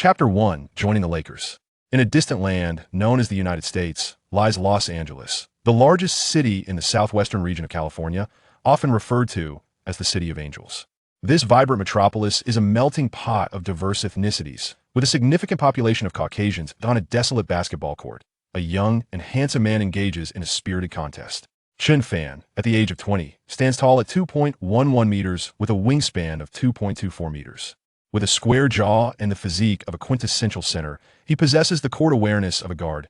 Chapter 1. Joining the Lakers. In a distant land known as the United States lies Los Angeles, the largest city in the southwestern region of California, often referred to as the City of Angels. This vibrant metropolis is a melting pot of diverse ethnicities, with a significant population of Caucasians. On a desolate basketball court, a young and handsome man engages in a spirited contest. Chen Fan, at the age of 20, stands tall at 2.11 meters with a wingspan of 2.24 meters. With a square jaw and the physique of a quintessential center, he possesses the court awareness of a guard.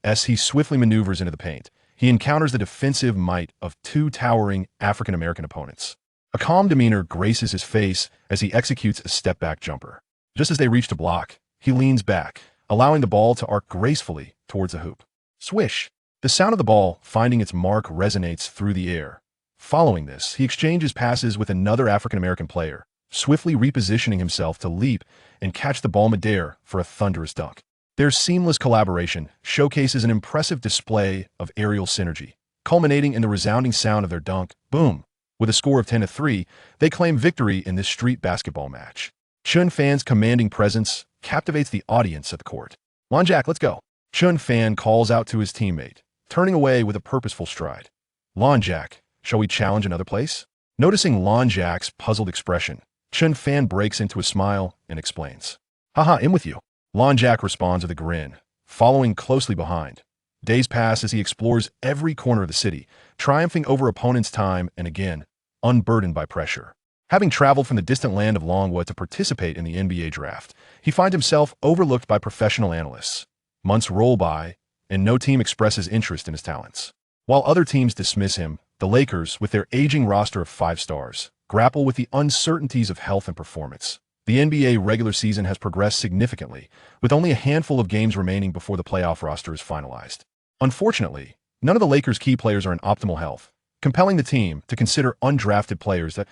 As he swiftly maneuvers into the paint, he encounters the defensive might of two towering African-American opponents. A calm demeanor graces his face as he executes a step-back jumper. Just as they reach to block, he leans back, allowing the ball to arc gracefully towards the hoop. Swish! The sound of the ball finding its mark resonates through the air. Following this, he exchanges passes with another African-American player, swiftly repositioning himself to leap and catch the ball midair for a thunderous dunk. Their seamless collaboration showcases an impressive display of aerial synergy, culminating in the resounding sound of their dunk, boom. With a score of 10-3, they claim victory in this street basketball match. Chen Fan's commanding presence captivates the audience at the court. "Lon Jack, let's go." Chen Fan calls out to his teammate, turning away with a purposeful stride. "Lon Jack, shall we challenge another place?" Noticing Lon Jack's puzzled expression, Chen Fan breaks into a smile and explains. "Haha, in with you." Lon Jack responds with a grin, following closely behind. Days pass as he explores every corner of the city, triumphing over opponents time and again, unburdened by pressure. Having traveled from the distant land of Longwood to participate in the NBA draft, he finds himself overlooked by professional analysts. Months roll by, and no team expresses interest in his talents. While other teams dismiss him, the Lakers, with their aging roster of 5 stars, grapple with the uncertainties of health and performance. The NBA regular season has progressed significantly, with only a handful of games remaining before the playoff roster is finalized. Unfortunately, none of the Lakers' key players are in optimal health, compelling the team to consider undrafted players that,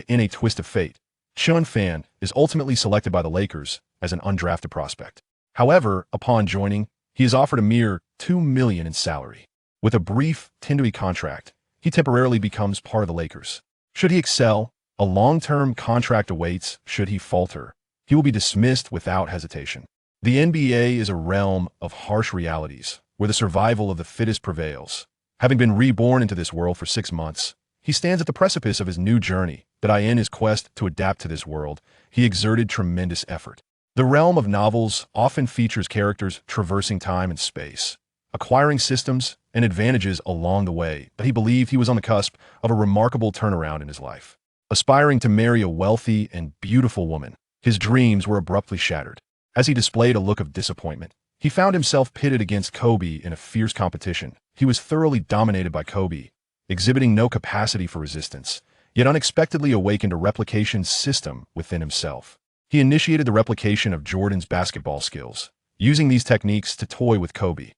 in a twist of fate, Chen Fan is ultimately selected by the Lakers as an undrafted prospect. However, upon joining, he is offered a mere $2 million in salary. With a brief 10-year contract, he temporarily becomes part of the Lakers. Should he excel, a long-term contract awaits. Should he falter, he will be dismissed without hesitation. The NBA is a realm of harsh realities, where the survival of the fittest prevails. Having been reborn into this world for 6 months, he stands at the precipice of his new journey. In his quest to adapt to this world, he exerted tremendous effort. The realm of novels often features characters traversing time and space, acquiring systems and advantages along the way, but he believed he was on the cusp of a remarkable turnaround in his life. Aspiring to marry a wealthy and beautiful woman, his dreams were abruptly shattered. As he displayed a look of disappointment, he found himself pitted against Kobe in a fierce competition. He was thoroughly dominated by Kobe, exhibiting no capacity for resistance, yet unexpectedly awakened a replication system within himself. He initiated the replication of Jordan's basketball skills, using these techniques to toy with Kobe.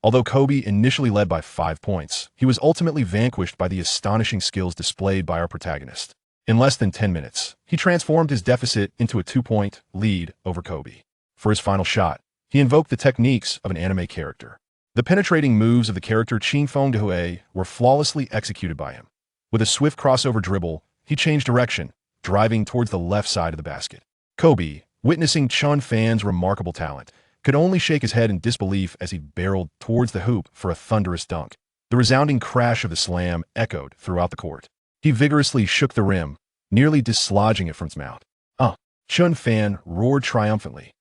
Although Kobe initially led by 5 points, he was ultimately vanquished by the astonishing skills displayed by our protagonist. In less than 10 minutes, he transformed his deficit into a 2-point lead over Kobe. For his final shot, he invoked the techniques of an anime character. The penetrating moves of the character Chen Fan were flawlessly executed by him. With a swift crossover dribble, he changed direction, driving towards the left side of the basket. Kobe, witnessing Chen Fan's remarkable talent, could only shake his head in disbelief as he barreled towards the hoop for a thunderous dunk. The resounding crash of the slam echoed throughout the court. He vigorously shook the rim, nearly dislodging it from its mouth. Chen Fan roared triumphantly.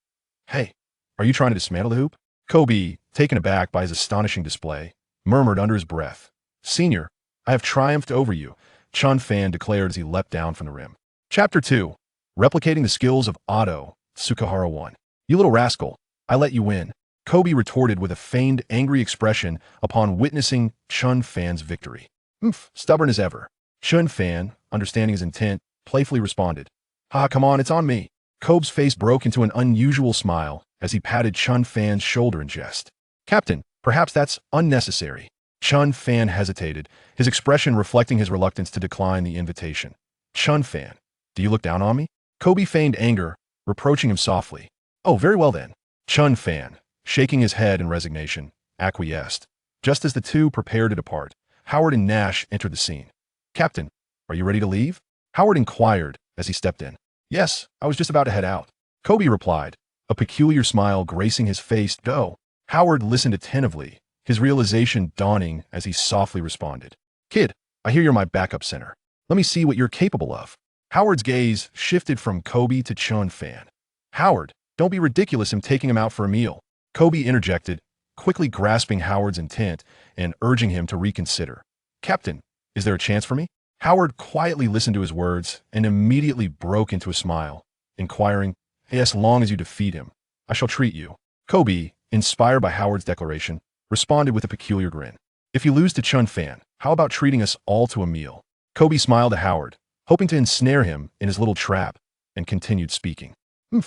"Hey, are you trying to dismantle the hoop?" Kobe, taken aback by his astonishing display, murmured under his breath. "Senior, I have triumphed over you," Chen Fan declared as he leapt down from the rim. Chapter 2. Replicating the skills of Otto Tsukahara 1. "You little rascal, I let you win," Kobe retorted with a feigned angry expression upon witnessing Chen Fan's victory. Stubborn as ever. Chen Fan, understanding his intent, playfully responded. Come on, it's on me." Kobe's face broke into an unusual smile as he patted Chen Fan's shoulder in jest. "Captain, perhaps that's unnecessary." Chen Fan hesitated, his expression reflecting his reluctance to decline the invitation. "Chen Fan, do you look down on me?" Kobe feigned anger, reproaching him softly. "Oh, very well then." Chen Fan, shaking his head in resignation, acquiesced. Just as the two prepared to depart, Howard and Nash entered the scene. "Captain, are you ready to leave?" Howard inquired as he stepped in. "Yes, I was just about to head out." Kobe replied, a peculiar smile gracing his face. Go. Howard listened attentively, his realization dawning as he softly responded. Kid, I hear you're my backup center. Let me see what you're capable of. Howard's gaze shifted from Kobe to Chen Fan. Howard, don't be ridiculous in taking him out for a meal. Kobe interjected, quickly grasping Howard's intent and urging him to reconsider. Captain, is there a chance for me? Howard quietly listened to his words and immediately broke into a smile, inquiring, as long as you defeat him, I shall treat you. Kobe, inspired by Howard's declaration, responded with a peculiar grin. If you lose to Chen Fan, how about treating us all to a meal? Kobe smiled at Howard, hoping to ensnare him in his little trap, and continued speaking.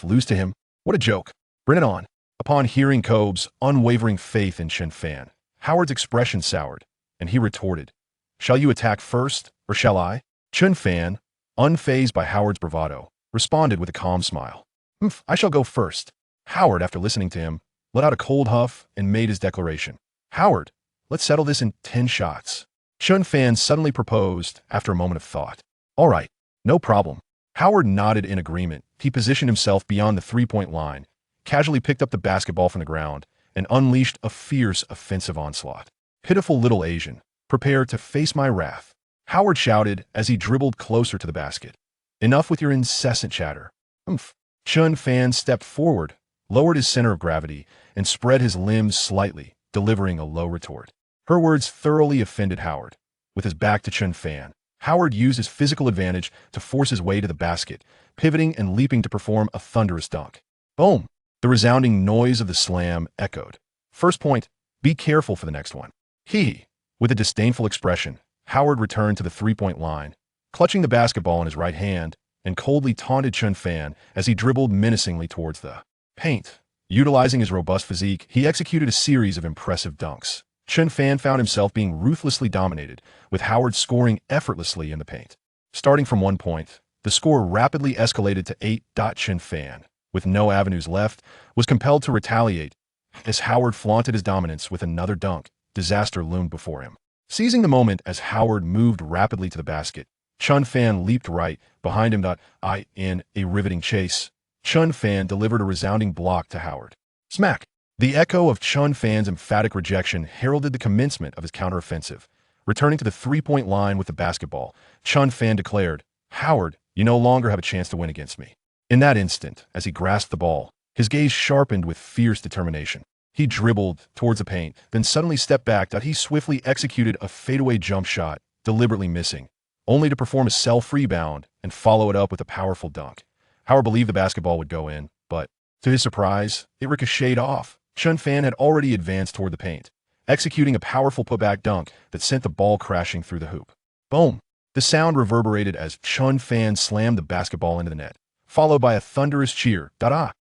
Lose to him? What a joke. Bring it on. Upon hearing Kobe's unwavering faith in Chen Fan, Howard's expression soured, and he retorted, Shall you attack first, or shall I? Chen Fan, unfazed by Howard's bravado, responded with a calm smile. I shall go first. Howard, after listening to him, let out a cold huff and made his declaration. Howard, let's settle this in 10 shots. Chen Fan suddenly proposed after a moment of thought. All right, no problem. Howard nodded in agreement. He positioned himself beyond the three-point line, casually picked up the basketball from the ground, and unleashed a fierce offensive onslaught. Pitiful little Asian, prepare to face my wrath. Howard shouted as he dribbled closer to the basket. Enough with your incessant chatter. Chen Fan stepped forward, lowered his center of gravity, and spread his limbs slightly, delivering a low retort. Her words thoroughly offended Howard. With his back to Chen Fan, Howard used his physical advantage to force his way to the basket, pivoting and leaping to perform a thunderous dunk. Boom! The resounding noise of the slam echoed. First point, be careful for the next one. With a disdainful expression, Howard returned to the three-point line, clutching the basketball in his right hand, and coldly taunted Chen Fan as he dribbled menacingly towards the paint. Utilizing his robust physique, he executed a series of impressive dunks. Chen Fan found himself being ruthlessly dominated, with Howard scoring effortlessly in the paint. Starting from 1 point, the score rapidly escalated to 8. Chen Fan, with no avenues left, was compelled to retaliate. As Howard flaunted his dominance with another dunk, disaster loomed before him. Seizing the moment as Howard moved rapidly to the basket, Chen Fan leaped right behind him. In a riveting chase, Chen Fan delivered a resounding block to Howard. Smack! The echo of Chen Fan's emphatic rejection heralded the commencement of his counteroffensive. Returning to the three-point line with the basketball, Chen Fan declared, Howard, you no longer have a chance to win against me. In that instant, as he grasped the ball, his gaze sharpened with fierce determination. He dribbled towards the paint, then suddenly stepped back. He swiftly executed a fadeaway jump shot, deliberately missing, only to perform a self-rebound and follow it up with a powerful dunk. Howard believed the basketball would go in, but, to his surprise, it ricocheted off. Chen Fan had already advanced toward the paint, executing a powerful putback dunk that sent the ball crashing through the hoop. Boom! The sound reverberated as Chen Fan slammed the basketball into the net, followed by a thunderous cheer.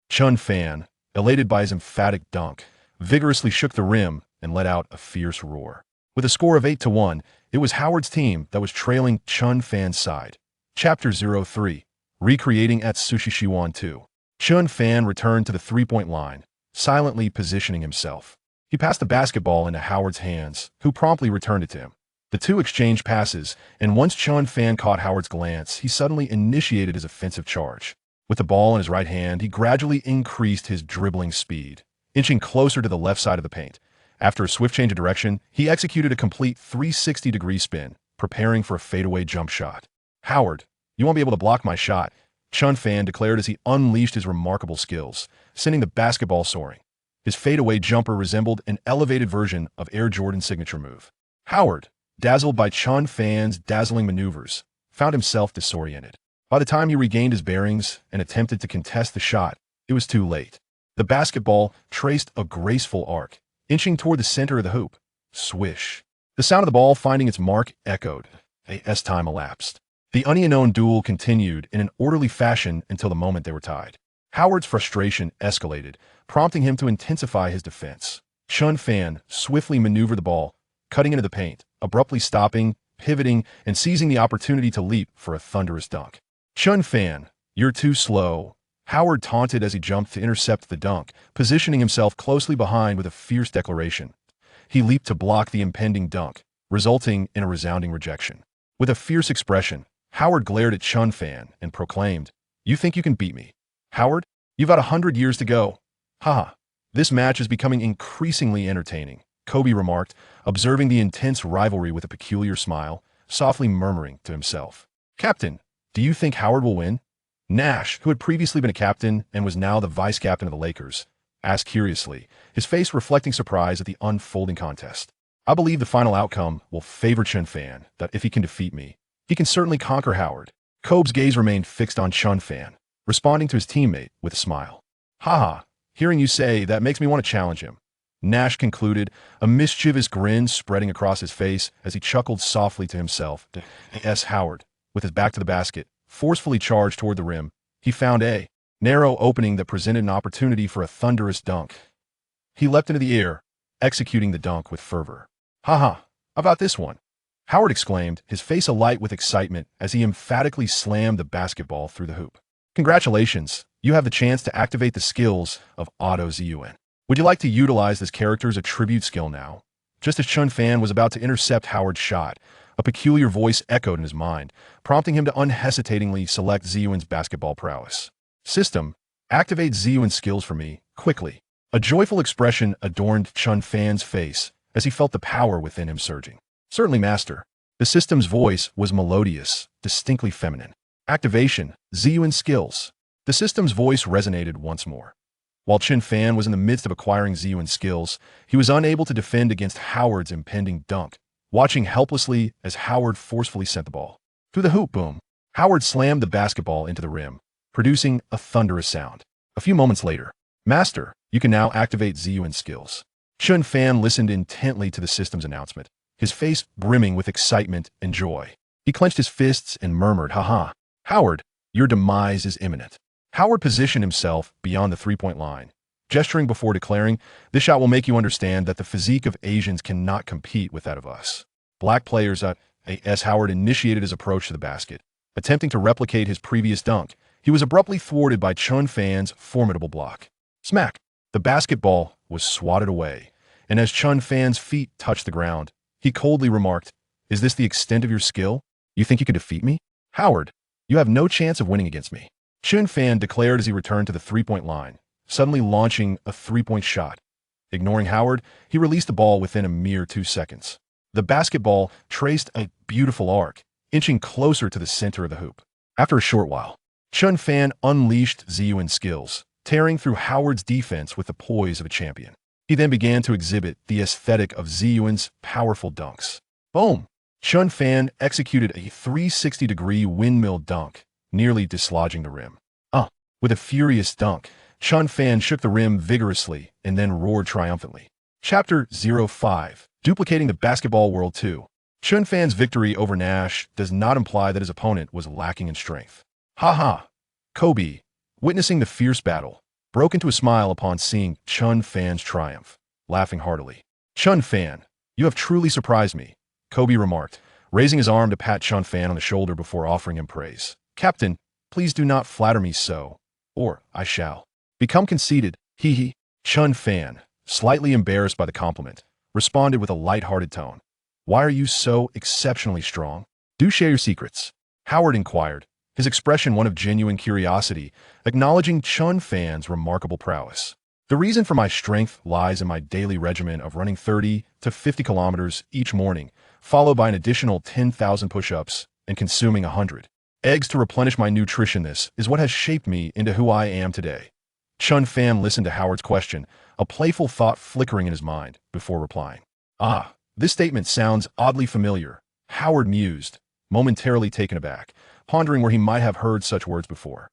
Chen Fan, elated by his emphatic dunk, vigorously shook the rim and let out a fierce roar. With a score of 8-1, it was Howard's team that was trailing Chen Fan's side. Chapter 03, Recreating at Sushishiwan 2. Chen Fan returned to the three-point line, silently positioning himself. He passed the basketball into Howard's hands, who promptly returned it to him. The two exchanged passes, and once Chen Fan caught Howard's glance, he suddenly initiated his offensive charge. With the ball in his right hand, he gradually increased his dribbling speed, inching closer to the left side of the paint. After a swift change of direction, he executed a complete 360-degree spin, preparing for a fadeaway jump shot. Howard, you won't be able to block my shot, Chen Fan declared as he unleashed his remarkable skills, sending the basketball soaring. His fadeaway jumper resembled an elevated version of Air Jordan's signature move. Howard, dazzled by Chen Fan's dazzling maneuvers, found himself disoriented. By the time he regained his bearings and attempted to contest the shot, it was too late. The basketball traced a graceful arc, inching toward the center of the hoop. Swish! The sound of the ball finding its mark echoed as time elapsed. The unknown duel continued in an orderly fashion until the moment they were tied. Howard's frustration escalated, prompting him to intensify his defense. Chen Fan swiftly maneuvered the ball, cutting into the paint, abruptly stopping, pivoting, and seizing the opportunity to leap for a thunderous dunk. Chen Fan, you're too slow, Howard taunted as he jumped to intercept the dunk, positioning himself closely behind with a fierce declaration. He leaped to block the impending dunk, resulting in a resounding rejection. With a fierce expression, Howard glared at Chen Fan and proclaimed, You think you can beat me? Howard, You've got 100 years to go. Haha. This match is becoming increasingly entertaining, Kobe remarked, observing the intense rivalry with a peculiar smile, softly murmuring to himself. Captain, do you think Howard will win? Nash, who had previously been a captain and was now the vice-captain of the Lakers, asked curiously, his face reflecting surprise at the unfolding contest. I believe the final outcome will favor Chen Fan, that if he can defeat me, he can certainly conquer Howard. Kobe's gaze remained fixed on Chen Fan, responding to his teammate with a smile. Haha, hearing you say that makes me want to challenge him. Nash concluded, a mischievous grin spreading across his face as he chuckled softly to himself. S. Howard, with his back to the basket, forcefully charged toward the rim. He found a narrow opening that presented an opportunity for a thunderous dunk. He leapt into the air, executing the dunk with fervor. Haha, how about this one? Howard exclaimed, his face alight with excitement as he emphatically slammed the basketball through the hoop. Congratulations, you have the chance to activate the skills of Auto Zun. Would you like to utilize this character's attribute skill now? Just as Chen Fan was about to intercept Howard's shot, a peculiar voice echoed in his mind, prompting him to unhesitatingly select Ziyun's basketball prowess. System, activate Ziyun's skills for me, quickly. A joyful expression adorned Chen Fan's face as he felt the power within him surging. Certainly, Master. The system's voice was melodious, distinctly feminine. Activation, Ziyun's skills. The system's voice resonated once more. While Chen Fan was in the midst of acquiring Ziyun's skills, he was unable to defend against Howard's impending dunk, watching helplessly as Howard forcefully sent the ball. Through the hoop boom, Howard slammed the basketball into the rim, producing a thunderous sound. A few moments later, Master, you can now activate Ziyun's skills. Chen Fan listened intently to the system's announcement, his face brimming with excitement and joy. He clenched his fists and murmured, haha, Howard, your demise is imminent. Howard positioned himself beyond the three-point line, gesturing before declaring, this shot will make you understand that the physique of Asians cannot compete with that of us. Black players, as Howard initiated his approach to the basket, attempting to replicate his previous dunk, he was abruptly thwarted by Chen Fan's formidable block. Smack! The basketball was swatted away, and as Chen Fan's feet touched the ground, he coldly remarked, is this the extent of your skill? You think you can defeat me? Howard, you have no chance of winning against me. Chen Fan declared as he returned to the three-point line, suddenly launching a three-point shot. Ignoring Howard, he released the ball within a mere 2 seconds. The basketball traced a beautiful arc, inching closer to the center of the hoop. After a short while, Chen Fan unleashed Ziyun's skills, tearing through Howard's defense with the poise of a champion. He then began to exhibit the aesthetic of Ziyun's powerful dunks. Boom! Chen Fan executed a 360-degree windmill dunk, nearly dislodging the rim. With a furious dunk, Chen Fan shook the rim vigorously and then roared triumphantly. Chapter 05, Duplicating the Basketball World 2. Chen Fan's victory over Nash does not imply that his opponent was lacking in strength. Haha! Kobe, witnessing the fierce battle, broke into a smile upon seeing Chen Fan's triumph, laughing heartily. Chen Fan, you have truly surprised me, Kobe remarked, raising his arm to pat Chen Fan on the shoulder before offering him praise. Captain, please do not flatter me so, or I shall become conceited. Hee. Chen Fan, slightly embarrassed by the compliment, responded with a light-hearted tone. Why are you so exceptionally strong? Do share your secrets. Howard inquired, his expression one of genuine curiosity, acknowledging Chen Fan's remarkable prowess. The reason for my strength lies in my daily regimen of running 30 to 50 kilometers each morning, followed by an additional 10,000 push-ups and consuming 100 eggs to replenish my nutrition. This is what has shaped me into who I am today. Chen Fan listened to Howard's question, a playful thought flickering in his mind, before replying. This statement sounds oddly familiar, Howard mused, momentarily taken aback, pondering where he might have heard such words before.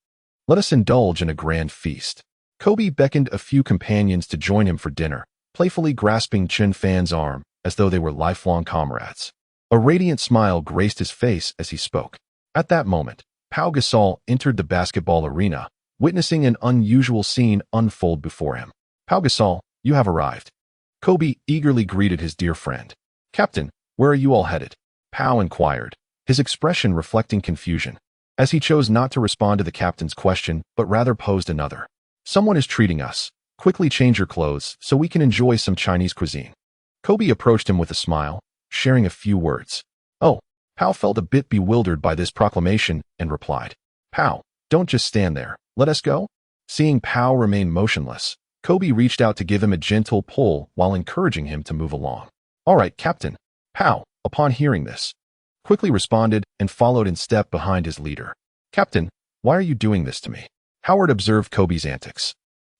Let us indulge in a grand feast. Kobe beckoned a few companions to join him for dinner, playfully grasping Chen Fan's arm as though they were lifelong comrades. A radiant smile graced his face as he spoke. At that moment, Pau Gasol entered the basketball arena, witnessing an unusual scene unfold before him. Pau Gasol, you have arrived. Kobe eagerly greeted his dear friend. Captain, where are you all headed? Pau inquired, his expression reflecting confusion, as he chose not to respond to the captain's question but rather posed another. Someone is treating us. Quickly change your clothes so we can enjoy some Chinese cuisine. Kobe approached him with a smile, sharing a few words. Oh, Pau felt a bit bewildered by this proclamation and replied, Pau, don't just stand there. Let us go. Seeing Pao remain motionless, Kobe reached out to give him a gentle pull while encouraging him to move along. "All right, Captain." Pao, upon hearing this, quickly responded and followed in step behind his leader. "Captain, why are you doing this to me?" Howard observed Kobe's antics,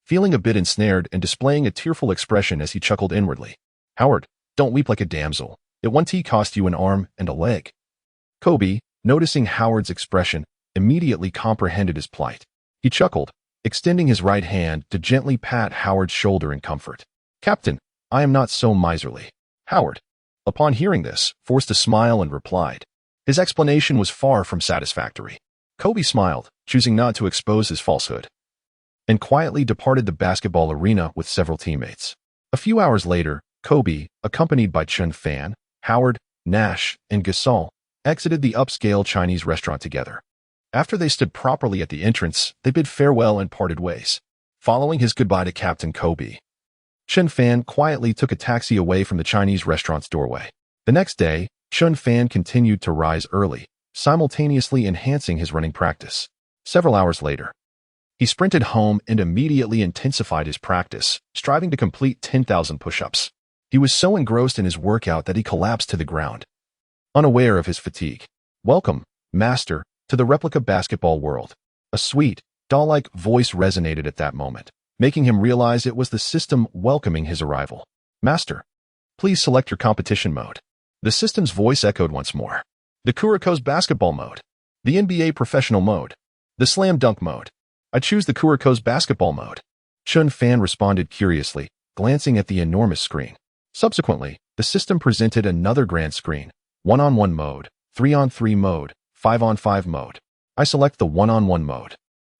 feeling a bit ensnared and displaying a tearful expression as he chuckled inwardly. "Howard, don't weep like a damsel. It one tea cost you an arm and a leg." Kobe, noticing Howard's expression, immediately comprehended his plight. He chuckled, extending his right hand to gently pat Howard's shoulder in comfort. "Captain, I am not so miserly." Howard, upon hearing this, forced a smile and replied. His explanation was far from satisfactory. Kobe smiled, choosing not to expose his falsehood, and quietly departed the basketball arena with several teammates. A few hours later, Kobe, accompanied by Chen Fan, Howard, Nash, and Gasol, exited the upscale Chinese restaurant together. After they stood properly at the entrance, they bid farewell and parted ways. Following his goodbye to Captain Kobe, Chen Fan quietly took a taxi away from the Chinese restaurant's doorway. The next day, Chen Fan continued to rise early, simultaneously enhancing his running practice. Several hours later, he sprinted home and immediately intensified his practice, striving to complete 10,000 push-ups. He was so engrossed in his workout that he collapsed to the ground, unaware of his fatigue. "Welcome, Master, to the replica basketball world." A sweet, doll-like voice resonated at that moment, making him realize it was the system welcoming his arrival. "Master, please select your competition mode." The system's voice echoed once more. "The Kuriko's basketball mode. The NBA professional mode. The slam dunk mode. I choose the Kuriko's basketball mode." Chen Fan responded curiously, glancing at the enormous screen. Subsequently, the system presented another grand screen: 1-on-1 mode, 3-on-3 mode, 5-on-5 mode. "I select the 1-on-1 mode."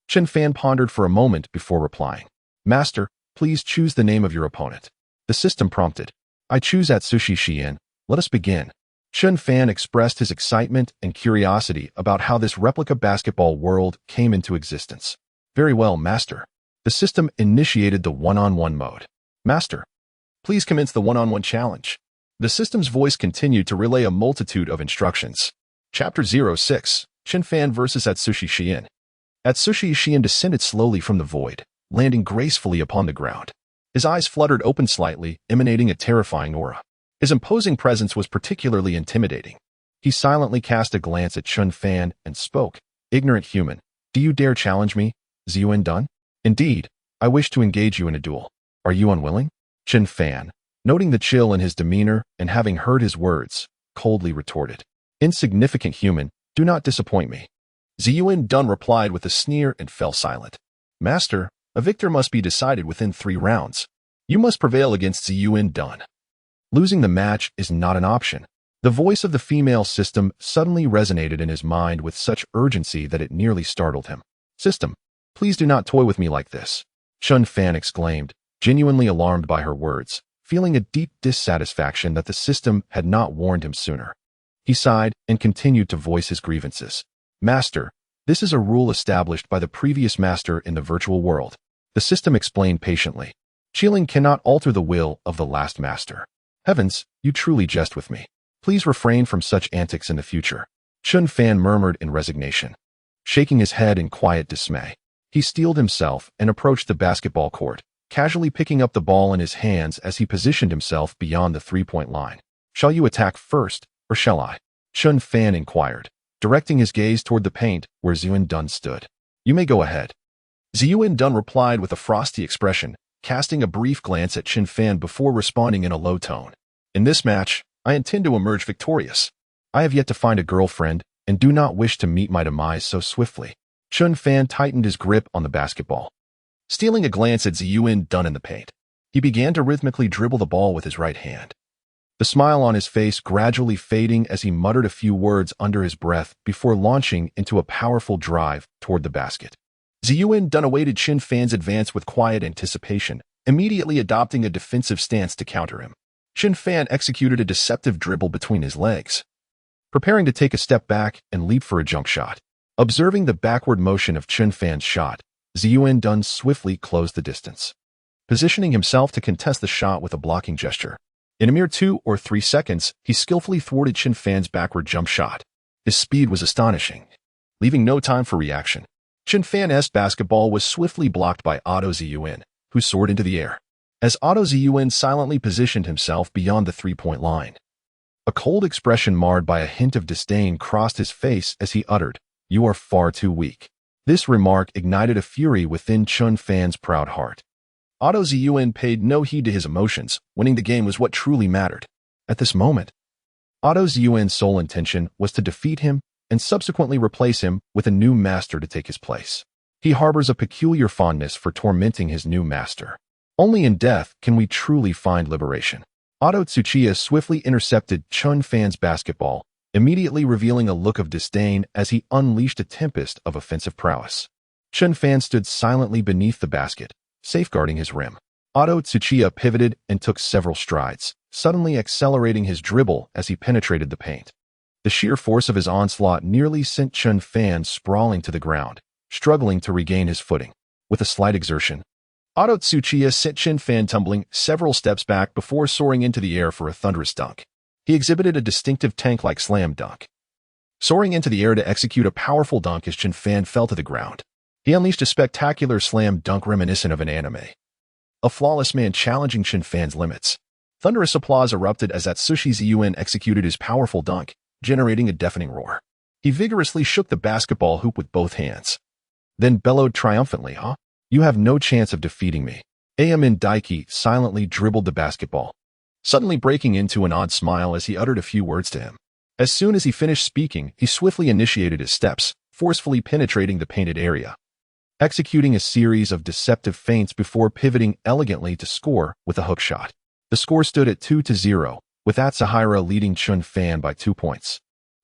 Chen Fan pondered for a moment before replying. "Master, please choose the name of your opponent." The system prompted. "I choose Atsushi Shien. Let us begin." Chen Fan expressed his excitement and curiosity about how this replica basketball world came into existence. "Very well, Master." The system initiated the 1-on-1 mode. "Master, please commence the 1-on-1 challenge." The system's voice continued to relay a multitude of instructions. Chapter 06, Chen Fan vs. Atsushi Shien. Atsushi Shien descended slowly from the void, landing gracefully upon the ground. His eyes fluttered open slightly, emanating a terrifying aura. His imposing presence was particularly intimidating. He silently cast a glance at Chen Fan and spoke. "Ignorant human, do you dare challenge me, Ziyuan? Indeed, I wish to engage you in a duel. Are you unwilling?" Chen Fan, noting the chill in his demeanor and having heard his words, coldly retorted. "Insignificant human, do not disappoint me." Ziyuan replied with a sneer and fell silent. "Master, a victor must be decided within 3 rounds. You must prevail against Ziyuan. Losing the match is not an option." The voice of the female system suddenly resonated in his mind with such urgency that it nearly startled him. "System, please do not toy with me like this," Chen Fan exclaimed, genuinely alarmed by her words, feeling a deep dissatisfaction that the system had not warned him sooner. He sighed and continued to voice his grievances. "Master, this is a rule established by the previous master in the virtual world," the system explained patiently. "Chilling cannot alter the will of the last master." "Heavens, you truly jest with me. Please refrain from such antics in the future," Chen Fan murmured in resignation. Shaking his head in quiet dismay, he steeled himself and approached the basketball court, casually picking up the ball in his hands as he positioned himself beyond the 3-point line. "Shall you attack first, or shall I?" Chen Fan inquired, directing his gaze toward the paint where Ziyuan stood. "You may go ahead." Ziyuan replied with a frosty expression, casting a brief glance at Chen Fan before responding in a low tone. "In this match, I intend to emerge victorious. I have yet to find a girlfriend and do not wish to meet my demise so swiftly." Chen Fan tightened his grip on the basketball. Stealing a glance at Ziyuan in the paint, he began to rhythmically dribble the ball with his right hand, the smile on his face gradually fading as he muttered a few words under his breath before launching into a powerful drive toward the basket. Ziyuan awaited Chen Fan's advance with quiet anticipation, immediately adopting a defensive stance to counter him. Chen Fan executed a deceptive dribble between his legs, preparing to take a step back and leap for a jump shot. Observing the backward motion of Chen Fan's shot, Ziyuan swiftly closed the distance, positioning himself to contest the shot with a blocking gesture. In a mere 2 or 3 seconds, he skillfully thwarted Chen Fan's backward jump shot. His speed was astonishing, leaving no time for reaction. Chen Fan's basketball was swiftly blocked by Otto Zun, who soared into the air. As Otto Zun silently positioned himself beyond the three-point line, a cold expression marred by a hint of disdain crossed his face as he uttered, "You are far too weak." This remark ignited a fury within Chen Fan's proud heart. Otto Zun paid no heed to his emotions. Winning the game was what truly mattered. At this moment, Otto Zun's sole intention was to defeat him and subsequently replace him with a new master to take his place. He harbors a peculiar fondness for tormenting his new master. Only in death can we truly find liberation. Otto Tsuchiya swiftly intercepted Chen Fan's basketball, immediately revealing a look of disdain as he unleashed a tempest of offensive prowess. Chen Fan stood silently beneath the basket, safeguarding his rim. Otto Tsuchiya pivoted and took several strides, suddenly accelerating his dribble as he penetrated the paint. The sheer force of his onslaught nearly sent Chen Fan sprawling to the ground, struggling to regain his footing. With a slight exertion, Otto Tsuchiya sent Chen Fan tumbling several steps back before soaring into the air for a thunderous dunk. He exhibited a distinctive tank-like slam dunk, soaring into the air to execute a powerful dunk as Chen Fan fell to the ground. He unleashed a spectacular slam dunk reminiscent of an anime. A flawless man challenging Chen Fan's limits. Thunderous applause erupted as Atsushi Zun executed his powerful dunk, generating a deafening roar. He vigorously shook the basketball hoop with both hands, then bellowed triumphantly, "Huh? You have no chance of defeating me." Aomine Daiki silently dribbled the basketball, suddenly breaking into an odd smile as he uttered a few words to him. As soon as he finished speaking, he swiftly initiated his steps, forcefully penetrating the painted area, executing a series of deceptive feints before pivoting elegantly to score with a hook shot. The score stood at 2-0, with Atsuhira leading Chen Fan by 2 points,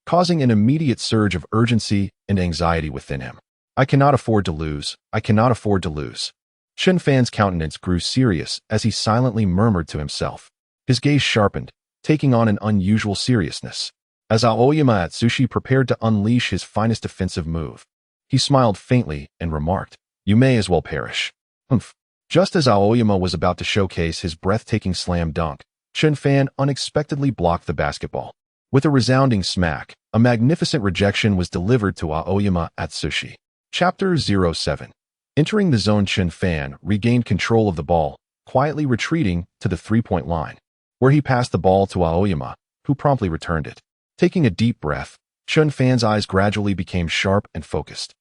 causing an immediate surge of urgency and anxiety within him. "I cannot afford to lose. I cannot afford to lose." Chen Fan's countenance grew serious as he silently murmured to himself. His gaze sharpened, taking on an unusual seriousness. As Aoyama Atsushi prepared to unleash his finest defensive move, he smiled faintly and remarked, "You may as well perish." Humph. Just as Aoyama was about to showcase his breathtaking slam dunk, Chen Fan unexpectedly blocked the basketball. With a resounding smack, a magnificent rejection was delivered to Aoyama Atsushi. Chapter 07. Entering the zone, Chen Fan regained control of the ball, quietly retreating to the three-point line, where he passed the ball to Aoyama, who promptly returned it. Taking a deep breath, Chen Fan's eyes gradually became sharp and focused.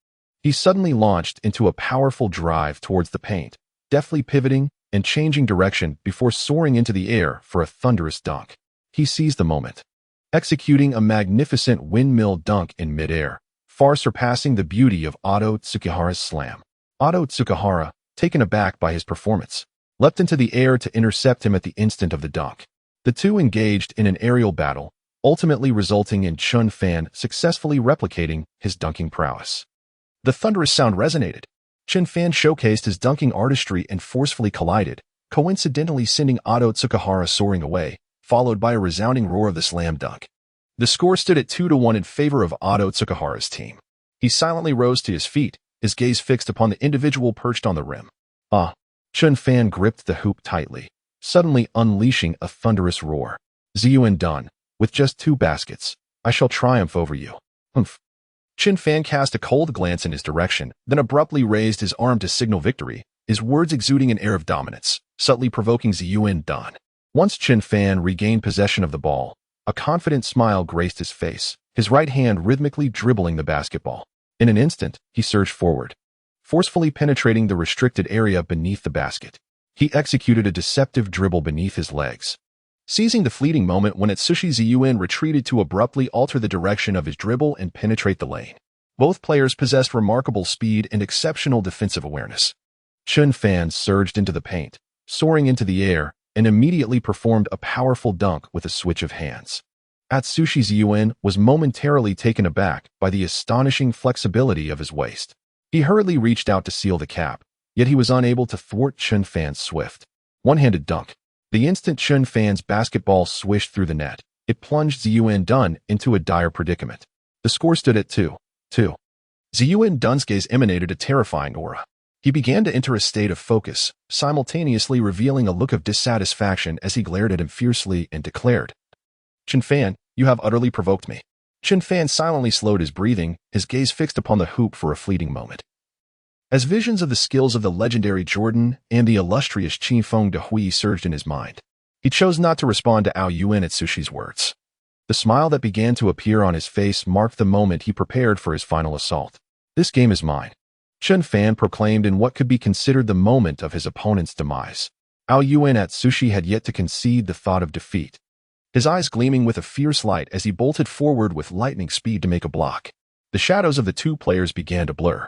He suddenly launched into a powerful drive towards the paint, deftly pivoting and changing direction before soaring into the air for a thunderous dunk. He seized the moment, executing a magnificent windmill dunk in midair, far surpassing the beauty of Otto Tsukihara's slam. Otto Tsukihara, taken aback by his performance, leapt into the air to intercept him at the instant of the dunk. The two engaged in an aerial battle, ultimately resulting in Chen Fan successfully replicating his dunking prowess. The thunderous sound resonated. Chen Fan showcased his dunking artistry and forcefully collided, coincidentally sending Otto Tsukihara soaring away, followed by a resounding roar of the slam dunk. The score stood at 2-1 in favor of Otto Tsukihara's team. He silently rose to his feet, his gaze fixed upon the individual perched on the rim. Chen Fan gripped the hoop tightly, suddenly unleashing a thunderous roar. "Zun done. With just 2 baskets, I shall triumph over you." Humph. Chen Fan cast a cold glance in his direction, then abruptly raised his arm to signal victory, his words exuding an air of dominance, subtly provoking Zun done. Once Chen Fan regained possession of the ball, a confident smile graced his face, his right hand rhythmically dribbling the basketball. In an instant, he surged forward, forcefully penetrating the restricted area beneath the basket. He executed a deceptive dribble beneath his legs, seizing the fleeting moment when Atsushi Zun retreated to abruptly alter the direction of his dribble and penetrate the lane. Both players possessed remarkable speed and exceptional defensive awareness. Chen Fan surged into the paint, soaring into the air, and immediately performed a powerful dunk with a switch of hands. Atsushi Zun was momentarily taken aback by the astonishing flexibility of his waist. He hurriedly reached out to seal the cap, yet he was unable to thwart Chen Fan's swift, one-handed dunk. The instant Chen Fan's basketball swished through the net, it plunged Zun Dun into a dire predicament. The score stood at 2-2. Zun Dun's gaze emanated a terrifying aura. He began to enter a state of focus, simultaneously revealing a look of dissatisfaction as he glared at him fiercely and declared, "Chen Fan, you have utterly provoked me." Chen Fan silently slowed his breathing, his gaze fixed upon the hoop for a fleeting moment. As visions of the skills of the legendary Jordan and the illustrious Chen Fan surged in his mind, he chose not to respond to Aomine Daik's words. The smile that began to appear on his face marked the moment he prepared for his final assault. "This game is mine," Chen Fan proclaimed in what could be considered the moment of his opponent's demise. Aomine Daiki had yet to concede the thought of defeat, his eyes gleaming with a fierce light as he bolted forward with lightning speed to make a block. The shadows of the two players began to blur.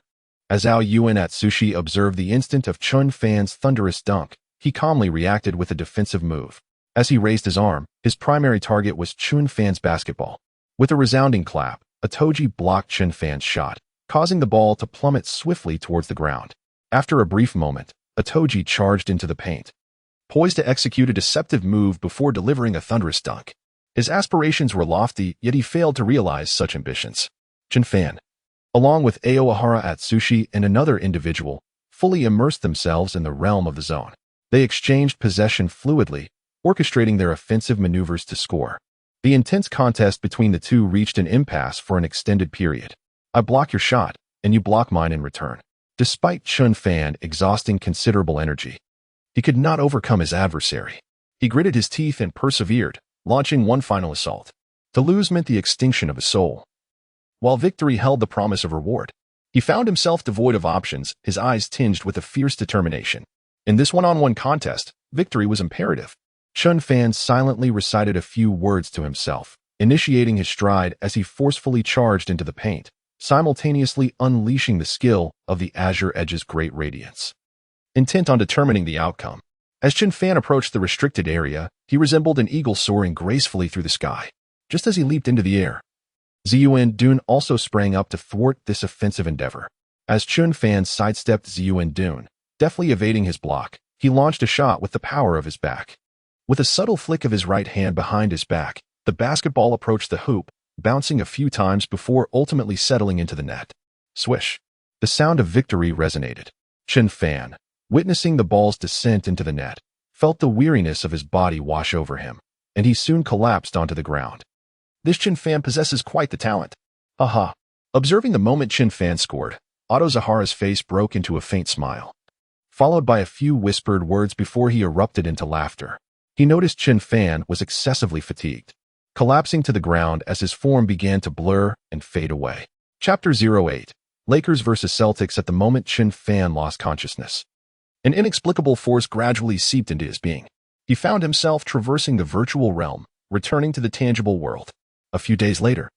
As Aomine Daiki observed the instant of Chen Fan's thunderous dunk, he calmly reacted with a defensive move. As he raised his arm, his primary target was Chen Fan's basketball. With a resounding clap, Itoji blocked Chen Fan's shot, causing the ball to plummet swiftly towards the ground. After a brief moment, Itoji charged into the paint, poised to execute a deceptive move before delivering a thunderous dunk. His aspirations were lofty, yet he failed to realize such ambitions. Chen Fan, along with Aomine Daiki and another individual, fully immersed themselves in the realm of the zone. They exchanged possession fluidly, orchestrating their offensive maneuvers to score. The intense contest between the two reached an impasse for an extended period. "I block your shot, and you block mine in return." Despite Chen Fan exhausting considerable energy, he could not overcome his adversary. He gritted his teeth and persevered, launching one final assault. To lose meant the extinction of his soul, while victory held the promise of reward. He found himself devoid of options, his eyes tinged with a fierce determination. In this one-on-one contest, victory was imperative. Chen Fan silently recited a few words to himself, initiating his stride as he forcefully charged into the paint, simultaneously unleashing the skill of the Azure Edge's great radiance. Intent on determining the outcome, as Chen Fan approached the restricted area, he resembled an eagle soaring gracefully through the sky. Just as he leaped into the air, Year.With also sprang up to thwart this offensive endeavor. As Chen Fan sidestepped Year.With, deftly evading his block, he launched a shot with the power of his back. With a subtle flick of his right hand behind his back, the basketball approached the hoop, bouncing a few times before ultimately settling into the net. Swish! The sound of victory resonated. Chen Fan, witnessing the ball's descent into the net, felt the weariness of his body wash over him, and he soon collapsed onto the ground. "This Chen Fan possesses quite the talent. Aha!" Observing the moment Chen Fan scored, Zahara's face broke into a faint smile, followed by a few whispered words before he erupted into laughter. He noticed Chen Fan was excessively fatigued, collapsing to the ground as his form began to blur and fade away. Chapter 08. Lakers vs. Celtics. At the moment Chen Fan lost consciousness, an inexplicable force gradually seeped into his being. He found himself traversing the virtual realm, returning to the tangible world. A few days later.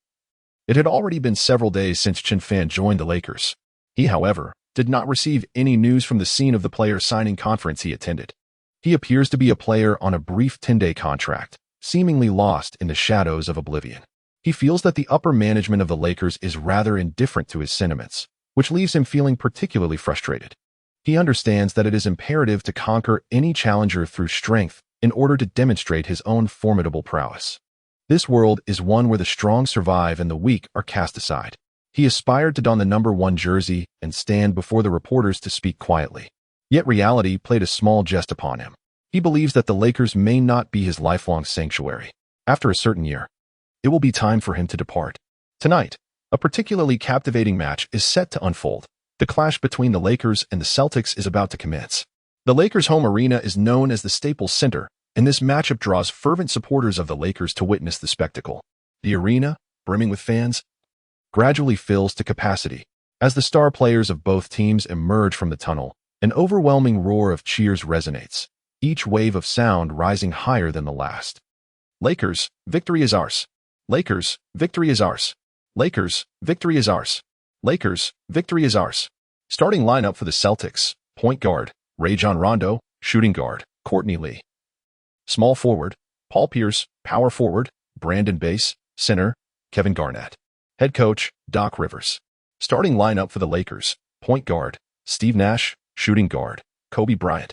It had already been several days since Chen Fan joined the Lakers. He, however, did not receive any news from the scene of the player signing conference he attended. He appears to be a player on a brief 10-day contract, seemingly lost in the shadows of oblivion. He feels that the upper management of the Lakers is rather indifferent to his sentiments, which leaves him feeling particularly frustrated. He understands that it is imperative to conquer any challenger through strength in order to demonstrate his own formidable prowess. This world is one where the strong survive and the weak are cast aside. He aspired to don the number 1 jersey and stand before the reporters to speak quietly. Yet reality played a small jest upon him. He believes that the Lakers may not be his lifelong sanctuary. After a certain year, it will be time for him to depart. Tonight, a particularly captivating match is set to unfold. The clash between the Lakers and the Celtics is about to commence. The Lakers' home arena is known as the Staples Center, and this matchup draws fervent supporters of the Lakers to witness the spectacle. The arena, brimming with fans, gradually fills to capacity. As the star players of both teams emerge from the tunnel, an overwhelming roar of cheers resonates, each wave of sound rising higher than the last. Lakers, victory is ours. Lakers, victory is ours. Lakers, victory is ours. Lakers, victory is ours. Starting lineup for the Celtics: point guard, Rajon Rondo; shooting guard, Courtney Lee; small forward, Paul Pierce; power forward, Brandon Bass; center, Kevin Garnett; head coach, Doc Rivers. Starting lineup for the Lakers: point guard, Steve Nash; shooting guard, Kobe Bryant;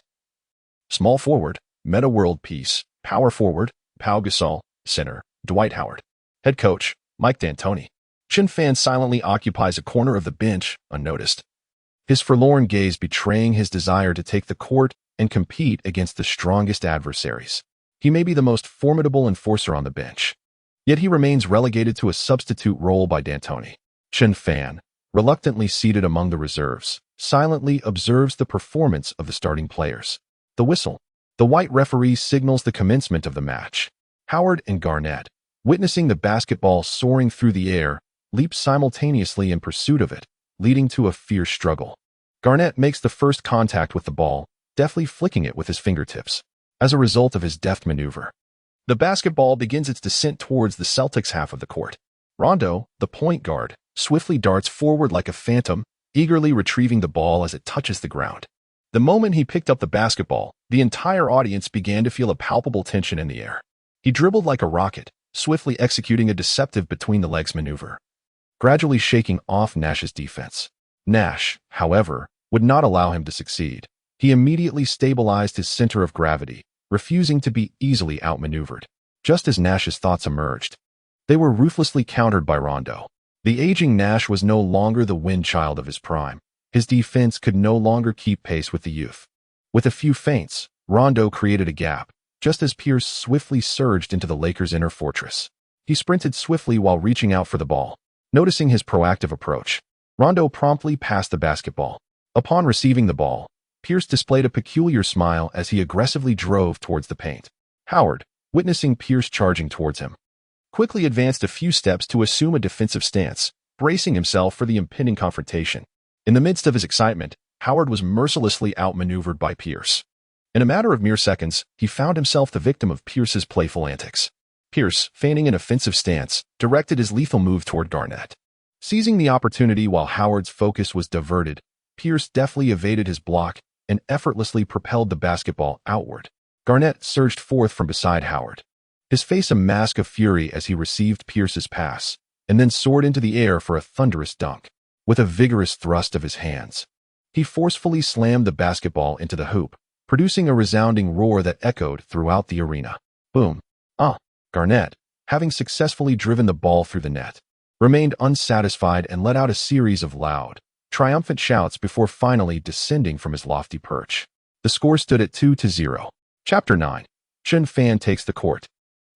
small forward, Metta World Peace; power forward, Pau Gasol; center, Dwight Howard; head coach, Mike D'Antoni. Chen Fan silently occupies a corner of the bench, unnoticed, his forlorn gaze betraying his desire to take the court and compete against the strongest adversaries. He may be the most formidable enforcer on the bench, yet he remains relegated to a substitute role by D'Antoni. Chen Fan, reluctantly seated among the reserves, silently observes the performance of the starting players. The whistle. The white referee signals the commencement of the match. Howard and Garnett, witnessing the basketball soaring through the air, leap simultaneously in pursuit of it, leading to a fierce struggle. Garnett makes the first contact with the ball, deftly flicking it with his fingertips. As a result of his deft maneuver, the basketball begins its descent towards the Celtics' half of the court. Rondo, the point guard, swiftly darts forward like a phantom, eagerly retrieving the ball as it touches the ground. The moment he picked up the basketball, the entire audience began to feel a palpable tension in the air. He dribbled like a rocket, swiftly executing a deceptive between-the-legs maneuver, gradually shaking off Nash's defense. Nash, however, would not allow him to succeed. He immediately stabilized his center of gravity, refusing to be easily outmaneuvered. Just as Nash's thoughts emerged, they were ruthlessly countered by Rondo. The aging Nash was no longer the wind child of his prime. His defense could no longer keep pace with the youth. With a few feints, Rondo created a gap, just as Pierce swiftly surged into the Lakers' inner fortress. He sprinted swiftly while reaching out for the ball. Noticing his proactive approach, Rondo promptly passed the basketball. Upon receiving the ball, Pierce displayed a peculiar smile as he aggressively drove towards the paint. Howard, witnessing Pierce charging towards him, quickly advanced a few steps to assume a defensive stance, bracing himself for the impending confrontation. In the midst of his excitement, Howard was mercilessly outmaneuvered by Pierce. In a matter of mere seconds, he found himself the victim of Pierce's playful antics. Pierce, feigning an offensive stance, directed his lethal move toward Garnett. Seizing the opportunity while Howard's focus was diverted, Pierce deftly evaded his block and effortlessly propelled the basketball outward. Garnett surged forth from beside Howard, his face a mask of fury as he received Pierce's pass, and then soared into the air for a thunderous dunk. With a vigorous thrust of his hands, he forcefully slammed the basketball into the hoop, producing a resounding roar that echoed throughout the arena. Boom. Garnett, having successfully driven the ball through the net, remained unsatisfied and let out a series of loud, triumphant shouts before finally descending from his lofty perch. The score stood at 2-0. Chapter 9. Chen Fan takes the court.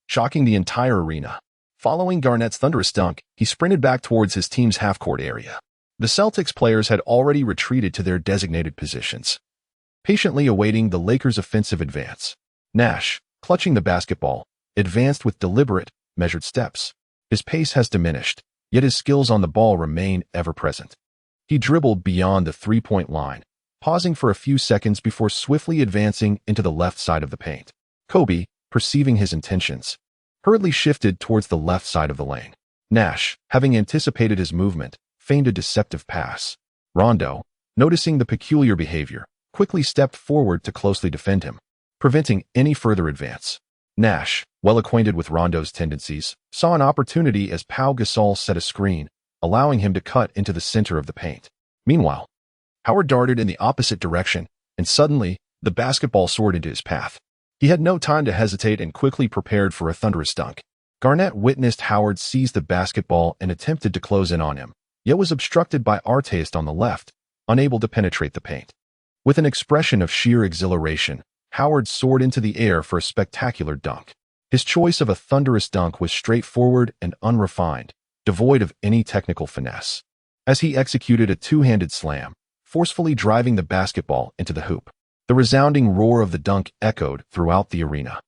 Shocking the entire arena. Following Garnett's thunderous dunk, he sprinted back towards his team's half-court area. The Celtics players had already retreated to their designated positions, patiently awaiting the Lakers' offensive advance. Nash, clutching the basketball, advanced with deliberate, measured steps. His pace has diminished, yet his skills on the ball remain ever-present. He dribbled beyond the three-point line, pausing for a few seconds before swiftly advancing into the left side of the paint. Kobe, perceiving his intentions, hurriedly shifted towards the left side of the lane. Nash, having anticipated his movement, feigned a deceptive pass. Rondo, noticing the peculiar behavior, quickly stepped forward to closely defend him, preventing any further advance. Nash, well acquainted with Rondo's tendencies, saw an opportunity as Pau Gasol set a screen, allowing him to cut into the center of the paint. Meanwhile, Howard darted in the opposite direction, and suddenly, the basketball soared into his path. He had no time to hesitate and quickly prepared for a thunderous dunk. Garnett witnessed Howard seize the basketball and attempted to close in on him, yet was obstructed by Artest on the left, unable to penetrate the paint. With an expression of sheer exhilaration, Howard soared into the air for a spectacular dunk. His choice of a thunderous dunk was straightforward and unrefined, devoid of any technical finesse, as he executed a two-handed slam, forcefully driving the basketball into the hoop. The resounding roar of the dunk echoed throughout the arena.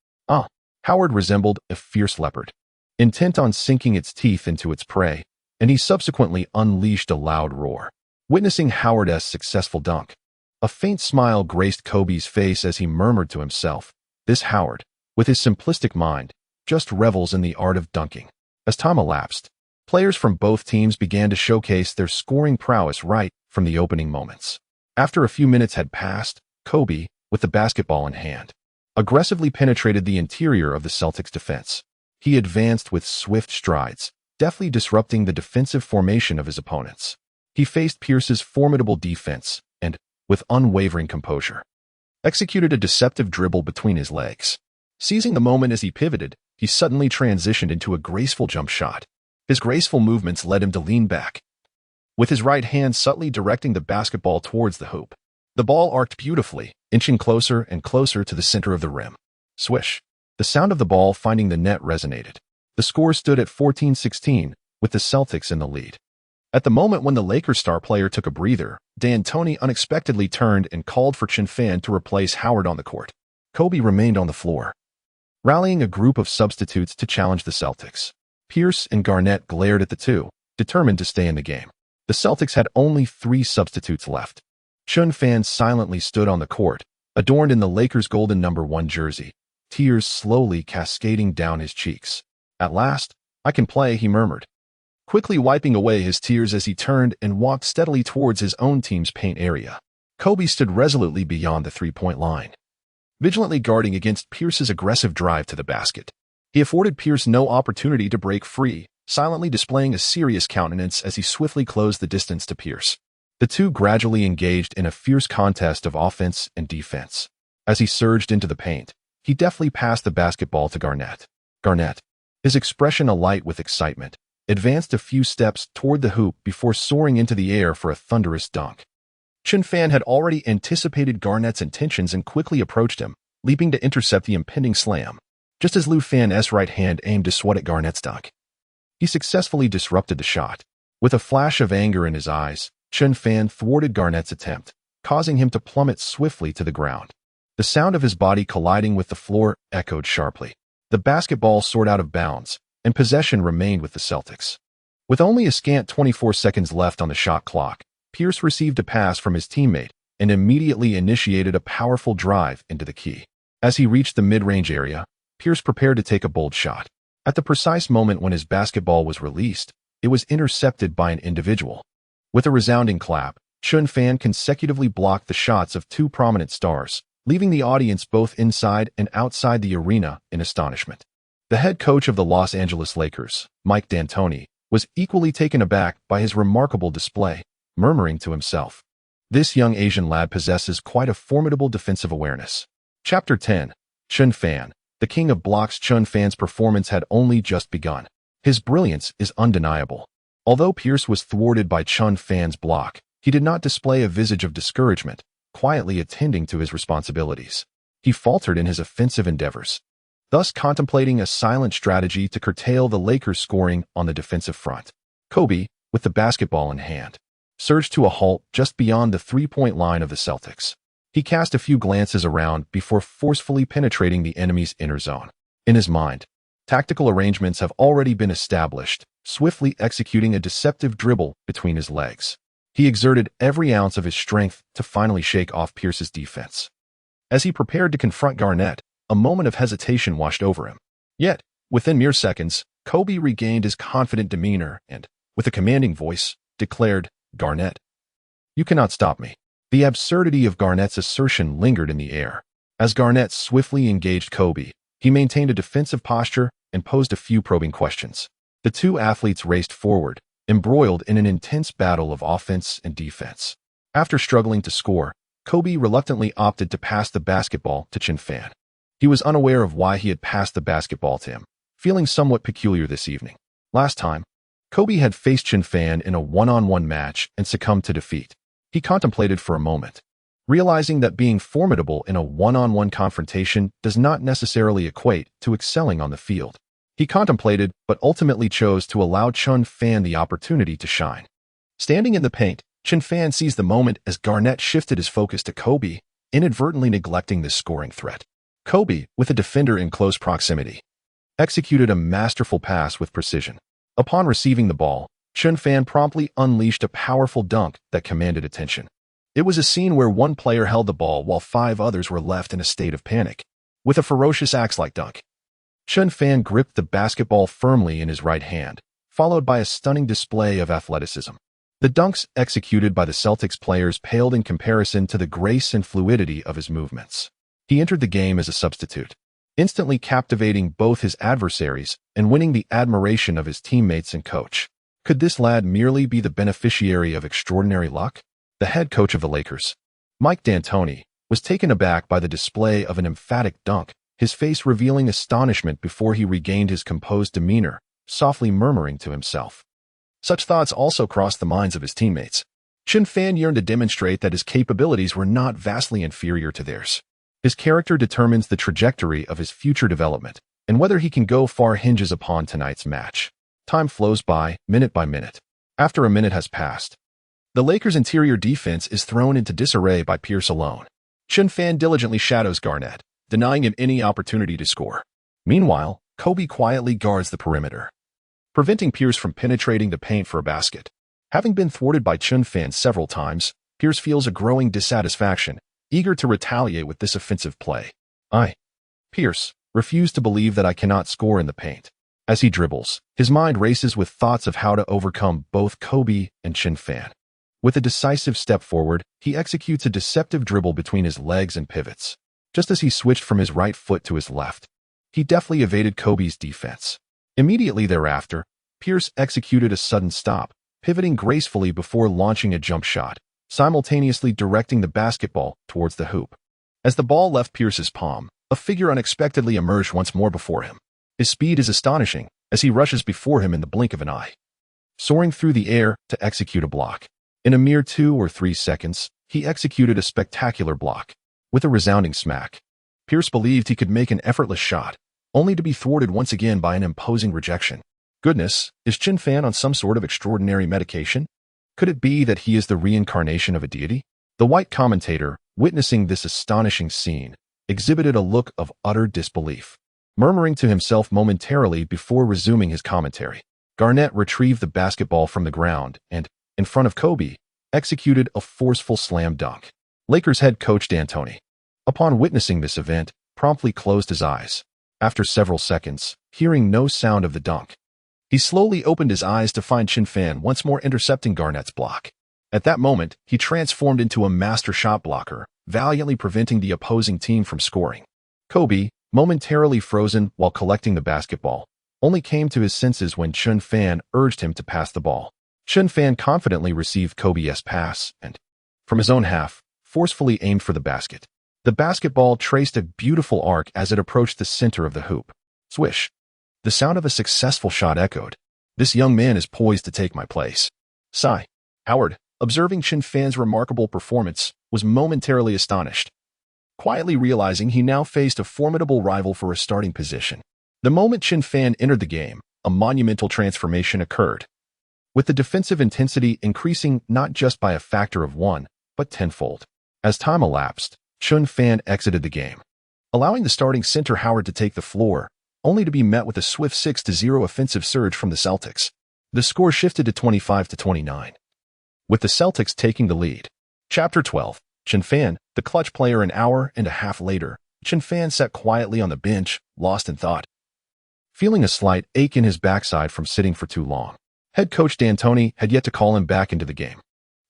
Howard resembled a fierce leopard, intent on sinking its teeth into its prey, and he subsequently unleashed a loud roar. Witnessing Howard's successful dunk, a faint smile graced Kobe's face as he murmured to himself, "This Howard, with his simplistic mind, just revels in the art of dunking." As time elapsed, players from both teams began to showcase their scoring prowess right from the opening moments. After a few minutes had passed, Kobe, with the basketball in hand, aggressively penetrated the interior of the Celtics' defense. He advanced with swift strides, deftly disrupting the defensive formation of his opponents. He faced Pierce's formidable defense and, with unwavering composure, executed a deceptive dribble between his legs. Seizing the moment as he pivoted, he suddenly transitioned into a graceful jump shot. His graceful movements led him to lean back, with his right hand subtly directing the basketball towards the hoop. The ball arced beautifully, inching closer and closer to the center of the rim. Swish. The sound of the ball finding the net resonated. The score stood at 14-16, with the Celtics in the lead. At the moment when the Lakers star player took a breather, D'Antoni unexpectedly turned and called for Chen Fan to replace Howard on the court. Kobe remained on the floor, rallying a group of substitutes to challenge the Celtics. Pierce and Garnett glared at the two, determined to stay in the game. The Celtics had only 3 substitutes left. Chen Fan silently stood on the court, adorned in the Lakers' golden number 1 jersey, tears slowly cascading down his cheeks. At last, "I can play," he murmured, quickly wiping away his tears as he turned and walked steadily towards his own team's paint area. Kobe stood resolutely beyond the 3-point line, vigilantly guarding against Pierce's aggressive drive to the basket. He afforded Pierce no opportunity to break free, silently displaying a serious countenance as he swiftly closed the distance to Pierce. The two gradually engaged in a fierce contest of offense and defense. As he surged into the paint, he deftly passed the basketball to Garnett. Garnett, his expression alight with excitement, advanced a few steps toward the hoop before soaring into the air for a thunderous dunk. Chen Fan had already anticipated Garnett's intentions and quickly approached him, leaping to intercept the impending slam. Just as Lu Fan's right hand aimed to swat at Garnett's dunk, he successfully disrupted the shot. With a flash of anger in his eyes, Chen Fan thwarted Garnett's attempt, causing him to plummet swiftly to the ground. The sound of his body colliding with the floor echoed sharply. The basketball soared out of bounds, and possession remained with the Celtics. With only a scant 24 seconds left on the shot clock, Pierce received a pass from his teammate and immediately initiated a powerful drive into the key. As he reached the mid-range area, Pierce prepared to take a bold shot. At the precise moment when his basketball was released, it was intercepted by an individual. With a resounding clap, Chen Fan consecutively blocked the shots of 2 prominent stars, leaving the audience both inside and outside the arena in astonishment. The head coach of the Los Angeles Lakers, Mike D'Antoni, was equally taken aback by his remarkable display, murmuring to himself, "This young Asian lad possesses quite a formidable defensive awareness." Chapter 10. Chen Fan, the king of blocks. Chen Fan's performance had only just begun. His brilliance is undeniable. Although Pierce was thwarted by Chen Fan's block, he did not display a visage of discouragement, quietly attending to his responsibilities. He faltered in his offensive endeavors, thus contemplating a silent strategy to curtail the Lakers' scoring on the defensive front. Kobe, with the basketball in hand, surged to a halt just beyond the 3-point line of the Celtics. He cast a few glances around before forcefully penetrating the enemy's inner zone. In his mind, tactical arrangements have already been established, swiftly executing a deceptive dribble between his legs. He exerted every ounce of his strength to finally shake off Pierce's defense. As he prepared to confront Garnett, a moment of hesitation washed over him. Yet, within mere seconds, Kobe regained his confident demeanor and, with a commanding voice, declared, "Garnett, you cannot stop me." The absurdity of Garnett's assertion lingered in the air. As Garnett swiftly engaged Kobe, he maintained a defensive posture and posed a few probing questions. The two athletes raced forward, embroiled in an intense battle of offense and defense. After struggling to score, Kobe reluctantly opted to pass the basketball to Chen Fan. He was unaware of why he had passed the basketball to him, feeling somewhat peculiar this evening. Last time, Kobe had faced Chen Fan in a one-on-one match and succumbed to defeat. He contemplated for a moment, realizing that being formidable in a one-on-one confrontation does not necessarily equate to excelling on the field. He contemplated, but ultimately chose to allow Chen Fan the opportunity to shine. Standing in the paint, Chen Fan seized the moment as Garnett shifted his focus to Kobe, inadvertently neglecting this scoring threat. Kobe, with a defender in close proximity, executed a masterful pass with precision. Upon receiving the ball, Chen Fan promptly unleashed a powerful dunk that commanded attention. It was a scene where one player held the ball while 5 others were left in a state of panic. With a ferocious axe-like dunk, Chen Fan gripped the basketball firmly in his right hand, followed by a stunning display of athleticism. The dunks executed by the Celtics players paled in comparison to the grace and fluidity of his movements. He entered the game as a substitute, instantly captivating both his adversaries and winning the admiration of his teammates and coach. Could this lad merely be the beneficiary of extraordinary luck? The head coach of the Lakers, Mike D'Antoni, was taken aback by the display of an emphatic dunk, his face revealing astonishment before he regained his composed demeanor, softly murmuring to himself. Such thoughts also crossed the minds of his teammates. Chen Fan yearned to demonstrate that his capabilities were not vastly inferior to theirs. His character determines the trajectory of his future development, and whether he can go far hinges upon tonight's match. Time flows by minute, After a minute has passed, the Lakers' interior defense is thrown into disarray by Pierce alone. Chen Fan diligently shadows Garnett, denying him any opportunity to score. Meanwhile, Kobe quietly guards the perimeter, preventing Pierce from penetrating the paint for a basket. Having been thwarted by Chen Fan several times, Pierce feels a growing dissatisfaction, eager to retaliate with this offensive play. Pierce, refuse to believe that I cannot score in the paint. As he dribbles, his mind races with thoughts of how to overcome both Kobe and Chen Fan. With a decisive step forward, he executes a deceptive dribble between his legs and pivots. Just as he switched from his right foot to his left, he deftly evaded Kobe's defense. Immediately thereafter, Pierce executed a sudden stop, pivoting gracefully before launching a jump shot, simultaneously directing the basketball towards the hoop. As the ball left Pierce's palm, a figure unexpectedly emerged once more before him. His speed is astonishing as he rushes before him in the blink of an eye, soaring through the air to execute a block. In a mere 2 or 3 seconds, he executed a spectacular block. With a resounding smack, Pierce believed he could make an effortless shot, only to be thwarted once again by an imposing rejection. Goodness, is Chen Fan on some sort of extraordinary medication? Could it be that he is the reincarnation of a deity? The white commentator, witnessing this astonishing scene, exhibited a look of utter disbelief, murmuring to himself momentarily before resuming his commentary. Garnett retrieved the basketball from the ground and, in front of Kobe, executed a forceful slam dunk. Lakers head coach D'Antoni, upon witnessing this event, promptly closed his eyes. After several seconds, hearing no sound of the dunk, he slowly opened his eyes to find Chen Fan once more intercepting Garnett's block. At that moment, he transformed into a master shot blocker, valiantly preventing the opposing team from scoring. Kobe, momentarily frozen while collecting the basketball, only came to his senses when Chen Fan urged him to pass the ball. Chen Fan confidently received Kobe's pass and, from his own half, forcefully aimed for the basket. The basketball traced a beautiful arc as it approached the center of the hoop. Swish! The sound of a successful shot echoed. This young man is poised to take my place. Sigh. Howard, observing Chen Fan's remarkable performance, was momentarily astonished, quietly realizing he now faced a formidable rival for a starting position. The moment Chen Fan entered the game, a monumental transformation occurred, with the defensive intensity increasing not just by a factor of 1, but tenfold. As time elapsed, Chen Fan exited the game, allowing the starting center Howard to take the floor, only to be met with a swift 6-0 offensive surge from the Celtics. The score shifted to 25-29, with the Celtics taking the lead. Chapter 12. Chen Fan, the clutch player. An hour and a half later, Chen Fan sat quietly on the bench, lost in thought, feeling a slight ache in his backside from sitting for too long. Head coach D'Antoni had yet to call him back into the game.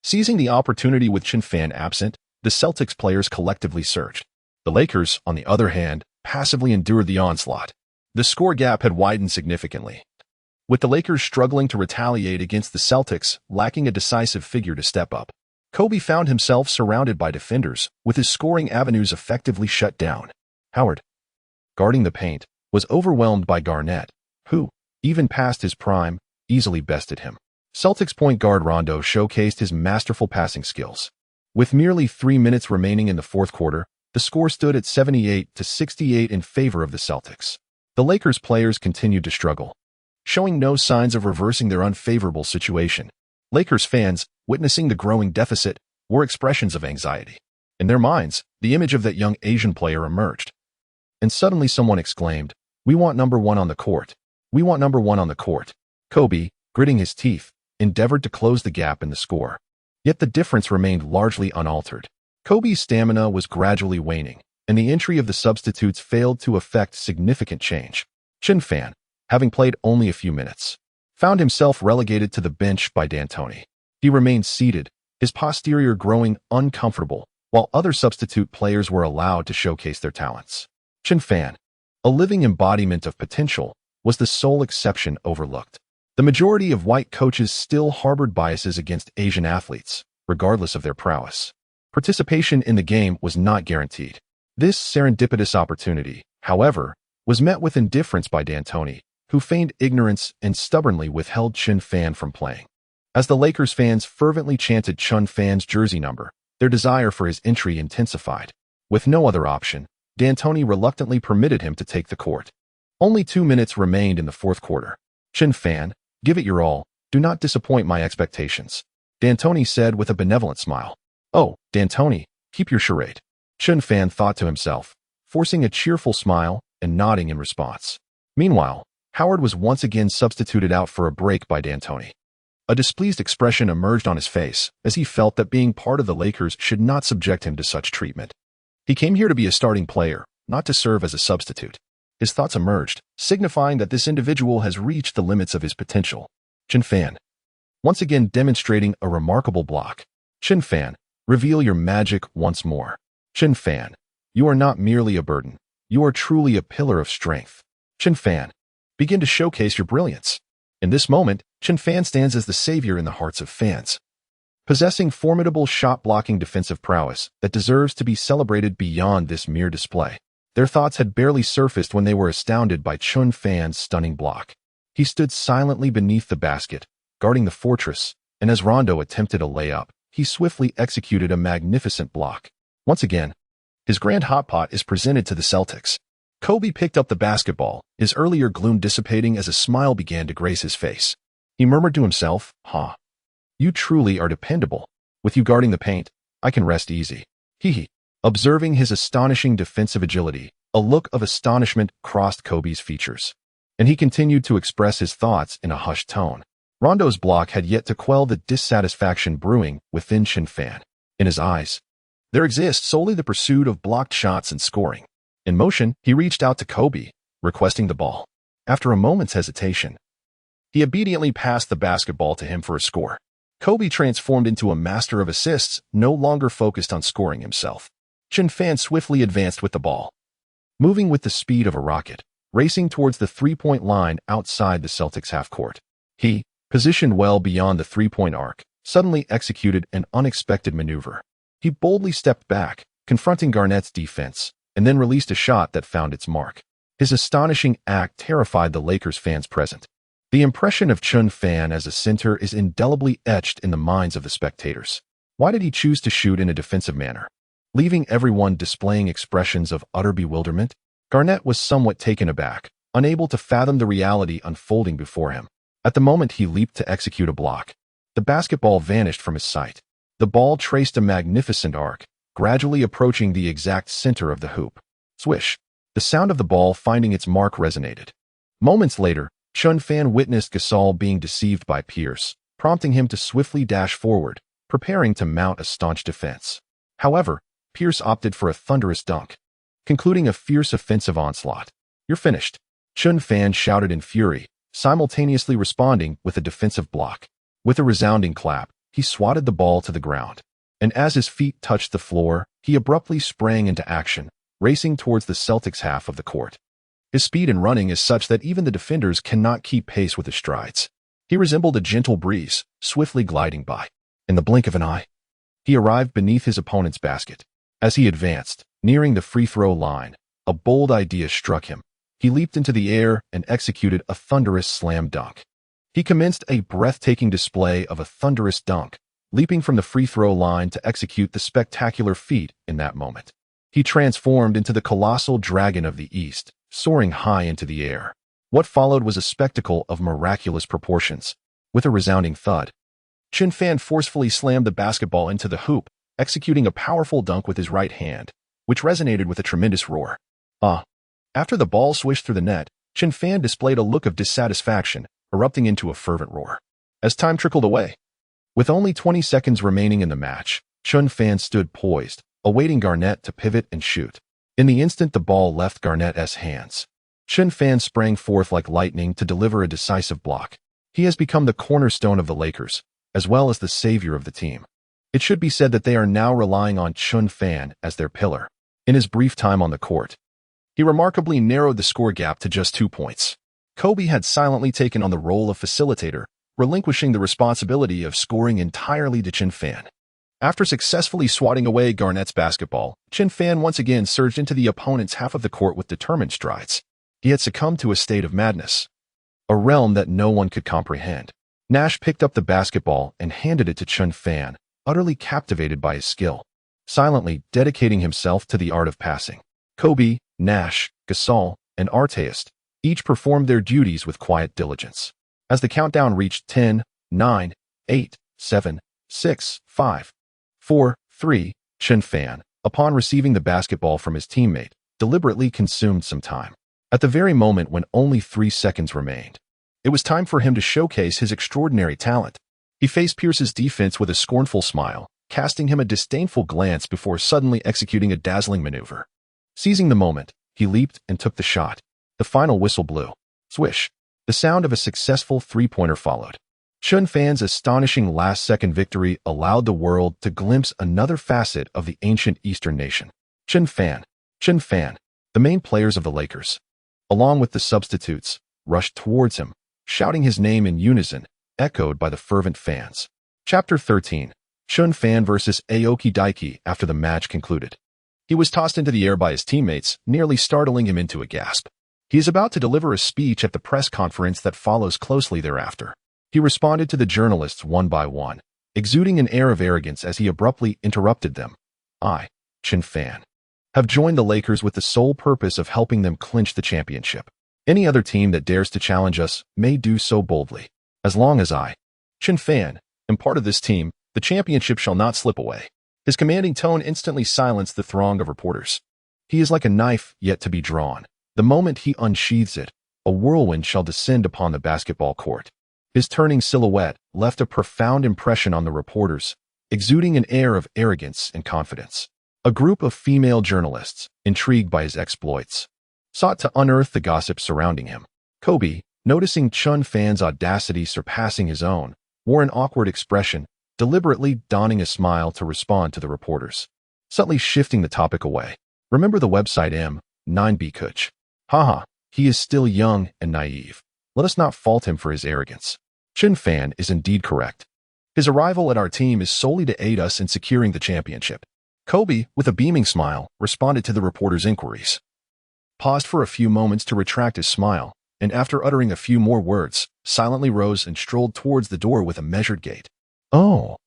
Seizing the opportunity with Chen Fan absent, the Celtics players collectively surged. The Lakers, on the other hand, passively endured the onslaught. The score gap had widened significantly, with the Lakers struggling to retaliate against the Celtics, lacking a decisive figure to step up. Kobe found himself surrounded by defenders, with his scoring avenues effectively shut down. Howard, guarding the paint, was overwhelmed by Garnett, who, even past his prime, easily bested him. Celtics point guard Rondo showcased his masterful passing skills. With merely 3 minutes remaining in the fourth quarter, the score stood at 78-68 in favor of the Celtics. The Lakers players continued to struggle, showing no signs of reversing their unfavorable situation. Lakers fans, witnessing the growing deficit, were expressions of anxiety. In their minds, the image of that young Asian player emerged. And suddenly someone exclaimed, "We want number 1 on the court. We want number 1 on the court." Kobe, gritting his teeth, endeavored to close the gap in the score. Yet the difference remained largely unaltered. Kobe's stamina was gradually waning, and the entry of the substitutes failed to effect significant change. Chen Fan, having played only a few minutes, found himself relegated to the bench by D'Antoni. He remained seated, his posterior growing uncomfortable, while other substitute players were allowed to showcase their talents. Chen Fan, a living embodiment of potential, was the sole exception overlooked. The majority of white coaches still harbored biases against Asian athletes, regardless of their prowess. Participation in the game was not guaranteed. This serendipitous opportunity, however, was met with indifference by D'Antoni, who feigned ignorance and stubbornly withheld Chen Fan from playing. As the Lakers fans fervently chanted Chen Fan's jersey number, their desire for his entry intensified. With no other option, D'Antoni reluctantly permitted him to take the court. Only 2 minutes remained in the fourth quarter. Chen Fan, give it your all, Do not disappoint my expectations, D'Antoni said with a benevolent smile. Oh, D'Antoni, keep your charade, Chen Fan thought to himself, forcing a cheerful smile and nodding in response. Meanwhile, Howard was once again substituted out for a break by D'Antoni. A displeased expression emerged on his face as he felt that being part of the Lakers should not subject him to such treatment. He came here to be a starting player, not to serve as a substitute. His thoughts emerged, signifying that this individual has reached the limits of his potential. Chen Fan, once again demonstrating a remarkable block. Chen Fan, reveal your magic once more. Chen Fan, you are not merely a burden. You are truly a pillar of strength. Chen Fan, begin to showcase your brilliance. In this moment, Chen Fan stands as the savior in the hearts of fans, possessing formidable shot-blocking defensive prowess that deserves to be celebrated beyond this mere display. Their thoughts had barely surfaced when they were astounded by Chen Fan's stunning block. He stood silently beneath the basket, guarding the fortress, and as Rondo attempted a layup, he swiftly executed a magnificent block. Once again, his grand hot pot is presented to the Celtics. Kobe picked up the basketball, his earlier gloom dissipating as a smile began to grace his face. He murmured to himself, You truly are dependable. With you guarding the paint, I can rest easy. Hee. Observing his astonishing defensive agility, a look of astonishment crossed Kobe's features, and he continued to express his thoughts in a hushed tone. Rondo's block had yet to quell the dissatisfaction brewing within Chen Fan. In his eyes, there exists solely the pursuit of blocked shots and scoring. In motion, he reached out to Kobe, requesting the ball. After a moment's hesitation, he obediently passed the basketball to him for a score. Kobe transformed into a master of assists, no longer focused on scoring himself. Chen Fan swiftly advanced with the ball, moving with the speed of a rocket, racing towards the three-point line outside the Celtics half-court. He, positioned well beyond the three-point arc, suddenly executed an unexpected maneuver. He boldly stepped back, confronting Garnett's defense, and then released a shot that found its mark. His astonishing act terrified the Lakers fans present. The impression of Chen Fan as a center is indelibly etched in the minds of the spectators. Why did he choose to shoot in a defensive manner, leaving everyone displaying expressions of utter bewilderment? Garnett was somewhat taken aback, unable to fathom the reality unfolding before him. At the moment he leaped to execute a block, the basketball vanished from his sight. The ball traced a magnificent arc, gradually approaching the exact center of the hoop. Swish! The sound of the ball finding its mark resonated. Moments later, Chen Fan witnessed Gasol being deceived by Pierce, prompting him to swiftly dash forward, preparing to mount a staunch defense. However, Pierce opted for a thunderous dunk, concluding a fierce offensive onslaught. You're finished, Chen Fan shouted in fury, simultaneously responding with a defensive block. With a resounding clap, he swatted the ball to the ground, and as his feet touched the floor, he abruptly sprang into action, racing towards the Celtics half of the court. His speed in running is such that even the defenders cannot keep pace with his strides. He resembled a gentle breeze, swiftly gliding by. In the blink of an eye, he arrived beneath his opponent's basket. As he advanced, nearing the free throw line, a bold idea struck him. He leaped into the air and executed a thunderous slam dunk. He commenced a breathtaking display of a thunderous dunk, leaping from the free throw line to execute the spectacular feat in that moment. He transformed into the colossal dragon of the East, soaring high into the air. What followed was a spectacle of miraculous proportions. With a resounding thud, Chen Fan forcefully slammed the basketball into the hoop, executing a powerful dunk with his right hand, which resonated with a tremendous roar. After the ball swished through the net, Chen Fan displayed a look of dissatisfaction, erupting into a fervent roar. As time trickled away, with only 20 seconds remaining in the match, Chen Fan stood poised, awaiting Garnett to pivot and shoot. In the instant the ball left Garnett's hands, Chen Fan sprang forth like lightning to deliver a decisive block. He has become the cornerstone of the Lakers, as well as the savior of the team. It should be said that they are now relying on Chen Fan as their pillar. In his brief time on the court, he remarkably narrowed the score gap to just 2 points. Kobe had silently taken on the role of facilitator, relinquishing the responsibility of scoring entirely to Chen Fan. After successfully swatting away Garnett's basketball, Chen Fan once again surged into the opponent's half of the court with determined strides. He had succumbed to a state of madness, a realm that no one could comprehend. Nash picked up the basketball and handed it to Chen Fan, utterly captivated by his skill, silently dedicating himself to the art of passing. Kobe, Nash, Gasol, and Artest each performed their duties with quiet diligence. As the countdown reached 10, 9, 8, 7, 6, 5, 4, 3. Chen Fan, upon receiving the basketball from his teammate, deliberately consumed some time. At the very moment when only 3 seconds remained, it was time for him to showcase his extraordinary talent. He faced Pierce's defense with a scornful smile, casting him a disdainful glance before suddenly executing a dazzling maneuver. Seizing the moment, he leaped and took the shot. The final whistle blew. Swish. The sound of a successful three-pointer followed. Chen Fan's astonishing last-second victory allowed the world to glimpse another facet of the ancient Eastern nation. Chen Fan, the main players of the Lakers, along with the substitutes, rushed towards him, shouting his name in unison, echoed by the fervent fans. Chapter 13. Chen Fan versus Aomine Daiki. After the match concluded, he was tossed into the air by his teammates, nearly startling him into a gasp. He is about to deliver a speech at the press conference that follows closely thereafter. He responded to the journalists one by one, exuding an air of arrogance as he abruptly interrupted them. I, Chen Fan, have joined the Lakers with the sole purpose of helping them clinch the championship. Any other team that dares to challenge us may do so boldly. As long as I, Chen Fan, am part of this team, the championship shall not slip away. His commanding tone instantly silenced the throng of reporters. He is like a knife yet to be drawn. The moment he unsheathes it, a whirlwind shall descend upon the basketball court. His turning silhouette left a profound impression on the reporters, exuding an air of arrogance and confidence. A group of female journalists, intrigued by his exploits, sought to unearth the gossip surrounding him. Kobe, noticing Chen Fan's audacity surpassing his own, wore an awkward expression, deliberately donning a smile to respond to the reporters, subtly shifting the topic away. Remember the website M9B Kuch. Haha, he is still young and naive. Let us not fault him for his arrogance. Chen Fan is indeed correct. His arrival at our team is solely to aid us in securing the championship. Kobe, with a beaming smile, responded to the reporter's inquiries, paused for a few moments to retract his smile, and after uttering a few more words, silently rose and strolled towards the door with a measured gait. Oh,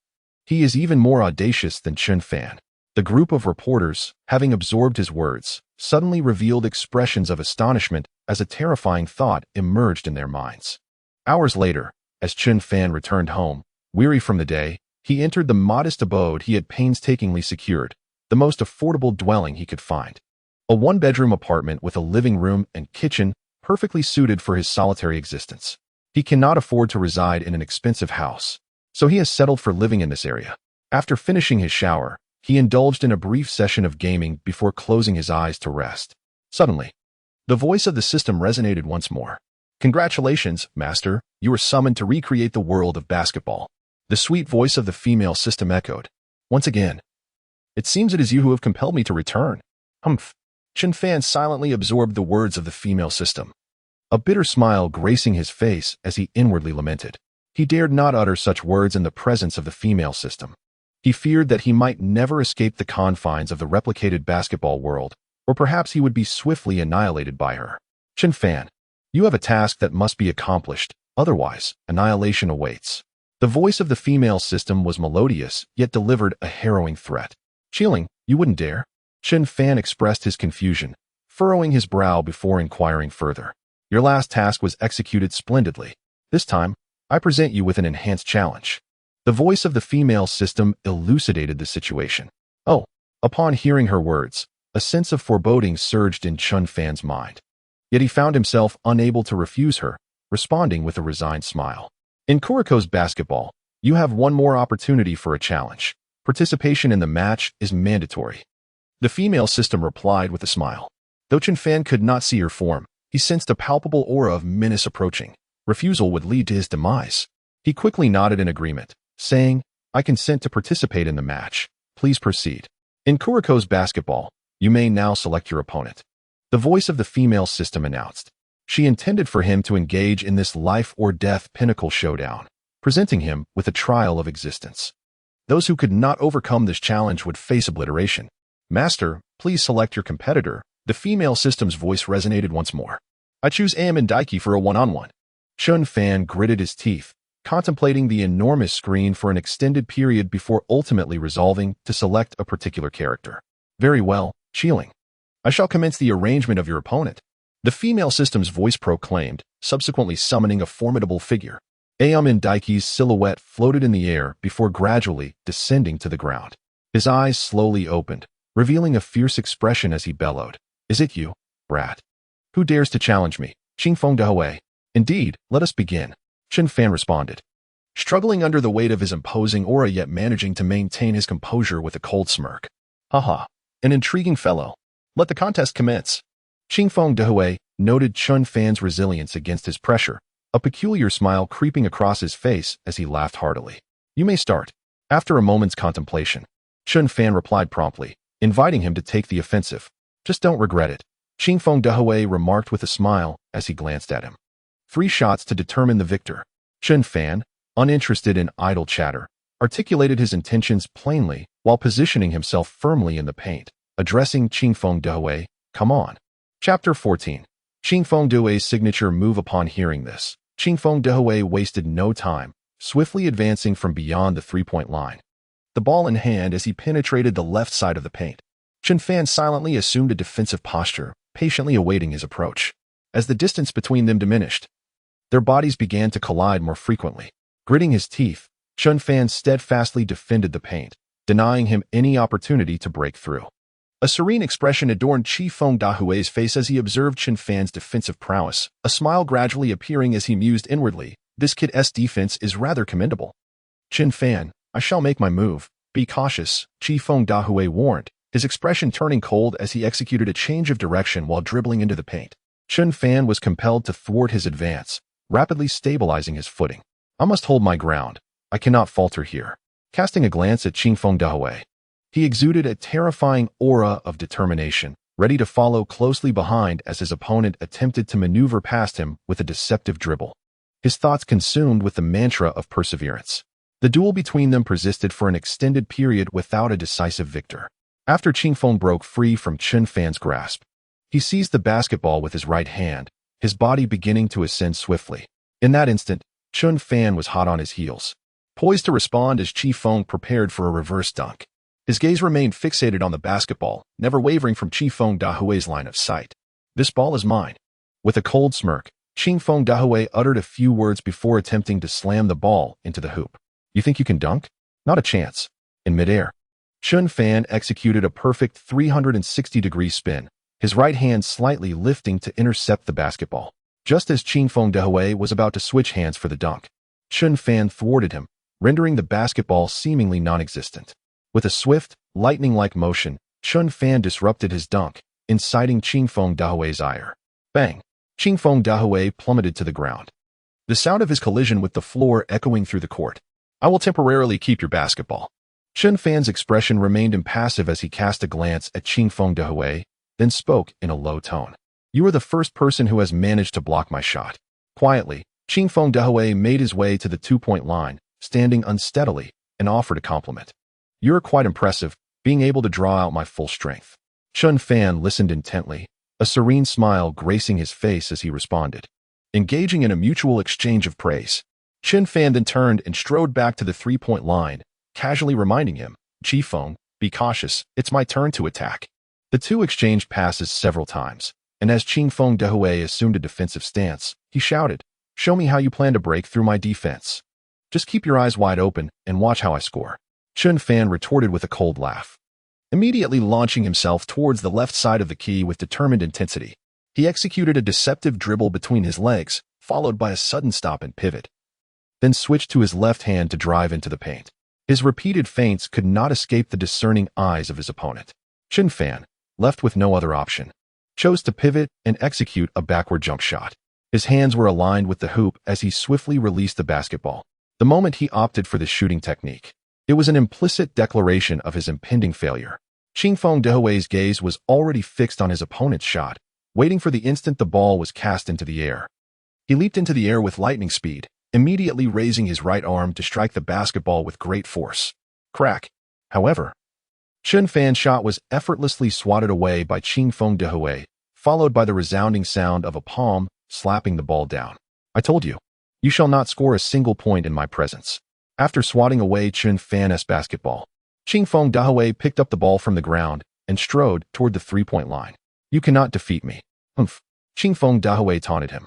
he is even more audacious than Chen Fan. The group of reporters, having absorbed his words, suddenly revealed expressions of astonishment as a terrifying thought emerged in their minds. Hours later, as Chen Fan returned home, weary from the day, he entered the modest abode he had painstakingly secured, the most affordable dwelling he could find. A one-bedroom apartment with a living room and kitchen perfectly suited for his solitary existence. He cannot afford to reside in an expensive house, so he has settled for living in this area. After finishing his shower, he indulged in a brief session of gaming before closing his eyes to rest. Suddenly, the voice of the system resonated once more. Congratulations, Master, you were summoned to recreate the world of basketball. The sweet voice of the female system echoed. Once again. It seems it is you who have compelled me to return. Humph. Chen Fan silently absorbed the words of the female system, a bitter smile gracing his face as he inwardly lamented. He dared not utter such words in the presence of the female system. He feared that he might never escape the confines of the replicated basketball world, or perhaps he would be swiftly annihilated by her. Chen Fan, you have a task that must be accomplished, otherwise, annihilation awaits. The voice of the female system was melodious, yet delivered a harrowing threat. Chilling, you wouldn't dare? Chen Fan expressed his confusion, furrowing his brow before inquiring further. Your last task was executed splendidly. This time, I present you with an enhanced challenge. The voice of the female system elucidated the situation. Oh, upon hearing her words, a sense of foreboding surged in Chen Fan's mind. Yet he found himself unable to refuse her, responding with a resigned smile. In Kuriko's basketball, you have one more opportunity for a challenge. Participation in the match is mandatory. The female system replied with a smile. Though Chen Fan could not see her form, he sensed a palpable aura of menace approaching. Refusal would lead to his demise. He quickly nodded in agreement, saying, I consent to participate in the match. Please proceed. In Kuriko's basketball, you may now select your opponent. The voice of the female system announced. She intended for him to engage in this life-or-death pinnacle showdown, presenting him with a trial of existence. Those who could not overcome this challenge would face obliteration. Master, please select your competitor. The female system's voice resonated once more. I choose Aomine Daiki for a one-on-one. Chen Fan gritted his teeth, contemplating the enormous screen for an extended period before ultimately resolving to select a particular character. Very well, Chilling. I shall commence the arrangement of your opponent. The female system's voice proclaimed, subsequently summoning a formidable figure. Aomine Daiki's silhouette floated in the air before gradually descending to the ground. His eyes slowly opened, revealing a fierce expression as he bellowed, "Is it you, brat? Who dares to challenge me? Qingfeng Dehui." "Indeed, let us begin," Chen Fan responded, struggling under the weight of his imposing aura yet managing to maintain his composure with a cold smirk. "Haha, an intriguing fellow. Let the contest commence." Qingfeng Dehui noted Chen Fan's resilience against his pressure, a peculiar smile creeping across his face as he laughed heartily. "You may start." After a moment's contemplation, Chen Fan replied promptly, inviting him to take the offensive. "Just don't regret it," Qingfeng Dehui remarked with a smile as he glanced at him. 3 shots to determine the victor. Chen Fan, uninterested in idle chatter, articulated his intentions plainly while positioning himself firmly in the paint, addressing Qingfeng Dehui, "Come on." Chapter 14. Qingfeng Dehui's signature move. Upon hearing this, Qingfeng Dehui wasted no time, swiftly advancing from beyond the 3-point line. The ball in hand as he penetrated the left side of the paint, Chen Fan silently assumed a defensive posture, patiently awaiting his approach. As the distance between them diminished, their bodies began to collide more frequently. Gritting his teeth, Chen Fan steadfastly defended the paint, denying him any opportunity to break through. A serene expression adorned Qingfeng Dehui's face as he observed Chen Fan's defensive prowess, a smile gradually appearing as he mused inwardly, "This kid's defense is rather commendable." "Chen Fan, I shall make my move. Be cautious," Qingfeng Dehui warned, his expression turning cold as he executed a change of direction while dribbling into the paint. Chen Fan was compelled to thwart his advance, rapidly stabilizing his footing. "I must hold my ground. I cannot falter here." Casting a glance at Qingfeng Dehui, he exuded a terrifying aura of determination, ready to follow closely behind as his opponent attempted to maneuver past him with a deceptive dribble. His thoughts consumed with the mantra of perseverance. The duel between them persisted for an extended period without a decisive victor. After Qingfeng broke free from Chen Fan's grasp, he seized the basketball with his right hand, his body beginning to ascend swiftly. In that instant, Chen Fan was hot on his heels, poised to respond as Qingfeng prepared for a reverse dunk. His gaze remained fixated on the basketball, never wavering from Qingfeng Dehui's line of sight. "This ball is mine." With a cold smirk, Qingfeng Dehui uttered a few words before attempting to slam the ball into the hoop. "You think you can dunk? Not a chance." In midair, Chen Fan executed a perfect 360-degree spin, his right hand slightly lifting to intercept the basketball. Just as Qingfeng Dehui was about to switch hands for the dunk, Chen Fan thwarted him, rendering the basketball seemingly non-existent. With a swift, lightning-like motion, Chen Fan disrupted his dunk, inciting Qingfeng Dehui's ire. Bang! Qingfeng Dehui plummeted to the ground, the sound of his collision with the floor echoing through the court. "I will temporarily keep your basketball." Chen Fan's expression remained impassive as he cast a glance at Qingfeng Dehui, then spoke in a low tone. "You are the first person who has managed to block my shot." Quietly, Qingfeng Dehui made his way to the 2-point line, standing unsteadily, and offered a compliment. "You're quite impressive, being able to draw out my full strength." Chen Fan listened intently, a serene smile gracing his face as he responded, engaging in a mutual exchange of praise. Chen Fan then turned and strode back to the 3-point line, casually reminding him, "Qingfeng, be cautious, it's my turn to attack." The two exchanged passes several times, and as Qingfeng Dehui assumed a defensive stance, he shouted, "Show me how you plan to break through my defense. Just keep your eyes wide open and watch how I score." Chen Fan retorted with a cold laugh, immediately launching himself towards the left side of the key with determined intensity. He executed a deceptive dribble between his legs, followed by a sudden stop and pivot, then switched to his left hand to drive into the paint. His repeated feints could not escape the discerning eyes of his opponent. Chen Fan, left with no other option, chose to pivot and execute a backward jump shot. His hands were aligned with the hoop as he swiftly released the basketball. The moment he opted for this shooting technique, it was an implicit declaration of his impending failure. Qingfeng Dehui's gaze was already fixed on his opponent's shot, waiting for the instant the ball was cast into the air. He leaped into the air with lightning speed, immediately raising his right arm to strike the basketball with great force. Crack! However, Chen Fan's shot was effortlessly swatted away by Qingfeng Dehui, followed by the resounding sound of a palm slapping the ball down. "I told you, you shall not score a single point in my presence." After swatting away Chen Fan's basketball, Qingfeng Dehui picked up the ball from the ground and strode toward the 3-point line. "You cannot defeat me." "Humph," Qingfeng Dehui taunted him,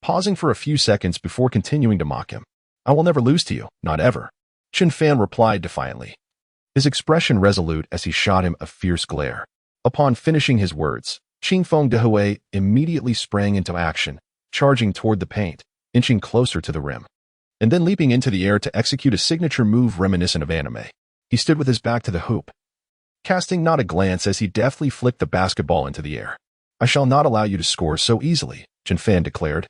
pausing for a few seconds before continuing to mock him. I will never lose to you, not ever. Chen Fan replied defiantly, his expression resolute as he shot him a fierce glare. Upon finishing his words, Qingfeng Dehui immediately sprang into action, charging toward the paint, inching closer to the rim, and then leaping into the air to execute a signature move reminiscent of anime. He stood with his back to the hoop, casting not a glance as he deftly flicked the basketball into the air. I shall not allow you to score so easily, Chen Fan declared,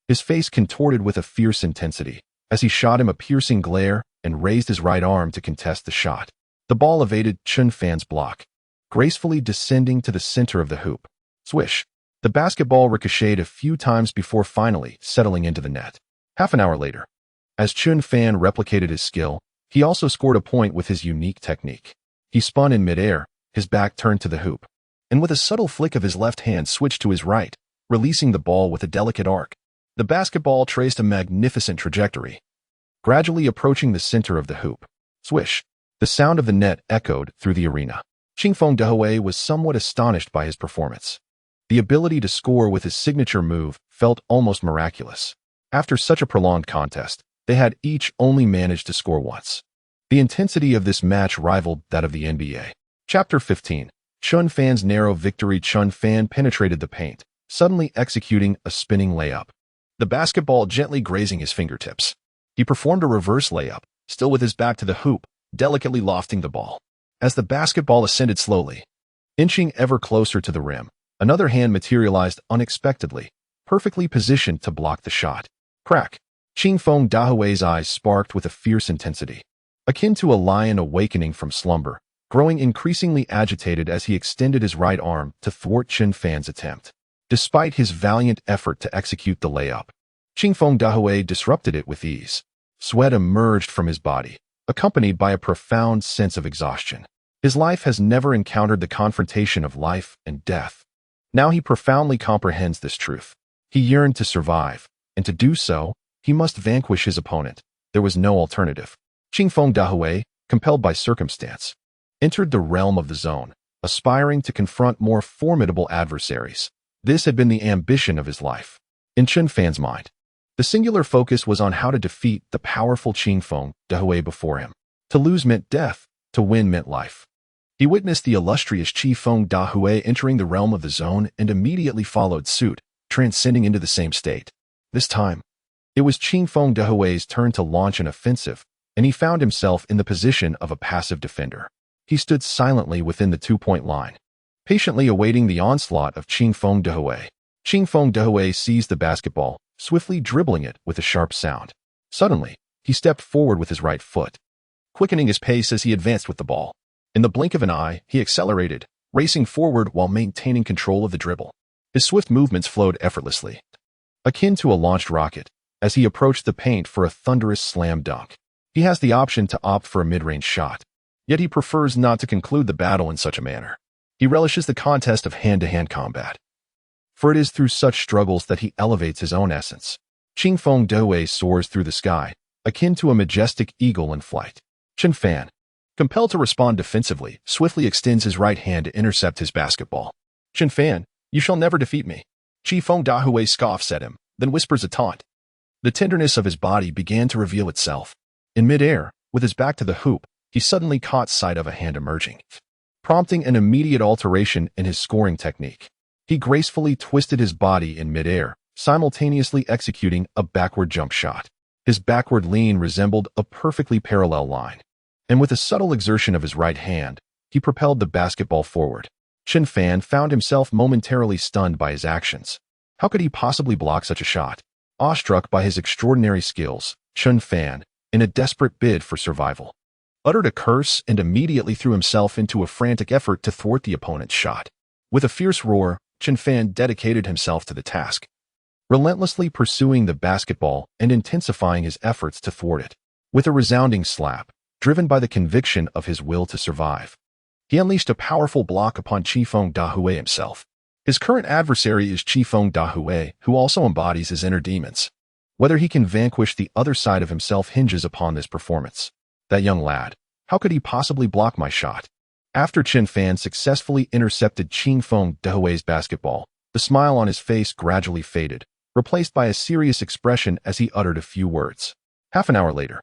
his face contorted with a fierce intensity as he shot him a piercing glare and raised his right arm to contest the shot. The ball evaded Chen Fan's block, gracefully descending to the center of the hoop. Swish! The basketball ricocheted a few times before finally settling into the net. Half an hour later, as Chen Fan replicated his skill, he also scored a point with his unique technique. He spun in midair, his back turned to the hoop, and with a subtle flick of his left hand switched to his right, releasing the ball with a delicate arc. The basketball traced a magnificent trajectory, gradually approaching the center of the hoop. Swish! The sound of the net echoed through the arena. Qingfeng Dehui was somewhat astonished by his performance. The ability to score with his signature move felt almost miraculous. After such a prolonged contest, they had each only managed to score once. The intensity of this match rivaled that of the NBA. Chapter 15. Chen Fan's narrow victory. Chen Fan penetrated the paint, suddenly executing a spinning layup, the basketball gently grazing his fingertips. He performed a reverse layup, still with his back to the hoop, delicately lofting the ball. As the basketball ascended slowly, inching ever closer to the rim, another hand materialized unexpectedly, perfectly positioned to block the shot. Crack! Qingfeng Dehui's eyes sparked with a fierce intensity, akin to a lion awakening from slumber, growing increasingly agitated as he extended his right arm to thwart Chen Fan's attempt. Despite his valiant effort to execute the layup, Qingfeng Dehui disrupted it with ease. Sweat emerged from his body, accompanied by a profound sense of exhaustion. His life has never encountered the confrontation of life and death. Now he profoundly comprehends this truth. He yearned to survive, and to do so, he must vanquish his opponent. There was no alternative. Qingfeng Dehui, compelled by circumstance, entered the realm of the zone, aspiring to confront more formidable adversaries. This had been the ambition of his life. In Chen Fan's mind, the singular focus was on how to defeat the powerful Qingfeng Dehui before him. To lose meant death, to win meant life. He witnessed the illustrious Qingfeng Dehui entering the realm of the zone and immediately followed suit, transcending into the same state. This time, it was Qingfeng Dehui's turn to launch an offensive, and he found himself in the position of a passive defender. He stood silently within the two-point line, patiently awaiting the onslaught of Qingfeng Dehui. Qingfeng Dehui seized the basketball, swiftly dribbling it with a sharp sound. Suddenly, he stepped forward with his right foot, quickening his pace as he advanced with the ball. In the blink of an eye, he accelerated, racing forward while maintaining control of the dribble. His swift movements flowed effortlessly, akin to a launched rocket, as he approached the paint for a thunderous slam dunk. He has the option to opt for a mid-range shot, yet he prefers not to conclude the battle in such a manner. He relishes the contest of hand-to-hand combat, for it is through such struggles that he elevates his own essence. Qingfeng Dehui soars through the sky, akin to a majestic eagle in flight. Chen Fan, compelled to respond defensively, swiftly extends his right hand to intercept his basketball. Chen Fan, you shall never defeat me. Qingfeng Dehui scoffs at him, then whispers a taunt. The tenderness of his body began to reveal itself. In midair, with his back to the hoop, he suddenly caught sight of a hand emerging, prompting an immediate alteration in his scoring technique. He gracefully twisted his body in midair, simultaneously executing a backward jump shot. His backward lean resembled a perfectly parallel line, and with a subtle exertion of his right hand, he propelled the basketball forward. Chen Fan found himself momentarily stunned by his actions. How could he possibly block such a shot? Awestruck by his extraordinary skills, Chen Fan, in a desperate bid for survival, uttered a curse and immediately threw himself into a frantic effort to thwart the opponent's shot. With a fierce roar, Chen Fan dedicated himself to the task, relentlessly pursuing the basketball and intensifying his efforts to thwart it. With a resounding slap, driven by the conviction of his will to survive, he unleashed a powerful block upon Qingfeng Dehui himself. His current adversary is Qingfeng Dehui, who also embodies his inner demons. Whether he can vanquish the other side of himself hinges upon this performance. That young lad, how could he possibly block my shot? After Chen Fan successfully intercepted Qingfeng Dehui's basketball, the smile on his face gradually faded, replaced by a serious expression as he uttered a few words. Half an hour later,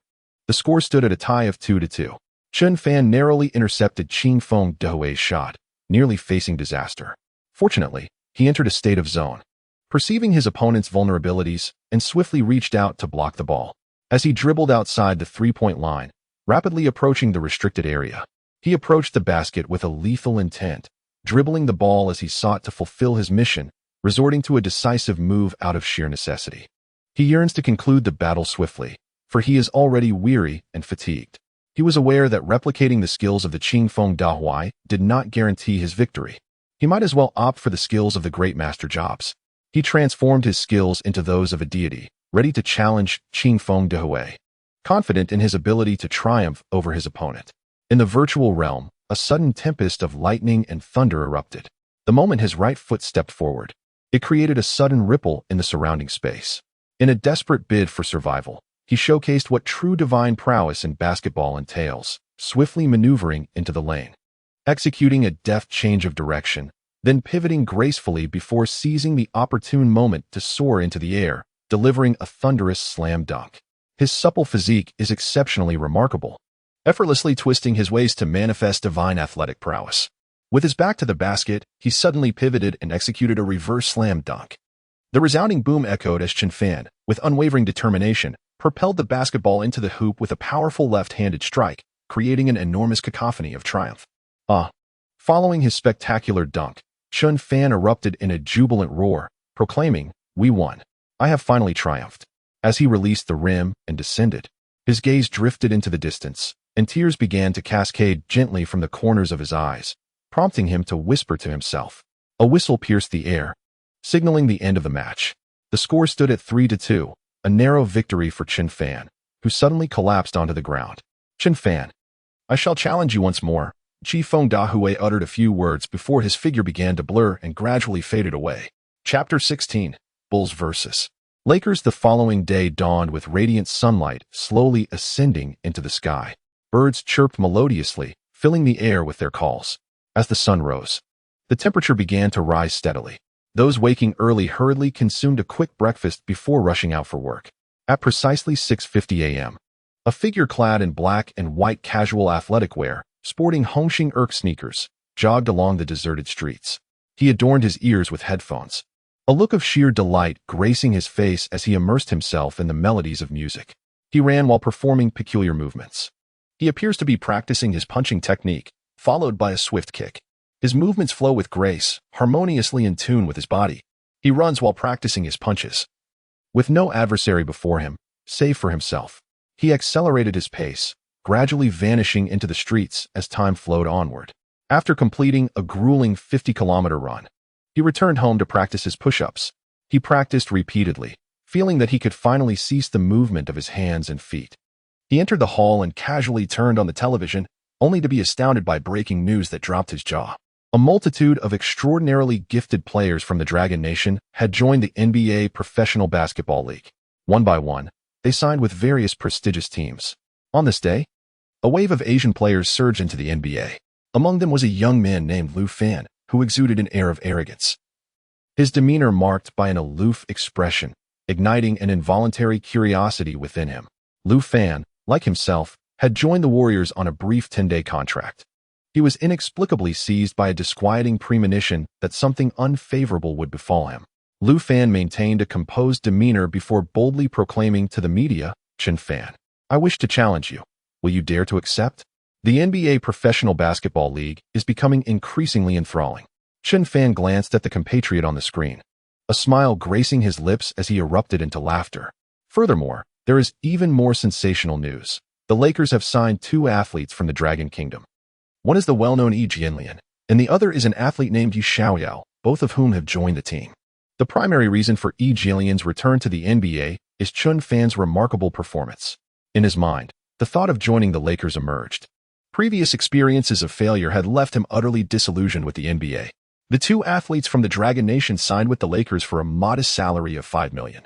the score stood at a tie of 2-2. Chen Fan narrowly intercepted Qingfeng Dehui's shot, nearly facing disaster. Fortunately, he entered a state of zone, perceiving his opponent's vulnerabilities, and swiftly reached out to block the ball. As he dribbled outside the three-point line, rapidly approaching the restricted area, he approached the basket with a lethal intent, dribbling the ball as he sought to fulfill his mission, resorting to a decisive move out of sheer necessity. He yearns to conclude the battle swiftly, for he is already weary and fatigued. He was aware that replicating the skills of the Qingfeng Dahui did not guarantee his victory. He might as well opt for the skills of the great master Jobs. He transformed his skills into those of a deity, ready to challenge Qingfeng Dehui, confident in his ability to triumph over his opponent. In the virtual realm, a sudden tempest of lightning and thunder erupted. The moment his right foot stepped forward, it created a sudden ripple in the surrounding space. In a desperate bid for survival, he showcased what true divine prowess in basketball entails, swiftly maneuvering into the lane, executing a deft change of direction, then pivoting gracefully before seizing the opportune moment to soar into the air, delivering a thunderous slam dunk. His supple physique is exceptionally remarkable, effortlessly twisting his waist to manifest divine athletic prowess. With his back to the basket, he suddenly pivoted and executed a reverse slam dunk. The resounding boom echoed as Chen Fan, with unwavering determination, propelled the basketball into the hoop with a powerful left-handed strike, creating an enormous cacophony of triumph. Following his spectacular dunk, Chen Fan erupted in a jubilant roar, proclaiming, "We won. I have finally triumphed." As he released the rim and descended, his gaze drifted into the distance, and tears began to cascade gently from the corners of his eyes, prompting him to whisper to himself. A whistle pierced the air, signaling the end of the match. The score stood at 3-2, a narrow victory for Chen Fan, who suddenly collapsed onto the ground. "Chen Fan, I shall challenge you once more." Qingfeng Dahui uttered a few words before his figure began to blur and gradually faded away. Chapter 16, Bulls vs. Lakers. The following day dawned with radiant sunlight slowly ascending into the sky. Birds chirped melodiously, filling the air with their calls. As the sun rose, the temperature began to rise steadily. Those waking early hurriedly consumed a quick breakfast before rushing out for work. At precisely 6:50 a.m., a figure clad in black and white casual athletic wear, sporting Hongxing Erk sneakers, jogged along the deserted streets. He adorned his ears with headphones, a look of sheer delight gracing his face as he immersed himself in the melodies of music. He ran while performing peculiar movements. He appears to be practicing his punching technique, followed by a swift kick. His movements flow with grace, harmoniously in tune with his body. He runs while practicing his punches. With no adversary before him, save for himself, he accelerated his pace, gradually vanishing into the streets as time flowed onward. After completing a grueling 50-kilometer run, he returned home to practice his push-ups. He practiced repeatedly, feeling that he could finally cease the movement of his hands and feet. He entered the hall and casually turned on the television, only to be astounded by breaking news that dropped his jaw. A multitude of extraordinarily gifted players from the Dragon Nation had joined the NBA Professional Basketball League. One by one, they signed with various prestigious teams. On this day, a wave of Asian players surged into the NBA. Among them was a young man named Lu Fan, who exuded an air of arrogance. His demeanor marked by an aloof expression, igniting an involuntary curiosity within him. Lu Fan, like himself, had joined the Warriors on a brief 10-day contract. He was inexplicably seized by a disquieting premonition that something unfavorable would befall him. Lu Fan maintained a composed demeanor before boldly proclaiming to the media, "Chen Fan, I wish to challenge you. Will you dare to accept?" The NBA Professional Basketball League is becoming increasingly enthralling. Chen Fan glanced at the compatriot on the screen, a smile gracing his lips as he erupted into laughter. Furthermore, there is even more sensational news. The Lakers have signed two athletes from the Dragon Kingdom. One is the well-known Yi Jianlian, and the other is an athlete named Yi Xiaoyao, both of whom have joined the team. The primary reason for Yi Jianlian's return to the NBA is Chen Fan's remarkable performance. In his mind, the thought of joining the Lakers emerged. Previous experiences of failure had left him utterly disillusioned with the NBA. The two athletes from the Dragon Nation signed with the Lakers for a modest salary of $5 million.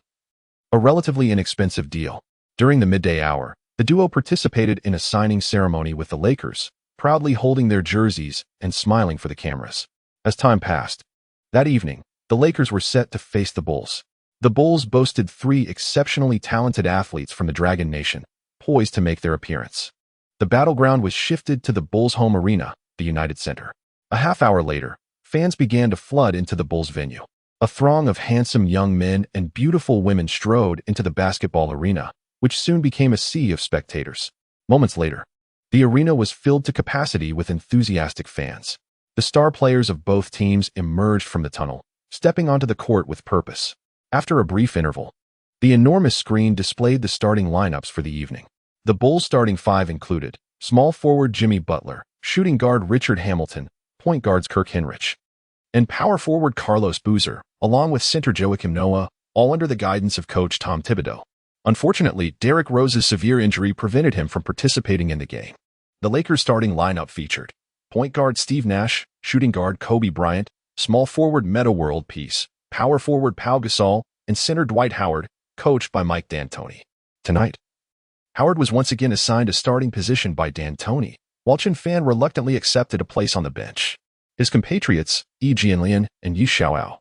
A relatively inexpensive deal. During the midday hour, the duo participated in a signing ceremony with the Lakers, proudly holding their jerseys and smiling for the cameras. As time passed, that evening, the Lakers were set to face the Bulls. The Bulls boasted 3 exceptionally talented athletes from the Dragon Nation, poised to make their appearance. The battleground was shifted to the Bulls' home arena, the United Center. A half-hour later, fans began to flood into the Bulls venue. A throng of handsome young men and beautiful women strode into the basketball arena, which soon became a sea of spectators. Moments later, the arena was filled to capacity with enthusiastic fans. The star players of both teams emerged from the tunnel, stepping onto the court with purpose. After a brief interval, the enormous screen displayed the starting lineups for the evening. The Bulls' starting 5 included small forward Jimmy Butler, shooting guard Richard Hamilton, point guards Kirk Hinrich, and power forward Carlos Boozer, along with center Joakim Noah, all under the guidance of coach Tom Thibodeau. Unfortunately, Derrick Rose's severe injury prevented him from participating in the game. The Lakers' starting lineup featured point guard Steve Nash, shooting guard Kobe Bryant, small forward Metta World Peace, power forward Pau Gasol, and center Dwight Howard, coached by Mike D'Antoni. Tonight, Howard was once again assigned a starting position by D'Antoni, while Chen Fan reluctantly accepted a place on the bench. His compatriots, Yi Jianlian and Yi Xiaoao,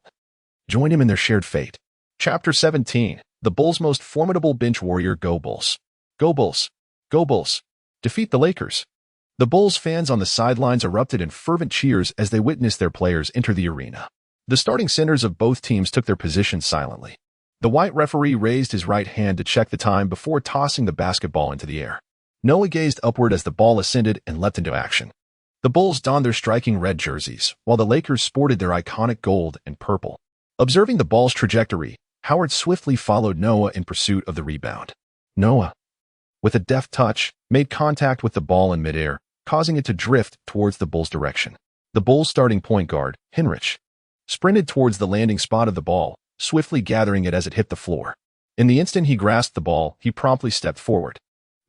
joined him in their shared fate. Chapter 17. The Bulls' most formidable bench warrior. Go Bulls! Go Bulls! Go Bulls! Defeat the Lakers! The Bulls fans on the sidelines erupted in fervent cheers as they witnessed their players enter the arena. The starting centers of both teams took their positions silently. The white referee raised his right hand to check the time before tossing the basketball into the air. Noah gazed upward as the ball ascended and leapt into action. The Bulls donned their striking red jerseys, while the Lakers sported their iconic gold and purple. Observing the ball's trajectory, Howard swiftly followed Noah in pursuit of the rebound. Noah, with a deft touch, made contact with the ball in midair, causing it to drift towards the Bulls' direction. The Bulls' starting point guard, Hinrich, sprinted towards the landing spot of the ball, swiftly gathering it as it hit the floor. In the instant he grasped the ball, he promptly stepped forward.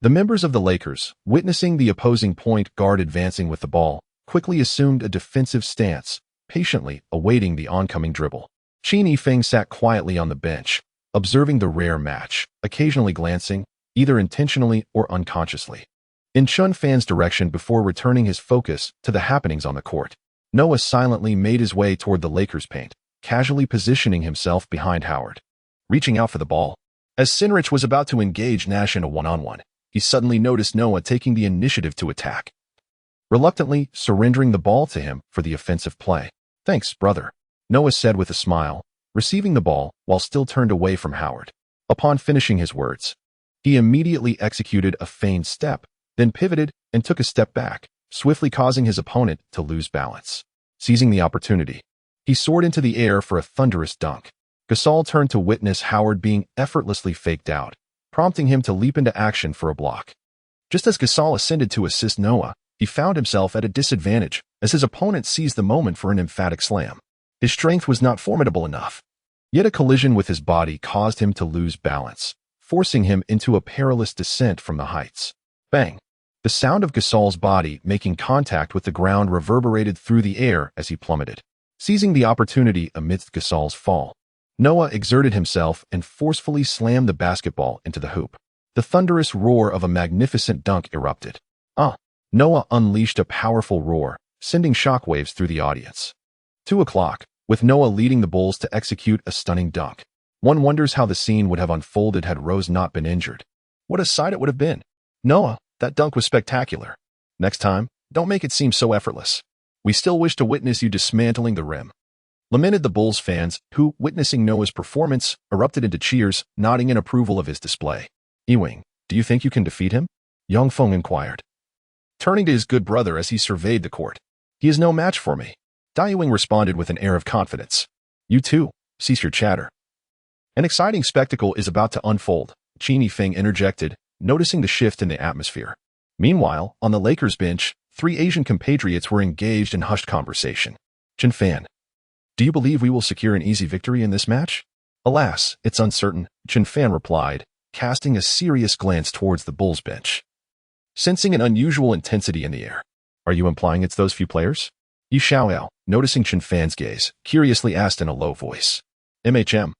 The members of the Lakers, witnessing the opposing point guard advancing with the ball, quickly assumed a defensive stance, patiently awaiting the oncoming dribble. Chen Yifeng sat quietly on the bench, observing the rare match, occasionally glancing, either intentionally or unconsciously, in Chen Fan's direction before returning his focus to the happenings on the court. Noah silently made his way toward the Lakers' paint, casually positioning himself behind Howard. Reaching out for the ball, as Hinrich was about to engage Nash in a one-on-one, he suddenly noticed Noah taking the initiative to attack, reluctantly surrendering the ball to him for the offensive play. "Thanks, brother," Noah said with a smile, receiving the ball while still turned away from Howard. Upon finishing his words, he immediately executed a feigned step, then pivoted and took a step back, swiftly causing his opponent to lose balance. Seizing the opportunity, he soared into the air for a thunderous dunk. Gasol turned to witness Howard being effortlessly faked out, prompting him to leap into action for a block. Just as Gasol ascended to assist Noah, he found himself at a disadvantage as his opponent seized the moment for an emphatic slam. His strength was not formidable enough, yet a collision with his body caused him to lose balance, forcing him into a perilous descent from the heights. Bang! The sound of Gasol's body making contact with the ground reverberated through the air as he plummeted. Seizing the opportunity amidst Gasol's fall, Noah exerted himself and forcefully slammed the basketball into the hoop. The thunderous roar of a magnificent dunk erupted. Noah unleashed a powerful roar, sending shockwaves through the audience. 2 o'clock, with Noah leading the Bulls to execute a stunning dunk. One wonders how the scene would have unfolded had Rose not been injured. What a sight it would have been. "Noah, that dunk was spectacular. Next time, don't make it seem so effortless. We still wish to witness you dismantling the rim," lamented the Bulls fans, who, witnessing Noah's performance, erupted into cheers, nodding in approval of his display. "Ewing, do you think you can defeat him?" Yang Feng inquired, turning to his good brother as he surveyed the court. "He is no match for me," Dai Ewing responded with an air of confidence. "You too, cease your chatter. An exciting spectacle is about to unfold," Chen Yifeng interjected, noticing the shift in the atmosphere. Meanwhile, on the Lakers bench, 3 Asian compatriots were engaged in hushed conversation. "Chen Fan, do you believe we will secure an easy victory in this match?" "Alas, it's uncertain," Chen Fan replied, casting a serious glance towards the Bulls bench. Sensing an unusual intensity in the air, "Are you implying it's those few players?" Yi Xiaoao, noticing Chen Fan's gaze, curiously asked in a low voice. "MHM."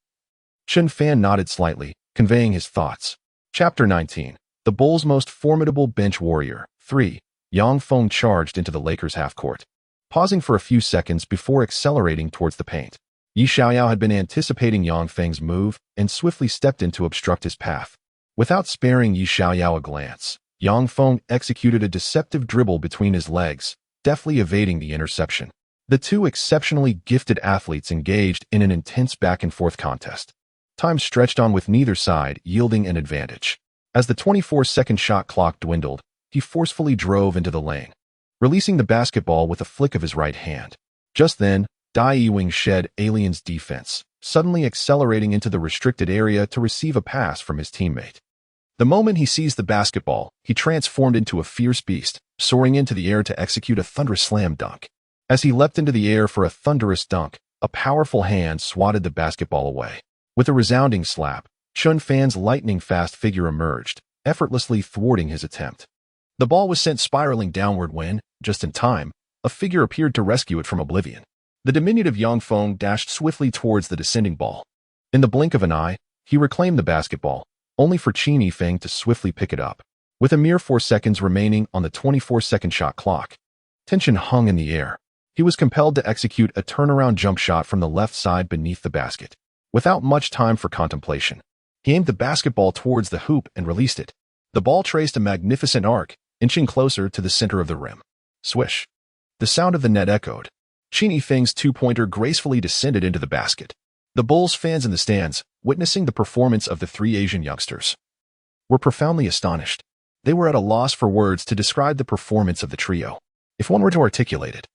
Chen Fan nodded slightly, conveying his thoughts. Chapter 19. The Bulls' most formidable bench warrior. 3. Yang Feng charged into the Lakers' half-court, pausing for a few seconds before accelerating towards the paint. Yi Xiaoyao had been anticipating Yang Feng's move and swiftly stepped in to obstruct his path. Without sparing Yi Xiaoyao a glance, Yang Feng executed a deceptive dribble between his legs, deftly evading the interception. The two exceptionally gifted athletes engaged in an intense back-and-forth contest. Time stretched on with neither side yielding an advantage. As the 24-second shot clock dwindled, he forcefully drove into the lane, releasing the basketball with a flick of his right hand. Just then, Dai Yiwen shed Alien's defense, suddenly accelerating into the restricted area to receive a pass from his teammate. The moment he seized the basketball, he transformed into a fierce beast, soaring into the air to execute a thunderous slam dunk. As he leapt into the air for a thunderous dunk, a powerful hand swatted the basketball away. With a resounding slap, Chen Fan's lightning-fast figure emerged, effortlessly thwarting his attempt. The ball was sent spiraling downward when, just in time, a figure appeared to rescue it from oblivion. The diminutive Yang Feng dashed swiftly towards the descending ball. In the blink of an eye, he reclaimed the basketball, only for Qin Yifeng to swiftly pick it up. With a mere 4 seconds remaining on the 24-second shot clock, tension hung in the air. He was compelled to execute a turnaround jump shot from the left side beneath the basket. Without much time for contemplation, he aimed the basketball towards the hoop and released it. The ball traced a magnificent arc, inching closer to the center of the rim. Swish. The sound of the net echoed. Qin Yifeng's two-pointer gracefully descended into the basket. The Bulls fans in the stands, witnessing the performance of the three Asian youngsters, were profoundly astonished. They were at a loss for words to describe the performance of the trio. If one were to articulate it,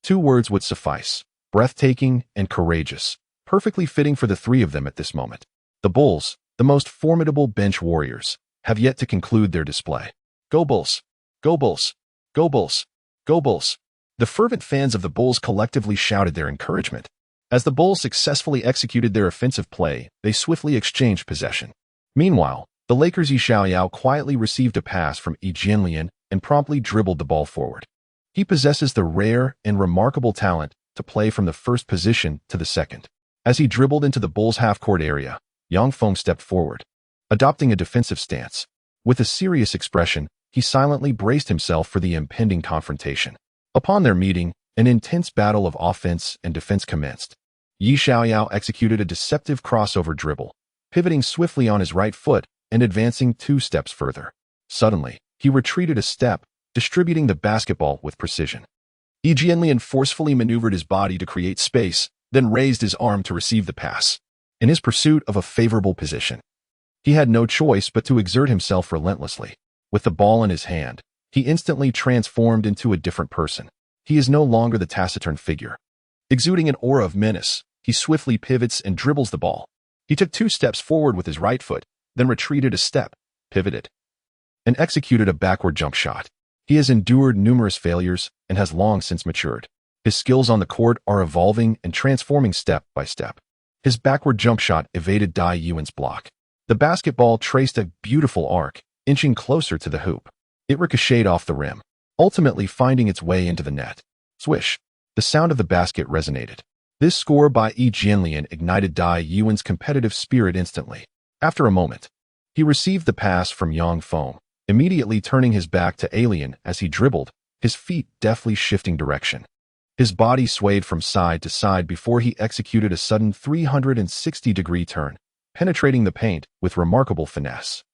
2 words would suffice: breathtaking and courageous, perfectly fitting for the three of them at this moment. The Bulls, the most formidable bench warriors, have yet to conclude their display. Go Bulls! Go Bulls! Go Bulls! Go Bulls! The fervent fans of the Bulls collectively shouted their encouragement. As the Bulls successfully executed their offensive play, they swiftly exchanged possession. Meanwhile, the Lakers' Yi Xiaoyao quietly received a pass from Yi Jianlian and promptly dribbled the ball forward. He possesses the rare and remarkable talent to play from the first position to the second. As he dribbled into the Bulls' half-court area, Yang Feng stepped forward, adopting a defensive stance. With a serious expression, he silently braced himself for the impending confrontation. Upon their meeting, an intense battle of offense and defense commenced. Yi Xiaoyao executed a deceptive crossover dribble, pivoting swiftly on his right foot and advancing 2 steps further. Suddenly, he retreated a step, distributing the basketball with precision. Yi Jianlian forcefully maneuvered his body to create space, then raised his arm to receive the pass. In his pursuit of a favorable position, he had no choice but to exert himself relentlessly. With the ball in his hand, he instantly transformed into a different person. He is no longer the taciturn figure. Exuding an aura of menace, he swiftly pivots and dribbles the ball. He took 2 steps forward with his right foot, then retreated a step, pivoted, and executed a backward jump shot. He has endured numerous failures and has long since matured. His skills on the court are evolving and transforming step by step. His backward jump shot evaded Dai Yiwen's block. The basketball traced a beautiful arc, inching closer to the hoop. It ricocheted off the rim, ultimately finding its way into the net. Swish! The sound of the basket resonated. This score by Yi Jianlian ignited Dai Yiwen's competitive spirit instantly. After a moment, he received the pass from Yang Feng, immediately turning his back to Alien as he dribbled, his feet deftly shifting direction. His body swayed from side to side before he executed a sudden 360-degree turn, penetrating the paint with remarkable finesse.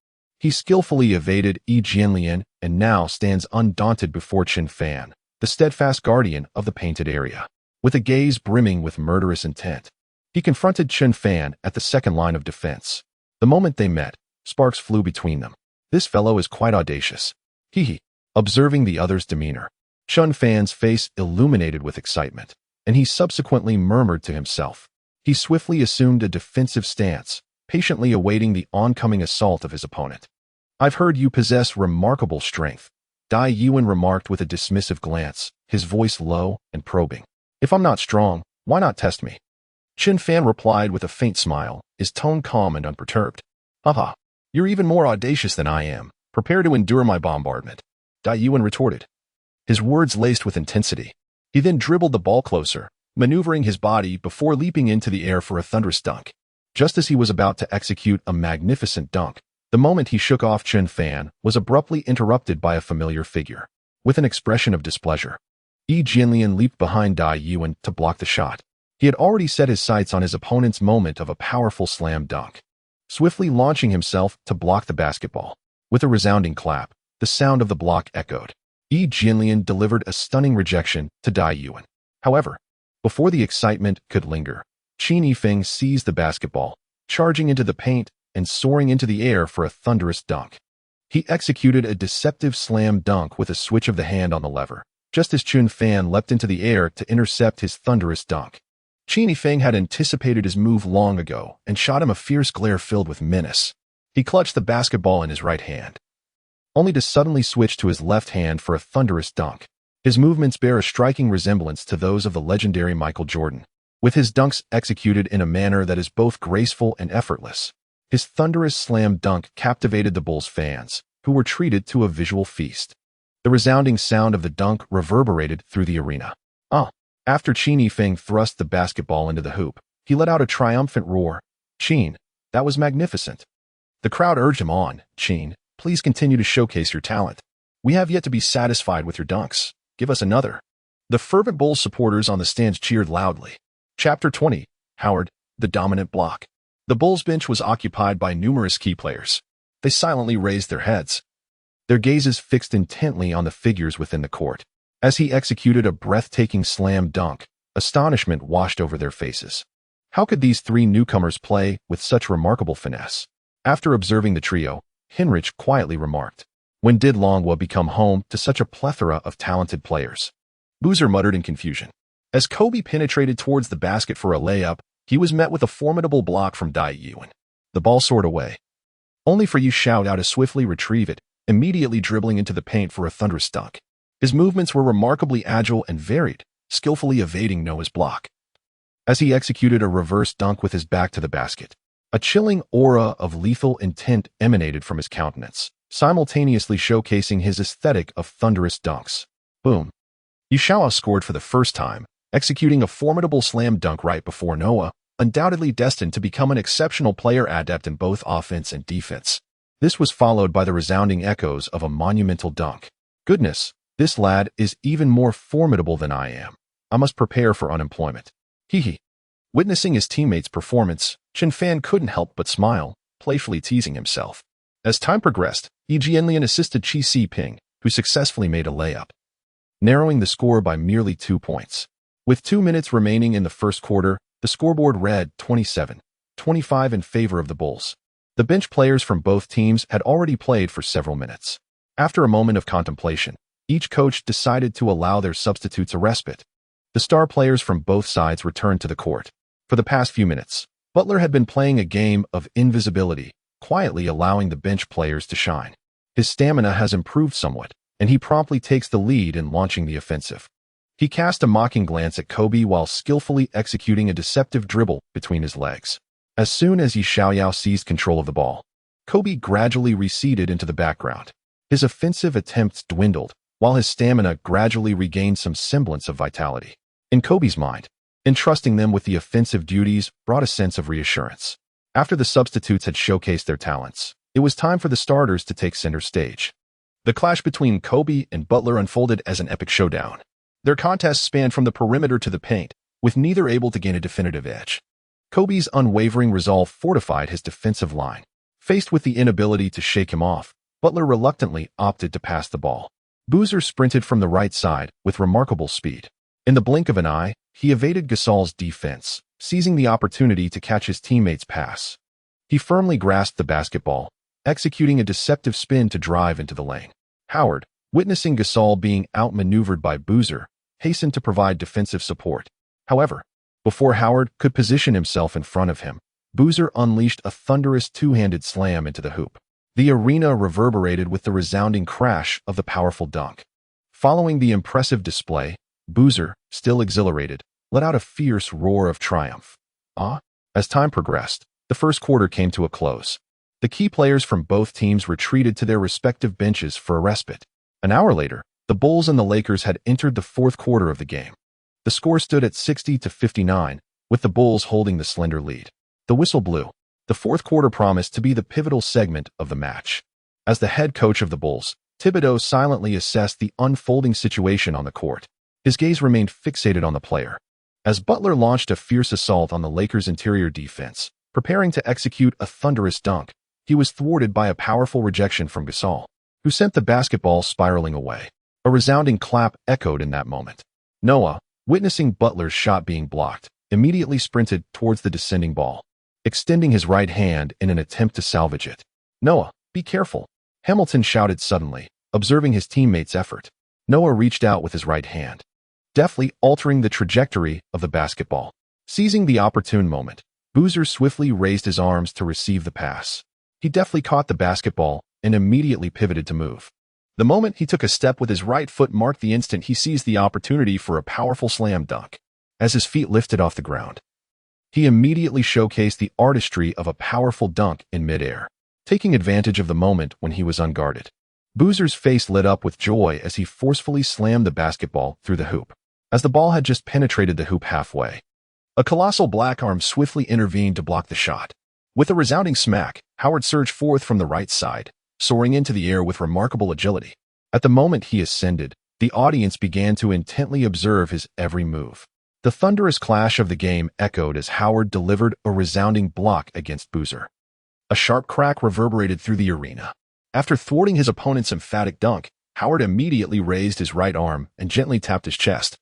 He skillfully evaded Yi Jianlian and now stands undaunted before Chen Fan, the steadfast guardian of the painted area. With a gaze brimming with murderous intent, he confronted Chen Fan at the second line of defense. The moment they met, sparks flew between them. This fellow is quite audacious. He. Observing the other's demeanor, Chen Fan's face illuminated with excitement, and he subsequently murmured to himself. He swiftly assumed a defensive stance, patiently awaiting the oncoming assault of his opponent. I've heard you possess remarkable strength, Dai Yiwen remarked with a dismissive glance, his voice low and probing. If I'm not strong, why not test me? Chen Fan replied with a faint smile, his tone calm and unperturbed. Haha, you're even more audacious than I am. Prepare to endure my bombardment, Dai Yiwen retorted, his words laced with intensity. He then dribbled the ball closer, maneuvering his body before leaping into the air for a thunderous dunk. Just as he was about to execute a magnificent dunk, the moment he shook off Chen Fan was abruptly interrupted by a familiar figure. With an expression of displeasure, Yi Jianlian leaped behind Dai Yiwen to block the shot. He had already set his sights on his opponent's moment of a powerful slam dunk, swiftly launching himself to block the basketball. With a resounding clap, the sound of the block echoed. Yi Jianlian delivered a stunning rejection to Dai Yuan. However, before the excitement could linger, Qin Yifeng seized the basketball, charging into the paint and soaring into the air for a thunderous dunk. He executed a deceptive slam dunk with a switch of the hand on the lever, just as Chen Fan leapt into the air to intercept his thunderous dunk. Qin Yifeng had anticipated his move long ago and shot him a fierce glare filled with menace. He clutched the basketball in his right hand, only to suddenly switch to his left hand for a thunderous dunk. His movements bear a striking resemblance to those of the legendary Michael Jordan, with his dunks executed in a manner that is both graceful and effortless. His thunderous slam dunk captivated the Bulls fans, who were treated to a visual feast. The resounding sound of the dunk reverberated through the arena. After Qin Yifeng thrust the basketball into the hoop, he let out a triumphant roar. "Qin, that was magnificent." The crowd urged him on. "Qin, please continue to showcase your talent. We have yet to be satisfied with your dunks. Give us another." The fervent Bulls supporters on the stands cheered loudly. Chapter 20. Howard, the dominant block. The Bulls bench was occupied by numerous key players. They silently raised their heads, their gazes fixed intently on the figures within the court. As he executed a breathtaking slam dunk, astonishment washed over their faces. How could these three newcomers play with such remarkable finesse? After observing the trio, Hinrich quietly remarked, "When did Longhua become home to such a plethora of talented players?" Boozer muttered in confusion. As Kobe penetrated towards the basket for a layup, he was met with a formidable block from Dai Yuan. The ball soared away, only for Yu Xiaoyao to swiftly retrieve it, immediately dribbling into the paint for a thunderous dunk. His movements were remarkably agile and varied, skillfully evading Noah's block. As he executed a reverse dunk with his back to the basket, a chilling aura of lethal intent emanated from his countenance, simultaneously showcasing his aesthetic of thunderous dunks. Boom! Yu Xiaoyao scored for the first time, executing a formidable slam dunk right before Noah, undoubtedly destined to become an exceptional player adept in both offense and defense. This was followed by the resounding echoes of a monumental dunk. Goodness, this lad is even more formidable than I am. I must prepare for unemployment. Hee. Witnessing his teammates' performance, Chen Fan couldn't help but smile, playfully teasing himself. As time progressed, Yi Jianlian assisted Qi Xiping, who successfully made a layup, narrowing the score by merely 2 points. With 2 minutes remaining in the first quarter, the scoreboard read 27-25 in favor of the Bulls. The bench players from both teams had already played for several minutes. After a moment of contemplation, each coach decided to allow their substitutes a respite. The star players from both sides returned to the court. For the past few minutes, Butler had been playing a game of invisibility, quietly allowing the bench players to shine. His stamina has improved somewhat, and he promptly takes the lead in launching the offensive. He cast a mocking glance at Kobe while skillfully executing a deceptive dribble between his legs. As soon as Yu Xiaoyao seized control of the ball, Kobe gradually receded into the background. His offensive attempts dwindled, while his stamina gradually regained some semblance of vitality. In Kobe's mind, entrusting them with the offensive duties brought a sense of reassurance. After the substitutes had showcased their talents, it was time for the starters to take center stage. The clash between Kobe and Butler unfolded as an epic showdown. Their contest spanned from the perimeter to the paint, with neither able to gain a definitive edge. Kobe's unwavering resolve fortified his defensive line. Faced with the inability to shake him off, Butler reluctantly opted to pass the ball. Boozer sprinted from the right side with remarkable speed. In the blink of an eye, he evaded Gasol's defense, seizing the opportunity to catch his teammate's pass. He firmly grasped the basketball, executing a deceptive spin to drive into the lane. Howard, witnessing Gasol being outmaneuvered by Boozer, hastened to provide defensive support. However, before Howard could position himself in front of him, Boozer unleashed a thunderous two-handed slam into the hoop. The arena reverberated with the resounding crash of the powerful dunk. Following the impressive display, Boozer, still exhilarated, let out a fierce roar of triumph. As time progressed, the first quarter came to a close. The key players from both teams retreated to their respective benches for a respite. An hour later, the Bulls and the Lakers had entered the fourth quarter of the game. The score stood at 60-59, with the Bulls holding the slender lead. The whistle blew. The fourth quarter promised to be the pivotal segment of the match. As the head coach of the Bulls, Thibodeau silently assessed the unfolding situation on the court. His gaze remained fixated on the player, As Butler launched a fierce assault on the Lakers' interior defense, preparing to execute a thunderous dunk, he was thwarted by a powerful rejection from Gasol, who sent the basketball spiraling away. A resounding clap echoed in that moment. Noah, witnessing Butler's shot being blocked, immediately sprinted towards the descending ball, extending his right hand in an attempt to salvage it. "Noah, be careful," Hamilton shouted suddenly, observing his teammate's effort. Noah reached out with his right hand, deftly altering the trajectory of the basketball. Seizing the opportune moment, Boozer swiftly raised his arms to receive the pass. He deftly caught the basketball and immediately pivoted to move. The moment he took a step with his right foot marked the instant he seized the opportunity for a powerful slam dunk. As his feet lifted off the ground, he immediately showcased the artistry of a powerful dunk in midair, taking advantage of the moment when he was unguarded. Boozer's face lit up with joy as he forcefully slammed the basketball through the hoop. As the ball had just penetrated the hoop halfway, a colossal black arm swiftly intervened to block the shot. With a resounding smack, Howard surged forth from the right side, soaring into the air with remarkable agility. At the moment he ascended, the audience began to intently observe his every move. The thunderous clash of the game echoed as Howard delivered a resounding block against Boozer. A sharp crack reverberated through the arena. After thwarting his opponent's emphatic dunk, Howard immediately raised his right arm and gently tapped his chest,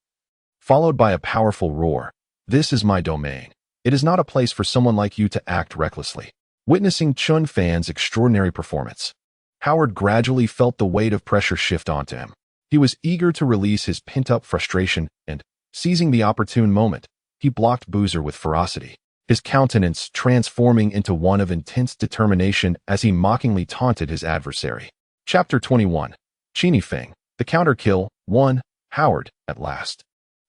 followed by a powerful roar. "This is my domain. It is not a place for someone like you to act recklessly." Witnessing Chen Fan's extraordinary performance, Howard gradually felt the weight of pressure shift onto him. He was eager to release his pent-up frustration and, seizing the opportune moment, he blocked Boozer with ferocity, his countenance transforming into one of intense determination as he mockingly taunted his adversary. Chapter 21. Chini Feng, the counter kill, 1. Howard, at last.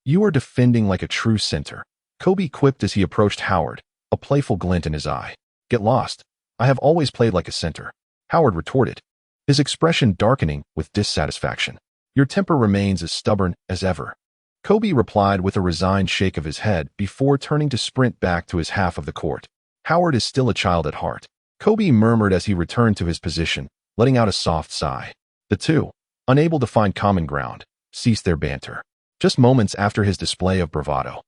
"You are defending like a true center," Kobe quipped as he approached Howard, a playful glint in his eye. "Get lost. I have always played like a center," Howard retorted, his expression darkening with dissatisfaction. "Your temper remains as stubborn as ever," Kobe replied with a resigned shake of his head before turning to sprint back to his half of the court. "Howard is still a child at heart," Kobe murmured as he returned to his position, letting out a soft sigh. The two, unable to find common ground, ceased their banter. Just moments after his display of bravado,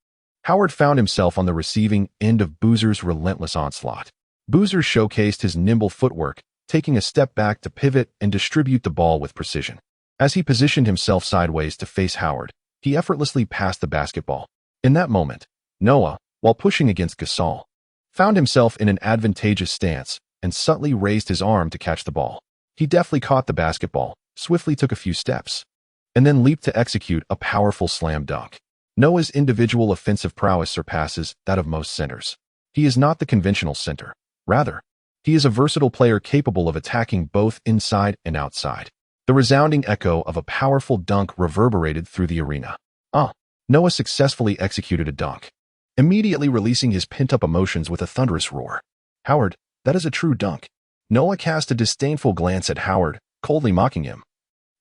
Howard found himself on the receiving end of Boozer's relentless onslaught. Boozer showcased his nimble footwork, taking a step back to pivot and distribute the ball with precision. As he positioned himself sideways to face Howard, he effortlessly passed the basketball. In that moment, Noah, while pushing against Gasol, found himself in an advantageous stance and subtly raised his arm to catch the ball. He deftly caught the basketball, swiftly took a few steps, and then leaped to execute a powerful slam dunk. Noah's individual offensive prowess surpasses that of most centers. He is not the conventional center. Rather, he is a versatile player capable of attacking both inside and outside. The resounding echo of a powerful dunk reverberated through the arena. Noah successfully executed a dunk, immediately releasing his pent-up emotions with a thunderous roar. "Howard, that is a true dunk." Noah cast a disdainful glance at Howard, coldly mocking him.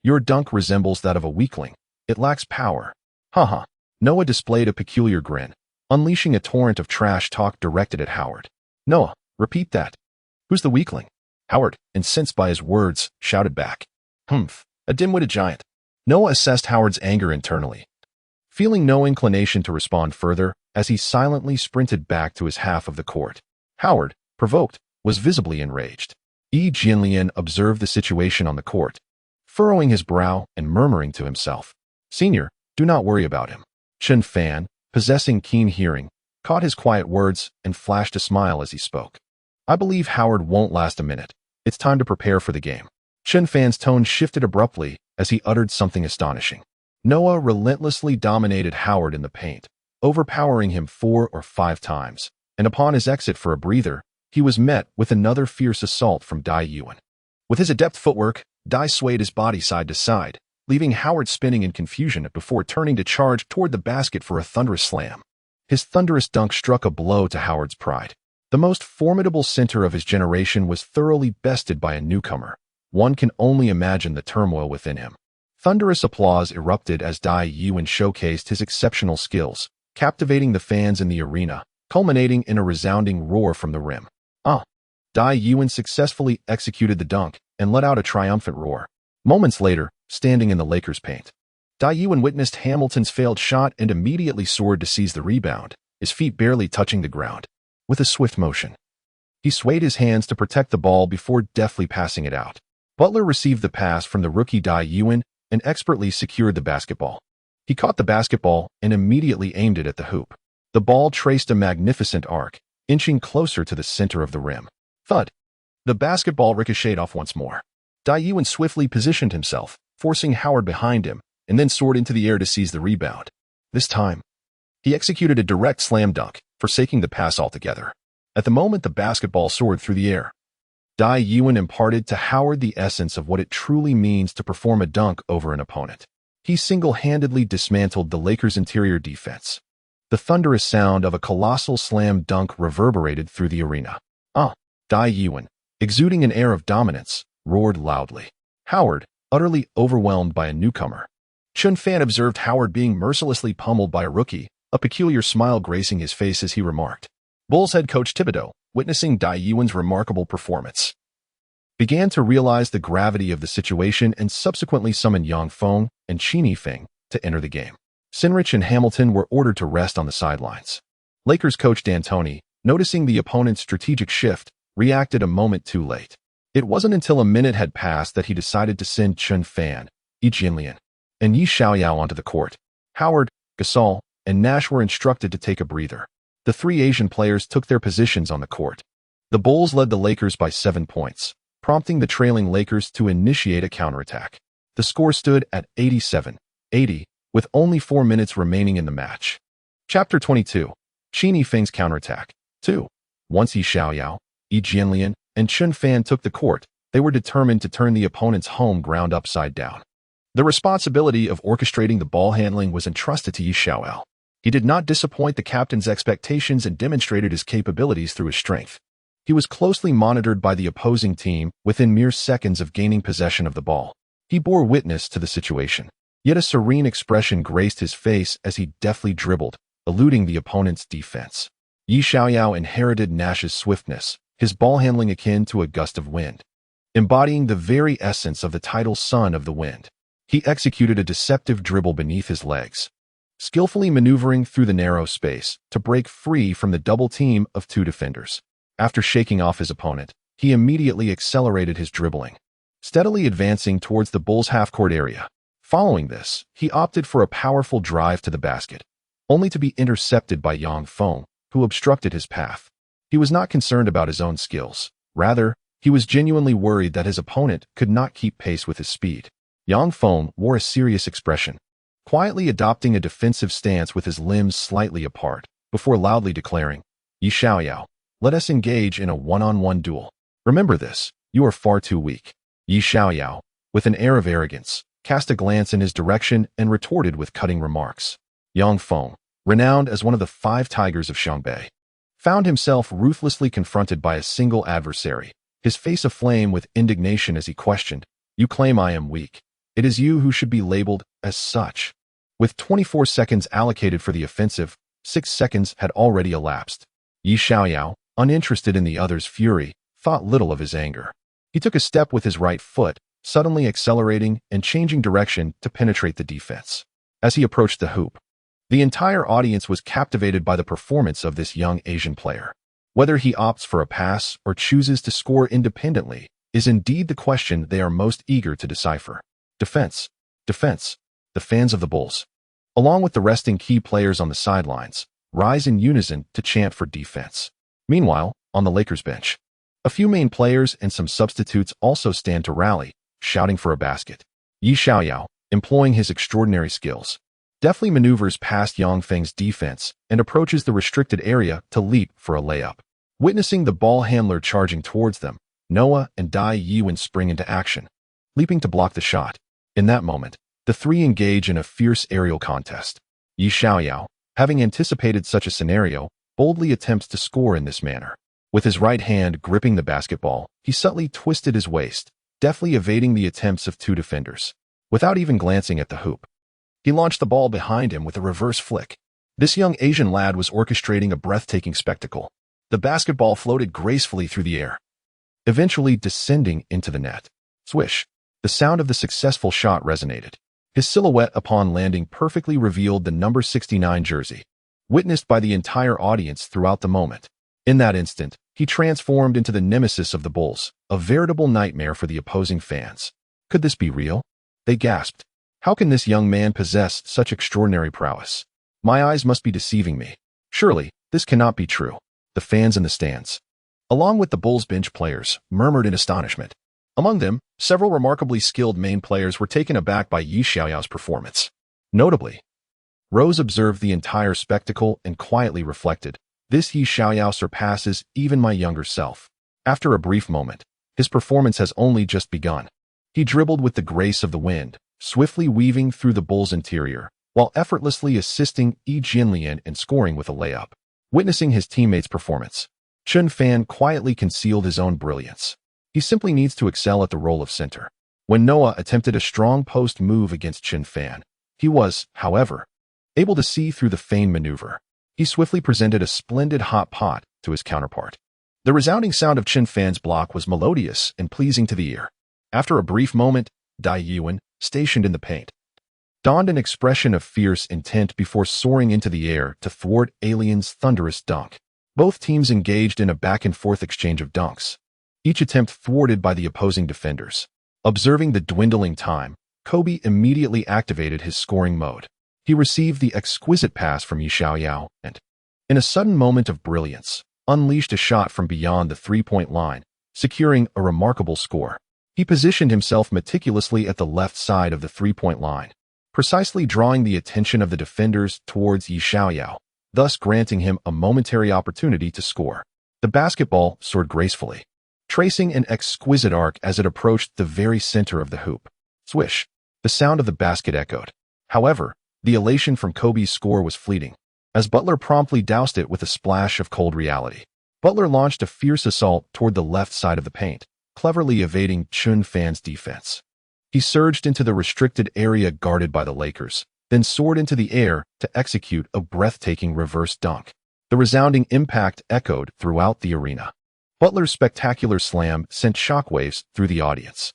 "Your dunk resembles that of a weakling. It lacks power." "Haha." Noah displayed a peculiar grin, unleashing a torrent of trash talk directed at Howard. "Noah, repeat that. Who's the weakling?" Howard, incensed by his words, shouted back. "Humph, a dim-witted giant." Noah assessed Howard's anger internally, feeling no inclination to respond further as he silently sprinted back to his half of the court. Howard, provoked, was visibly enraged. Jianlian observed the situation on the court, furrowing his brow and murmuring to himself, "Senior, do not worry about him." Chen Fan, possessing keen hearing, caught his quiet words and flashed a smile as he spoke. "I believe Howard won't last a minute. It's time to prepare for the game." Chen Fan's tone shifted abruptly as he uttered something astonishing. Noah relentlessly dominated Howard in the paint, overpowering him 4 or 5 times, and upon his exit for a breather, he was met with another fierce assault from Dai Yuan. With his adept footwork, Dai swayed his body side to side, leaving Howard spinning in confusion before turning to charge toward the basket for a thunderous slam. His thunderous dunk struck a blow to Howard's pride. The most formidable center of his generation was thoroughly bested by a newcomer. One can only imagine the turmoil within him. Thunderous applause erupted as Dai Yuan showcased his exceptional skills, captivating the fans in the arena, culminating in a resounding roar from the rim. Dai Yuan successfully executed the dunk and let out a triumphant roar. Moments later, standing in the Lakers' paint, Daiyuan witnessed Hamilton's failed shot and immediately soared to seize the rebound, his feet barely touching the ground. With a swift motion, he swayed his hands to protect the ball before deftly passing it out. Butler received the pass from the rookie Daiyuan and expertly secured the basketball. He caught the basketball and immediately aimed it at the hoop. The ball traced a magnificent arc, inching closer to the center of the rim. Thud! The basketball ricocheted off once more. Daiyuan swiftly positioned himself, forcing Howard behind him, and then soared into the air to seize the rebound. This time, he executed a direct slam dunk, forsaking the pass altogether. At the moment the basketball soared through the air, Daiyuan imparted to Howard the essence of what it truly means to perform a dunk over an opponent. He single-handedly dismantled the Lakers' interior defense. The thunderous sound of a colossal slam dunk reverberated through the arena. Daiyuan, exuding an air of dominance, roared loudly. Howard, utterly overwhelmed by a newcomer. Chen Fan observed Howard being mercilessly pummeled by a rookie, a peculiar smile gracing his face as he remarked. Bulls head coach Thibodeau, witnessing Daiyuan's remarkable performance, began to realize the gravity of the situation and subsequently summoned Yang Feng and Qin Feng to enter the game. Sinrich and Hamilton were ordered to rest on the sidelines. Lakers coach D'Antoni, noticing the opponent's strategic shift, reacted a moment too late. It wasn't until a minute had passed that he decided to send Chen Fan, Yi Jianlian, and Yi Xiaoyao onto the court. Howard, Gasol, and Nash were instructed to take a breather. The three Asian players took their positions on the court. The Bulls led the Lakers by 7 points, prompting the trailing Lakers to initiate a counterattack. The score stood at 87-80, with only 4 minutes remaining in the match. Chapter 22. Qin Feng's counterattack. 2. Once Yi Xiaoyao, Yi Jianlian, and Chen Fan took the court, they were determined to turn the opponent's home ground upside down. The responsibility of orchestrating the ball handling was entrusted to Yi Xiaoyao. He did not disappoint the captain's expectations and demonstrated his capabilities through his strength. He was closely monitored by the opposing team within mere seconds of gaining possession of the ball. He bore witness to the situation, yet a serene expression graced his face as he deftly dribbled, eluding the opponent's defense. Yi Xiaoyao inherited Nash's swiftness, his ball handling akin to a gust of wind. Embodying the very essence of the title Son of the Wind, he executed a deceptive dribble beneath his legs, skillfully maneuvering through the narrow space to break free from the double team of 2 defenders. After shaking off his opponent, he immediately accelerated his dribbling, steadily advancing towards the Bulls' half-court area. Following this, he opted for a powerful drive to the basket, only to be intercepted by Yang Feng, who obstructed his path. He was not concerned about his own skills. Rather, he was genuinely worried that his opponent could not keep pace with his speed. Yang Feng wore a serious expression, quietly adopting a defensive stance with his limbs slightly apart, before loudly declaring, Yi Xiaoyao, let us engage in a one-on-one duel. Remember this, you are far too weak. Yi Xiaoyao, with an air of arrogance, cast a glance in his direction and retorted with cutting remarks. Yang Feng, renowned as one of the 5 tigers of Xiangbei, found himself ruthlessly confronted by a single adversary, his face aflame with indignation as he questioned, You claim I am weak. It is you who should be labeled as such. With 24 seconds allocated for the offensive, 6 seconds had already elapsed. Yi Xiaoyao, uninterested in the other's fury, thought little of his anger. He took a step with his right foot, suddenly accelerating and changing direction to penetrate the defense. As he approached the hoop, the entire audience was captivated by the performance of this young Asian player. Whether he opts for a pass or chooses to score independently is indeed the question they are most eager to decipher. Defense. Defense. The fans of the Bulls, along with the resting key players on the sidelines, rise in unison to chant for defense. Meanwhile, on the Lakers bench, a few main players and some substitutes also stand to rally, shouting for a basket. Yi Xiaoyao, employing his extraordinary skills, deftly maneuvers past Yang Feng's defense and approaches the restricted area to leap for a layup. Witnessing the ball handler charging towards them, Noah and Daiyuan spring into action, leaping to block the shot. In that moment, the three engage in a fierce aerial contest. Yi Xiaoyao, having anticipated such a scenario, boldly attempts to score in this manner. With his right hand gripping the basketball, he subtly twisted his waist, deftly evading the attempts of 2 defenders. Without even glancing at the hoop, he launched the ball behind him with a reverse flick. This young Asian lad was orchestrating a breathtaking spectacle. The basketball floated gracefully through the air, eventually descending into the net. Swish! The sound of the successful shot resonated, His silhouette upon landing perfectly revealed the number 69 jersey, witnessed by the entire audience throughout the moment. In that instant, he transformed into the nemesis of the Bulls, a veritable nightmare for the opposing fans. Could this be real? They gasped. How can this young man possess such extraordinary prowess? My eyes must be deceiving me. Surely, this cannot be true. The fans in the stands, along with the Bulls bench players, murmured in astonishment. Among them, several remarkably skilled main players were taken aback by Yi Xiaoyao's performance. Notably, Rose observed the entire spectacle and quietly reflected, "This Yi Xiaoyao surpasses even my younger self." After a brief moment, his performance has only just begun. He dribbled with the grace of the wind, swiftly weaving through the Bulls' interior, while effortlessly assisting Yi Jianlian in scoring with a layup. Witnessing his teammates' performance, Chen Fan quietly concealed his own brilliance. He simply needs to excel at the role of center. When Noah attempted a strong post move against Chen Fan, he was, however, able to see through the feigned maneuver. He swiftly presented a splendid hot pot to his counterpart. The resounding sound of Chen Fan's block was melodious and pleasing to the ear. After a brief moment, Dai Yuan, stationed in the paint, donned an expression of fierce intent before soaring into the air to thwart Alien's thunderous dunk. Both teams engaged in a back-and-forth exchange of dunks, each attempt thwarted by the opposing defenders. Observing the dwindling time, Kobe immediately activated his scoring mode. He received the exquisite pass from Yi Xiaoyao and, in a sudden moment of brilliance, unleashed a shot from beyond the three-point line, securing a remarkable score. He positioned himself meticulously at the left side of the three-point line, precisely drawing the attention of the defenders towards Yi Xiaoyao, thus granting him a momentary opportunity to score. The basketball soared gracefully, tracing an exquisite arc as it approached the very center of the hoop. Swish! The sound of the basket echoed. However, the elation from Kobe's score was fleeting, as Butler promptly doused it with a splash of cold reality. Butler launched a fierce assault toward the left side of the paint, cleverly evading Chen Fan's defense. He surged into the restricted area guarded by the Lakers, then soared into the air to execute a breathtaking reverse dunk. The resounding impact echoed throughout the arena. Butler's spectacular slam sent shockwaves through the audience.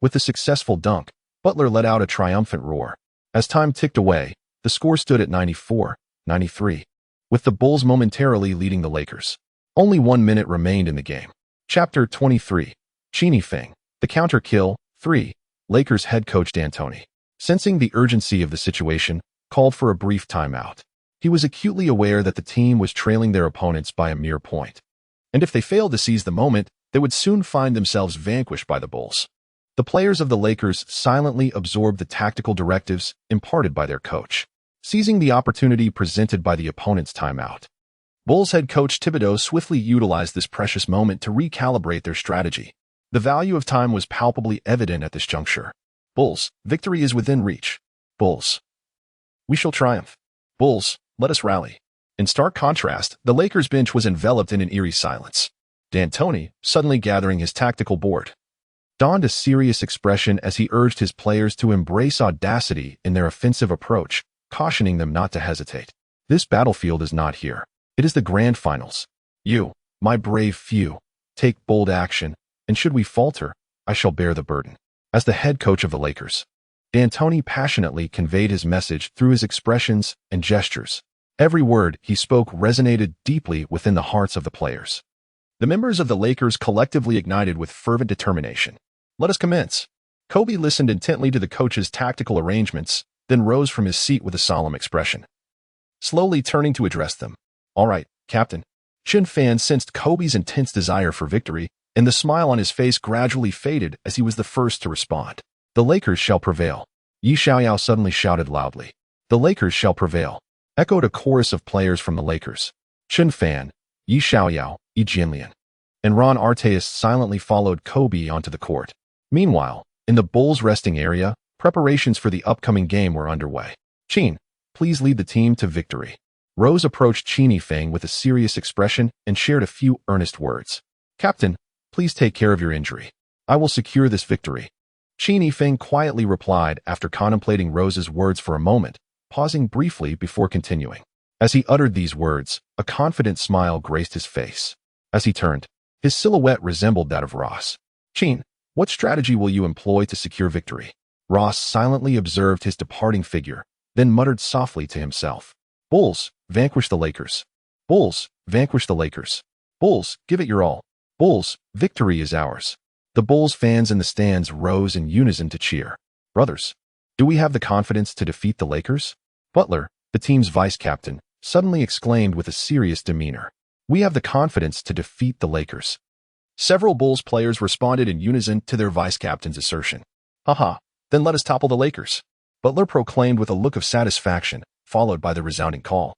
With the successful dunk, Butler let out a triumphant roar. As time ticked away, the score stood at 94-93, with the Bulls momentarily leading the Lakers. Only 1 minute remained in the game. Chapter 23. Chen Fan, the counter kill, 3. Lakers head coach D'Antoni, sensing the urgency of the situation, called for a brief timeout. He was acutely aware that the team was trailing their opponents by a mere point, and if they failed to seize the moment, they would soon find themselves vanquished by the Bulls. The players of the Lakers silently absorbed the tactical directives imparted by their coach, seizing the opportunity presented by the opponent's timeout. Bulls head coach Thibodeau swiftly utilized this precious moment to recalibrate their strategy. The value of time was palpably evident at this juncture. Bulls, victory is within reach. Bulls, we shall triumph. Bulls, let us rally. In stark contrast, the Lakers bench was enveloped in an eerie silence. D'Antoni, suddenly gathering his tactical board, donned a serious expression as he urged his players to embrace audacity in their offensive approach, cautioning them not to hesitate. This battlefield is not here. It is the grand finals. You, my brave few, take bold action, and should we falter, I shall bear the burden. As the head coach of the Lakers, D'Antoni passionately conveyed his message through his expressions and gestures. Every word he spoke resonated deeply within the hearts of the players. The members of the Lakers collectively ignited with fervent determination. Let us commence. Kobe listened intently to the coach's tactical arrangements, then rose from his seat with a solemn expression, slowly turning to address them. All right, Captain. Chen Fan sensed Kobe's intense desire for victory, and the smile on his face gradually faded as he was the first to respond. The Lakers shall prevail. Yi Xiaoyao suddenly shouted loudly. The Lakers shall prevail. Echoed a chorus of players from the Lakers. Chen Fan, Yi Xiaoyao, Yi Jianlian, and Ron Artest silently followed Kobe onto the court. Meanwhile, in the Bulls' resting area, preparations for the upcoming game were underway. Chen, please lead the team to victory. Rose approached Chen Fan with a serious expression and shared a few earnest words. Captain, please take care of your injury. I will secure this victory. Chen Fan quietly replied after contemplating Rose's words for a moment, pausing briefly before continuing. As he uttered these words, a confident smile graced his face. As he turned, his silhouette resembled that of Ross. Chen, what strategy will you employ to secure victory? Ross silently observed his departing figure, then muttered softly to himself. Bulls, vanquish the Lakers. Bulls, vanquish the Lakers. Bulls, give it your all. Bulls, victory is ours. The Bulls fans in the stands rose in unison to cheer. Brothers, do we have the confidence to defeat the Lakers? Butler, the team's vice-captain, suddenly exclaimed with a serious demeanor. We have the confidence to defeat the Lakers. Several Bulls players responded in unison to their vice-captain's assertion. Haha, then let us topple the Lakers. Butler proclaimed with a look of satisfaction, followed by the resounding call.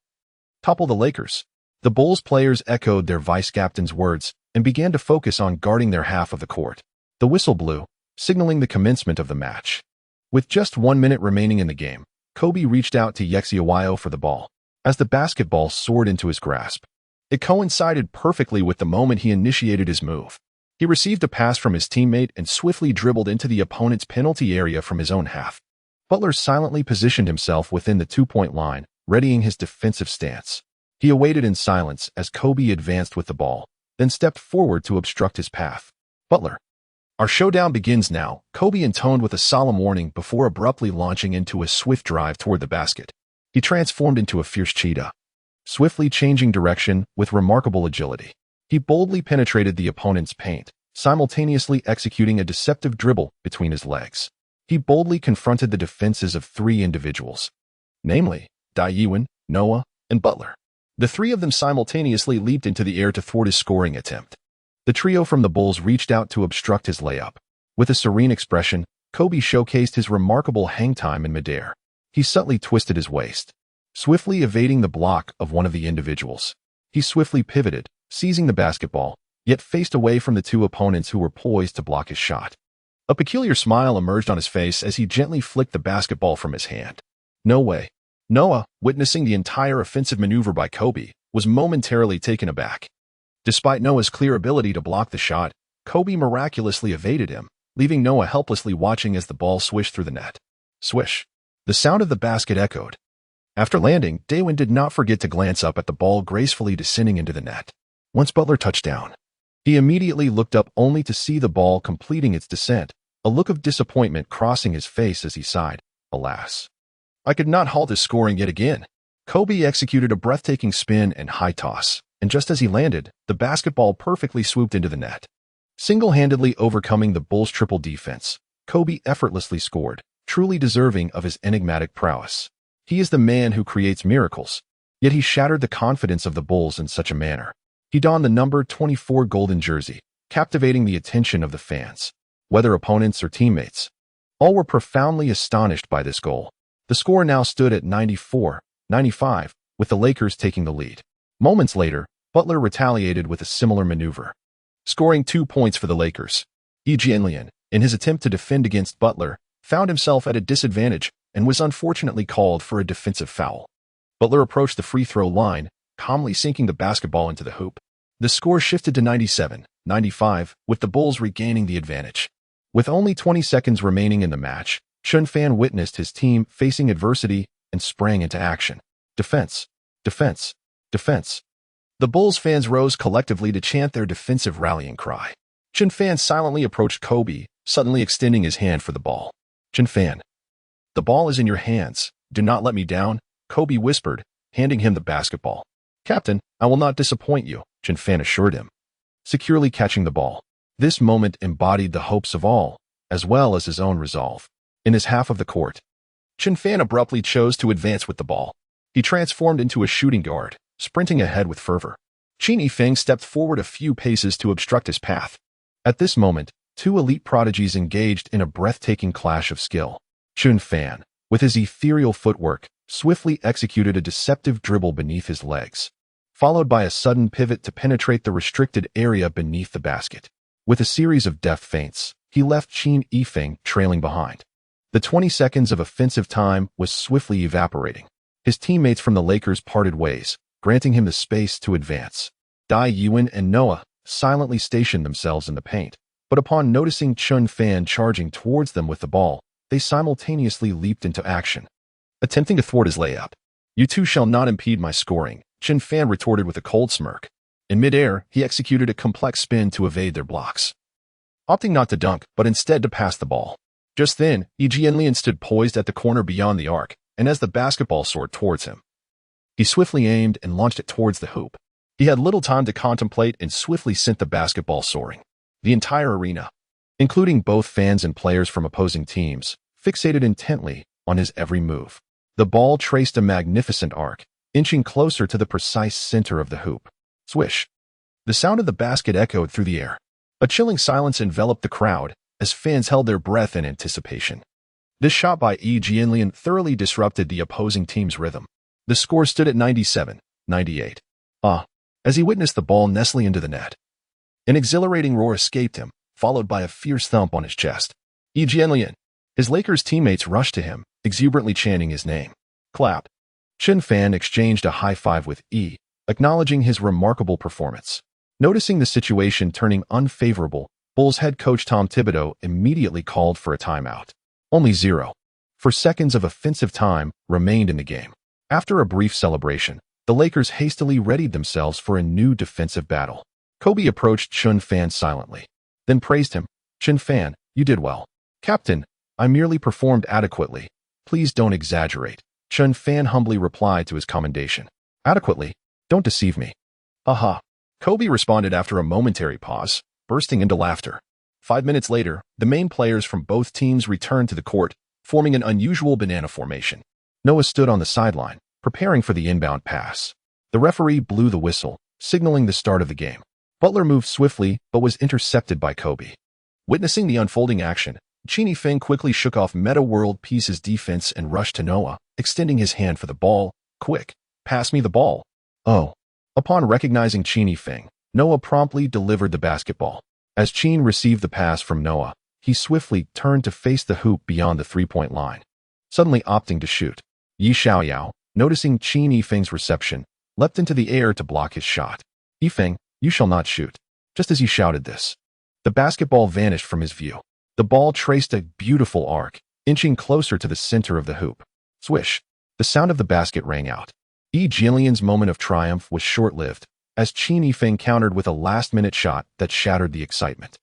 Topple the Lakers. The Bulls players echoed their vice-captain's words and began to focus on guarding their half of the court. The whistle blew, signaling the commencement of the match. With just 1 minute remaining in the game, Kobe reached out to Yexiawayo for the ball, as the basketball soared into his grasp. It coincided perfectly with the moment he initiated his move. He received a pass from his teammate and swiftly dribbled into the opponent's penalty area from his own half. Butler silently positioned himself within the two-point line, readying his defensive stance. He awaited in silence as Kobe advanced with the ball, then stepped forward to obstruct his path. Butler. Our showdown begins now, Kobe intoned with a solemn warning before abruptly launching into a swift drive toward the basket. He transformed into a fierce cheetah, swiftly changing direction with remarkable agility. He boldly penetrated the opponent's paint, simultaneously executing a deceptive dribble between his legs. He boldly confronted the defenses of 3 individuals, namely, Daiki, Noah, and Butler. The 3 of them simultaneously leaped into the air to thwart his scoring attempt. The trio from the Bulls reached out to obstruct his layup. With a serene expression, Kobe showcased his remarkable hang time in midair. He subtly twisted his waist, swiftly evading the block of one of the individuals. He swiftly pivoted, seizing the basketball, yet faced away from the 2 opponents who were poised to block his shot. A peculiar smile emerged on his face as he gently flicked the basketball from his hand. No way. Noah, witnessing the entire offensive maneuver by Kobe, was momentarily taken aback. Despite Noah's clear ability to block the shot, Kobe miraculously evaded him, leaving Noah helplessly watching as the ball swished through the net. Swish. The sound of the basket echoed. After landing, Daiki did not forget to glance up at the ball gracefully descending into the net. Once Butler touched down, he immediately looked up only to see the ball completing its descent, a look of disappointment crossing his face as he sighed. Alas. I could not halt his scoring yet again. Kobe executed a breathtaking spin and high toss, and just as he landed, the basketball perfectly swooped into the net. Single-handedly overcoming the Bulls' triple defense, Kobe effortlessly scored, truly deserving of his enigmatic prowess. He is the man who creates miracles, yet he shattered the confidence of the Bulls in such a manner. He donned the number 24 golden jersey, captivating the attention of the fans, whether opponents or teammates. All were profoundly astonished by this goal. The score now stood at 94-95, with the Lakers taking the lead. Moments later, Butler retaliated with a similar maneuver, scoring 2 points for the Lakers. Ejinlian, in his attempt to defend against Butler, found himself at a disadvantage and was unfortunately called for a defensive foul. Butler approached the free throw line, calmly sinking the basketball into the hoop. The score shifted to 97-95, with the Bulls regaining the advantage. With only 20 seconds remaining in the match, Chen Fan witnessed his team facing adversity and sprang into action. Defense, defense, defense. The Bulls fans rose collectively to chant their defensive rallying cry. Chen Fan silently approached Kobe, suddenly extending his hand for the ball. Chen Fan. The ball is in your hands. Do not let me down, Kobe whispered, handing him the basketball. Captain, I will not disappoint you, Chen Fan assured him, securely catching the ball. This moment embodied the hopes of all, as well as his own resolve. In his half of the court, Chen Fan abruptly chose to advance with the ball. He transformed into a shooting guard, sprinting ahead with fervor. Qin Yifeng stepped forward a few paces to obstruct his path. At this moment, 2 elite prodigies engaged in a breathtaking clash of skill. Chen Fan, with his ethereal footwork, swiftly executed a deceptive dribble beneath his legs, followed by a sudden pivot to penetrate the restricted area beneath the basket. With a series of deft feints, he left Qin Yifeng trailing behind. The 20 seconds of offensive time was swiftly evaporating. His teammates from the Lakers parted ways, granting him the space to advance. Daiki and Noah silently stationed themselves in the paint, but upon noticing Chen Fan charging towards them with the ball, they simultaneously leaped into action, attempting to thwart his layup. You two shall not impede my scoring, Chen Fan retorted with a cold smirk. In midair, he executed a complex spin to evade their blocks, opting not to dunk, but instead to pass the ball. Just then, Jianlian stood poised at the corner beyond the arc, and as the basketball soared towards him, he swiftly aimed and launched it towards the hoop. He had little time to contemplate and swiftly sent the basketball soaring. The entire arena, including both fans and players from opposing teams, fixated intently on his every move. The ball traced a magnificent arc, inching closer to the precise center of the hoop. Swish! The sound of the basket echoed through the air. A chilling silence enveloped the crowd as fans held their breath in anticipation. This shot by Jianlian thoroughly disrupted the opposing team's rhythm. The score stood at 97-98. As he witnessed the ball nestling into the net. An exhilarating roar escaped him, followed by a fierce thump on his chest. Jianlian! His Lakers teammates rushed to him, exuberantly chanting his name. Clap! Chen Fan exchanged a high five with acknowledging his remarkable performance. Noticing the situation turning unfavorable, Bulls head coach Tom Thibodeau immediately called for a timeout. Only 0. For seconds of offensive time remained in the game. After a brief celebration, the Lakers hastily readied themselves for a new defensive battle. Kobe approached Chen Fan silently, then praised him. Chen Fan, you did well. Captain, I merely performed adequately. Please don't exaggerate. Chen Fan humbly replied to his commendation. Adequately? Don't deceive me. Aha. Kobe responded after a momentary pause, bursting into laughter. 5 minutes later, the main players from both teams returned to the court, forming an unusual banana formation. Noah stood on the sideline, preparing for the inbound pass. The referee blew the whistle, signaling the start of the game. Butler moved swiftly, but was intercepted by Kobe. Witnessing the unfolding action, Chen Fan quickly shook off Meta World Peace's defense and rushed to Noah, extending his hand for the ball. Quick, pass me the ball. Oh. Upon recognizing Chen Fan, Noah promptly delivered the basketball. As Chen received the pass from Noah, he swiftly turned to face the hoop beyond the three-point line, suddenly opting to shoot. Yi Xiaoyao, noticing Chen Fan's reception, leapt into the air to block his shot. Yifeng, you shall not shoot. Just as he shouted this, the basketball vanished from his view. The ball traced a beautiful arc, inching closer to the center of the hoop. Swish! The sound of the basket rang out. Jianlian's moment of triumph was short-lived, as Chen Fan countered with a last-minute shot that shattered the excitement.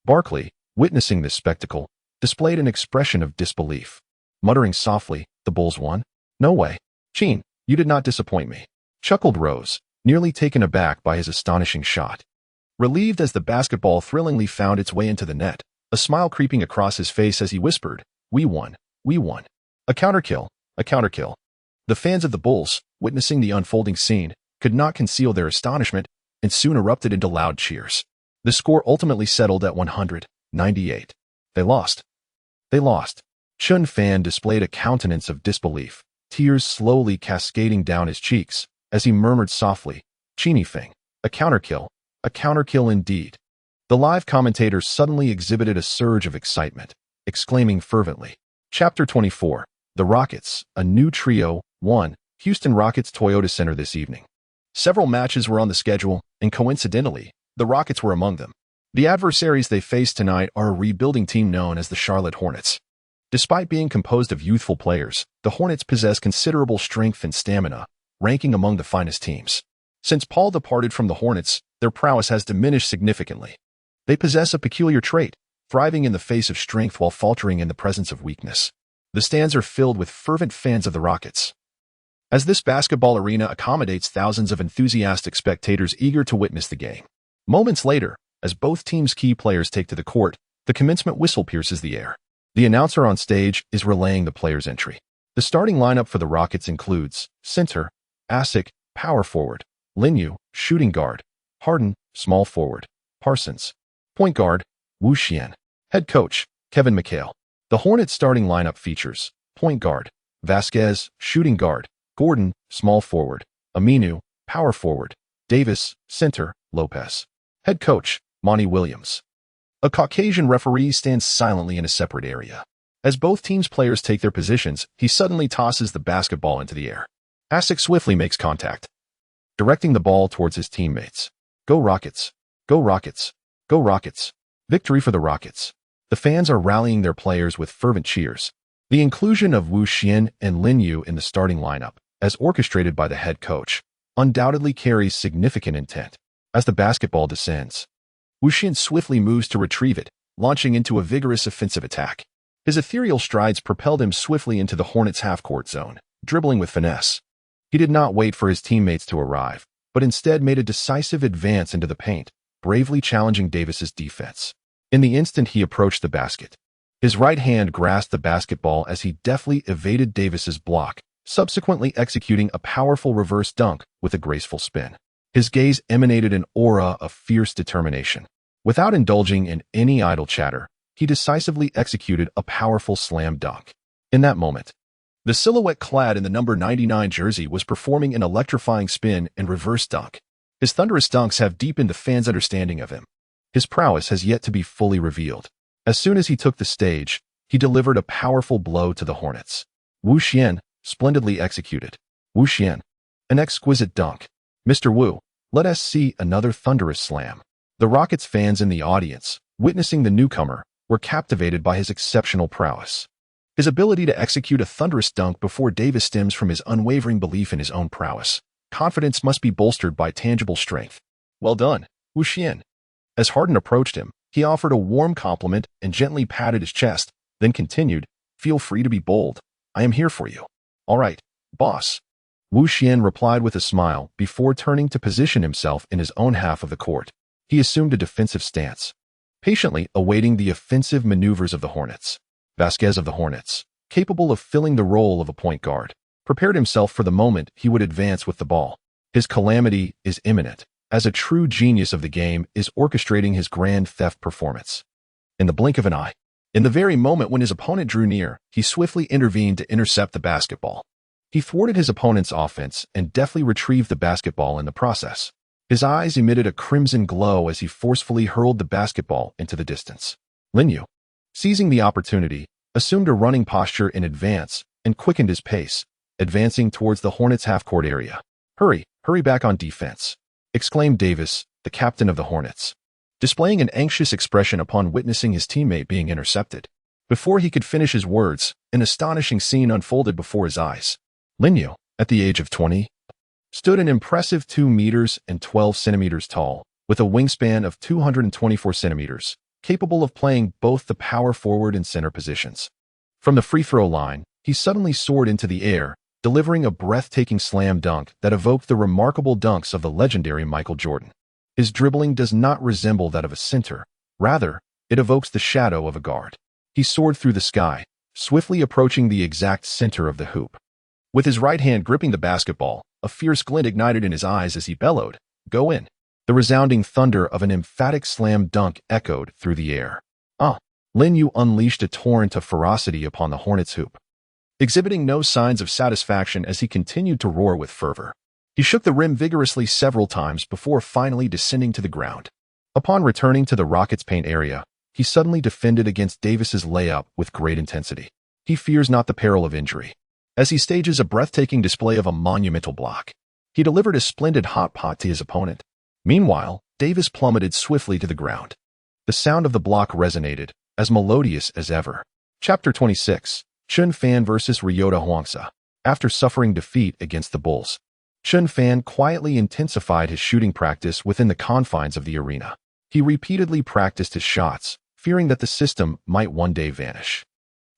Barkley, witnessing this spectacle, displayed an expression of disbelief. Muttering softly, the Bulls won? No way. Chen, you did not disappoint me. Chuckled Rose, nearly taken aback by his astonishing shot. Relieved as the basketball thrillingly found its way into the net, a smile creeping across his face as he whispered, we won, we won. A counterkill, a counterkill. The fans of the Bulls, witnessing the unfolding scene, could not conceal their astonishment and soon erupted into loud cheers. The score ultimately settled at 100-98. They lost. They lost. Chen Fan displayed a countenance of disbelief, tears slowly cascading down his cheeks, as he murmured softly, Chen Fan, a counterkill indeed. The live commentators suddenly exhibited a surge of excitement, exclaiming fervently. Chapter 24. The Rockets, a new trio, 1. Houston Rockets Toyota Center this evening. Several matches were on the schedule, and coincidentally, the Rockets were among them. The adversaries they face tonight are a rebuilding team known as the Charlotte Hornets. Despite being composed of youthful players, the Hornets possess considerable strength and stamina, ranking among the finest teams. Since Paul departed from the Hornets, their prowess has diminished significantly. They possess a peculiar trait, thriving in the face of strength while faltering in the presence of weakness. The stands are filled with fervent fans of the Rockets, as this basketball arena accommodates thousands of enthusiastic spectators eager to witness the game. Moments later, as both teams' key players take to the court, the commencement whistle pierces the air. The announcer on stage is relaying the players' entry. The starting lineup for the Rockets includes center, Asik, power forward, Linyu, shooting guard, Harden, small forward, Parsons, point guard, Wu Xian, head coach, Kevin McHale. The Hornets starting lineup features point guard, Vasquez, shooting guard, Gordon, small forward, Aminu, power forward, Davis, center, Lopez. Head coach, Monty Williams. A Caucasian referee stands silently in a separate area. As both teams' players take their positions, he suddenly tosses the basketball into the air. Asik swiftly makes contact, directing the ball towards his teammates. Go Rockets! Go Rockets! Go Rockets! Victory for the Rockets! The fans are rallying their players with fervent cheers. The inclusion of Wu Xian and Linyu in the starting lineup, as orchestrated by the head coach, undoubtedly carries significant intent. As the basketball descends, Wu Xian swiftly moves to retrieve it, launching into a vigorous offensive attack. His ethereal strides propelled him swiftly into the Hornets' half-court zone, dribbling with finesse. He did not wait for his teammates to arrive, but instead made a decisive advance into the paint, bravely challenging Davis's defense. In the instant he approached the basket, his right hand grasped the basketball as he deftly evaded Davis's block, subsequently executing a powerful reverse dunk with a graceful spin. His gaze emanated an aura of fierce determination. Without indulging in any idle chatter, he decisively executed a powerful slam dunk. In that moment, the silhouette clad in the number 99 jersey was performing an electrifying spin and reverse dunk. His thunderous dunks have deepened the fans' understanding of him. His prowess has yet to be fully revealed. As soon as he took the stage, he delivered a powerful blow to the Hornets. Wu Xian, splendidly executed. Wu Xian, an exquisite dunk. Mr. Wu, let us see another thunderous slam. The Rockets fans in the audience, witnessing the newcomer, were captivated by his exceptional prowess. His ability to execute a thunderous dunk before Davis stems from his unwavering belief in his own prowess. Confidence must be bolstered by tangible strength. Well done, Wu Xian. As Harden approached him, he offered a warm compliment and gently patted his chest, then continued, "Feel free to be bold. I am here for you." "All right, boss." Wu Xian replied with a smile before turning to position himself in his own half of the court. He assumed a defensive stance, patiently awaiting the offensive maneuvers of the Hornets. Vasquez of the Hornets, capable of filling the role of a point guard, prepared himself for the moment he would advance with the ball. His calamity is imminent, as a true genius of the game is orchestrating his grand theft performance. In the blink of an eye, in the very moment when his opponent drew near, he swiftly intervened to intercept the basketball. He thwarted his opponent's offense and deftly retrieved the basketball in the process. His eyes emitted a crimson glow as he forcefully hurled the basketball into the distance. Lin Yu, seizing the opportunity, assumed a running posture in advance and quickened his pace, advancing towards the Hornets' half-court area. Hurry back on defense," exclaimed Davis, the captain of the Hornets, displaying an anxious expression upon witnessing his teammate being intercepted. Before he could finish his words, an astonishing scene unfolded before his eyes. Lin Yu, at the age of 20, stood an impressive 2 meters and 12 centimeters tall, with a wingspan of 224 centimeters, capable of playing both the power forward and center positions. From the free throw line, he suddenly soared into the air, delivering a breathtaking slam dunk that evoked the remarkable dunks of the legendary Michael Jordan. His dribbling does not resemble that of a center. Rather, it evokes the shadow of a guard. He soared through the sky, swiftly approaching the exact center of the hoop. With his right hand gripping the basketball, a fierce glint ignited in his eyes as he bellowed, "Go in." The resounding thunder of an emphatic slam dunk echoed through the air. Lin Yu unleashed a torrent of ferocity upon the Hornets' hoop, exhibiting no signs of satisfaction as he continued to roar with fervor. He shook the rim vigorously several times before finally descending to the ground. Upon returning to the Rockets' paint area, he suddenly defended against Davis's layup with great intensity. He fears not the peril of injury, as he stages a breathtaking display of a monumental block. He delivered a splendid hot pot to his opponent. Meanwhile, Davis plummeted swiftly to the ground. The sound of the block resonated, as melodious as ever. Chapter 26, Chen Fan vs. Ryota Hwangsa. After suffering defeat against the Bulls, Chen Fan quietly intensified his shooting practice within the confines of the arena. He repeatedly practiced his shots, fearing that the system might one day vanish,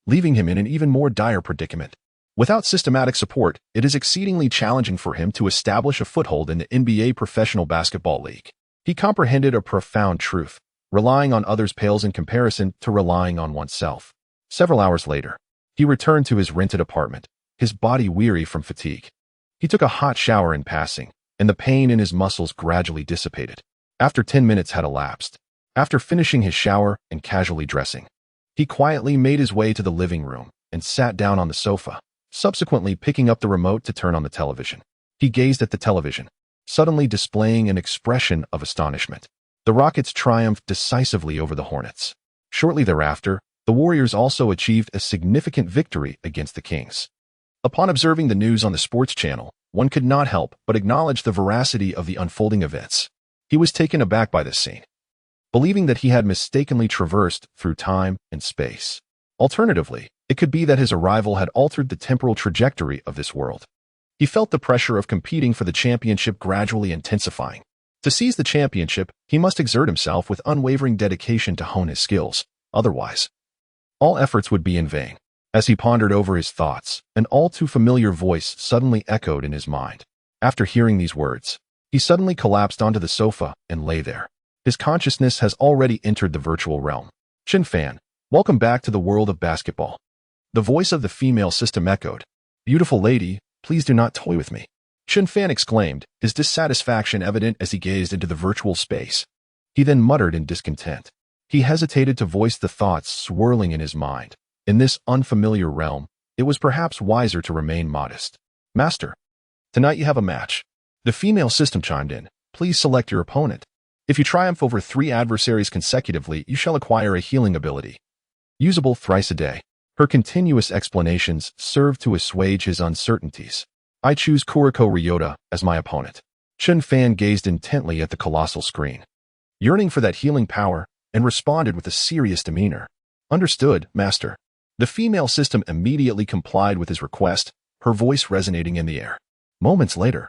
leaving him in an even more dire predicament. Without systematic support, it is exceedingly challenging for him to establish a foothold in the NBA Professional Basketball League. He comprehended a profound truth: relying on others pales in comparison to relying on oneself. Several hours later, he returned to his rented apartment, his body weary from fatigue. He took a hot shower in passing, and the pain in his muscles gradually dissipated. After 10 minutes had elapsed, after finishing his shower and casually dressing, he quietly made his way to the living room and sat down on the sofa, subsequently picking up the remote to turn on the television. He gazed at the television, suddenly displaying an expression of astonishment. The Rockets triumphed decisively over the Hornets. Shortly thereafter, the Warriors also achieved a significant victory against the Kings. Upon observing the news on the sports channel, one could not help but acknowledge the veracity of the unfolding events. He was taken aback by this scene, believing that he had mistakenly traversed through time and space. Alternatively, it could be that his arrival had altered the temporal trajectory of this world. He felt the pressure of competing for the championship gradually intensifying. To seize the championship, he must exert himself with unwavering dedication to hone his skills. Otherwise, All efforts would be in vain. As he pondered over his thoughts, an all-too-familiar voice suddenly echoed in his mind. After hearing these words, he suddenly collapsed onto the sofa and lay there. His consciousness has already entered the virtual realm. Chen Fan, welcome back to the world of basketball. The voice of the female system echoed. Beautiful lady, please do not toy with me. Chen Fan exclaimed, his dissatisfaction evident as he gazed into the virtual space. He then muttered in discontent. He hesitated to voice the thoughts swirling in his mind. In this unfamiliar realm, it was perhaps wiser to remain modest. Master, tonight you have a match. The female system chimed in. Please select your opponent. If you triumph over 3 adversaries consecutively, you shall acquire a healing ability. Usable thrice a day. Her continuous explanations served to assuage his uncertainties. I choose Kuriko Ryota as my opponent. Chen Fan gazed intently at the colossal screen, yearning for that healing power, and responded with a serious demeanor. Understood, Master. The female system immediately complied with his request, her voice resonating in the air. Moments later,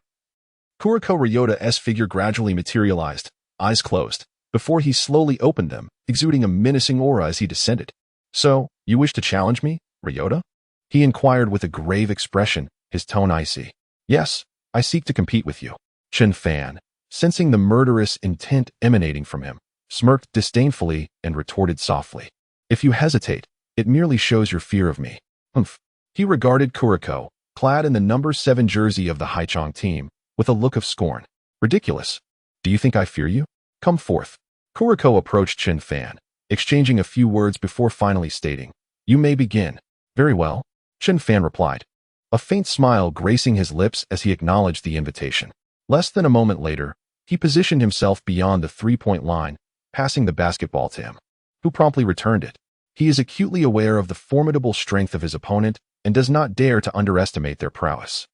Kuriko Ryota's figure gradually materialized, eyes closed, before he slowly opened them, exuding a menacing aura as he descended. So, you wish to challenge me, Ryota? He inquired with a grave expression, his tone icy. Yes, I seek to compete with you. Chen Fan, sensing the murderous intent emanating from him, smirked disdainfully and retorted softly. If you hesitate, it merely shows your fear of me. Humph. He regarded Kuriko, clad in the number 7 jersey of the Haichong team, with a look of scorn. Ridiculous. Do you think I fear you? Come forth. Kuriko approached Chen Fan, exchanging a few words before finally stating, You may begin. Very well. Chen Fan replied, a faint smile gracing his lips as he acknowledged the invitation. Less than a moment later, he positioned himself beyond the 3-point line, passing the basketball to him, who promptly returned it. He is acutely aware of the formidable strength of his opponent and does not dare to underestimate their prowess.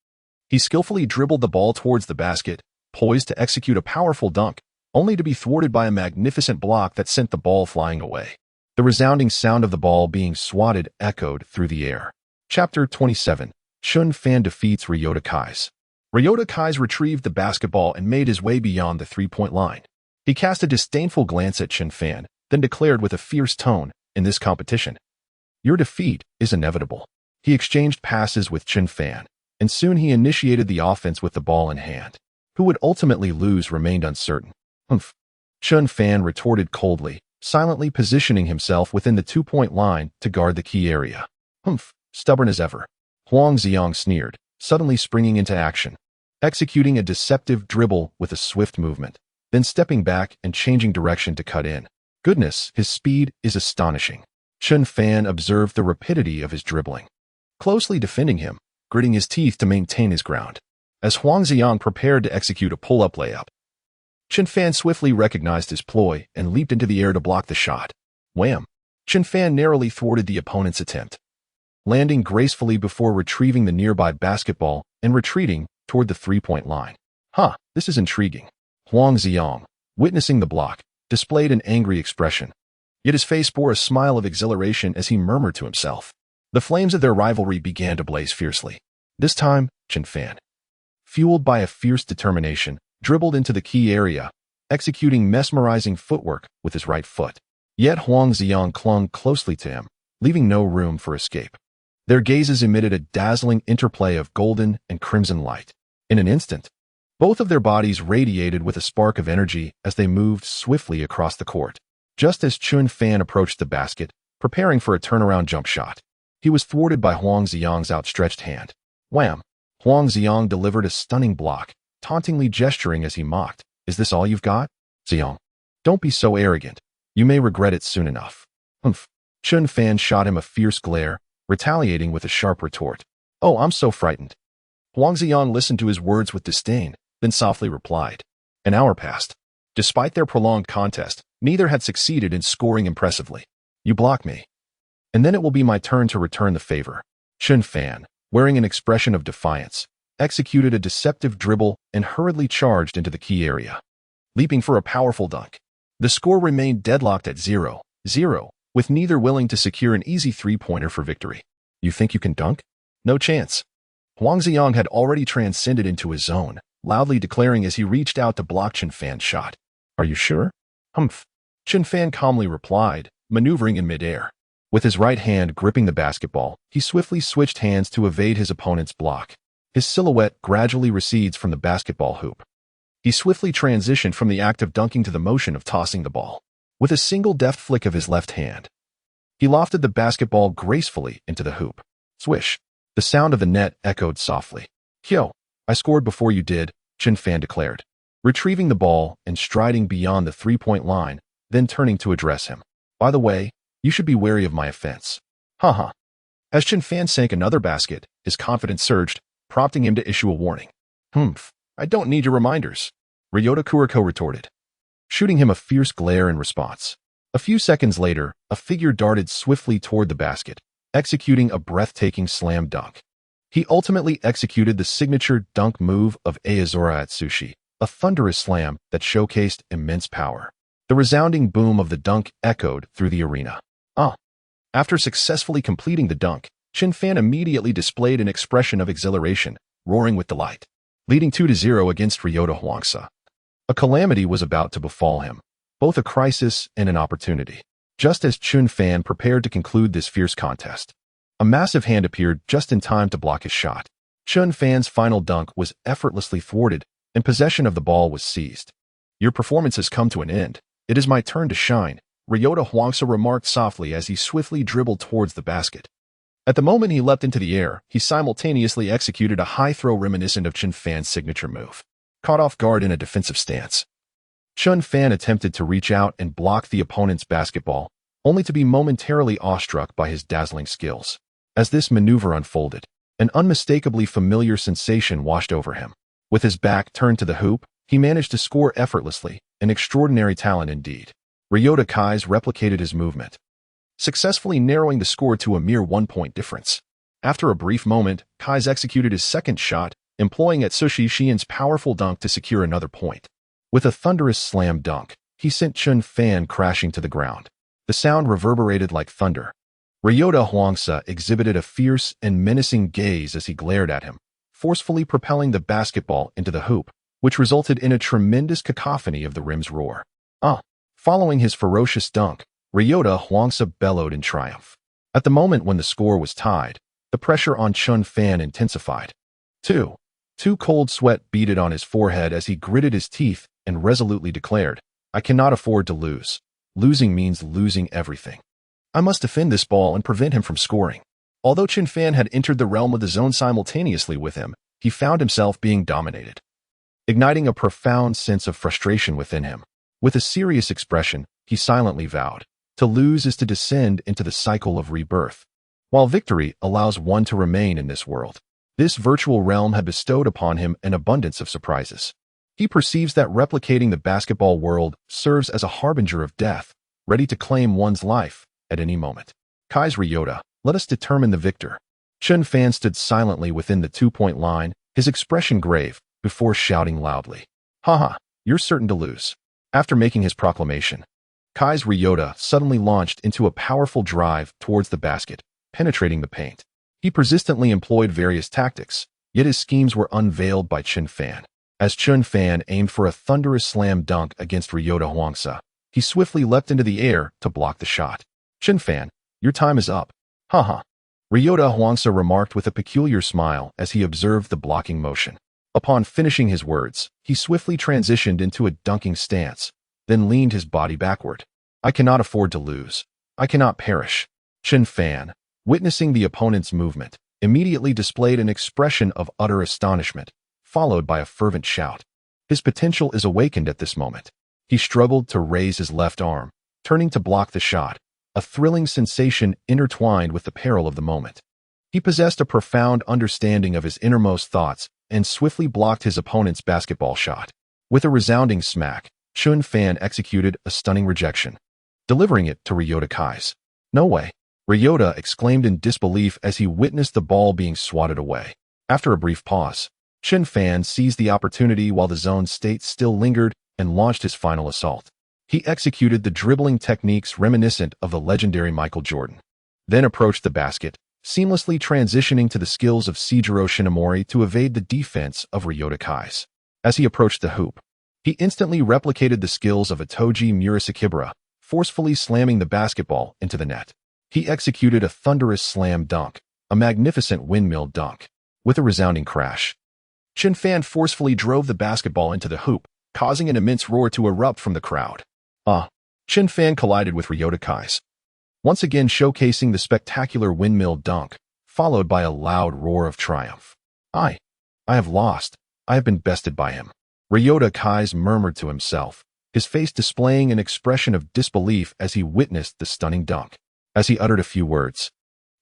He skillfully dribbled the ball towards the basket, poised to execute a powerful dunk, only to be thwarted by a magnificent block that sent the ball flying away. The resounding sound of the ball being swatted echoed through the air. Chapter 27. Chen Fan defeats Ryota Kai's. Ryota Kai's retrieved the basketball and made his way beyond the 3-point line. He cast a disdainful glance at Chen Fan, then declared with a fierce tone, in this competition, your defeat is inevitable. He exchanged passes with Chen Fan, and soon he initiated the offense with the ball in hand. Who would ultimately lose remained uncertain. Humph. Chen Fan retorted coldly, silently positioning himself within the 2-point line to guard the key area. Humph, stubborn as ever. Huang Xiang sneered, suddenly springing into action, executing a deceptive dribble with a swift movement, then stepping back and changing direction to cut in. Goodness, his speed is astonishing. Chen Fan observed the rapidity of his dribbling, closely defending him, gritting his teeth to maintain his ground. As Huang Xiang prepared to execute a pull-up layup, Chen Fan swiftly recognized his ploy and leaped into the air to block the shot. Wham! Chen Fan narrowly thwarted the opponent's attempt, landing gracefully before retrieving the nearby basketball and retreating toward the 3-point line. This is intriguing. Huang Xiang, witnessing the block, displayed an angry expression. Yet his face bore a smile of exhilaration as he murmured to himself. The flames of their rivalry began to blaze fiercely. This time, Chen Fan, fueled by a fierce determination, dribbled into the key area, executing mesmerizing footwork with his right foot. Yet Huang Xiang clung closely to him, leaving no room for escape. Their gazes emitted a dazzling interplay of golden and crimson light. In an instant, both of their bodies radiated with a spark of energy as they moved swiftly across the court. Just as Chen Fan approached the basket, preparing for a turnaround jump shot, he was thwarted by Huang Xiang's outstretched hand. Wham! Huang Xiang delivered a stunning block, tauntingly gesturing as he mocked. Is this all you've got? Xiang, don't be so arrogant. You may regret it soon enough. Humph. Chen Fan shot him a fierce glare, retaliating with a sharp retort. Oh, I'm so frightened. Huang Xiang listened to his words with disdain, then softly replied. An hour passed. Despite their prolonged contest, neither had succeeded in scoring impressively. You block me, and then it will be my turn to return the favor. Chen Fan, wearing an expression of defiance, executed a deceptive dribble and hurriedly charged into the key area, leaping for a powerful dunk. The score remained deadlocked at 0-0, with neither willing to secure an easy 3-pointer for victory. You think you can dunk? No chance. Huang Xiang had already transcended into his zone, loudly declaring as he reached out to block Chen Fan's shot. Are you sure? Humph. Chen Fan calmly replied, maneuvering in midair. With his right hand gripping the basketball, he swiftly switched hands to evade his opponent's block. His silhouette gradually recedes from the basketball hoop. He swiftly transitioned from the act of dunking to the motion of tossing the ball. With a single deft flick of his left hand, he lofted the basketball gracefully into the hoop. Swish! The sound of the net echoed softly. "Yo, I scored before you did," Chen Fan declared, retrieving the ball and striding beyond the three-point line, then turning to address him. "By the way, you should be wary of my offense." Haha. As Chen Fan sank another basket, his confidence surged, prompting him to issue a warning. I don't need your reminders," Ryota Kuriko retorted, shooting him a fierce glare in response. A few seconds later, a figure darted swiftly toward the basket, executing a breathtaking slam dunk. He ultimately executed the signature dunk move of Aozora Atsushi, a thunderous slam that showcased immense power. The resounding boom of the dunk echoed through the arena. After successfully completing the dunk, Chen Fan immediately displayed an expression of exhilaration, roaring with delight, leading 2-0 against Ryota Huangsa. A calamity was about to befall him, both a crisis and an opportunity. Just as Chen Fan prepared to conclude this fierce contest, a massive hand appeared just in time to block his shot. Chen Fan's final dunk was effortlessly thwarted, and possession of the ball was seized. "Your performance has come to an end. It is my turn to shine," Ryota Huangsa remarked softly as he swiftly dribbled towards the basket. At the moment he leapt into the air, he simultaneously executed a high throw reminiscent of Chen Fan's signature move. Caught off guard in a defensive stance, Chen Fan attempted to reach out and block the opponent's basketball, only to be momentarily awestruck by his dazzling skills. As this maneuver unfolded, an unmistakably familiar sensation washed over him. With his back turned to the hoop, he managed to score effortlessly, an extraordinary talent indeed. Ryota Kai's replicated his movement, successfully narrowing the score to a mere 1-point difference. After a brief moment, Kai's executed his second shot, employing Atsushi Shien's powerful dunk to secure another point. With a thunderous slam dunk, he sent Chen Fan crashing to the ground. The sound reverberated like thunder. Ryota Huangsa exhibited a fierce and menacing gaze as he glared at him, forcefully propelling the basketball into the hoop, which resulted in a tremendous cacophony of the rim's roar. Following his ferocious dunk, Ryota Huangsa bellowed in triumph. At the moment when the score was tied, the pressure on Chen Fan intensified. Two cold sweat beaded on his forehead as he gritted his teeth and resolutely declared, "I cannot afford to lose. Losing means losing everything. I must defend this ball and prevent him from scoring." Although Chen Fan had entered the realm of the zone simultaneously with him, he found himself being dominated, igniting a profound sense of frustration within him. With a serious expression, he silently vowed, "To lose is to descend into the cycle of rebirth, while victory allows one to remain in this world." This virtual realm had bestowed upon him an abundance of surprises. He perceives that replicating the basketball world serves as a harbinger of death, ready to claim one's life at any moment. Kai's Ryota, let us determine the victor. Chen Fan stood silently within the 2-point line, his expression grave, before shouting loudly, "Haha, you're certain to lose." After making his proclamation, Kai's Ryota suddenly launched into a powerful drive towards the basket, penetrating the paint. He persistently employed various tactics, yet his schemes were unveiled by Chen Fan. As Chen Fan aimed for a thunderous slam dunk against Ryota Huangsa, he swiftly leapt into the air to block the shot. "Chen Fan, your time is up." Haha. Ryota Huangsa remarked with a peculiar smile as he observed the blocking motion. Upon finishing his words, he swiftly transitioned into a dunking stance, then leaned his body backward. "I cannot afford to lose. I cannot perish." Chen Fan, witnessing the opponent's movement, immediately displayed an expression of utter astonishment, followed by a fervent shout. His potential is awakened at this moment. He struggled to raise his left arm, turning to block the shot, a thrilling sensation intertwined with the peril of the moment. He possessed a profound understanding of his innermost thoughts and swiftly blocked his opponent's basketball shot. With a resounding smack, Chen Fan executed a stunning rejection, delivering it to Ryota Kai's. "No way!" Ryota exclaimed in disbelief as he witnessed the ball being swatted away. After a brief pause, Chen Fan seized the opportunity while the zone state still lingered and launched his final assault. He executed the dribbling techniques reminiscent of the legendary Michael Jordan, then approached the basket, seamlessly transitioning to the skills of Seijiro Shinomori to evade the defense of Ryota Kai's. As he approached the hoop, he instantly replicated the skills of Itoji Murasakibara, forcefully slamming the basketball into the net. He executed a thunderous slam dunk, a magnificent windmill dunk. With a resounding crash, Chen Fan forcefully drove the basketball into the hoop, causing an immense roar to erupt from the crowd. Chen Fan collided with Ryota Kai's, once again showcasing the spectacular windmill dunk, followed by a loud roar of triumph. I have lost. I have been bested by him. Ryota Kai's murmured to himself, his face displaying an expression of disbelief as he witnessed the stunning dunk. As he uttered a few words,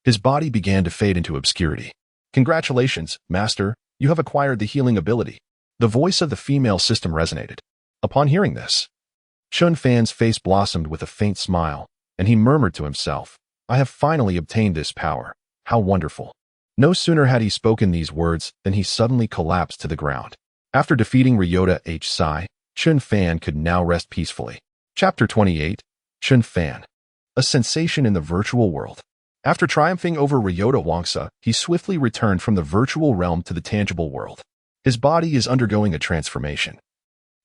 his body began to fade into obscurity. Congratulations, master, you have acquired the healing ability. The voice of the female system resonated. Upon hearing this, Chen Fan's face blossomed with a faint smile, and he murmured to himself, I have finally obtained this power. How wonderful. No sooner had he spoken these words than he suddenly collapsed to the ground. After defeating Ryota H. Chen Fan could now rest peacefully. Chapter 28, Chen Fan, a sensation in the virtual world. After triumphing over Ryota Wangsa, he swiftly returned from the virtual realm to the tangible world. His body is undergoing a transformation,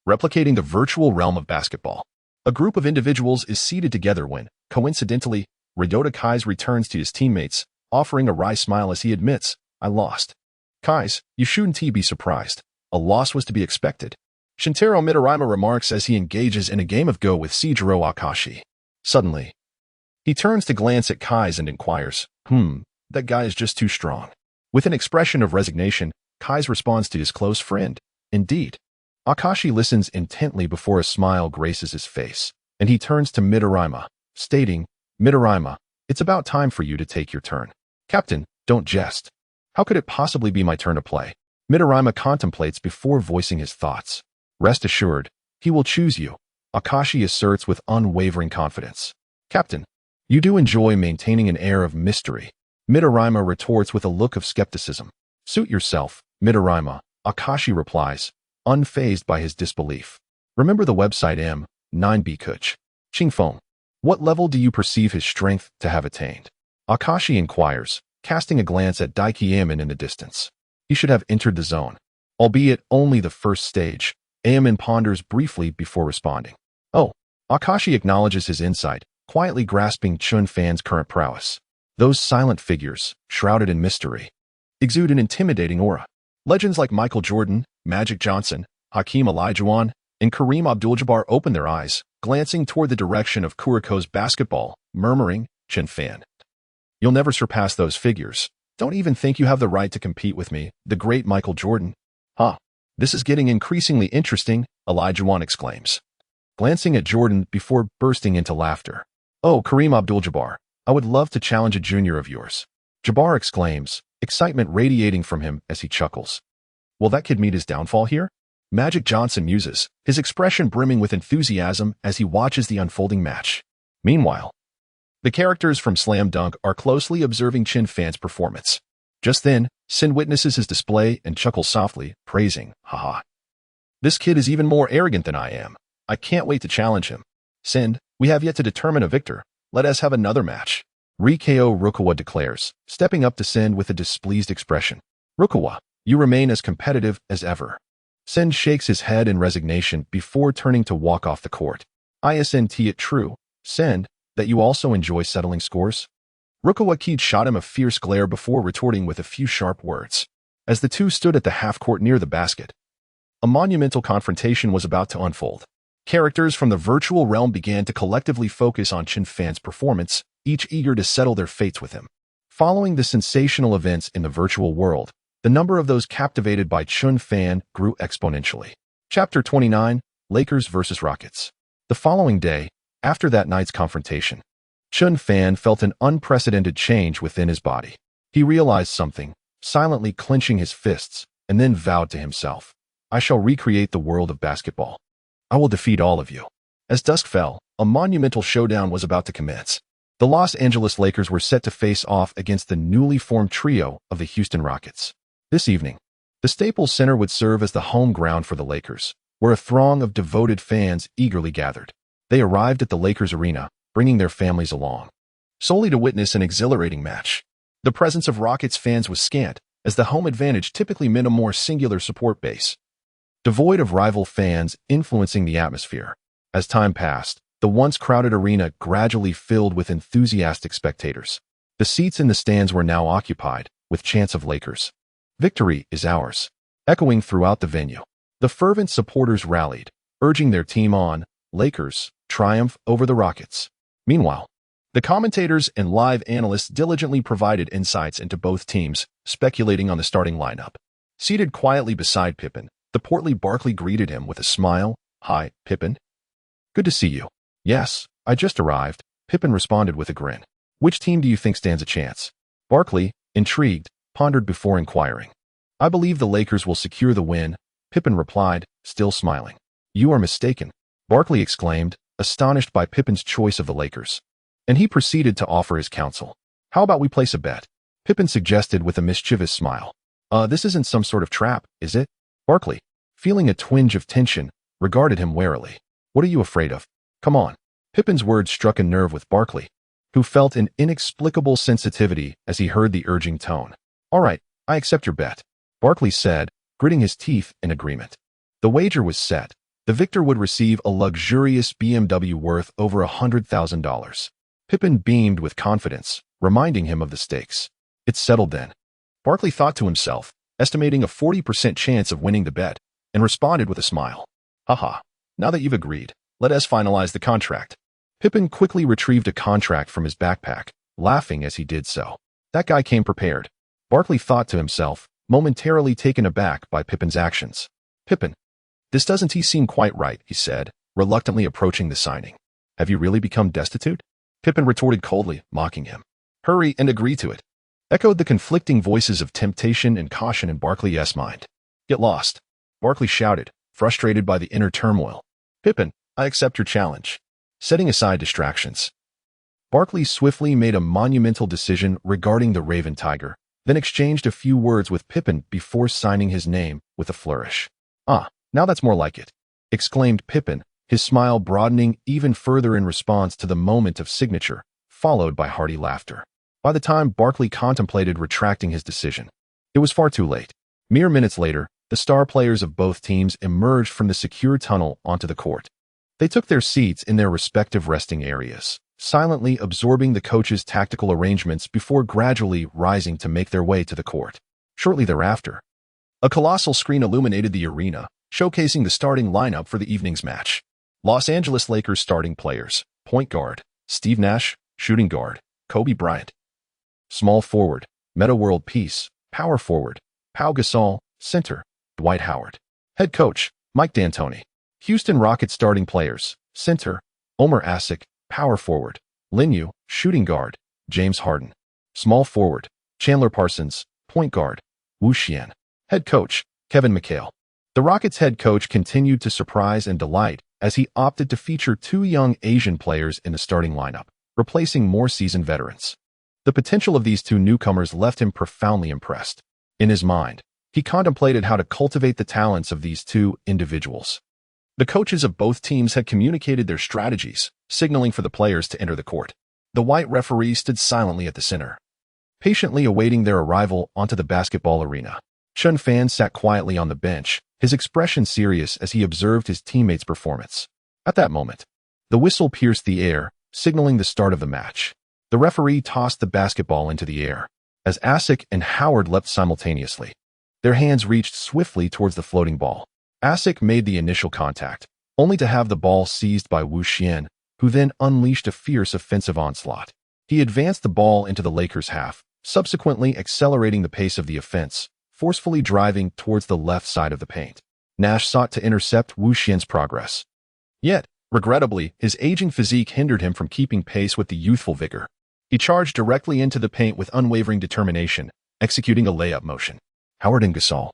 replicating the virtual realm of basketball. A group of individuals is seated together when, coincidentally, Ryota Kai's returns to his teammates, offering a wry smile as he admits, I lost. Kai's, you shouldn't be surprised. A loss was to be expected. Shintaro Mitarima remarks as he engages in a game of Go with Seijiro Akashi. Suddenly, he turns to glance at Kai's and inquires, that guy is just too strong. With an expression of resignation, Kai's responds to his close friend, indeed. Akashi listens intently before a smile graces his face, and he turns to Mitarima, stating, Mitarima, it's about time for you to take your turn. Captain, don't jest. How could it possibly be my turn to play? Mitarima contemplates before voicing his thoughts. Rest assured, he will choose you, Akashi asserts with unwavering confidence. Captain, you do enjoy maintaining an air of mystery. Mitarima retorts with a look of skepticism. Suit yourself, Mitarima, Akashi replies, unfazed by his disbelief. Remember the website M9B Kuch. Qingfeng, what level do you perceive his strength to have attained? Akashi inquires, casting a glance at Daiki Aomine in the distance. He should have entered the zone, albeit only the first stage. Aomine ponders briefly before responding. Oh, Akashi acknowledges his insight, quietly grasping Chen Fan's current prowess. Those silent figures, shrouded in mystery, exude an intimidating aura. Legends like Michael Jordan, Magic Johnson, Hakeem Olajuwon, and Kareem Abdul-Jabbar open their eyes, glancing toward the direction of Kuriko's basketball, murmuring, Chen Fan, you'll never surpass those figures. Don't even think you have the right to compete with me, the great Michael Jordan. This is getting increasingly interesting, Olajuwon exclaims, glancing at Jordan before bursting into laughter. Oh, Kareem Abdul-Jabbar, I would love to challenge a junior of yours. Jabbar exclaims, excitement radiating from him as he chuckles. Will that kid meet his downfall here? Magic Johnson muses, his expression brimming with enthusiasm as he watches the unfolding match. Meanwhile, the characters from Slam Dunk are closely observing Chen Fan's performance. Just then, Sin witnesses his display and chuckles softly, praising, haha. This kid is even more arrogant than I am. I can't wait to challenge him. Sin, we have yet to determine a victor. Let us have another match. Rikeo Rukawa declares, stepping up to Sin with a displeased expression. Rukawa, you remain as competitive as ever. Sin shakes his head in resignation before turning to walk off the court. Isn't it true, Sin, that you also enjoy settling scores? Rukawa Keed shot him a fierce glare before retorting with a few sharp words. As the two stood at the half-court near the basket, a monumental confrontation was about to unfold. Characters from the virtual realm began to collectively focus on Chen Fan's performance, each eager to settle their fates with him. Following the sensational events in the virtual world, the number of those captivated by Chen Fan grew exponentially. Chapter 29, Lakers vs. Rockets. The following day, after that night's confrontation, Chen Fan felt an unprecedented change within his body. He realized something, silently clenching his fists, and then vowed to himself, I shall recreate the world of basketball. I will defeat all of you. As dusk fell, a monumental showdown was about to commence. The Los Angeles Lakers were set to face off against the newly formed trio of the Houston Rockets. This evening, the Staples Center would serve as the home ground for the Lakers, where a throng of devoted fans eagerly gathered. They arrived at the Lakers arena, bringing their families along, solely to witness an exhilarating match. The presence of Rockets fans was scant, as the home advantage typically meant a more singular support base, devoid of rival fans influencing the atmosphere. As time passed, The once crowded arena gradually filled with enthusiastic spectators. The seats in the stands were now occupied, with chants of Lakers. "Victory is ours," echoing throughout the venue. The fervent supporters rallied, urging their team on. Lakers, triumph over the Rockets. Meanwhile, the commentators and live analysts diligently provided insights into both teams, speculating on the starting lineup. Seated quietly beside Pippen, the portly Barkley greeted him with a smile. "Hi, Pippen. Good to see you." "Yes, I just arrived," Pippen responded with a grin. "Which team do you think stands a chance?" Barkley, intrigued, pondered before inquiring. "I believe the Lakers will secure the win," Pippen replied, still smiling. "You are mistaken," Barkley exclaimed, astonished by Pippen's choice of the Lakers. And he proceeded to offer his counsel. "How about we place a bet?" Pippen suggested with a mischievous smile. This isn't some sort of trap, is it?" Barkley, feeling a twinge of tension, regarded him warily. "What are you afraid of? Come on." Pippen's words struck a nerve with Barkley, who felt an inexplicable sensitivity as he heard the urging tone. "All right, I accept your bet," Barkley said, gritting his teeth in agreement. The wager was set. The victor would receive a luxurious BMW worth over $100,000. Pippen beamed with confidence, reminding him of the stakes. "It's settled then," Barkley thought to himself, estimating a 40% chance of winning the bet, and responded with a smile. "Haha, now that you've agreed, let us finalize the contract." Pippen quickly retrieved a contract from his backpack, laughing as he did so. That guy came prepared, Barkley thought to himself, momentarily taken aback by Pippen's actions. "Pippen, this doesn't seem quite right," he said, reluctantly approaching the signing. "Have you really become destitute?" Pippen retorted coldly, mocking him. "Hurry and agree to it," echoed the conflicting voices of temptation and caution in Barkley's mind. "Get lost," Barkley shouted, frustrated by the inner turmoil. "Pippen, I accept your challenge." Setting aside distractions, Barkley swiftly made a monumental decision regarding the Raven Tiger, then exchanged a few words with Pippen before signing his name with a flourish. "Ah, now that's more like it," exclaimed Pippen, his smile broadening even further in response to the moment of signature, followed by hearty laughter. By the time Barkley contemplated retracting his decision, it was far too late. Mere minutes later, the star players of both teams emerged from the secure tunnel onto the court. They took their seats in their respective resting areas, silently absorbing the coach's tactical arrangements before gradually rising to make their way to the court. Shortly thereafter, a colossal screen illuminated the arena, showcasing the starting lineup for the evening's match. Los Angeles Lakers starting players: point guard, Steve Nash; shooting guard, Kobe Bryant; small forward, Metta World Peace; power forward, Pau Gasol; center, Dwight Howard; head coach, Mike D'Antoni. Houston Rockets starting players: center, Omer Asik; power forward, Lin Yu; shooting guard, James Harden; small forward, Chandler Parsons; point guard, Wu Xian; head coach, Kevin McHale. The Rockets head coach continued to surprise and delight as he opted to feature two young Asian players in the starting lineup, replacing more seasoned veterans. The potential of these two newcomers left him profoundly impressed. In his mind, he contemplated how to cultivate the talents of these two individuals. The coaches of both teams had communicated their strategies, signaling for the players to enter the court. The white referee stood silently at the center, patiently awaiting their arrival onto the basketball arena. Chen Fan sat quietly on the bench, his expression serious as he observed his teammates' performance. At that moment, the whistle pierced the air, signaling the start of the match. The referee tossed the basketball into the air, as Asik and Howard leapt simultaneously. Their hands reached swiftly towards the floating ball. Asik made the initial contact, only to have the ball seized by Wu Xian, who then unleashed a fierce offensive onslaught. He advanced the ball into the Lakers' half, subsequently accelerating the pace of the offense, forcefully driving towards the left side of the paint. Nash sought to intercept Wu Xian's progress. Yet, regrettably, his aging physique hindered him from keeping pace with the youthful vigor. He charged directly into the paint with unwavering determination, executing a layup motion. Howard and Gasol,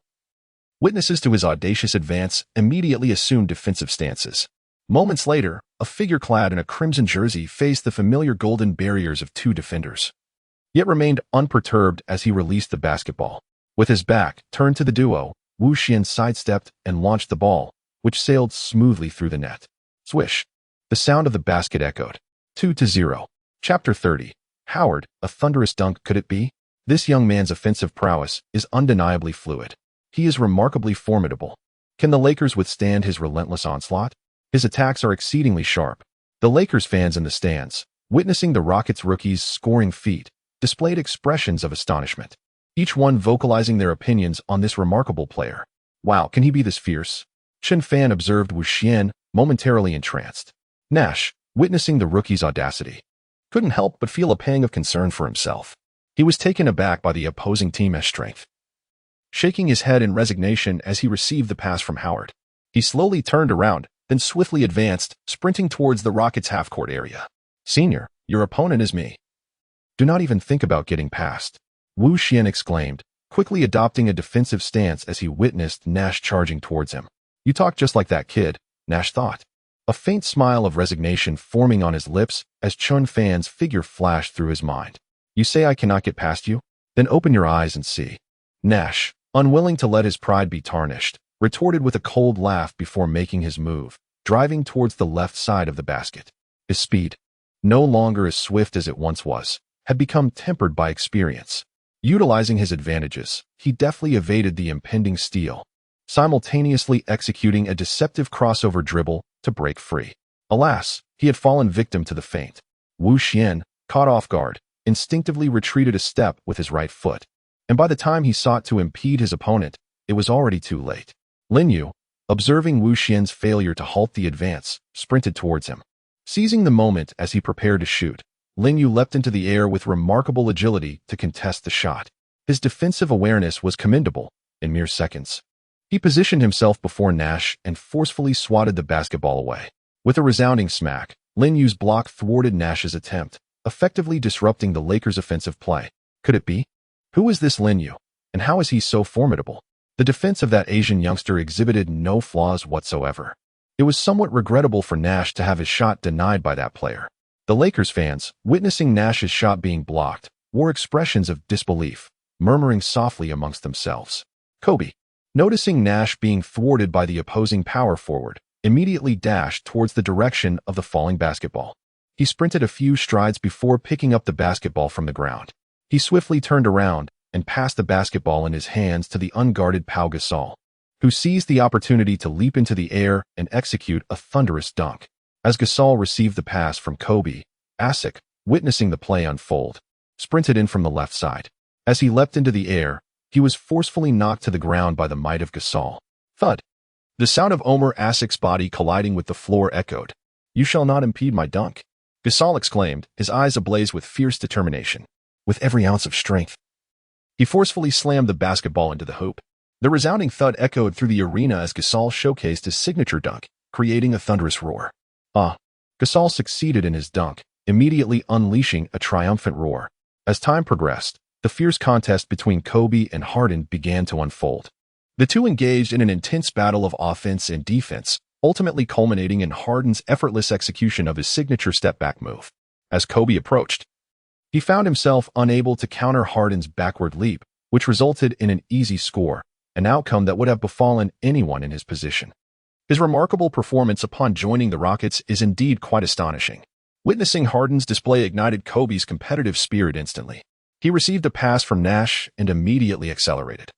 witnesses to his audacious advance, immediately assumed defensive stances. Moments later, a figure clad in a crimson jersey faced the familiar golden barriers of two defenders, yet remained unperturbed as he released the basketball. With his back turned to the duo, Wu Xian sidestepped and launched the ball, which sailed smoothly through the net. Swish! The sound of the basket echoed. 2-0. Chapter 30. Howard, a thunderous dunk could it be? This young man's offensive prowess is undeniably fluid. He is remarkably formidable. Can the Lakers withstand his relentless onslaught? His attacks are exceedingly sharp, The Lakers fans in the stands, witnessing the Rockets rookies' scoring feat, displayed expressions of astonishment, each one vocalizing their opinions on this remarkable player. Wow, can he be this fierce? Chen Fan observed Wu Xian, momentarily entranced. Nash, witnessing the rookie's audacity, couldn't help but feel a pang of concern for himself. He was taken aback by the opposing team's strength. Shaking his head in resignation as he received the pass from Howard, he slowly turned around, then swiftly advanced, sprinting towards the Rockets' half-court area. "Senior, your opponent is me. Do not even think about getting past," Wu Xian exclaimed, quickly adopting a defensive stance as he witnessed Nash charging towards him. "You talk just like that kid," Nash thought, a faint smile of resignation forming on his lips as Chen Fan's figure flashed through his mind. "You say I cannot get past you? Then open your eyes and see." Nash, unwilling to let his pride be tarnished, retorted with a cold laugh before making his move, driving towards the left side of the basket. His speed, no longer as swift as it once was, had become tempered by experience. Utilizing his advantages, he deftly evaded the impending steal, simultaneously executing a deceptive crossover dribble to break free. Alas, he had fallen victim to the feint. Wu Xian, caught off guard, instinctively retreated a step with his right foot, and by the time he sought to impede his opponent, it was already too late. Lin Yu, observing Wu Xian's failure to halt the advance, sprinted towards him. Seizing the moment as he prepared to shoot, Lin Yu leapt into the air with remarkable agility to contest the shot. His defensive awareness was commendable. In mere seconds, he positioned himself before Nash and forcefully swatted the basketball away. With a resounding smack, Lin Yu's block thwarted Nash's attempt, effectively disrupting the Lakers' offensive play. Could it be? Who is this Lin Yu, and how is he so formidable? The defense of that Asian youngster exhibited no flaws whatsoever. It was somewhat regrettable for Nash to have his shot denied by that player. The Lakers fans, witnessing Nash's shot being blocked, wore expressions of disbelief, murmuring softly amongst themselves. Kobe, noticing Nash being thwarted by the opposing power forward, immediately dashed towards the direction of the falling basketball. He sprinted a few strides before picking up the basketball from the ground. He swiftly turned around and passed the basketball in his hands to the unguarded Pau Gasol, who seized the opportunity to leap into the air and execute a thunderous dunk. As Gasol received the pass from Kobe, Asik, witnessing the play unfold, sprinted in from the left side. As he leapt into the air, he was forcefully knocked to the ground by the might of Gasol. Thud! The sound of Omer Asik's body colliding with the floor echoed. "You shall not impede my dunk," Gasol exclaimed, his eyes ablaze with fierce determination. With every ounce of strength, he forcefully slammed the basketball into the hoop. The resounding thud echoed through the arena as Gasol showcased his signature dunk, creating a thunderous roar. Gasol succeeded in his dunk, immediately unleashing a triumphant roar. As time progressed, the fierce contest between Kobe and Harden began to unfold. The two engaged in an intense battle of offense and defense, ultimately culminating in Harden's effortless execution of his signature step-back move. As Kobe approached, he found himself unable to counter Harden's backward leap, which resulted in an easy score, an outcome that would have befallen anyone in his position. His remarkable performance upon joining the Rockets is indeed quite astonishing. Witnessing Harden's display ignited Kobe's competitive spirit instantly. He received a pass from Nash and immediately accelerated.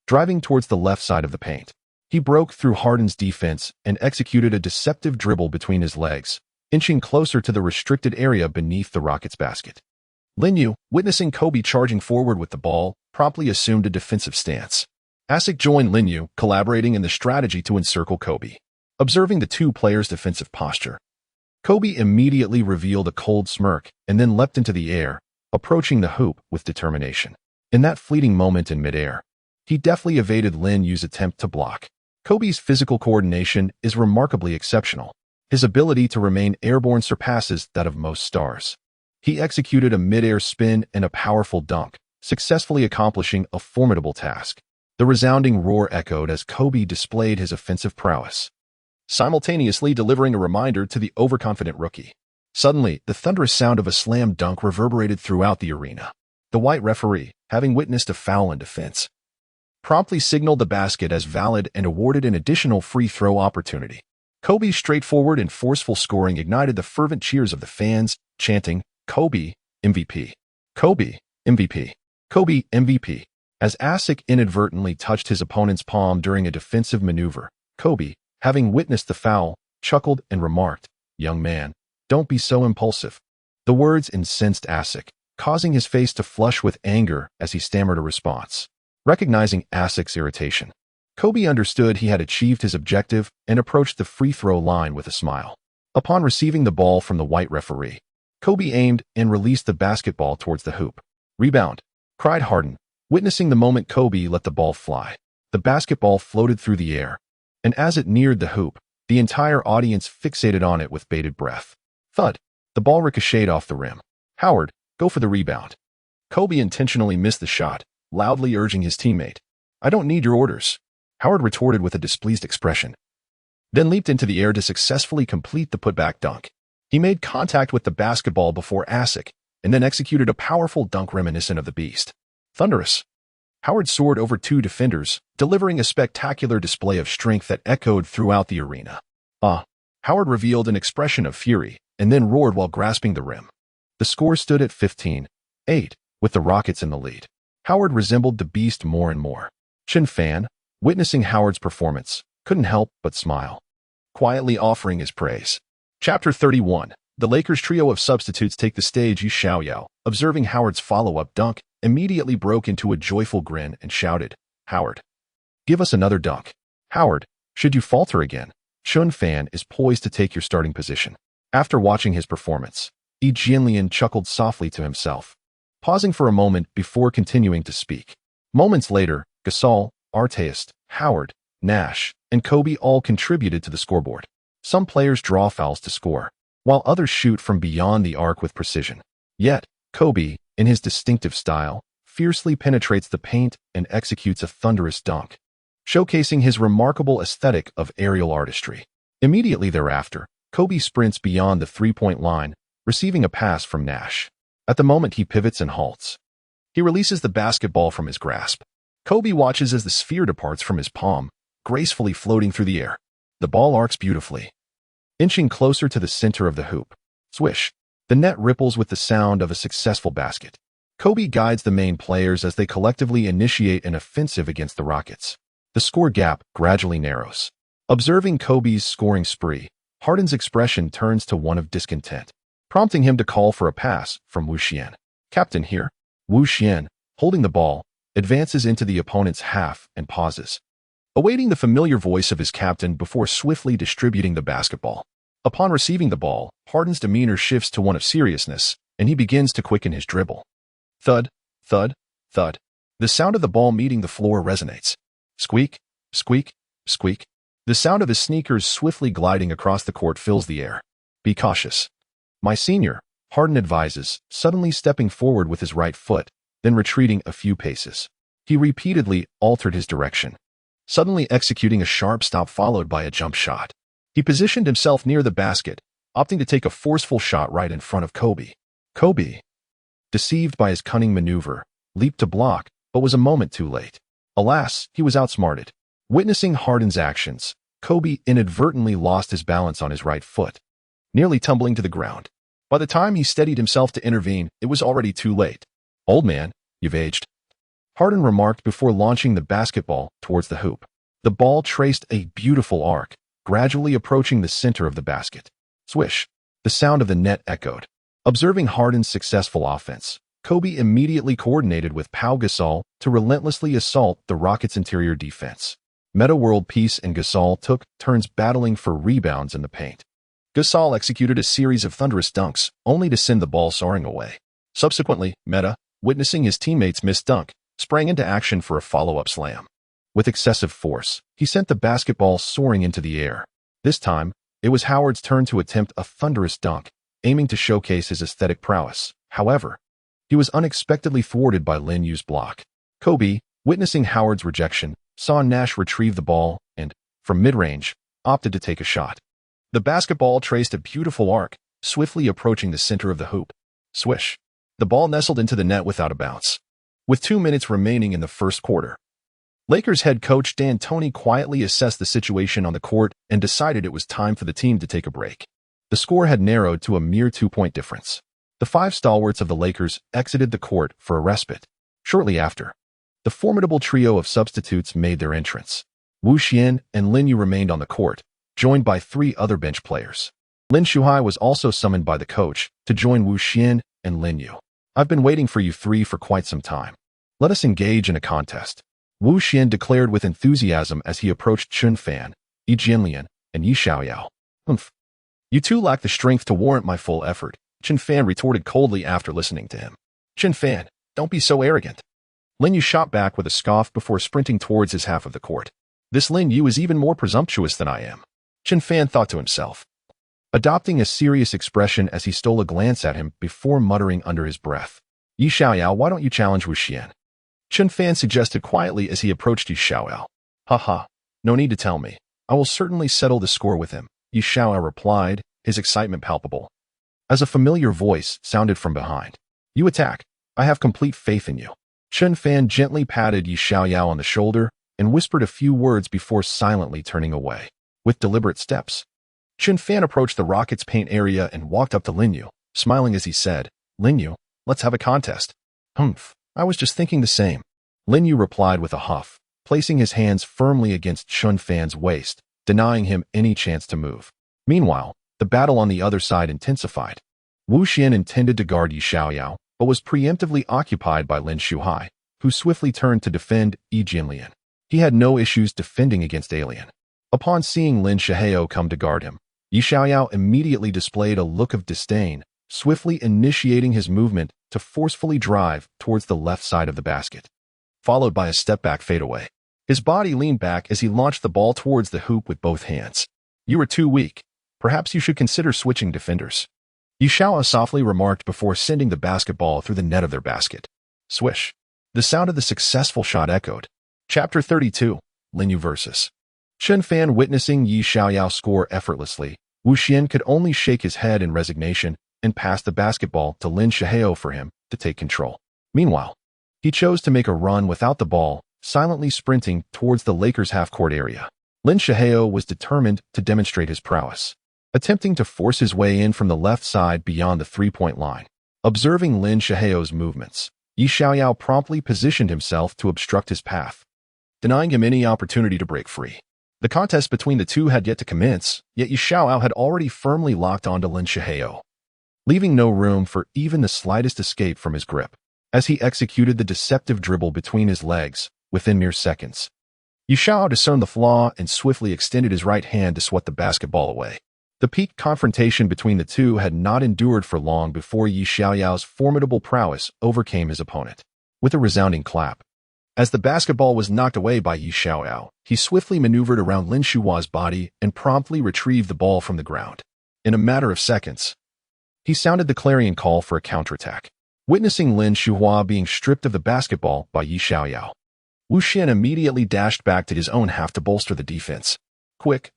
Driving towards the left side of the paint, he broke through Harden's defense and executed a deceptive dribble between his legs, inching closer to the restricted area beneath the Rockets' basket. Lin Yu, witnessing Kobe charging forward with the ball, promptly assumed a defensive stance. Asik joined Lin Yu, collaborating in the strategy to encircle Kobe. Observing the two players' defensive posture, Kobe immediately revealed a cold smirk and then leapt into the air, approaching the hoop with determination. In that fleeting moment in midair, he deftly evaded Lin Yu's attempt to block. Kobe's physical coordination is remarkably exceptional. His ability to remain airborne surpasses that of most stars. He executed a mid-air spin and a powerful dunk, successfully accomplishing a formidable task. The resounding roar echoed as Kobe displayed his offensive prowess, simultaneously delivering a reminder to the overconfident rookie. Suddenly, the thunderous sound of a slam dunk reverberated throughout the arena. The white referee, having witnessed a foul in defense, promptly signaled the basket as valid and awarded an additional free throw opportunity. Kobe's straightforward and forceful scoring ignited the fervent cheers of the fans, chanting, "Kobe, MVP! Kobe, MVP! Kobe, MVP!" As Asik inadvertently touched his opponent's palm during a defensive maneuver, Kobe, having witnessed the foul, chuckled and remarked, "Young man, Don't be so impulsive." The words incensed Asic, causing his face to flush with anger as he stammered a response. Recognizing Asic's irritation, Kobe understood he had achieved his objective and approached the free throw line with a smile. Upon receiving the ball from the white referee, Kobe aimed and released the basketball towards the hoop. "Rebound!" cried Harden, witnessing the moment Kobe let the ball fly. The basketball floated through the air, and as it neared the hoop, the entire audience fixated on it with bated breath. Thud! The ball ricocheted off the rim. "Howard, go for the rebound." Kobe intentionally missed the shot, loudly urging his teammate. "I don't need your orders." Howard retorted with a displeased expression, then leaped into the air to successfully complete the putback dunk. He made contact with the basketball before Asic, and then executed a powerful dunk reminiscent of the Beast. Thunderous! Howard soared over two defenders, delivering a spectacular display of strength that echoed throughout the arena. Howard revealed an expression of fury, and then roared while grasping the rim. The score stood at 15-8, with the Rockets in the lead. Howard resembled the Beast more and more. Chen Fan, witnessing Howard's performance, couldn't help but smile, quietly offering his praise. Chapter 31. The Lakers' trio of substitutes take the stage. Yu Xiaoyao, observing Howard's follow-up dunk, immediately broke into a joyful grin and shouted, "Howard, give us another dunk." "Howard, should you falter again, Chen Fan is poised to take your starting position." After watching his performance, Yi Jianlian chuckled softly to himself, pausing for a moment before continuing to speak. Moments later, Gasol, Artest, Howard, Nash, and Kobe all contributed to the scoreboard. Some players draw fouls to score, while others shoot from beyond the arc with precision. Yet, Kobe, in his distinctive style, fiercely penetrates the paint and executes a thunderous dunk, showcasing his remarkable aesthetic of aerial artistry. Immediately thereafter, Kobe sprints beyond the three-point line, receiving a pass from Nash. At the moment he pivots and halts, he releases the basketball from his grasp. Kobe watches as the sphere departs from his palm, gracefully floating through the air. The ball arcs beautifully, inching closer to the center of the hoop. Swish! The net ripples with the sound of a successful basket. Kobe guides the main players as they collectively initiate an offensive against the Rockets. The score gap gradually narrows. Observing Kobe's scoring spree, Harden's expression turns to one of discontent, prompting him to call for a pass from Wu Xian. "Captain here." Wu Xian, holding the ball, advances into the opponent's half and pauses, awaiting the familiar voice of his captain before swiftly distributing the basketball. Upon receiving the ball, Harden's demeanor shifts to one of seriousness, and he begins to quicken his dribble. Thud, thud, thud. The sound of the ball meeting the floor resonates. Squeak, squeak, squeak. The sound of his sneakers swiftly gliding across the court fills the air. "Be cautious, my senior," Harden advises, suddenly stepping forward with his right foot, then retreating a few paces. He repeatedly altered his direction, suddenly executing a sharp stop followed by a jump shot. He positioned himself near the basket, opting to take a forceful shot right in front of Kobe. Kobe, deceived by his cunning maneuver, leaped to block, but was a moment too late. Alas, he was outsmarted. Witnessing Harden's actions, Kobe inadvertently lost his balance on his right foot, nearly tumbling to the ground. By the time he steadied himself to intervene, it was already too late. "Old man, you've aged," Harden remarked before launching the basketball towards the hoop. The ball traced a beautiful arc, gradually approaching the center of the basket. Swish! The sound of the net echoed. Observing Harden's successful offense, Kobe immediately coordinated with Pau Gasol to relentlessly assault the Rockets' interior defense. Meta World Peace and Gasol took turns battling for rebounds in the paint. Gasol executed a series of thunderous dunks, only to send the ball soaring away. Subsequently, Meta, witnessing his teammates miss dunk, sprang into action for a follow-up slam. With excessive force, he sent the basketball soaring into the air. This time, it was Howard's turn to attempt a thunderous dunk, aiming to showcase his aesthetic prowess. However, he was unexpectedly thwarted by Lin Yu's block. Kobe, witnessing Howard's rejection, saw Nash retrieve the ball and, from mid-range, opted to take a shot. The basketball traced a beautiful arc, swiftly approaching the center of the hoop. Swish! The ball nestled into the net without a bounce. With 2 minutes remaining in the first quarter, Lakers head coach D'Antoni quietly assessed the situation on the court and decided it was time for the team to take a break. The score had narrowed to a mere 2-point difference. The 5 stalwarts of the Lakers exited the court for a respite. Shortly after, the formidable trio of substitutes made their entrance. Wu Xian and Lin Yu remained on the court, joined by 3 other bench players. Lin Shuhai was also summoned by the coach to join Wu Xian and Lin Yu. I've been waiting for you three for quite some time. Let us engage in a contest. Wu Xian declared with enthusiasm as he approached Chen Fan, Yi Jianlian, and Yi Xiaoyao. Humph. You two lack the strength to warrant my full effort, Chen Fan retorted coldly after listening to him. Chen Fan, don't be so arrogant. Lin Yu shot back with a scoff before sprinting towards his half of the court. This Lin Yu is even more presumptuous than I am, Chen Fan thought to himself, adopting a serious expression as he stole a glance at him before muttering under his breath. Yi Xiaoyao, why don't you challenge Wu Xian? Chen Fan suggested quietly as he approached Yi Xiaoyao. Ha, no need to tell me. I will certainly settle the score with him, Yi Xiaoyao replied, his excitement palpable. As a familiar voice sounded from behind. You attack. I have complete faith in you. Chen Fan gently patted Yi Xiaoyao on the shoulder and whispered a few words before silently turning away. With deliberate steps, Chen Fan approached the rocket's paint area and walked up to Lin Yu, smiling as he said, Lin Yu, let's have a contest. Humph, I was just thinking the same. Lin Yu replied with a huff, placing his hands firmly against Chen Fan's waist, denying him any chance to move. Meanwhile, the battle on the other side intensified. Wu Xian intended to guard Yi Xiaoyao, but was preemptively occupied by Lin Shuhai, who swiftly turned to defend Yi Jianlian. He had no issues defending against Alien. Upon seeing Lin Shuhai come to guard him, Yi Xiaoyao immediately displayed a look of disdain, swiftly initiating his movement to forcefully drive towards the left side of the basket, followed by a step-back fadeaway. His body leaned back as he launched the ball towards the hoop with both hands. You are too weak. Perhaps you should consider switching defenders, Yi Xiaoyao softly remarked before sending the basketball through the net of their basket. Swish. The sound of the successful shot echoed. Chapter 32, Lin Yu vs. Chen Fan. Witnessing Yi Xiaoyao score effortlessly, Wu Xian could only shake his head in resignation and pass the basketball to Lin Shuhai for him to take control. Meanwhile, he chose to make a run without the ball, silently sprinting towards the Lakers' half-court area. Lin Shuhai was determined to demonstrate his prowess, attempting to force his way in from the left side beyond the three-point line. Observing Lin Shuhai's movements, Yi Xiaoyao promptly positioned himself to obstruct his path, denying him any opportunity to break free. The contest between the two had yet to commence, yet Yi Xiaoyao had already firmly locked onto Lin Shuhai, leaving no room for even the slightest escape from his grip. As he executed the deceptive dribble between his legs, within mere seconds, Yi Xiaoyao discerned the flaw and swiftly extended his right hand to swat the basketball away. The peak confrontation between the two had not endured for long before Yi Xiaoyao's formidable prowess overcame his opponent. With a resounding clap, as the basketball was knocked away by Yi Xiaoyao, he swiftly maneuvered around Lin Shuhua's body and promptly retrieved the ball from the ground. In a matter of seconds, he sounded the clarion call for a counterattack. Witnessing Lin Shuhua being stripped of the basketball by Yi Xiaoyao, Wu Xian immediately dashed back to his own half to bolster the defense. Quick,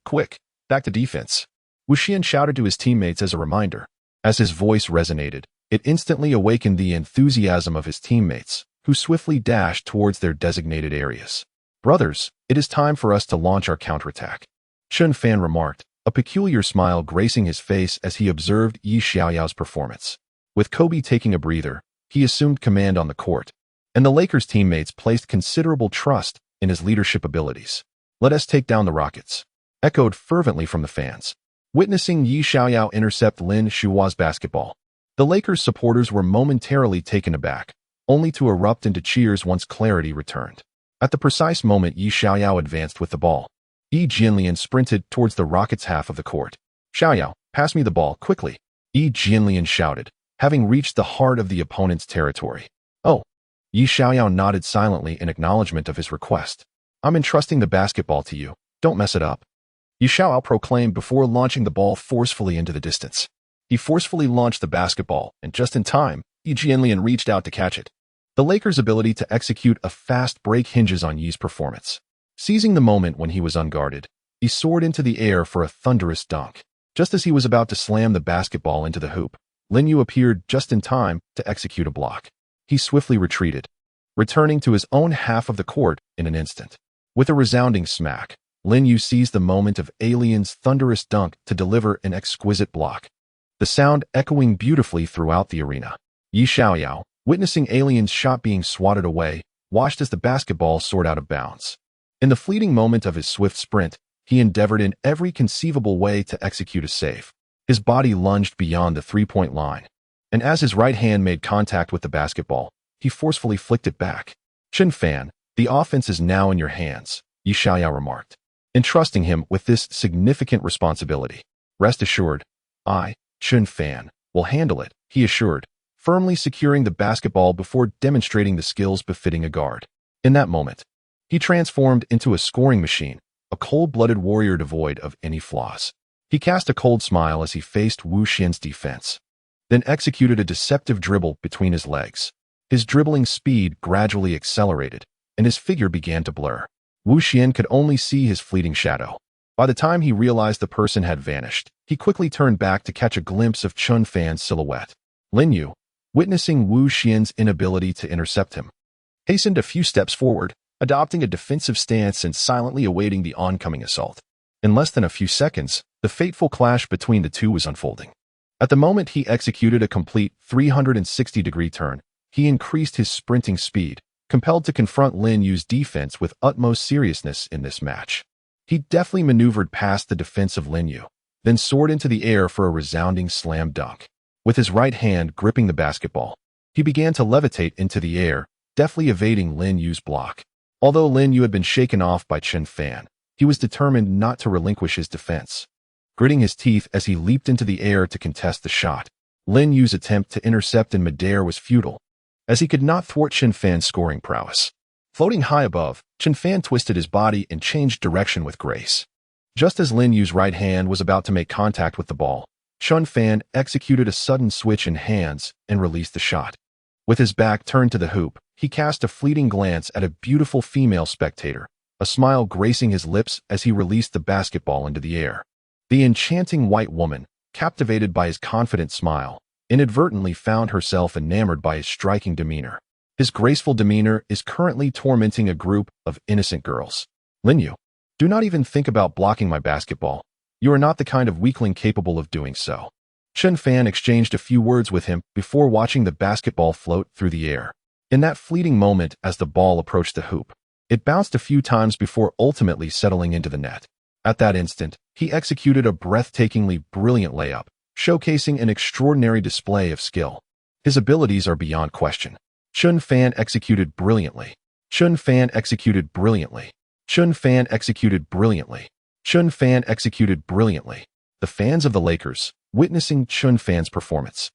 back to defense, Wu Xian shouted to his teammates as a reminder. As his voice resonated, it instantly awakened the enthusiasm of his teammates, who swiftly dashed towards their designated areas. Brothers, it is time for us to launch our counterattack, Chen Fan remarked, a peculiar smile gracing his face as he observed Yi Xiaoyao's performance. With Kobe taking a breather, he assumed command on the court, and the Lakers' teammates placed considerable trust in his leadership abilities. Let us take down the Rockets, echoed fervently from the fans. Witnessing Yi Xiaoyao intercept Lin Shuhua's basketball, the Lakers supporters were momentarily taken aback, only to erupt into cheers once clarity returned. At the precise moment Yi Xiaoyao advanced with the ball, Yi Jianlian sprinted towards the Rockets' half of the court. Xiaoyao, pass me the ball, quickly, Yi Jianlian shouted, having reached the heart of the opponent's territory. Oh, Yi Xiaoyao nodded silently in acknowledgement of his request. I'm entrusting the basketball to you, don't mess it up, Yi Xiaoyao proclaimed before launching the ball forcefully into the distance. He forcefully launched the basketball, and just in time, Yi Jianlian reached out to catch it. The Lakers' ability to execute a fast break hinges on Yi's performance. Seizing the moment when he was unguarded, he soared into the air for a thunderous dunk. Just as he was about to slam the basketball into the hoop, Lin Yu appeared just in time to execute a block. He swiftly retreated, returning to his own half of the court in an instant. With a resounding smack, Lin Yu seized the moment of Alien's thunderous dunk to deliver an exquisite block, the sound echoing beautifully throughout the arena. Yi Xiaoyao, witnessing Alien's shot being swatted away, watched as the basketball soared out of bounds. In the fleeting moment of his swift sprint, he endeavored in every conceivable way to execute a save. His body lunged beyond the three-point line, and as his right hand made contact with the basketball, he forcefully flicked it back. Chen Fan, the offense is now in your hands, Yi Xiaoyao remarked, entrusting him with this significant responsibility. Rest assured, I, Chen Fan, will handle it, he assured, firmly securing the basketball before demonstrating the skills befitting a guard. In that moment, he transformed into a scoring machine, a cold-blooded warrior devoid of any flaws. He cast a cold smile as he faced Wu Xian's defense, then executed a deceptive dribble between his legs. His dribbling speed gradually accelerated, and his figure began to blur. Wu Xian could only see his fleeting shadow. By the time he realized the person had vanished, he quickly turned back to catch a glimpse of Chen Fan's silhouette. Lin Yu, witnessing Wu Xian's inability to intercept him, hastened a few steps forward, adopting a defensive stance and silently awaiting the oncoming assault. In less than a few seconds, the fateful clash between the two was unfolding. At the moment he executed a complete 360-degree turn, he increased his sprinting speed, compelled to confront Lin Yu's defense with utmost seriousness in this match. He deftly maneuvered past the defense of Lin Yu, then soared into the air for a resounding slam dunk. With his right hand gripping the basketball, he began to levitate into the air, deftly evading Lin Yu's block. Although Lin Yu had been shaken off by Chen Fan, he was determined not to relinquish his defense. Gritting his teeth as he leaped into the air to contest the shot, Lin Yu's attempt to intercept in midair was futile, as he could not thwart Chen Fan's scoring prowess. Floating high above, Chen Fan twisted his body and changed direction with grace. Just as Lin Yu's right hand was about to make contact with the ball, Chen Fan executed a sudden switch in hands and released the shot. With his back turned to the hoop, he cast a fleeting glance at a beautiful female spectator, a smile gracing his lips as he released the basketball into the air. The enchanting white woman, captivated by his confident smile, inadvertently found herself enamored by his striking demeanor. His graceful demeanor is currently tormenting a group of innocent girls. Lin Yu, do not even think about blocking my basketball. You are not the kind of weakling capable of doing so. Chen Fan exchanged a few words with him before watching the basketball float through the air. In that fleeting moment as the ball approached the hoop, it bounced a few times before ultimately settling into the net. At that instant, he executed a breathtakingly brilliant layup, showcasing an extraordinary display of skill. His abilities are beyond question. Chen Fan executed brilliantly. Chen Fan executed brilliantly. Chen Fan executed brilliantly. Chen Fan executed brilliantly. The fans of the Lakers, witnessing Chen Fan's performance,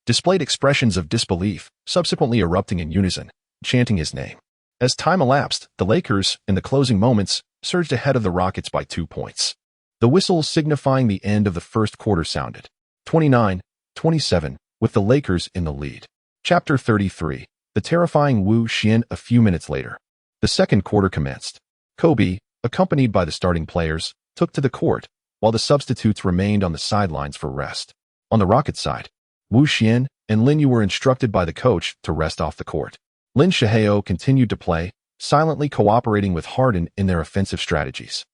displayed expressions of disbelief, subsequently erupting in unison, chanting his name. As time elapsed, the Lakers, in the closing moments, surged ahead of the Rockets by 2 points. The whistle signifying the end of the first quarter sounded. 29-27, with the Lakers in the lead. Chapter 33. The terrifying Wu Xian. A few minutes later, the second quarter commenced. Kobe, accompanied by the starting players, took to the court, while the substitutes remained on the sidelines for rest. On the Rocket side, Wu Xian and Lin Yu were instructed by the coach to rest off the court. Lin Xiaoyao continued to play, silently cooperating with Harden in their offensive strategies.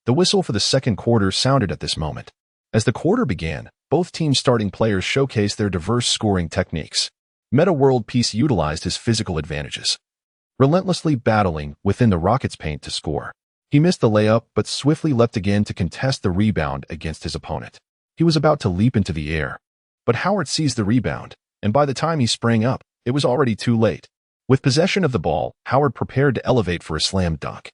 The whistle for the second quarter sounded at this moment. As the quarter began, both teams' starting players showcased their diverse scoring techniques. Meta World Peace utilized his physical advantages, relentlessly battling within the Rockets' paint to score. He missed the layup but swiftly leapt again to contest the rebound against his opponent. He was about to leap into the air, but Howard seized the rebound, and by the time he sprang up, it was already too late. With possession of the ball, Howard prepared to elevate for a slam dunk,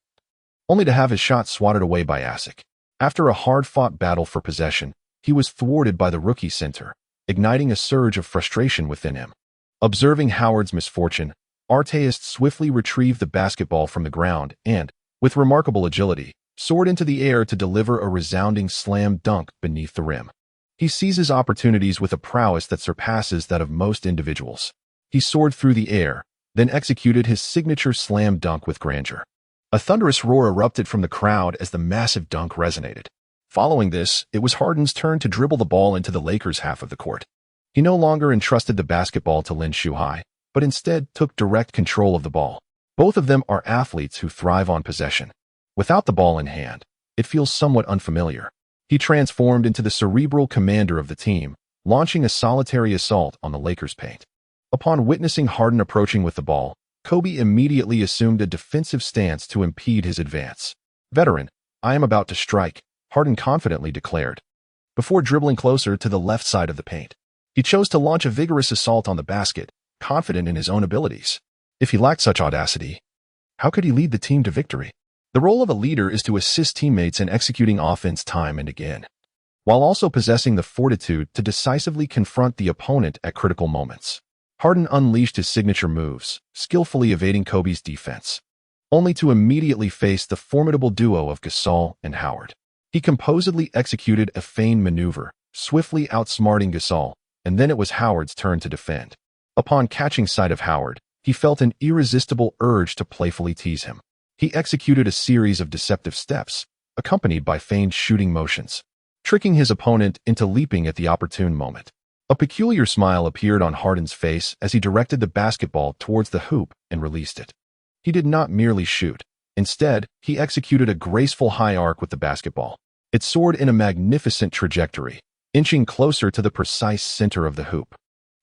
only to have his shot swatted away by Asic. After a hard-fought battle for possession, he was thwarted by the rookie center, igniting a surge of frustration within him. Observing Howard's misfortune, Arteist swiftly retrieved the basketball from the ground and, with remarkable agility, soared into the air to deliver a resounding slam dunk beneath the rim. He seizes opportunities with a prowess that surpasses that of most individuals. He soared through the air, then executed his signature slam dunk with grandeur. A thunderous roar erupted from the crowd as the massive dunk resonated. Following this, it was Harden's turn to dribble the ball into the Lakers' half of the court. He no longer entrusted the basketball to Lin Xiaoyao, but instead took direct control of the ball. Both of them are athletes who thrive on possession. Without the ball in hand, it feels somewhat unfamiliar. He transformed into the cerebral commander of the team, launching a solitary assault on the Lakers' paint. Upon witnessing Harden approaching with the ball, Kobe immediately assumed a defensive stance to impede his advance. "Veteran, I am about to strike," Harden confidently declared. before dribbling closer to the left side of the paint. He chose to launch a vigorous assault on the basket, confident in his own abilities. If he lacked such audacity, how could he lead the team to victory? The role of a leader is to assist teammates in executing offense time and again, while also possessing the fortitude to decisively confront the opponent at critical moments. Harden unleashed his signature moves, skillfully evading Kobe's defense, only to immediately face the formidable duo of Gasol and Howard. He composedly executed a feigned maneuver, swiftly outsmarting Gasol, and then it was Howard's turn to defend. Upon catching sight of Howard, he felt an irresistible urge to playfully tease him. He executed a series of deceptive steps, accompanied by feigned shooting motions, tricking his opponent into leaping at the opportune moment. A peculiar smile appeared on Harden's face as he directed the basketball towards the hoop and released it. He did not merely shoot. Instead, he executed a graceful high arc with the basketball. It soared in a magnificent trajectory, inching closer to the precise center of the hoop.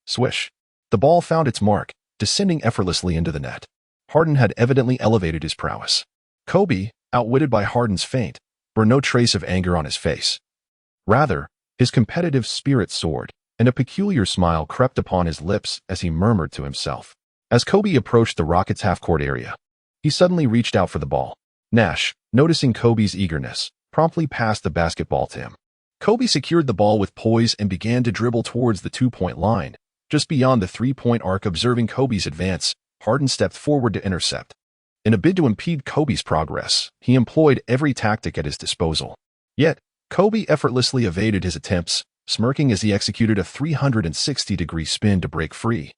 Swish! The ball found its mark, descending effortlessly into the net. Harden had evidently elevated his prowess. Kobe, outwitted by Harden's feint, bore no trace of anger on his face. Rather, his competitive spirit soared, and a peculiar smile crept upon his lips as he murmured to himself. As Kobe approached the Rockets' half-court area, he suddenly reached out for the ball. Nash, noticing Kobe's eagerness, promptly passed the basketball to him. Kobe secured the ball with poise and began to dribble towards the two-point line. Just beyond the three-point arc, observing Kobe's advance, Harden stepped forward to intercept. In a bid to impede Kobe's progress, he employed every tactic at his disposal. Yet, Kobe effortlessly evaded his attempts, smirking as he executed a 360-degree spin to break free,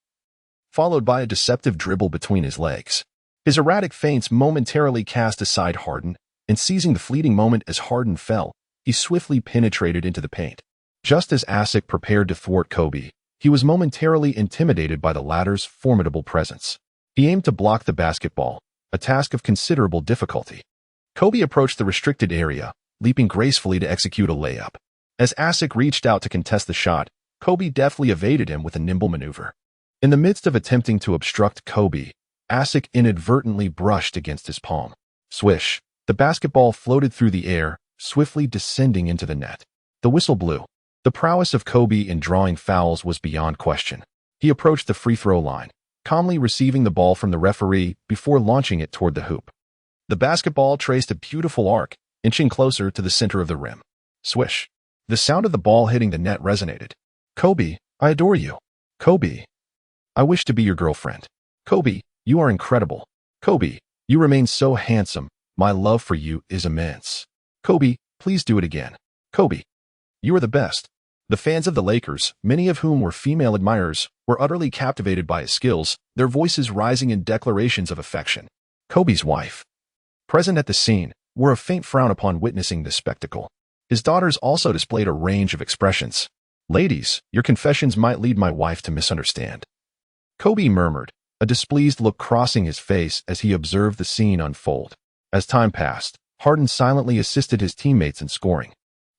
followed by a deceptive dribble between his legs. His erratic feints momentarily cast aside Harden, and seizing the fleeting moment as Harden fell, he swiftly penetrated into the paint. Just as Asik prepared to thwart Kobe, he was momentarily intimidated by the latter's formidable presence. He aimed to block the basketball, a task of considerable difficulty. Kobe approached the restricted area, leaping gracefully to execute a layup. As Asik reached out to contest the shot, Kobe deftly evaded him with a nimble maneuver. In the midst of attempting to obstruct Kobe, Asik inadvertently brushed against his palm. Swish! The basketball floated through the air, swiftly descending into the net. The whistle blew. The prowess of Kobe in drawing fouls was beyond question. He approached the free throw line, calmly receiving the ball from the referee before launching it toward the hoop. The basketball traced a beautiful arc, inching closer to the center of the rim. Swish! The sound of the ball hitting the net resonated. Kobe, I adore you. Kobe, I wish to be your girlfriend. Kobe, you are incredible. Kobe, you remain so handsome. My love for you is immense. Kobe, please do it again. Kobe, you are the best. The fans of the Lakers, many of whom were female admirers, were utterly captivated by his skills, their voices rising in declarations of affection. Kobe's wife, present at the scene, wore a faint frown upon witnessing this spectacle. His daughters also displayed a range of expressions. Ladies, your confessions might lead my wife to misunderstand. Kobe murmured, a displeased look crossing his face as he observed the scene unfold. As time passed, Harden silently assisted his teammates in scoring,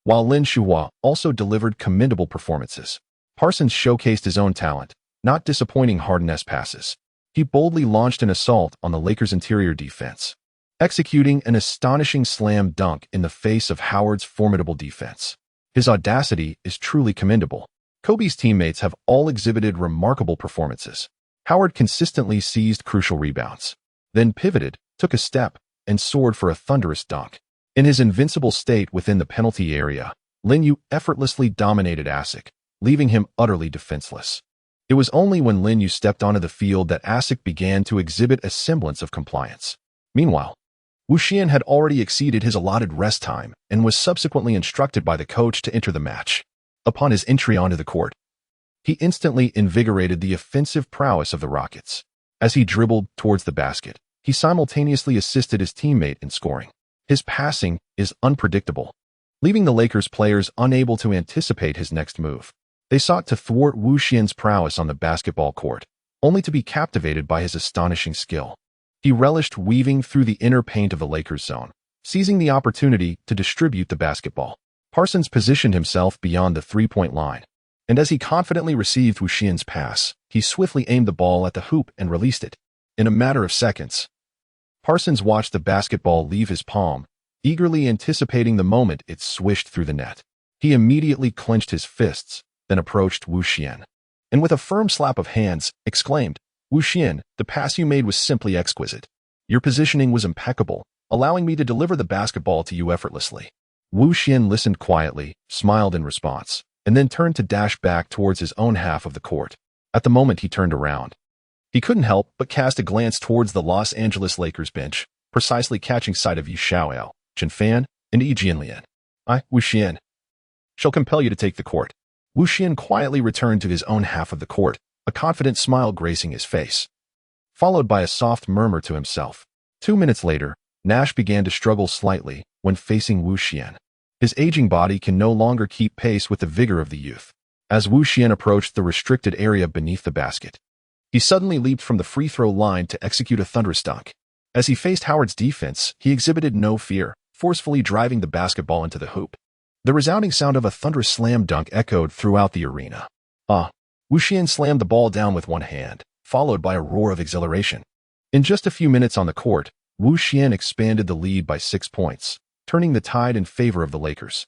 while Lin Shuhua also delivered commendable performances. Parsons showcased his own talent, not disappointing Harden's passes. He boldly launched an assault on the Lakers' interior defense, executing an astonishing slam dunk in the face of Howard's formidable defense. His audacity is truly commendable. Kobe's teammates have all exhibited remarkable performances. Howard consistently seized crucial rebounds, then pivoted, took a step, and soared for a thunderous dunk. In his invincible state within the penalty area, Linyu effortlessly dominated Asik, leaving him utterly defenseless. It was only when Linyu stepped onto the field that Asik began to exhibit a semblance of compliance. Meanwhile, Wuxian had already exceeded his allotted rest time and was subsequently instructed by the coach to enter the match. Upon his entry onto the court, he instantly invigorated the offensive prowess of the Rockets. As he dribbled towards the basket, he simultaneously assisted his teammate in scoring. His passing is unpredictable, leaving the Lakers players unable to anticipate his next move. They sought to thwart Wuxian's prowess on the basketball court, only to be captivated by his astonishing skill. He relished weaving through the inner paint of the Lakers zone, seizing the opportunity to distribute the basketball. Parsons positioned himself beyond the three-point line, and as he confidently received Wuxian's pass, he swiftly aimed the ball at the hoop and released it. In a matter of seconds, Parsons watched the basketball leave his palm, eagerly anticipating the moment it swished through the net. He immediately clenched his fists, then approached Wu Xian, and with a firm slap of hands, exclaimed, "Wu Xian, the pass you made was simply exquisite. Your positioning was impeccable, allowing me to deliver the basketball to you effortlessly." Wu Xian listened quietly, smiled in response, and then turned to dash back towards his own half of the court. At the moment he turned around, he couldn't help but cast a glance towards the Los Angeles Lakers bench, precisely catching sight of Yi Xiaoyao, Chen Fan, and Yi Jianlian. "I, Wu Xian, shall compel you to take the court." Wu Xian quietly returned to his own half of the court, a confident smile gracing his face, followed by a soft murmur to himself. 2 minutes later, Nash began to struggle slightly when facing Wu Xian. His aging body can no longer keep pace with the vigor of the youth. As Wu Xian approached the restricted area beneath the basket, he suddenly leaped from the free throw line to execute a thunderous dunk. As he faced Howard's defense, he exhibited no fear, forcefully driving the basketball into the hoop. The resounding sound of a thunderous slam dunk echoed throughout the arena. Wu Xian slammed the ball down with one hand, followed by a roar of exhilaration. In just a few minutes on the court, Wu Xian expanded the lead by 6 points, turning the tide in favor of the Lakers.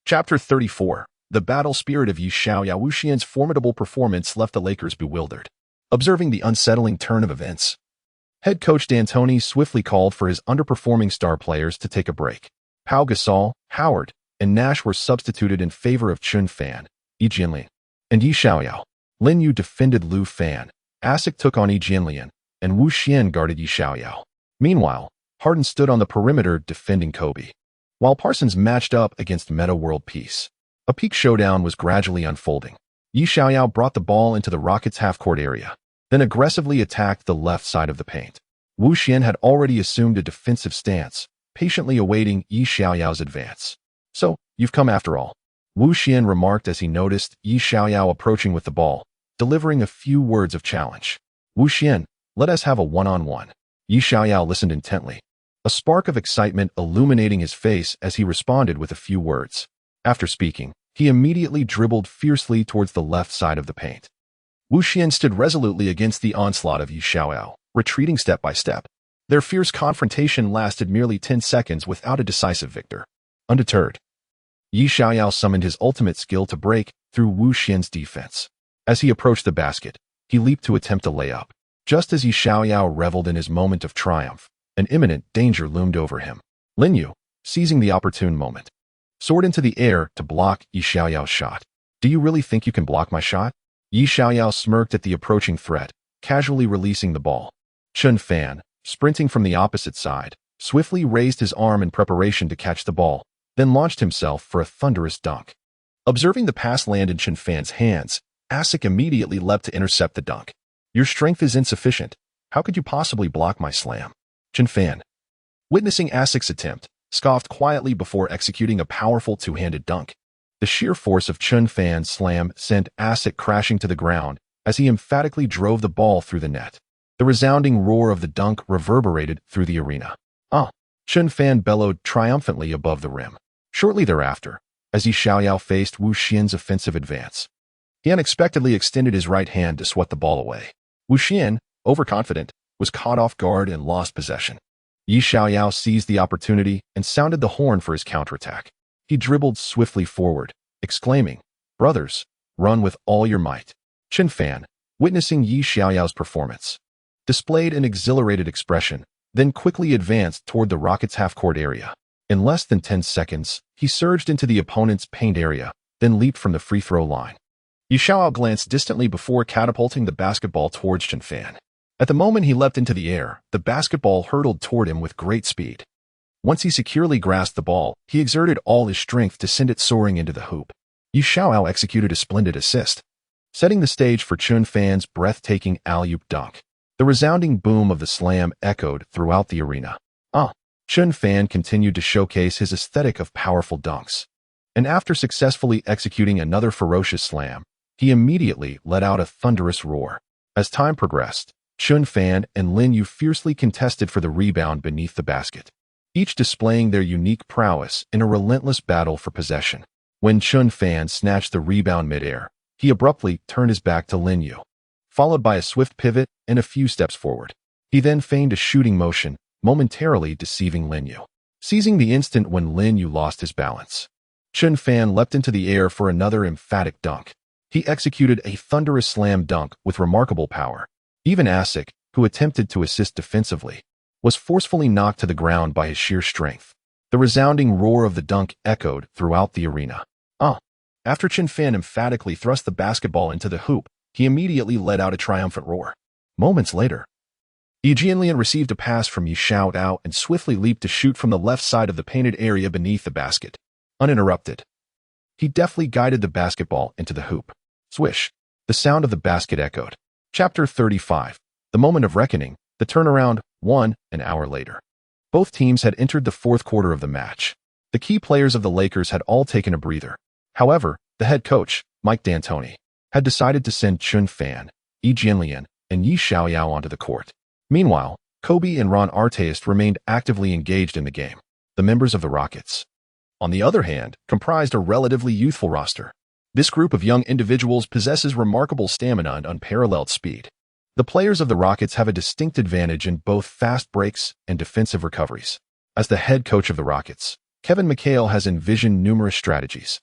Chapter 34. The battle spirit of Yi Xiaoyao. Wu Xian's formidable performance left the Lakers bewildered. Observing the unsettling turn of events, head coach D'Antoni swiftly called for his underperforming star players to take a break. Pau Gasol, Howard, and Nash were substituted in favor of Chen Fan, Yi Jianlian, and Yi Xiaoyao. Lin Yu defended Lu Fan, Asik took on Yi Jianlian, and Wu Xian guarded Yi Xiaoyao. Meanwhile, Harden stood on the perimeter defending Kobe, while Parsons matched up against Meta World Peace. A peak showdown was gradually unfolding. Yi Xiaoyao brought the ball into the Rockets' half-court area, then aggressively attacked the left side of the paint. Wu Xian had already assumed a defensive stance, patiently awaiting Yi Xiaoyao's advance. "So, you've come after all," Wu Xian remarked as he noticed Yi Xiaoyao approaching with the ball, delivering a few words of challenge. "Wu Xian, let us have a one-on-one." Yi Xiaoyao listened intently, a spark of excitement illuminating his face as he responded with a few words. After speaking, he immediately dribbled fiercely towards the left side of the paint. Wu Xian stood resolutely against the onslaught of Yi Xiaoyao, retreating step by step. Their fierce confrontation lasted merely 10 seconds without a decisive victor. Undeterred, Yi Xiaoyao summoned his ultimate skill to break through Wu Xian's defense. As he approached the basket, he leaped to attempt a layup. Just as Yi Xiaoyao reveled in his moment of triumph, an imminent danger loomed over him. Lin Yu, seizing the opportune moment, soared into the air to block Yi Xiaoyao's shot. "Do you really think you can block my shot?" Yi Xiaoyao smirked at the approaching threat, casually releasing the ball. Chen Fan, sprinting from the opposite side, swiftly raised his arm in preparation to catch the ball, then launched himself for a thunderous dunk. Observing the pass land in Chen Fan's hands, Asik immediately leapt to intercept the dunk. "Your strength is insufficient. How could you possibly block my slam?" Chen Fan, witnessing Asik's attempt, scoffed quietly before executing a powerful two-handed dunk. The sheer force of Chen Fan's slam sent Asik crashing to the ground as he emphatically drove the ball through the net. The resounding roar of the dunk reverberated through the arena. Chen Fan bellowed triumphantly above the rim. Shortly thereafter, as Yi Xiaoyao faced Wu Xian's offensive advance, he unexpectedly extended his right hand to swat the ball away. Wu Xian, overconfident, was caught off guard and lost possession. Yi Xiaoyao seized the opportunity and sounded the horn for his counterattack. He dribbled swiftly forward, exclaiming, "Brothers, run with all your might." Chen Fan, witnessing Yi Xiaoyao's performance, displayed an exhilarated expression, then quickly advanced toward the Rockets' half-court area. In less than 10 seconds, he surged into the opponent's paint area, then leaped from the free throw line. Yi Xiaoyao glanced distantly before catapulting the basketball towards Chen Fan. At the moment he leapt into the air, the basketball hurtled toward him with great speed. Once he securely grasped the ball, he exerted all his strength to send it soaring into the hoop. Yi Xiaoyao executed a splendid assist, setting the stage for Chen Fan's breathtaking alley-oop dunk. The resounding boom of the slam echoed throughout the arena. Chen Fan continued to showcase his aesthetic of powerful dunks, and after successfully executing another ferocious slam, he immediately let out a thunderous roar. As time progressed, Chen Fan and Lin Yu fiercely contested for the rebound beneath the basket, each displaying their unique prowess in a relentless battle for possession. When Chen Fan snatched the rebound midair, he abruptly turned his back to Lin Yu, followed by a swift pivot and a few steps forward. He then feigned a shooting motion, momentarily deceiving Lin Yu. Seizing the instant when Lin Yu lost his balance, Chen Fan leapt into the air for another emphatic dunk. He executed a thunderous slam dunk with remarkable power. Even Asik, who attempted to assist defensively, was forcefully knocked to the ground by his sheer strength. The resounding roar of the dunk echoed throughout the arena. After Chen Fan emphatically thrust the basketball into the hoop, he immediately let out a triumphant roar. Moments later, Yi Jianlian received a pass from Yi Xiaoyao and swiftly leaped to shoot from the left side of the painted area beneath the basket. Uninterrupted, he deftly guided the basketball into the hoop. Swish! The sound of the basket echoed. Chapter 35. The Moment of Reckoning, the turnaround, 1 hour later. Both teams had entered the fourth quarter of the match. The key players of the Lakers had all taken a breather. However, the head coach, Mike D'Antoni, had decided to send Chen Fan, Yi Jianlian, and Yi Xiaoyao onto the court. Meanwhile, Kobe and Ron Artest remained actively engaged in the game. The members of the Rockets, on the other hand, comprised a relatively youthful roster. This group of young individuals possesses remarkable stamina and unparalleled speed. The players of the Rockets have a distinct advantage in both fast breaks and defensive recoveries. As the head coach of the Rockets, Kevin McHale has envisioned numerous strategies,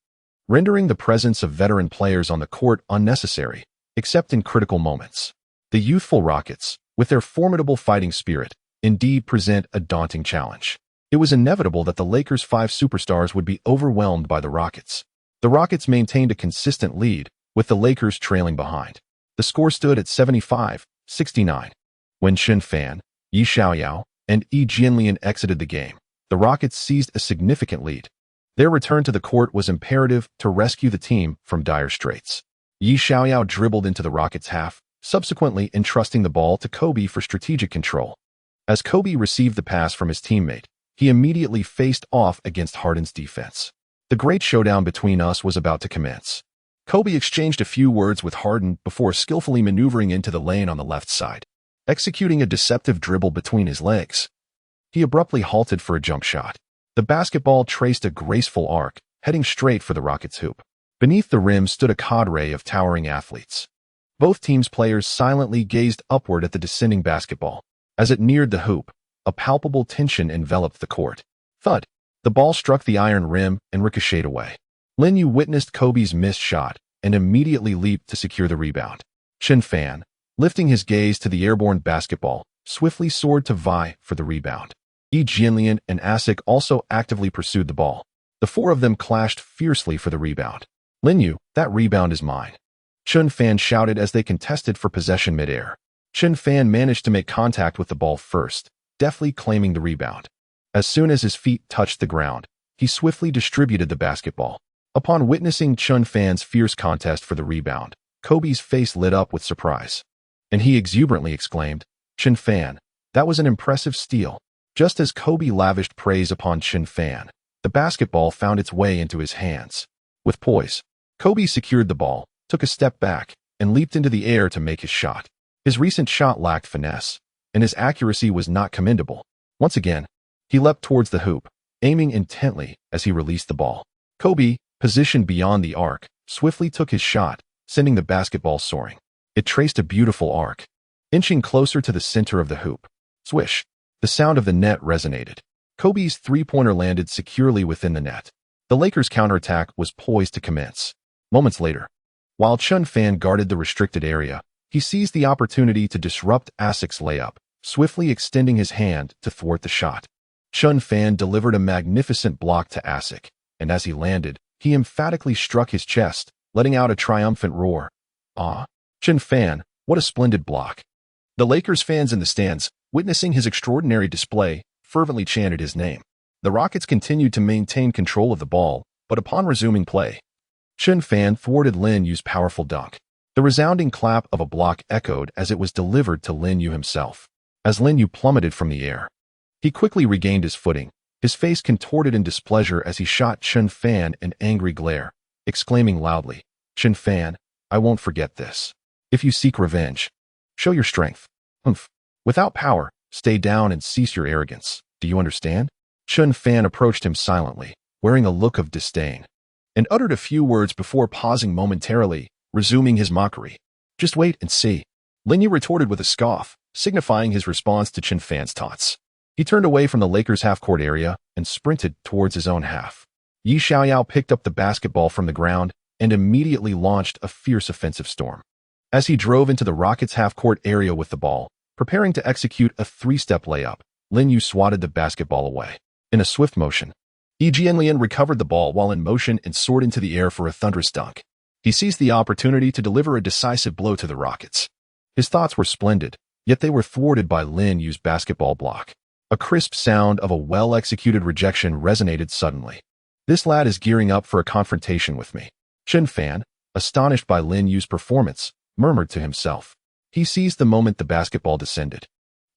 rendering the presence of veteran players on the court unnecessary, except in critical moments. The youthful Rockets, with their formidable fighting spirit, indeed present a daunting challenge. It was inevitable that the Lakers' 5 superstars would be overwhelmed by the Rockets. The Rockets maintained a consistent lead, with the Lakers trailing behind. The score stood at 75-69. When Chen Fan, Yi Xiaoyao, and Yi Jianlian exited the game, the Rockets seized a significant lead. Their return to the court was imperative to rescue the team from dire straits. Yi Xiaoyao dribbled into the Rockets' half, subsequently entrusting the ball to Kobe for strategic control. As Kobe received the pass from his teammate, he immediately faced off against Harden's defense. The great showdown between us was about to commence. Kobe exchanged a few words with Harden before skillfully maneuvering into the lane on the left side. Executing a deceptive dribble between his legs, he abruptly halted for a jump shot. The basketball traced a graceful arc, heading straight for the Rockets' hoop. Beneath the rim stood a cadre of towering athletes. Both teams' players silently gazed upward at the descending basketball. As it neared the hoop, a palpable tension enveloped the court. Thud! The ball struck the iron rim and ricocheted away. Lin Yu witnessed Kobe's missed shot and immediately leaped to secure the rebound. Chen Fan, lifting his gaze to the airborne basketball, swiftly soared to vie for the rebound. Yi Jianlian and Asik also actively pursued the ball. The 4 of them clashed fiercely for the rebound. Lin Yu, that rebound is mine, Chen Fan shouted as they contested for possession midair. Chen Fan managed to make contact with the ball first, deftly claiming the rebound. As soon as his feet touched the ground, he swiftly distributed the basketball. Upon witnessing Chen Fan's fierce contest for the rebound, Kobe's face lit up with surprise, and he exuberantly exclaimed, "Chen Fan, that was an impressive steal." Just as Kobe lavished praise upon Chen Fan, the basketball found its way into his hands. With poise, Kobe secured the ball, took a step back, and leaped into the air to make his shot. His recent shot lacked finesse, and his accuracy was not commendable. Once again, he leapt towards the hoop, aiming intently as he released the ball. Kobe, positioned beyond the arc, swiftly took his shot, sending the basketball soaring. It traced a beautiful arc, inching closer to the center of the hoop. Swish! The sound of the net resonated. Kobe's three-pointer landed securely within the net. The Lakers' counterattack was poised to commence. Moments later, while Chen Fan guarded the restricted area, he seized the opportunity to disrupt Asik's layup, swiftly extending his hand to thwart the shot. Chen Fan delivered a magnificent block to Asik, and as he landed, he emphatically struck his chest, letting out a triumphant roar. "Ah, Chen Fan, what a splendid block." The Lakers fans in the stands, witnessing his extraordinary display, fervently chanted his name. The Rockets continued to maintain control of the ball, but upon resuming play, Chen Fan thwarted Lin Yu's powerful dunk. The resounding clap of a block echoed as it was delivered to Lin Yu himself. As Lin Yu plummeted from the air, he quickly regained his footing, his face contorted in displeasure as he shot Chen Fan an angry glare, exclaiming loudly, "Chen Fan, I won't forget this. If you seek revenge, show your strength. Without power, stay down and cease your arrogance. Do you understand?" Chen Fan approached him silently, wearing a look of disdain, and uttered a few words before pausing momentarily, resuming his mockery. "Just wait and see." Lin Yu retorted with a scoff, signifying his response to Chen Fan's taunts. He turned away from the Lakers' half-court area and sprinted towards his own half. Yi Xiaoyao picked up the basketball from the ground and immediately launched a fierce offensive storm. As he drove into the Rockets' half-court area with the ball, preparing to execute a three-step layup, Lin Yu swatted the basketball away. In a swift motion, Yi Jianlian recovered the ball while in motion and soared into the air for a thunderous dunk. He seized the opportunity to deliver a decisive blow to the Rockets. His thoughts were splendid, yet they were thwarted by Lin Yu's basketball block. A crisp sound of a well-executed rejection resonated suddenly. This lad is gearing up for a confrontation with me. Chen Fan, astonished by Lin Yu's performance, murmured to himself. He seized the moment the basketball descended,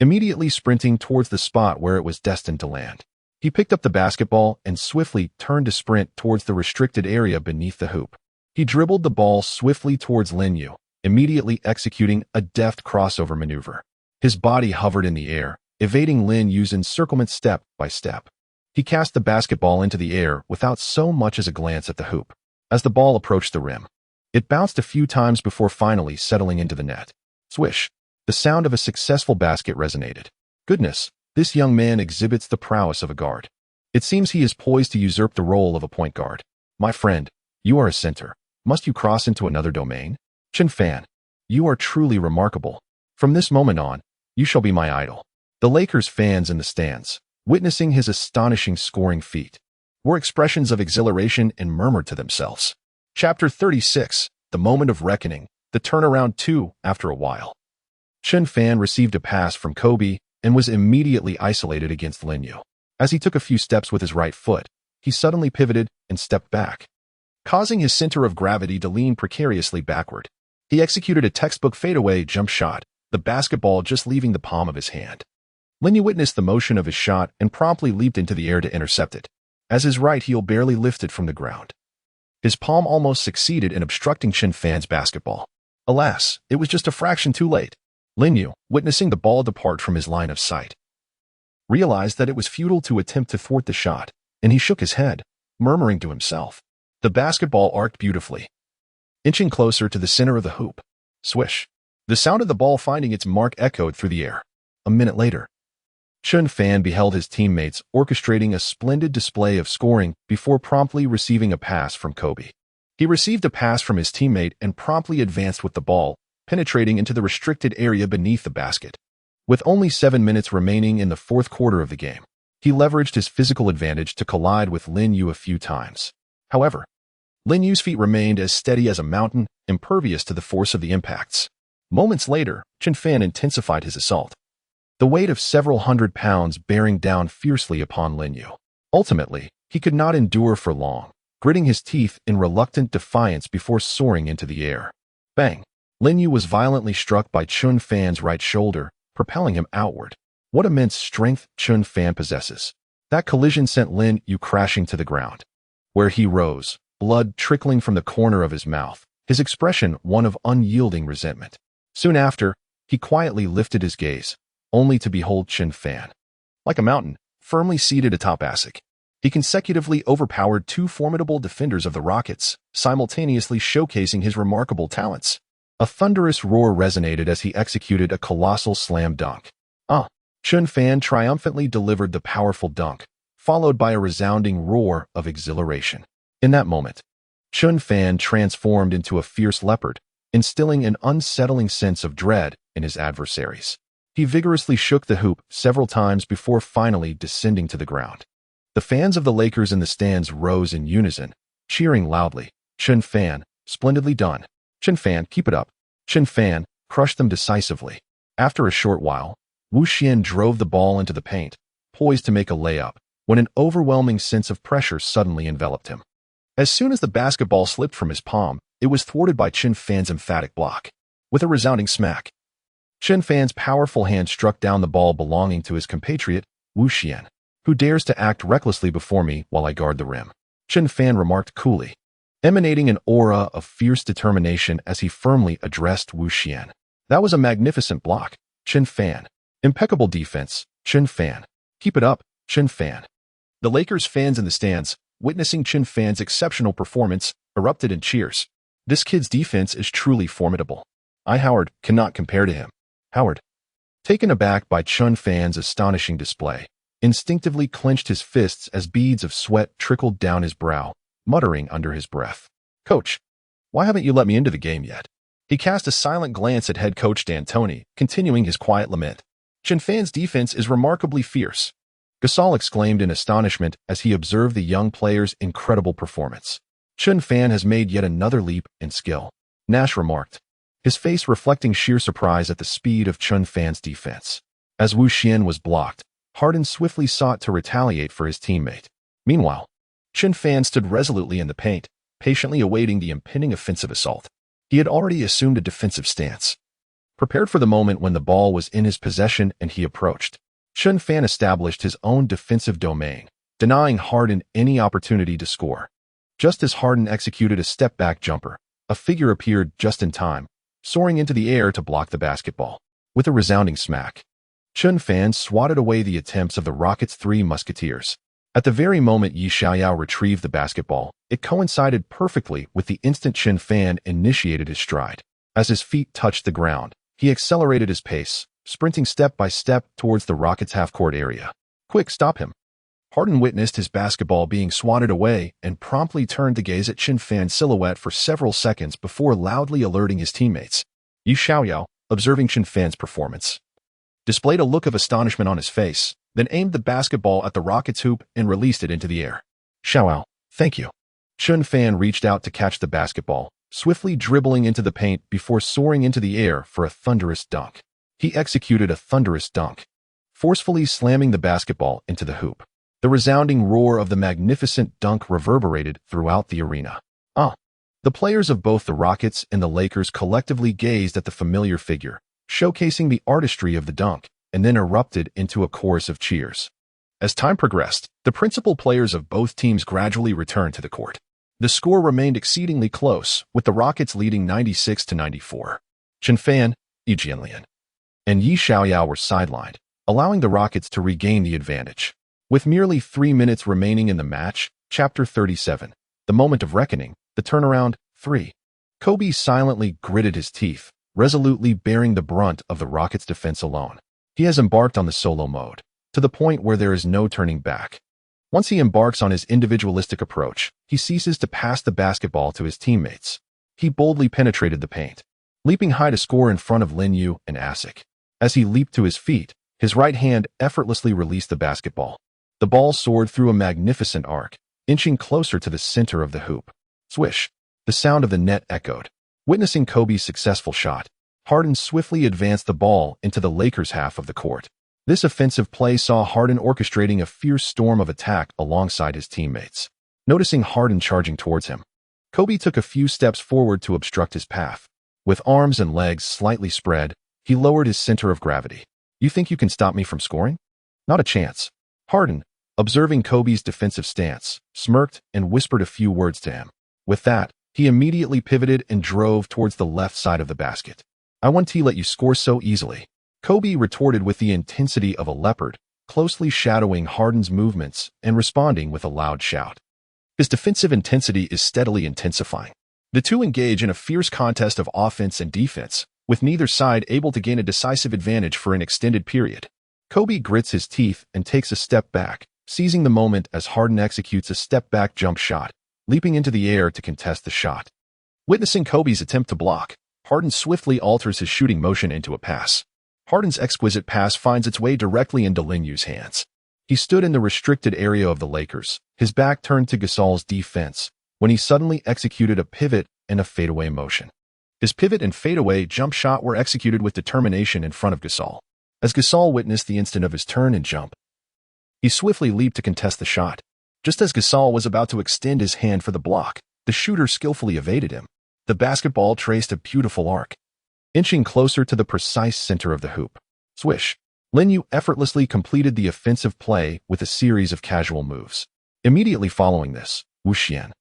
immediately sprinting towards the spot where it was destined to land. He picked up the basketball and swiftly turned to sprint towards the restricted area beneath the hoop. He dribbled the ball swiftly towards Lin Yu, immediately executing a deft crossover maneuver. His body hovered in the air, evading Lin Yu's encirclement step by step. He cast the basketball into the air without so much as a glance at the hoop. As the ball approached the rim, it bounced a few times before finally settling into the net. Swish! The sound of a successful basket resonated. Goodness, this young man exhibits the prowess of a guard. It seems he is poised to usurp the role of a point guard. My friend, you are a center. Must you cross into another domain? Chen Fan, you are truly remarkable. From this moment on, you shall be my idol. The Lakers fans in the stands, witnessing his astonishing scoring feat, were expressions of exhilaration and murmured to themselves. Chapter 36, The Moment of Reckoning, the turnaround 2 after a while. Chen Fan received a pass from Kobe and was immediately isolated against Lin Yu. As he took a few steps with his right foot, he suddenly pivoted and stepped back, causing his center of gravity to lean precariously backward. He executed a textbook fadeaway jump shot, the basketball just leaving the palm of his hand. Lin Yu witnessed the motion of his shot and promptly leaped into the air to intercept it, as his right heel barely lifted from the ground. His palm almost succeeded in obstructing Chen Fan's basketball. Alas, it was just a fraction too late. Lin Yu, witnessing the ball depart from his line of sight, realized that it was futile to attempt to thwart the shot, and he shook his head, murmuring to himself. The basketball arced beautifully, inching closer to the center of the hoop. Swish! The sound of the ball finding its mark echoed through the air. A minute later, Chen Fan beheld his teammates orchestrating a splendid display of scoring before promptly receiving a pass from Kobe. He received a pass from his teammate and promptly advanced with the ball, penetrating into the restricted area beneath the basket. With only 7 minutes remaining in the fourth quarter of the game, he leveraged his physical advantage to collide with Lin Yu a few times. However, Lin Yu's feet remained as steady as a mountain, impervious to the force of the impacts. Moments later, Chen Fan intensified his assault, the weight of several hundred pounds bearing down fiercely upon Lin Yu. Ultimately, he could not endure for long, gritting his teeth in reluctant defiance before soaring into the air. Bang! Lin Yu was violently struck by Chen Fan's right shoulder, propelling him outward. What immense strength Chen Fan possesses. That collision sent Lin Yu crashing to the ground, where he rose, blood trickling from the corner of his mouth, his expression one of unyielding resentment. Soon after, he quietly lifted his gaze, only to behold Chen Fan, like a mountain, firmly seated atop ASIC. He consecutively overpowered two formidable defenders of the Rockets, simultaneously showcasing his remarkable talents. A thunderous roar resonated as he executed a colossal slam dunk. Chen Fan triumphantly delivered the powerful dunk, followed by a resounding roar of exhilaration. In that moment, Chen Fan transformed into a fierce leopard, instilling an unsettling sense of dread in his adversaries. He vigorously shook the hoop several times before finally descending to the ground. The fans of the Lakers in the stands rose in unison, cheering loudly. Chen Fan, splendidly done. Chen Fan, keep it up. Chen Fan, crushed them decisively. After a short while, Wu Xian drove the ball into the paint, poised to make a layup, when an overwhelming sense of pressure suddenly enveloped him. As soon as the basketball slipped from his palm, it was thwarted by Chen Fan's emphatic block. With a resounding smack, Chen Fan's powerful hand struck down the ball belonging to his compatriot, Wu Xian. Who dares to act recklessly before me while I guard the rim? Chen Fan remarked coolly, emanating an aura of fierce determination as he firmly addressed Wu Xian. That was a magnificent block, Chen Fan. Impeccable defense, Chen Fan. Keep it up, Chen Fan. The Lakers fans in the stands, witnessing Chen Fan's exceptional performance, erupted in cheers. This kid's defense is truly formidable. Howard, cannot compare to him. Howard, taken aback by Chen Fan's astonishing display, instinctively clenched his fists as beads of sweat trickled down his brow, muttering under his breath. "Coach, why haven't you let me into the game yet?" He cast a silent glance at head coach D'Antoni, continuing his quiet lament. "Chen Fan's defense is remarkably fierce," Gasol exclaimed in astonishment as he observed the young player's incredible performance. "Chen Fan has made yet another leap in skill," Nash remarked, his face reflecting sheer surprise at the speed of Chen Fan's defense. As Wu Xian was blocked, Harden swiftly sought to retaliate for his teammate. Meanwhile, Chen Fan stood resolutely in the paint, patiently awaiting the impending offensive assault. He had already assumed a defensive stance, prepared for the moment when the ball was in his possession and he approached. Chen Fan established his own defensive domain, denying Harden any opportunity to score. Just as Harden executed a step-back jumper, a figure appeared just in time, soaring into the air to block the basketball. With a resounding smack, Chen Fan swatted away the attempts of the Rockets' three musketeers. At the very moment Yi Xiaoyao retrieved the basketball, it coincided perfectly with the instant Chen Fan initiated his stride. As his feet touched the ground, he accelerated his pace, sprinting step by step towards the Rockets' half-court area. "Quick, stop him!" Harden witnessed his basketball being swatted away and promptly turned to gaze at Chen Fan's silhouette for several seconds before loudly alerting his teammates. Yi Xiaoyao, observing Chen Fan's performance, displayed a look of astonishment on his face, then aimed the basketball at the Rockets' hoop and released it into the air. "Xiaoyao, thank you." Chen Fan reached out to catch the basketball, swiftly dribbling into the paint before soaring into the air for a thunderous dunk. He executed a thunderous dunk, forcefully slamming the basketball into the hoop. The resounding roar of the magnificent dunk reverberated throughout the arena. The players of both the Rockets and the Lakers collectively gazed at the familiar figure, showcasing the artistry of the dunk, and then erupted into a chorus of cheers. As time progressed, the principal players of both teams gradually returned to the court. The score remained exceedingly close, with the Rockets leading 96-94. Chen Fan, Yi Jianlian, and Yi Xiaoyao were sidelined, allowing the Rockets to regain the advantage. With merely 3 minutes remaining in the match, Chapter 37, the moment of reckoning, the turnaround, 3. Kobe silently gritted his teeth, resolutely bearing the brunt of the Rockets' defense alone. He has embarked on the solo mode, to the point where there is no turning back. Once he embarks on his individualistic approach, he ceases to pass the basketball to his teammates. He boldly penetrated the paint, leaping high to score in front of Lin Yu and Asik. As he leaped to his feet, his right hand effortlessly released the basketball. The ball soared through a magnificent arc, inching closer to the center of the hoop. Swish! The sound of the net echoed. Witnessing Kobe's successful shot, Harden swiftly advanced the ball into the Lakers' half of the court. This offensive play saw Harden orchestrating a fierce storm of attack alongside his teammates. Noticing Harden charging towards him, Kobe took a few steps forward to obstruct his path. With arms and legs slightly spread, he lowered his center of gravity. "You think you can stop me from scoring? Not a chance." Harden, observing Kobe's defensive stance, smirked and whispered a few words to him. With that, he immediately pivoted and drove towards the left side of the basket. "I won't let you score so easily," Kobe retorted with the intensity of a leopard, closely shadowing Harden's movements and responding with a loud shout. His defensive intensity is steadily intensifying. The two engage in a fierce contest of offense and defense, with neither side able to gain a decisive advantage for an extended period. Kobe grits his teeth and takes a step back, seizing the moment as Harden executes a step-back jump shot, leaping into the air to contest the shot. Witnessing Kobe's attempt to block, Harden swiftly alters his shooting motion into a pass. Harden's exquisite pass finds its way directly into Lin Yu's hands. He stood in the restricted area of the Lakers, his back turned to Gasol's defense, when he suddenly executed a pivot and a fadeaway motion. His pivot and fadeaway jump shot were executed with determination in front of Gasol. As Gasol witnessed the instant of his turn and jump, he swiftly leaped to contest the shot. Just as Gasol was about to extend his hand for the block, the shooter skillfully evaded him. The basketball traced a beautiful arc, inching closer to the precise center of the hoop. Swish! Lin Yu effortlessly completed the offensive play with a series of casual moves. Immediately following this, Wu Xian,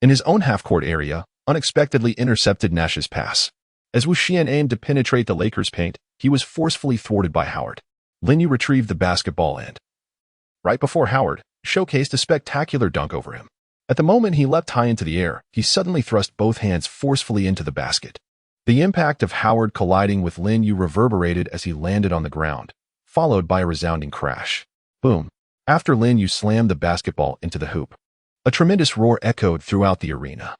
in his own half-court area, unexpectedly intercepted Nash's pass. As Wu Xian aimed to penetrate the Lakers' paint, he was forcefully thwarted by Howard. Lin Yu retrieved the basketball and, right before Howard, showcased a spectacular dunk over him. At the moment he leapt high into the air, he suddenly thrust both hands forcefully into the basket. The impact of Howard colliding with Lin Yu reverberated as he landed on the ground, followed by a resounding crash. Boom! after Lin Yu slammed the basketball into the hoop. A tremendous roar echoed throughout the arena.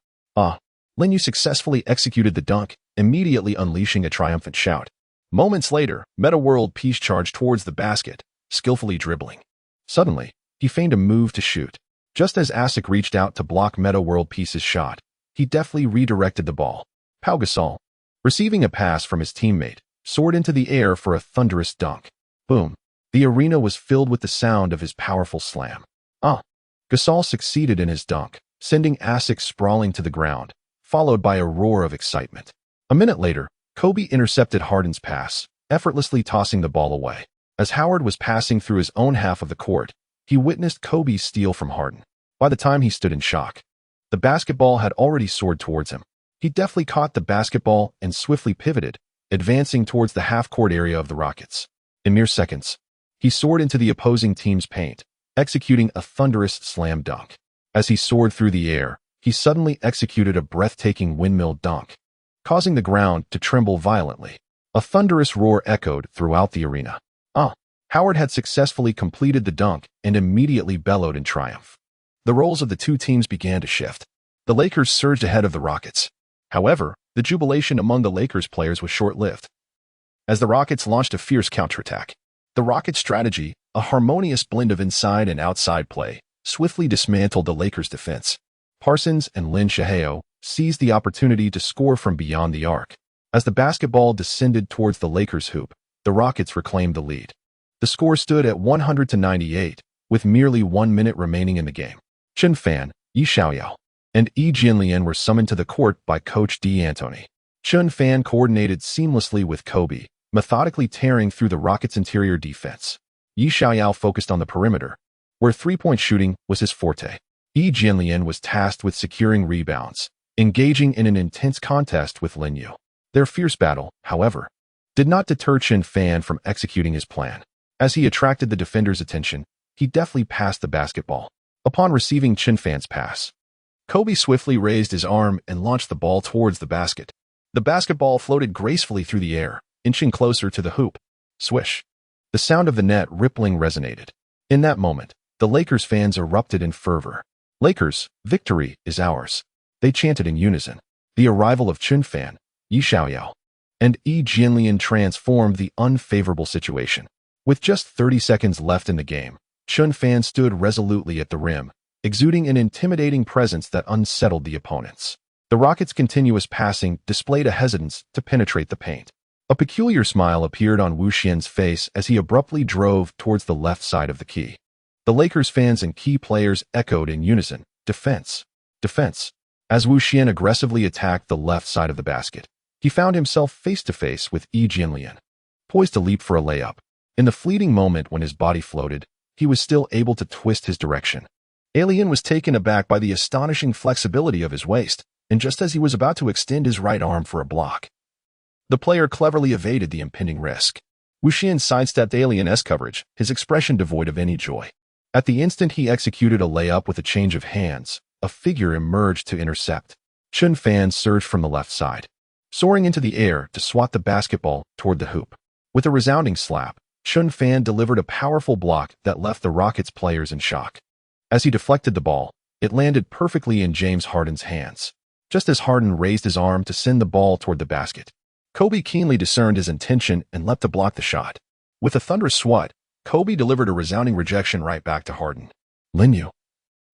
Lin Yu successfully executed the dunk, immediately unleashing a triumphant shout. Moments later, Meta World Peace charged towards the basket, skillfully dribbling. Suddenly, he feigned a move to shoot. Just as Asik reached out to block Meta World Peace's shot, he deftly redirected the ball. Pau Gasol, receiving a pass from his teammate, soared into the air for a thunderous dunk. Boom. The arena was filled with the sound of his powerful slam. Gasol succeeded in his dunk, sending Asik sprawling to the ground, followed by a roar of excitement. A minute later, Kobe intercepted Harden's pass, effortlessly tossing the ball away. As Howard was passing through his own half of the court, he witnessed Kobe's steal from Harden. By the time he stood in shock, the basketball had already soared towards him. He deftly caught the basketball and swiftly pivoted, advancing towards the half-court area of the Rockets. In mere seconds, he soared into the opposing team's paint, executing a thunderous slam dunk. As he soared through the air, he suddenly executed a breathtaking windmill dunk, causing the ground to tremble violently. A thunderous roar echoed throughout the arena. Howard had successfully completed the dunk and immediately bellowed in triumph. The roles of the two teams began to shift. The Lakers surged ahead of the Rockets. However, the jubilation among the Lakers players was short-lived. As the Rockets launched a fierce counterattack, the Rockets' strategy, a harmonious blend of inside and outside play, swiftly dismantled the Lakers' defense. Parsons and Lin Shaheo seized the opportunity to score from beyond the arc. As the basketball descended towards the Lakers' hoop, the Rockets reclaimed the lead. The score stood at 100-98, with merely 1 minute remaining in the game. Chen Fan, Yi Xiaoyao, and Yi Jianlian were summoned to the court by Coach D'Antoni. Chen Fan coordinated seamlessly with Kobe, methodically tearing through the Rockets' interior defense. Yi Xiaoyao focused on the perimeter, where three-point shooting was his forte. Yi Jianlian was tasked with securing rebounds, engaging in an intense contest with Lin Yu. Their fierce battle, however, did not deter Chen Fan from executing his plan. As he attracted the defender's attention, he deftly passed the basketball. Upon receiving Chen Fan's pass, Kobe swiftly raised his arm and launched the ball towards the basket. The basketball floated gracefully through the air, inching closer to the hoop. Swish. The sound of the net rippling resonated. In that moment, the Lakers fans erupted in fervor. Lakers, victory is ours. They chanted in unison. The arrival of Chen Fan, Yi Xiaoyao, and Yi Jianlian transformed the unfavorable situation. With just 30 seconds left in the game, Chen Fan stood resolutely at the rim, exuding an intimidating presence that unsettled the opponents. The Rockets' continuous passing displayed a hesitance to penetrate the paint. A peculiar smile appeared on Wu Xian's face as he abruptly drove towards the left side of the key. The Lakers fans and key players echoed in unison, "Defense! Defense!" As Wu Xian aggressively attacked the left side of the basket, he found himself face-to-face with Yi Jianlian, poised to leap for a layup. In the fleeting moment when his body floated, he was still able to twist his direction. Alien was taken aback by the astonishing flexibility of his waist, and just as he was about to extend his right arm for a block, the player cleverly evaded the impending risk. Wu Xian sidestepped Alien's coverage, his expression devoid of any joy. At the instant he executed a layup with a change of hands, a figure emerged to intercept. Chen Fan surged from the left side, soaring into the air to swat the basketball toward the hoop. With a resounding slap, Chen Fan delivered a powerful block that left the Rockets players in shock. As he deflected the ball, it landed perfectly in James Harden's hands. Just as Harden raised his arm to send the ball toward the basket, Kobe keenly discerned his intention and leapt to block the shot. With a thunderous swat, Kobe delivered a resounding rejection right back to Harden. Lin Yu,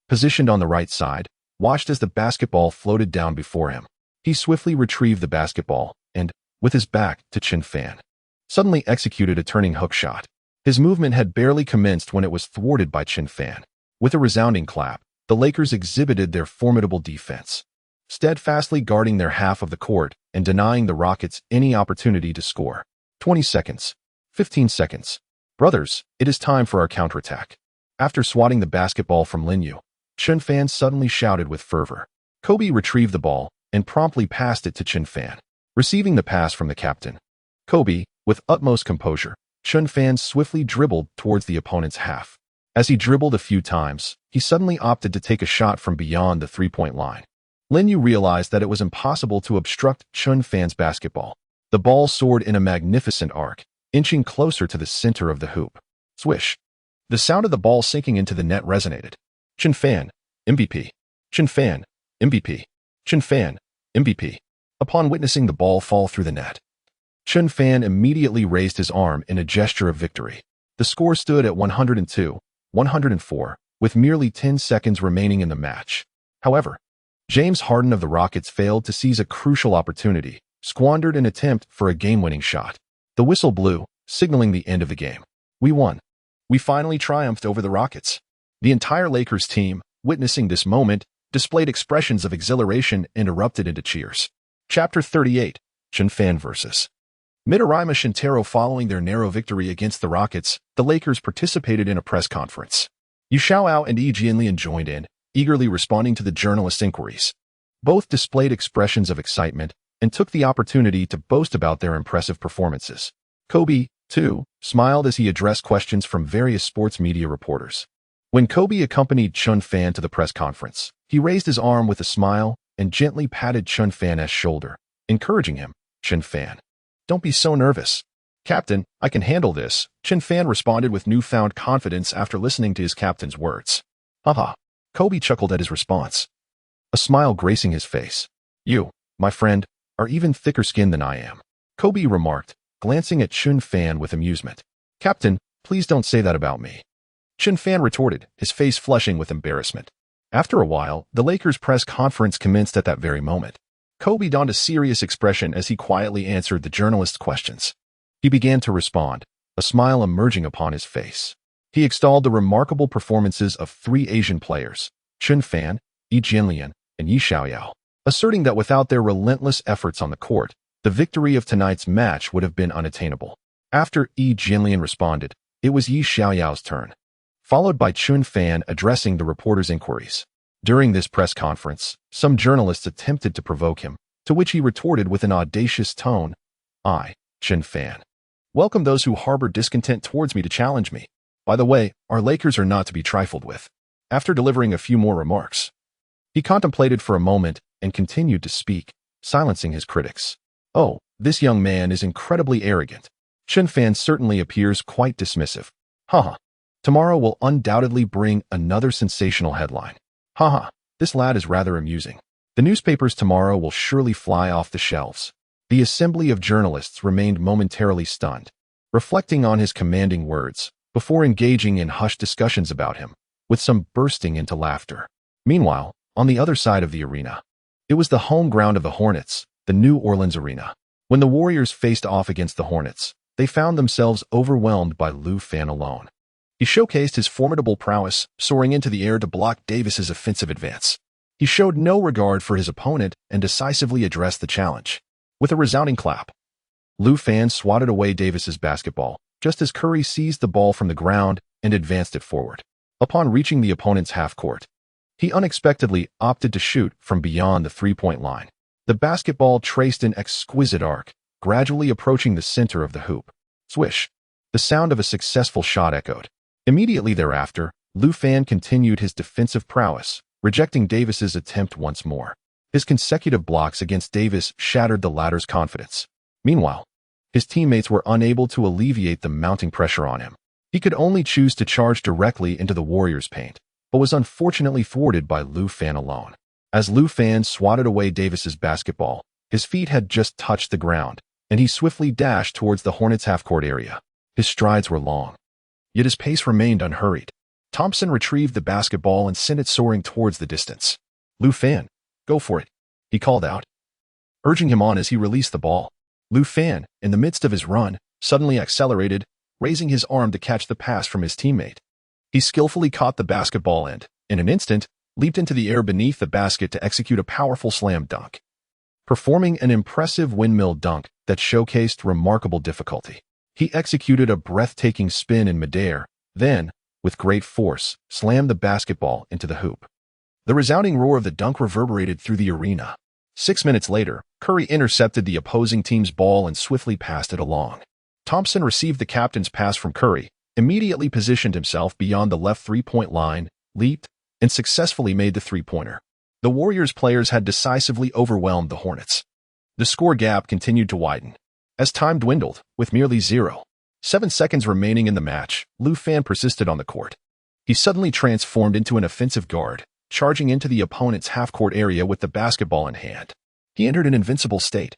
positioned on the right side, watched as the basketball floated down before him. He swiftly retrieved the basketball and, with his back to Chen Fan, suddenly executed a turning hook shot. His movement had barely commenced when it was thwarted by Chen Fan. With a resounding clap, the Lakers exhibited their formidable defense, steadfastly guarding their half of the court and denying the Rockets any opportunity to score. 20 seconds. 15 seconds. Brothers, it is time for our counterattack. After swatting the basketball from Lin Yu, Chen Fan suddenly shouted with fervor. Kobe retrieved the ball and promptly passed it to Chen Fan. Receiving the pass from the captain, Kobe, with utmost composure, Chen Fan swiftly dribbled towards the opponent's half. As he dribbled a few times, he suddenly opted to take a shot from beyond the three-point line. Lin Yu realized that it was impossible to obstruct Chen Fan's basketball. The ball soared in a magnificent arc, inching closer to the center of the hoop. Swish! The sound of the ball sinking into the net resonated. Chen Fan, MVP. Chen Fan, MVP. Chen Fan, MVP. Upon witnessing the ball fall through the net, Chen Fan immediately raised his arm in a gesture of victory. The score stood at 102-104, with merely 10 seconds remaining in the match. However, James Harden of the Rockets failed to seize a crucial opportunity, squandered an attempt for a game-winning shot. The whistle blew, signaling the end of the game. We won. We finally triumphed over the Rockets. The entire Lakers team, witnessing this moment, displayed expressions of exhilaration and erupted into cheers. Chapter 38, Chen Fan vs. Mitarima Shintaro. Following their narrow victory against the Rockets, the Lakers participated in a press conference. Yu Xiaoyao and Yi Jianlian joined in, eagerly responding to the journalists' inquiries. Both displayed expressions of excitement and took the opportunity to boast about their impressive performances. Kobe, too, smiled as he addressed questions from various sports media reporters. When Kobe accompanied Chen Fan to the press conference, he raised his arm with a smile and gently patted Chen Fan's shoulder, encouraging him. Chen Fan, don't be so nervous. Captain, I can handle this, Chen Fan responded with newfound confidence after listening to his captain's words. Haha. Kobe chuckled at his response, a smile gracing his face. You, my friend, are even thicker-skinned than I am, Kobe remarked, glancing at Chen Fan with amusement. Captain, please don't say that about me, Chen Fan retorted, his face flushing with embarrassment. After a while, the Lakers' press conference commenced at that very moment. Kobe donned a serious expression as he quietly answered the journalists' questions. He began to respond, a smile emerging upon his face. He extolled the remarkable performances of 3 Asian players, Chen Fan, Yi Jianlian, and Yu Xiaoyao, asserting that without their relentless efforts on the court, the victory of tonight's match would have been unattainable. After Yi Jianlian responded, it was Yu Xiaoyao's turn, followed by Chen Fan addressing the reporters' inquiries. During this press conference, some journalists attempted to provoke him, to which he retorted with an audacious tone, I, Chen Fan, welcome those who harbor discontent towards me to challenge me. By the way, our Lakers are not to be trifled with. After delivering a few more remarks, he contemplated for a moment and continued to speak, silencing his critics. Oh, this young man is incredibly arrogant. Chen Fan certainly appears quite dismissive. Haha. Tomorrow will undoubtedly bring another sensational headline. Haha, this lad is rather amusing. The newspapers tomorrow will surely fly off the shelves. The assembly of journalists remained momentarily stunned, reflecting on his commanding words, before engaging in hushed discussions about him, with some bursting into laughter. Meanwhile, on the other side of the arena, it was the home ground of the Hornets, the New Orleans Arena. When the Warriors faced off against the Hornets, they found themselves overwhelmed by Lu Fan alone. He showcased his formidable prowess, soaring into the air to block Davis's offensive advance. He showed no regard for his opponent and decisively addressed the challenge. With a resounding clap, Lu Fan swatted away Davis's basketball, just as Curry seized the ball from the ground and advanced it forward. Upon reaching the opponent's half-court, he unexpectedly opted to shoot from beyond the three-point line. The basketball traced an exquisite arc, gradually approaching the center of the hoop. Swish! The sound of a successful shot echoed. Immediately thereafter, Lu Fan continued his defensive prowess, rejecting Davis's attempt once more. His consecutive blocks against Davis shattered the latter's confidence. Meanwhile, his teammates were unable to alleviate the mounting pressure on him. He could only choose to charge directly into the Warriors' paint, but was unfortunately thwarted by Lu Fan alone. As Lu Fan swatted away Davis's basketball, his feet had just touched the ground, and he swiftly dashed towards the Hornets' half-court area. His strides were long, yet his pace remained unhurried. Thompson retrieved the basketball and sent it soaring towards the distance. Lu Fan, go for it, he called out, urging him on as he released the ball. Lu Fan, in the midst of his run, suddenly accelerated, raising his arm to catch the pass from his teammate. He skillfully caught the basketball and, in an instant, leaped into the air beneath the basket to execute a powerful slam dunk, performing an impressive windmill dunk that showcased remarkable difficulty. He executed a breathtaking spin in midair, then, with great force, slammed the basketball into the hoop. The resounding roar of the dunk reverberated through the arena. 6 minutes later, Curry intercepted the opposing team's ball and swiftly passed it along. Thompson received the captain's pass from Curry, immediately positioned himself beyond the left three-point line, leaped, and successfully made the three-pointer. The Warriors players had decisively overwhelmed the Hornets. The score gap continued to widen. As time dwindled, with merely 0. 7 seconds remaining in the match, Lu Fan persisted on the court. He suddenly transformed into an offensive guard, charging into the opponent's half-court area with the basketball in hand. He entered an invincible state,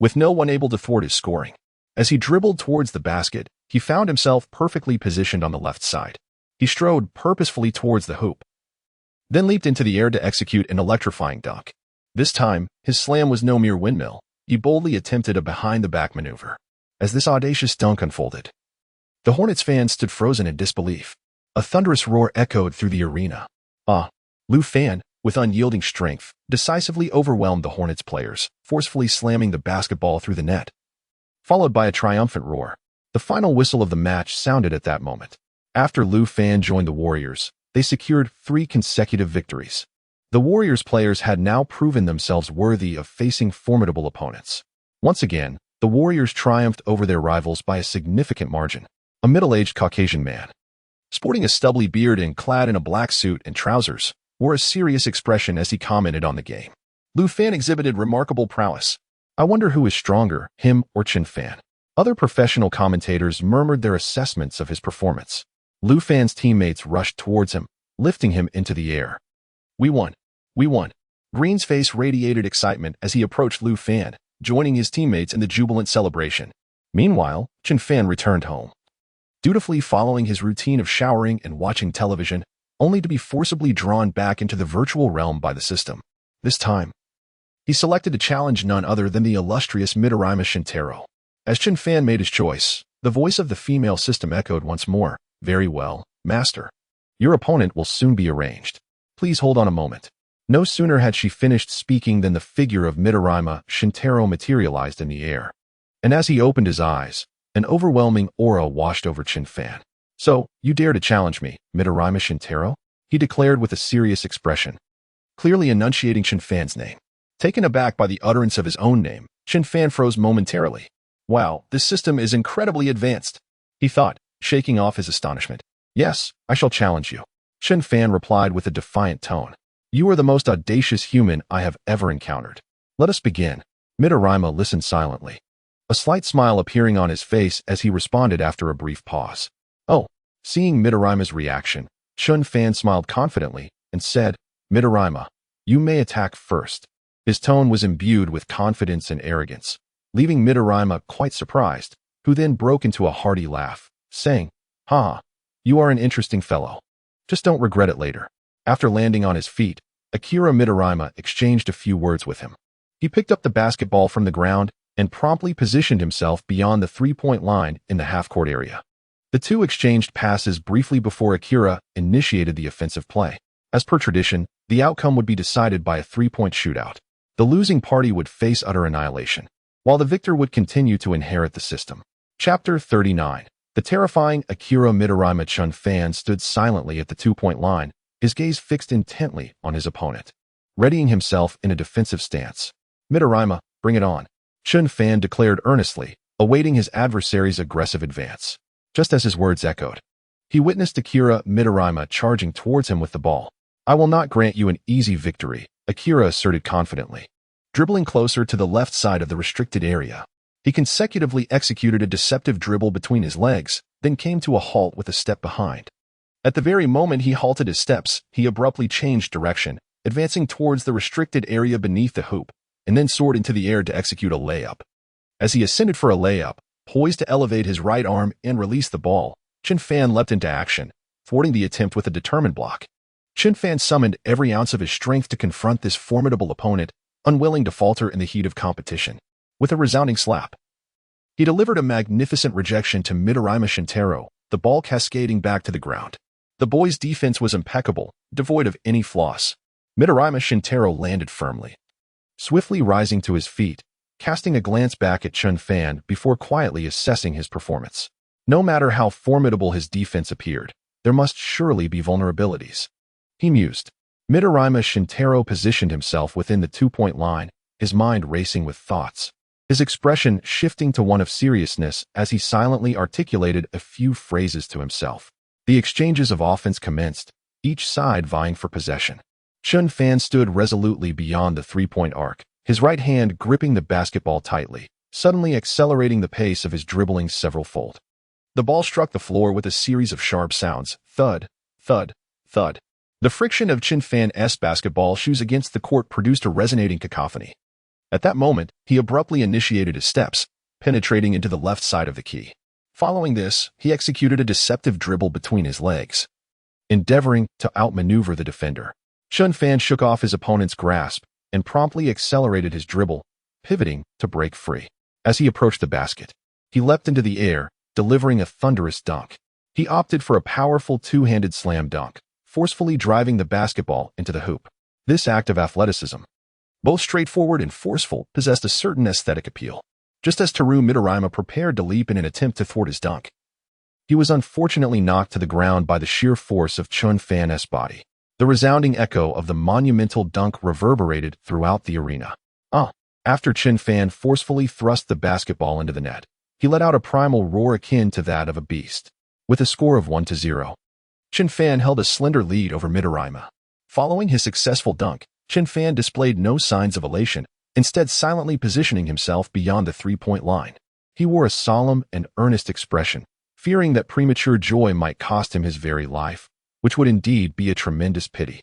with no one able to thwart his scoring. As he dribbled towards the basket, he found himself perfectly positioned on the left side. He strode purposefully towards the hoop, then leaped into the air to execute an electrifying dunk. This time, his slam was no mere windmill. He boldly attempted a behind-the-back maneuver. As this audacious dunk unfolded, the Hornets fans stood frozen in disbelief. A thunderous roar echoed through the arena. Lu Fan, with unyielding strength, decisively overwhelmed the Hornets players, forcefully slamming the basketball through the net. Followed by a triumphant roar. The final whistle of the match sounded at that moment. After Lu Fan joined the Warriors, they secured 3 consecutive victories. The Warriors players had now proven themselves worthy of facing formidable opponents. Once again, the Warriors triumphed over their rivals by a significant margin. A middle-aged Caucasian man, sporting a stubbly beard and clad in a black suit and trousers, wore a serious expression as he commented on the game. Lu Fan exhibited remarkable prowess. I wonder who is stronger, him or Chen Fan. Other professional commentators murmured their assessments of his performance. Lu Fan's teammates rushed towards him, lifting him into the air. We won. We won. Green's face radiated excitement as he approached Lu Fan, joining his teammates in the jubilant celebration. Meanwhile, Chen Fan returned home, dutifully following his routine of showering and watching television, only to be forcibly drawn back into the virtual realm by the system. This time, he selected to challenge none other than the illustrious Midorima Shintaro. As Chen Fan made his choice, the voice of the female system echoed once more. Very well, master. Your opponent will soon be arranged. Please hold on a moment. No sooner had she finished speaking than the figure of Midorima Shintaro materialized in the air. And as he opened his eyes, an overwhelming aura washed over Chen Fan. So, you dare to challenge me, Midorima Shintaro? He declared with a serious expression, clearly enunciating Chen Fan's name. Taken aback by the utterance of his own name, Chen Fan froze momentarily. Wow, this system is incredibly advanced, he thought, shaking off his astonishment. Yes, I shall challenge you. Chen Fan replied with a defiant tone. You are the most audacious human I have ever encountered. Let us begin. Midorima listened silently, a slight smile appearing on his face as he responded after a brief pause. Oh, seeing Midorima's reaction, Chen Fan smiled confidently and said, Midorima, you may attack first. His tone was imbued with confidence and arrogance, leaving Midorima quite surprised, who then broke into a hearty laugh, saying, Ha, you are an interesting fellow. Just don't regret it later. After landing on his feet, Akira Midorima exchanged a few words with him. He picked up the basketball from the ground and promptly positioned himself beyond the three-point line in the half-court area. The two exchanged passes briefly before Akira initiated the offensive play. As per tradition, the outcome would be decided by a three-point shootout. The losing party would face utter annihilation, while the victor would continue to inherit the system. Chapter 39. The terrifying Akira Midorima Chen Fan stood silently at the two-point line, his gaze fixed intently on his opponent, readying himself in a defensive stance. Midorima, bring it on, Chen Fan declared earnestly, awaiting his adversary's aggressive advance. Just as his words echoed, he witnessed Akira Midorima charging towards him with the ball. I will not grant you an easy victory, Akira asserted confidently. Dribbling closer to the left side of the restricted area, he consecutively executed a deceptive dribble between his legs, then came to a halt with a step behind. At the very moment he halted his steps, he abruptly changed direction, advancing towards the restricted area beneath the hoop, and then soared into the air to execute a layup. As he ascended for a layup, poised to elevate his right arm and release the ball, Chen Fan leapt into action, thwarting the attempt with a determined block. Chen Fan summoned every ounce of his strength to confront this formidable opponent, unwilling to falter in the heat of competition. With a resounding slap, he delivered a magnificent rejection to Midorima Shintaro, the ball cascading back to the ground. The boy's defense was impeccable, devoid of any flaws. Midorima Shintaro landed firmly, swiftly rising to his feet, casting a glance back at Chen Fan before quietly assessing his performance. No matter how formidable his defense appeared, there must surely be vulnerabilities, he mused. Midorima Shintaro positioned himself within the two-point line, his mind racing with thoughts, his expression shifting to one of seriousness as he silently articulated a few phrases to himself. The exchanges of offense commenced, each side vying for possession. Chen Fan stood resolutely beyond the three-point arc, his right hand gripping the basketball tightly, suddenly accelerating the pace of his dribbling several-fold. The ball struck the floor with a series of sharp sounds. Thud, thud, thud. The friction of Chen Fan's basketball shoes against the court produced a resonating cacophony. At that moment, he abruptly initiated his steps, penetrating into the left side of the key. Following this, he executed a deceptive dribble between his legs, endeavoring to outmaneuver the defender. Chen Fan shook off his opponent's grasp and promptly accelerated his dribble, pivoting to break free. As he approached the basket, he leapt into the air, delivering a thunderous dunk. He opted for a powerful two-handed slam dunk, forcefully driving the basketball into the hoop. This act of athleticism, both straightforward and forceful, possessed a certain aesthetic appeal. Just as Teru Mitarima prepared to leap in an attempt to thwart his dunk, he was unfortunately knocked to the ground by the sheer force of Chen Fan's body. The resounding echo of the monumental dunk reverberated throughout the arena. After Chen Fan forcefully thrust the basketball into the net, he let out a primal roar akin to that of a beast. With a score of 1-0, Chen Fan held a slender lead over Mitarima. Following his successful dunk, Chen Fan displayed no signs of elation, instead silently positioning himself beyond the three-point line. He wore a solemn and earnest expression, fearing that premature joy might cost him his very life, which would indeed be a tremendous pity.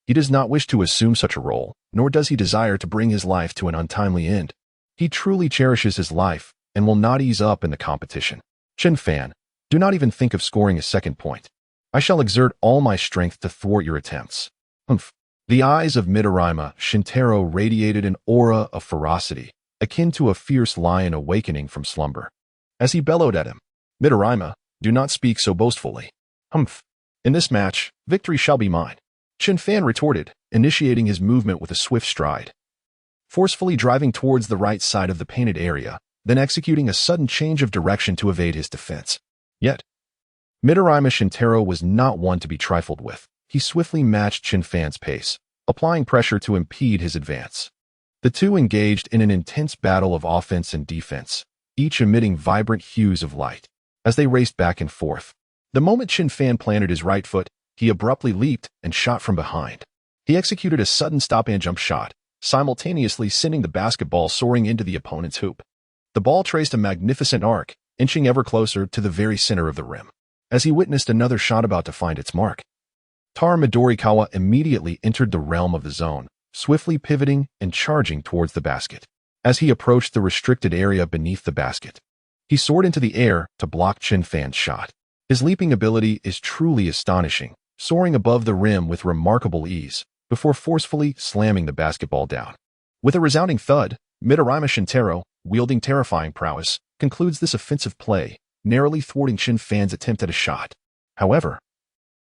He does not wish to assume such a role, nor does he desire to bring his life to an untimely end. He truly cherishes his life and will not ease up in the competition. Chen Fan, do not even think of scoring a second point. I shall exert all my strength to thwart your attempts. Humph. The eyes of Mitarima Shintaro radiated an aura of ferocity, akin to a fierce lion awakening from slumber. As he bellowed at him, Mitarima, do not speak so boastfully. Humph. In this match, victory shall be mine. Chen Fan retorted, initiating his movement with a swift stride, forcefully driving towards the right side of the painted area, then executing a sudden change of direction to evade his defense. Yet, Mitarima Shintaro was not one to be trifled with. He swiftly matched Chen Fan's pace, applying pressure to impede his advance. The two engaged in an intense battle of offense and defense, each emitting vibrant hues of light. As they raced back and forth, the moment Chen Fan planted his right foot, he abruptly leaped and shot from behind. He executed a sudden stop-and-jump shot, simultaneously sending the basketball soaring into the opponent's hoop. The ball traced a magnificent arc, inching ever closer to the very center of the rim. As he witnessed another shot about to find its mark, Tar Midorikawa immediately entered the realm of the zone, swiftly pivoting and charging towards the basket. As he approached the restricted area beneath the basket, he soared into the air to block Chen Fan's shot. His leaping ability is truly astonishing, soaring above the rim with remarkable ease, before forcefully slamming the basketball down. With a resounding thud, Mitarima Shintaro, wielding terrifying prowess, concludes this offensive play, narrowly thwarting Chen Fan's attempt at a shot. However,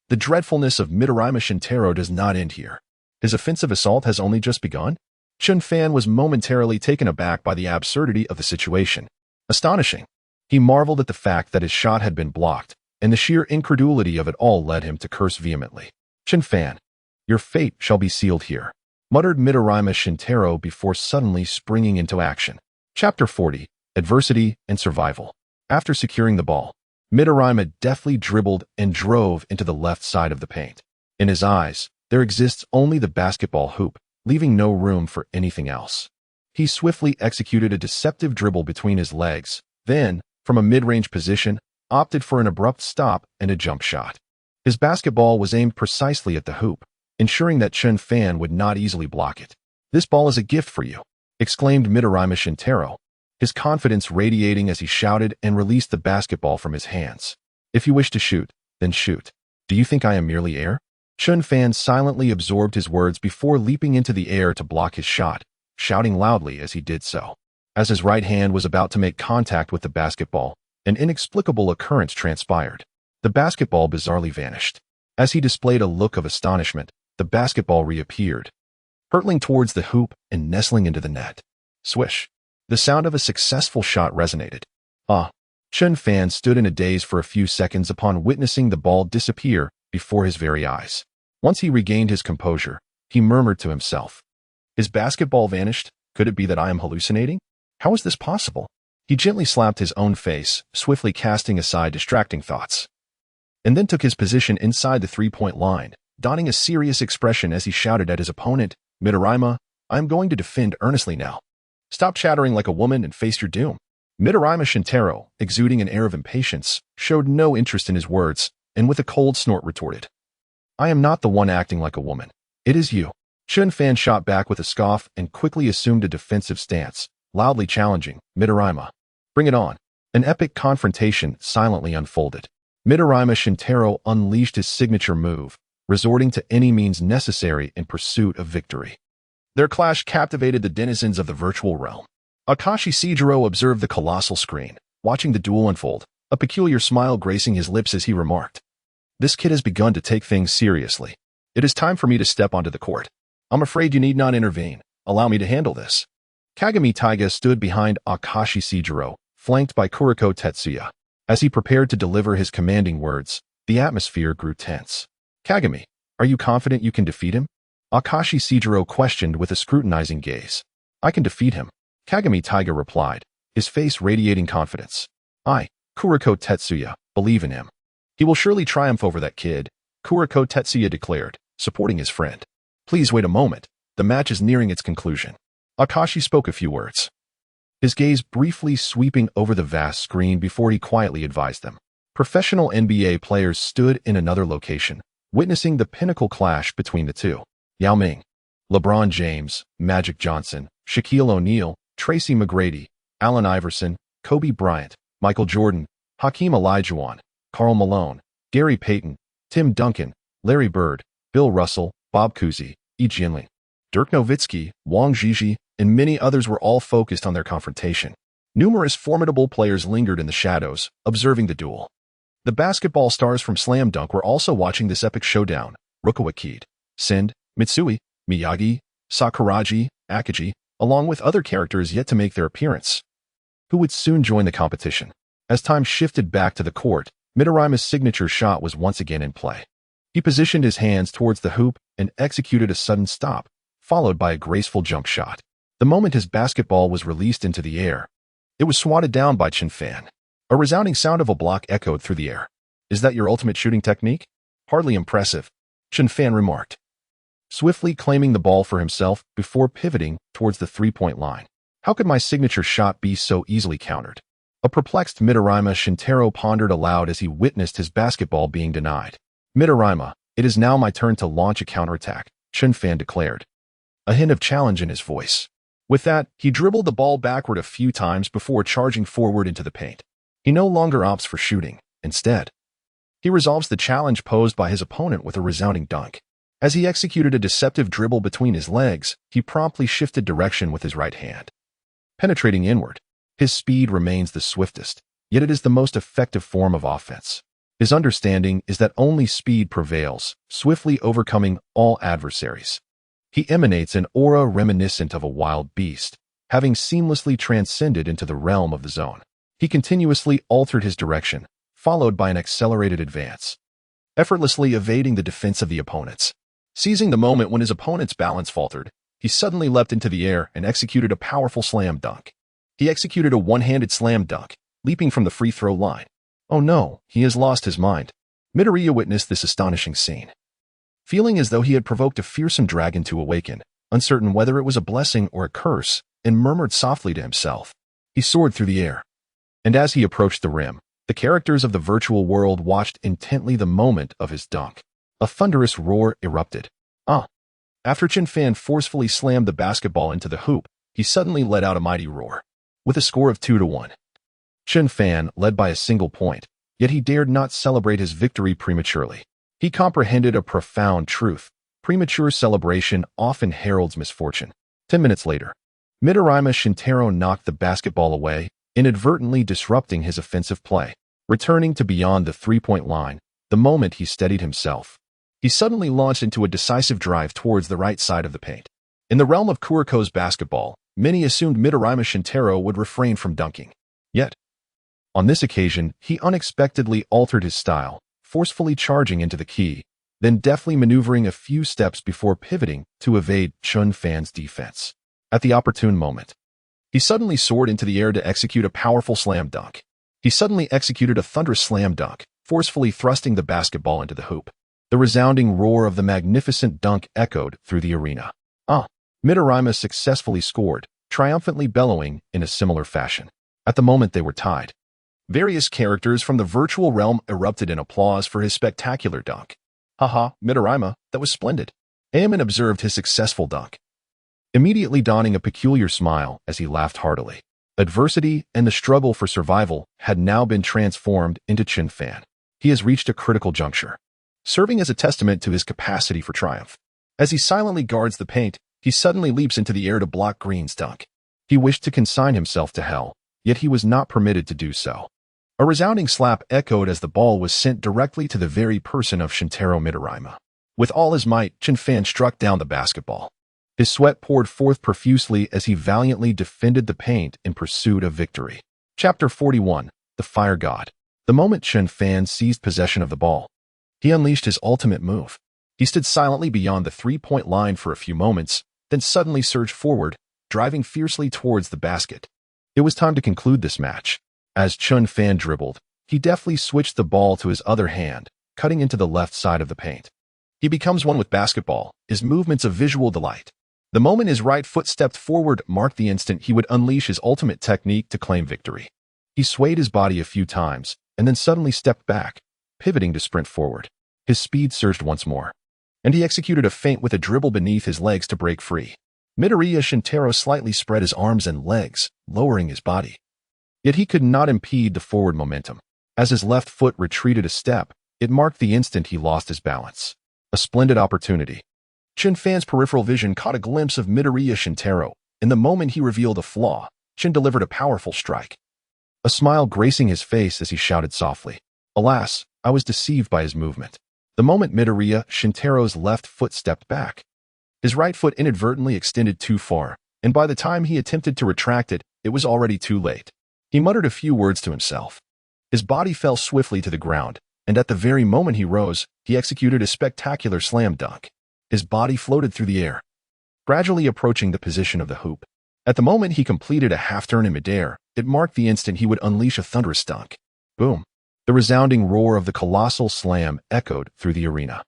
the dreadfulness of Mitarima Shintaro does not end here. His offensive assault has only just begun. Chen Fan was momentarily taken aback by the absurdity of the situation. Astonishing, he marveled at the fact that his shot had been blocked, and the sheer incredulity of it all led him to curse vehemently. Chen Fan, your fate shall be sealed here, muttered Mitarima Shintaro before suddenly springing into action. Chapter 40, Adversity and Survival. After securing the ball, Mitarima deftly dribbled and drove into the left side of the paint. In his eyes, there exists only the basketball hoop, leaving no room for anything else. He swiftly executed a deceptive dribble between his legs, then, from a mid-range position, opted for an abrupt stop and a jump shot. His basketball was aimed precisely at the hoop, ensuring that Chen Fan would not easily block it. "This ball is a gift for you," exclaimed Mitarima Shintaro, his confidence radiating as he shouted and released the basketball from his hands. "If you wish to shoot, then shoot. Do you think I am merely air?" Chen Fan silently absorbed his words before leaping into the air to block his shot, shouting loudly as he did so. As his right hand was about to make contact with the basketball, an inexplicable occurrence transpired. The basketball bizarrely vanished. As he displayed a look of astonishment, the basketball reappeared, hurtling towards the hoop and nestling into the net. Swish! The sound of a successful shot resonated. Chen Fan stood in a daze for a few seconds upon witnessing the ball disappear before his very eyes. Once he regained his composure, he murmured to himself, "His basketball vanished? Could it be that I am hallucinating? How is this possible?" He gently slapped his own face, swiftly casting aside distracting thoughts, and then took his position inside the three-point line, donning a serious expression as he shouted at his opponent, "Mitarima, I am going to defend earnestly now. Stop chattering like a woman and face your doom." Midorima Shintaro, exuding an air of impatience, showed no interest in his words, and with a cold snort retorted, "I am not the one acting like a woman. It is you." Chen Fan shot back with a scoff and quickly assumed a defensive stance, loudly challenging, "Midorima, bring it on." An epic confrontation silently unfolded. Midorima Shintaro unleashed his signature move, resorting to any means necessary in pursuit of victory. Their clash captivated the denizens of the virtual realm. Akashi Seijiro observed the colossal screen, watching the duel unfold, a peculiar smile gracing his lips as he remarked, "This kid has begun to take things seriously. It is time for me to step onto the court. I'm afraid you need not intervene. Allow me to handle this." Kagami Taiga stood behind Akashi Seijiro, flanked by Kuriko Tetsuya. As he prepared to deliver his commanding words, the atmosphere grew tense. "Kagami, are you confident you can defeat him?" Akashi Seijiro questioned with a scrutinizing gaze. "I can defeat him," Kagami Taiga replied, his face radiating confidence. "I, Kuriko Tetsuya, believe in him. He will surely triumph over that kid," Kuriko Tetsuya declared, supporting his friend. "Please wait a moment. The match is nearing its conclusion." Akashi spoke a few words, his gaze briefly sweeping over the vast screen before he quietly advised them. Professional NBA players stood in another location, witnessing the pinnacle clash between the two. Yao Ming, LeBron James, Magic Johnson, Shaquille O'Neal, Tracy McGrady, Allen Iverson, Kobe Bryant, Michael Jordan, Hakeem Olajuwon, Karl Malone, Gary Payton, Tim Duncan, Larry Bird, Bill Russell, Bob Cousy, Yi Jianling, Dirk Nowitzki, Wang Zhizhi, and many others were all focused on their confrontation. Numerous formidable players lingered in the shadows, observing the duel. The basketball stars from Slam Dunk were also watching this epic showdown. Rukawa Kied, Sind, Mitsui, Miyagi, Sakuragi, Akagi, along with other characters yet to make their appearance, who would soon join the competition. As time shifted back to the court, Midorima's signature shot was once again in play. He positioned his hands towards the hoop and executed a sudden stop, followed by a graceful jump shot. The moment his basketball was released into the air, it was swatted down by Chen Fan. A resounding sound of a block echoed through the air. "Is that your ultimate shooting technique?" "Hardly impressive," Chen Fan remarked, swiftly claiming the ball for himself before pivoting towards the three-point line. "How could my signature shot be so easily countered?" A perplexed Midorima Shintaro pondered aloud as he witnessed his basketball being denied. "Midorima, it is now my turn to launch a counterattack," Chen Fan declared, a hint of challenge in his voice. With that, he dribbled the ball backward a few times before charging forward into the paint. He no longer opts for shooting. Instead, he resolves the challenge posed by his opponent with a resounding dunk. As he executed a deceptive dribble between his legs, he promptly shifted direction with his right hand, penetrating inward. His speed remains the swiftest, yet it is the most effective form of offense. His understanding is that only speed prevails, swiftly overcoming all adversaries. He emanates an aura reminiscent of a wild beast, having seamlessly transcended into the realm of the zone. He continuously altered his direction, followed by an accelerated advance, effortlessly evading the defense of the opponents. Seizing the moment when his opponent's balance faltered, he suddenly leapt into the air and executed a powerful slam dunk. He executed a one-handed slam dunk, leaping from the free throw line. Oh no, he has lost his mind. Midoriya witnessed this astonishing scene, feeling as though he had provoked a fearsome dragon to awaken, uncertain whether it was a blessing or a curse, and murmured softly to himself. He soared through the air, and as he approached the rim, the characters of the virtual world watched intently the moment of his dunk. A thunderous roar erupted. After Chen Fan forcefully slammed the basketball into the hoop, he suddenly let out a mighty roar. With a score of 2-1, Chen Fan led by a single point, yet he dared not celebrate his victory prematurely. He comprehended a profound truth. Premature celebration often heralds misfortune. 10 minutes later, Midorima Shintaro knocked the basketball away, inadvertently disrupting his offensive play. Returning to beyond the three-point line, the moment he steadied himself, he suddenly launched into a decisive drive towards the right side of the paint. In the realm of Kuriko's basketball, many assumed Midorima Shintaro would refrain from dunking. Yet, on this occasion, he unexpectedly altered his style, forcefully charging into the key, then deftly maneuvering a few steps before pivoting to evade Chen Fan's defense. At the opportune moment, he suddenly soared into the air to execute a powerful slam dunk. He suddenly executed a thunderous slam dunk, forcefully thrusting the basketball into the hoop. The resounding roar of the magnificent dunk echoed through the arena. Midorima successfully scored, triumphantly bellowing in a similar fashion. At the moment they were tied. Various characters from the virtual realm erupted in applause for his spectacular dunk. Haha, Midorima, that was splendid. Aomine observed his successful dunk, immediately donning a peculiar smile as he laughed heartily. Adversity and the struggle for survival had now been transformed into Chen Fan. He has reached a critical juncture, serving as a testament to his capacity for triumph. As he silently guards the paint, he suddenly leaps into the air to block Green's dunk. He wished to consign himself to hell, yet he was not permitted to do so. A resounding slap echoed as the ball was sent directly to the very person of Shintaro Midorima. With all his might, Chen Fan struck down the basketball. His sweat poured forth profusely as he valiantly defended the paint in pursuit of victory. Chapter 41. The Fire God. The moment Chen Fan seized possession of the ball, he unleashed his ultimate move. He stood silently beyond the three-point line for a few moments, then suddenly surged forward, driving fiercely towards the basket. It was time to conclude this match. As Chen Fan dribbled, he deftly switched the ball to his other hand, cutting into the left side of the paint. He becomes one with basketball, his movements a visual delight. The moment his right foot stepped forward marked the instant he would unleash his ultimate technique to claim victory. He swayed his body a few times, and then suddenly stepped back, pivoting to sprint forward. His speed surged once more, and he executed a feint with a dribble beneath his legs to break free. Midoriya Shintaro slightly spread his arms and legs, lowering his body. Yet he could not impede the forward momentum. As his left foot retreated a step, it marked the instant he lost his balance. A splendid opportunity. Chen Fan's peripheral vision caught a glimpse of Midoriya Shintaro. In the moment he revealed a flaw, Chen delivered a powerful strike. A smile gracing his face as he shouted softly, "Alas, I was deceived by his movement." The moment Midoriya Shintaro's left foot stepped back, his right foot inadvertently extended too far, and by the time he attempted to retract it, it was already too late. He muttered a few words to himself. His body fell swiftly to the ground, and at the very moment he rose, he executed a spectacular slam dunk. His body floated through the air, gradually approaching the position of the hoop. At the moment he completed a half-turn in midair, it marked the instant he would unleash a thunderous dunk. Boom! The resounding roar of the colossal slam echoed through the arena.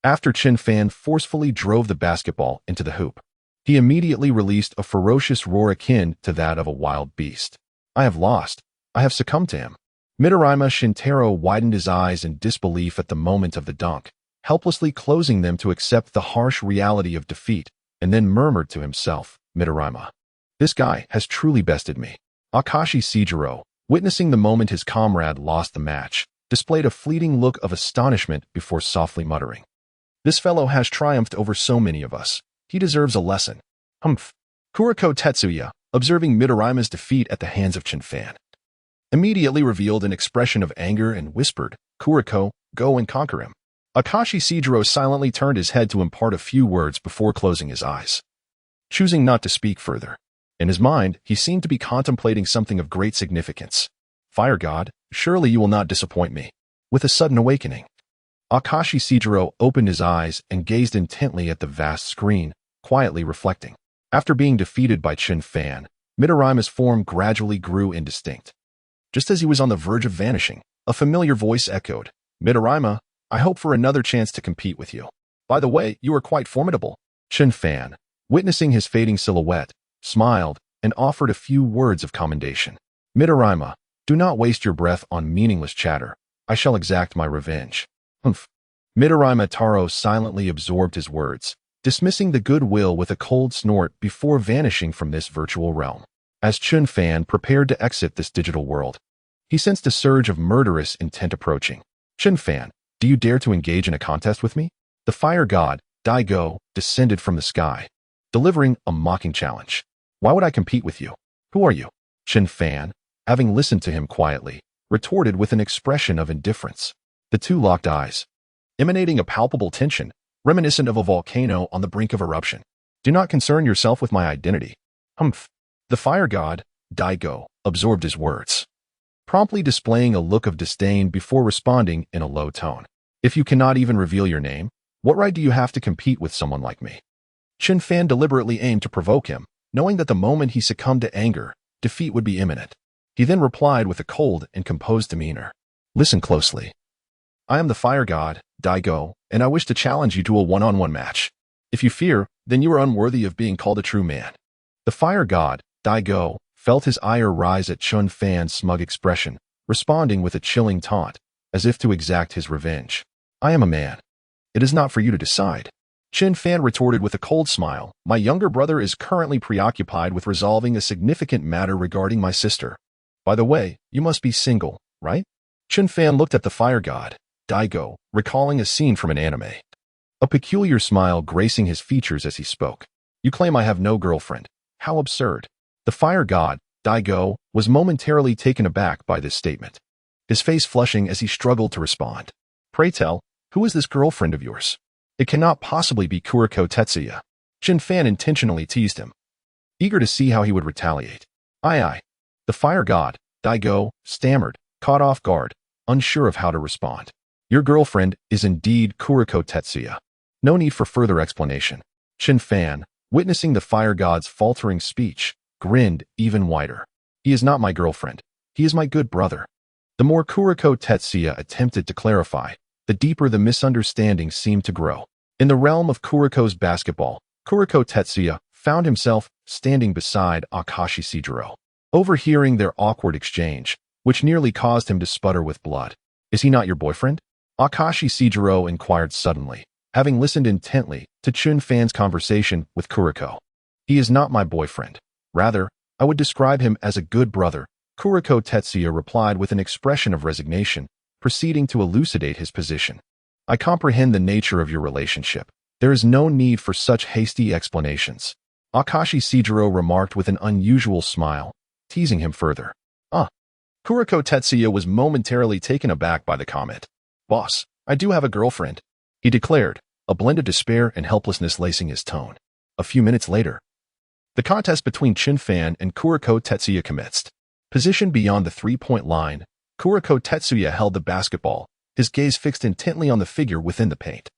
After Chen Fan forcefully drove the basketball into the hoop, he immediately released a ferocious roar akin to that of a wild beast. "I have lost. I have succumbed to him." Midorima Shintaro widened his eyes in disbelief at the moment of the dunk, helplessly closing them to accept the harsh reality of defeat, and then murmured to himself, "Midorima, this guy has truly bested me." Akashi Seijiro, witnessing the moment his comrade lost the match, displayed a fleeting look of astonishment before softly muttering, "This fellow has triumphed over so many of us. He deserves a lesson." Humph. Kuriko Tetsuya, observing Midorima's defeat at the hands of Chen Fan, immediately revealed an expression of anger and whispered, "Kuriko, go and conquer him." Akashi Seijiro silently turned his head to impart a few words before closing his eyes, choosing not to speak further. In his mind, he seemed to be contemplating something of great significance. "Fire God, surely you will not disappoint me." With a sudden awakening, Akashi Seijiro opened his eyes and gazed intently at the vast screen, quietly reflecting. After being defeated by Chen Fan, Midorima's form gradually grew indistinct. Just as he was on the verge of vanishing, a familiar voice echoed, "Midorima, I hope for another chance to compete with you. By the way, you are quite formidable." Chen Fan, witnessing his fading silhouette, smiled and offered a few words of commendation. "Midorima, do not waste your breath on meaningless chatter. I shall exact my revenge." Humph. Midorima Taro silently absorbed his words, dismissing the goodwill with a cold snort before vanishing from this virtual realm. As Chen Fan prepared to exit this digital world, he sensed a surge of murderous intent approaching. "Chen Fan, do you dare to engage in a contest with me?" The fire god, Daigo, descended from the sky, delivering a mocking challenge. "Why would I compete with you? Who are you?" Chen Fan, having listened to him quietly, retorted with an expression of indifference. The two locked eyes, emanating a palpable tension, reminiscent of a volcano on the brink of eruption. "Do not concern yourself with my identity." Humph. The fire god, Daigo, absorbed his words, promptly displaying a look of disdain before responding in a low tone. "If you cannot even reveal your name, what right do you have to compete with someone like me?" Chen Fan deliberately aimed to provoke him, knowing that the moment he succumbed to anger, defeat would be imminent. He then replied with a cold and composed demeanor, "Listen closely. I am the fire god, Daigo, and I wish to challenge you to a one-on-one match. If you fear, then you are unworthy of being called a true man." The fire god, Daigo, felt his ire rise at Chen Fan's smug expression, responding with a chilling taunt, as if to exact his revenge. I am a man. It is not for you to decide. Chen Fan retorted with a cold smile. My younger brother is currently preoccupied with resolving a significant matter regarding my sister. By the way, you must be single, right? Chen Fan looked at the fire god, Daigo, recalling a scene from an anime. A peculiar smile gracing his features as he spoke. You claim I have no girlfriend. How absurd. The fire god, Daigo, was momentarily taken aback by this statement, his face flushing as he struggled to respond. Pray tell, who is this girlfriend of yours? It cannot possibly be Kuriko Tetsuya. Chen Fan intentionally teased him, eager to see how he would retaliate. Aye. The fire god, Daigo, stammered, caught off guard, unsure of how to respond. Your girlfriend is indeed Kuriko Tetsuya. No need for further explanation. Chen Fan, witnessing the fire god's faltering speech, grinned even wider. He is not my girlfriend. He is my good brother. The more Kuriko Tetsuya attempted to clarify, the deeper the misunderstanding seemed to grow. In the realm of Kuriko's basketball, Kuriko Tetsuya found himself standing beside Akashi Sejiro, overhearing their awkward exchange, which nearly caused him to sputter with blood. Is he not your boyfriend? Akashi Sejiro inquired suddenly, having listened intently to Chen Fan's conversation with Kuriko. He is not my boyfriend. Rather, I would describe him as a good brother, Kuriko Tetsuya replied with an expression of resignation, proceeding to elucidate his position. I comprehend the nature of your relationship. There is no need for such hasty explanations. Akashi Sejiro remarked with an unusual smile, teasing him further. Kuriko Tetsuya was momentarily taken aback by the comment. Boss, I do have a girlfriend, he declared, a blend of despair and helplessness lacing his tone. A few minutes later, the contest between Chen Fan and Kuriko Tetsuya commenced. Positioned beyond the three-point line, Kuriko Tetsuya held the basketball, his gaze fixed intently on the figure within the paint.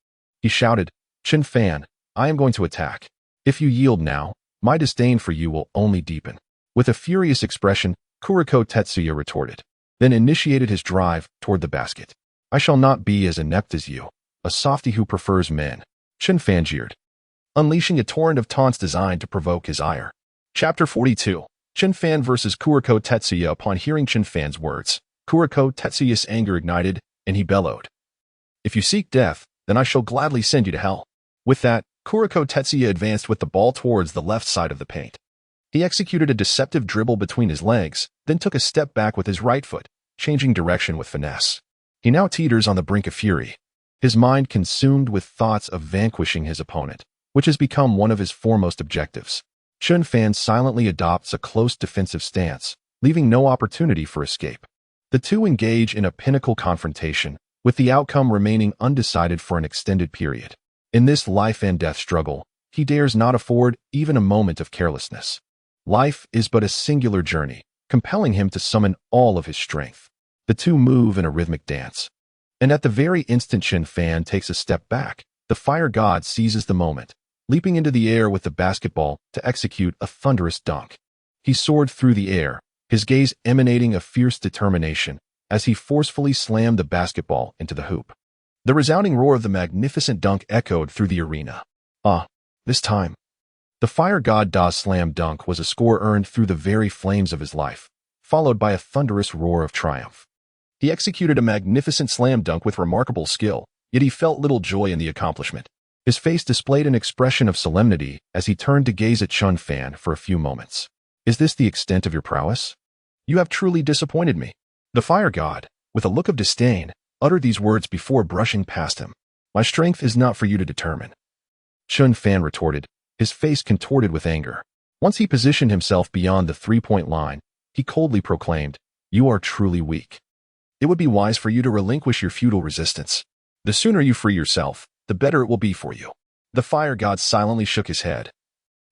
He shouted, Chen Fan, I am going to attack. If you yield now, my disdain for you will only deepen. With a furious expression, Kuriko Tetsuya retorted, then initiated his drive toward the basket. I shall not be as inept as you, a softy who prefers men. Chen Fan jeered, unleashing a torrent of taunts designed to provoke his ire. Chapter 42. Chen Fan versus Kuriko Tetsuya. Upon hearing Chen Fan's words, Kuriko Tetsuya's anger ignited, and he bellowed. If you seek death, then I shall gladly send you to hell. With that, Kuriko Tetsuya advanced with the ball towards the left side of the paint. He executed a deceptive dribble between his legs, then took a step back with his right foot, changing direction with finesse. He now teeters on the brink of fury, his mind consumed with thoughts of vanquishing his opponent, which has become one of his foremost objectives. Chen Fan silently adopts a close defensive stance, leaving no opportunity for escape. The two engage in a pinnacle confrontation, with the outcome remaining undecided for an extended period. In this life-and-death struggle, he dares not afford even a moment of carelessness. Life is but a singular journey, compelling him to summon all of his strength. The two move in a rhythmic dance. And at the very instant Chen Fan takes a step back, the fire god seizes the moment, leaping into the air with the basketball to execute a thunderous dunk. He soared through the air, his gaze emanating a fierce determination as he forcefully slammed the basketball into the hoop. The resounding roar of the magnificent dunk echoed through the arena. This time, the fire god Da's slam dunk was a score earned through the very flames of his life, followed by a thunderous roar of triumph. He executed a magnificent slam dunk with remarkable skill, yet he felt little joy in the accomplishment. His face displayed an expression of solemnity as he turned to gaze at Chen Fan for a few moments. Is this the extent of your prowess? You have truly disappointed me. The fire god, with a look of disdain, uttered these words before brushing past him. My strength is not for you to determine. Chen Fan retorted, his face contorted with anger. Once he positioned himself beyond the three-point line, he coldly proclaimed, You are truly weak. It would be wise for you to relinquish your futile resistance. The sooner you free yourself, the better it will be for you. The fire god silently shook his head,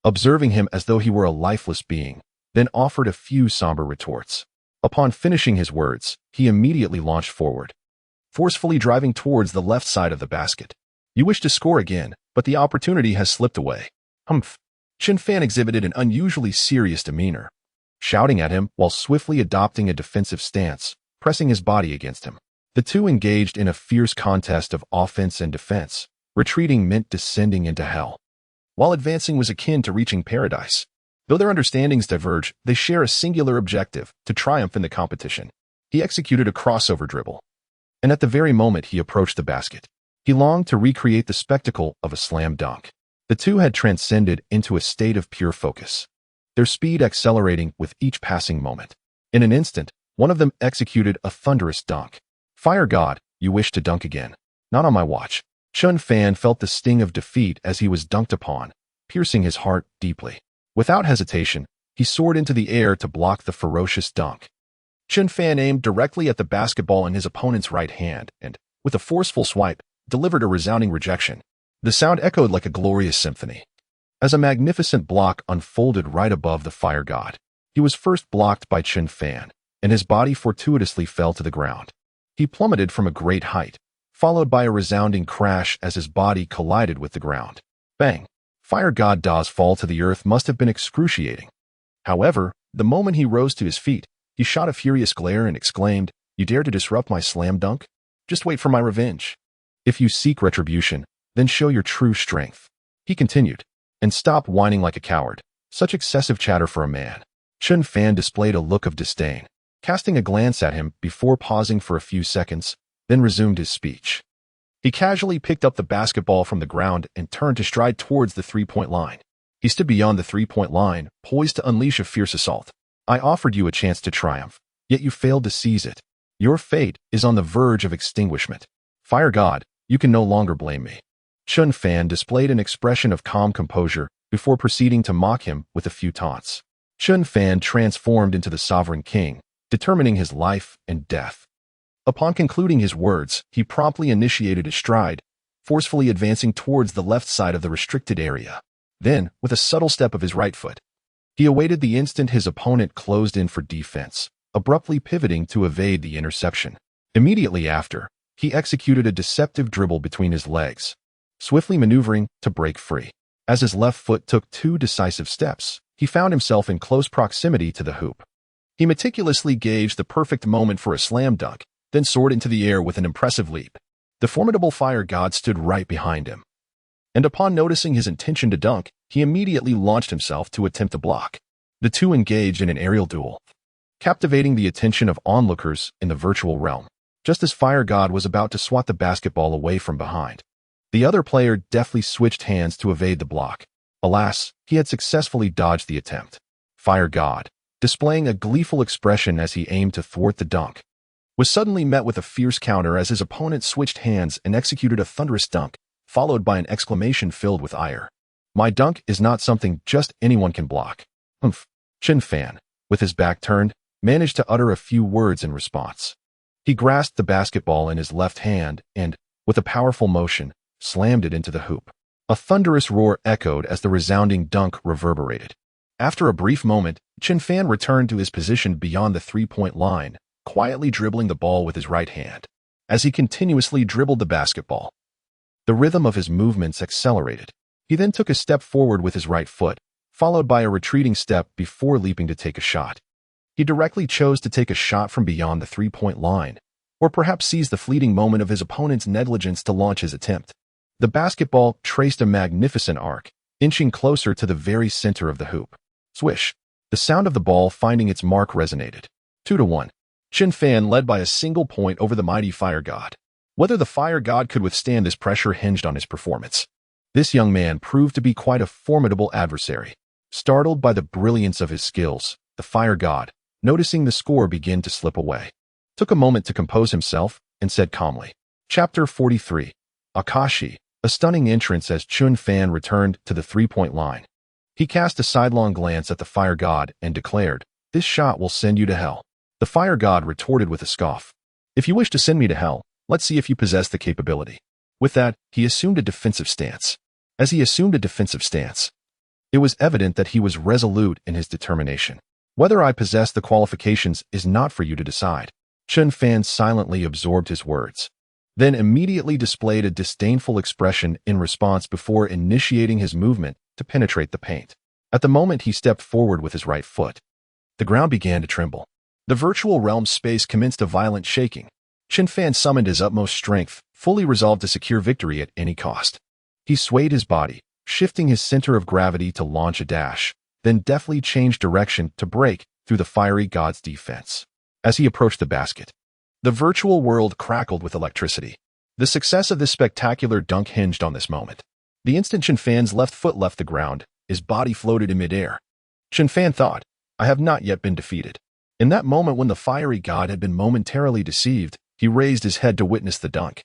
observing him as though he were a lifeless being, then offered a few somber retorts. Upon finishing his words, he immediately launched forward, forcefully driving towards the left side of the basket. You wish to score again, but the opportunity has slipped away. Humph. Chen Fan exhibited an unusually serious demeanor, shouting at him while swiftly adopting a defensive stance, pressing his body against him. The two engaged in a fierce contest of offense and defense. Retreating meant descending into hell, while advancing was akin to reaching paradise. Though their understandings diverge, they share a singular objective: to triumph in the competition. He executed a crossover dribble, and at the very moment he approached the basket, he longed to recreate the spectacle of a slam dunk. The two had transcended into a state of pure focus, their speed accelerating with each passing moment. In an instant, one of them executed a thunderous dunk. Fire God, you wish to dunk again? Not on my watch. Chen Fan felt the sting of defeat as he was dunked upon, piercing his heart deeply. Without hesitation, he soared into the air to block the ferocious dunk. Chen Fan aimed directly at the basketball in his opponent's right hand and, with a forceful swipe, delivered a resounding rejection. The sound echoed like a glorious symphony, as a magnificent block unfolded right above the Fire God. He was first blocked by Chen Fan, and his body fortuitously fell to the ground. He plummeted from a great height, followed by a resounding crash as his body collided with the ground. Bang! Fire God Da's fall to the earth must have been excruciating. However, the moment he rose to his feet, he shot a furious glare and exclaimed, "You dare to disrupt my slam dunk? Just wait for my revenge. If you seek retribution, then show your true strength," he continued. "And stop whining like a coward. Such excessive chatter for a man." Chen Fan displayed a look of disdain, casting a glance at him before pausing for a few seconds, then resumed his speech. He casually picked up the basketball from the ground and turned to stride towards the three-point line. He stood beyond the three-point line, poised to unleash a fierce assault. "I offered you a chance to triumph, yet you failed to seize it. Your fate is on the verge of extinguishment. Fire God, you can no longer blame me." Chen Fan displayed an expression of calm composure before proceeding to mock him with a few taunts. Chen Fan transformed into the Sovereign King, determining his life and death. Upon concluding his words, he promptly initiated a stride, forcefully advancing towards the left side of the restricted area. Then, with a subtle step of his right foot, he awaited the instant his opponent closed in for defense, abruptly pivoting to evade the interception. Immediately after, he executed a deceptive dribble between his legs, swiftly maneuvering to break free. As his left foot took 2 decisive steps, he found himself in close proximity to the hoop. He meticulously gauged the perfect moment for a slam dunk, then soared into the air with an impressive leap. The formidable Fire God stood right behind him, and upon noticing his intention to dunk, he immediately launched himself to attempt to block. The two engaged in an aerial duel, captivating the attention of onlookers in the virtual realm. Just as Fire God was about to swat the basketball away from behind, the other player deftly switched hands to evade the block. Alas, he had successfully dodged the attempt. Fire God, displaying a gleeful expression as he aimed to thwart the dunk, was suddenly met with a fierce counter as his opponent switched hands and executed a thunderous dunk, followed by an exclamation filled with ire. "My dunk is not something just anyone can block." Humph. Chen Fan, with his back turned, managed to utter a few words in response. He grasped the basketball in his left hand and, with a powerful motion, slammed it into the hoop. A thunderous roar echoed as the resounding dunk reverberated. After a brief moment, Chen Fan returned to his position beyond the three-point line, quietly dribbling the ball with his right hand. As he continuously dribbled the basketball, the rhythm of his movements accelerated. He then took a step forward with his right foot, followed by a retreating step before leaping to take a shot. He directly chose to take a shot from beyond the three-point line, or perhaps seize the fleeting moment of his opponent's negligence to launch his attempt. The basketball traced a magnificent arc, inching closer to the very center of the hoop. Swish! The sound of the ball finding its mark resonated. 2-1. Chen Fan led by a single point over the mighty Fire God. Whether the Fire God could withstand this pressure hinged on his performance. This young man proved to be quite a formidable adversary. Startled by the brilliance of his skills, the Fire God, noticing the score begin to slip away, took a moment to compose himself and said calmly, Chapter 43. Akashi, a stunning entrance as Chen Fan returned to the three-point line. He cast a sidelong glance at the Fire God and declared, "This shot will send you to hell." The Fire God retorted with a scoff, "If you wish to send me to hell, let's see if you possess the capability." With that, he assumed a defensive stance. As he assumed a defensive stance, it was evident that he was resolute in his determination. "Whether I possess the qualifications is not for you to decide." Chen Fan silently absorbed his words, then immediately displayed a disdainful expression in response before initiating his movement to penetrate the paint. At the moment he stepped forward with his right foot, the ground began to tremble. The virtual realm space commenced a violent shaking. Chen Fan summoned his utmost strength, fully resolved to secure victory at any cost. He swayed his body, shifting his center of gravity to launch a dash, then deftly changed direction to break through the fiery god's defense. As he approached the basket, the virtual world crackled with electricity. The success of this spectacular dunk hinged on this moment. The instant Chen Fan's left foot left the ground, his body floated in midair. Chen Fan thought, I have not yet been defeated. In that moment when the fiery god had been momentarily deceived, he raised his head to witness the dunk,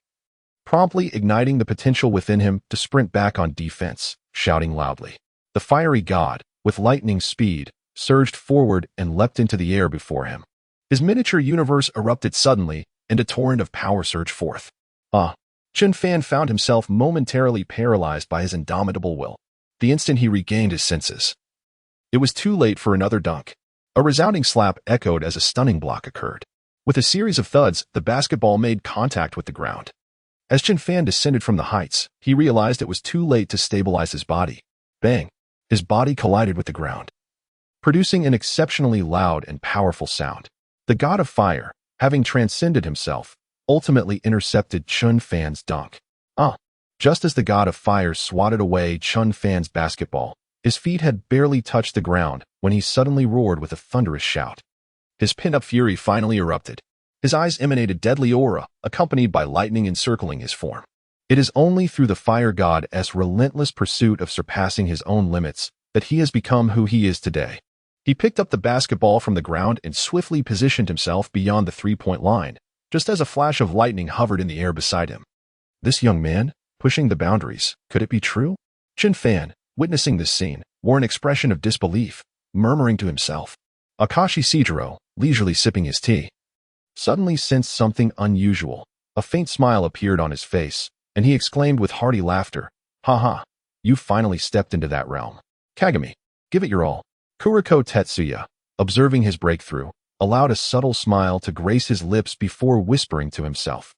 promptly igniting the potential within him to sprint back on defense, shouting loudly. The fiery god, with lightning speed, surged forward and leapt into the air before him. His miniature universe erupted suddenly, and a torrent of power surged forth. Chen Fan found himself momentarily paralyzed by his indomitable will. The instant he regained his senses, it was too late for another dunk. A resounding slap echoed as a stunning block occurred. With a series of thuds, the basketball made contact with the ground. As Chen Fan descended from the heights, he realized it was too late to stabilize his body. Bang! His body collided with the ground, producing an exceptionally loud and powerful sound. The god of fire, having transcended himself, ultimately intercepted Chen Fan's dunk. Just as the god of fire swatted away Chen Fan's basketball, his feet had barely touched the ground when he suddenly roared with a thunderous shout. His pent-up fury finally erupted. His eyes emanated deadly aura, accompanied by lightning encircling his form. It is only through the fire god's relentless pursuit of surpassing his own limits that he has become who he is today. He picked up the basketball from the ground and swiftly positioned himself beyond the three-point line, just as a flash of lightning hovered in the air beside him. This young man, pushing the boundaries, could it be true? Chen Fan, witnessing this scene, wore an expression of disbelief, murmuring to himself. Akashi Sejiro, leisurely sipping his tea, suddenly sensed something unusual. A faint smile appeared on his face, and he exclaimed with hearty laughter, "Ha! You finally stepped into that realm. Kagami, give it your all." Kuriko Tetsuya, observing his breakthrough, allowed a subtle smile to grace his lips before whispering to himself.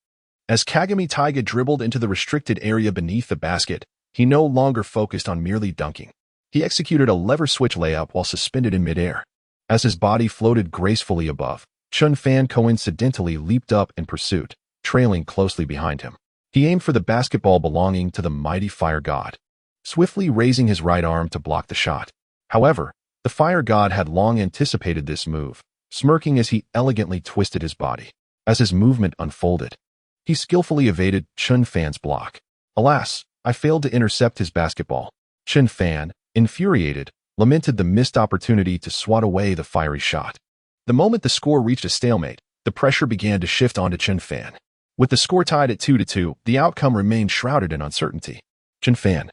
As Kagami Taiga dribbled into the restricted area beneath the basket, he no longer focused on merely dunking. He executed a lever switch layup while suspended in midair. As his body floated gracefully above, Chen Fan coincidentally leaped up in pursuit, trailing closely behind him. He aimed for the basketball belonging to the mighty fire god, swiftly raising his right arm to block the shot. However, the fire god had long anticipated this move, smirking as he elegantly twisted his body. As his movement unfolded, he skillfully evaded Chen Fan's block. Alas, I failed to intercept his basketball. Chen Fan, infuriated, lamented the missed opportunity to swat away the fiery shot. The moment the score reached a stalemate, the pressure began to shift onto Chen Fan. With the score tied at 2-2, the outcome remained shrouded in uncertainty. Chen Fan,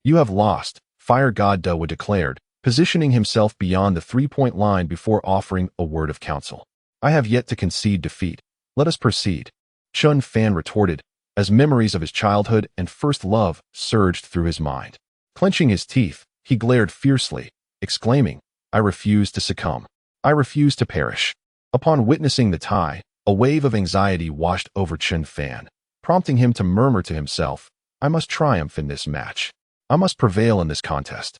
you have lost, Fire God Dawa declared, positioning himself beyond the three-point line before offering a word of counsel. I have yet to concede defeat. Let us proceed. Chen Fan retorted, as memories of his childhood and first love surged through his mind. Clenching his teeth, he glared fiercely, exclaiming, I refuse to succumb. I refuse to perish. Upon witnessing the tie, a wave of anxiety washed over Chen Fan, prompting him to murmur to himself, I must triumph in this match. I must prevail in this contest.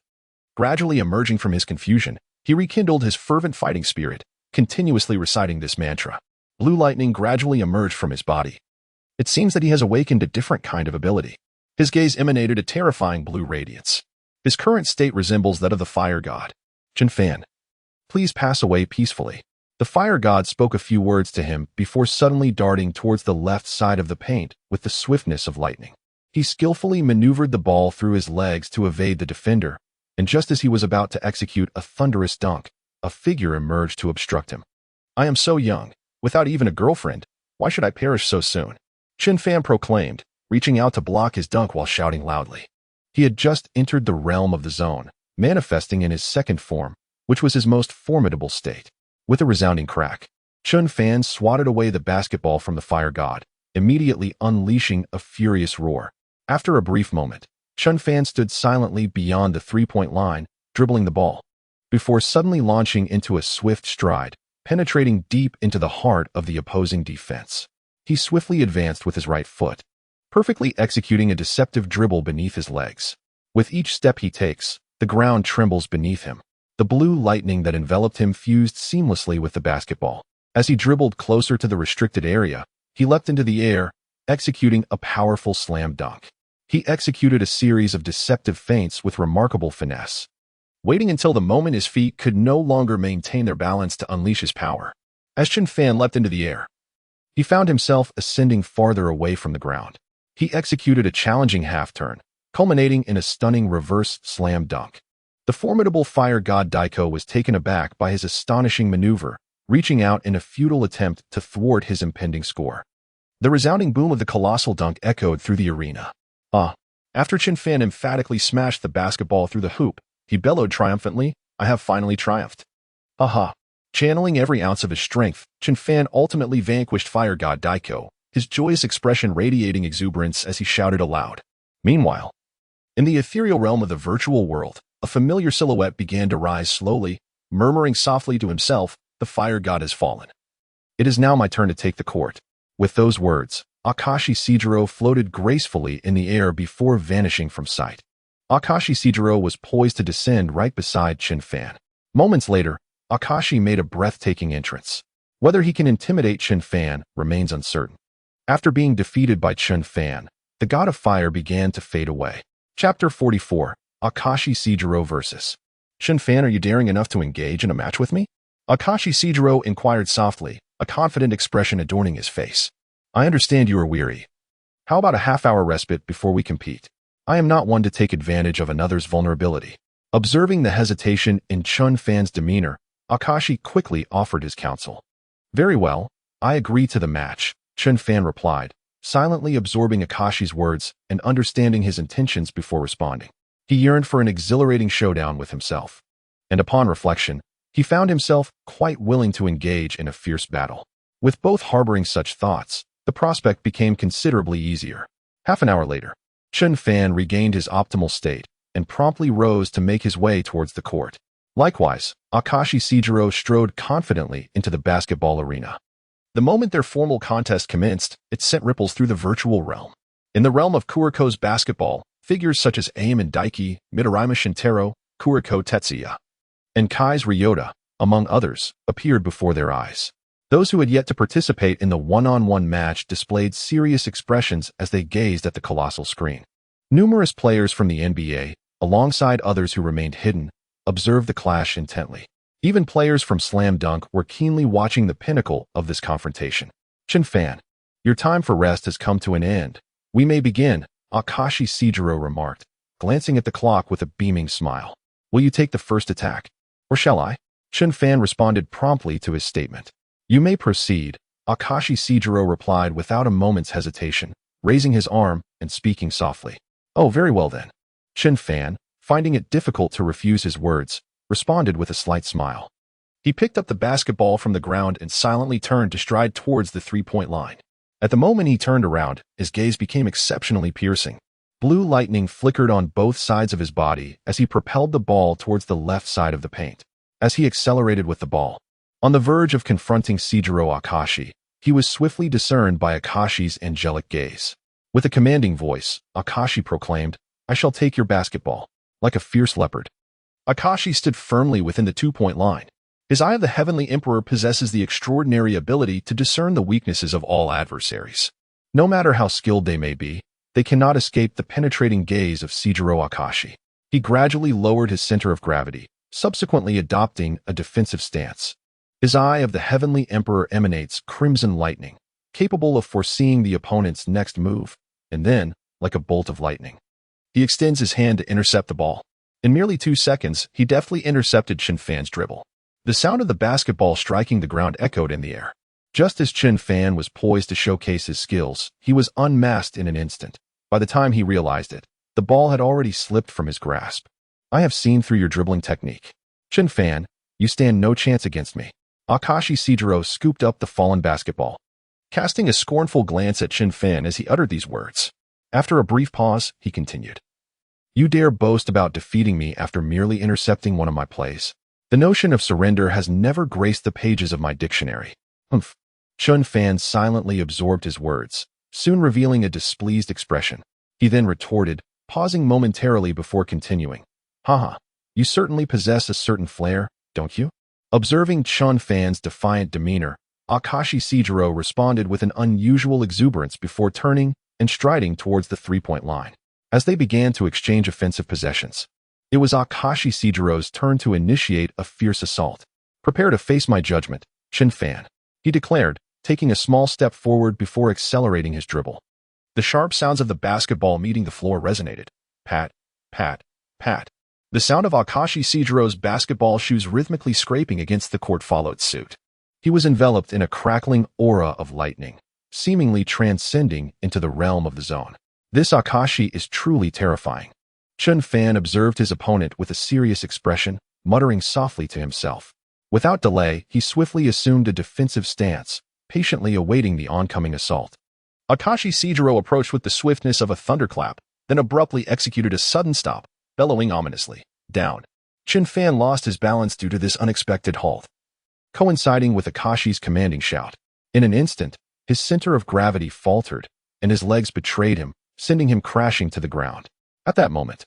Gradually emerging from his confusion, he rekindled his fervent fighting spirit, continuously reciting this mantra. Blue lightning gradually emerged from his body. It seems that he has awakened a different kind of ability. His gaze emanated a terrifying blue radiance. His current state resembles that of the fire god. Chen Fan, please pass away peacefully. The fire god spoke a few words to him before suddenly darting towards the left side of the paint with the swiftness of lightning. He skillfully maneuvered the ball through his legs to evade the defender, and just as he was about to execute a thunderous dunk, a figure emerged to obstruct him. I am so young, without even a girlfriend. Why should I perish so soon? Chen Fan proclaimed, reaching out to block his dunk while shouting loudly. He had just entered the realm of the zone, manifesting in his second form, which was his most formidable state. With a resounding crack, Chen Fan swatted away the basketball from the fire god, immediately unleashing a furious roar. After a brief moment, Chen Fan stood silently beyond the three-point line, dribbling the ball, before suddenly launching into a swift stride, penetrating deep into the heart of the opposing defense. He swiftly advanced with his right foot, perfectly executing a deceptive dribble beneath his legs. With each step he takes, the ground trembles beneath him. The blue lightning that enveloped him fused seamlessly with the basketball. As he dribbled closer to the restricted area, he leapt into the air, executing a powerful slam dunk. He executed a series of deceptive feints with remarkable finesse. waiting until the moment his feet could no longer maintain their balance to unleash his power. As Chen Fan leapt into the air, he found himself ascending farther away from the ground. He executed a challenging half-turn, culminating in a stunning reverse slam dunk. The formidable fire god Daiko was taken aback by his astonishing maneuver, reaching out in a futile attempt to thwart his impending score. The resounding boom of the colossal dunk echoed through the arena. After Chen Fan emphatically smashed the basketball through the hoop, he bellowed triumphantly, "I have finally triumphed." Channeling every ounce of his strength, Chen Fan ultimately vanquished fire god Daiko, his joyous expression radiating exuberance as he shouted aloud. Meanwhile, in the ethereal realm of the virtual world, a familiar silhouette began to rise slowly, murmuring softly to himself, "The fire god has fallen. It is now my turn to take the court." With those words, Akashi Seijiro floated gracefully in the air before vanishing from sight. Akashi Seijiro was poised to descend right beside Chen Fan. Moments later, Akashi made a breathtaking entrance. Whether he can intimidate Chen Fan remains uncertain. After being defeated by Chen Fan, the god of fire began to fade away. Chapter 44, Akashi Seijiro vs. Chen Fan. Are you daring enough to engage in a match with me? Akashi Seijiro inquired softly, a confident expression adorning his face. I understand you are weary. How about a half-hour respite before we compete? I am not one to take advantage of another's vulnerability. Observing the hesitation in Chen Fan's demeanor, Akashi quickly offered his counsel. Very well, I agree to the match, Chen Fan replied, silently absorbing Akashi's words and understanding his intentions before responding. He yearned for an exhilarating showdown with himself. And upon reflection, he found himself quite willing to engage in a fierce battle. With both harboring such thoughts, the prospect became considerably easier. Half an hour later, Chen Fan regained his optimal state and promptly rose to make his way towards the court. Likewise, Akashi Seijiro strode confidently into the basketball arena. The moment their formal contest commenced, it sent ripples through the virtual realm. In the realm of Kuriko's basketball, figures such as Aomine Daiki, Midorima Shintaro, Kuriko Tetsuya, and Kai's Ryota, among others, appeared before their eyes. Those who had yet to participate in the one-on-one match displayed serious expressions as they gazed at the colossal screen. Numerous players from the NBA, alongside others who remained hidden, observed the clash intently. Even players from Slam Dunk were keenly watching the pinnacle of this confrontation. Chen Fan, your time for rest has come to an end. We may begin, Akashi Seijiro remarked, glancing at the clock with a beaming smile. Will you take the first attack? Or shall I? Chen Fan responded promptly to his statement. You may proceed, Akashi Seijiro replied without a moment's hesitation, raising his arm and speaking softly. Oh, very well then. Chen Fan, finding it difficult to refuse his words, responded with a slight smile. He picked up the basketball from the ground and silently turned to stride towards the three-point line. At the moment he turned around, his gaze became exceptionally piercing. Blue lightning flickered on both sides of his body as he propelled the ball towards the left side of the paint. As he accelerated with the ball, on the verge of confronting Seijiro Akashi, he was swiftly discerned by Akashi's angelic gaze. With a commanding voice, Akashi proclaimed, I shall take your basketball. Like a fierce leopard, Akashi stood firmly within the two-point line. His Eye of the Heavenly Emperor possesses the extraordinary ability to discern the weaknesses of all adversaries. No matter how skilled they may be, they cannot escape the penetrating gaze of Seijiro Akashi. He gradually lowered his center of gravity, subsequently adopting a defensive stance. His Eye of the Heavenly Emperor emanates crimson lightning, capable of foreseeing the opponent's next move, and then, like a bolt of lightning, he extends his hand to intercept the ball. In merely 2 seconds, he deftly intercepted Chen Fan's dribble. The sound of the basketball striking the ground echoed in the air. Just as Chen Fan was poised to showcase his skills, he was unmasked in an instant. By the time he realized it, the ball had already slipped from his grasp. I have seen through your dribbling technique. Chen Fan, you stand no chance against me. Akashi Seijiro scooped up the fallen basketball, casting a scornful glance at Chen Fan as he uttered these words. After a brief pause, he continued. You dare boast about defeating me after merely intercepting one of my plays. The notion of surrender has never graced the pages of my dictionary. Humph. Chen Fan silently absorbed his words, soon revealing a displeased expression. He then retorted, pausing momentarily before continuing. Haha, you certainly possess a certain flair, don't you? Observing Chen Fan's defiant demeanor, Akashi Seijiro responded with an unusual exuberance before turning and striding towards the three-point line. As they began to exchange offensive possessions, It was Akashi Shijiro's turn to initiate a fierce assault. "Prepare to face my judgment, Chen Fan," he declared, taking a small step forward before accelerating his dribble. The sharp sounds of the basketball meeting the floor resonated. Pat, pat, pat. The sound of Akashi Shijiro's basketball shoes rhythmically scraping against the court followed suit. He was enveloped in a crackling aura of lightning, seemingly transcending into the realm of the zone. This Akashi is truly terrifying. Chen Fan observed his opponent with a serious expression, muttering softly to himself. Without delay, he swiftly assumed a defensive stance, patiently awaiting the oncoming assault. Akashi Shijiro approached with the swiftness of a thunderclap, then abruptly executed a sudden stop, bellowing ominously, "Down." Chen Fan lost his balance due to this unexpected halt, coinciding with Akashi's commanding shout. In an instant, his center of gravity faltered, and his legs betrayed him, sending him crashing to the ground. At that moment,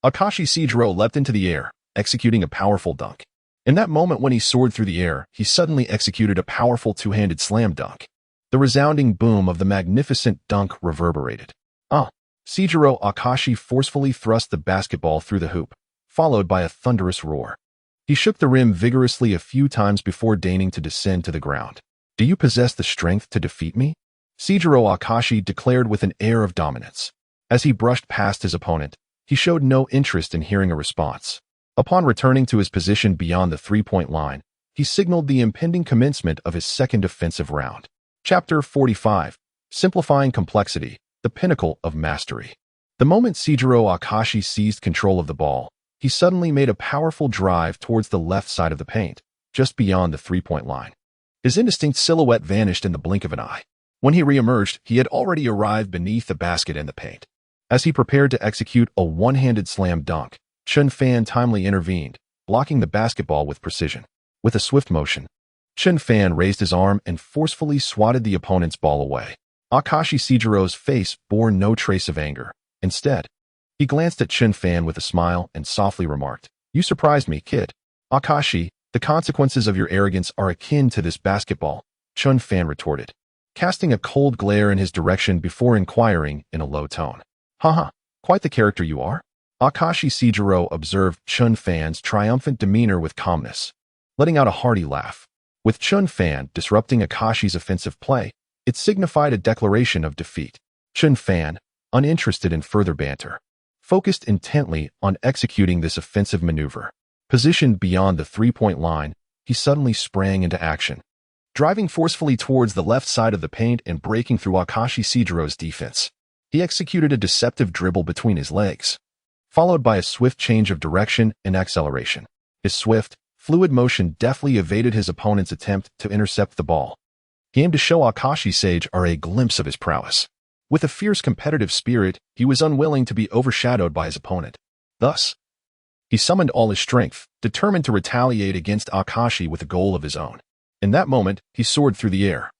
Akashi Shijiro leapt into the air, executing a powerful dunk. In that moment when he soared through the air, he suddenly executed a powerful two-handed slam dunk. The resounding boom of the magnificent dunk reverberated. Shijiro Akashi forcefully thrust the basketball through the hoop, followed by a thunderous roar. He shook the rim vigorously a few times before deigning to descend to the ground. "Do you possess the strength to defeat me?" Shijiro Akashi declared with an air of dominance. As he brushed past his opponent, he showed no interest in hearing a response. Upon returning to his position beyond the three-point line, he signaled the impending commencement of his second offensive round. Chapter 45. Simplifying Complexity, the Pinnacle of Mastery. The moment Shijiro Akashi seized control of the ball, he suddenly made a powerful drive towards the left side of the paint, just beyond the three-point line. His indistinct silhouette vanished in the blink of an eye. When he reemerged, he had already arrived beneath the basket and the paint. As he prepared to execute a one-handed slam dunk, Chen Fan timely intervened, blocking the basketball with precision. With a swift motion, Chen Fan raised his arm and forcefully swatted the opponent's ball away. Akashi Shijiro's face bore no trace of anger. Instead, he glanced at Chen Fan with a smile and softly remarked, "You surprised me, kid." "Akashi, the consequences of your arrogance are akin to this basketball," Chen Fan retorted, casting a cold glare in his direction before inquiring in a low tone. "Haha, quite the character you are." Akashi Shijiro observed Chen Fan's triumphant demeanor with calmness, letting out a hearty laugh. With Chen Fan disrupting Akashi's offensive play, it signified a declaration of defeat. Chen Fan, uninterested in further banter, focused intently on executing this offensive maneuver. Positioned beyond the three-point line, he suddenly sprang into action, driving forcefully towards the left side of the paint and breaking through Akashi Shijiro's defense. He executed a deceptive dribble between his legs, followed by a swift change of direction and acceleration. His swift, fluid motion deftly evaded his opponent's attempt to intercept the ball. He aimed to show Akashi Sage a glimpse of his prowess. With a fierce competitive spirit, he was unwilling to be overshadowed by his opponent. Thus, he summoned all his strength, determined to retaliate against Akashi with a goal of his own. In that moment, he soared through the air,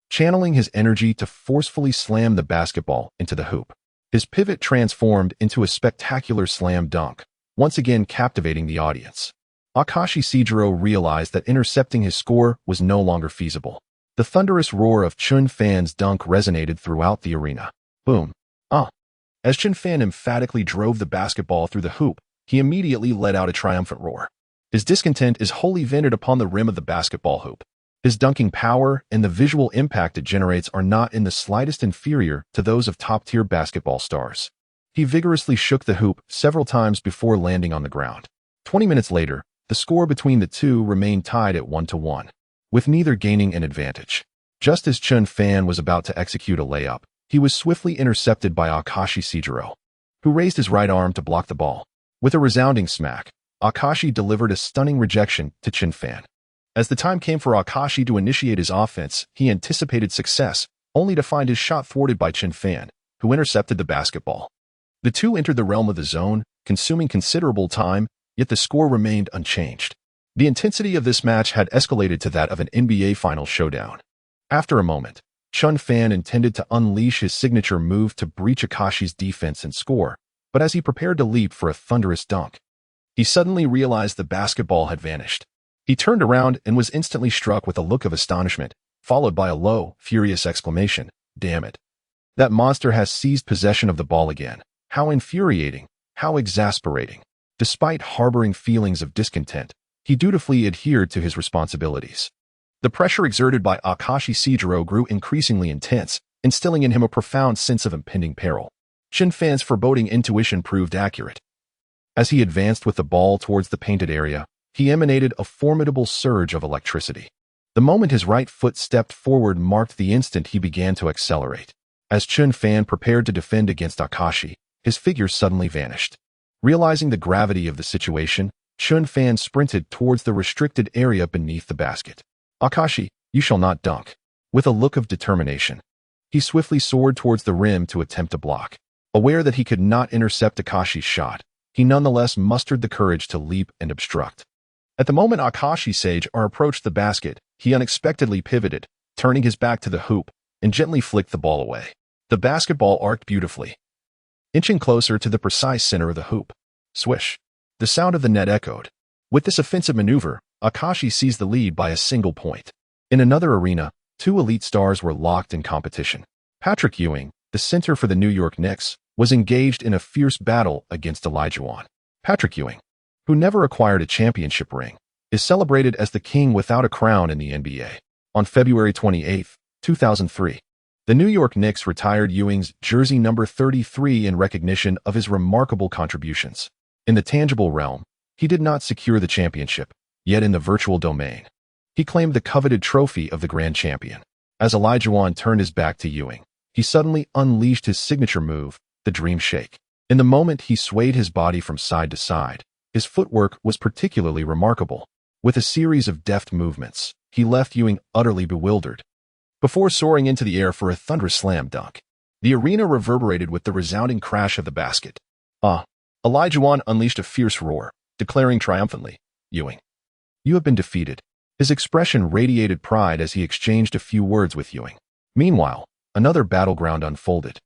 channeling his energy to forcefully slam the basketball into the hoop. His pivot transformed into a spectacular slam dunk, once again captivating the audience. Akashi Shijiro realized that intercepting his score was no longer feasible. The thunderous roar of Chen Fan's dunk resonated throughout the arena. Boom. As Chen Fan emphatically drove the basketball through the hoop, he immediately let out a triumphant roar. His discontent is wholly vented upon the rim of the basketball hoop. His dunking power and the visual impact it generates are not in the slightest inferior to those of top-tier basketball stars. He vigorously shook the hoop several times before landing on the ground. 20 minutes later, the score between the two remained tied at 1-1, with neither gaining an advantage. Just as Chen Fan was about to execute a layup, he was swiftly intercepted by Akashi Shijiro, who raised his right arm to block the ball. With a resounding smack, Akashi delivered a stunning rejection to Chen Fan. As the time came for Akashi to initiate his offense, he anticipated success, only to find his shot thwarted by Chen Fan, who intercepted the basketball. The two entered the realm of the zone, consuming considerable time, yet the score remained unchanged. The intensity of this match had escalated to that of an NBA Finals showdown. After a moment, Chen Fan intended to unleash his signature move to breach Akashi's defense and score, but as he prepared to leap for a thunderous dunk, he suddenly realized the basketball had vanished. He turned around and was instantly struck with a look of astonishment, followed by a low, furious exclamation, "Damn it. That monster has seized possession of the ball again. How infuriating, how exasperating." Despite harboring feelings of discontent, he dutifully adhered to his responsibilities. The pressure exerted by Akashi Seijiro grew increasingly intense, instilling in him a profound sense of impending peril. Chen Fan's foreboding intuition proved accurate. As he advanced with the ball towards the painted area, he emanated a formidable surge of electricity. The moment his right foot stepped forward marked the instant he began to accelerate. As Chen Fan prepared to defend against Akashi, his figure suddenly vanished. Realizing the gravity of the situation, Chen Fan sprinted towards the restricted area beneath the basket. "Akashi, you shall not dunk." With a look of determination, he swiftly soared towards the rim to attempt to block. Aware that he could not intercept Akashi's shot, he nonetheless mustered the courage to leap and obstruct. At the moment Akashi Seijiro approached the basket, he unexpectedly pivoted, turning his back to the hoop, and gently flicked the ball away. The basketball arced beautifully, inching closer to the precise center of the hoop. Swish! The sound of the net echoed. With this offensive maneuver, Akashi seized the lead by a single point. In another arena, two elite stars were locked in competition. Patrick Ewing, the center for the New York Knicks, was engaged in a fierce battle against Olajuwon. Patrick Ewing, who never acquired a championship ring, is celebrated as the king without a crown in the NBA. On February 28, 2003, the New York Knicks retired Ewing's jersey number 33 in recognition of his remarkable contributions. In the tangible realm, he did not secure the championship, yet in the virtual domain, he claimed the coveted trophy of the grand champion. As Olajuwon turned his back to Ewing, he suddenly unleashed his signature move, the Dream Shake. In the moment he swayed his body from side to side, his footwork was particularly remarkable. With a series of deft movements, he left Ewing utterly bewildered, before soaring into the air for a thunderous slam dunk. The arena reverberated with the resounding crash of the basket. Olajuwon unleashed a fierce roar, declaring triumphantly, "Ewing, you have been defeated." His expression radiated pride as he exchanged a few words with Ewing. Meanwhile, another battleground unfolded,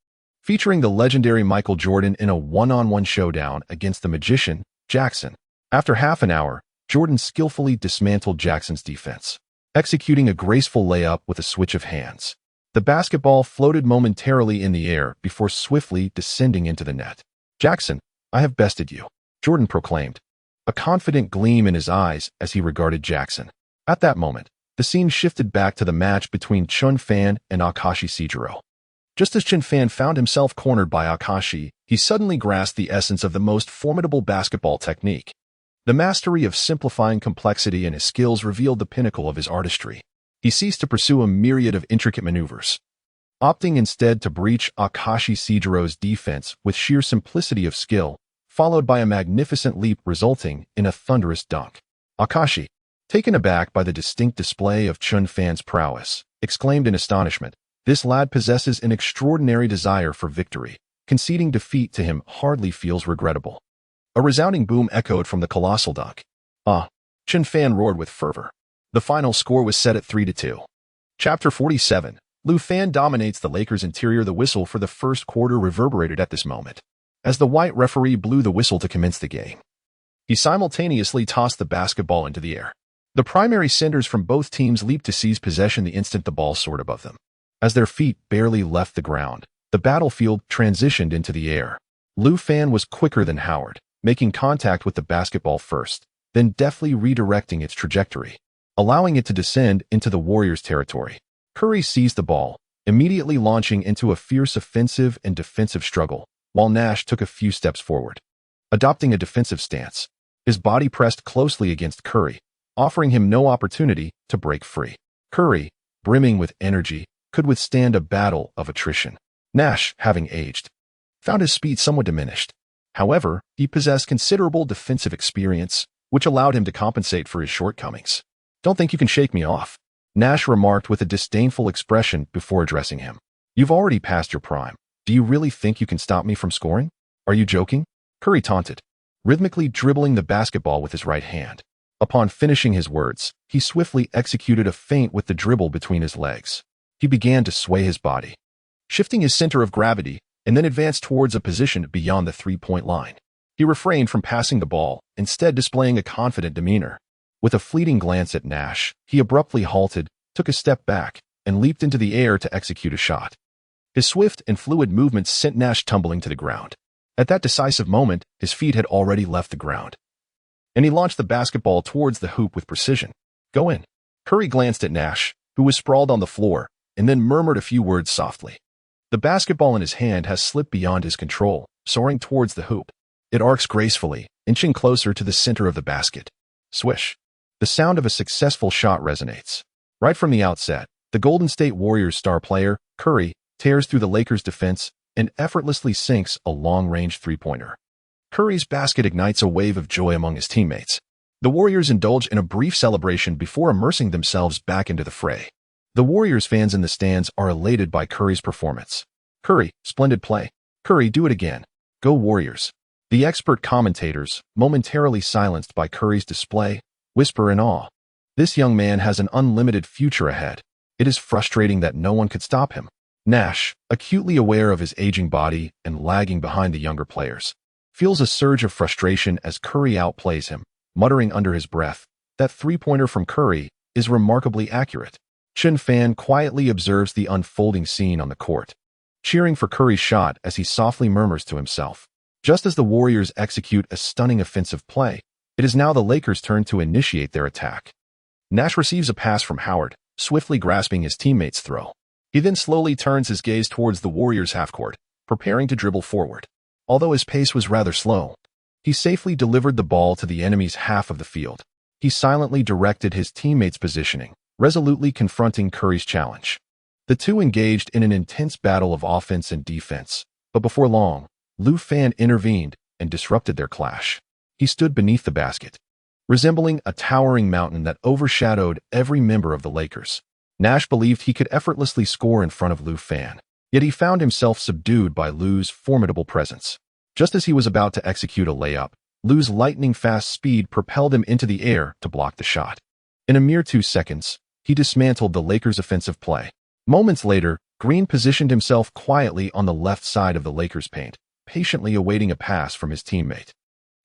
featuring the legendary Michael Jordan in a one-on-one showdown against the magician, Jackson. After half an hour, Jordan skillfully dismantled Jackson's defense, executing a graceful layup with a switch of hands. The basketball floated momentarily in the air before swiftly descending into the net. "Jackson, I have bested you," Jordan proclaimed, a confident gleam in his eyes as he regarded Jackson. At that moment, the scene shifted back to the match between Chen Fan and Akashi Seijiro. Just as Chen Fan found himself cornered by Akashi, he suddenly grasped the essence of the most formidable basketball technique. The mastery of simplifying complexity in his skills revealed the pinnacle of his artistry. He ceased to pursue a myriad of intricate maneuvers, opting instead to breach Akashi Seijiro's defense with sheer simplicity of skill, followed by a magnificent leap resulting in a thunderous dunk. Akashi, taken aback by the distinct display of Chen Fan's prowess, exclaimed in astonishment, "This lad possesses an extraordinary desire for victory. Conceding defeat to him hardly feels regrettable." A resounding boom echoed from the colossal dunk. Chen Fan roared with fervor. The final score was set at 3-2. Chapter 47. Lu Fan dominates the Lakers' interior. The whistle for the first quarter reverberated at this moment, as the white referee blew the whistle to commence the game. He simultaneously tossed the basketball into the air. The primary centers from both teams leaped to seize possession the instant the ball soared above them. As their feet barely left the ground, the battlefield transitioned into the air. Lu Fan was quicker than Howard, making contact with the basketball first, then deftly redirecting its trajectory, allowing it to descend into the Warriors' territory. Curry seized the ball, immediately launching into a fierce offensive and defensive struggle, while Nash took a few steps forward. Adopting a defensive stance, his body pressed closely against Curry, offering him no opportunity to break free. Curry, brimming with energy, could withstand a battle of attrition. Nash, having aged, found his speed somewhat diminished. However, he possessed considerable defensive experience, which allowed him to compensate for his shortcomings. "Don't think you can shake me off," Nash remarked with a disdainful expression before addressing him. "You've already passed your prime. Do you really think you can stop me from scoring? Are you joking?" Curry taunted, rhythmically dribbling the basketball with his right hand. Upon finishing his words, he swiftly executed a feint with the dribble between his legs. He began to sway his body, shifting his center of gravity, and then advanced towards a position beyond the three-point line. He refrained from passing the ball, instead displaying a confident demeanor. With a fleeting glance at Nash, he abruptly halted, took a step back, and leaped into the air to execute a shot. His swift and fluid movements sent Nash tumbling to the ground. At that decisive moment, his feet had already left the ground, and he launched the basketball towards the hoop with precision. Go in. Curry glanced at Nash, who was sprawled on the floor, and then murmured a few words softly. The basketball in his hand has slipped beyond his control, soaring towards the hoop. It arcs gracefully, inching closer to the center of the basket. Swish. The sound of a successful shot resonates. Right from the outset, the Golden State Warriors star player, Curry, tears through the Lakers' defense and effortlessly sinks a long-range three-pointer. Curry's basket ignites a wave of joy among his teammates. The Warriors indulge in a brief celebration before immersing themselves back into the fray. The Warriors fans in the stands are elated by Curry's performance. Curry, splendid play. Curry, do it again. Go Warriors. The expert commentators, momentarily silenced by Curry's display, whisper in awe. This young man has an unlimited future ahead. It is frustrating that no one could stop him. Nash, acutely aware of his aging body and lagging behind the younger players, feels a surge of frustration as Curry outplays him, muttering under his breath, that three-pointer from Curry is remarkably accurate. Chen Fan quietly observes the unfolding scene on the court, cheering for Curry's shot as he softly murmurs to himself. Just as the Warriors execute a stunning offensive play, it is now the Lakers' turn to initiate their attack. Nash receives a pass from Howard, swiftly grasping his teammate's throw. He then slowly turns his gaze towards the Warriors' half-court, preparing to dribble forward. Although his pace was rather slow, he safely delivered the ball to the enemy's half of the field. He silently directed his teammates' positioning, resolutely confronting Curry's challenge. The two engaged in an intense battle of offense and defense, but before long, Chen Fan intervened and disrupted their clash. He stood beneath the basket, resembling a towering mountain that overshadowed every member of the Lakers. Nash believed he could effortlessly score in front of Chen Fan, yet he found himself subdued by Lu's formidable presence. Just as he was about to execute a layup, Lu's lightning-fast speed propelled him into the air to block the shot. In a mere 2 seconds, he dismantled the Lakers' offensive play. Moments later, Green positioned himself quietly on the left side of the Lakers' paint, patiently awaiting a pass from his teammate.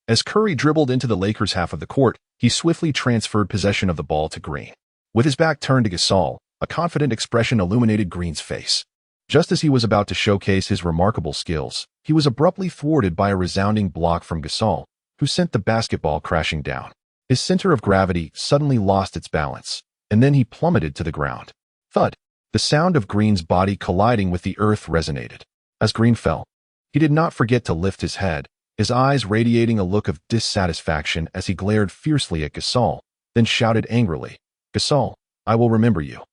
As Curry dribbled into the Lakers' half of the court, he swiftly transferred possession of the ball to Green. With his back turned to Gasol, a confident expression illuminated Green's face. Just as he was about to showcase his remarkable skills, he was abruptly thwarted by a resounding block from Gasol, who sent the basketball crashing down. His center of gravity suddenly lost its balance, and then he plummeted to the ground. Thud! The sound of Green's body colliding with the earth resonated. As Green fell, he did not forget to lift his head, his eyes radiating a look of dissatisfaction as he glared fiercely at Gasol, then shouted angrily, "Gasol, I will remember you.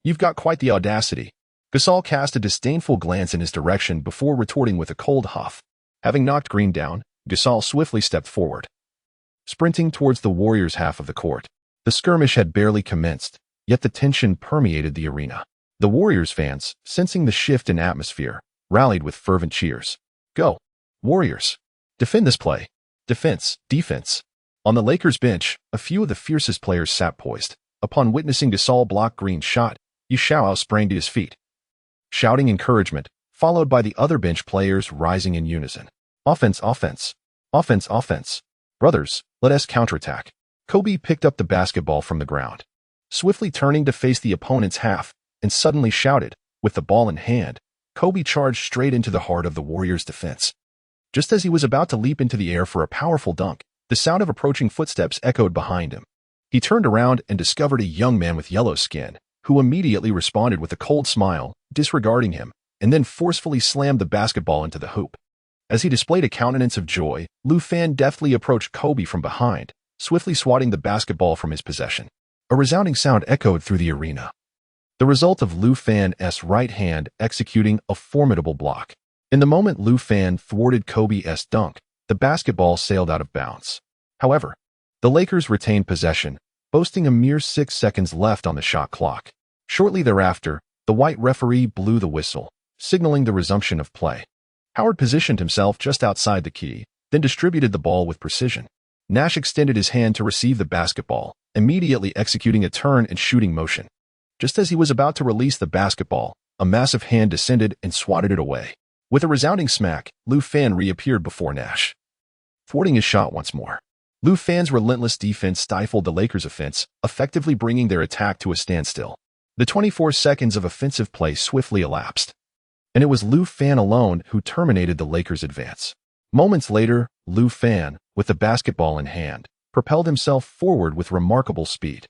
You've got quite the audacity." Gasol cast a disdainful glance in his direction before retorting with a cold huff. Having knocked Green down, Gasol swiftly stepped forward, sprinting towards the Warriors' half of the court. The skirmish had barely commenced, yet the tension permeated the arena. The Warriors fans, sensing the shift in atmosphere, rallied with fervent cheers. Go, Warriors! Defend this play. Defense, defense. On the Lakers bench, a few of the fiercest players sat poised. Upon witnessing Gasol block Green's shot, Yashao sprang to his feet, shouting encouragement, followed by the other bench players rising in unison. Offense, offense. Offense, offense. Brothers, let us counterattack. Kobe picked up the basketball from the ground, swiftly turning to face the opponent's half, and suddenly shouted. With the ball in hand, Kobe charged straight into the heart of the Warriors' defense. Just as he was about to leap into the air for a powerful dunk, the sound of approaching footsteps echoed behind him. He turned around and discovered a young man with yellow skin, who immediately responded with a cold smile, disregarding him, and then forcefully slammed the basketball into the hoop. As he displayed a countenance of joy, Chen Fan deftly approached Kobe from behind, swiftly swatting the basketball from his possession. A resounding sound echoed through the arena, the result of Chen Fan's right hand executing a formidable block. In the moment Chen Fan thwarted Kobe's dunk, the basketball sailed out of bounds. However, the Lakers retained possession, boasting a mere 6 seconds left on the shot clock. Shortly thereafter, the white referee blew the whistle, signaling the resumption of play. Howard positioned himself just outside the key, then distributed the ball with precision. Nash extended his hand to receive the basketball, immediately executing a turn and shooting motion. Just as he was about to release the basketball, a massive hand descended and swatted it away. With a resounding smack, Chen Fan reappeared before Nash, thwarting his shot once more. Chen Fan's relentless defense stifled the Lakers' offense, effectively bringing their attack to a standstill. The 24 seconds of offensive play swiftly elapsed, and it was Chen Fan alone who terminated the Lakers' advance. Moments later, Lu Fan, with the basketball in hand, propelled himself forward with remarkable speed.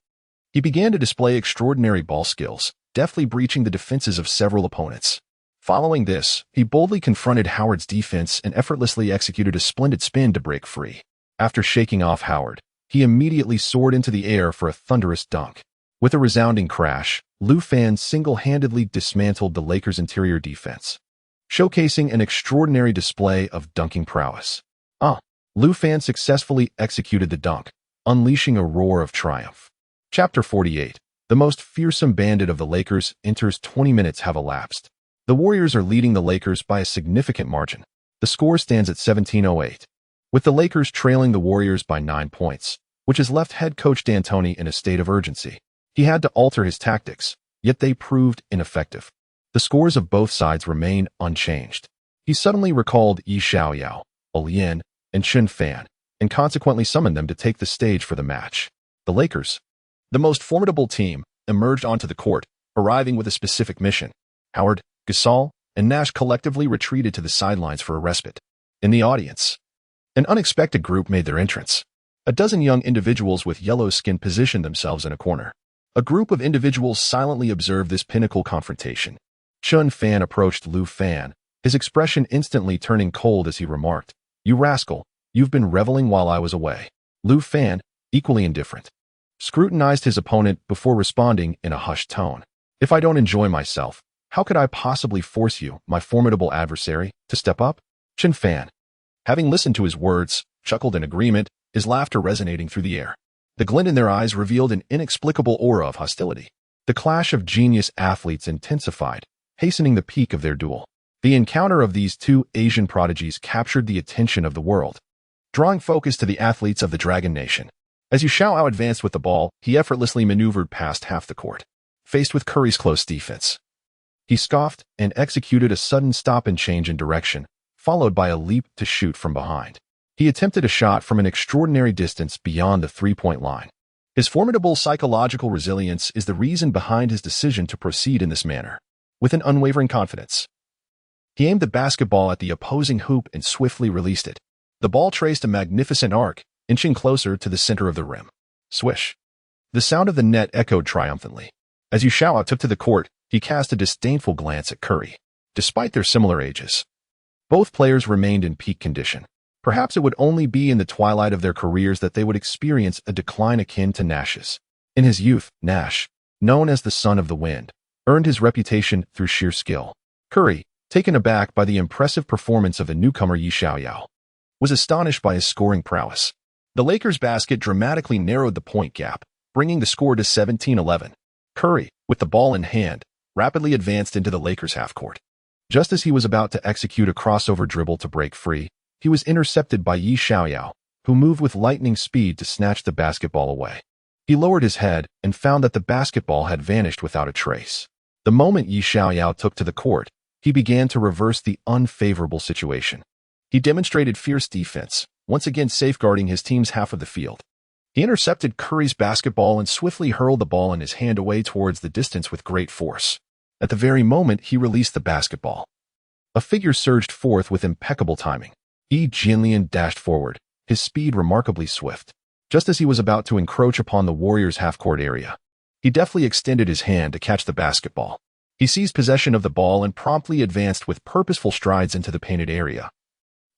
He began to display extraordinary ball skills, deftly breaching the defenses of several opponents. Following this, he boldly confronted Howard's defense and effortlessly executed a splendid spin to break free. After shaking off Howard, he immediately soared into the air for a thunderous dunk. With a resounding crash, Lu Fan single-handedly dismantled the Lakers' interior defense, showcasing an extraordinary display of dunking prowess. Lu Fan successfully executed the dunk, unleashing a roar of triumph. Chapter 48. The most fearsome bandit of the Lakers enters. 20 minutes have elapsed. The Warriors are leading the Lakers by a significant margin. The score stands at 17-08, with the Lakers trailing the Warriors by 9 points, which has left head coach D'Antoni in a state of urgency. He had to alter his tactics, yet they proved ineffective. The scores of both sides remain unchanged. He suddenly recalled Yi Xiaoyao, Lian, and Chen Fan, and consequently summoned them to take the stage for the match. The Lakers, the most formidable team, emerged onto the court, arriving with a specific mission. Howard, Gasol, and Nash collectively retreated to the sidelines for a respite. In the audience, an unexpected group made their entrance. A dozen young individuals with yellow skin positioned themselves in a corner. A group of individuals silently observed this pinnacle confrontation. Chen Fan approached Lu Fan, his expression instantly turning cold as he remarked, "You rascal, you've been reveling while I was away." Lu Fan, equally indifferent, scrutinized his opponent before responding in a hushed tone. "If I don't enjoy myself, how could I possibly force you, my formidable adversary, to step up?" Chen Fan, having listened to his words, chuckled in agreement, his laughter resonating through the air. The glint in their eyes revealed an inexplicable aura of hostility. The clash of genius athletes intensified, hastening the peak of their duel. The encounter of these two Asian prodigies captured the attention of the world, drawing focus to the athletes of the Dragon Nation. As Yu Xiaoyao advanced with the ball, he effortlessly maneuvered past half the court. Faced with Curry's close defense, he scoffed and executed a sudden stop and change in direction, followed by a leap to shoot from behind. He attempted a shot from an extraordinary distance beyond the three-point line. His formidable psychological resilience is the reason behind his decision to proceed in this manner. With an unwavering confidence, he aimed the basketball at the opposing hoop and swiftly released it. The ball traced a magnificent arc, inching closer to the center of the rim. Swish. The sound of the net echoed triumphantly. As Yu Xiaoyao took to the court, he cast a disdainful glance at Curry. Despite their similar ages, both players remained in peak condition. Perhaps it would only be in the twilight of their careers that they would experience a decline akin to Nash's. In his youth, Nash, known as the Son of the Wind, earned his reputation through sheer skill. Curry, taken aback by the impressive performance of the newcomer Yi Xiaoyao, was astonished by his scoring prowess. The Lakers' basket dramatically narrowed the point gap, bringing the score to 17-11. Curry, with the ball in hand, rapidly advanced into the Lakers' half-court. Just as he was about to execute a crossover dribble to break free, he was intercepted by Yi Xiaoyao, who moved with lightning speed to snatch the basketball away. He lowered his head and found that the basketball had vanished without a trace. The moment Yi Xiaoyao took to the court, he began to reverse the unfavorable situation. He demonstrated fierce defense, once again safeguarding his team's half of the field. He intercepted Curry's basketball and swiftly hurled the ball in his hand away towards the distance with great force. At the very moment he released the basketball, a figure surged forth with impeccable timing. Yi Jianlian dashed forward, his speed remarkably swift. Just as he was about to encroach upon the Warriors' half-court area, he deftly extended his hand to catch the basketball. He seized possession of the ball and promptly advanced with purposeful strides into the painted area,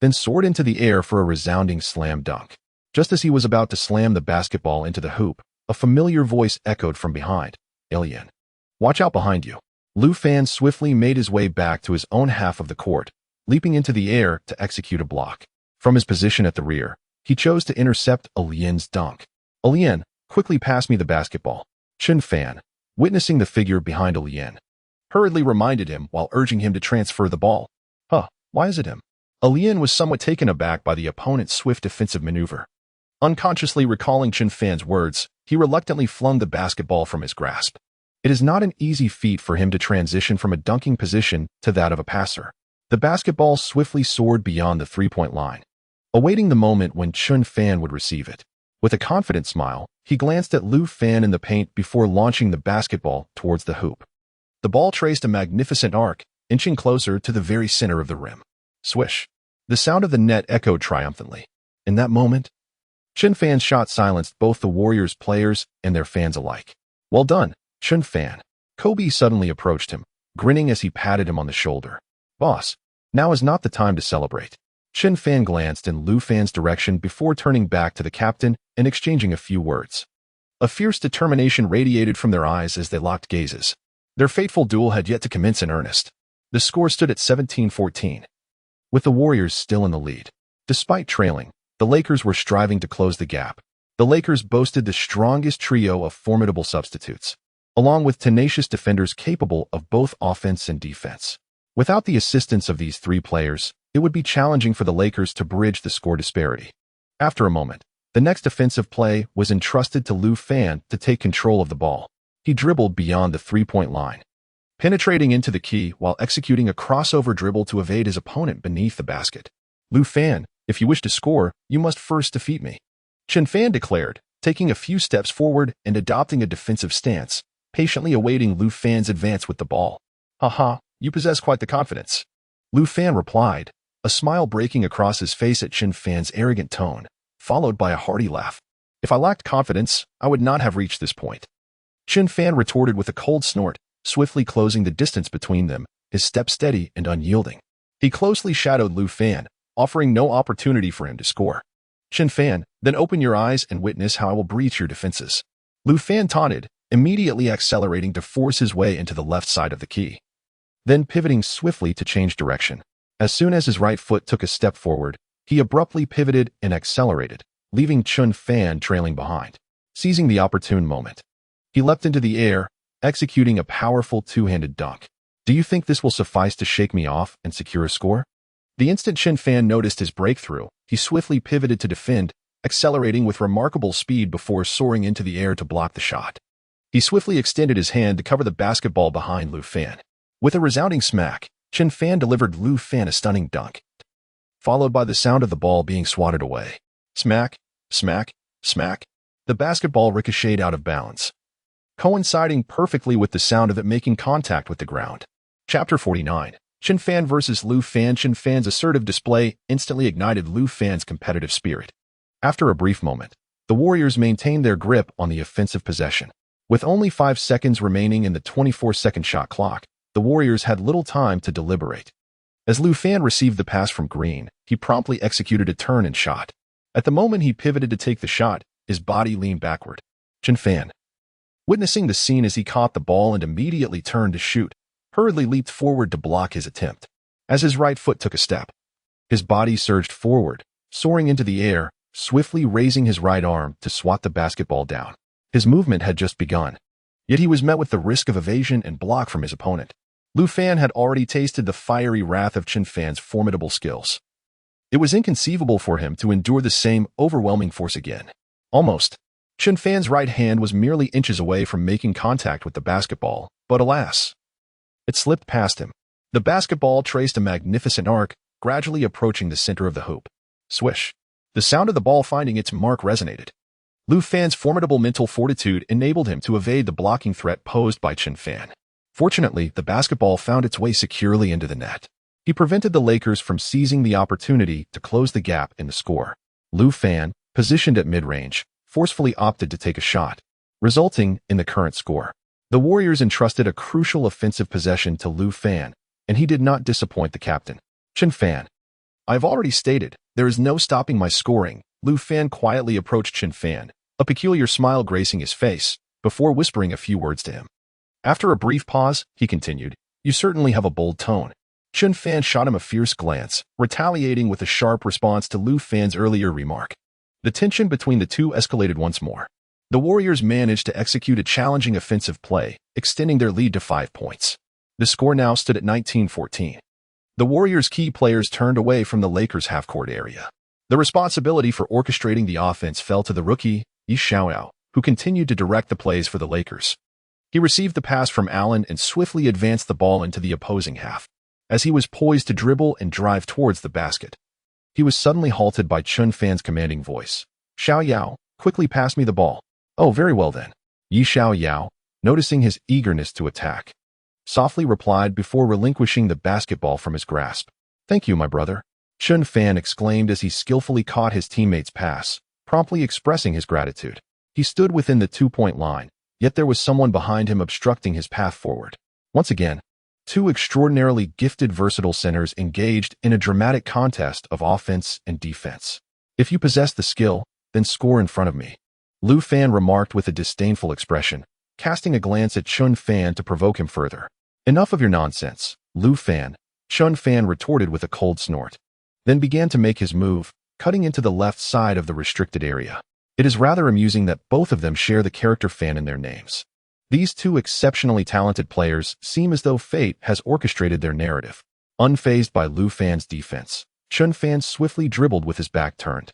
then soared into the air for a resounding slam dunk. Just as he was about to slam the basketball into the hoop, a familiar voice echoed from behind. "Alien, watch out behind you." Lu Fan swiftly made his way back to his own half of the court, leaping into the air to execute a block. From his position at the rear, he chose to intercept Lian's dunk. "Lian, quickly pass me the basketball." Chen Fan, witnessing the figure behind Lian, hurriedly reminded him while urging him to transfer the ball. Why is it him?" Lian was somewhat taken aback by the opponent's swift defensive maneuver. Unconsciously recalling Chen Fan's words, he reluctantly flung the basketball from his grasp. It is not an easy feat for him to transition from a dunking position to that of a passer. The basketball swiftly soared beyond the three-point line, awaiting the moment when Chen Fan would receive it. With a confident smile, he glanced at Lu Fan in the paint before launching the basketball towards the hoop. The ball traced a magnificent arc, inching closer to the very center of the rim. Swish. The sound of the net echoed triumphantly. In that moment, Chen Fan's shot silenced both the Warriors players and their fans alike. Well done, Chen Fan. Kobe suddenly approached him, grinning as he patted him on the shoulder. Boss, now is not the time to celebrate. Chen Fan glanced in Lu Fan's direction before turning back to the captain and exchanging a few words. A fierce determination radiated from their eyes as they locked gazes. Their fateful duel had yet to commence in earnest. The score stood at 17-14, with the Warriors still in the lead. Despite trailing, the Lakers were striving to close the gap. The Lakers boasted the strongest trio of formidable substitutes, along with tenacious defenders capable of both offense and defense. Without the assistance of these three players, it would be challenging for the Lakers to bridge the score disparity. After a moment, the next offensive play was entrusted to Lu Fan to take control of the ball. He dribbled beyond the three-point line, penetrating into the key while executing a crossover dribble to evade his opponent beneath the basket. Lu Fan, if you wish to score, you must first defeat me, Chen Fan declared, taking a few steps forward and adopting a defensive stance, patiently awaiting Lu Fan's advance with the ball. Haha, you possess quite the confidence, Lu Fan replied, a smile breaking across his face at Chen Fan's arrogant tone, followed by a hearty laugh. If I lacked confidence, I would not have reached this point. Chen Fan retorted with a cold snort, swiftly closing the distance between them, his step steady and unyielding. He closely shadowed Lu Fan, offering no opportunity for him to score. Chen Fan, then open your eyes and witness how I will breach your defenses. Lu Fan taunted, immediately accelerating to force his way into the left side of the key, then pivoting swiftly to change direction. As soon as his right foot took a step forward, he abruptly pivoted and accelerated, leaving Chen Fan trailing behind. Seizing the opportune moment, he leapt into the air, executing a powerful two-handed dunk. Do you think this will suffice to shake me off and secure a score? The instant Chen Fan noticed his breakthrough, he swiftly pivoted to defend, accelerating with remarkable speed before soaring into the air to block the shot. He swiftly extended his hand to cover the basketball behind Lu Fan. With a resounding smack, Chen Fan delivered Lu Fan a stunning dunk, followed by the sound of the ball being swatted away. Smack, smack, smack. The basketball ricocheted out of bounds, coinciding perfectly with the sound of it making contact with the ground. Chapter 49. Chen Fan versus Lu Fan. Chen Fan's assertive display instantly ignited Lu Fan's competitive spirit. After a brief moment, the Warriors maintained their grip on the offensive possession. With only 5 seconds remaining in the 24-second shot clock, the Warriors had little time to deliberate. As Lu Fan received the pass from Green, he promptly executed a turn and shot. At the moment he pivoted to take the shot, his body leaned backward. Chen Fan, witnessing the scene as he caught the ball and immediately turned to shoot, hurriedly leaped forward to block his attempt. As his right foot took a step, his body surged forward, soaring into the air, swiftly raising his right arm to swat the basketball down. His movement had just begun, yet he was met with the risk of evasion and block from his opponent. Lu Fan had already tasted the fiery wrath of Chen Fan's formidable skills. It was inconceivable for him to endure the same overwhelming force again. Almost. Chen Fan's right hand was merely inches away from making contact with the basketball, but alas, it slipped past him. The basketball traced a magnificent arc, gradually approaching the center of the hoop. Swish. The sound of the ball finding its mark resonated. Lu Fan's formidable mental fortitude enabled him to evade the blocking threat posed by Chen Fan. Fortunately, the basketball found its way securely into the net. He prevented the Lakers from seizing the opportunity to close the gap in the score. Lu Fan, positioned at mid-range, forcefully opted to take a shot, resulting in the current score. The Warriors entrusted a crucial offensive possession to Lu Fan, and he did not disappoint the captain. Chen Fan, I've already stated, there is no stopping my scoring. Lu Fan quietly approached Chen Fan, a peculiar smile gracing his face, before whispering a few words to him. After a brief pause, he continued, you certainly have a bold tone. Chen Fan shot him a fierce glance, retaliating with a sharp response to Lu Fan's earlier remark. The tension between the two escalated once more. The Warriors managed to execute a challenging offensive play, extending their lead to 5 points. The score now stood at 19-14. The Warriors' key players turned away from the Lakers' half-court area. The responsibility for orchestrating the offense fell to the rookie, Yi Xiaoyao, who continued to direct the plays for the Lakers. He received the pass from Allen and swiftly advanced the ball into the opposing half. As he was poised to dribble and drive towards the basket, he was suddenly halted by Chen Fan's commanding voice. Xiaoyao, quickly pass me the ball. Oh, very well then. Yi Xiaoyao, noticing his eagerness to attack, softly replied before relinquishing the basketball from his grasp. Thank you, my brother. Chen Fan exclaimed as he skillfully caught his teammate's pass, promptly expressing his gratitude. He stood within the 2-point line, yet there was someone behind him obstructing his path forward. Once again, two extraordinarily gifted versatile centers engaged in a dramatic contest of offense and defense. If you possess the skill, then score in front of me, Lu Fan remarked with a disdainful expression, casting a glance at Chen Fan to provoke him further. Enough of your nonsense, Lu Fan, Chen Fan retorted with a cold snort, then began to make his move, cutting into the left side of the restricted area. It is rather amusing that both of them share the character Fan in their names. These two exceptionally talented players seem as though fate has orchestrated their narrative. Unfazed by Lu Fan's defense, Chen Fan swiftly dribbled with his back turned,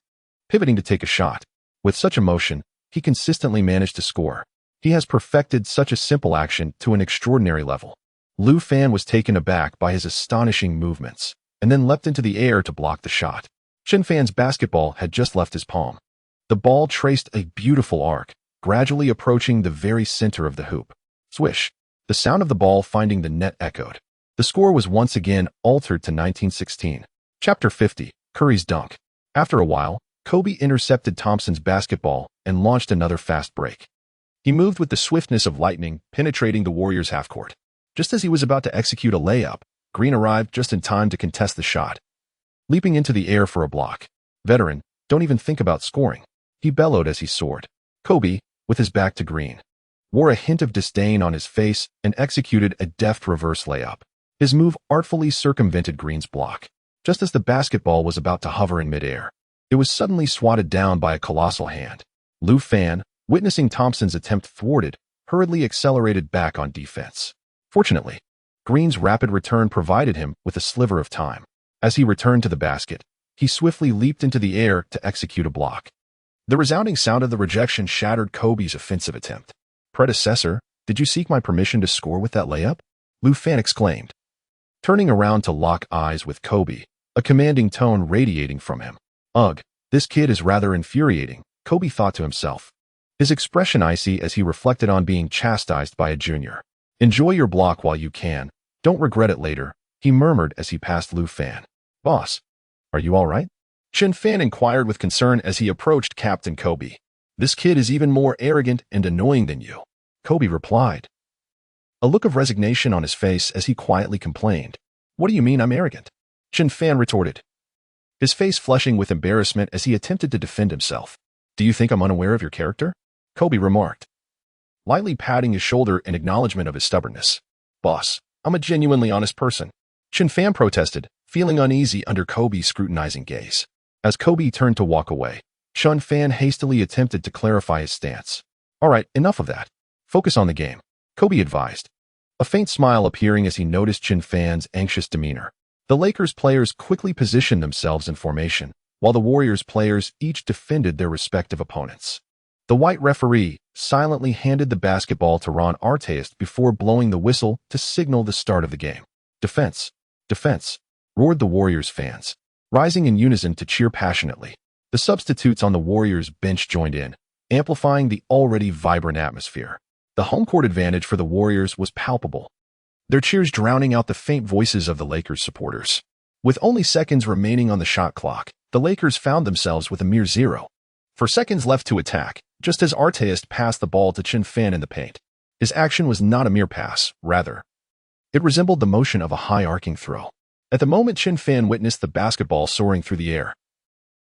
pivoting to take a shot. With such emotion, he consistently managed to score. He has perfected such a simple action to an extraordinary level. Lu Fan was taken aback by his astonishing movements, and then leapt into the air to block the shot. Chen Fan's basketball had just left his palm. The ball traced a beautiful arc, gradually approaching the very center of the hoop. Swish! The sound of the ball finding the net echoed. The score was once again altered to 1916. Chapter 50, Curry's Dunk. After a while, Kobe intercepted Thompson's basketball and launched another fast break. He moved with the swiftness of lightning, penetrating the Warriors' half-court. Just as he was about to execute a layup, Green arrived just in time to contest the shot, leaping into the air for a block. Veteran, don't even think about scoring, he bellowed as he soared. Kobe, with his back to Green, wore a hint of disdain on his face and executed a deft reverse layup. His move artfully circumvented Green's block. Just as the basketball was about to hover in midair, it was suddenly swatted down by a colossal hand. Lu Fan, witnessing Thompson's attempt thwarted, hurriedly accelerated back on defense. Fortunately, Green's rapid return provided him with a sliver of time. As he returned to the basket, he swiftly leaped into the air to execute a block. The resounding sound of the rejection shattered Kobe's offensive attempt. Predecessor, did you seek my permission to score with that layup? Lu Fan exclaimed, turning around to lock eyes with Kobe, a commanding tone radiating from him. Ugh, this kid is rather infuriating, Kobe thought to himself, his expression icy as he reflected on being chastised by a junior. Enjoy your block while you can, don't regret it later, he murmured as he passed Lu Fan. Boss, are you all right? Chen Fan inquired with concern as he approached Captain Kobe. This kid is even more arrogant and annoying than you, Kobe replied, a look of resignation on his face as he quietly complained. What do you mean I'm arrogant? Chen Fan retorted, his face flushing with embarrassment as he attempted to defend himself. Do you think I'm unaware of your character? Kobe remarked, lightly patting his shoulder in acknowledgement of his stubbornness. Boss, I'm a genuinely honest person, Chen Fan protested, feeling uneasy under Kobe's scrutinizing gaze. As Kobe turned to walk away, Chen Fan hastily attempted to clarify his stance. All right, enough of that. Focus on the game, Kobe advised, a faint smile appearing as he noticed Chen Fan's anxious demeanor. The Lakers players quickly positioned themselves in formation, while the Warriors players each defended their respective opponents. The white referee silently handed the basketball to Ron Artest before blowing the whistle to signal the start of the game. Defense! Defense! Roared the Warriors fans, rising in unison to cheer passionately. The substitutes on the Warriors bench joined in, amplifying the already vibrant atmosphere. The home court advantage for the Warriors was palpable, their cheers drowning out the faint voices of the Lakers supporters. With only seconds remaining on the shot clock, the Lakers found themselves with a mere 0 seconds left to attack, just as Artest passed the ball to Chen Fan in the paint. His action was not a mere pass, rather, it resembled the motion of a high arcing throw. At the moment Chen Fan witnessed the basketball soaring through the air,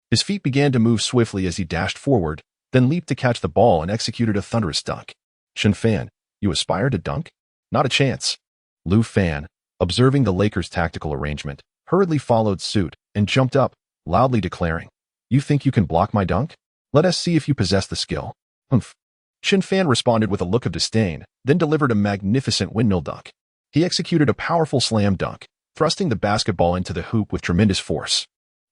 his feet began to move swiftly as he dashed forward, then leaped to catch the ball and executed a thunderous dunk. Chen Fan, you aspire to dunk? Not a chance. Lu Fan, observing the Lakers' tactical arrangement, hurriedly followed suit and jumped up, loudly declaring, You think you can block my dunk? Let us see if you possess the skill. Humph. Chen Fan responded with a look of disdain, then delivered a magnificent windmill dunk. He executed a powerful slam dunk, thrusting the basketball into the hoop with tremendous force.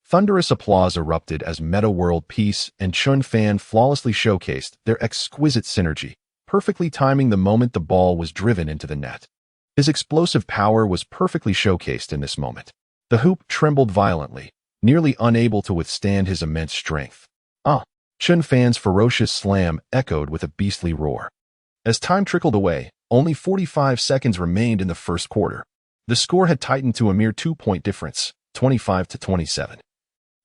Thunderous applause erupted as Meta World Peace and Chen Fan flawlessly showcased their exquisite synergy, perfectly timing the moment the ball was driven into the net. His explosive power was perfectly showcased in this moment. The hoop trembled violently, nearly unable to withstand his immense strength. Chen Fan's ferocious slam echoed with a beastly roar. As time trickled away, only 45 seconds remained in the first quarter. The score had tightened to a mere 2-point difference, 25-27.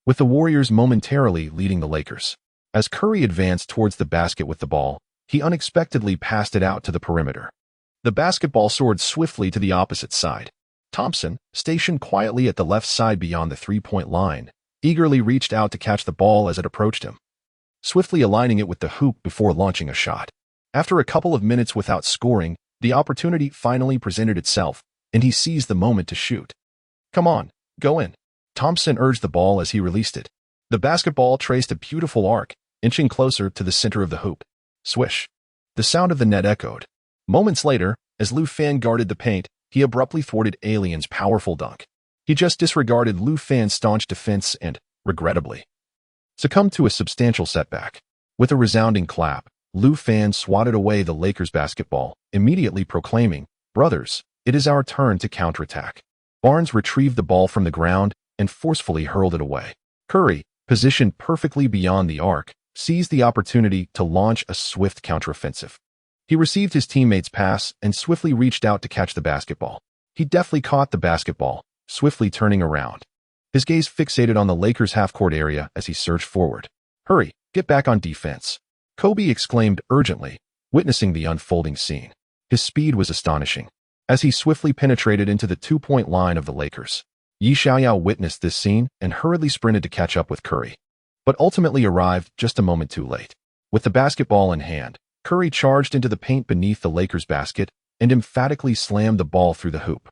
With the Warriors momentarily leading the Lakers. As Curry advanced towards the basket with the ball, he unexpectedly passed it out to the perimeter. The basketball soared swiftly to the opposite side. Thompson, stationed quietly at the left side beyond the three-point line, eagerly reached out to catch the ball as it approached him, swiftly aligning it with the hoop before launching a shot. After a couple of minutes without scoring, the opportunity finally presented itself, and he seized the moment to shoot. "Come on, go in," Thompson urged the ball as he released it. The basketball traced a beautiful arc, inching closer to the center of the hoop. Swish. The sound of the net echoed. Moments later, as Chen Fan guarded the paint, he abruptly thwarted Alien's powerful dunk. He just disregarded Chen Fan's staunch defense and, regrettably, succumbed to a substantial setback. With a resounding clap, Chen Fan swatted away the Lakers basketball, immediately proclaiming, "Brothers, it is our turn to counterattack." Barnes retrieved the ball from the ground and forcefully hurled it away. Curry, positioned perfectly beyond the arc, seized the opportunity to launch a swift counteroffensive. He received his teammate's pass and swiftly reached out to catch the basketball. He deftly caught the basketball, swiftly turning around. His gaze fixated on the Lakers' half-court area as he surged forward. "Hurry, get back on defense," Kobe exclaimed urgently, witnessing the unfolding scene. His speed was astonishing. As he swiftly penetrated into the two-point line of the Lakers, Yi Xiaoyao witnessed this scene and hurriedly sprinted to catch up with Curry, but ultimately arrived just a moment too late. With the basketball in hand, Curry charged into the paint beneath the Lakers' basket and emphatically slammed the ball through the hoop.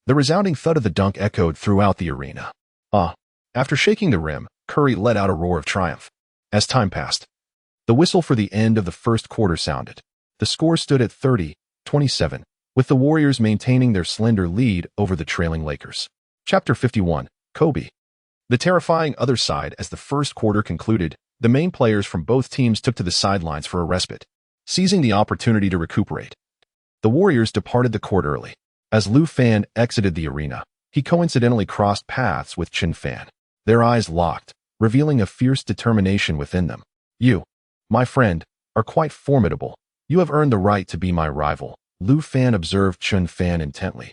The resounding thud of the dunk echoed throughout the arena. After shaking the rim, Curry let out a roar of triumph. As time passed, the whistle for the end of the first quarter sounded. The score stood at 30-27, with the Warriors maintaining their slender lead over the trailing Lakers. Chapter 51, Kobe. The terrifying other side. As the first quarter concluded, the main players from both teams took to the sidelines for a respite, seizing the opportunity to recuperate. The Warriors departed the court early. As Chen Fan exited the arena, he coincidentally crossed paths with Chen Fan. Their eyes locked, revealing a fierce determination within them. "You, my friend, are quite formidable. You have earned the right to be my rival," Chen Fan observed Chen Fan intently,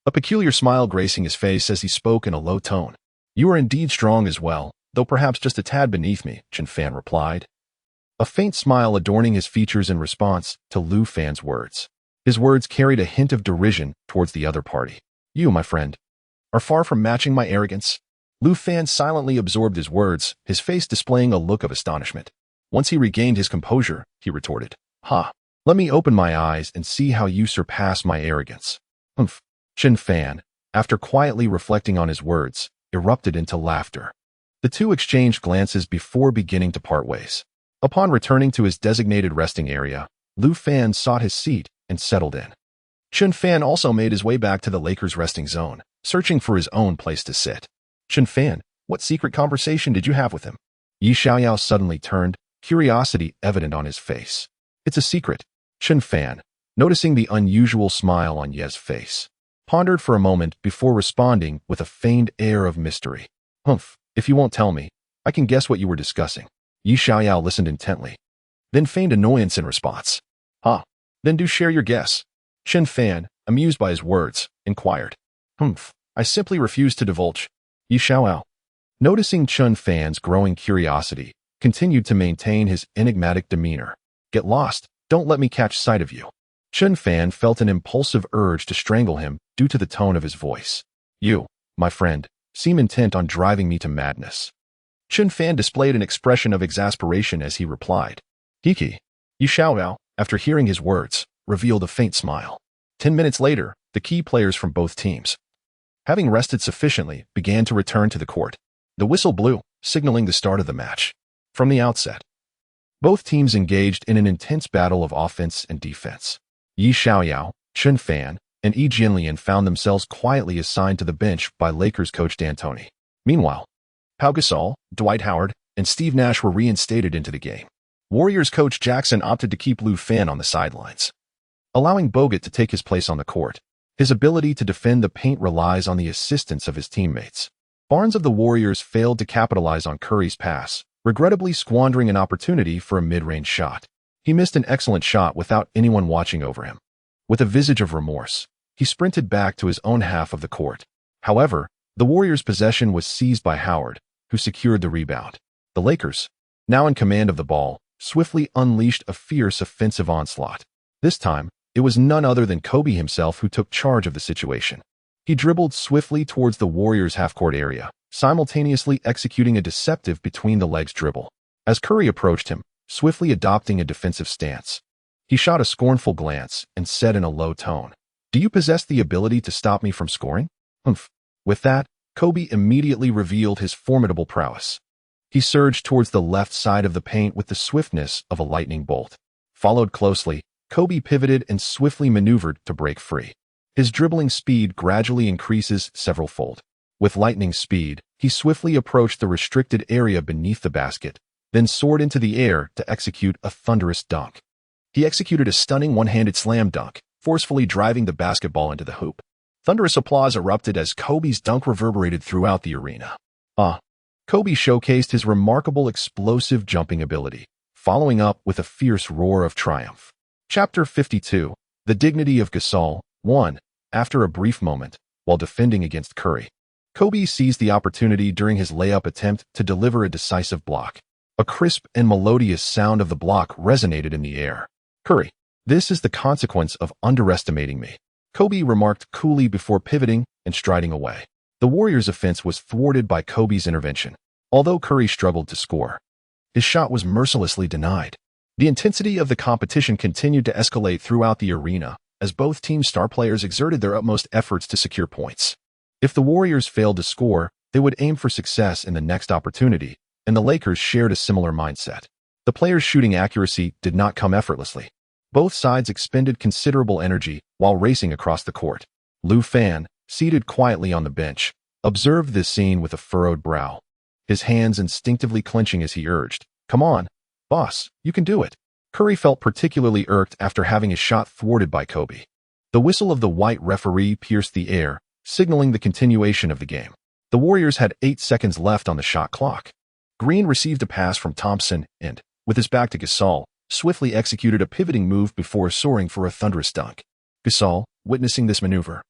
a peculiar smile gracing his face as he spoke in a low tone. "You are indeed strong as well, though perhaps just a tad beneath me," Chen Fan replied, a faint smile adorning his features in response to Chen Fan's words. His words carried a hint of derision towards the other party. "You, my friend, are far from matching my arrogance." Chen Fan silently absorbed his words, his face displaying a look of astonishment. Once he regained his composure, he retorted, "Let me open my eyes and see how you surpass my arrogance." "Humph." Chen Fan, after quietly reflecting on his words, erupted into laughter. The two exchanged glances before beginning to part ways. Upon returning to his designated resting area, Chen Fan sought his seat and settled in. Chen Fan also made his way back to the Lakers' resting zone, searching for his own place to sit. "Chen Fan, what secret conversation did you have with him?" Yi Xiaoyao suddenly turned, curiosity evident on his face. "It's a secret." Chen Fan, noticing the unusual smile on Ye's face, pondered for a moment before responding with a feigned air of mystery. "Humph, if you won't tell me, I can guess what you were discussing." Yi Xiaoyao listened intently, then feigned annoyance in response. Then do share your guess." Chen Fan, amused by his words, inquired. "Humph, I simply refuse to divulge." Yi Xiaoyao, noticing Chen Fan's growing curiosity, continued to maintain his enigmatic demeanor. "Get lost, don't let me catch sight of you." Chen Fan felt an impulsive urge to strangle him due to the tone of his voice. "You, my friend, seem intent on driving me to madness." Chen Fan displayed an expression of exasperation as he replied. "Hiki." Yi Xiaoyao, after hearing his words, revealed a faint smile. 10 minutes later, the key players from both teams, having rested sufficiently, began to return to the court. The whistle blew, signaling the start of the match. From the outset, both teams engaged in an intense battle of offense and defense. Yi Xiaoyao, Chen Fan, and Yi Jianlian found themselves quietly assigned to the bench by Lakers coach D'Antoni. Meanwhile, Pau Gasol, Dwight Howard, and Steve Nash were reinstated into the game. Warriors coach Jackson opted to keep Chen Fan on the sidelines, allowing Bogut to take his place on the court. His ability to defend the paint relies on the assistance of his teammates. Barnes of the Warriors failed to capitalize on Curry's pass, regrettably squandering an opportunity for a mid-range shot. He missed an excellent shot without anyone watching over him. With a visage of remorse, he sprinted back to his own half of the court. However, The Warriors' possession was seized by Howard, who secured the rebound. The Lakers, now in command of the ball, swiftly unleashed a fierce offensive onslaught. This time, it was none other than Kobe himself who took charge of the situation. He dribbled swiftly towards the Warriors' half-court area, simultaneously executing a deceptive between-the-legs dribble. As Curry approached him, swiftly adopting a defensive stance, he shot a scornful glance and said in a low tone, "Do you possess the ability to stop me from scoring?" Humph. With that, Kobe immediately revealed his formidable prowess. He surged towards the left side of the paint with the swiftness of a lightning bolt. Followed closely, Kobe pivoted and swiftly maneuvered to break free. His dribbling speed gradually increases several-fold. With lightning speed, he swiftly approached the restricted area beneath the basket, then soared into the air to execute a thunderous dunk. He executed a stunning one-handed slam dunk, forcefully driving the basketball into the hoop. Thunderous applause erupted as Kobe's dunk reverberated throughout the arena. Kobe showcased his remarkable explosive jumping ability, following up with a fierce roar of triumph. Chapter 52, The Dignity of Gasol. 1. After a brief moment, while defending against Curry, Kobe seized the opportunity during his layup attempt to deliver a decisive block. A crisp and melodious sound of the block resonated in the air. "Curry, this is the consequence of underestimating me," Kobe remarked coolly before pivoting and striding away. The Warriors' offense was thwarted by Kobe's intervention. Although Curry struggled to score, his shot was mercilessly denied. The intensity of the competition continued to escalate throughout the arena as both teams' star players exerted their utmost efforts to secure points. If the Warriors failed to score, they would aim for success in the next opportunity, and the Lakers shared a similar mindset. The players' shooting accuracy did not come effortlessly. Both sides expended considerable energy while racing across the court. Chen Fan, seated quietly on the bench, observed this scene with a furrowed brow, his hands instinctively clenching as he urged, "Come on, boss, you can do it." Curry felt particularly irked after having his shot thwarted by Kobe. The whistle of the white referee pierced the air, signaling the continuation of the game. The Warriors had 8 seconds left on the shot clock. Green received a pass from Thompson and, with his back to Gasol, swiftly executed a pivoting move before soaring for a thunderous dunk. Gasol, witnessing this maneuver,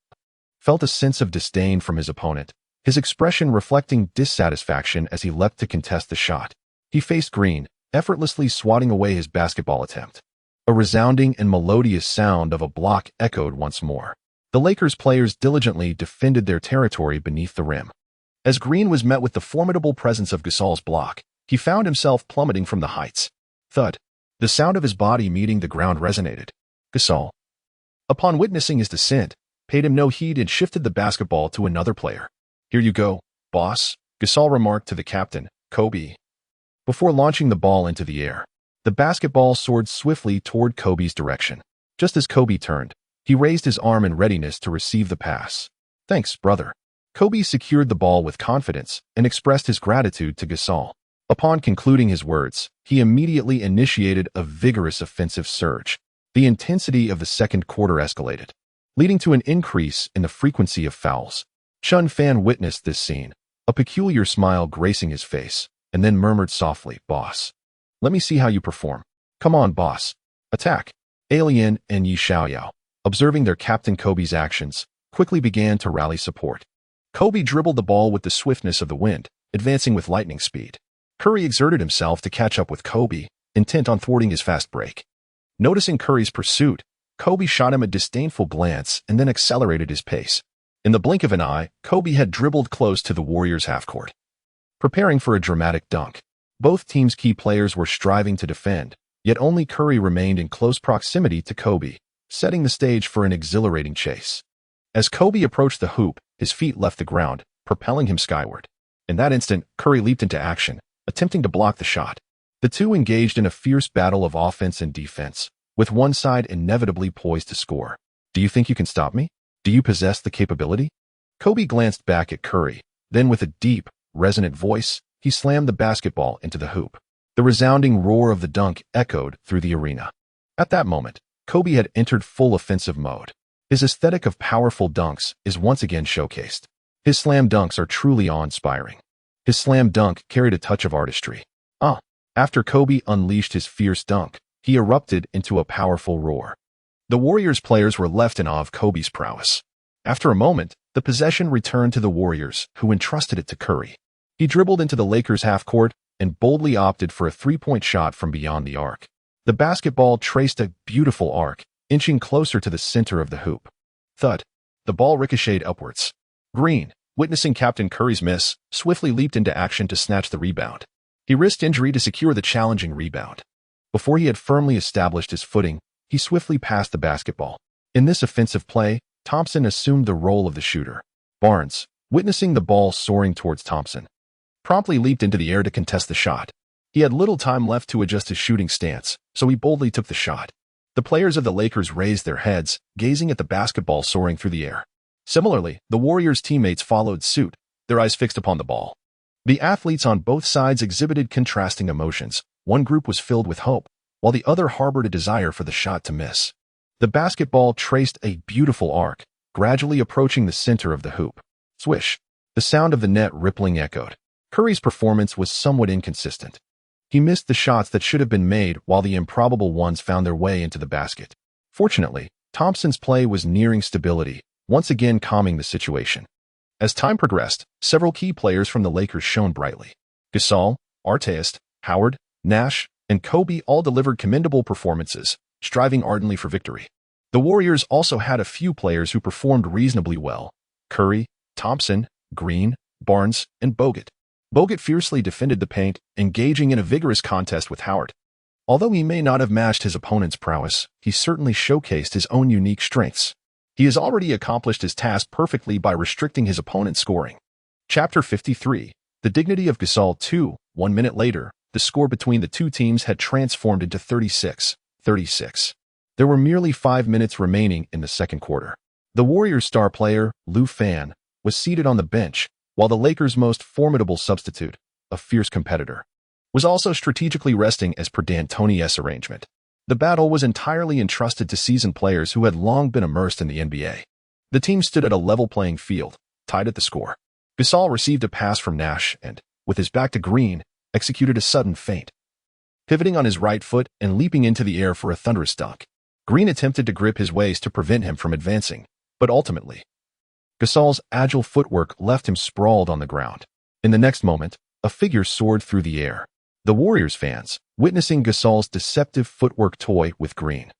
felt a sense of disdain from his opponent, his expression reflecting dissatisfaction as he leapt to contest the shot. He faced Green, effortlessly swatting away his basketball attempt. A resounding and melodious sound of a block echoed once more. The Lakers players diligently defended their territory beneath the rim. As Green was met with the formidable presence of Gasol's block, he found himself plummeting from the heights. Thud. The sound of his body meeting the ground resonated. Gasol, upon witnessing his descent, paid him no heed and shifted the basketball to another player. "Here you go, boss," Gasol remarked to the captain, Kobe, before launching the ball into the air. The basketball soared swiftly toward Kobe's direction. Just as Kobe turned, he raised his arm in readiness to receive the pass. "Thanks, brother." Kobe secured the ball with confidence and expressed his gratitude to Gasol. Upon concluding his words, he immediately initiated a vigorous offensive surge. The intensity of the second quarter escalated, leading to an increase in the frequency of fouls. Chen Fan witnessed this scene, a peculiar smile gracing his face, and then murmured softly, "Boss, let me see how you perform. Come on, boss. Attack." Alien and Yi Xiaoyao, observing their captain Kobe's actions, quickly began to rally support. Kobe dribbled the ball with the swiftness of the wind, advancing with lightning speed. Curry exerted himself to catch up with Kobe, intent on thwarting his fast break. Noticing Curry's pursuit, Kobe shot him a disdainful glance and then accelerated his pace. In the blink of an eye, Kobe had dribbled close to the Warriors' half-court, preparing for a dramatic dunk. Both teams' key players were striving to defend, yet only Curry remained in close proximity to Kobe, setting the stage for an exhilarating chase. As Kobe approached the hoop, his feet left the ground, propelling him skyward. In that instant, Curry leaped into action, attempting to block the shot. The two engaged in a fierce battle of offense and defense, with one side inevitably poised to score. "Do you think you can stop me? Do you possess the capability?" Kobe glanced back at Curry, then with a deep, resonant voice, he slammed the basketball into the hoop. The resounding roar of the dunk echoed through the arena. At that moment, Kobe had entered full offensive mode. His aesthetic of powerful dunks is once again showcased. His slam dunks are truly awe-inspiring. His slam dunk carried a touch of artistry. After Kobe unleashed his fierce dunk, he erupted into a powerful roar. The Warriors players were left in awe of Kobe's prowess. After a moment, The possession returned to the Warriors, who entrusted it to Curry. He dribbled into the Lakers' half-court and boldly opted for a three-point shot from beyond the arc. The basketball traced a beautiful arc, inching closer to the center of the hoop. Thud. The ball ricocheted upwards. Green, witnessing Captain Curry's miss, swiftly leaped into action to snatch the rebound. He risked injury to secure the challenging rebound. Before he had firmly established his footing, he swiftly passed the basketball. In this offensive play, Thompson assumed the role of the shooter. Barnes, witnessing the ball soaring towards Thompson, promptly leaped into the air to contest the shot. He had little time left to adjust his shooting stance, so he boldly took the shot. The players of the Lakers raised their heads, gazing at the basketball soaring through the air. Similarly, the Warriors' teammates followed suit, their eyes fixed upon the ball. The athletes on both sides exhibited contrasting emotions. One group was filled with hope, while the other harbored a desire for the shot to miss. The basketball traced a beautiful arc, gradually approaching the center of the hoop. Swish. The sound of the net rippling echoed. Curry's performance was somewhat inconsistent. He missed the shots that should have been made while the improbable ones found their way into the basket. Fortunately, Thompson's play was nearing stability, once again calming the situation. As time progressed, several key players from the Lakers shone brightly. Gasol, Artest, Howard, Nash, and Kobe all delivered commendable performances, striving ardently for victory. The Warriors also had a few players who performed reasonably well: Curry, Thompson, Green, Barnes, and Bogut. Bogut fiercely defended the paint, engaging in a vigorous contest with Howard. Although he may not have matched his opponent's prowess, he certainly showcased his own unique strengths. He has already accomplished his task perfectly by restricting his opponent's scoring. Chapter 53. The dignity of Gasol 2. 1 minute later, the score between the two teams had transformed into 36-36. There were merely 5 minutes remaining in the second quarter. The Warriors' star player, Chen Fan, was seated on the bench, while the Lakers' most formidable substitute, a fierce competitor, was also strategically resting as per D'Antoni's arrangement. The battle was entirely entrusted to seasoned players who had long been immersed in the NBA. The team stood at a level playing field, tied at the score. Gasol received a pass from Nash and, with his back to Green, executed a sudden feint. Pivoting on his right foot and leaping into the air for a thunderous dunk, Green attempted to grip his waist to prevent him from advancing, but ultimately, Gasol's agile footwork left him sprawled on the ground. In the next moment, a figure soared through the air. The Warriors fans, witnessing Gasol's deceptive footwork toy with Green,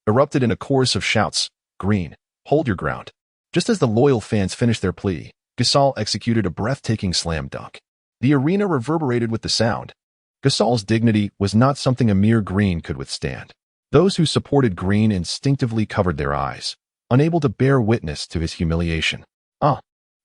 erupted in a chorus of shouts. "Green, hold your ground." Just as the loyal fans finished their plea, Gasol executed a breathtaking slam dunk. The arena reverberated with the sound. Gasol's dignity was not something a mere Green could withstand. Those who supported Green instinctively covered their eyes, unable to bear witness to his humiliation.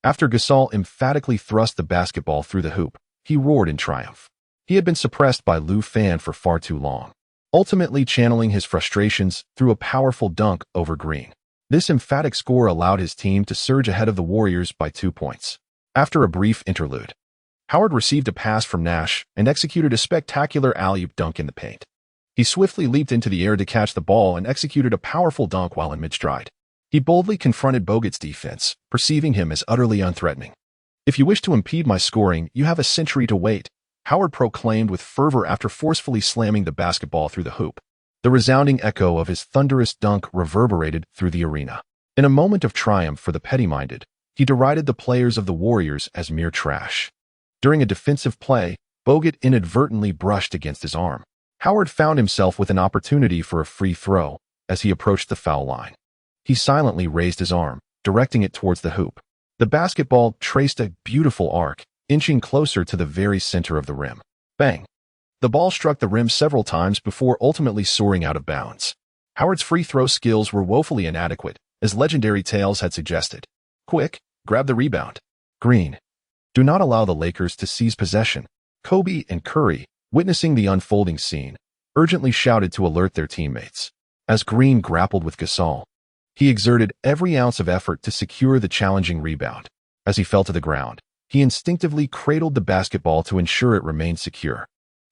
After Gasol emphatically thrust the basketball through the hoop, he roared in triumph. He had been suppressed by Chen Fan for far too long, ultimately channeling his frustrations through a powerful dunk over Green. This emphatic score allowed his team to surge ahead of the Warriors by 2 points. After a brief interlude, Howard received a pass from Nash and executed a spectacular alley-oop dunk in the paint. He swiftly leaped into the air to catch the ball and executed a powerful dunk while in mid-stride. He boldly confronted Bogut's defense, perceiving him as utterly unthreatening. "If you wish to impede my scoring, you have a century to wait," Howard proclaimed with fervor after forcefully slamming the basketball through the hoop. The resounding echo of his thunderous dunk reverberated through the arena. In a moment of triumph for the petty-minded, he derided the players of the Warriors as mere trash. During a defensive play, Bogut inadvertently brushed against his arm. Howard found himself with an opportunity for a free throw as he approached the foul line. He silently raised his arm, directing it towards the hoop. The basketball traced a beautiful arc, inching closer to the very center of the rim. Bang! The ball struck the rim several times before ultimately soaring out of bounds. Howard's free throw skills were woefully inadequate, as legendary tales had suggested. "Quick, grab the rebound. Green. Do not allow the Lakers to seize possession." Kobe and Curry, witnessing the unfolding scene, urgently shouted to alert their teammates. As Green grappled with Gasol, he exerted every ounce of effort to secure the challenging rebound. As he fell to the ground, he instinctively cradled the basketball to ensure it remained secure.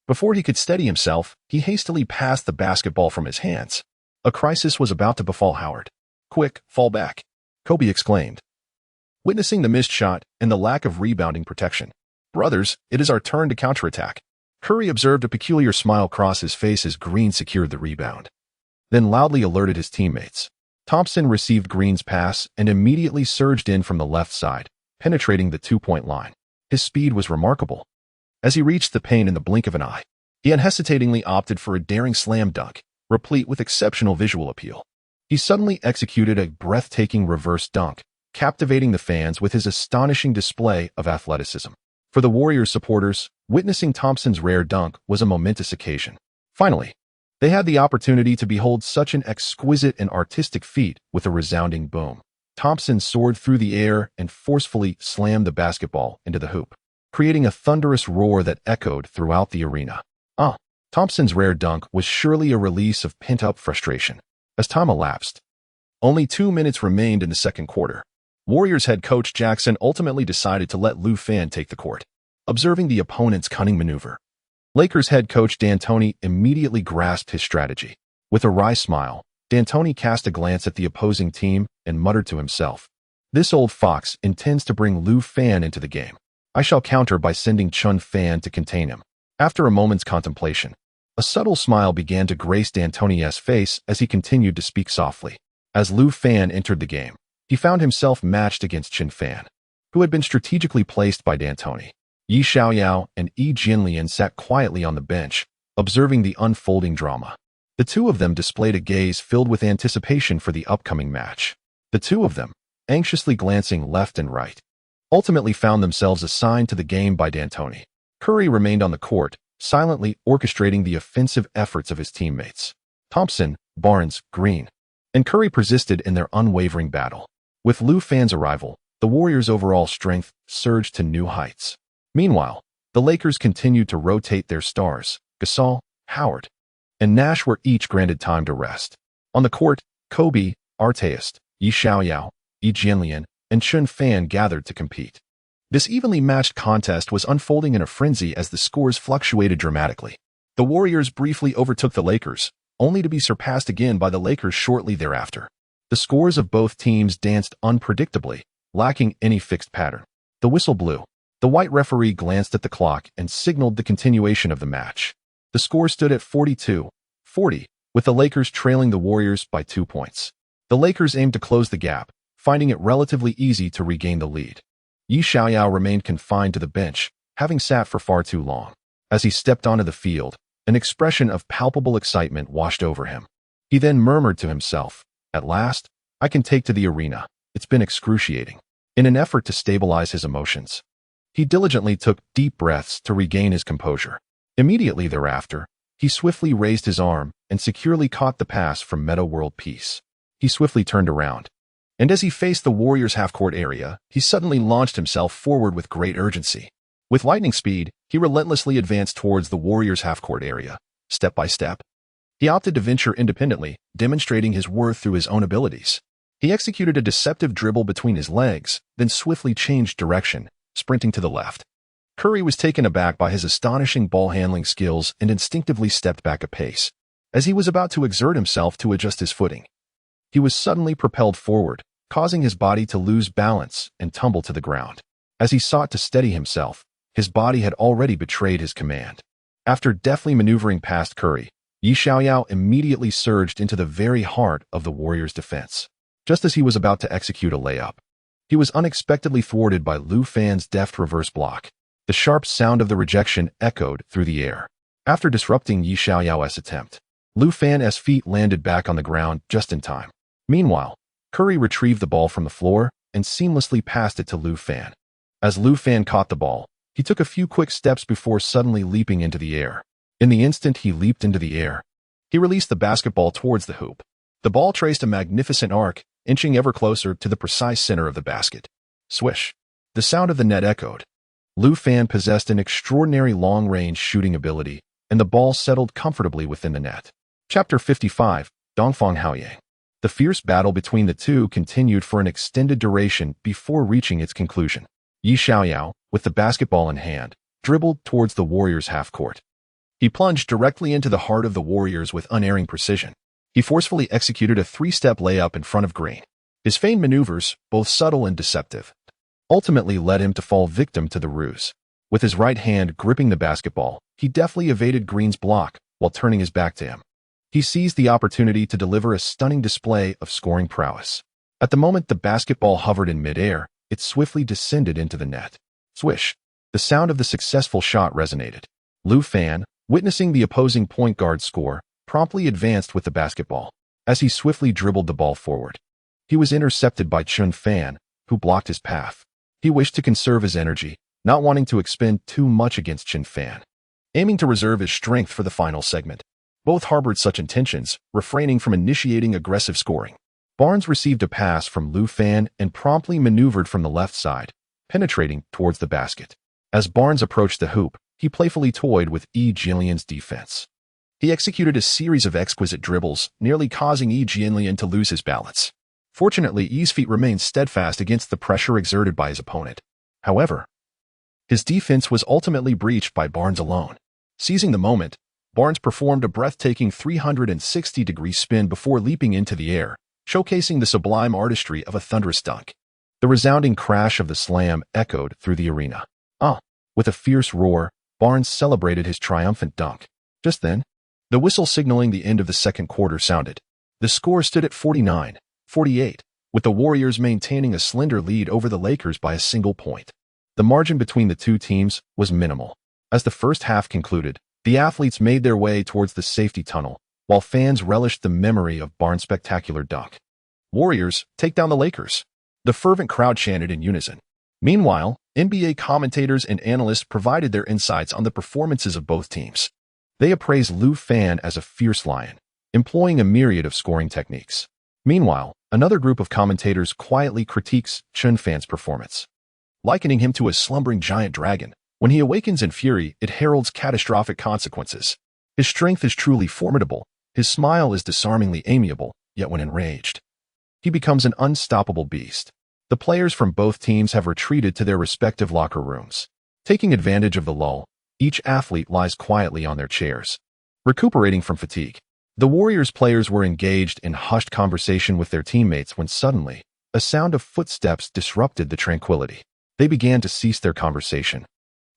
Before he could steady himself, he hastily passed the basketball from his hands. A crisis was about to befall Howard. "Quick, fall back," Kobe exclaimed, witnessing the missed shot and the lack of rebounding protection. "Brothers, it is our turn to counterattack." Curry observed a peculiar smile cross his face as Green secured the rebound, then loudly alerted his teammates. Thompson received Green's pass and immediately surged in from the left side, penetrating the two-point line. His speed was remarkable. As he reached the paint in the blink of an eye, he unhesitatingly opted for a daring slam dunk, replete with exceptional visual appeal. He suddenly executed a breathtaking reverse dunk, captivating the fans with his astonishing display of athleticism. For the Warriors supporters, witnessing Thompson's rare dunk was a momentous occasion. Finally, they had the opportunity to behold such an exquisite and artistic feat with a resounding boom. Thompson soared through the air and forcefully slammed the basketball into the hoop, creating a thunderous roar that echoed throughout the arena. Thompson's rare dunk was surely a release of pent-up frustration. As time elapsed, only 2 minutes remained in the second quarter. Warriors head coach Jackson ultimately decided to let Chen Fan take the court. Observing the opponent's cunning maneuver, Lakers head coach D'Antoni immediately grasped his strategy. With a wry smile, D'Antoni cast a glance at the opposing team and muttered to himself, "This old fox intends to bring Chen Fan into the game. I shall counter by sending Chen Fan to contain him." After a moment's contemplation, a subtle smile began to grace D'Antoni's face as he continued to speak softly. As Chen Fan entered the game, he found himself matched against Chen Fan, who had been strategically placed by D'Antoni. Yi Xiaoyao and Yi Jianlian sat quietly on the bench, observing the unfolding drama. The two of them displayed a gaze filled with anticipation for the upcoming match. The two of them, anxiously glancing left and right, ultimately found themselves assigned to the game by D'Antoni. Curry remained on the court, silently orchestrating the offensive efforts of his teammates. Thompson, Barnes, Green, and Curry persisted in their unwavering battle. With Chen Fan's arrival, the Warriors' overall strength surged to new heights. Meanwhile, the Lakers continued to rotate their stars. Gasol, Howard, and Nash were each granted time to rest. On the court, Kobe, Arteist, Yi Xiaoyao, Yi Jianlian, and Chen Fan gathered to compete. This evenly matched contest was unfolding in a frenzy as the scores fluctuated dramatically. The Warriors briefly overtook the Lakers, only to be surpassed again by the Lakers shortly thereafter. The scores of both teams danced unpredictably, lacking any fixed pattern. The whistle blew. The white referee glanced at the clock and signaled the continuation of the match. The score stood at 42-40, with the Lakers trailing the Warriors by 2 points. The Lakers aimed to close the gap, finding it relatively easy to regain the lead. Yi Xiaoyao remained confined to the bench, having sat for far too long. As he stepped onto the field, an expression of palpable excitement washed over him. He then murmured to himself, "At last, I can take to the arena. It's been excruciating." In an effort to stabilize his emotions, he diligently took deep breaths to regain his composure. Immediately thereafter, he swiftly raised his arm and securely caught the pass from Meta World Peace. He swiftly turned around, and as he faced the Warriors' half-court area, he suddenly launched himself forward with great urgency. With lightning speed, he relentlessly advanced towards the Warriors' half-court area. Step by step, he opted to venture independently, demonstrating his worth through his own abilities. He executed a deceptive dribble between his legs, then swiftly changed direction, sprinting to the left. Curry was taken aback by his astonishing ball-handling skills and instinctively stepped back a pace. As he was about to exert himself to adjust his footing, he was suddenly propelled forward, causing his body to lose balance and tumble to the ground. As he sought to steady himself, his body had already betrayed his command. After deftly maneuvering past Curry, Yi Xiaoyao immediately surged into the very heart of the Warriors' defense. Just as he was about to execute a layup, he was unexpectedly thwarted by Chen Fan's deft reverse block. The sharp sound of the rejection echoed through the air. After disrupting Yi Xiaoyao's attempt, Chen Fan's feet landed back on the ground just in time. Meanwhile, Curry retrieved the ball from the floor and seamlessly passed it to Chen Fan. As Chen Fan caught the ball, he took a few quick steps before suddenly leaping into the air. In the instant he leaped into the air, he released the basketball towards the hoop. The ball traced a magnificent arc, inching ever closer to the precise center of the basket. Swish! The sound of the net echoed. Chen Fan possessed an extraordinary long-range shooting ability, and the ball settled comfortably within the net. Chapter 55, Dongfang Haoyang. The fierce battle between the two continued for an extended duration before reaching its conclusion. Yi Xiaoyao, with the basketball in hand, dribbled towards the Warriors' half-court. He plunged directly into the heart of the Warriors with unerring precision. He forcefully executed a three-step layup in front of Green. His feigned maneuvers, both subtle and deceptive, ultimately led him to fall victim to the ruse. With his right hand gripping the basketball, he deftly evaded Green's block while turning his back to him. He seized the opportunity to deliver a stunning display of scoring prowess. At the moment the basketball hovered in midair, it swiftly descended into the net. Swish! The sound of the successful shot resonated. Chen Fan, witnessing the opposing point guard score, promptly advanced with the basketball. As he swiftly dribbled the ball forward, he was intercepted by Chen Fan, who blocked his path. He wished to conserve his energy, not wanting to expend too much against Chen Fan, aiming to reserve his strength for the final segment. Both harbored such intentions, refraining from initiating aggressive scoring. Barnes received a pass from Chen Fan and promptly maneuvered from the left side, penetrating towards the basket. As Barnes approached the hoop, he playfully toyed with Jianlian's defense. He executed a series of exquisite dribbles, nearly causing Jianlian to lose his balance. Fortunately, Yi's feet remained steadfast against the pressure exerted by his opponent. However, his defense was ultimately breached by Barnes alone. Seizing the moment, Barnes performed a breathtaking 360-degree spin before leaping into the air, showcasing the sublime artistry of a thunderous dunk. The resounding crash of the slam echoed through the arena. With a fierce roar, Barnes celebrated his triumphant dunk. Just then, the whistle signaling the end of the second quarter sounded. The score stood at 49-48, with the Warriors maintaining a slender lead over the Lakers by a single point. The margin between the two teams was minimal. As the first half concluded, the athletes made their way towards the safety tunnel, while fans relished the memory of Barnes' spectacular dunk. Warriors, take down the Lakers! The fervent crowd chanted in unison. Meanwhile, NBA commentators and analysts provided their insights on the performances of both teams. They appraised Chen Fan as a fierce lion, employing a myriad of scoring techniques. Meanwhile, another group of commentators quietly critiques Chen Fan's performance, likening him to a slumbering giant dragon. When he awakens in fury, it heralds catastrophic consequences. His strength is truly formidable. His smile is disarmingly amiable, yet when enraged, he becomes an unstoppable beast. The players from both teams have retreated to their respective locker rooms. Taking advantage of the lull, each athlete lies quietly on their chairs, recuperating from fatigue. The Warriors players were engaged in hushed conversation with their teammates when suddenly, a sound of footsteps disrupted the tranquility. They began to cease their conversation,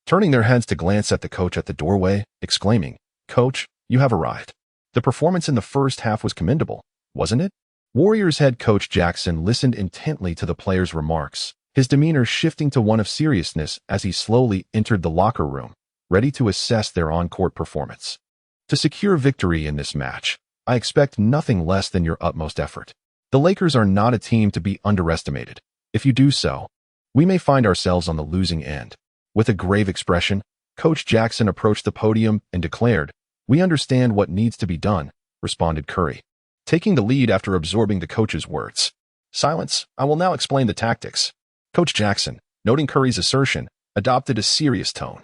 turning their heads to glance at the coach at the doorway, exclaiming, "Coach, you have arrived." The performance in the first half was commendable, wasn't it? Warriors head coach Jackson listened intently to the players' remarks, his demeanor shifting to one of seriousness as he slowly entered the locker room, ready to assess their on-court performance. To secure victory in this match, I expect nothing less than your utmost effort. The Lakers are not a team to be underestimated. If you do so, we may find ourselves on the losing end. With a grave expression, Coach Jackson approached the podium and declared, "We understand what needs to be done," responded Curry, taking the lead after absorbing the coach's words. "Silence, I will now explain the tactics." Coach Jackson, noting Curry's assertion, adopted a serious tone.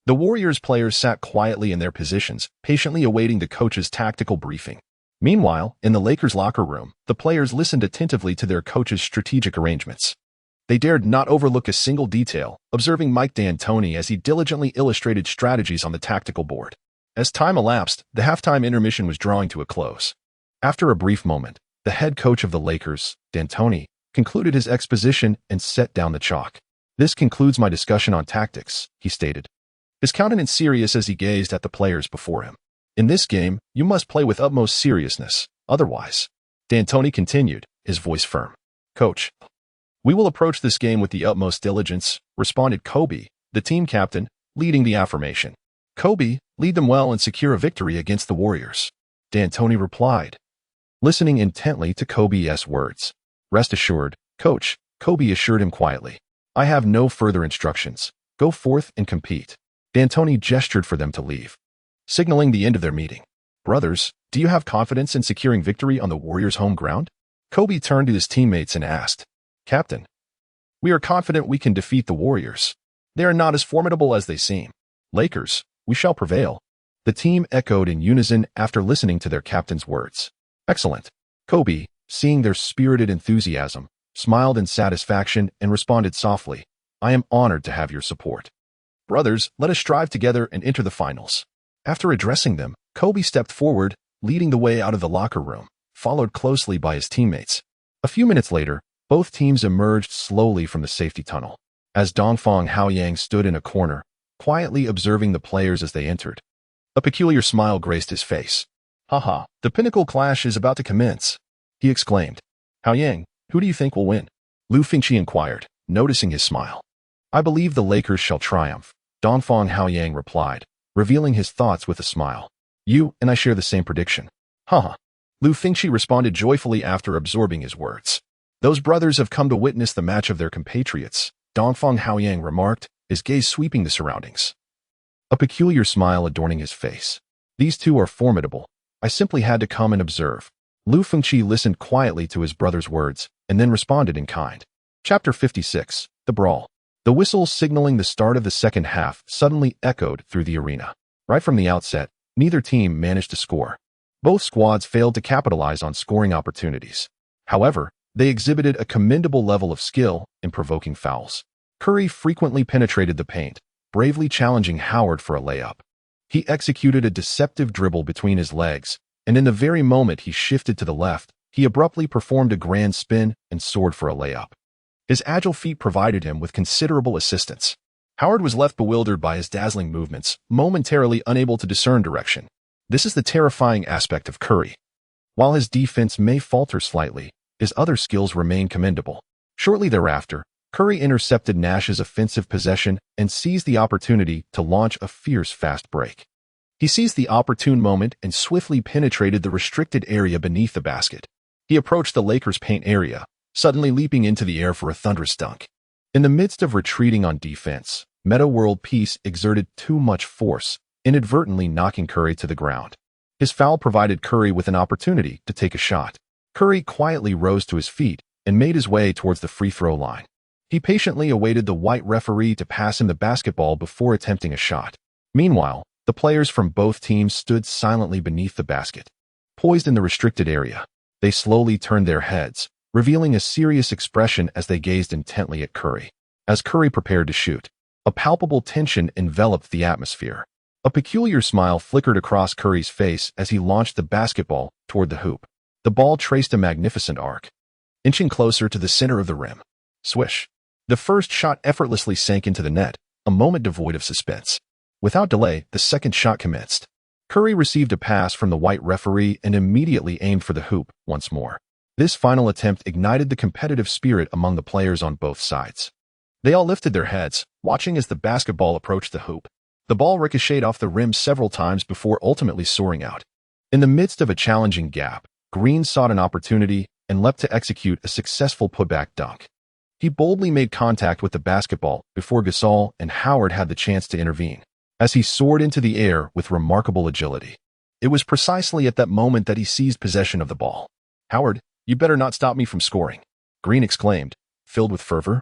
The Warriors players sat quietly in their positions, patiently awaiting the coach's tactical briefing. Meanwhile, in the Lakers' locker room, the players listened attentively to their coach's strategic arrangements. They dared not overlook a single detail, observing Mike D'Antoni as he diligently illustrated strategies on the tactical board. As time elapsed, the halftime intermission was drawing to a close. After a brief moment, the head coach of the Lakers, D'Antoni, concluded his exposition and set down the chalk. "This concludes my discussion on tactics," he stated, his countenance serious as he gazed at the players before him. "In this game, you must play with utmost seriousness, otherwise," D'Antoni continued, his voice firm. "Coach, we will approach this game with the utmost diligence," responded Kobe, the team captain, leading the affirmation. "Kobe, lead them well and secure a victory against the Warriors," D'Antoni replied, listening intently to Kobe's words. "Rest assured, Coach," Kobe assured him quietly. "I have no further instructions. Go forth and compete." D'Antoni gestured for them to leave, signaling the end of their meeting. "Brothers, do you have confidence in securing victory on the Warriors' home ground?" Kobe turned to his teammates and asked. "Captain, we are confident we can defeat the Warriors. They are not as formidable as they seem. Lakers, we shall prevail." The team echoed in unison after listening to their captain's words. "Excellent." Kobe, seeing their spirited enthusiasm, smiled in satisfaction and responded softly, "I am honored to have your support. Brothers, let us strive together and enter the finals." After addressing them, Kobe stepped forward, leading the way out of the locker room, followed closely by his teammates. A few minutes later, both teams emerged slowly from the safety tunnel. As Dongfang Haoyang stood in a corner, quietly observing the players as they entered, a peculiar smile graced his face. Haha, the pinnacle clash is about to commence, he exclaimed. Haoyang, who do you think will win? Lu Fengqi inquired, noticing his smile. I believe the Lakers shall triumph, Dongfang Haoyang replied, revealing his thoughts with a smile. You and I share the same prediction. Haha. Lu Fengqi responded joyfully after absorbing his words. Those brothers have come to witness the match of their compatriots, Dongfang Haoyang remarked, his gaze sweeping the surroundings. A peculiar smile adorning his face. These two are formidable. I simply had to come and observe. Lu Fengqi listened quietly to his brother's words, and then responded in kind. Chapter 56. The Brawl. The whistles signaling the start of the second half suddenly echoed through the arena. Right from the outset, neither team managed to score. Both squads failed to capitalize on scoring opportunities. However, they exhibited a commendable level of skill in provoking fouls. Curry frequently penetrated the paint, bravely challenging Howard for a layup. He executed a deceptive dribble between his legs, and in the very moment he shifted to the left, he abruptly performed a grand spin and soared for a layup. His agile feet provided him with considerable assistance. Howard was left bewildered by his dazzling movements, momentarily unable to discern direction. This is the terrifying aspect of Curry. While his defense may falter slightly, his other skills remain commendable. Shortly thereafter, Curry intercepted Nash's offensive possession and seized the opportunity to launch a fierce fast break. He seized the opportune moment and swiftly penetrated the restricted area beneath the basket. He approached the Lakers' paint area, suddenly leaping into the air for a thunderous dunk. In the midst of retreating on defense, Meta World Peace exerted too much force, inadvertently knocking Curry to the ground. His foul provided Curry with an opportunity to take a shot. Curry quietly rose to his feet and made his way towards the free throw line. He patiently awaited the white referee to pass him the basketball before attempting a shot. Meanwhile, the players from both teams stood silently beneath the basket. Poised in the restricted area, they slowly turned their heads, revealing a serious expression as they gazed intently at Curry. As Curry prepared to shoot, a palpable tension enveloped the atmosphere. A peculiar smile flickered across Curry's face as he launched the basketball toward the hoop. The ball traced a magnificent arc, inching closer to the center of the rim. Swish. The first shot effortlessly sank into the net, a moment devoid of suspense. Without delay, the second shot commenced. Curry received a pass from the white referee and immediately aimed for the hoop once more. This final attempt ignited the competitive spirit among the players on both sides. They all lifted their heads, watching as the basketball approached the hoop. The ball ricocheted off the rim several times before ultimately soaring out. In the midst of a challenging gap, Green sought an opportunity and leapt to execute a successful putback dunk. He boldly made contact with the basketball before Gasol and Howard had the chance to intervene, as he soared into the air with remarkable agility. It was precisely at that moment that he seized possession of the ball. Howard, you better not stop me from scoring, Green exclaimed, filled with fervor,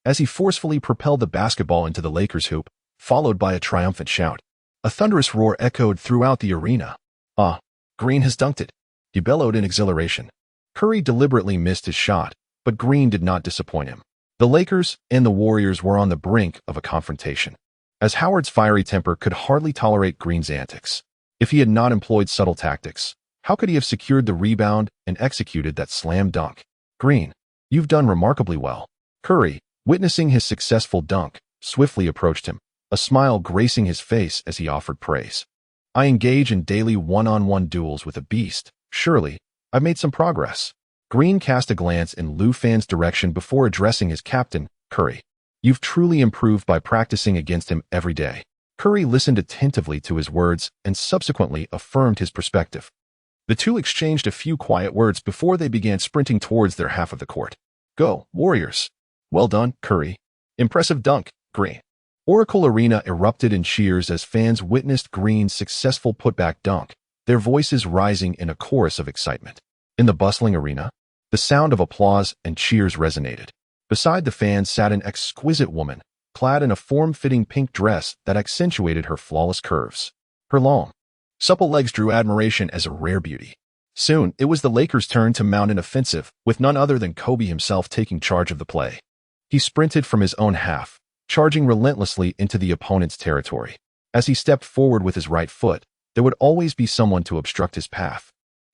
as he forcefully propelled the basketball into the Lakers' hoop, followed by a triumphant shout. A thunderous roar echoed throughout the arena. Ah, Green has dunked it, he bellowed in exhilaration. Curry deliberately missed his shot, but Green did not disappoint him. The Lakers and the Warriors were on the brink of a confrontation, as Howard's fiery temper could hardly tolerate Green's antics. If he had not employed subtle tactics, how could he have secured the rebound and executed that slam dunk? Green, you've done remarkably well. Curry, witnessing his successful dunk, swiftly approached him, a smile gracing his face as he offered praise. I engage in daily one-on-one duels with a beast. Surely, I've made some progress. Green cast a glance in Lu Fan's direction before addressing his captain, Curry. You've truly improved by practicing against him every day. Curry listened attentively to his words and subsequently affirmed his perspective. The two exchanged a few quiet words before they began sprinting towards their half of the court. Go, Warriors! Well done, Curry. Impressive dunk, Green. Oracle Arena erupted in cheers as fans witnessed Green's successful putback dunk, their voices rising in a chorus of excitement. In the bustling arena, the sound of applause and cheers resonated. Beside the fans sat an exquisite woman, clad in a form-fitting pink dress that accentuated her flawless curves. Her long, supple legs drew admiration as a rare beauty. Soon, it was the Lakers' turn to mount an offensive, with none other than Kobe himself taking charge of the play. He sprinted from his own half, charging relentlessly into the opponent's territory. As he stepped forward with his right foot, there would always be someone to obstruct his path.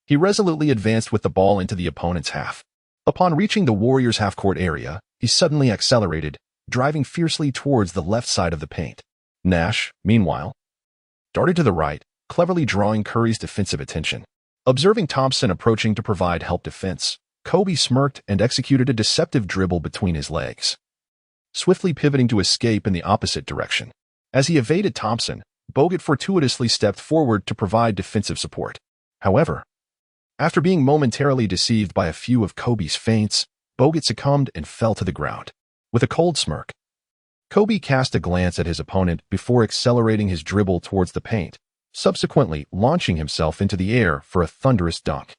He resolutely advanced with the ball into the opponent's half. Upon reaching the Warriors' half-court area, he suddenly accelerated, driving fiercely towards the left side of the paint. Nash, meanwhile, darted to the right, cleverly drawing Curry's defensive attention. Observing Thompson approaching to provide help defense, Kobe smirked and executed a deceptive dribble between his legs, swiftly pivoting to escape in the opposite direction. As he evaded Thompson, Bogut fortuitously stepped forward to provide defensive support. However, after being momentarily deceived by a few of Kobe's feints, Bogut succumbed and fell to the ground. With a cold smirk, Kobe cast a glance at his opponent before accelerating his dribble towards the paint, subsequently launching himself into the air for a thunderous dunk.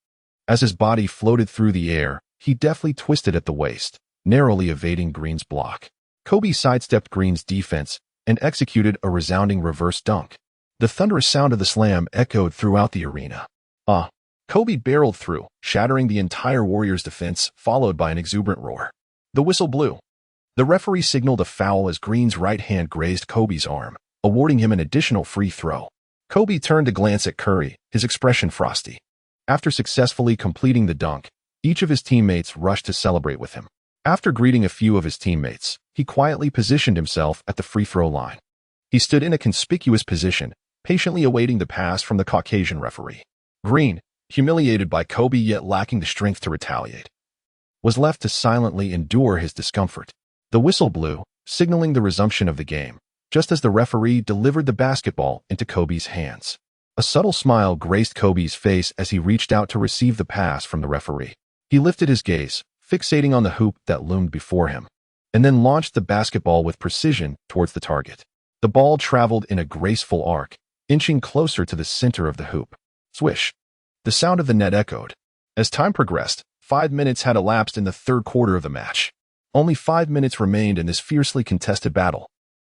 As his body floated through the air, he deftly twisted at the waist, narrowly evading Green's block. Kobe sidestepped Green's defense and executed a resounding reverse dunk. The thunderous sound of the slam echoed throughout the arena. Kobe barreled through, shattering the entire Warriors' defense, followed by an exuberant roar. The whistle blew. The referee signaled a foul as Green's right hand grazed Kobe's arm, awarding him an additional free throw. Kobe turned to glance at Curry, his expression frosty. After successfully completing the dunk, each of his teammates rushed to celebrate with him. After greeting a few of his teammates, he quietly positioned himself at the free throw line. He stood in a conspicuous position, patiently awaiting the pass from the Caucasian referee. Green, humiliated by Kobe yet lacking the strength to retaliate, was left to silently endure his discomfort. The whistle blew, signaling the resumption of the game, just as the referee delivered the basketball into Kobe's hands. A subtle smile graced Kobe's face as he reached out to receive the pass from the referee. He lifted his gaze, fixating on the hoop that loomed before him, and then launched the basketball with precision towards the target. The ball traveled in a graceful arc, inching closer to the center of the hoop. Swish! The sound of the net echoed. As time progressed, 5 minutes had elapsed in the third quarter of the match. Only 5 minutes remained in this fiercely contested battle.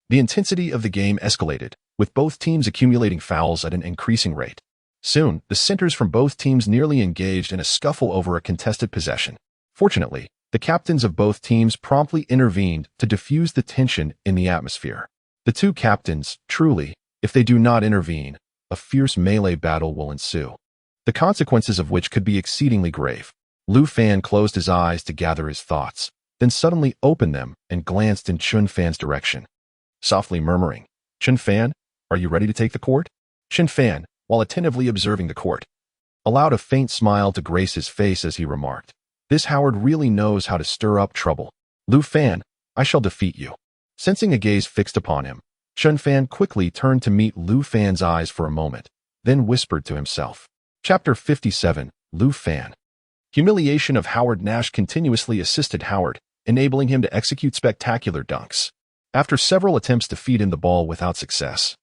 The intensity of the game escalated, with both teams accumulating fouls at an increasing rate. Soon, the centers from both teams nearly engaged in a scuffle over a contested possession. Fortunately, the captains of both teams promptly intervened to diffuse the tension in the atmosphere. The two captains, truly, if they do not intervene, a fierce melee battle will ensue, the consequences of which could be exceedingly grave. Lu Fan closed his eyes to gather his thoughts, then suddenly opened them and glanced in Chen Fan's direction, softly murmuring, "Chen Fan, are you ready to take the court?" Chen Fan, while attentively observing the court, allowed a faint smile to grace his face as he remarked, "This Howard really knows how to stir up trouble. Lu Fan, I shall defeat you." Sensing a gaze fixed upon him, Chen Fan quickly turned to meet Lu Fan's eyes for a moment, then whispered to himself. Chapter 57, Lu Fan. Humiliation of Howard. Nash continuously assisted Howard, enabling him to execute spectacular dunks. After several attempts to feed him the ball without success,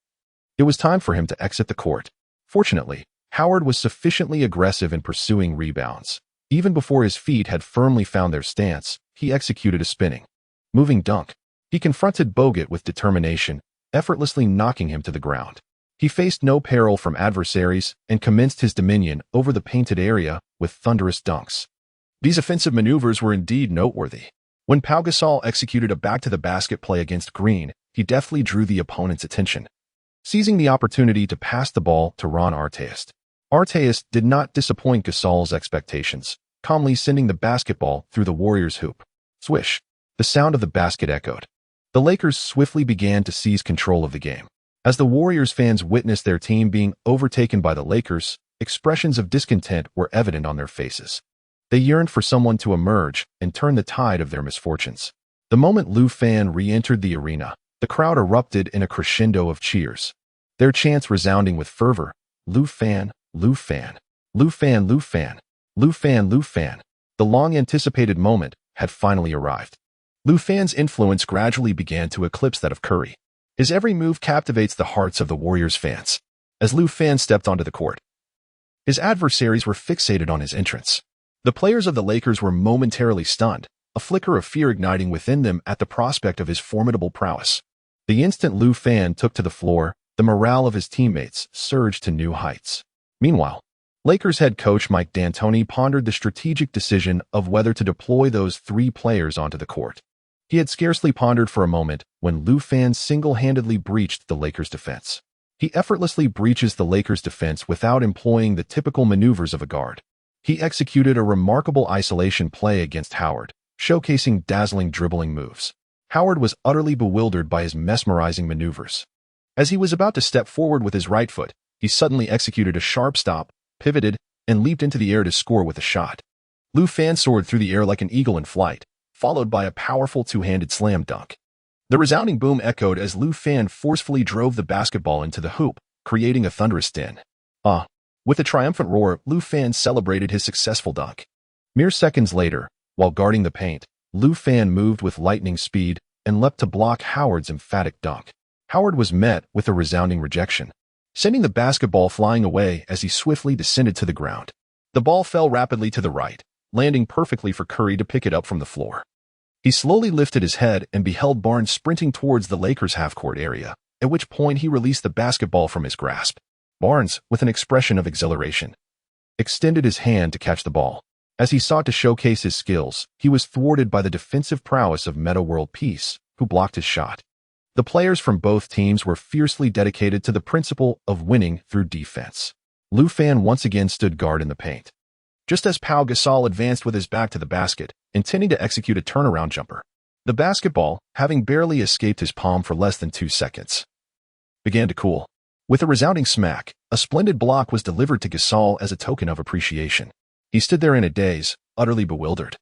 it was time for him to exit the court. Fortunately, Howard was sufficiently aggressive in pursuing rebounds. Even before his feet had firmly found their stance, he executed a spinning, moving dunk. He confronted Bogut with determination, effortlessly knocking him to the ground. He faced no peril from adversaries and commenced his dominion over the painted area with thunderous dunks. These offensive maneuvers were indeed noteworthy. When Pau Gasol executed a back-to-the-basket play against Green, he deftly drew the opponent's attention, seizing the opportunity to pass the ball to Ron Artest. Artest did not disappoint Gasol's expectations, calmly sending the basketball through the Warriors' hoop. Swish! The sound of the basket echoed. The Lakers swiftly began to seize control of the game. As the Warriors fans witnessed their team being overtaken by the Lakers, expressions of discontent were evident on their faces. They yearned for someone to emerge and turn the tide of their misfortunes. The moment Lu Fan re-entered the arena, the crowd erupted in a crescendo of cheers, their chants resounding with fervor. Lu Fan, Lu Fan, Lu Fan, Lu Fan, Lu Fan, Lu Fan. The long-anticipated moment had finally arrived. Lu Fan's influence gradually began to eclipse that of Curry. His every move captivates the hearts of the Warriors fans. As Lu Fan stepped onto the court, his adversaries were fixated on his entrance. The players of the Lakers were momentarily stunned, a flicker of fear igniting within them at the prospect of his formidable prowess. The instant Lu Fan took to the floor, the morale of his teammates surged to new heights. Meanwhile, Lakers head coach Mike D'Antoni pondered the strategic decision of whether to deploy those three players onto the court. He had scarcely pondered for a moment when Lu Fan single-handedly breached the Lakers' defense. He effortlessly breaches the Lakers' defense without employing the typical maneuvers of a guard. He executed a remarkable isolation play against Howard, showcasing dazzling dribbling moves. Howard was utterly bewildered by his mesmerizing maneuvers. As he was about to step forward with his right foot, He suddenly executed a sharp stop, pivoted, and leaped into the air to score with a shot. Lu Fan soared through the air like an eagle in flight, followed by a powerful two-handed slam dunk. The resounding boom echoed as Lu Fan forcefully drove the basketball into the hoop, creating a thunderous din. With a triumphant roar, Lu Fan celebrated his successful dunk. Mere seconds later, while guarding the paint, Lu Fan moved with lightning speed and leapt to block Howard's emphatic dunk. Howard was met with a resounding rejection, sending the basketball flying away as he swiftly descended to the ground. The ball fell rapidly to the right, landing perfectly for Curry to pick it up from the floor. He slowly lifted his head and beheld Barnes sprinting towards the Lakers' half-court area, at which point he released the basketball from his grasp. Barnes, with an expression of exhilaration, extended his hand to catch the ball. As he sought to showcase his skills, he was thwarted by the defensive prowess of Meta World Peace, who blocked his shot. The players from both teams were fiercely dedicated to the principle of winning through defense. Lu Fan once again stood guard in the paint. Just as Pau Gasol advanced with his back to the basket, intending to execute a turnaround jumper, the basketball, having barely escaped his palm for less than 2 seconds, began to cool. With a resounding smack, a splendid block was delivered to Gasol as a token of appreciation. He stood there in a daze, utterly bewildered.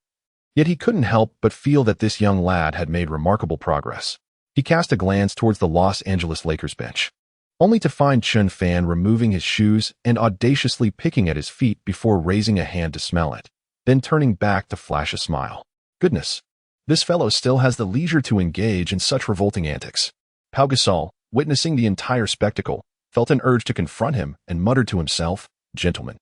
Yet he couldn't help but feel that this young lad had made remarkable progress. He cast a glance towards the Los Angeles Lakers bench, only to find Chen Fan removing his shoes and audaciously picking at his feet before raising a hand to smell it, then turning back to flash a smile. Goodness, this fellow still has the leisure to engage in such revolting antics. Pau Gasol, witnessing the entire spectacle, felt an urge to confront him and muttered to himself, "Gentlemen,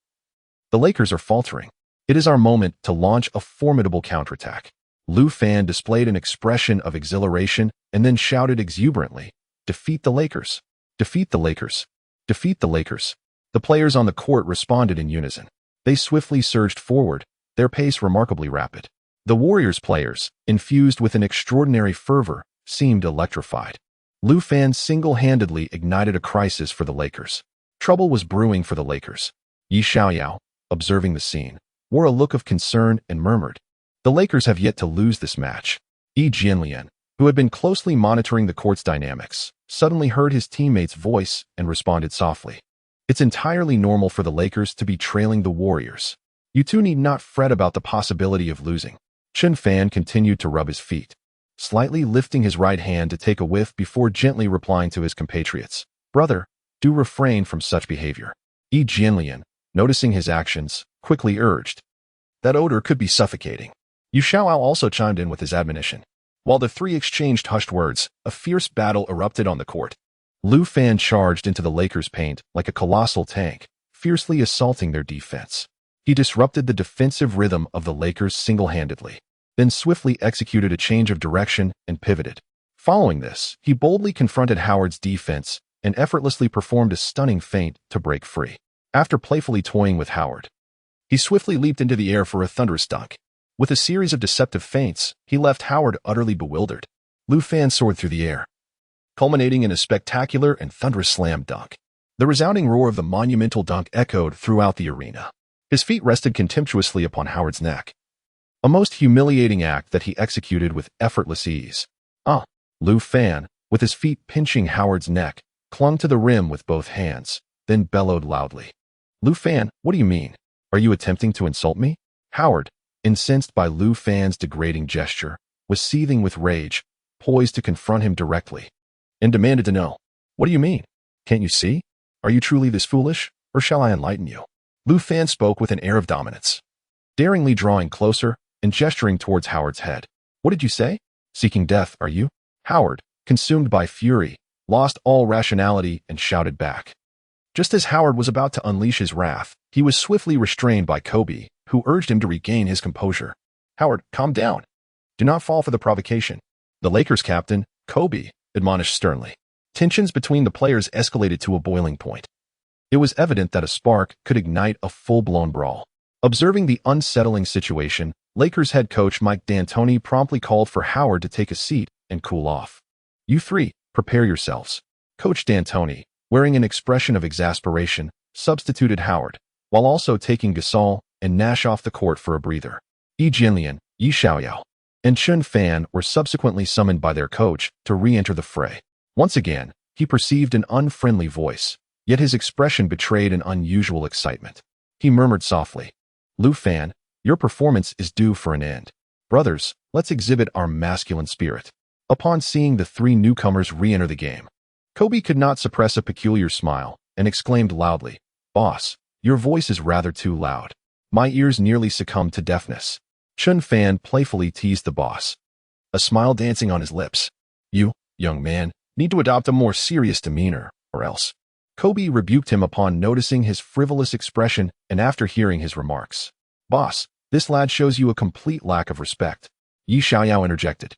the Lakers are faltering. It is our moment to launch a formidable counterattack." Lu Fan displayed an expression of exhilaration and then shouted exuberantly, "Defeat the Lakers! Defeat the Lakers! Defeat the Lakers!" The players on the court responded in unison. They swiftly surged forward, their pace remarkably rapid. The Warriors players, infused with an extraordinary fervor, seemed electrified. Lu Fan single-handedly ignited a crisis for the Lakers. Trouble was brewing for the Lakers. Yi Xiaoyao, observing the scene, wore a look of concern and murmured, "The Lakers have yet to lose this match." Yi Jianlian, who had been closely monitoring the court's dynamics, suddenly heard his teammate's voice and responded softly, "It's entirely normal for the Lakers to be trailing the Warriors. You two need not fret about the possibility of losing." Chen Fan continued to rub his feet, slightly lifting his right hand to take a whiff before gently replying to his compatriots, "Brother, do refrain from such behavior." Yi Jianlian, noticing his actions, quickly urged, "That odor could be suffocating." Yu Xiaoao also chimed in with his admonition. While the three exchanged hushed words, a fierce battle erupted on the court. Lu Fan charged into the Lakers' paint like a colossal tank, fiercely assaulting their defense. He disrupted the defensive rhythm of the Lakers single-handedly, then swiftly executed a change of direction and pivoted. Following this, he boldly confronted Howard's defense and effortlessly performed a stunning feint to break free. After playfully toying with Howard, he swiftly leaped into the air for a thunderous dunk. With a series of deceptive feints, he left Howard utterly bewildered. Lu Fan soared through the air, culminating in a spectacular and thunderous slam dunk. The resounding roar of the monumental dunk echoed throughout the arena. His feet rested contemptuously upon Howard's neck, a most humiliating act that he executed with effortless ease. Lu Fan, with his feet pinching Howard's neck, clung to the rim with both hands, then bellowed loudly, "Lu Fan, what do you mean? Are you attempting to insult me?" Howard, incensed by Lu Fan's degrading gesture, was seething with rage, poised to confront him directly, and demanded to know, "What do you mean? Can't you see? Are you truly this foolish, or shall I enlighten you?" Lu Fan spoke with an air of dominance, daringly drawing closer and gesturing towards Howard's head. "What did you say? Seeking death, are you?" Howard, consumed by fury, lost all rationality and shouted back. Just as Howard was about to unleash his wrath, he was swiftly restrained by Kobe, who urged him to regain his composure. "Howard, calm down. Do not fall for the provocation." The Lakers captain, Kobe, admonished sternly. Tensions between the players escalated to a boiling point. It was evident that a spark could ignite a full-blown brawl. Observing the unsettling situation, Lakers head coach Mike D'Antoni promptly called for Howard to take a seat and cool off. "You three, prepare yourselves." Coach D'Antoni, wearing an expression of exasperation, substituted Howard, while also taking Gasol and Nash off the court for a breather. Yi Jianlian, Yi Xiaoyao, and Chen Fan were subsequently summoned by their coach to re-enter the fray. Once again, he perceived an unfriendly voice, yet his expression betrayed an unusual excitement. He murmured softly, "Lu Fan, your performance is due for an end. Brothers, let's exhibit our masculine spirit." Upon seeing the three newcomers re-enter the game, Kobe could not suppress a peculiar smile and exclaimed loudly, "Boss, your voice is rather too loud. My ears nearly succumbed to deafness." Chen Fan playfully teased the boss, a smile dancing on his lips. "You, young man, need to adopt a more serious demeanor, or else." Kobe rebuked him upon noticing his frivolous expression and after hearing his remarks. "Boss, this lad shows you a complete lack of respect," Yi Xiaoyao interjected,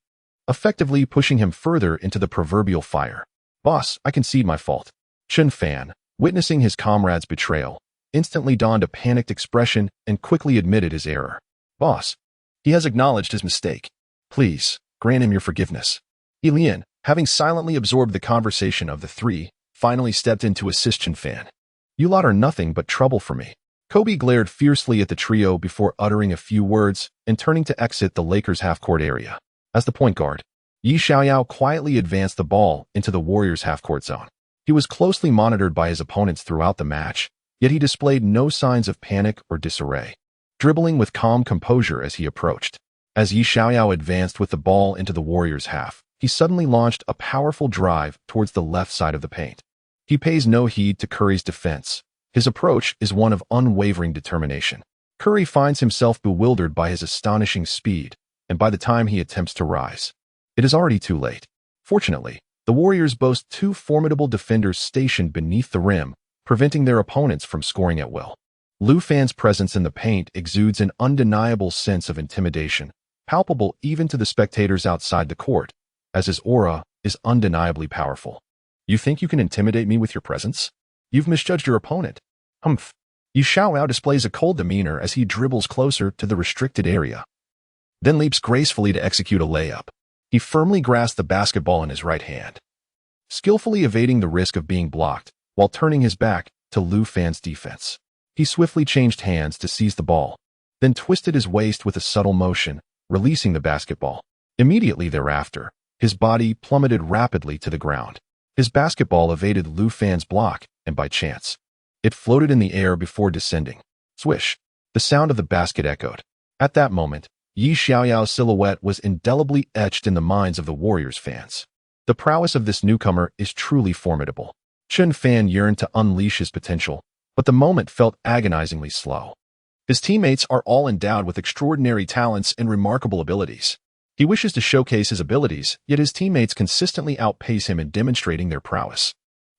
effectively pushing him further into the proverbial fire. "Boss, I concede my fault." Chen Fan, witnessing his comrade's betrayal, instantly donned a panicked expression and quickly admitted his error. "Boss, he has acknowledged his mistake. Please, grant him your forgiveness." Elian, having silently absorbed the conversation of the three, finally stepped in to assist Chen Fan. "You lot are nothing but trouble for me." Kobe glared fiercely at the trio before uttering a few words and turning to exit the Lakers' half-court area. As the point guard, Yi Xiaoyao quietly advanced the ball into the Warriors' half-court zone. He was closely monitored by his opponents throughout the match, yet he displayed no signs of panic or disarray, dribbling with calm composure as he approached. As Yi Xiaoyao advanced with the ball into the Warriors' half, he suddenly launched a powerful drive towards the left side of the paint. He pays no heed to Curry's defense. His approach is one of unwavering determination. Curry finds himself bewildered by his astonishing speed, and by the time he attempts to rise, it is already too late. Fortunately, the Warriors boast two formidable defenders stationed beneath the rim, preventing their opponents from scoring at will. Lu Fan's presence in the paint exudes an undeniable sense of intimidation, palpable even to the spectators outside the court, as his aura is undeniably powerful. "You think you can intimidate me with your presence? You've misjudged your opponent." "Humph." Yi Xiaoyao displays a cold demeanor as he dribbles closer to the restricted area, then leaps gracefully to execute a layup. He firmly grasps the basketball in his right hand, skillfully evading the risk of being blocked while turning his back to Lu Fan's defense. He swiftly changed hands to seize the ball, then twisted his waist with a subtle motion, releasing the basketball. Immediately thereafter, his body plummeted rapidly to the ground. His basketball evaded Lu Fan's block, and by chance, it floated in the air before descending. Swish! The sound of the basket echoed. At that moment, Yi Xiaoyao's silhouette was indelibly etched in the minds of the Warriors fans. The prowess of this newcomer is truly formidable. Chen Fan yearned to unleash his potential, but the moment felt agonizingly slow. His teammates are all endowed with extraordinary talents and remarkable abilities. He wishes to showcase his abilities, yet his teammates consistently outpace him in demonstrating their prowess.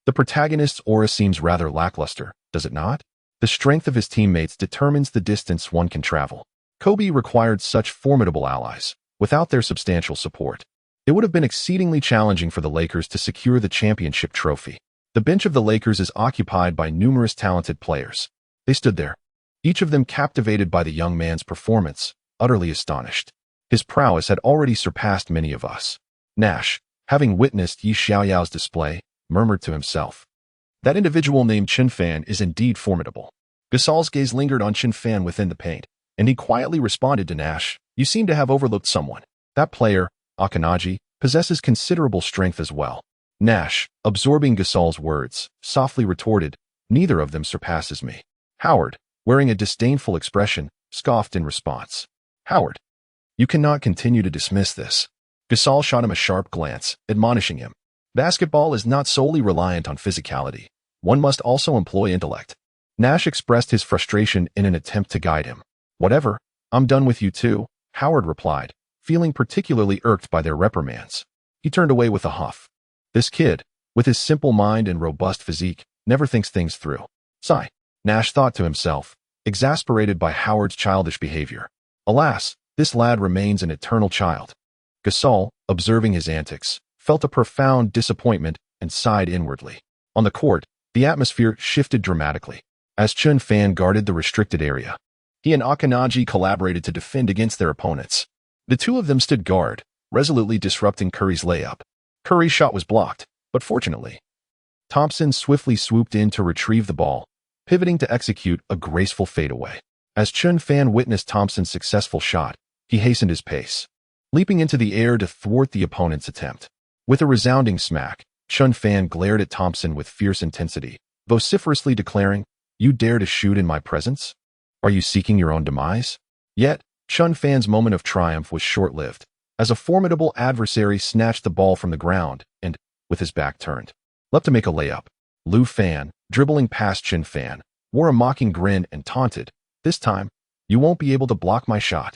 The protagonist's aura seems rather lackluster, does it not? The strength of his teammates determines the distance one can travel. Kobe required such formidable allies. Without their substantial support, it would have been exceedingly challenging for the Lakers to secure the championship trophy. The bench of the Lakers is occupied by numerous talented players. They stood there, each of them captivated by the young man's performance, utterly astonished. His prowess had already surpassed many of us. Nash, having witnessed Yi Xiaoyao's display, murmured to himself, "That individual named Chen Fan is indeed formidable." Gasol's gaze lingered on Chen Fan within the paint, and he quietly responded to Nash, "You seem to have overlooked someone. That player, Akanaji, possesses considerable strength as well." Nash, absorbing Gasol's words, softly retorted, "Neither of them surpasses me." Howard, wearing a disdainful expression, scoffed in response. "Howard, you cannot continue to dismiss this." Gasol shot him a sharp glance, admonishing him, "Basketball is not solely reliant on physicality. One must also employ intellect." Nash expressed his frustration in an attempt to guide him. "Whatever, I'm done with you too," Howard replied, feeling particularly irked by their reprimands. He turned away with a huff. This kid, with his simple mind and robust physique, never thinks things through. Sigh, Nash thought to himself, exasperated by Howard's childish behavior. Alas, this lad remains an eternal child. Gasol, observing his antics, felt a profound disappointment and sighed inwardly. On the court, the atmosphere shifted dramatically. As Chen Fan guarded the restricted area, he and Akanaji collaborated to defend against their opponents. The two of them stood guard, resolutely disrupting Curry's layup. Curry's shot was blocked, but fortunately, Thompson swiftly swooped in to retrieve the ball, pivoting to execute a graceful fadeaway. As Chen Fan witnessed Thompson's successful shot, he hastened his pace, leaping into the air to thwart the opponent's attempt. With a resounding smack, Chen Fan glared at Thompson with fierce intensity, vociferously declaring, "You dare to shoot in my presence? Are you seeking your own demise?" Yet, Chen Fan's moment of triumph was short-lived, as a formidable adversary snatched the ball from the ground and, with his back turned, leapt to make a layup. Lu Fan, dribbling past Chen Fan, wore a mocking grin and taunted, "This time, you won't be able to block my shot."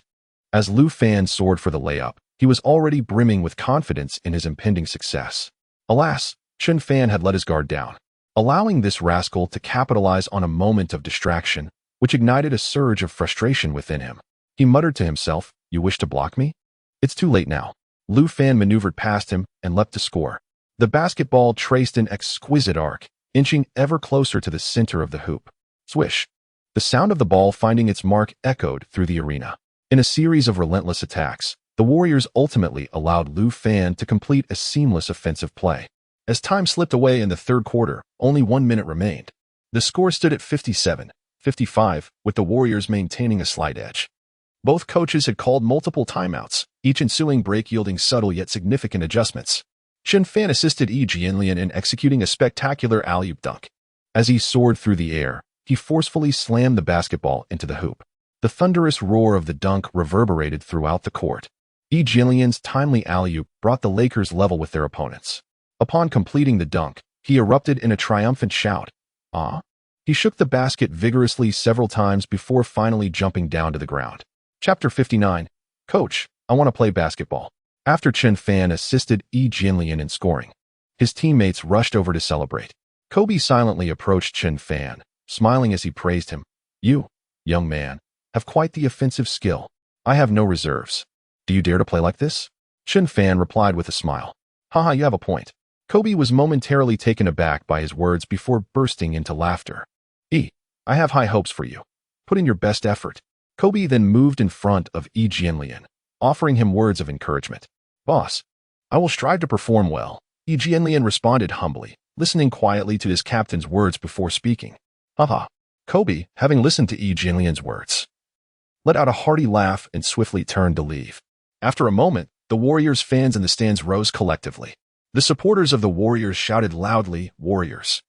As Lu Fan soared for the layup, he was already brimming with confidence in his impending success. Alas, Chen Fan had let his guard down, allowing this rascal to capitalize on a moment of distraction, which ignited a surge of frustration within him. He muttered to himself, "You wish to block me? It's too late now." Lu Fan maneuvered past him and leapt to score. The basketball traced an exquisite arc, inching ever closer to the center of the hoop. Swish! The sound of the ball finding its mark echoed through the arena. In a series of relentless attacks, the Warriors ultimately allowed Lu Fan to complete a seamless offensive play. As time slipped away in the third quarter, only 1 minute remained. The score stood at 57-55, with the Warriors maintaining a slight edge. Both coaches had called multiple timeouts, each ensuing break yielding subtle yet significant adjustments. Chen Fan assisted Yi Jianlian in executing a spectacular alley-oop dunk. As he soared through the air, he forcefully slammed the basketball into the hoop. The thunderous roar of the dunk reverberated throughout the court. Yi Jianlian's timely alley-oop brought the Lakers level with their opponents. Upon completing the dunk, he erupted in a triumphant shout. "Ah!" He shook the basket vigorously several times before finally jumping down to the ground. Chapter 59. Coach, I want to play basketball. After Chen Fan assisted Yi Jianlian in scoring, his teammates rushed over to celebrate. Kobe silently approached Chen Fan, smiling as he praised him. "You, young man, have quite the offensive skill. I have no reserves. Do you dare to play like this?" Chen Fan replied with a smile. "Haha, you have a point." Kobe was momentarily taken aback by his words before bursting into laughter. I have high hopes for you. Put in your best effort." Kobe then moved in front of Yi Jianlian, offering him words of encouragement. "Boss, I will strive to perform well." Yi Jianlian responded humbly, listening quietly to his captain's words before speaking. Haha. Kobe, having listened to Yi Jianlian's words, let out a hearty laugh and swiftly turned to leave. After a moment, the Warriors fans in the stands rose collectively. The supporters of the Warriors shouted loudly, "Warriors,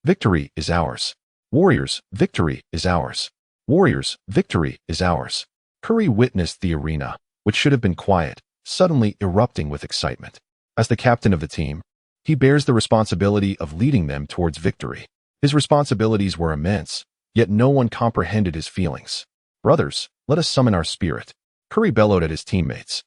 victory is ours. Warriors, victory is ours. Warriors, victory is ours." Curry witnessed the arena, which should have been quiet, suddenly erupting with excitement. As the captain of the team, he bears the responsibility of leading them towards victory. His responsibilities were immense, yet no one comprehended his feelings. "Brothers, let us summon our spirit." Curry bellowed at his teammates.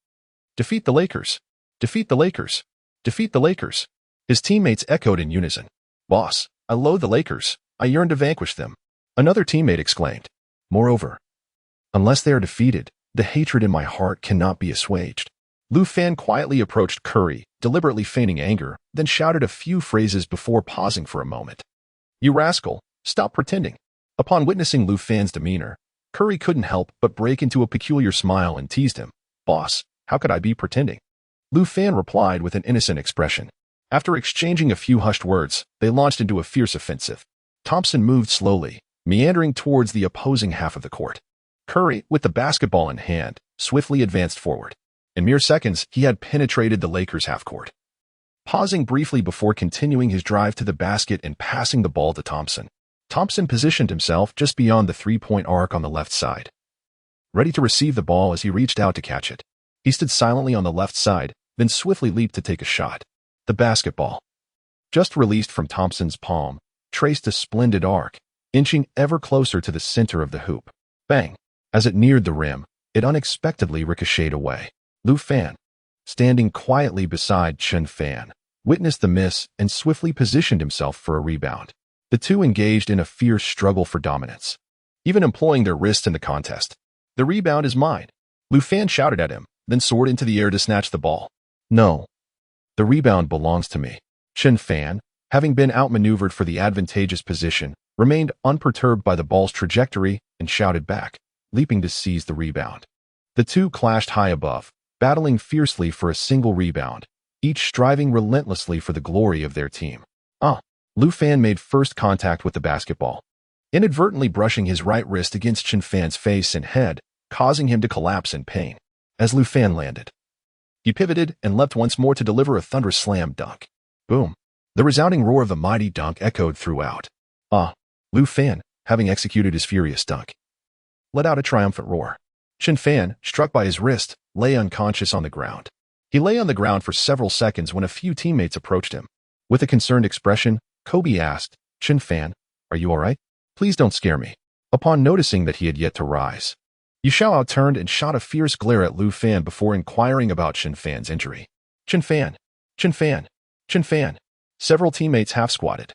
"Defeat the Lakers! Defeat the Lakers! Defeat the Lakers!" His teammates echoed in unison. "Boss, I loathe the Lakers. I yearn to vanquish them." Another teammate exclaimed. "Moreover, unless they are defeated, the hatred in my heart cannot be assuaged." Lu Fan quietly approached Curry, deliberately feigning anger, then shouted a few phrases before pausing for a moment. "You rascal, stop pretending." Upon witnessing Lu Fan's demeanor, Curry couldn't help but break into a peculiar smile and teased him. "Boss, how could I be pretending?" Lu Fan replied with an innocent expression. After exchanging a few hushed words, they launched into a fierce offensive. Thompson moved slowly, meandering towards the opposing half of the court. Curry, with the basketball in hand, swiftly advanced forward. In mere seconds, he had penetrated the Lakers' half-court. Pausing briefly before continuing his drive to the basket and passing the ball to Thompson, Thompson positioned himself just beyond the three-point arc on the left side, ready to receive the ball as he reached out to catch it. He stood silently on the left side, then swiftly leaped to take a shot. The basketball, just released from Thompson's palm, traced a splendid arc, inching ever closer to the center of the hoop. Bang! As it neared the rim, it unexpectedly ricocheted away. Lu Fan, standing quietly beside Chen Fan, witnessed the miss and swiftly positioned himself for a rebound. The two engaged in a fierce struggle for dominance, even employing their wrists in the contest. "The rebound is mine," Lu Fan shouted at him, then soared into the air to snatch the ball. "No, the rebound belongs to me." Chen Fan, having been outmaneuvered for the advantageous position, remained unperturbed by the ball's trajectory and shouted back, leaping to seize the rebound. The two clashed high above, battling fiercely for a single rebound, each striving relentlessly for the glory of their team. Lu Fan made first contact with the basketball, inadvertently brushing his right wrist against Chen Fan's face and head, causing him to collapse in pain. As Lu Fan landed, he pivoted and leapt once more to deliver a thunderous slam dunk. Boom! The resounding roar of the mighty dunk echoed throughout. Ah, Lu Fan, having executed his furious dunk, let out a triumphant roar. Chen Fan, struck by his wrist, lay unconscious on the ground. He lay on the ground for several seconds when a few teammates approached him. With a concerned expression, Kobe asked, "Chen Fan, are you all right? Please don't scare me." Upon noticing that he had yet to rise, Yu Xiaoao turned and shot a fierce glare at Lu Fan before inquiring about Chen Fan's injury. Chen Fan, Chen Fan, Chen Fan. Several teammates half-squatted,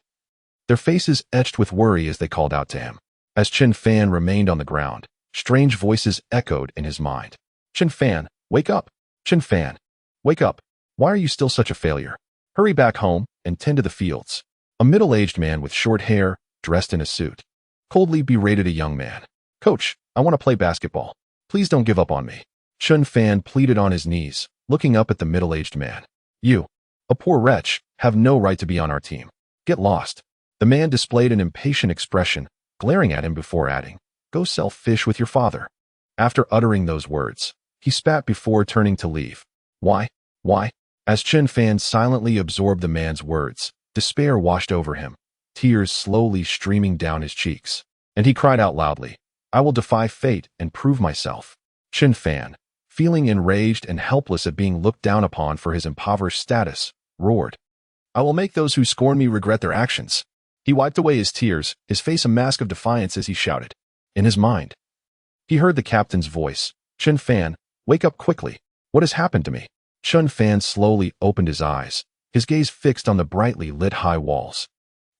their faces etched with worry as they called out to him. As Chen Fan remained on the ground, strange voices echoed in his mind. Chen Fan, wake up! Chen Fan, wake up! Why are you still such a failure? Hurry back home and tend to the fields. A middle-aged man with short hair, dressed in a suit, coldly berated a young man. Coach, I want to play basketball. Please don't give up on me. Chen Fan pleaded on his knees, looking up at the middle-aged man. You, a poor wretch, have no right to be on our team. Get lost. The man displayed an impatient expression, glaring at him before adding, "Go sell fish with your father." After uttering those words, he spat before turning to leave. Why? Why? As Chen Fan silently absorbed the man's words, despair washed over him, tears slowly streaming down his cheeks, and he cried out loudly, "I will defy fate and prove myself." Chen Fan, feeling enraged and helpless at being looked down upon for his impoverished status, roared, "I will make those who scorn me regret their actions." He wiped away his tears, his face a mask of defiance as he shouted. In his mind, he heard the captain's voice, "Chen Fan, wake up quickly. What has happened to me?" Chen Fan slowly opened his eyes, his gaze fixed on the brightly lit high walls.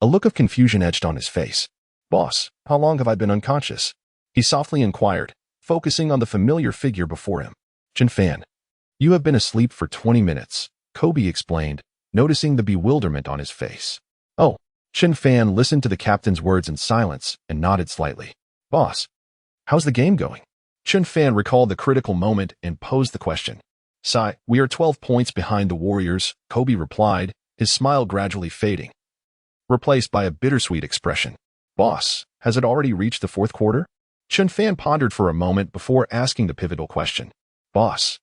A look of confusion etched on his face. "Boss, how long have I been unconscious?" he softly inquired, focusing on the familiar figure before him. "Chen Fan, you have been asleep for 20 minutes, Kobe explained, noticing the bewilderment on his face. "Oh." Chen Fan listened to the captain's words in silence and nodded slightly. "Boss, how's the game going?" Chen Fan recalled the critical moment and posed the question. "Sai, we are 12 points behind the Warriors," Kobe replied, his smile gradually fading, replaced by a bittersweet expression. "Boss, has it already reached the fourth quarter?" Chen Fan pondered for a moment before asking the pivotal question. "Boss,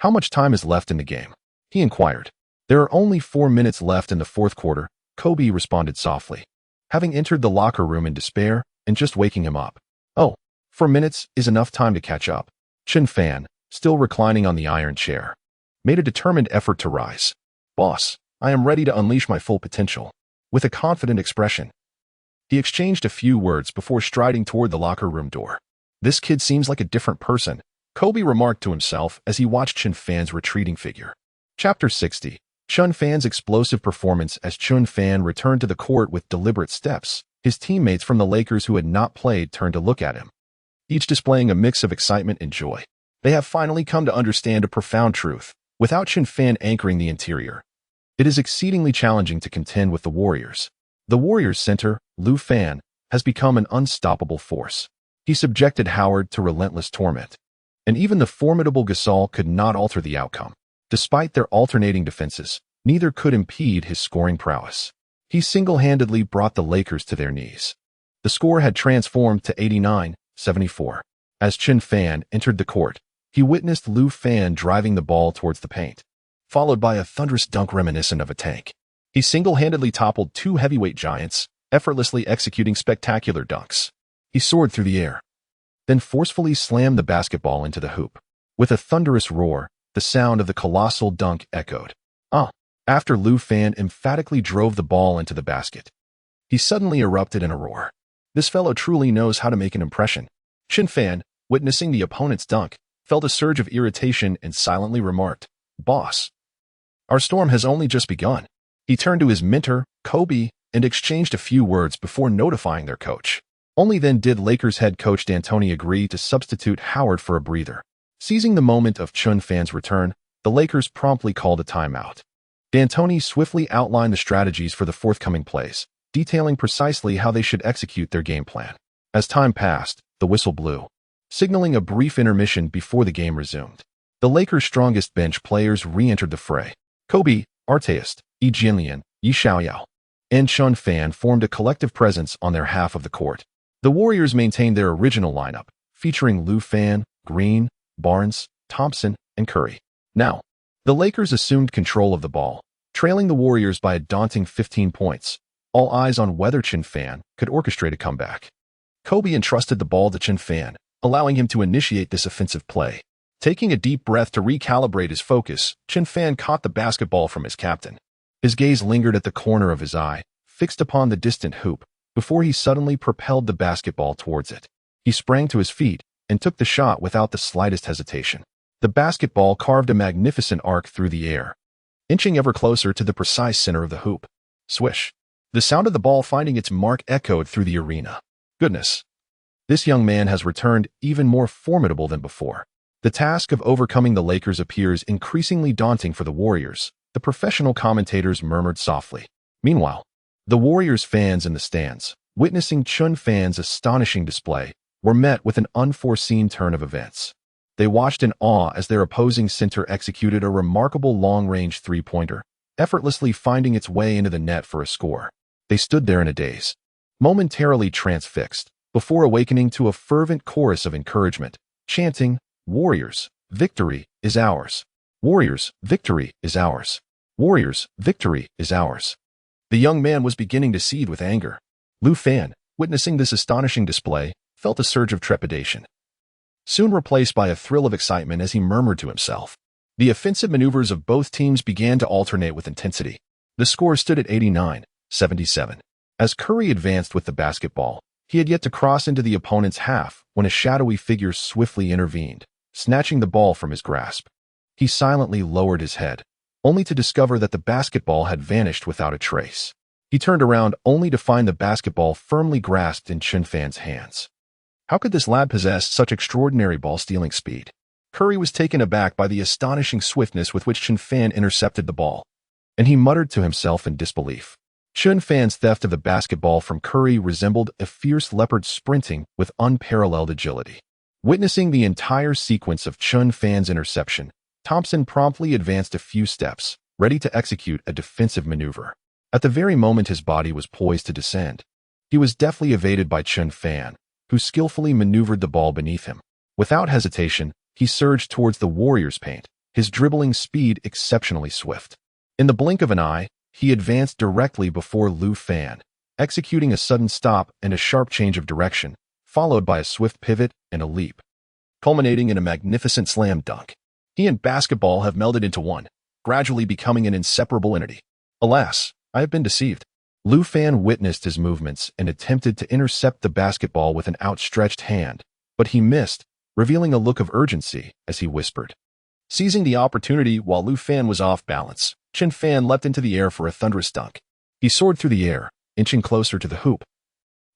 how much time is left in the game?" he inquired. "There are only 4 minutes left in the fourth quarter," Kobe responded softly, having entered the locker room in despair and just waking him up. "Oh, 4 minutes is enough time to catch up." Chen Fan, still reclining on the iron chair, made a determined effort to rise. "Boss, I am ready to unleash my full potential." With a confident expression, he exchanged a few words before striding toward the locker room door. "This kid seems like a different person," Kobe remarked to himself as he watched Chen Fan's retreating figure. Chapter 60. Chen Fan's explosive performance. As Chen Fan returned to the court with deliberate steps, his teammates from the Lakers who had not played turned to look at him, each displaying a mix of excitement and joy. They have finally come to understand a profound truth. Without Chen Fan anchoring the interior, it is exceedingly challenging to contend with the Warriors. The Warriors' center, Lu Fan, has become an unstoppable force. He subjected Howard to relentless torment, and even the formidable Gasol could not alter the outcome. Despite their alternating defenses, neither could impede his scoring prowess. He single-handedly brought the Lakers to their knees. The score had transformed to 89-74. As Chen Fan entered the court, he witnessed Lu Fan driving the ball towards the paint, followed by a thunderous dunk reminiscent of a tank. He single-handedly toppled 2 heavyweight giants, effortlessly executing spectacular dunks. He soared through the air, then forcefully slammed the basketball into the hoop. With a thunderous roar, the sound of the colossal dunk echoed. After Lu Fan emphatically drove the ball into the basket, he suddenly erupted in a roar. This fellow truly knows how to make an impression. Chen Fan, witnessing the opponent's dunk, felt a surge of irritation and silently remarked, "Boss, our storm has only just begun." He turned to his mentor, Kobe, and exchanged a few words before notifying their coach. Only then did Lakers head coach D'Antoni agree to substitute Howard for a breather. Seizing the moment of Chen Fan's return, the Lakers promptly called a timeout. D'Antoni swiftly outlined the strategies for the forthcoming plays, detailing precisely how they should execute their game plan. As time passed, the whistle blew, signaling a brief intermission before the game resumed. The Lakers' strongest bench players re-entered the fray. Kobe, Arteist, Yi Jianlian, Yi Xiaoyao, and Chen Fan formed a collective presence on their half of the court. The Warriors maintained their original lineup, featuring Lu Fan, Green, Barnes, Thompson, and Curry. Now, the Lakers assumed control of the ball, trailing the Warriors by a daunting 15 points, all eyes on whether Chen Fan could orchestrate a comeback. Kobe entrusted the ball to Chen Fan, allowing him to initiate this offensive play. Taking a deep breath to recalibrate his focus, Chen Fan caught the basketball from his captain. His gaze lingered at the corner of his eye, fixed upon the distant hoop, before he suddenly propelled the basketball towards it. He sprang to his feet and took the shot without the slightest hesitation. The basketball carved a magnificent arc through the air, inching ever closer to the precise center of the hoop. Swish! The sound of the ball finding its mark echoed through the arena. Goodness! This young man has returned even more formidable than before. The task of overcoming the Lakers appears increasingly daunting for the Warriors, the professional commentators murmured softly. Meanwhile, the Warriors fans in the stands, witnessing Chen Fan's astonishing display, were met with an unforeseen turn of events. They watched in awe as their opposing center executed a remarkable long-range three-pointer, effortlessly finding its way into the net for a score. They stood there in a daze, momentarily transfixed, before awakening to a fervent chorus of encouragement, chanting, "Warriors, victory is ours. Warriors, victory is ours. Warriors, victory is ours." The young man was beginning to seethe with anger. Lu Fan, witnessing this astonishing display, felt a surge of trepidation, soon replaced by a thrill of excitement as he murmured to himself. The offensive maneuvers of both teams began to alternate with intensity. The score stood at 89-77. As Curry advanced with the basketball, he had yet to cross into the opponent's half when a shadowy figure swiftly intervened, snatching the ball from his grasp. He silently lowered his head, only to discover that the basketball had vanished without a trace. He turned around only to find the basketball firmly grasped in Chen Fan's hands. How could this lad possess such extraordinary ball-stealing speed? Curry was taken aback by the astonishing swiftness with which Chen Fan intercepted the ball, and he muttered to himself in disbelief. Chen Fan's theft of the basketball from Curry resembled a fierce leopard sprinting with unparalleled agility. Witnessing the entire sequence of Chen Fan's interception, Thompson promptly advanced a few steps, ready to execute a defensive maneuver. At the very moment his body was poised to descend, he was deftly evaded by Chen Fan, who skillfully maneuvered the ball beneath him. Without hesitation, he surged towards the Warriors' paint, his dribbling speed exceptionally swift. In the blink of an eye, he advanced directly before Lu Fan, executing a sudden stop and a sharp change of direction, followed by a swift pivot and a leap, culminating in a magnificent slam dunk. He and basketball have melded into one, gradually becoming an inseparable entity. Alas, I have been deceived. Lu Fan witnessed his movements and attempted to intercept the basketball with an outstretched hand, but he missed, revealing a look of urgency as he whispered. Seizing the opportunity while Lu Fan was off balance, Chen Fan leapt into the air for a thunderous dunk. He soared through the air, inching closer to the hoop,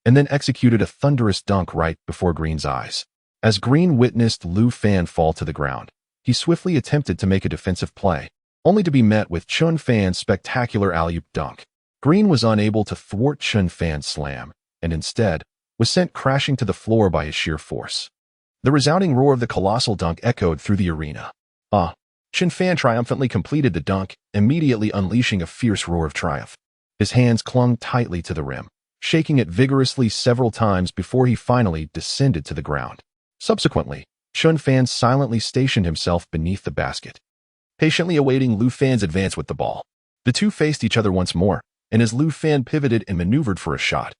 and then executed a thunderous dunk right before Green's eyes. As Green witnessed Lu Fan fall to the ground, he swiftly attempted to make a defensive play, only to be met with Chen Fan's spectacular alley-oop dunk. Green was unable to thwart Chen Fan's slam, and instead was sent crashing to the floor by his sheer force. The resounding roar of the colossal dunk echoed through the arena. Chen Fan triumphantly completed the dunk, immediately unleashing a fierce roar of triumph. His hands clung tightly to the rim, shaking it vigorously several times before he finally descended to the ground. Subsequently, Chen Fan silently stationed himself beneath the basket, patiently awaiting Lu Fan's advance with the ball. The two faced each other once more, and as Lu Fan pivoted and maneuvered for a shot,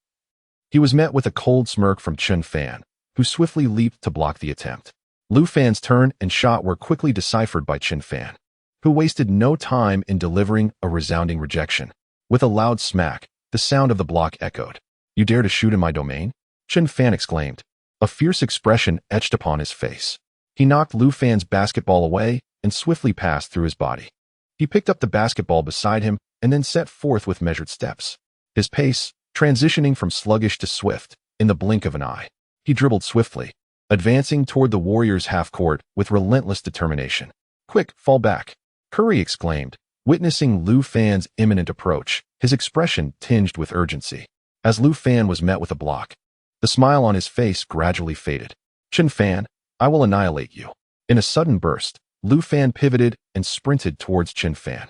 he was met with a cold smirk from Chen Fan, who swiftly leaped to block the attempt. Lu Fan's turn and shot were quickly deciphered by Chen Fan, who wasted no time in delivering a resounding rejection. With a loud smack, the sound of the block echoed. "You dare to shoot in my domain?" Chen Fan exclaimed. A fierce expression etched upon his face. He knocked Lu Fan's basketball away and swiftly passed through his body. He picked up the basketball beside him and then set forth with measured steps, his pace transitioning from sluggish to swift in the blink of an eye. He dribbled swiftly, advancing toward the Warriors' half-court with relentless determination. "Quick, fall back!" Curry exclaimed, witnessing Lu Fan's imminent approach, his expression tinged with urgency. As Lu Fan was met with a block, the smile on his face gradually faded. "Chen Fan, I will annihilate you." In a sudden burst, Lu Fan pivoted and sprinted towards Chen Fan.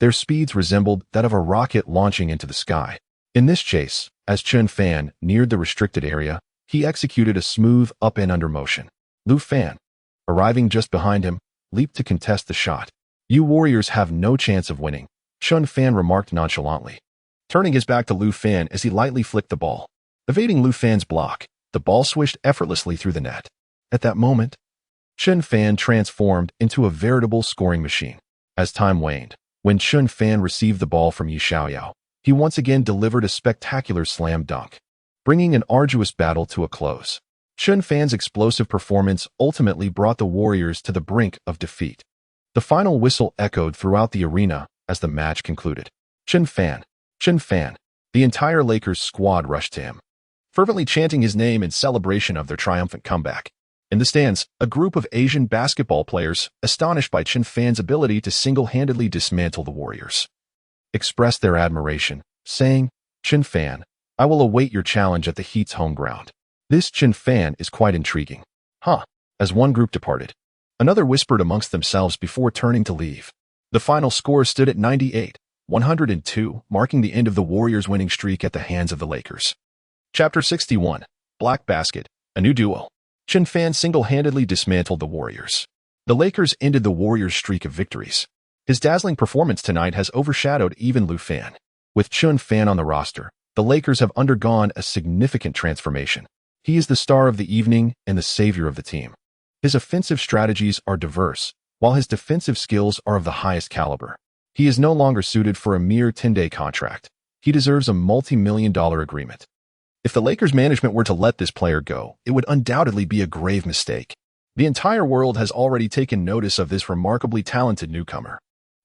Their speeds resembled that of a rocket launching into the sky. In this chase, as Chen Fan neared the restricted area, he executed a smooth up and under motion. Lu Fan, arriving just behind him, leaped to contest the shot. "You Warriors have no chance of winning," Chen Fan remarked nonchalantly. turning his back to Lu Fan as he lightly flicked the ball. Evading Lu Fan's block, the ball swished effortlessly through the net. At that moment, Chen Fan transformed into a veritable scoring machine. As time waned, when Chen Fan received the ball from Yi Xiaoyao, he once again delivered a spectacular slam dunk, bringing an arduous battle to a close. Chen Fan's explosive performance ultimately brought the Warriors to the brink of defeat. The final whistle echoed throughout the arena as the match concluded. Chen Fan, Chen Fan. The entire Lakers squad rushed to him, fervently chanting his name in celebration of their triumphant comeback. In the stands, a group of Asian basketball players, astonished by Chen Fan's ability to single-handedly dismantle the Warriors, expressed their admiration, saying, "Chen Fan, I will await your challenge at the Heat's home ground. This Chen Fan is quite intriguing." Huh. As one group departed, another whispered amongst themselves before turning to leave. The final score stood at 98-102, marking the end of the Warriors' winning streak at the hands of the Lakers. Chapter 61. Black Basket, a new duo. Chen Fan single-handedly dismantled the Warriors. The Lakers ended the Warriors' streak of victories. His dazzling performance tonight has overshadowed even Lu Fan. With Chen Fan on the roster, the Lakers have undergone a significant transformation. He is the star of the evening and the savior of the team. His offensive strategies are diverse, while his defensive skills are of the highest caliber. He is no longer suited for a mere 10-day contract. He deserves a multi-million-dollar agreement. If the Lakers management were to let this player go, it would undoubtedly be a grave mistake. The entire world has already taken notice of this remarkably talented newcomer.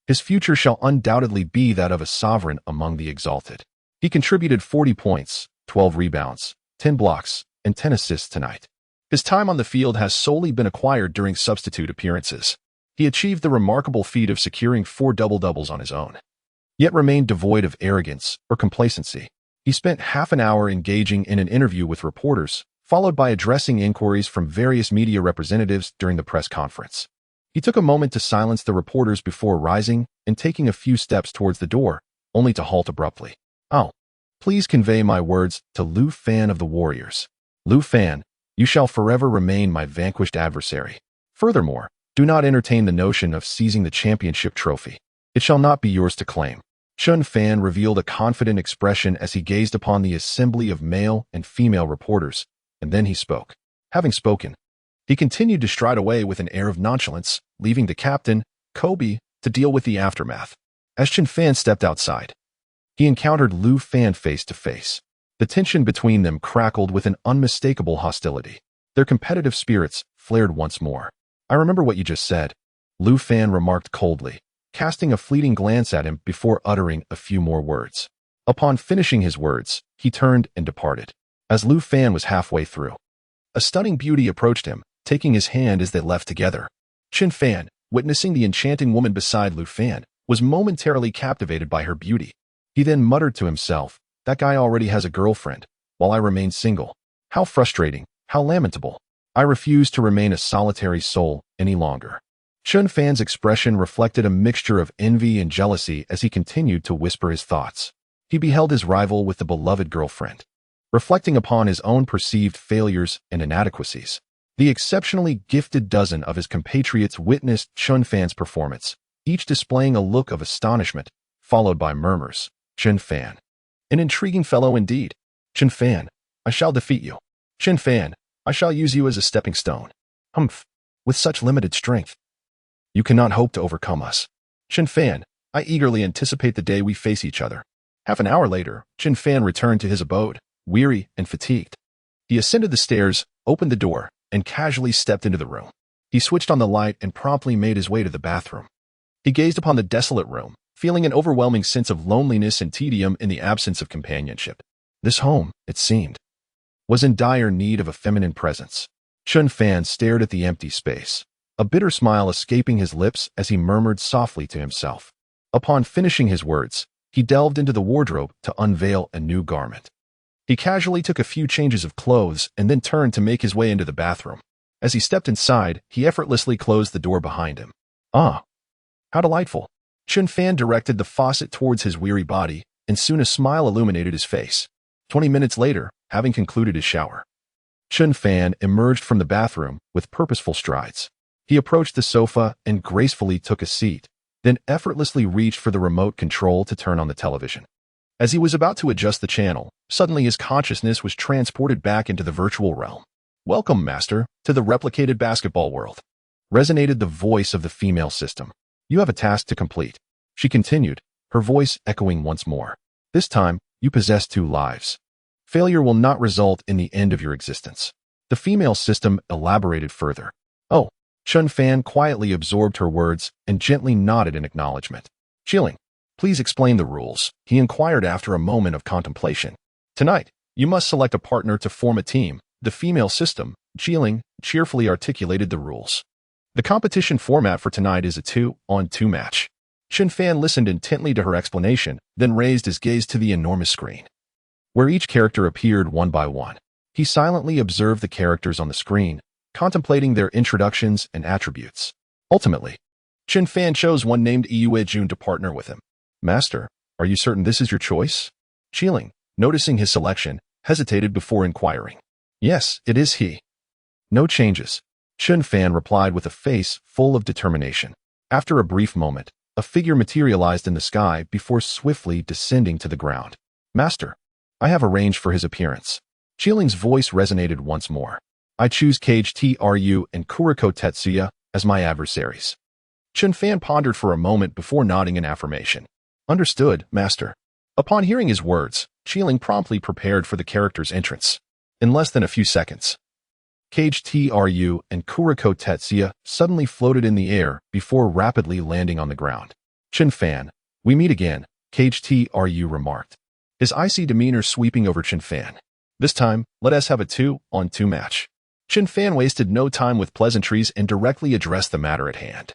His future shall undoubtedly be that of a sovereign among the exalted. He contributed 40 points, 12 rebounds, 10 blocks, and 10 assists tonight. His time on the field has solely been acquired during substitute appearances. He achieved the remarkable feat of securing 4 double-doubles on his own, yet remained devoid of arrogance or complacency. He spent half an hour engaging in an interview with reporters, followed by addressing inquiries from various media representatives during the press conference. He took a moment to silence the reporters before rising and taking a few steps towards the door, only to halt abruptly. "Oh, please convey my words to Lu Fan of the Warriors. Lu Fan, you shall forever remain my vanquished adversary. Furthermore, do not entertain the notion of seizing the championship trophy. It shall not be yours to claim." Chen Fan revealed a confident expression as he gazed upon the assembly of male and female reporters, and then he spoke. Having spoken, he continued to stride away with an air of nonchalance, leaving the captain, Kobe, to deal with the aftermath. As Chen Fan stepped outside, he encountered Lu Fan face to face. The tension between them crackled with an unmistakable hostility. Their competitive spirits flared once more. "I remember what you just said," Lu Fan remarked coldly, casting a fleeting glance at him before uttering a few more words. Upon finishing his words, he turned and departed. As Lu Fan was halfway through, a stunning beauty approached him, taking his hand as they left together. Chen Fan, witnessing the enchanting woman beside Lu Fan, was momentarily captivated by her beauty. He then muttered to himself, "That guy already has a girlfriend, while I remain single. How frustrating, how lamentable. I refuse to remain a solitary soul any longer." Chen Fan's expression reflected a mixture of envy and jealousy as he continued to whisper his thoughts. He beheld his rival with the beloved girlfriend. Reflecting upon his own perceived failures and inadequacies, the exceptionally gifted dozen of his compatriots witnessed Chen Fan's performance, each displaying a look of astonishment, followed by murmurs. "Chen Fan. An intriguing fellow indeed. Chen Fan, I shall defeat you. Chen Fan, I shall use you as a stepping stone. Humph, with such limited strength, you cannot hope to overcome us. Chen Fan, I eagerly anticipate the day we face each other." Half an hour later, Chen Fan returned to his abode, weary and fatigued. He ascended the stairs, opened the door, and casually stepped into the room. He switched on the light and promptly made his way to the bathroom. He gazed upon the desolate room, feeling an overwhelming sense of loneliness and tedium in the absence of companionship. This home, it seemed, was in dire need of a feminine presence. Chen Fan stared at the empty space, a bitter smile escaping his lips as he murmured softly to himself. Upon finishing his words, he delved into the wardrobe to unveil a new garment. He casually took a few changes of clothes and then turned to make his way into the bathroom. As he stepped inside, he effortlessly closed the door behind him. "Ah, how delightful." Chen Fan directed the faucet towards his weary body, and soon a smile illuminated his face. 20 minutes later, having concluded his shower, Chen Fan emerged from the bathroom with purposeful strides. He approached the sofa and gracefully took a seat, then effortlessly reached for the remote control to turn on the television. As he was about to adjust the channel, suddenly his consciousness was transported back into the virtual realm. "Welcome, Master, to the replicated basketball world," resonated the voice of the female system. "You have a task to complete," she continued, her voice echoing once more. "This time, you possess 2 lives. Failure will not result in the end of your existence." The female system elaborated further. "Oh." Chen Fan quietly absorbed her words and gently nodded in acknowledgement. "Chilling, please explain the rules," he inquired after a moment of contemplation. "Tonight, you must select a partner to form a team." The female system, Chilling, cheerfully articulated the rules. "The competition format for tonight is a 2-on-2 match." Chen Fan listened intently to her explanation, then raised his gaze to the enormous screen, where each character appeared one by one. He silently observed the characters on the screen, contemplating their introductions and attributes. Ultimately, Chen Fan chose one named year.With to partner with him. "Master, are you certain this is your choice?" Chilling, noticing his selection, hesitated before inquiring. "Yes, it is he." "No changes," Chen Fan replied with a face full of determination. After a brief moment, a figure materialized in the sky before swiftly descending to the ground. "Master, I have arranged for his appearance." Chilling's voice resonated once more. "I choose Kage Tru and Kuriko Tetsuya as my adversaries." Chen Fan pondered for a moment before nodding in affirmation. "Understood, Master." Upon hearing his words, Chilling promptly prepared for the character's entrance. In less than a few seconds, Kage Tru and Kuriko Tetsuya suddenly floated in the air before rapidly landing on the ground. "Chen Fan, we meet again," Kage Tru remarked, his icy demeanor sweeping over Chen Fan. "This time, let us have a 2-on-2 match." Chen Fan wasted no time with pleasantries and directly addressed the matter at hand.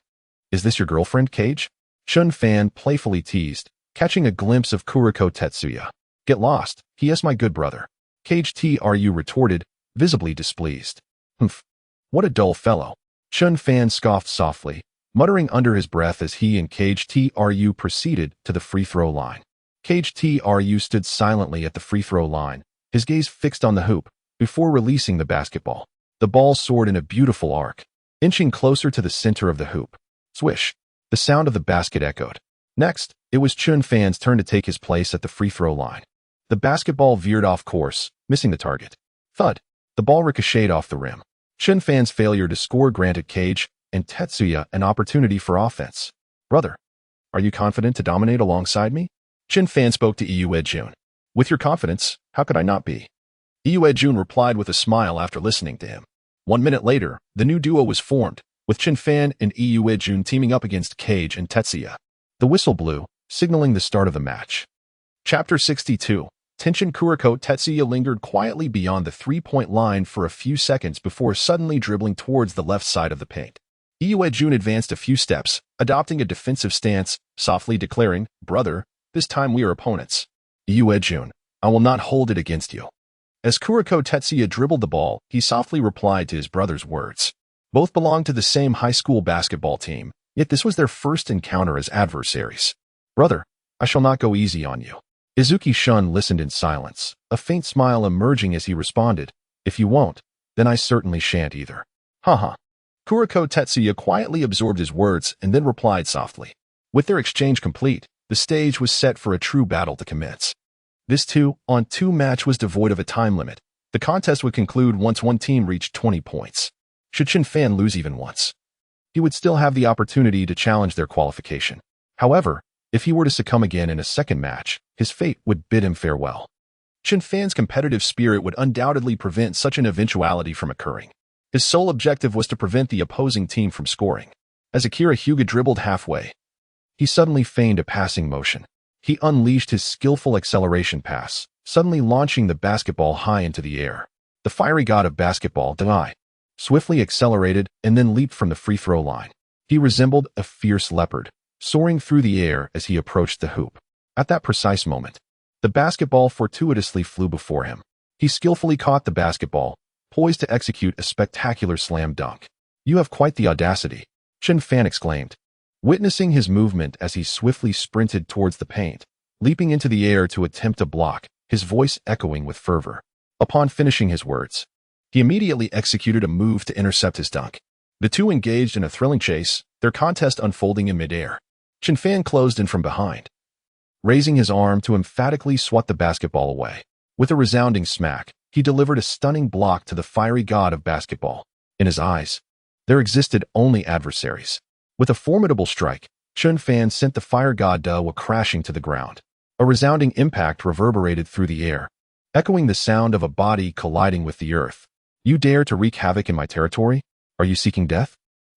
"Is this your girlfriend, Kage?" Chen Fan playfully teased, catching a glimpse of Kuriko Tetsuya. "Get lost, he is my good brother," Kage Tru retorted, visibly displeased. "Humph, what a dull fellow." Chen Fan scoffed softly, muttering under his breath as he and Kage Tru proceeded to the free throw line. Kage Tru stood silently at the free throw line, his gaze fixed on the hoop, before releasing the basketball. The ball soared in a beautiful arc, inching closer to the center of the hoop. Swish! The sound of the basket echoed. Next, it was Chen Fan's turn to take his place at the free throw line. The basketball veered off course, missing the target. Thud! The ball ricocheted off the rim. Chen Fan's failure to score granted Kage and Tetsuya an opportunity for offense. "Brother, are you confident to dominate alongside me?" Chen Fan spoke to year.With. "With your confidence, how could I not be?" year.With replied with a smile after listening to him. 1 minute later, the new duo was formed, with Chen Fan and year.With teaming up against Kage and Tetsuya. The whistle blew, signaling the start of the match. Chapter 62. Tension. Kuriko Tetsuya lingered quietly beyond the 3-point line for a few seconds before suddenly dribbling towards the left side of the paint. year.With advanced a few steps, adopting a defensive stance, softly declaring, "Brother, this time we are opponents." "year.With, I will not hold it against you." As Kuriko Tetsuya dribbled the ball, he softly replied to his brother's words. Both belonged to the same high school basketball team, yet this was their first encounter as adversaries. "Brother, I shall not go easy on you." Izuki Shun listened in silence, a faint smile emerging as he responded, "If you won't, then I certainly shan't either." Haha. Kuriko Tetsuya quietly absorbed his words and then replied softly. With their exchange complete, the stage was set for a true battle to commence. This 2-on-2 match was devoid of a time limit. The contest would conclude once one team reached 20 points. Should Chen Fan lose even once, he would still have the opportunity to challenge their qualification. However, if he were to succumb again in a second match, his fate would bid him farewell. Chen Fan's competitive spirit would undoubtedly prevent such an eventuality from occurring. His sole objective was to prevent the opposing team from scoring. As Akira Hyuga dribbled halfway, he suddenly feigned a passing motion. He unleashed his skillful acceleration pass, suddenly launching the basketball high into the air. The fiery god of basketball, Dai, swiftly accelerated and then leaped from the free throw line. He resembled a fierce leopard, soaring through the air as he approached the hoop. At that precise moment, the basketball fortuitously flew before him. He skillfully caught the basketball, poised to execute a spectacular slam dunk. "You have quite the audacity," Chen Fan exclaimed, witnessing his movement as he swiftly sprinted towards the paint, leaping into the air to attempt a block, his voice echoing with fervor. Upon finishing his words, he immediately executed a move to intercept his dunk. The two engaged in a thrilling chase, their contest unfolding in midair. Chen Fan closed in from behind, raising his arm to emphatically swat the basketball away. With a resounding smack, he delivered a stunning block to the fiery god of basketball. In his eyes, there existed only adversaries. With a formidable strike, Chen Fan sent the fire god Dawa crashing to the ground. A resounding impact reverberated through the air, echoing the sound of a body colliding with the earth. "You dare to wreak havoc in my territory? Are you seeking death?"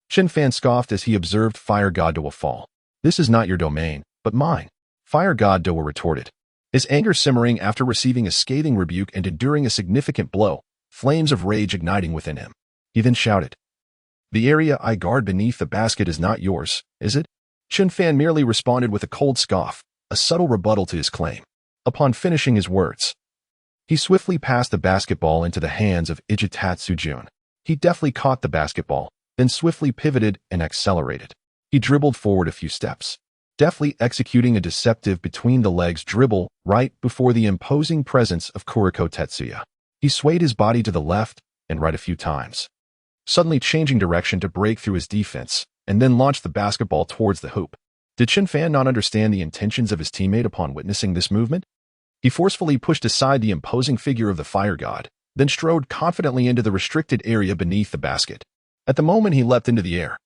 Chen Fan scoffed as he observed fire god Dawa fall. "This is not your domain, but mine," fire god Dawa retorted. His anger simmering after receiving a scathing rebuke and enduring a significant blow, flames of rage igniting within him. He then shouted, "The area I guard beneath the basket is not yours, is it?" Chen Fan merely responded with a cold scoff, a subtle rebuttal to his claim. Upon finishing his words, he swiftly passed the basketball into the hands of Ijitatsu Jun. He deftly caught the basketball, then swiftly pivoted and accelerated. He dribbled forward a few steps, deftly executing a deceptive between-the-legs dribble right before the imposing presence of Kuriko Tetsuya. He swayed his body to the left and right a few times, suddenly changing direction to break through his defense, and then launched the basketball towards the hoop. Did Chen Fan not understand the intentions of his teammate upon witnessing this movement? He forcefully pushed aside the imposing figure of the fire god, then strode confidently into the restricted area beneath the basket. At the moment he leapt into the air,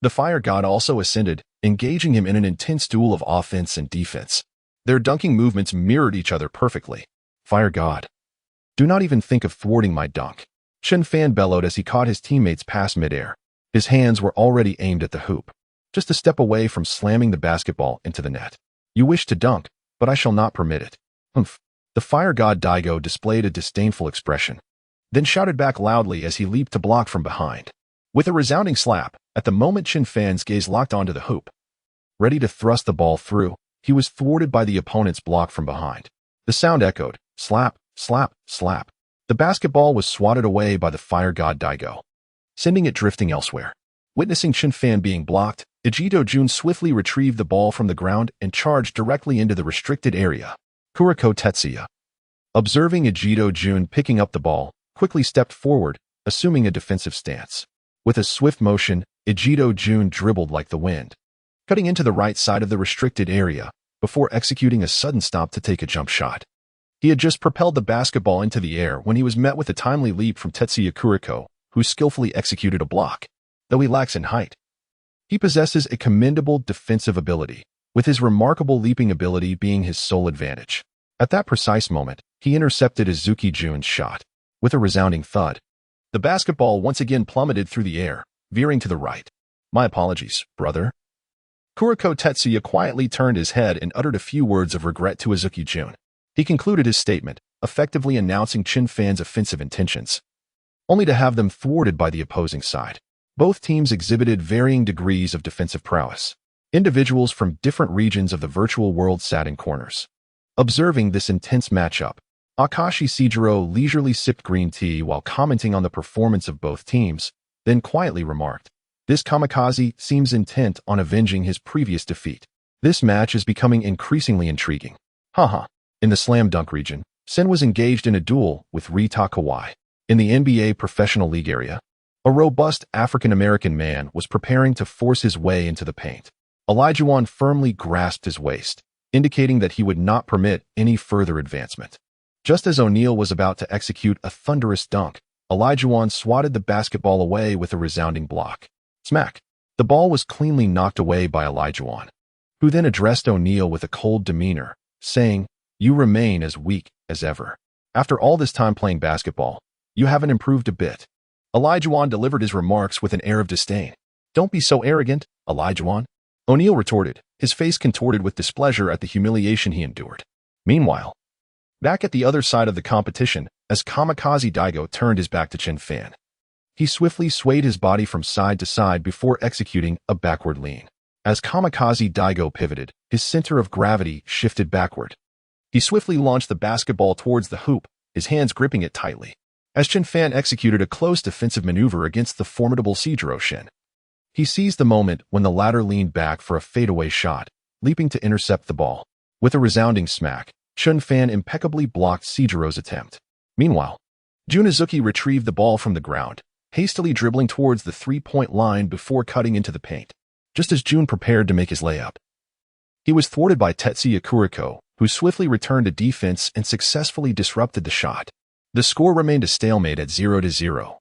the fire god also ascended, engaging him in an intense duel of offense and defense. Their dunking movements mirrored each other perfectly. "Fire god, do not even think of thwarting my dunk," Chen Fan bellowed as he caught his teammate's pass midair. His hands were already aimed at the hoop, just a step away from slamming the basketball into the net. "You wish to dunk, but I shall not permit it." "Humph." The fire god Daigo displayed a disdainful expression, then shouted back loudly as he leaped to block from behind. With a resounding slap, at the moment Chen Fan's gaze locked onto the hoop, ready to thrust the ball through, he was thwarted by the opponent's block from behind. The sound echoed, slap, slap, slap. The basketball was swatted away by the fire god Daigo, sending it drifting elsewhere. Witnessing Chen Fan being blocked, Ejito Jun swiftly retrieved the ball from the ground and charged directly into the restricted area. Kuriko Tetsuya, observing Ejito Jun picking up the ball, quickly stepped forward, assuming a defensive stance. With a swift motion, Ejito Jun dribbled like the wind, cutting into the right side of the restricted area before executing a sudden stop to take a jump shot. He had just propelled the basketball into the air when he was met with a timely leap from Tetsuya Kuriko, who skillfully executed a block. Though he lacks in height, he possesses a commendable defensive ability, with his remarkable leaping ability being his sole advantage. At that precise moment, he intercepted Izuki Jun's shot. With a resounding thud, the basketball once again plummeted through the air, veering to the right. "My apologies, brother." Kuriko Tetsuya quietly turned his head and uttered a few words of regret to Izuki Jun. He concluded his statement, effectively announcing Chen Fan's offensive intentions, only to have them thwarted by the opposing side. Both teams exhibited varying degrees of defensive prowess. Individuals from different regions of the virtual world sat in corners, observing this intense matchup. Akashi Sejiro leisurely sipped green tea while commenting on the performance of both teams, then quietly remarked, "This kamikaze seems intent on avenging his previous defeat. This match is becoming increasingly intriguing." Haha. In the slam dunk region, Sen was engaged in a duel with Rita Kawai. In the NBA Professional League area, a robust African-American man was preparing to force his way into the paint. Olajuwon firmly grasped his waist, indicating that he would not permit any further advancement. Just as O'Neal was about to execute a thunderous dunk, Olajuwon swatted the basketball away with a resounding block. Smack! The ball was cleanly knocked away by Olajuwon, who then addressed O'Neal with a cold demeanor, saying, "You remain as weak as ever. After all this time playing basketball, you haven't improved a bit." Olajuwon delivered his remarks with an air of disdain. "Don't be so arrogant, Olajuwon," O'Neal retorted, his face contorted with displeasure at the humiliation he endured. Meanwhile, back at the other side of the competition, as Kamikaze Daigo turned his back to Chen Fan, he swiftly swayed his body from side to side before executing a backward lean. As Kamikaze Daigo pivoted, his center of gravity shifted backward. He swiftly launched the basketball towards the hoop, his hands gripping it tightly, as Chen Fan executed a close defensive maneuver against the formidable Sejiro Shin. He seized the moment when the latter leaned back for a fadeaway shot, leaping to intercept the ball. With a resounding smack, Chen Fan impeccably blocked Sejiro's attempt. Meanwhile, Jun Izuki retrieved the ball from the ground, hastily dribbling towards the three-point line before cutting into the paint. Just as Jun prepared to make his layup, He was thwarted by Tetsuya Kuriko, who swiftly returned to defense and successfully disrupted the shot. The score remained a stalemate at 0-0,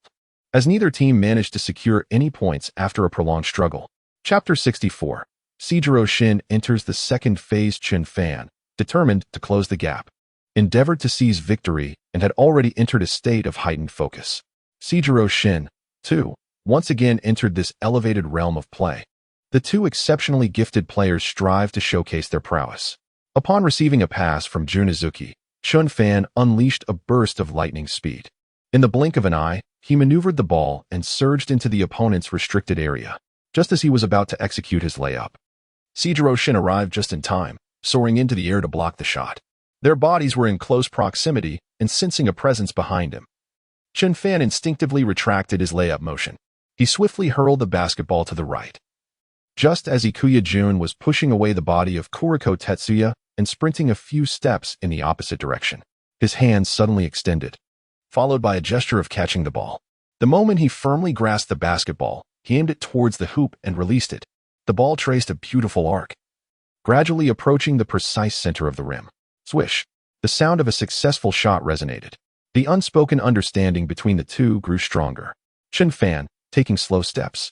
as neither team managed to secure any points after a prolonged struggle. Chapter 64. Sejiro Shin enters the second phase. Chen Fan, determined to close the gap, endeavored to seize victory and had already entered a state of heightened focus. Sejiro Shin, too, once again entered this elevated realm of play. The two exceptionally gifted players strive to showcase their prowess. Upon receiving a pass from Junazuki, Chen Fan unleashed a burst of lightning speed. In the blink of an eye, he maneuvered the ball and surged into the opponent's restricted area, just as he was about to execute his layup. Sejiro Shin arrived just in time, soaring into the air to block the shot. Their bodies were in close proximity and sensing a presence behind him. Chen Fan instinctively retracted his layup motion. He swiftly hurled the basketball to the right. Just as Ikuya Jun was pushing away the body of Kuriko Tetsuya and sprinting a few steps in the opposite direction, his hands suddenly extended, followed by a gesture of catching the ball. The moment he firmly grasped the basketball, he aimed it towards the hoop and released it. The ball traced a beautiful arc, gradually approaching the precise center of the rim. Swish! The sound of a successful shot resonated. The unspoken understanding between the two grew stronger. Chen Fan, taking slow steps,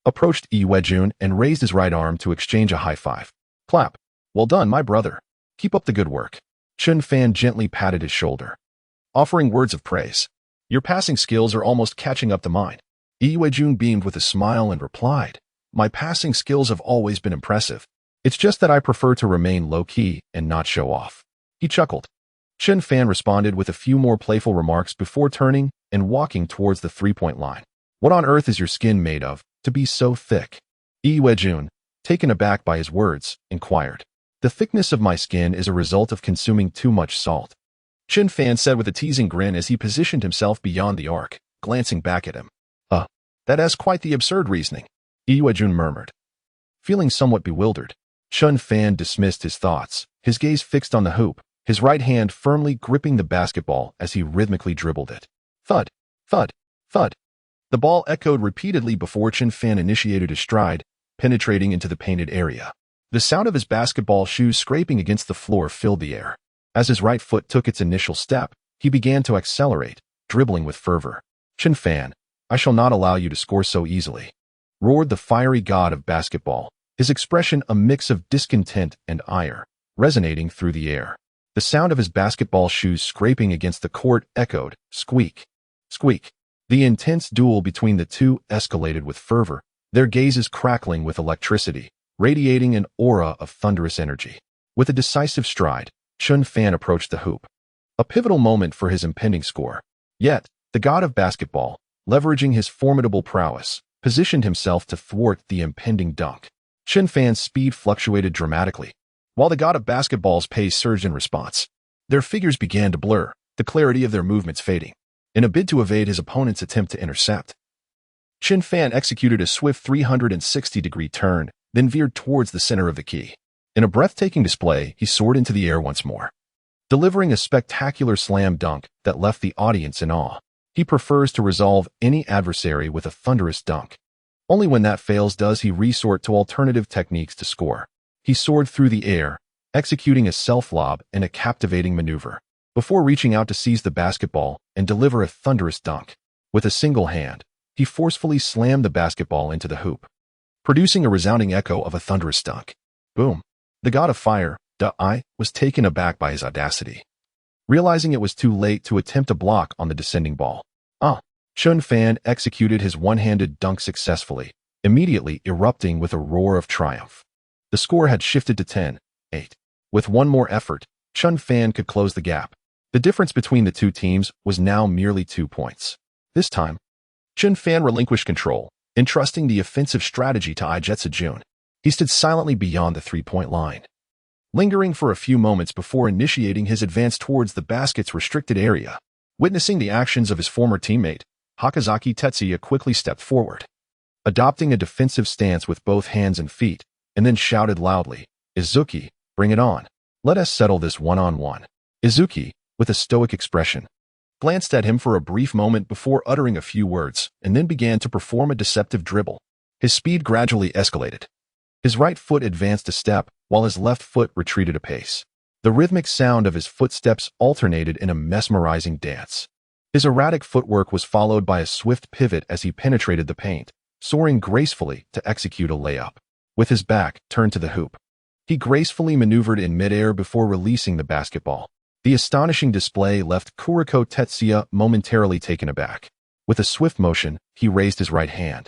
approached Iwejun and raised his right arm to exchange a high five. Clap. Well done, my brother. Keep up the good work. Chen Fan gently patted his shoulder, offering words of praise. Your passing skills are almost catching up to mine. Iwejun beamed with a smile and replied, my passing skills have always been impressive. It's just that I prefer to remain low-key and not show off. He chuckled. Chen Fan responded with a few more playful remarks before turning and walking towards the three-point line. What on earth is your skin made of, to be so thick? Iwejun, taken aback by his words, inquired. The thickness of my skin is a result of consuming too much salt. Chen Fan said with a teasing grin as he positioned himself beyond the arc, glancing back at him. That has quite the absurd reasoning, Iwejun murmured. Feeling somewhat bewildered, Chen Fan dismissed his thoughts, his gaze fixed on the hoop, his right hand firmly gripping the basketball as he rhythmically dribbled it. Thud, thud, thud. The ball echoed repeatedly before Chen Fan initiated his stride, penetrating into the painted area. The sound of his basketball shoes scraping against the floor filled the air. As his right foot took its initial step, he began to accelerate, dribbling with fervor. Chen Fan, I shall not allow you to score so easily, roared the fiery god of basketball, his expression a mix of discontent and ire, resonating through the air. The sound of his basketball shoes scraping against the court echoed, squeak, squeak. The intense duel between the two escalated with fervor, their gazes crackling with electricity, radiating an aura of thunderous energy. With a decisive stride, Chen Fan approached the hoop. A pivotal moment for his impending score. Yet, the god of basketball, leveraging his formidable prowess, positioned himself to thwart the impending dunk. Chen Fan's speed fluctuated dramatically, while the god of basketball's pace surged in response. Their figures began to blur, the clarity of their movements fading. In a bid to evade his opponent's attempt to intercept, Chen Fan executed a swift 360-degree turn, then veered towards the center of the key. In a breathtaking display, he soared into the air once more, delivering a spectacular slam dunk that left the audience in awe. He prefers to resolve any adversary with a thunderous dunk. Only when that fails does he resort to alternative techniques to score. He soared through the air, executing a self-lob and a captivating maneuver, before reaching out to seize the basketball and deliver a thunderous dunk. With a single hand, he forcefully slammed the basketball into the hoop, producing a resounding echo of a thunderous dunk. Boom. The god of fire, I, was taken aback by his audacity, realizing it was too late to attempt a block on the descending ball. Chen Fan executed his one-handed dunk successfully, immediately erupting with a roar of triumph. The score had shifted to 10-8. With one more effort, Chen Fan could close the gap. The difference between the two teams was now merely 2 points. This time, Chen Fan relinquished control, entrusting the offensive strategy to Ijetsu Jun. He stood silently beyond the three-point line, lingering for a few moments before initiating his advance towards the basket's restricted area. Witnessing the actions of his former teammate, Hakazaki Tetsuya quickly stepped forward, adopting a defensive stance with both hands and feet, and then shouted loudly, Izuki, bring it on. Let us settle this one-on-one. Izuki, with a stoic expression, glanced at him for a brief moment before uttering a few words, and then began to perform a deceptive dribble. His speed gradually escalated. His right foot advanced a step, while his left foot retreated a pace. The rhythmic sound of his footsteps alternated in a mesmerizing dance. His erratic footwork was followed by a swift pivot as he penetrated the paint, soaring gracefully to execute a layup. With his back turned to the hoop, he gracefully maneuvered in midair before releasing the basketball. The astonishing display left Kuriko Tetsuya momentarily taken aback. With a swift motion, he raised his right hand,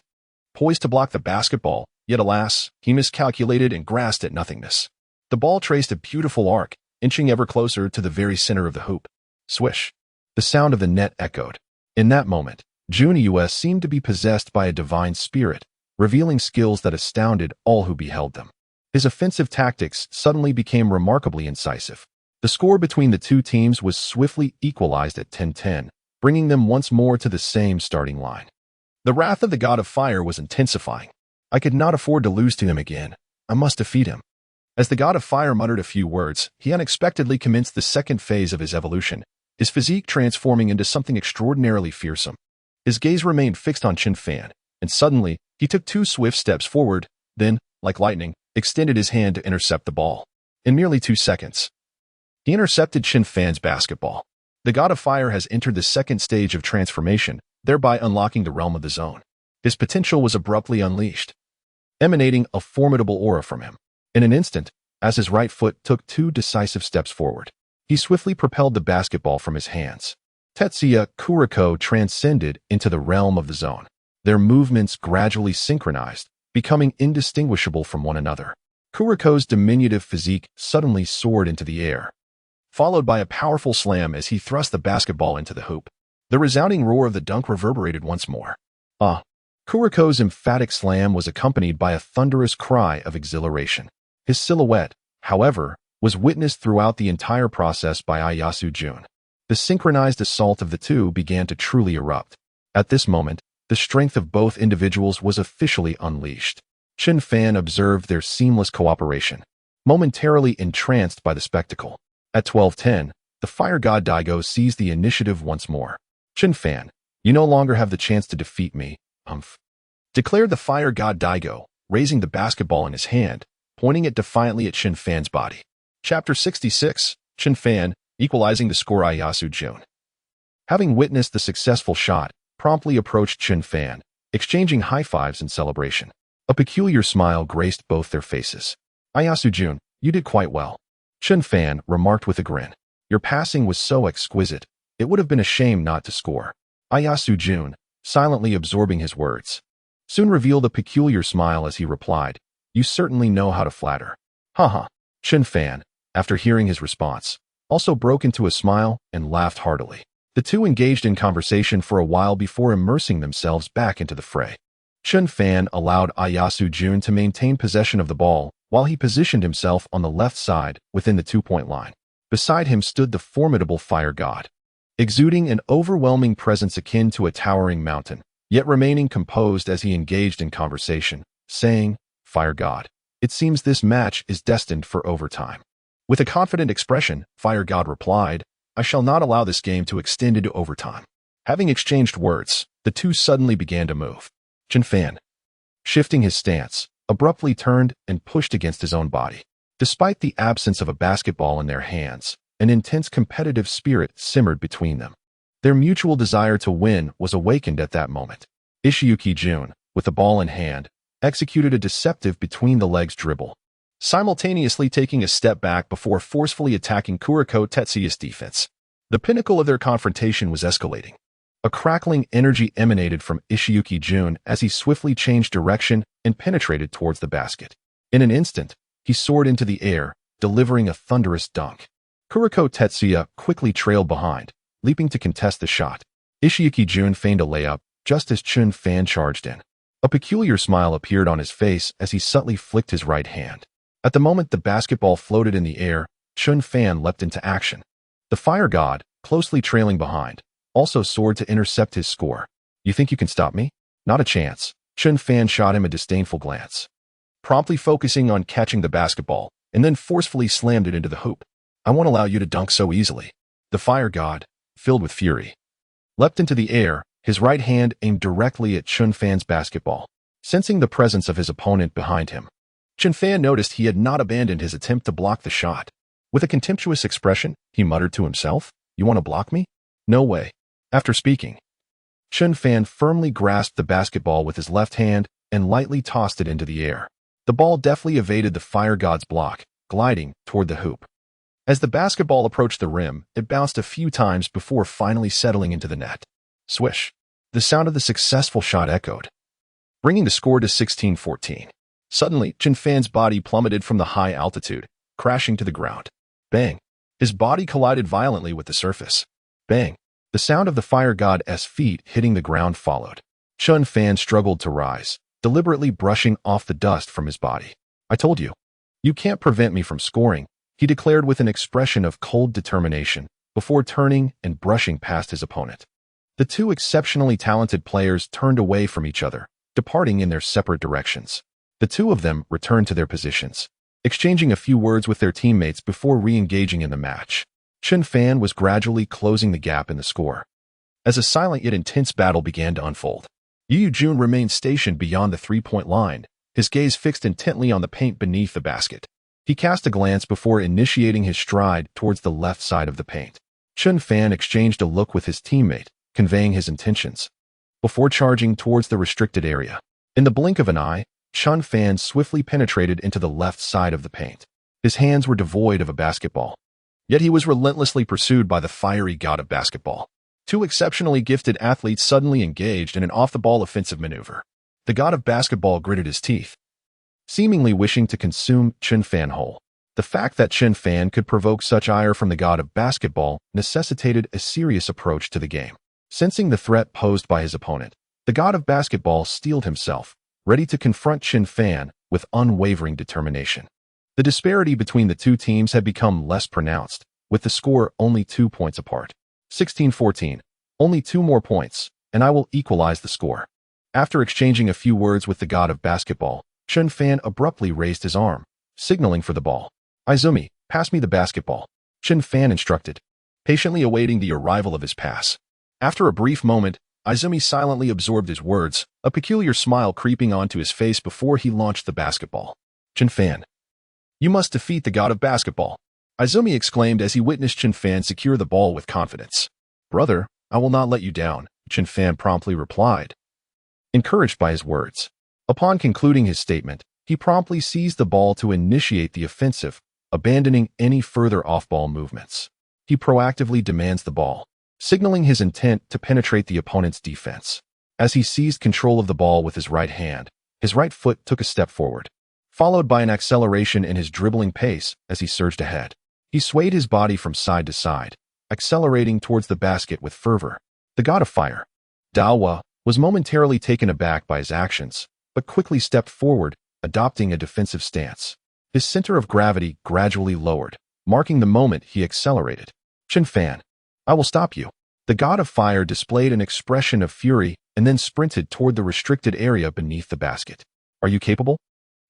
poised to block the basketball, yet alas, he miscalculated and grasped at nothingness. The ball traced a beautiful arc, inching ever closer to the very center of the hoop. Swish! The sound of the net echoed. In that moment, Jun seemed to be possessed by a divine spirit, revealing skills that astounded all who beheld them. His offensive tactics suddenly became remarkably incisive. The score between the two teams was swiftly equalized at 10-10, bringing them once more to the same starting line. The wrath of the God of Fire was intensifying. I could not afford to lose to him again. I must defeat him. As the God of Fire muttered a few words, he unexpectedly commenced the second phase of his evolution, his physique transforming into something extraordinarily fearsome. His gaze remained fixed on Chen Fan, and suddenly, he took 2 swift steps forward, then, like lightning, extended his hand to intercept the ball. In merely 2 seconds, he intercepted Chen Fan's basketball. The God of Fire has entered the second stage of transformation, thereby unlocking the realm of the zone. His potential was abruptly unleashed, emanating a formidable aura from him. In an instant, as his right foot took 2 decisive steps forward, he swiftly propelled the basketball from his hands. Tetsuya Kuriko transcended into the realm of the zone. Their movements gradually synchronized, becoming indistinguishable from one another. Kuriko's diminutive physique suddenly soared into the air, followed by a powerful slam as he thrust the basketball into the hoop. The resounding roar of the dunk reverberated once more. Kuriko's emphatic slam was accompanied by a thunderous cry of exhilaration. His silhouette, however, was witnessed throughout the entire process by Ayasu Jun. The synchronized assault of the two began to truly erupt. At this moment, the strength of both individuals was officially unleashed. Chen Fan observed their seamless cooperation, momentarily entranced by the spectacle. At 12-10, the fire god Daigo seized the initiative once more. Chen Fan, you no longer have the chance to defeat me, declared the fire god Daigo, raising the basketball in his hand, pointing it defiantly at Chen Fan's body. Chapter 66, Chen Fan, equalizing the score. Ayasu Jun, having witnessed the successful shot, promptly approached Chen Fan, exchanging high fives in celebration. A peculiar smile graced both their faces. Ayasu Jun, you did quite well, Chen Fan remarked with a grin. Your passing was so exquisite, it would have been a shame not to score. Ayasu Jun, silently absorbing his words, soon revealed a peculiar smile as he replied, you certainly know how to flatter. Haha. Chen Fan, after hearing his response, also broke into a smile and laughed heartily. The two engaged in conversation for a while before immersing themselves back into the fray. Chen Fan allowed Ayasu Jun to maintain possession of the ball while he positioned himself on the left side within the 2-point line. Beside him stood the formidable fire god, exuding an overwhelming presence akin to a towering mountain, yet remaining composed as he engaged in conversation, saying, Fire God, it seems this match is destined for overtime. With a confident expression, Fire God replied, I shall not allow this game to extend into overtime. Having exchanged words, the two suddenly began to move. Chen Fan, shifting his stance, abruptly turned and pushed against his own body. Despite the absence of a basketball in their hands, an intense competitive spirit simmered between them. Their mutual desire to win was awakened at that moment. Ishiyuki Jun, with the ball in hand, executed a deceptive between-the-legs dribble, simultaneously taking a step back before forcefully attacking Kuriko Tetsuya's defense. The pinnacle of their confrontation was escalating. A crackling energy emanated from Ishiyuki Jun as he swiftly changed direction and penetrated towards the basket. In an instant, he soared into the air, delivering a thunderous dunk. Kuriko Tetsuya quickly trailed behind, leaping to contest the shot. Ishiyuki Jun feigned a layup just as Chen Fan charged in. A peculiar smile appeared on his face as he subtly flicked his right hand. At the moment the basketball floated in the air, Chen Fan leapt into action. The fire god, closely trailing behind, also soared to intercept his score. You think you can stop me? Not a chance. Chen Fan shot him a disdainful glance, promptly focusing on catching the basketball, and then forcefully slammed it into the hoop. I won't allow you to dunk so easily. The fire god, filled with fury, leapt into the air, his right hand aimed directly at Chen Fan's basketball. Sensing the presence of his opponent behind him, Chen Fan noticed he had not abandoned his attempt to block the shot. With a contemptuous expression, he muttered to himself, "You want to block me? No way." After speaking, Chen Fan firmly grasped the basketball with his left hand and lightly tossed it into the air. The ball deftly evaded the fire god's block, gliding toward the hoop. As the basketball approached the rim, it bounced a few times before finally settling into the net. Swish. The sound of the successful shot echoed, bringing the score to 16-14. Suddenly, Chen Fan's body plummeted from the high altitude, crashing to the ground. Bang! His body collided violently with the surface. Bang! The sound of the fire god's feet hitting the ground followed. Chen Fan struggled to rise, deliberately brushing off the dust from his body. "I told you. You can't prevent me from scoring," he declared with an expression of cold determination, before turning and brushing past his opponent. The two exceptionally talented players turned away from each other, departing in their separate directions. The two of them returned to their positions, exchanging a few words with their teammates before re-engaging in the match. Chen Fan was gradually closing the gap in the score. As a silent yet intense battle began to unfold, Yu Jun remained stationed beyond the three-point line, his gaze fixed intently on the paint beneath the basket. He cast a glance before initiating his stride towards the left side of the paint. Chen Fan exchanged a look with his teammate, conveying his intentions, before charging towards the restricted area. In the blink of an eye, Chen Fan swiftly penetrated into the left side of the paint. His hands were devoid of a basketball, yet he was relentlessly pursued by the fiery god of basketball. Two exceptionally gifted athletes suddenly engaged in an off-the-ball offensive maneuver. The god of basketball gritted his teeth, seemingly wishing to consume Chen Fan whole. The fact that Chen Fan could provoke such ire from the god of basketball necessitated a serious approach to the game. Sensing the threat posed by his opponent, the god of basketball steeled himself, ready to confront Chen Fan with unwavering determination. The disparity between the two teams had become less pronounced, with the score only 2 points apart. 16-14. Only 2 more points, and I will equalize the score. After exchanging a few words with the god of basketball, Chen Fan abruptly raised his arm, signaling for the ball. "Izumi, pass me the basketball," Chen Fan instructed, patiently awaiting the arrival of his pass. After a brief moment, Izumi silently absorbed his words, a peculiar smile creeping onto his face before he launched the basketball. "Chen Fan, you must defeat the god of basketball," Izumi exclaimed as he witnessed Chen Fan secure the ball with confidence. "Brother, I will not let you down," Chen Fan promptly replied, encouraged by his words. Upon concluding his statement, he promptly seized the ball to initiate the offensive, abandoning any further off-ball movements. He proactively demands the ball, signaling his intent to penetrate the opponent's defense. As he seized control of the ball with his right hand, his right foot took a step forward, followed by an acceleration in his dribbling pace as he surged ahead. He swayed his body from side to side, accelerating towards the basket with fervor. The god of fire, Dawa, was momentarily taken aback by his actions, but quickly stepped forward, adopting a defensive stance. His center of gravity gradually lowered, marking the moment he accelerated. "Chen Fan, I will stop you." The god of fire displayed an expression of fury and then sprinted toward the restricted area beneath the basket. "Are you capable?"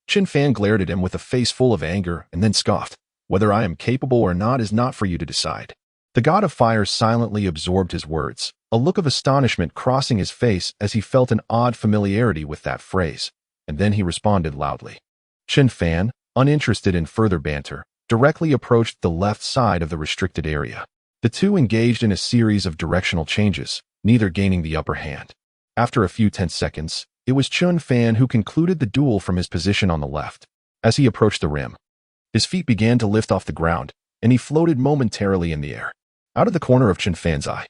Chen Fan glared at him with a face full of anger and then scoffed. "Whether I am capable or not is not for you to decide." The god of fire silently absorbed his words, a look of astonishment crossing his face as he felt an odd familiarity with that phrase, and then he responded loudly. Chen Fan, uninterested in further banter, directly approached the left side of the restricted area. The two engaged in a series of directional changes, neither gaining the upper hand. After a few tense seconds, it was Chen Fan who concluded the duel from his position on the left. As he approached the rim, his feet began to lift off the ground, and he floated momentarily in the air. Out of the corner of Chen Fan's eye,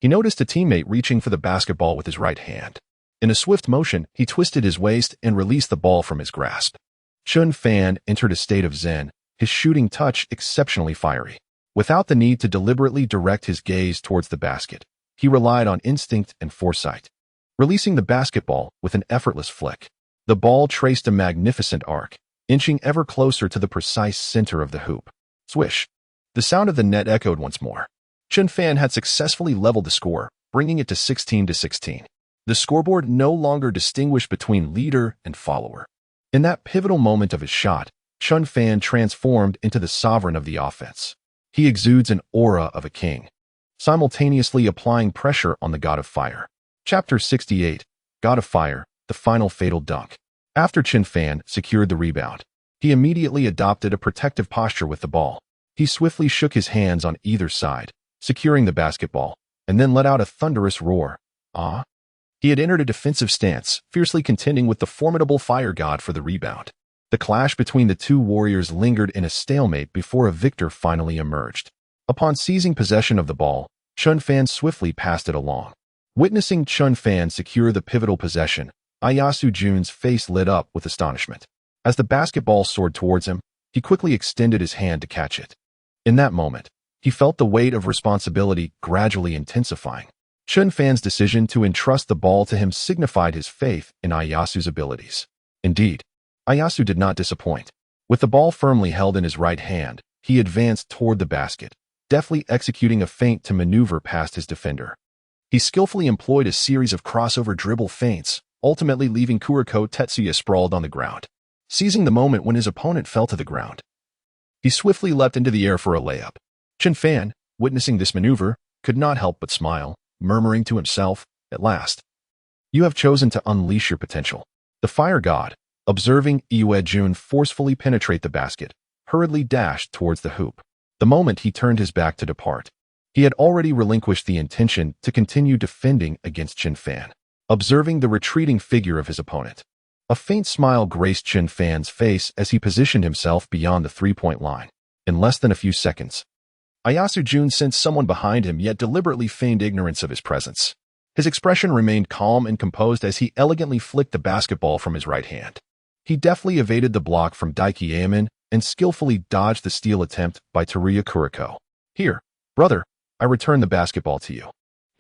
he noticed a teammate reaching for the basketball with his right hand. In a swift motion, he twisted his waist and released the ball from his grasp. Chen Fan entered a state of zen, his shooting touch exceptionally fiery. Without the need to deliberately direct his gaze towards the basket, he relied on instinct and foresight. Releasing the basketball with an effortless flick, the ball traced a magnificent arc, inching ever closer to the precise center of the hoop. Swish! The sound of the net echoed once more. Chen Fan had successfully leveled the score, bringing it to 16-16. The scoreboard no longer distinguished between leader and follower. In that pivotal moment of his shot, Chen Fan transformed into the sovereign of the offense. He exudes an aura of a king, simultaneously applying pressure on the god of fire. Chapter 68, God of Fire, the final fatal dunk. After Chen Fan secured the rebound, he immediately adopted a protective posture with the ball. He swiftly shook his hands on either side, securing the basketball, and then let out a thunderous roar. Ah! He had entered a defensive stance, fiercely contending with the formidable fire god for the rebound. The clash between the two warriors lingered in a stalemate before a victor finally emerged. Upon seizing possession of the ball, Chen Fan swiftly passed it along. Witnessing Chen Fan secure the pivotal possession, Ayasu Jun's face lit up with astonishment. As the basketball soared towards him, he quickly extended his hand to catch it. In that moment, he felt the weight of responsibility gradually intensifying. Chen Fan's decision to entrust the ball to him signified his faith in Ayasu's abilities. Indeed, Ayasu did not disappoint. With the ball firmly held in his right hand, he advanced toward the basket, deftly executing a feint to maneuver past his defender. He skillfully employed a series of crossover dribble feints, ultimately leaving Kuriko Tetsuya sprawled on the ground. Seizing the moment when his opponent fell to the ground, he swiftly leapt into the air for a layup. Chen Fan, witnessing this maneuver, could not help but smile, murmuring to himself, "At last, you have chosen to unleash your potential." The fire god, observing Iue Jun forcefully penetrate the basket, hurriedly dashed towards the hoop. The moment he turned his back to depart, he had already relinquished the intention to continue defending against Chen Fan. Observing the retreating figure of his opponent, a faint smile graced Chen Fan's face as he positioned himself beyond the three-point line. In less than a few seconds, Ayasu Jun sensed someone behind him yet deliberately feigned ignorance of his presence. His expression remained calm and composed as he elegantly flicked the basketball from his right hand. He deftly evaded the block from Daiki Aomine and skillfully dodged the steal attempt by Teruya Kuriko. "Here, brother, I return the basketball to you,"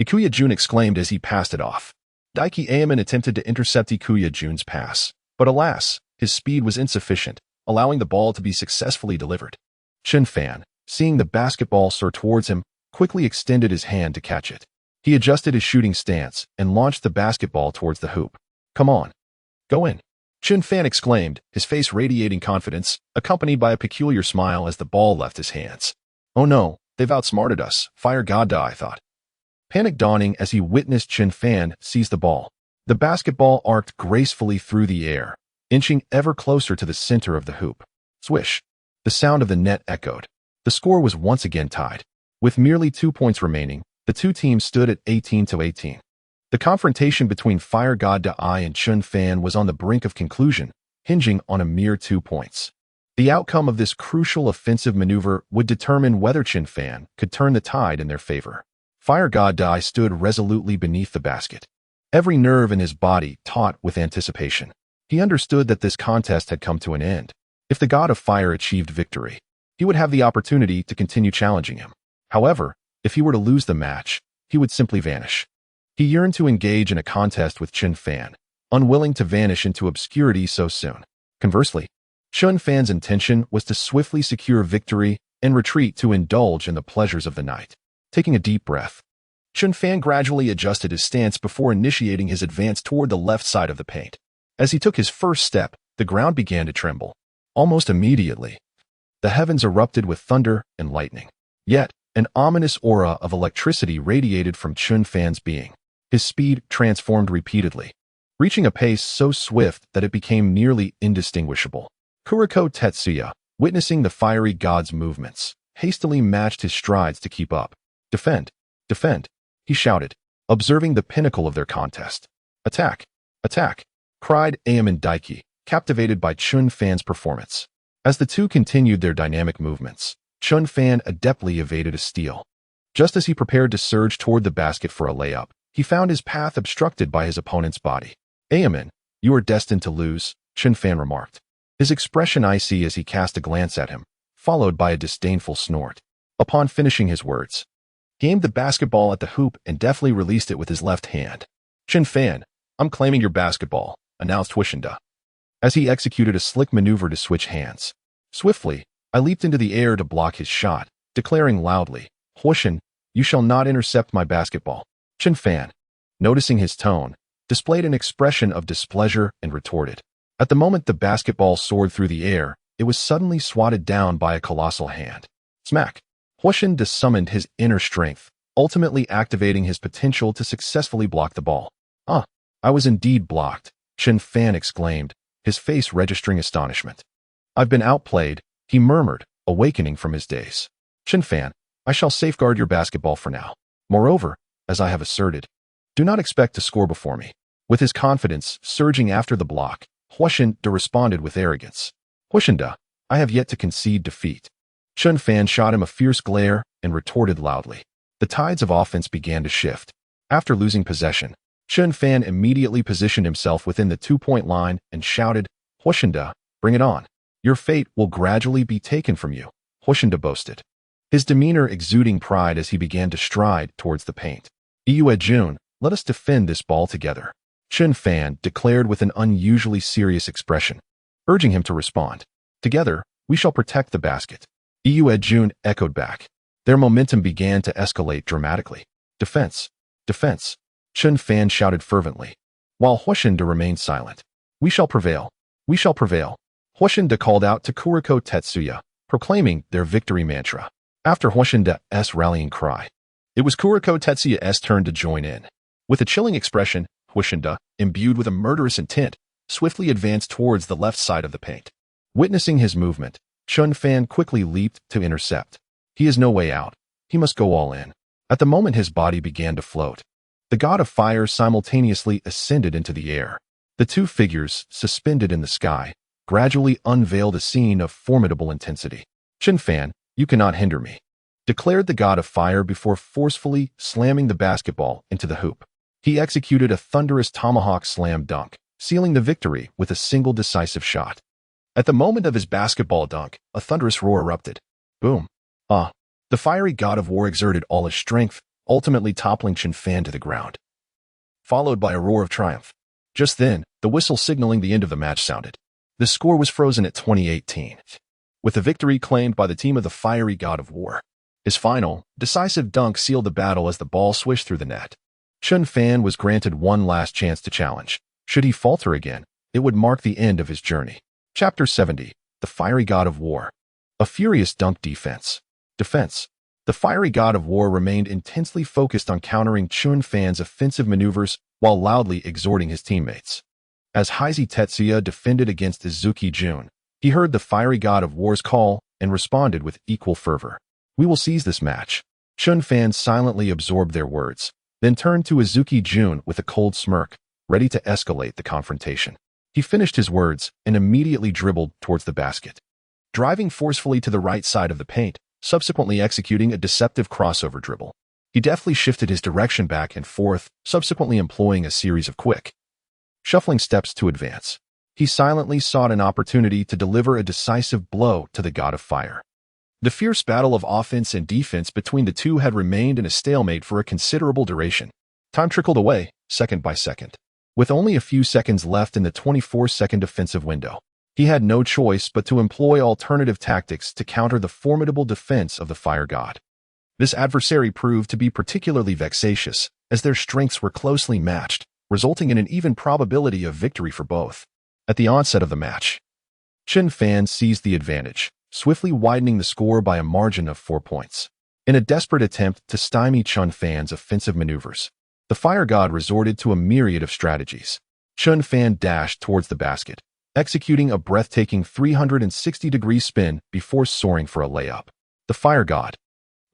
Ikuya Jun exclaimed as he passed it off. Daiki Aomine attempted to intercept Ikuya Jun's pass, but alas, his speed was insufficient, allowing the ball to be successfully delivered. Chen Fan, seeing the basketball soar towards him, quickly extended his hand to catch it. He adjusted his shooting stance and launched the basketball towards the hoop. "Come on, go in," Chen Fan exclaimed, his face radiating confidence, accompanied by a peculiar smile as the ball left his hands. "Oh no, they've outsmarted us, Fire God, I thought." Panic dawning as he witnessed Chen Fan seize the ball. The basketball arced gracefully through the air, inching ever closer to the center of the hoop. Swish! The sound of the net echoed. The score was once again tied. With merely 2 points remaining, the two teams stood at 18-18. The confrontation between Fire God Dai and Chen Fan was on the brink of conclusion, hinging on a mere 2 points. The outcome of this crucial offensive maneuver would determine whether Chen Fan could turn the tide in their favor. Fire God Dai stood resolutely beneath the basket. Every nerve in his body taut with anticipation. He understood that this contest had come to an end. If the god of fire achieved victory, he would have the opportunity to continue challenging him. However, if he were to lose the match, he would simply vanish. He yearned to engage in a contest with Chen Fan, unwilling to vanish into obscurity so soon. Conversely, Chen Fan's intention was to swiftly secure victory and retreat to indulge in the pleasures of the night. Taking a deep breath, Chen Fan gradually adjusted his stance before initiating his advance toward the left side of the paint. As he took his first step, the ground began to tremble. Almost immediately, the heavens erupted with thunder and lightning. Yet, an ominous aura of electricity radiated from Chen Fan's being. His speed transformed repeatedly, reaching a pace so swift that it became nearly indistinguishable. Kuriko Tetsuya, witnessing the fiery god's movements, hastily matched his strides to keep up. "Defend! Defend!" he shouted, observing the pinnacle of their contest. "Attack! Attack!" cried Aomine Daiki, captivated by Chen Fan's performance. As the two continued their dynamic movements, Chen Fan adeptly evaded a steal. Just as he prepared to surge toward the basket for a layup, he found his path obstructed by his opponent's body. "Aomine, you are destined to lose," Chen Fan remarked, his expression icy as he cast a glance at him, followed by a disdainful snort. Upon finishing his words, he aimed the basketball at the hoop and deftly released it with his left hand. "Chen Fan, I'm claiming your basketball," announced Huishinda, as he executed a slick maneuver to switch hands. Swiftly, I leaped into the air to block his shot, declaring loudly, "Huishin, you shall not intercept my basketball." Chen Fan, noticing his tone, displayed an expression of displeasure and retorted. At the moment the basketball soared through the air, it was suddenly swatted down by a colossal hand. Smack! Huishin summoned his inner strength, ultimately activating his potential to successfully block the ball. "Ah, I was indeed blocked," Chen Fan exclaimed, his face registering astonishment. "I've been outplayed," he murmured, awakening from his daze. "Chen Fan, I shall safeguard your basketball for now. Moreover, as I have asserted, do not expect to score before me." With his confidence surging after the block, Huoshenda responded with arrogance. "Huoshenda, I have yet to concede defeat." Chen Fan shot him a fierce glare and retorted loudly. The tides of offense began to shift. After losing possession, Chen Fan immediately positioned himself within the two-point line and shouted, "Huoshenda, bring it on. Your fate will gradually be taken from you," Huoshenda boasted, his demeanor exuding pride as he began to stride towards the paint. "Year.With, let us defend this ball together," Chen Fan declared with an unusually serious expression, urging him to respond. "Together, we shall protect the basket." Year.With echoed back. Their momentum began to escalate dramatically. "Defense! Defense!" Chen Fan shouted fervently, while Huoshenda remained silent. "We shall prevail! We shall prevail!" Huoshenda called out to Kuriko Tetsuya, proclaiming their victory mantra. After Huoshenda's rallying cry, it was Kuriko Tetsuya's turn to join in. With a chilling expression, Huoshenda, imbued with a murderous intent, swiftly advanced towards the left side of the paint. Witnessing his movement, Chen Fan quickly leaped to intercept. He has no way out. He must go all in. At the moment his body began to float, the god of fire simultaneously ascended into the air. The two figures, suspended in the sky, gradually unveiled a scene of formidable intensity. "Chen Fan, you cannot hinder me," declared the god of fire before forcefully slamming the basketball into the hoop. He executed a thunderous tomahawk slam dunk, sealing the victory with a single decisive shot. At the moment of his basketball dunk, a thunderous roar erupted. Boom. The fiery god of war exerted all his strength, ultimately toppling Chen Fan to the ground, followed by a roar of triumph. Just then, the whistle signaling the end of the match sounded. The score was frozen at 2018, with the victory claimed by the team of the fiery god of war. His final, decisive dunk sealed the battle as the ball swished through the net. Chen Fan was granted one last chance to challenge. Should he falter again, it would mark the end of his journey. Chapter 70. The Fiery God of War. A furious dunk defense. Defense. The fiery god of war remained intensely focused on countering Chen Fan's offensive maneuvers while loudly exhorting his teammates. As Heizi Tetsuya defended against Izuki Jun, he heard the fiery god of war's call and responded with equal fervor. "We will seize this match." Chen Fan silently absorbed their words, then turned to Izuki Jun with a cold smirk, ready to escalate the confrontation. He finished his words and immediately dribbled towards the basket, driving forcefully to the right side of the paint, subsequently executing a deceptive crossover dribble. He deftly shifted his direction back and forth, subsequently employing a series of quick, shuffling steps to advance. He silently sought an opportunity to deliver a decisive blow to the god of fire. The fierce battle of offense and defense between the two had remained in a stalemate for a considerable duration. Time trickled away, second by second. With only a few seconds left in the 24-second defensive window, he had no choice but to employ alternative tactics to counter the formidable defense of the fire god. This adversary proved to be particularly vexatious, as their strengths were closely matched, resulting in an even probability of victory for both. At the onset of the match, Chen Fan seized the advantage, swiftly widening the score by a margin of 4 points. In a desperate attempt to stymie Chen Fan's offensive maneuvers, the fire god resorted to a myriad of strategies. Chen Fan dashed towards the basket, executing a breathtaking 360-degree spin before soaring for a layup. The fire god,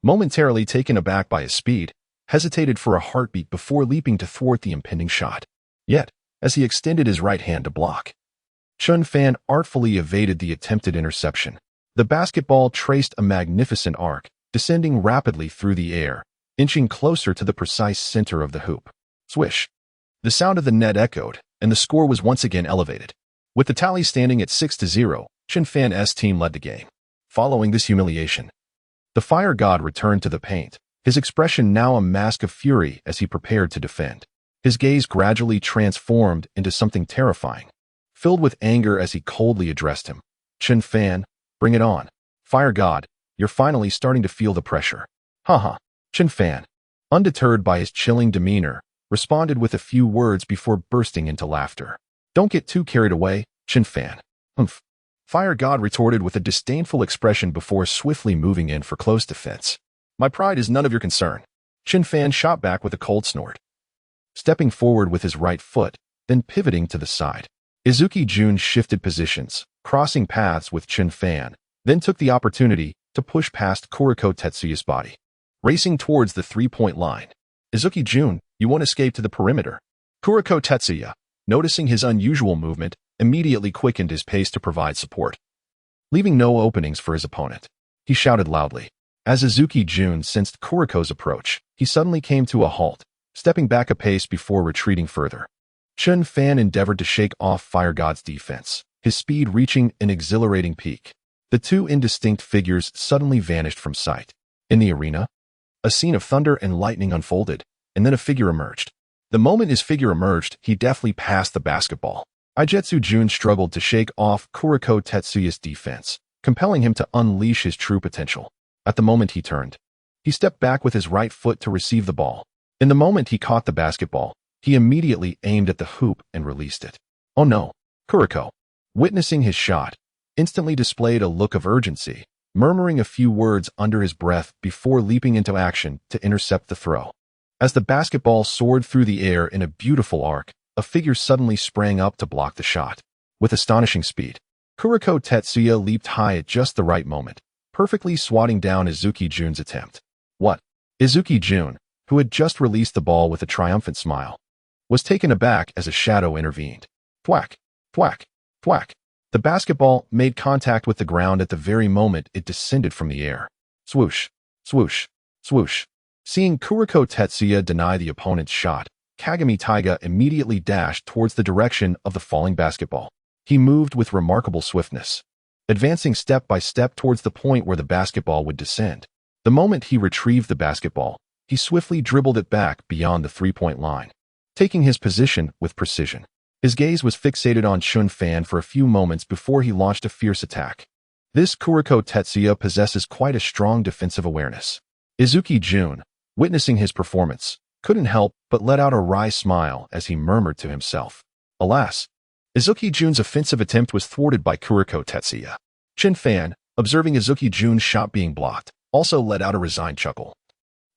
momentarily taken aback by his speed, hesitated for a heartbeat before leaping to thwart the impending shot. Yet, as he extended his right hand to block, Chen Fan artfully evaded the attempted interception. The basketball traced a magnificent arc, descending rapidly through the air, inching closer to the precise center of the hoop. Swish! The sound of the net echoed, and the score was once again elevated. With the tally standing at 6-0, Chen Fan's team led the game. Following this humiliation, the fire god returned to the paint, his expression now a mask of fury as he prepared to defend. His gaze gradually transformed into something terrifying, filled with anger as he coldly addressed him. "Chen Fan, bring it on. Fire god, you're finally starting to feel the pressure." Haha. Chen Fan, undeterred by his chilling demeanor, responded with a few words before bursting into laughter. "Don't get too carried away, Chen Fan." "Humph." Fire god retorted with a disdainful expression before swiftly moving in for close defense. "My pride is none of your concern." Chen Fan shot back with a cold snort, stepping forward with his right foot, then pivoting to the side. Izuki Jun shifted positions, crossing paths with Chen Fan, then took the opportunity to push past Kuriko Tetsuya's body. Racing towards the three-point line. Izuki Jun, you won't escape to the perimeter. Kuriko Tetsuya, noticing his unusual movement, immediately quickened his pace to provide support. Leaving no openings for his opponent, he shouted loudly. As Izuki Jun sensed Kuriko's approach, he suddenly came to a halt, stepping back a pace before retreating further. Chen Fan endeavored to shake off Fire God's defense, his speed reaching an exhilarating peak. The two indistinct figures suddenly vanished from sight. In the arena, a scene of thunder and lightning unfolded, and then a figure emerged. The moment his figure emerged, he deftly passed the basketball. Izetsu Jun struggled to shake off Kuriko Tetsuya's defense, compelling him to unleash his true potential. At the moment he turned, he stepped back with his right foot to receive the ball. In the moment he caught the basketball, he immediately aimed at the hoop and released it. Oh no! Kuriko, witnessing his shot, instantly displayed a look of urgency, murmuring a few words under his breath before leaping into action to intercept the throw. As the basketball soared through the air in a beautiful arc, a figure suddenly sprang up to block the shot. With astonishing speed, Kuriko Tetsuya leaped high at just the right moment, perfectly swatting down Izuki Jun's attempt. What? Izuki Jun, who had just released the ball with a triumphant smile, was taken aback as a shadow intervened. Thwack, thwack, thwack. The basketball made contact with the ground at the very moment it descended from the air. Swoosh, swoosh, swoosh. Seeing Kuriko Tetsuya deny the opponent's shot, Kagami Taiga immediately dashed towards the direction of the falling basketball. He moved with remarkable swiftness, advancing step by step towards the point where the basketball would descend. The moment he retrieved the basketball, he swiftly dribbled it back beyond the three-point line, taking his position with precision. His gaze was fixated on Chen Fan for a few moments before he launched a fierce attack. This Kuriko Tetsuya possesses quite a strong defensive awareness. Izuki Jun, witnessing his performance, couldn't help but let out a wry smile as he murmured to himself. Alas, Izuki Jun's offensive attempt was thwarted by Kuriko Tetsuya. Chen Fan, observing Izuki Jun's shot being blocked, also let out a resigned chuckle.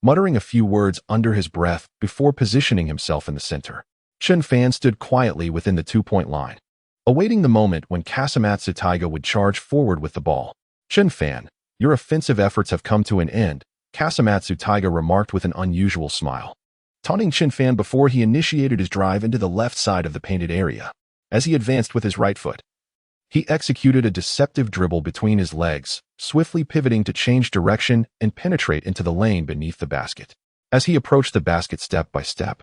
Muttering a few words under his breath before positioning himself in the center, Chen Fan stood quietly within the two-point line, awaiting the moment when Kasamatsu Taiga would charge forward with the ball. Chen Fan, your offensive efforts have come to an end, Kasamatsu Taiga remarked with an unusual smile, taunting Chen Fan before he initiated his drive into the left side of the painted area. As he advanced with his right foot, he executed a deceptive dribble between his legs, swiftly pivoting to change direction and penetrate into the lane beneath the basket. As he approached the basket step by step,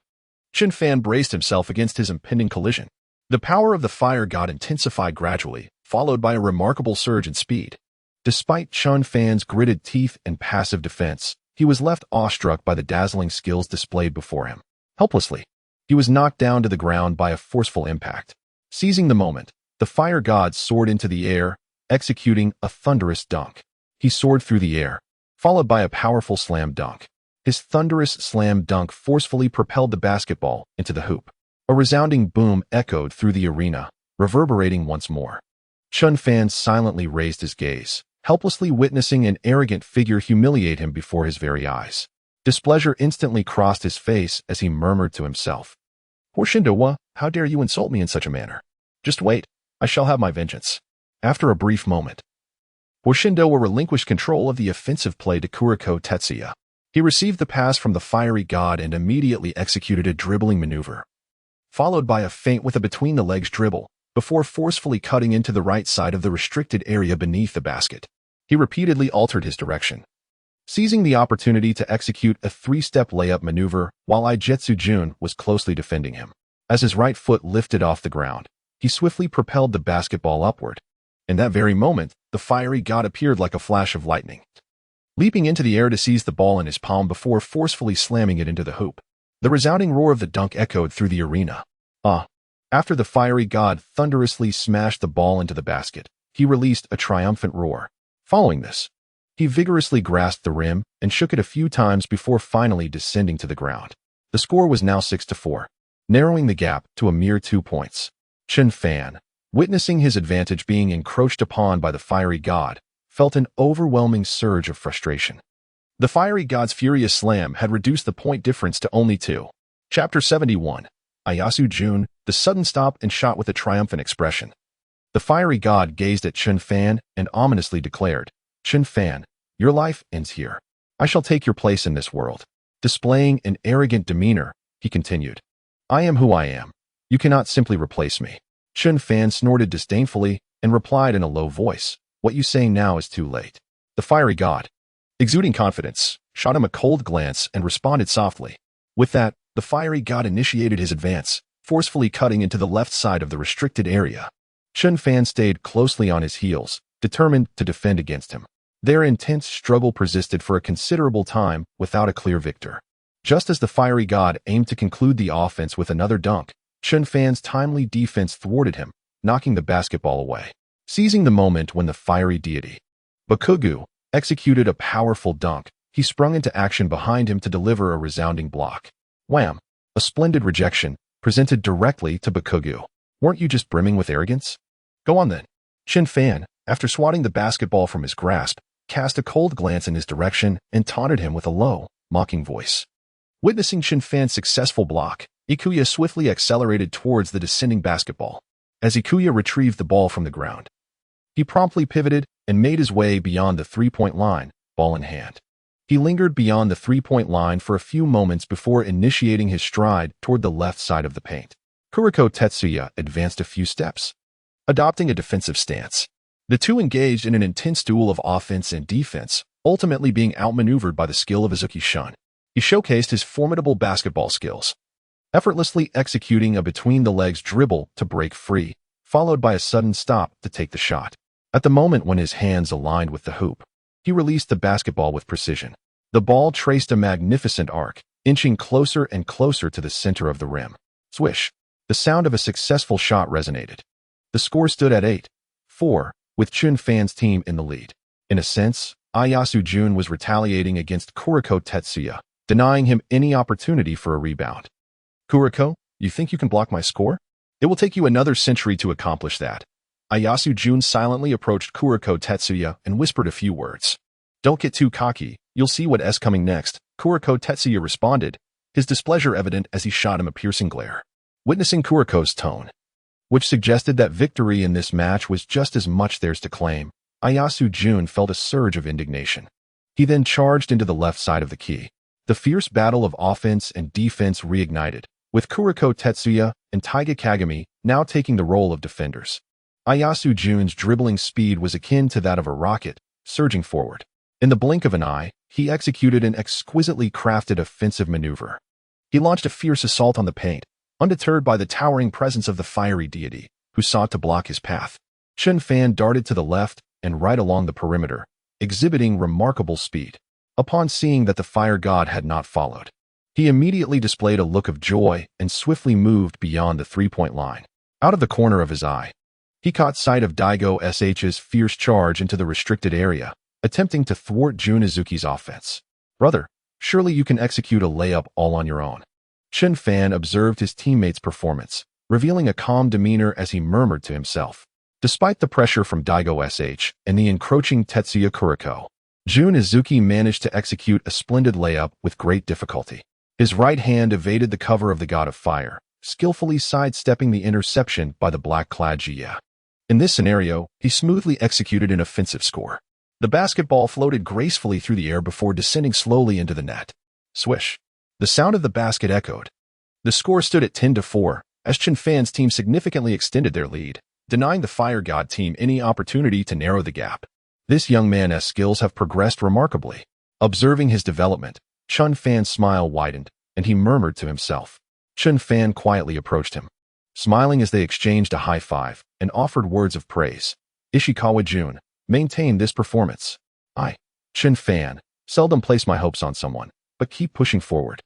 Chen Fan braced himself against his impending collision. The power of the fire god intensified gradually, followed by a remarkable surge in speed. Despite Chen Fan's gritted teeth and passive defense, he was left awestruck by the dazzling skills displayed before him. Helplessly, he was knocked down to the ground by a forceful impact. Seizing the moment, the fire god soared into the air, executing a thunderous dunk. He soared through the air, followed by a powerful slam dunk. His thunderous slam dunk forcefully propelled the basketball into the hoop. A resounding boom echoed through the arena, reverberating once more. Chen Fan silently raised his gaze, helplessly witnessing an arrogant figure humiliate him before his very eyes. Displeasure instantly crossed his face as he murmured to himself, "Horshindowa, how dare you insult me in such a manner? Just wait, I shall have my vengeance." After a brief moment, Horshindowa relinquished control of the offensive play to Kuriko Tetsuya. He received the pass from the fiery god and immediately executed a dribbling maneuver, followed by a feint with a between-the-legs dribble, before forcefully cutting into the right side of the restricted area beneath the basket. He repeatedly altered his direction, seizing the opportunity to execute a three-step layup maneuver while Izetsu Jun was closely defending him. As his right foot lifted off the ground, he swiftly propelled the basketball upward. In that very moment, the fiery god appeared like a flash of lightning, leaping into the air to seize the ball in his palm before forcefully slamming it into the hoop. The resounding roar of the dunk echoed through the arena. After the fiery god thunderously smashed the ball into the basket, he released a triumphant roar. Following this, he vigorously grasped the rim and shook it a few times before finally descending to the ground. The score was now 6-4, narrowing the gap to a mere 2 points. Chen Fan, witnessing his advantage being encroached upon by the fiery god, felt an overwhelming surge of frustration. The fiery god's furious slam had reduced the point difference to only 2. Chapter 71. Ayasu Jun, the sudden stop and shot with a triumphant expression. The fiery god gazed at Chen Fan and ominously declared, "Chen Fan, your life ends here. I shall take your place in this world." Displaying an arrogant demeanor, he continued, "I am who I am. You cannot simply replace me." Chen Fan snorted disdainfully and replied in a low voice, "What you say now is too late." The fiery god, exuding confidence, shot him a cold glance and responded softly. With that, the fiery god initiated his advance, forcefully cutting into the left side of the restricted area. Chen Fan stayed closely on his heels, determined to defend against him. Their intense struggle persisted for a considerable time without a clear victor. Just as the fiery god aimed to conclude the offense with another dunk, Chen Fan's timely defense thwarted him, knocking the basketball away. Seizing the moment when the fiery deity, Bakugu, executed a powerful dunk, he sprung into action behind him to deliver a resounding block. Wham! A splendid rejection, presented directly to Bakugu. "Weren't you just brimming with arrogance? Go on then." Chen Fan, after swatting the basketball from his grasp, cast a cold glance in his direction and taunted him with a low, mocking voice. Witnessing Chen Fan's successful block, Ikuya swiftly accelerated towards the descending basketball. As Ikuya retrieved the ball from the ground, he promptly pivoted and made his way beyond the three-point line, ball in hand. He lingered beyond the three-point line for a few moments before initiating his stride toward the left side of the paint. Kuriko Tetsuya advanced a few steps, adopting a defensive stance. The two engaged in an intense duel of offense and defense, ultimately being outmaneuvered by the skill of Izuki Shun. He showcased his formidable basketball skills, effortlessly executing a between-the-legs dribble to break free, followed by a sudden stop to take the shot. At the moment when his hands aligned with the hoop, he released the basketball with precision. The ball traced a magnificent arc, inching closer and closer to the center of the rim. Swish! The sound of a successful shot resonated. The score stood at 8-4, with Chen Fan's team in the lead. In a sense, Ayasu Jun was retaliating against Kuriko Tetsuya, denying him any opportunity for a rebound. "Kuriko, you think you can block my score? It will take you another century to accomplish that." Ayasu Jun silently approached Kuriko Tetsuya and whispered a few words. "Don't get too cocky, you'll see what's coming next," Kuriko Tetsuya responded, his displeasure evident as he shot him a piercing glare. Witnessing Kuriko's tone, which suggested that victory in this match was just as much theirs to claim, Ayasu Jun felt a surge of indignation. He then charged into the left side of the key. The fierce battle of offense and defense reignited, with Kuriko Tetsuya and Taiga Kagami now taking the role of defenders. Ayasu Jun's dribbling speed was akin to that of a rocket, surging forward. In the blink of an eye, he executed an exquisitely crafted offensive maneuver. He launched a fierce assault on the paint, undeterred by the towering presence of the fiery deity, who sought to block his path. Chen Fan darted to the left and right along the perimeter, exhibiting remarkable speed. Upon seeing that the fire god had not followed, he immediately displayed a look of joy and swiftly moved beyond the three-point line. Out of the corner of his eye, he caught sight of Daigo SH's fierce charge into the restricted area, attempting to thwart Jun Izuki's offense. "Brother, surely you can execute a layup all on your own." Chen Fan observed his teammate's performance, revealing a calm demeanor as he murmured to himself. Despite the pressure from Daigo SH and the encroaching Tetsuya Kuriko, Jun Izuki managed to execute a splendid layup with great difficulty. His right hand evaded the cover of the God of Fire, skillfully sidestepping the interception by the black-clad Jia. In this scenario, he smoothly executed an offensive score. The basketball floated gracefully through the air before descending slowly into the net. Swish! The sound of the basket echoed. The score stood at 10-4, as Chen Fan's team significantly extended their lead, denying the Fire God team any opportunity to narrow the gap. This young man's skills have progressed remarkably. Observing his development, Chen Fan's smile widened, and he murmured to himself. Chen Fan quietly approached him, smiling as they exchanged a high five and offered words of praise. "Ishikawa Jun, maintain this performance. I, Chen Fan, seldom place my hopes on someone, but keep pushing forward."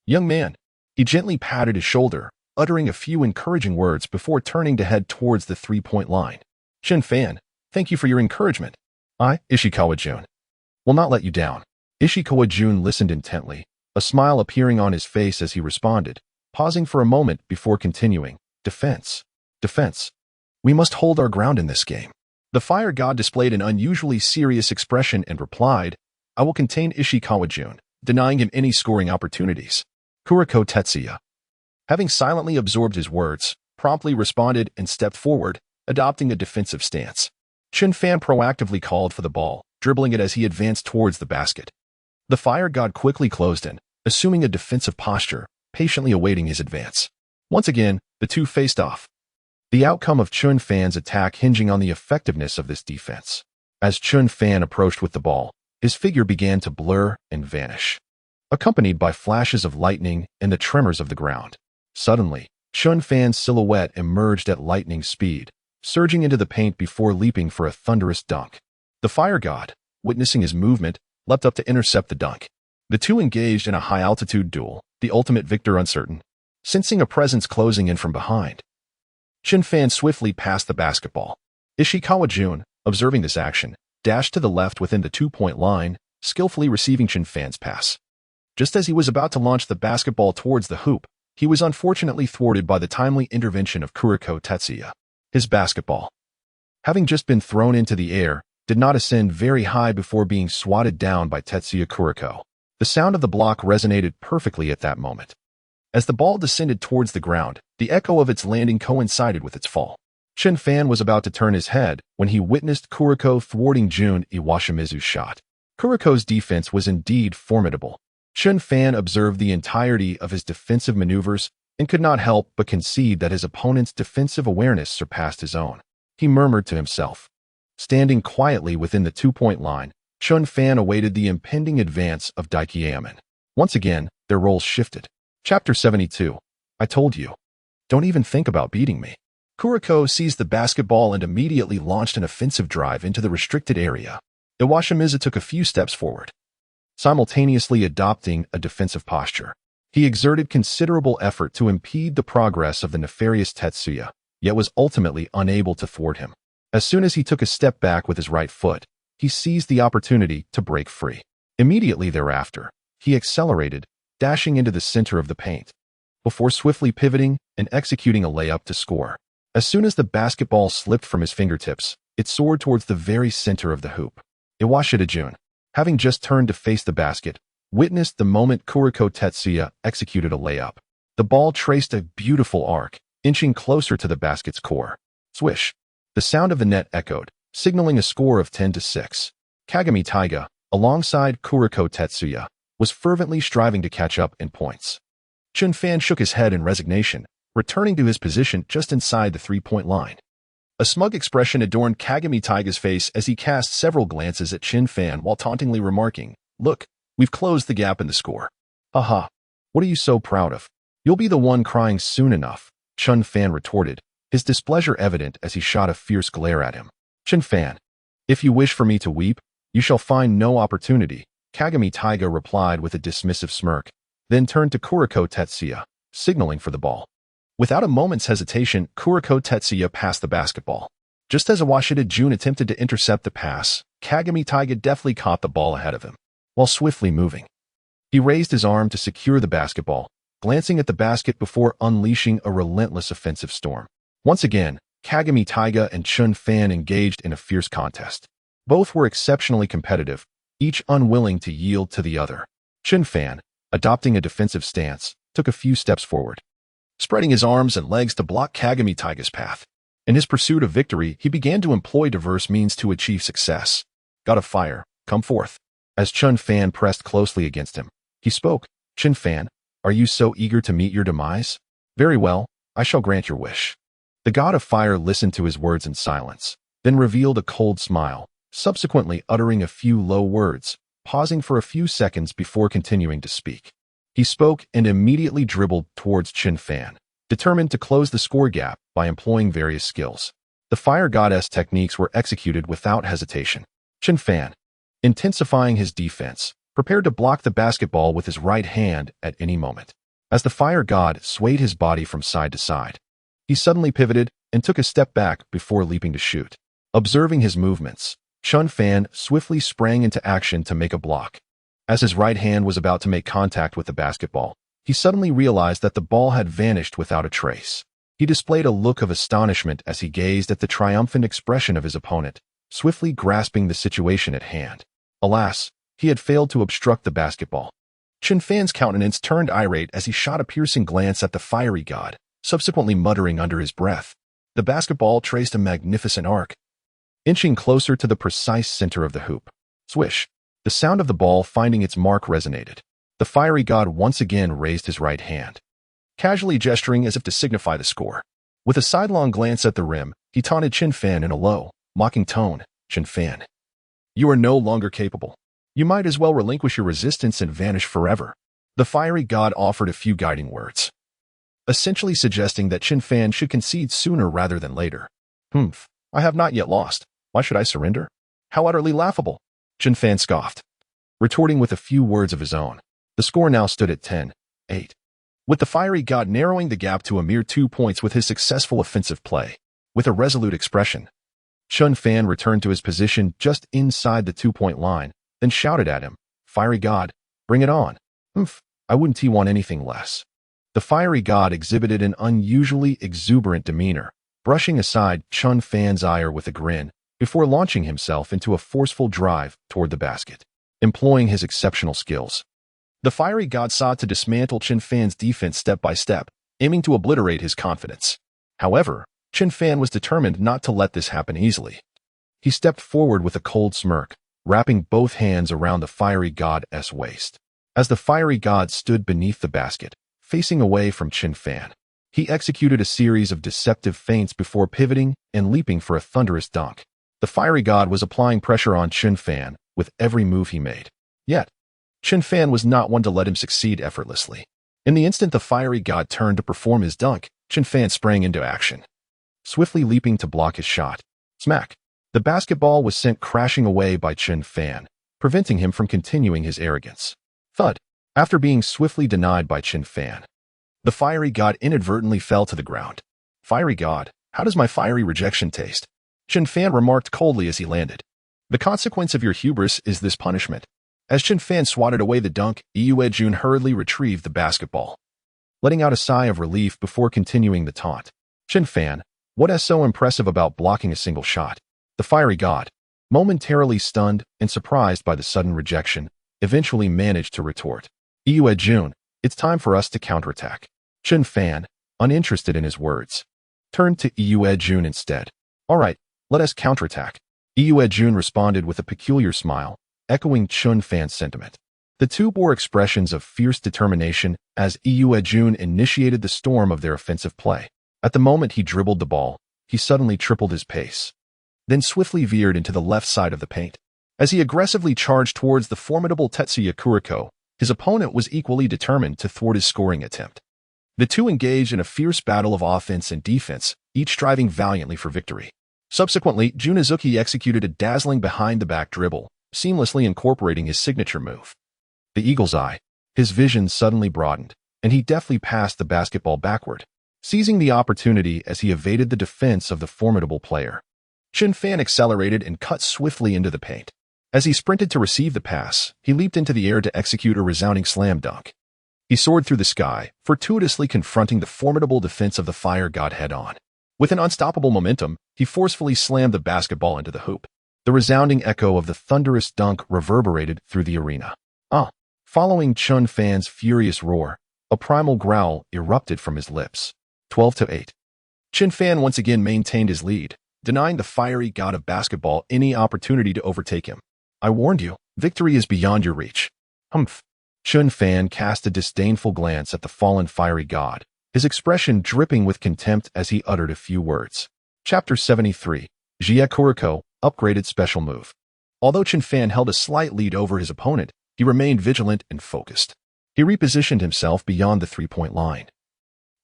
"Young man." He gently patted his shoulder, uttering a few encouraging words before turning to head towards the three-point line. "Chen Fan, thank you for your encouragement. I, Ishikawa Jun, will not let you down." Ishikawa Jun listened intently, a smile appearing on his face as he responded, pausing for a moment before continuing. "Defense. Defense. We must hold our ground in this game." The fire god displayed an unusually serious expression and replied, "I will contain Ishikawa Jun, denying him any scoring opportunities." Kuriko Tetsuya, having silently absorbed his words, promptly responded and stepped forward, adopting a defensive stance. Chen Fan proactively called for the ball, dribbling it as he advanced towards the basket. The fire god quickly closed in, assuming a defensive posture, patiently awaiting his advance. Once again, the two faced off. The outcome of Chen Fan's attack hinging on the effectiveness of this defense. As Chen Fan approached with the ball, his figure began to blur and vanish, accompanied by flashes of lightning and the tremors of the ground. Suddenly, Chen Fan's silhouette emerged at lightning speed, surging into the paint before leaping for a thunderous dunk. The fire god, witnessing his movement, leapt up to intercept the dunk. The two engaged in a high-altitude duel, the ultimate victor uncertain. Sensing a presence closing in from behind, Chen Fan swiftly passed the basketball. Ishikawa Jun, observing this action, dashed to the left within the two-point line, skillfully receiving Chen Fan's pass. Just as he was about to launch the basketball towards the hoop, he was unfortunately thwarted by the timely intervention of Kuriko Tetsuya. His basketball, having just been thrown into the air, did not ascend very high before being swatted down by Tetsuya Kuriko. The sound of the block resonated perfectly at that moment. As the ball descended towards the ground, the echo of its landing coincided with its fall. Chen Fan was about to turn his head when he witnessed Kuriko thwarting Jun Iwashimizu's shot. Kuriko's defense was indeed formidable. Chen Fan observed the entirety of his defensive maneuvers and could not help but concede that his opponent's defensive awareness surpassed his own. He murmured to himself. Standing quietly within the two-point line, Chen Fan awaited the impending advance of Daiki Aomine. Once again, their roles shifted. Chapter 72. I told you. Don't even think about beating me. Kuriko seized the basketball and immediately launched an offensive drive into the restricted area. Iwashimizu took a few steps forward, simultaneously adopting a defensive posture. He exerted considerable effort to impede the progress of the nefarious Tetsuya, yet was ultimately unable to thwart him. As soon as he took a step back with his right foot, he seized the opportunity to break free. Immediately thereafter, he accelerated, dashing into the center of the paint, before swiftly pivoting and executing a layup to score. As soon as the basketball slipped from his fingertips, it soared towards the very center of the hoop. Iwashida Jun, having just turned to face the basket, witnessed the moment Kuriko Tetsuya executed a layup. The ball traced a beautiful arc, inching closer to the basket's core. Swish! The sound of the net echoed, signaling a score of 10-6. Kagami Taiga, alongside Kuriko Tetsuya, was fervently striving to catch up in points. Chen Fan shook his head in resignation, returning to his position just inside the three-point line. A smug expression adorned Kagami Taiga's face as he cast several glances at Chen Fan while tauntingly remarking, "Look, we've closed the gap in the score." "Haha, what are you so proud of? You'll be the one crying soon enough," Chen Fan retorted, his displeasure evident as he shot a fierce glare at him. "Chen Fan, if you wish for me to weep, you shall find no opportunity," Kagami Taiga replied with a dismissive smirk, then turned to Kuriko Tetsuya, signaling for the ball. Without a moment's hesitation, Kuriko Tetsuya passed the basketball. Just as Iwashida Jun attempted to intercept the pass, Kagami Taiga deftly caught the ball ahead of him. While swiftly moving, he raised his arm to secure the basketball, glancing at the basket before unleashing a relentless offensive storm. Once again, Kagami Taiga and Chen Fan engaged in a fierce contest. Both were exceptionally competitive, each unwilling to yield to the other. Chen Fan, adopting a defensive stance, took a few steps forward, spreading his arms and legs to block Kagami Taiga's path. In his pursuit of victory, he began to employ diverse means to achieve success. "God of fire, come forth." As Chen Fan pressed closely against him, he spoke. "Chen Fan, are you so eager to meet your demise? Very well, I shall grant your wish." The god of fire listened to his words in silence, then revealed a cold smile, subsequently uttering a few low words, pausing for a few seconds before continuing to speak. He spoke and immediately dribbled towards Chen Fan, determined to close the score gap by employing various skills. The fire goddess techniques were executed without hesitation. Chen Fan, intensifying his defense, prepared to block the basketball with his right hand at any moment. As the fire god swayed his body from side to side, he suddenly pivoted and took a step back before leaping to shoot. Observing his movements, Chen Fan swiftly sprang into action to make a block. As his right hand was about to make contact with the basketball, he suddenly realized that the ball had vanished without a trace. He displayed a look of astonishment as he gazed at the triumphant expression of his opponent, swiftly grasping the situation at hand. Alas, he had failed to obstruct the basketball. Chen Fan's countenance turned irate as he shot a piercing glance at the fiery god, subsequently muttering under his breath. The basketball traced a magnificent arc, inching closer to the precise center of the hoop. Swish! The sound of the ball finding its mark resonated. The fiery god once again raised his right hand, casually gesturing as if to signify the score. With a sidelong glance at the rim, he taunted Chen Fan in a low, mocking tone. Chen Fan, you are no longer capable. You might as well relinquish your resistance and vanish forever. The fiery god offered a few guiding words, essentially suggesting that Chen Fan should concede sooner rather than later. I have not yet lost. Why should I surrender? How utterly laughable. Chen Fan scoffed, retorting with a few words of his own. The score now stood at 10-8, with the fiery god narrowing the gap to a mere 2 points with his successful offensive play. With a resolute expression, Chen Fan returned to his position just inside the 2-point line, then shouted at him, "Fiery god, bring it on." I wouldn't want anything less. The fiery god exhibited an unusually exuberant demeanor, brushing aside Chen Fan's ire with a grin, before launching himself into a forceful drive toward the basket. Employing his exceptional skills, the fiery god sought to dismantle Chen Fan's defense step by step, aiming to obliterate his confidence. However, Chen Fan was determined not to let this happen easily. He stepped forward with a cold smirk, wrapping both hands around the fiery god's waist. As the fiery god stood beneath the basket, facing away from Chen Fan, he executed a series of deceptive feints before pivoting and leaping for a thunderous dunk. The fiery god was applying pressure on Chen Fan with every move he made. Yet, Chen Fan was not one to let him succeed effortlessly. In the instant the fiery god turned to perform his dunk, Chen Fan sprang into action, swiftly leaping to block his shot. Smack! The basketball was sent crashing away by Chen Fan, preventing him from continuing his arrogance. Thud! After being swiftly denied by Chen Fan, the fiery god inadvertently fell to the ground. Fiery god, how does my fiery rejection taste? Chen Fan remarked coldly as he landed. The consequence of your hubris is this punishment. As Chen Fan swatted away the dunk, year.With hurriedly retrieved the basketball, letting out a sigh of relief before continuing the taunt. Chen Fan, what is so impressive about blocking a single shot? The fiery god, momentarily stunned and surprised by the sudden rejection, eventually managed to retort. year.With, it's time for us to counterattack. Chen Fan, uninterested in his words, turned to year.With instead. All right, let us counterattack. year.With responded with a peculiar smile, echoing Chen Fan's sentiment. The two bore expressions of fierce determination as year.With initiated the storm of their offensive play. At the moment he dribbled the ball, he suddenly tripled his pace, then swiftly veered into the left side of the paint. As he aggressively charged towards the formidable Tetsuya Kuriko, his opponent was equally determined to thwart his scoring attempt. The two engaged in a fierce battle of offense and defense, each striving valiantly for victory. Subsequently, Junazuki executed a dazzling behind-the-back dribble, seamlessly incorporating his signature move, the Eagle's Eye. His vision suddenly broadened, and he deftly passed the basketball backward, seizing the opportunity as he evaded the defense of the formidable player. Chen Fan accelerated and cut swiftly into the paint. As he sprinted to receive the pass, he leaped into the air to execute a resounding slam dunk. He soared through the sky, fortuitously confronting the formidable defense of the fire god head-on. With an unstoppable momentum, he forcefully slammed the basketball into the hoop. The resounding echo of the thunderous dunk reverberated through the arena. Following Chen Fan's furious roar, a primal growl erupted from his lips. 12-8. Chen Fan once again maintained his lead, denying the fiery god of basketball any opportunity to overtake him. I warned you, victory is beyond your reach. Chen Fan cast a disdainful glance at the fallen fiery god, his expression dripping with contempt as he uttered a few words. Chapter 73. Jia Kuriko, Upgraded Special Move. Although Chen Fan held a slight lead over his opponent, he remained vigilant and focused. He repositioned himself beyond the three-point line,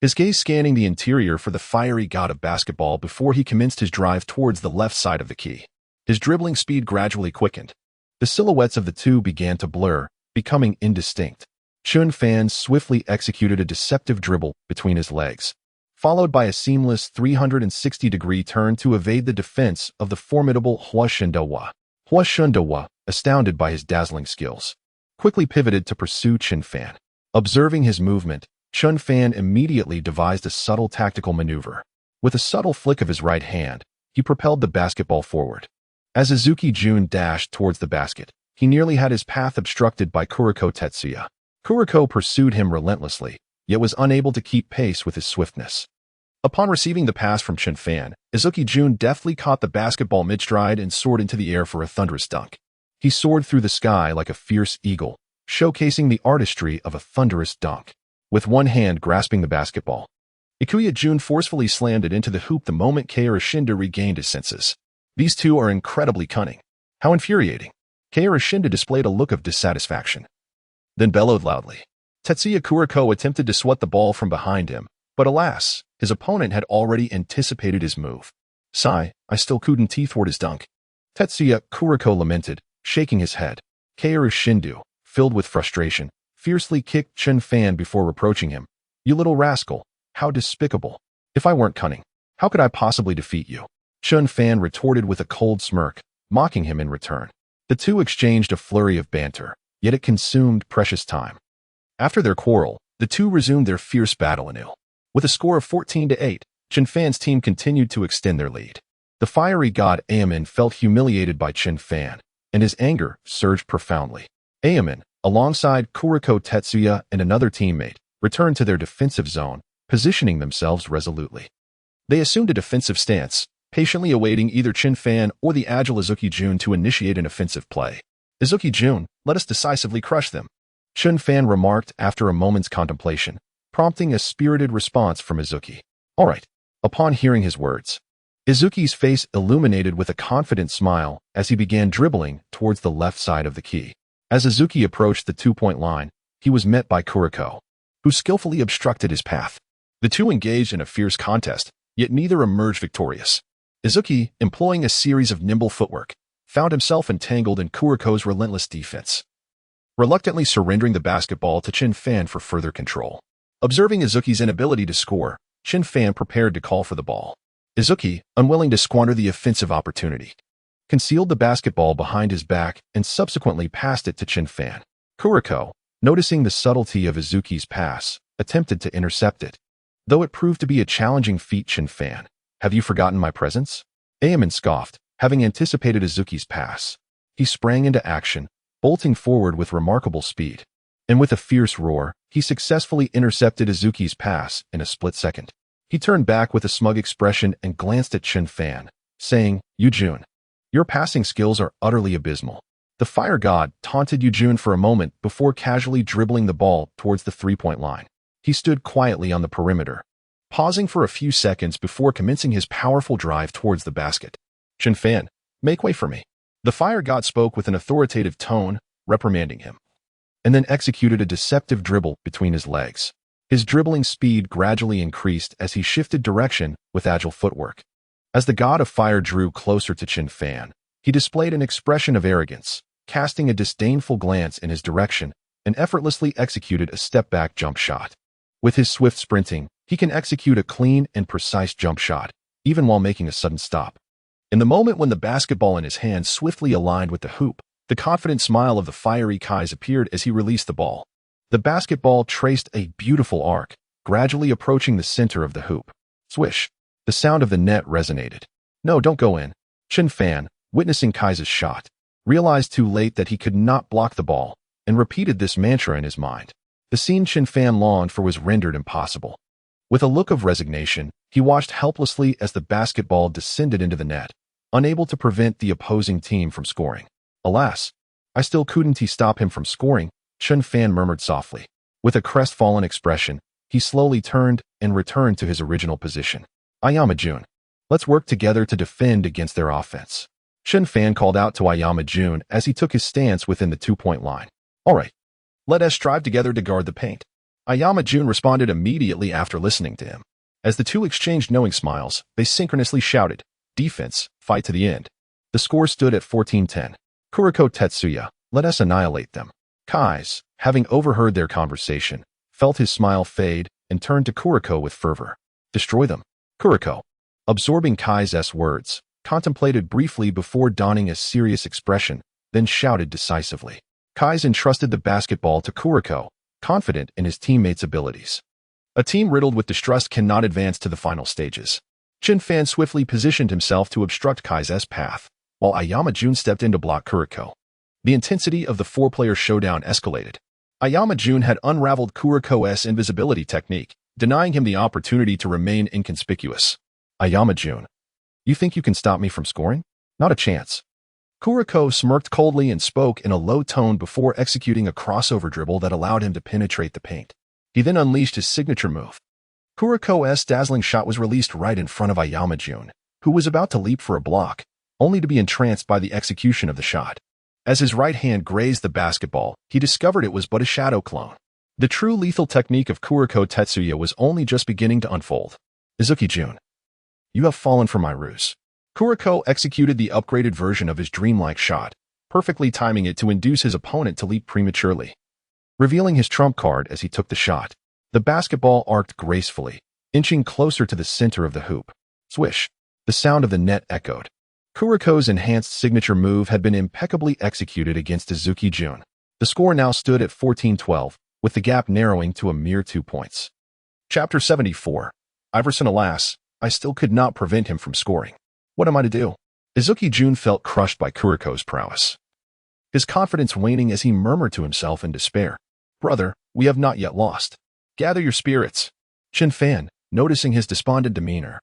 his gaze scanning the interior for the fiery god of basketball before he commenced his drive towards the left side of the key. His dribbling speed gradually quickened. The silhouettes of the two began to blur, becoming indistinct. Chen Fan swiftly executed a deceptive dribble between his legs, followed by a seamless 360-degree turn to evade the defense of the formidable Hua Shendewa. Hua Shendewa, astounded by his dazzling skills, quickly pivoted to pursue Chen Fan. Observing his movement, Chen Fan immediately devised a subtle tactical maneuver. With a subtle flick of his right hand, he propelled the basketball forward. As Azuki Jun dashed towards the basket, he nearly had his path obstructed by Kuriko Tetsuya. Kuriko pursued him relentlessly, yet was unable to keep pace with his swiftness. Upon receiving the pass from Chen Fan, Izuki-jun deftly caught the basketball mid-stride and soared into the air for a thunderous dunk. He soared through the sky like a fierce eagle, showcasing the artistry of a thunderous dunk. With one hand grasping the basketball, Ikuya-jun forcefully slammed it into the hoop the moment Kei Shinda regained his senses. These two are incredibly cunning. How infuriating. Kei Shinda displayed a look of dissatisfaction, then bellowed loudly. Tetsuya Kuriko attempted to swat the ball from behind him, but alas, his opponent had already anticipated his move. Sigh, I still couldn't thwart his dunk. Tetsuya Kuriko lamented, shaking his head. Kei Shinda, filled with frustration, fiercely kicked Chen Fan before reproaching him. You little rascal, how despicable. If I weren't cunning, how could I possibly defeat you? Chen Fan retorted with a cold smirk, mocking him in return. The two exchanged a flurry of banter, yet it consumed precious time. After their quarrel, the two resumed their fierce battle anew. With a score of 14-8, Chen Fan's team continued to extend their lead. The fiery god Aomine felt humiliated by Chen Fan, and his anger surged profoundly. Aomine, alongside Kuriko Tetsuya and another teammate, returned to their defensive zone, positioning themselves resolutely. They assumed a defensive stance, patiently awaiting either Chen Fan or the agile Izuki-jun to initiate an offensive play. Izuki-jun, let us decisively crush them, Chen Fan remarked after a moment's contemplation, prompting a spirited response from Izuki. All right. Upon hearing his words, Izuki's face illuminated with a confident smile as he began dribbling towards the left side of the key. As Izuki approached the two-point line, he was met by Kuriko, who skillfully obstructed his path. The two engaged in a fierce contest, yet neither emerged victorious. Izuki, employing a series of nimble footwork, found himself entangled in Kuriko's relentless defense, reluctantly surrendering the basketball to Chen Fan for further control. Observing Izuki's inability to score, Chen Fan prepared to call for the ball. Izuki, unwilling to squander the offensive opportunity, concealed the basketball behind his back and subsequently passed it to Chen Fan. Kuriko, noticing the subtlety of Izuki's pass, attempted to intercept it. Though it proved to be a challenging feat, Chen Fan, have you forgotten my presence? Aomine scoffed, having anticipated Izuki's pass. He sprang into action, bolting forward with remarkable speed. And with a fierce roar, he successfully intercepted Izuki's pass in a split second. He turned back with a smug expression and glanced at Chen Fan, saying, Yu-jun, your passing skills are utterly abysmal. The fire god taunted Yu-jun for a moment before casually dribbling the ball towards the three-point line. He stood quietly on the perimeter, pausing for a few seconds before commencing his powerful drive towards the basket. Chen Fan, make way for me. The fire god spoke with an authoritative tone, reprimanding him, and then executed a deceptive dribble between his legs. His dribbling speed gradually increased as he shifted direction with agile footwork. As the god of fire drew closer to Chen Fan, he displayed an expression of arrogance, casting a disdainful glance in his direction, and effortlessly executed a step-back jump shot. With his swift sprinting, he can execute a clean and precise jump shot, even while making a sudden stop. In the moment when the basketball in his hand swiftly aligned with the hoop, the confident smile of the fiery Kais appeared as he released the ball. The basketball traced a beautiful arc, gradually approaching the center of the hoop. Swish! The sound of the net resonated. No, don't go in. Chen Fan, witnessing Kai's shot, realized too late that he could not block the ball, and repeated this mantra in his mind. The scene Chen Fan longed for was rendered impossible. With a look of resignation, he watched helplessly as the basketball descended into the net, unable to prevent the opposing team from scoring. Alas, I still couldn't stop him from scoring, Chen Fan murmured softly. With a crestfallen expression, he slowly turned and returned to his original position. Aomine-jun, let's work together to defend against their offense. Chen Fan called out to Aomine-jun as he took his stance within the two-point line. All right, let us strive together to guard the paint. Aomine-jun responded immediately after listening to him. As the two exchanged knowing smiles, they synchronously shouted, Defense, fight to the end. The score stood at 14-10. Kuriko Tetsuya, let us annihilate them. Kais, having overheard their conversation, felt his smile fade and turned to Kuriko with fervor. Destroy them. Kuriko, absorbing Kai's words, contemplated briefly before donning a serious expression, then shouted decisively. Kais entrusted the basketball to Kuriko, confident in his teammates' abilities. A team riddled with distrust cannot advance to the final stages. Chen Fan swiftly positioned himself to obstruct Kai's path, while Aomine-jun stepped in to block Kuriko. The intensity of the four-player showdown escalated. Aomine had unraveled Kuriko's invisibility technique, denying him the opportunity to remain inconspicuous. Aomine, you think you can stop me from scoring? Not a chance. Kuriko smirked coldly and spoke in a low tone before executing a crossover dribble that allowed him to penetrate the paint. He then unleashed his signature move. Kuriko's dazzling shot was released right in front of Aomine, who was about to leap for a block, only to be entranced by the execution of the shot. As his right hand grazed the basketball, he discovered it was but a shadow clone. The true lethal technique of Kuriko Tetsuya was only just beginning to unfold. Izuki-jun, you have fallen for my ruse. Kuriko executed the upgraded version of his dreamlike shot, perfectly timing it to induce his opponent to leap prematurely. Revealing his trump card as he took the shot, the basketball arced gracefully, inching closer to the center of the hoop. Swish! The sound of the net echoed. Kuriko's enhanced signature move had been impeccably executed against Izuki-jun. The score now stood at 14-12, with the gap narrowing to a mere 2 points. Chapter 74. Iverson, alas, I still could not prevent him from scoring. What am I to do? Izuki-jun felt crushed by Kuriko's prowess, his confidence waning as he murmured to himself in despair. Brother, we have not yet lost. Gather your spirits. Chen Fan, noticing his despondent demeanor,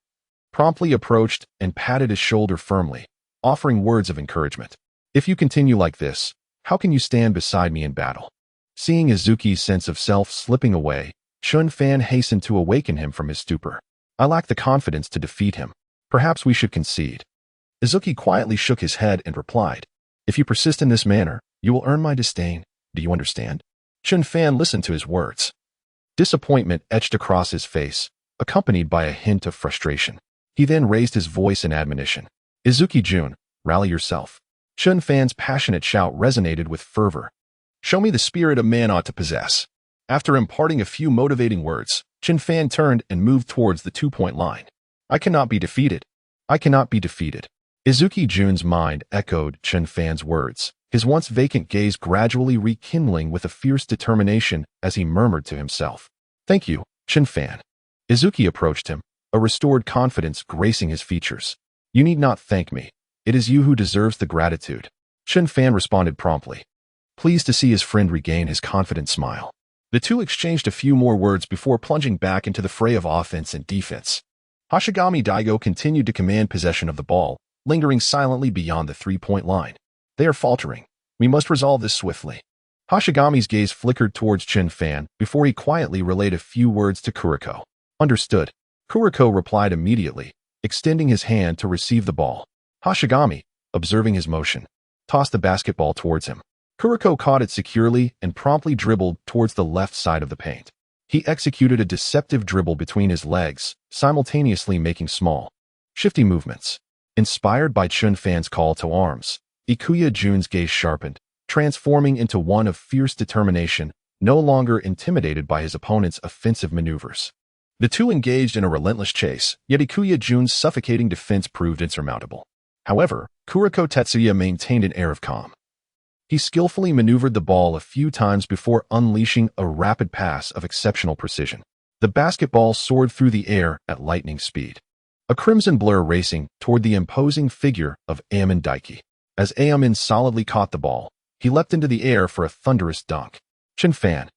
promptly approached and patted his shoulder firmly, offering words of encouragement. If you continue like this, how can you stand beside me in battle? Seeing Izuki's sense of self slipping away, Chen Fan hastened to awaken him from his stupor. I lack the confidence to defeat him. Perhaps we should concede. Izuki quietly shook his head and replied, if you persist in this manner, you will earn my disdain. Do you understand? Chen Fan listened to his words. Disappointment etched across his face, accompanied by a hint of frustration. He then raised his voice in admonition. Izuki-jun, rally yourself. Chen Fan's passionate shout resonated with fervor. Show me the spirit a man ought to possess. After imparting a few motivating words, Chen Fan turned and moved towards the 2-point line. I cannot be defeated. I cannot be defeated. Izuki-jun's mind echoed Chen Fan's words, his once vacant gaze gradually rekindling with a fierce determination as he murmured to himself. Thank you, Chen Fan. Izuki approached him, a restored confidence gracing his features. You need not thank me. It is you who deserves the gratitude. Chen Fan responded promptly, pleased to see his friend regain his confident smile. The two exchanged a few more words before plunging back into the fray of offense and defense. Aomine Daiki continued to command possession of the ball, lingering silently beyond the 3-point line. They are faltering. We must resolve this swiftly. Aomine's gaze flickered towards Chen Fan before he quietly relayed a few words to Kuriko. Understood. Kuriko replied immediately, extending his hand to receive the ball. Aomine, observing his motion, tossed the basketball towards him. Kuriko caught it securely and promptly dribbled towards the left side of the paint. He executed a deceptive dribble between his legs, simultaneously making small, shifty movements. Inspired by Chen Fan's call to arms, Ikuya-jun's gaze sharpened, transforming into one of fierce determination, no longer intimidated by his opponent's offensive maneuvers. The two engaged in a relentless chase, yet Ikuya-jun's suffocating defense proved insurmountable. However, Kuriko Tetsuya maintained an air of calm. He skillfully maneuvered the ball a few times before unleashing a rapid pass of exceptional precision. The basketball soared through the air at lightning speed, a crimson blur racing toward the imposing figure of Aomine Daiki. As Aomine solidly caught the ball, he leapt into the air for a thunderous dunk. Chen Fan,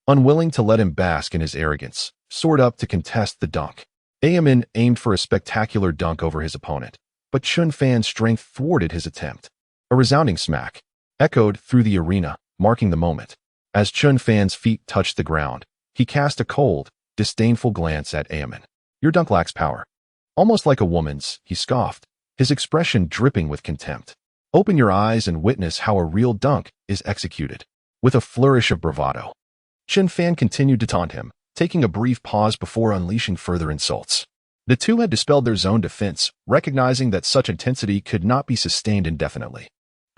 unwilling to let him bask in his arrogance, soared up to contest the dunk. Aomine aimed for a spectacular dunk over his opponent, but Chen Fan's strength thwarted his attempt. A resounding smack echoed through the arena, marking the moment. As Chen Fan's feet touched the ground, he cast a cold, disdainful glance at Aomine. Your dunk lacks power. Almost like a woman's, he scoffed, his expression dripping with contempt. Open your eyes and witness how a real dunk is executed. With a flourish of bravado, Chen Fan continued to taunt him, taking a brief pause before unleashing further insults. The two had dispelled their zone defense, recognizing that such intensity could not be sustained indefinitely.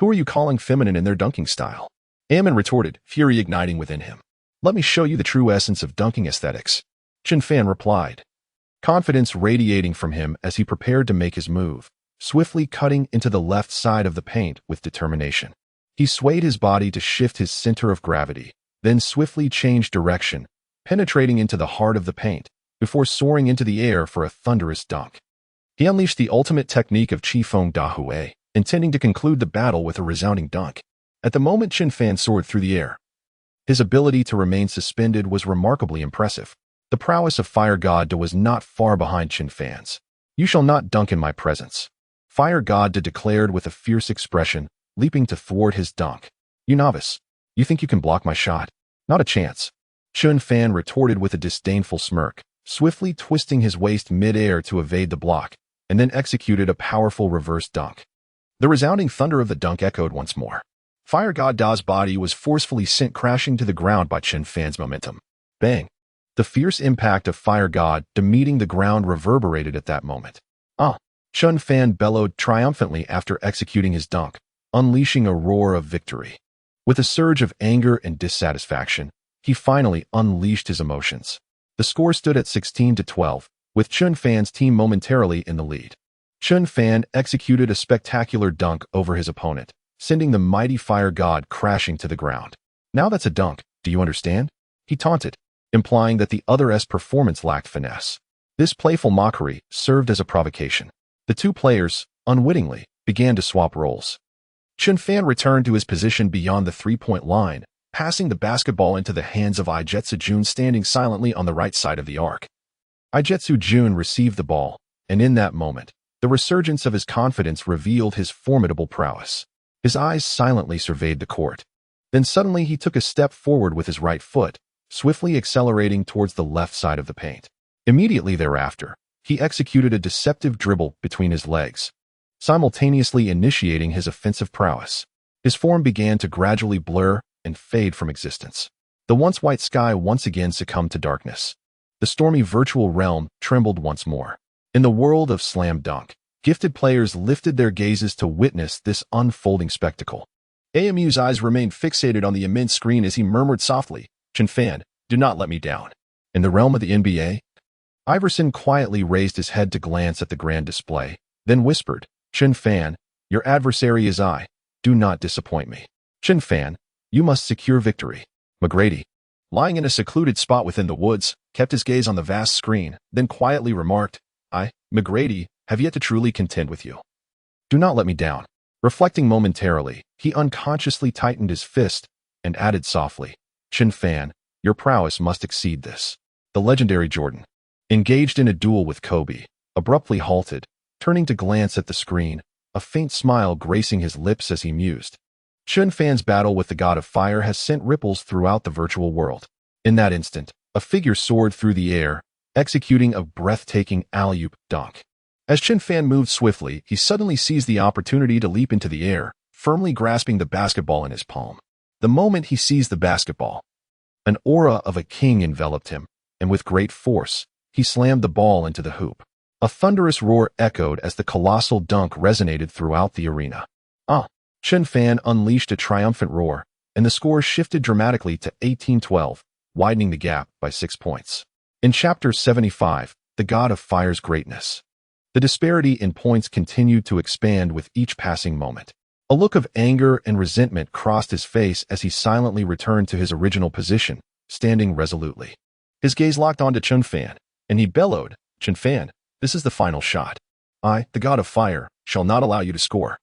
Who are you calling feminine in their dunking style? Aomine retorted, fury igniting within him. Let me show you the true essence of dunking aesthetics. Chen Fan replied, confidence radiating from him as he prepared to make his move, swiftly cutting into the left side of the paint with determination. He swayed his body to shift his center of gravity, then swiftly changed direction, penetrating into the heart of the paint, before soaring into the air for a thunderous dunk. He unleashed the ultimate technique of Qifeng Dahui, intending to conclude the battle with a resounding dunk. At the moment Chen Fan soared through the air, His ability to remain suspended was remarkably impressive. The prowess of Fire God Da was not far behind Chen Fan's. "You shall not dunk in my presence," Fire God Da declared with a fierce expression, leaping to thwart his dunk. "You novice, you think you can block my shot? Not a chance." Chen Fan retorted with a disdainful smirk, swiftly twisting his waist mid-air to evade the block, and then executed a powerful reverse dunk. The resounding thunder of the dunk echoed once more. Fire God Da's body was forcefully sent crashing to the ground by Chen Fan's momentum. Bang! The fierce impact of Fire God Da meeting the ground reverberated at that moment. Chen Fan bellowed triumphantly after executing his dunk, unleashing a roar of victory. With a surge of anger and dissatisfaction, he finally unleashed his emotions. The score stood at 16-12, with Chen Fan's team momentarily in the lead. Chen Fan executed a spectacular dunk over his opponent, sending the mighty Fire God crashing to the ground. "Now that's a dunk, do you understand?" he taunted, implying that the other's performance lacked finesse. This playful mockery served as a provocation. The two players, unwittingly, began to swap roles. Chen Fan returned to his position beyond the three-point line, passing the basketball into the hands of Ijetsu Jun standing silently on the right side of the arc. Ijetsu Jun received the ball, and in that moment, the resurgence of his confidence revealed his formidable prowess. His eyes silently surveyed the court. Then suddenly he took a step forward with his right foot, swiftly accelerating towards the left side of the paint. Immediately thereafter, he executed a deceptive dribble between his legs, simultaneously initiating his offensive prowess. His form began to gradually blur and fade from existence. The once white sky once again succumbed to darkness. The stormy virtual realm trembled once more. In the world of slam dunk, gifted players lifted their gazes to witness this unfolding spectacle. AMU's eyes remained fixated on the immense screen as he murmured softly, "Chen Fan, do not let me down." In the realm of the NBA, Iverson quietly raised his head to glance at the grand display, then whispered, "Chen Fan, your adversary is I. Do not disappoint me. Chen Fan, you must secure victory." McGrady, lying in a secluded spot within the woods, kept his gaze on the vast screen, then quietly remarked, "I, McGrady, have yet to truly contend with you. Do not let me down." Reflecting momentarily, he unconsciously tightened his fist and added softly, "Chen Fan, your prowess must exceed this." The legendary Jordan, engaged in a duel with Kobe, abruptly halted, turning to glance at the screen, a faint smile gracing his lips as he mused. Chen Fan's battle with the god of fire has sent ripples throughout the virtual world. In that instant, a figure soared through the air, executing a breathtaking alley-oop dunk. As Chen Fan moved swiftly, he suddenly seized the opportunity to leap into the air, firmly grasping the basketball in his palm. The moment he seized the basketball, an aura of a king enveloped him, and with great force, he slammed the ball into the hoop. A thunderous roar echoed as the colossal dunk resonated throughout the arena. Chen Fan unleashed a triumphant roar, and the score shifted dramatically to 18-12, widening the gap by 6 points. In Chapter 75, The God of Fire's Greatness, the disparity in points continued to expand with each passing moment. A look of anger and resentment crossed his face as he silently returned to his original position, standing resolutely. His gaze locked onto Chen Fan, and he bellowed, "Chen Fan, this is the final shot. I, the God of Fire, shall not allow you to score."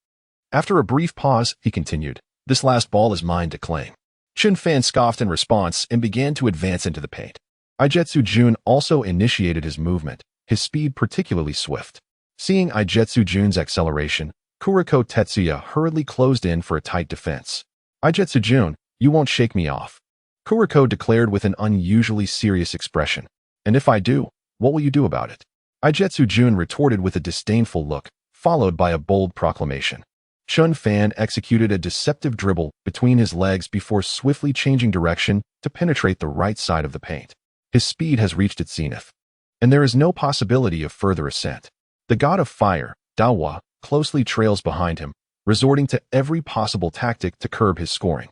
After a brief pause, he continued, "This last ball is mine to claim." Chen Fan scoffed in response and began to advance into the paint. Ijetsu Jun also initiated his movement, his speed particularly swift. Seeing Ijetsu Jun's acceleration, Kuriko Tetsuya hurriedly closed in for a tight defense. "Ijetsu Jun, you won't shake me off," Kuriko declared with an unusually serious expression. "And if I do, what will you do about it?" Ijetsu Jun retorted with a disdainful look, followed by a bold proclamation. Chen Fan executed a deceptive dribble between his legs before swiftly changing direction to penetrate the right side of the paint. His speed has reached its zenith, and there is no possibility of further ascent. The god of fire, Dawa, closely trails behind him, resorting to every possible tactic to curb his scoring.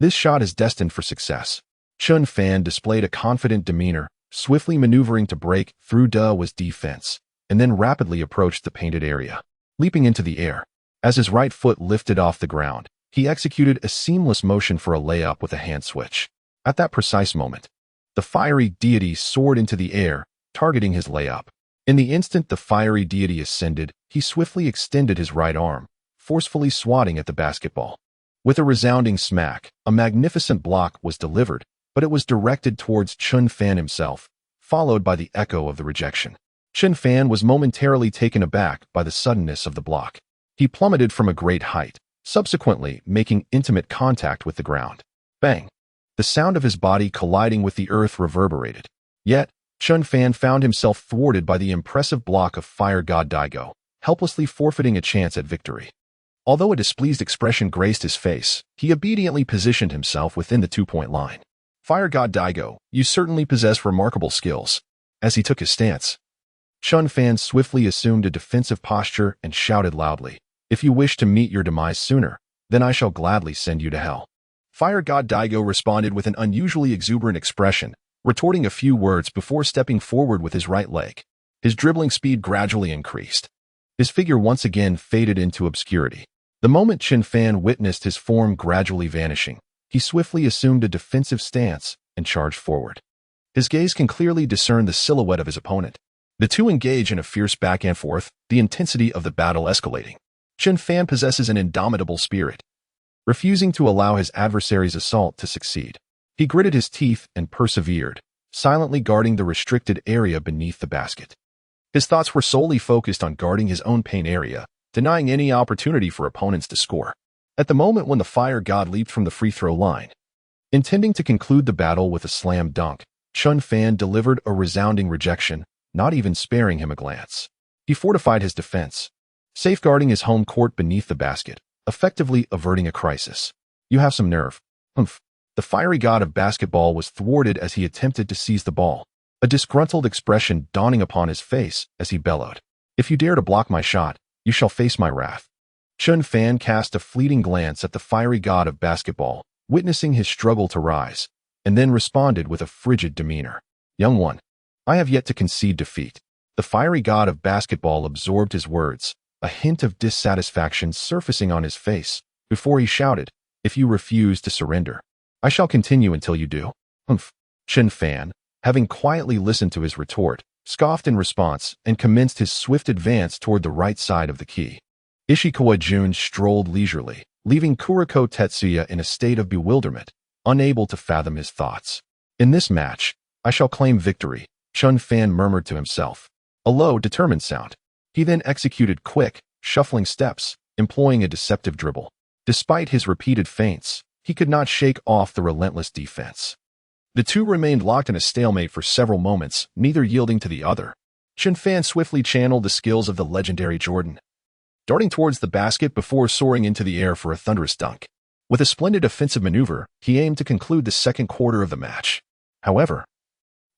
This shot is destined for success. Chen Fan displayed a confident demeanor, swiftly maneuvering to break through Dawa's defense, and then rapidly approached the painted area. Leaping into the air, as his right foot lifted off the ground, he executed a seamless motion for a layup with a hand switch. At that precise moment, the fiery deity soared into the air, targeting his layup. In the instant the fiery deity ascended, he swiftly extended his right arm, forcefully swatting at the basketball. With a resounding smack, a magnificent block was delivered, but it was directed towards Chen Fan himself, followed by the echo of the rejection. Chen Fan was momentarily taken aback by the suddenness of the block. He plummeted from a great height, subsequently making intimate contact with the ground. Bang! The sound of his body colliding with the earth reverberated. Yet, Chen Fan found himself thwarted by the impressive block of fire god Daigo, helplessly forfeiting a chance at victory. Although a displeased expression graced his face, he obediently positioned himself within the 2-point line. Fire god Daigo, you certainly possess remarkable skills. As he took his stance, Chen Fan swiftly assumed a defensive posture and shouted loudly, "If you wish to meet your demise sooner, then I shall gladly send you to hell." Fire god Daigo responded with an unusually exuberant expression, retorting a few words before stepping forward with his right leg. His dribbling speed gradually increased. His figure once again faded into obscurity. The moment Chen Fan witnessed his form gradually vanishing, he swiftly assumed a defensive stance and charged forward. His gaze can clearly discern the silhouette of his opponent. The two engage in a fierce back and forth, the intensity of the battle escalating. Chen Fan possesses an indomitable spirit, refusing to allow his adversary's assault to succeed. He gritted his teeth and persevered, silently guarding the restricted area beneath the basket. His thoughts were solely focused on guarding his own paint area, denying any opportunity for opponents to score. At the moment when the fire god leaped from the free throw line, intending to conclude the battle with a slam dunk, Chen Fan delivered a resounding rejection, not even sparing him a glance. He fortified his defense, safeguarding his home court beneath the basket, effectively averting a crisis. "You have some nerve." Humph. The fiery god of basketball was thwarted as he attempted to seize the ball, a disgruntled expression dawning upon his face as he bellowed, "If you dare to block my shot, you shall face my wrath." Chen Fan cast a fleeting glance at the fiery god of basketball, witnessing his struggle to rise, and then responded with a frigid demeanor. "Young one, I have yet to concede defeat." The fiery god of basketball absorbed his words, a hint of dissatisfaction surfacing on his face, before he shouted, "If you refuse to surrender, I shall continue until you do." Humph. Chen Fan, having quietly listened to his retort, scoffed in response and commenced his swift advance toward the right side of the key. Ishikawa Jun strolled leisurely, leaving Kuriko Tetsuya in a state of bewilderment, unable to fathom his thoughts. "In this match, I shall claim victory," Chen Fan murmured to himself, a low, determined sound. He then executed quick, shuffling steps, employing a deceptive dribble. Despite his repeated feints, he could not shake off the relentless defense. The two remained locked in a stalemate for several moments, neither yielding to the other. Chen Fan swiftly channeled the skills of the legendary Jordan, darting towards the basket before soaring into the air for a thunderous dunk. With a splendid offensive maneuver, he aimed to conclude the second quarter of the match. However,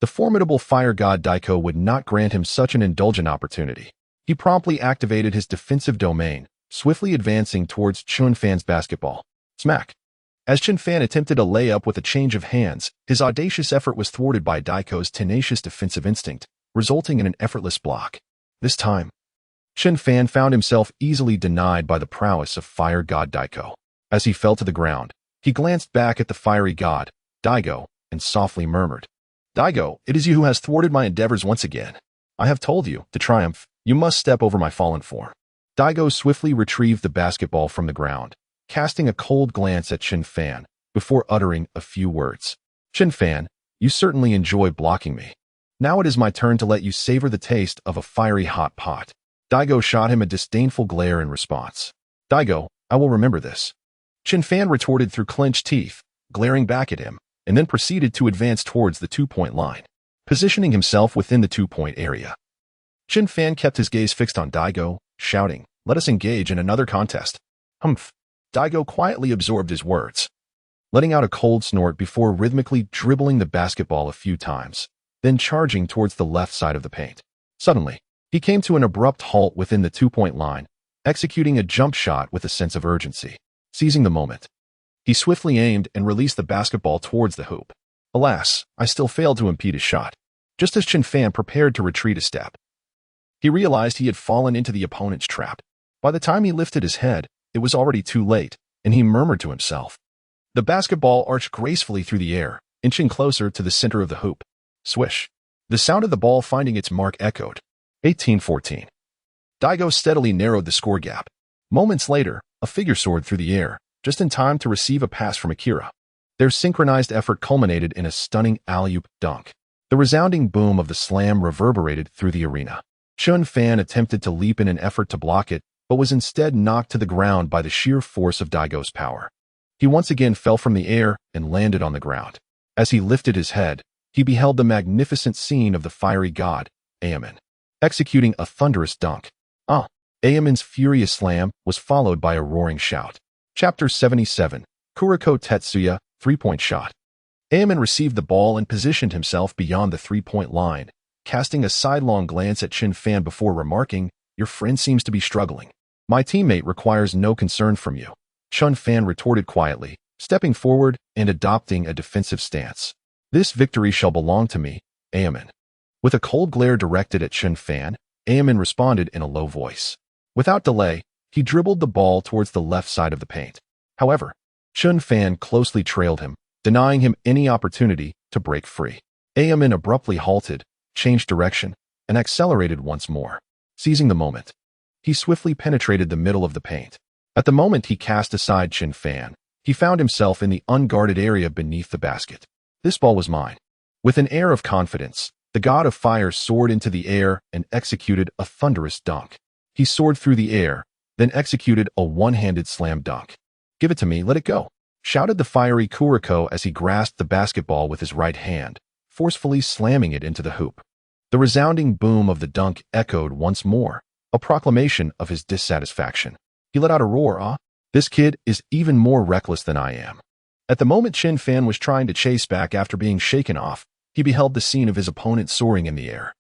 the formidable fire god Daigo would not grant him such an indulgent opportunity. He promptly activated his defensive domain, swiftly advancing towards Chen Fan's basketball. Smack! As Chen Fan attempted a layup with a change of hands, his audacious effort was thwarted by Daigo's tenacious defensive instinct, resulting in an effortless block. This time, Chen Fan found himself easily denied by the prowess of fire god Daigo. As he fell to the ground, he glanced back at the fiery god, Daigo, and softly murmured, "Daigo, it is you who has thwarted my endeavors once again. I have told you, to triumph, you must step over my fallen form." Daigo swiftly retrieved the basketball from the ground, casting a cold glance at Chen Fan, before uttering a few words. "Chen Fan, you certainly enjoy blocking me. Now it is my turn to let you savor the taste of a fiery hot pot." Daigo shot him a disdainful glare in response. "Daigo, I will remember this." Chen Fan retorted through clenched teeth, glaring back at him, and then proceeded to advance towards the 2-point line, positioning himself within the 2-point area. Chen Fan kept his gaze fixed on Daigo, shouting, "Let us engage in another contest." Humph. Daigo quietly absorbed his words, letting out a cold snort before rhythmically dribbling the basketball a few times, then charging towards the left side of the paint. Suddenly, he came to an abrupt halt within the 2-point line, executing a jump shot with a sense of urgency. Seizing the moment, he swiftly aimed and released the basketball towards the hoop. Alas, I still failed to impede his shot. Just as Chen Fan prepared to retreat a step, he realized he had fallen into the opponent's trap. By the time he lifted his head, it was already too late, and he murmured to himself. The basketball arched gracefully through the air, inching closer to the center of the hoop. Swish! The sound of the ball finding its mark echoed. 18-14. Daigo steadily narrowed the score gap. Moments later, a figure soared through the air, just in time to receive a pass from Akira. Their synchronized effort culminated in a stunning alley-oop dunk. The resounding boom of the slam reverberated through the arena. Chen Fan attempted to leap in an effort to block it, but was instead knocked to the ground by the sheer force of Daigo's power. He once again fell from the air and landed on the ground. As he lifted his head, he beheld the magnificent scene of the fiery god, Aomine, executing a thunderous dunk. Aomine's furious slam was followed by a roaring shout. Chapter 77, Kuroko Tetsuya, Three-Point Shot. Aomine received the ball and positioned himself beyond the three-point line, casting a sidelong glance at Chen Fan before remarking, "Your friend seems to be struggling. My teammate requires no concern from you." Chen Fan retorted quietly, stepping forward and adopting a defensive stance. "This victory shall belong to me, Aomine." With a cold glare directed at Chen Fan, Aomine responded in a low voice. Without delay, he dribbled the ball towards the left side of the paint. However, Chen Fan closely trailed him, denying him any opportunity to break free. Aomine abruptly halted, changed direction, and accelerated once more. Seizing the moment, he swiftly penetrated the middle of the paint. At the moment he cast aside Chen Fan, he found himself in the unguarded area beneath the basket. "This ball was mine." With an air of confidence, the god of fire soared into the air and executed a thunderous dunk. He soared through the air, then executed a one-handed slam dunk. "Give it to me, let it go," shouted the fiery Kuroko as he grasped the basketball with his right hand, forcefully slamming it into the hoop. The resounding boom of the dunk echoed once more, a proclamation of his dissatisfaction. He let out a roar, "This kid is even more reckless than I am." At the moment Chen Fan was trying to chase back after being shaken off, he beheld the scene of his opponent soaring in the air,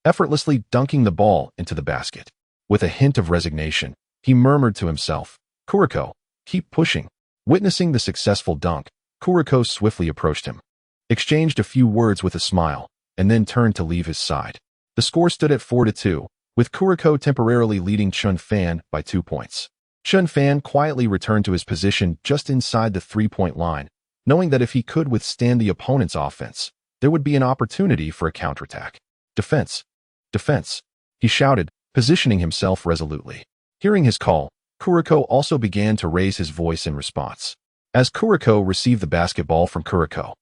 effortlessly dunking the ball into the basket. With a hint of resignation, he murmured to himself, "Kuroko, keep pushing." Witnessing the successful dunk, Kuroko swiftly approached him, exchanged a few words with a smile, and then turned to leave his side. The score stood at 4-2, with Kuroko temporarily leading Chen Fan by 2 points. Chen Fan quietly returned to his position just inside the three-point line, knowing that if he could withstand the opponent's offense, there would be an opportunity for a counterattack. "Defense! Defense!" he shouted, positioning himself resolutely. Hearing his call, Kuroko also began to raise his voice in response. As Kuroko received the basketball from Kuroko,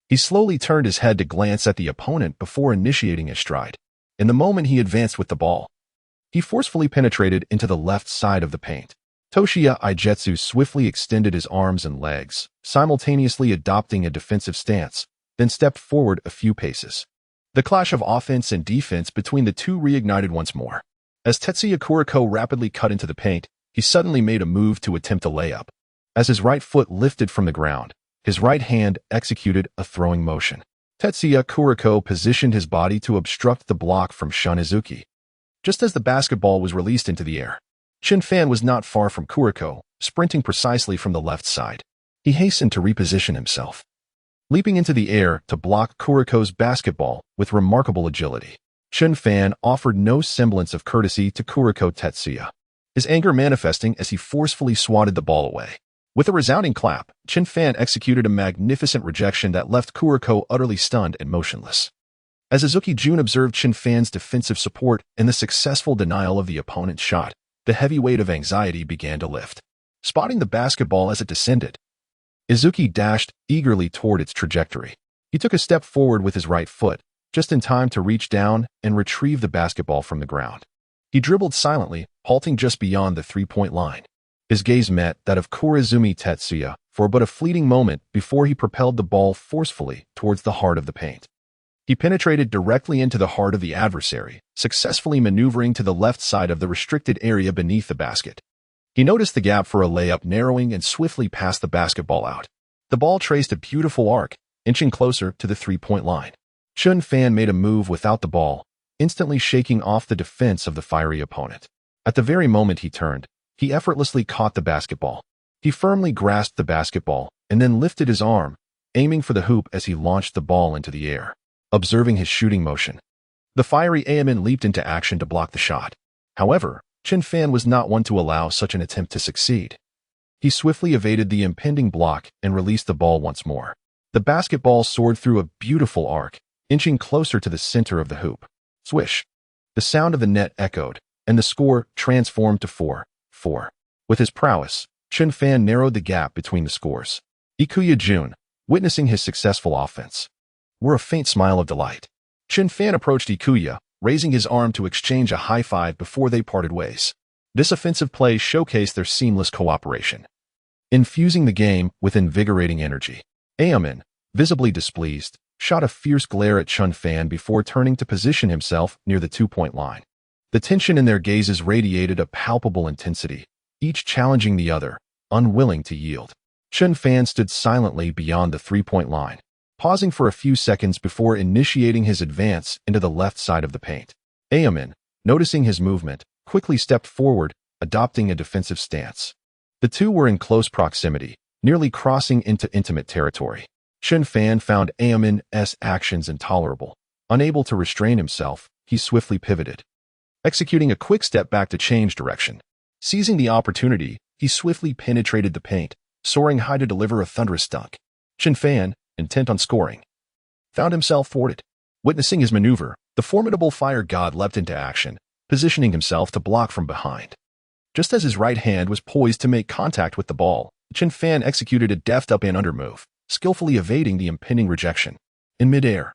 he slowly turned his head to glance at the opponent before initiating his stride. In the moment he advanced with the ball, he forcefully penetrated into the left side of the paint. Toshiya Igetsu swiftly extended his arms and legs, simultaneously adopting a defensive stance, then stepped forward a few paces. The clash of offense and defense between the two reignited once more. As Tetsuya Kuroko rapidly cut into the paint, he suddenly made a move to attempt a layup. As his right foot lifted from the ground, his right hand executed a throwing motion. Tetsuya Kuroko positioned his body to obstruct the block from Shunizuki. Just as the basketball was released into the air, Chen Fan was not far from Kuroko, sprinting precisely from the left side. He hastened to reposition himself, leaping into the air to block Kuroko's basketball with remarkable agility. Chen Fan offered no semblance of courtesy to Kuroko Tetsuya, his anger manifesting as he forcefully swatted the ball away. With a resounding clap, Chen Fan executed a magnificent rejection that left Kuroko utterly stunned and motionless. As Azuki Jun observed Chen Fan's defensive support and the successful denial of the opponent's shot, the heavy weight of anxiety began to lift. Spotting the basketball as it descended, Izuki dashed eagerly toward its trajectory. He took a step forward with his right foot, just in time to reach down and retrieve the basketball from the ground. He dribbled silently, halting just beyond the three-point line. His gaze met that of Korizumi Tetsuya for but a fleeting moment before he propelled the ball forcefully towards the heart of the paint. He penetrated directly into the heart of the adversary, successfully maneuvering to the left side of the restricted area beneath the basket. He noticed the gap for a layup narrowing and swiftly passed the basketball out. The ball traced a beautiful arc, inching closer to the three-point line. Chen Fan made a move without the ball, instantly shaking off the defense of the fiery opponent. At the very moment he turned, he effortlessly caught the basketball. He firmly grasped the basketball and then lifted his arm, aiming for the hoop as he launched the ball into the air. Observing his shooting motion, the fiery Aomine leaped into action to block the shot. However, Chen Fan was not one to allow such an attempt to succeed. He swiftly evaded the impending block and released the ball once more. The basketball soared through a beautiful arc, inching closer to the center of the hoop. Swish! The sound of the net echoed, and the score transformed to 4-4. With his prowess, Chen Fan narrowed the gap between the scores. Ikuya Jun, witnessing his successful offense, wore a faint smile of delight. Chen Fan approached Ikuya, raising his arm to exchange a high five before they parted ways. This offensive play showcased their seamless cooperation, infusing the game with invigorating energy. Aomine, visibly displeased, shot a fierce glare at Chen Fan before turning to position himself near the two-point line. The tension in their gazes radiated a palpable intensity, each challenging the other, unwilling to yield. Chen Fan stood silently beyond the three-point line, pausing for a few seconds before initiating his advance into the left side of the paint. Aomine, noticing his movement, quickly stepped forward, adopting a defensive stance. The two were in close proximity, nearly crossing into intimate territory. Chen Fan found Aomine's actions intolerable. Unable to restrain himself, he swiftly pivoted, executing a quick step back to change direction. Seizing the opportunity, he swiftly penetrated the paint, soaring high to deliver a thunderous dunk. Chen Fan, intent on scoring, found himself thwarted. Witnessing his maneuver, the formidable fire god leapt into action, positioning himself to block from behind. Just as his right hand was poised to make contact with the ball, Chen Fan executed a deft up-and-under move, skillfully evading the impending rejection. In midair,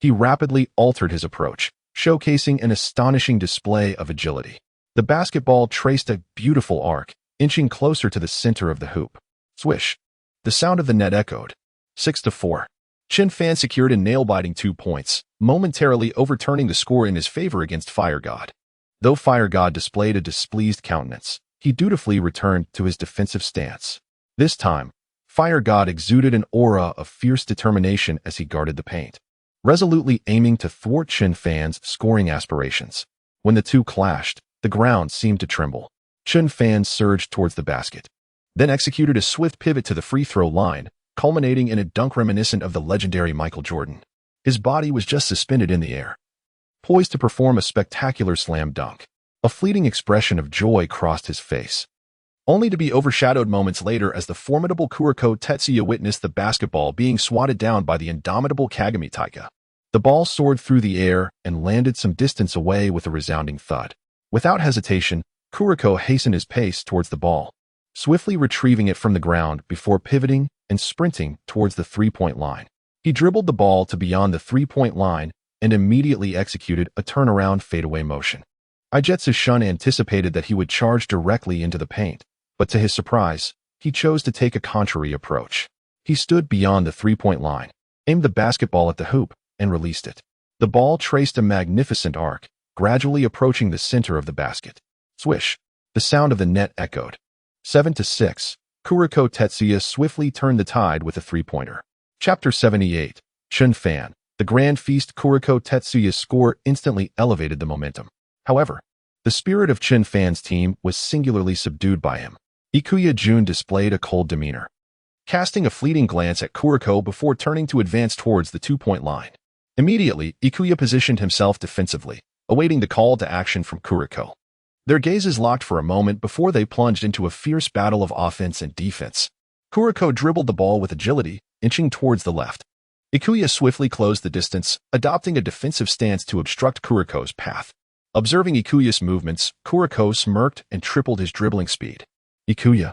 he rapidly altered his approach, showcasing an astonishing display of agility. The basketball traced a beautiful arc, inching closer to the center of the hoop. Swish! The sound of the net echoed. 6-4. Chen Fan secured a nail-biting 2 points, momentarily overturning the score in his favor against Fire God. Though Fire God displayed a displeased countenance, he dutifully returned to his defensive stance. This time, Fire God exuded an aura of fierce determination as he guarded the paint, resolutely aiming to thwart Chen Fan's scoring aspirations. When the two clashed, the ground seemed to tremble. Chen Fan surged towards the basket, then executed a swift pivot to the free throw line, culminating in a dunk reminiscent of the legendary Michael Jordan. His body was just suspended in the air, poised to perform a spectacular slam dunk. A fleeting expression of joy crossed his face, only to be overshadowed moments later as the formidable Kuroko Tetsuya witnessed the basketball being swatted down by the indomitable Kagami Taika. The ball soared through the air and landed some distance away with a resounding thud. Without hesitation, Kuroko hastened his pace towards the ball, swiftly retrieving it from the ground before pivoting and sprinting towards the three-point line. He dribbled the ball to beyond the three-point line and immediately executed a turnaround fadeaway motion. Ijetsu Shun anticipated that he would charge directly into the paint, but to his surprise, he chose to take a contrary approach. He stood beyond the three-point line, aimed the basketball at the hoop, and released it. The ball traced a magnificent arc, gradually approaching the center of the basket. Swish! The sound of the net echoed. 7-6. Kuroko Tetsuya swiftly turned the tide with a three-pointer. Chapter 78. Chen Fan. The grand feast. Kuroko Tetsuya's score instantly elevated the momentum. However, the spirit of Chen Fan's team was singularly subdued by him. Ikuya Jun displayed a cold demeanor, casting a fleeting glance at Kuroko before turning to advance towards the two-point line. Immediately, Ikuya positioned himself defensively, awaiting the call to action from Kuroko. Their gazes locked for a moment before they plunged into a fierce battle of offense and defense. Kuroko dribbled the ball with agility, inching towards the left. Ikuya swiftly closed the distance, adopting a defensive stance to obstruct Kuroko's path. Observing Ikuya's movements, Kuroko smirked and tripled his dribbling speed. Ikuya,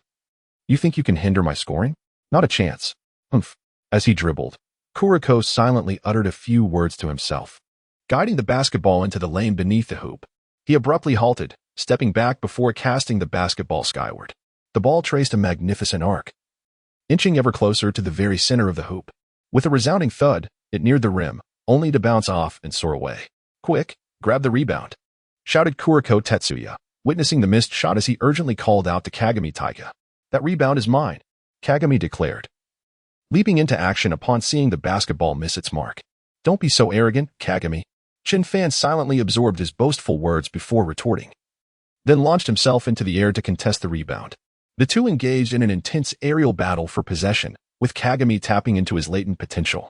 you think you can hinder my scoring? Not a chance. Humph. As he dribbled, Kuroko silently uttered a few words to himself, guiding the basketball into the lane beneath the hoop. He abruptly halted, stepping back before casting the basketball skyward. The ball traced a magnificent arc, inching ever closer to the very center of the hoop. With a resounding thud, it neared the rim, only to bounce off and soar away. Quick, grab the rebound, shouted Kuroko Tetsuya, witnessing the missed shot as he urgently called out to Kagami Taika. That rebound is mine, Kagami declared, leaping into action upon seeing the basketball miss its mark. Don't be so arrogant, Kagami. Chen Fan silently absorbed his boastful words before retorting, then launched himself into the air to contest the rebound. The two engaged in an intense aerial battle for possession, with Kagami tapping into his latent potential,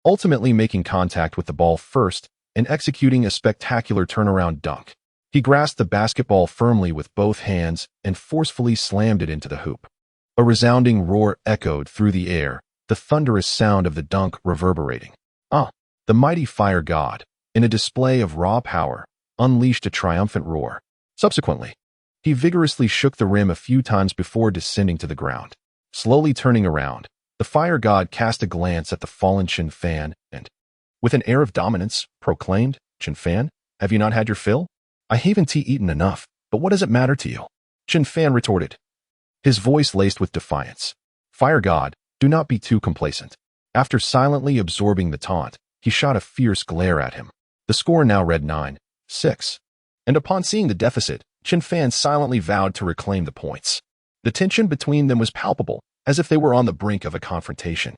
ultimately making contact with the ball first and executing a spectacular turnaround dunk. He grasped the basketball firmly with both hands and forcefully slammed it into the hoop. A resounding roar echoed through the air, the thunderous sound of the dunk reverberating. The mighty fire god, in a display of raw power, unleashed a triumphant roar. Subsequently, He vigorously shook the rim a few times before descending to the ground. Slowly turning around, the fire god cast a glance at the fallen Chen Fan and, with an air of dominance, proclaimed, "Chen Fan, have you not had your fill? I haven't eaten enough, but what does it matter to you?" Chen Fan retorted, his voice laced with defiance. "Fire god, do not be too complacent." After silently absorbing the taunt, he shot a fierce glare at him. The score now read 9-6. And upon seeing the deficit, Chen Fan silently vowed to reclaim the points. The tension between them was palpable, as if they were on the brink of a confrontation.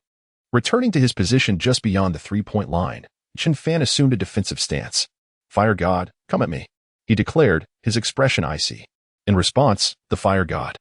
Returning to his position just beyond the three-point line, Chen Fan assumed a defensive stance. "Fire god, come at me," he declared, his expression icy. In response, the fire god,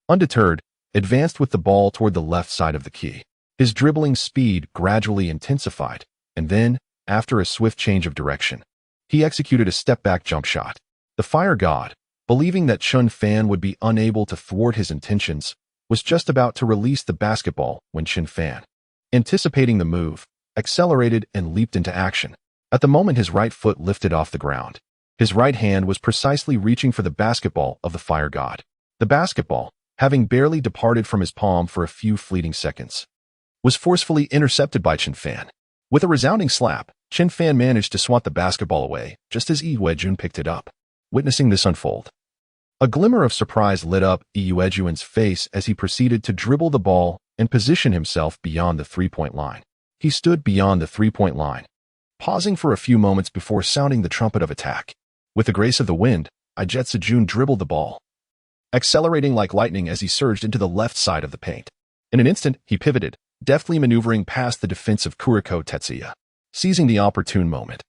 undeterred, advanced with the ball toward the left side of the key. His dribbling speed gradually intensified, and then, after a swift change of direction, he executed a step-back jump shot. The fire god, believing that Chen Fan would be unable to thwart his intentions, was just about to release the basketball when Chen Fan, anticipating the move, accelerated and leaped into action. At the moment his right foot lifted off the ground, his right hand was precisely reaching for the basketball of the fire god. The basketball, having barely departed from his palm for a few fleeting seconds, was forcefully intercepted by Chen Fan. With a resounding slap, Chen Fan managed to swat the basketball away just as Year.With picked it up. Witnessing this unfold, a glimmer of surprise lit up Year.With face as he proceeded to dribble the ball and position himself beyond the three-point line. He stood beyond the three-point line, pausing for a few moments before sounding the trumpet of attack. With the grace of the wind, Year.With dribbled the ball, accelerating like lightning as he surged into the left side of the paint. In an instant, he pivoted, deftly maneuvering past the defensive Kuroko Tetsuya. Seizing the opportune moment,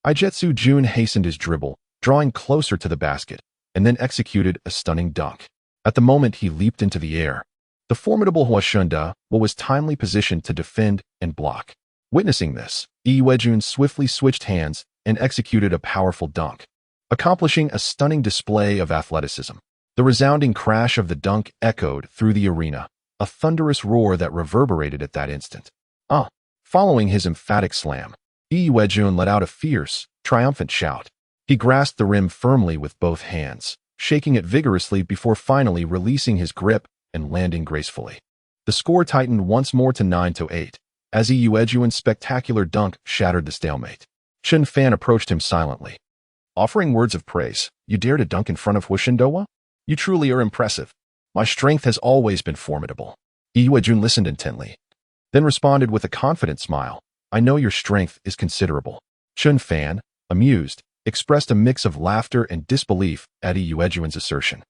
Year.With hastened his dribble, drawing closer to the basket, and then executed a stunning dunk. At the moment he leaped into the air, the formidable Huashunda was timely positioned to defend and block. Witnessing this, Year.With swiftly switched hands and executed a powerful dunk, accomplishing a stunning display of athleticism. The resounding crash of the dunk echoed through the arena, a thunderous roar that reverberated at that instant. Following his emphatic slam, Year.With let out a fierce, triumphant shout. He grasped the rim firmly with both hands, shaking it vigorously before finally releasing his grip and landing gracefully. The score tightened once more to 9-8, as Year.With spectacular dunk shattered the stalemate. Chen Fan approached him silently, offering words of praise. "You dare to dunk in front of Huashunda? You truly are impressive. My strength has always been formidable." Year.With listened intently, then responded with a confident smile. "I know your strength is considerable." Chen Fan, amused, expressed a mix of laughter and disbelief at Year.With assertion.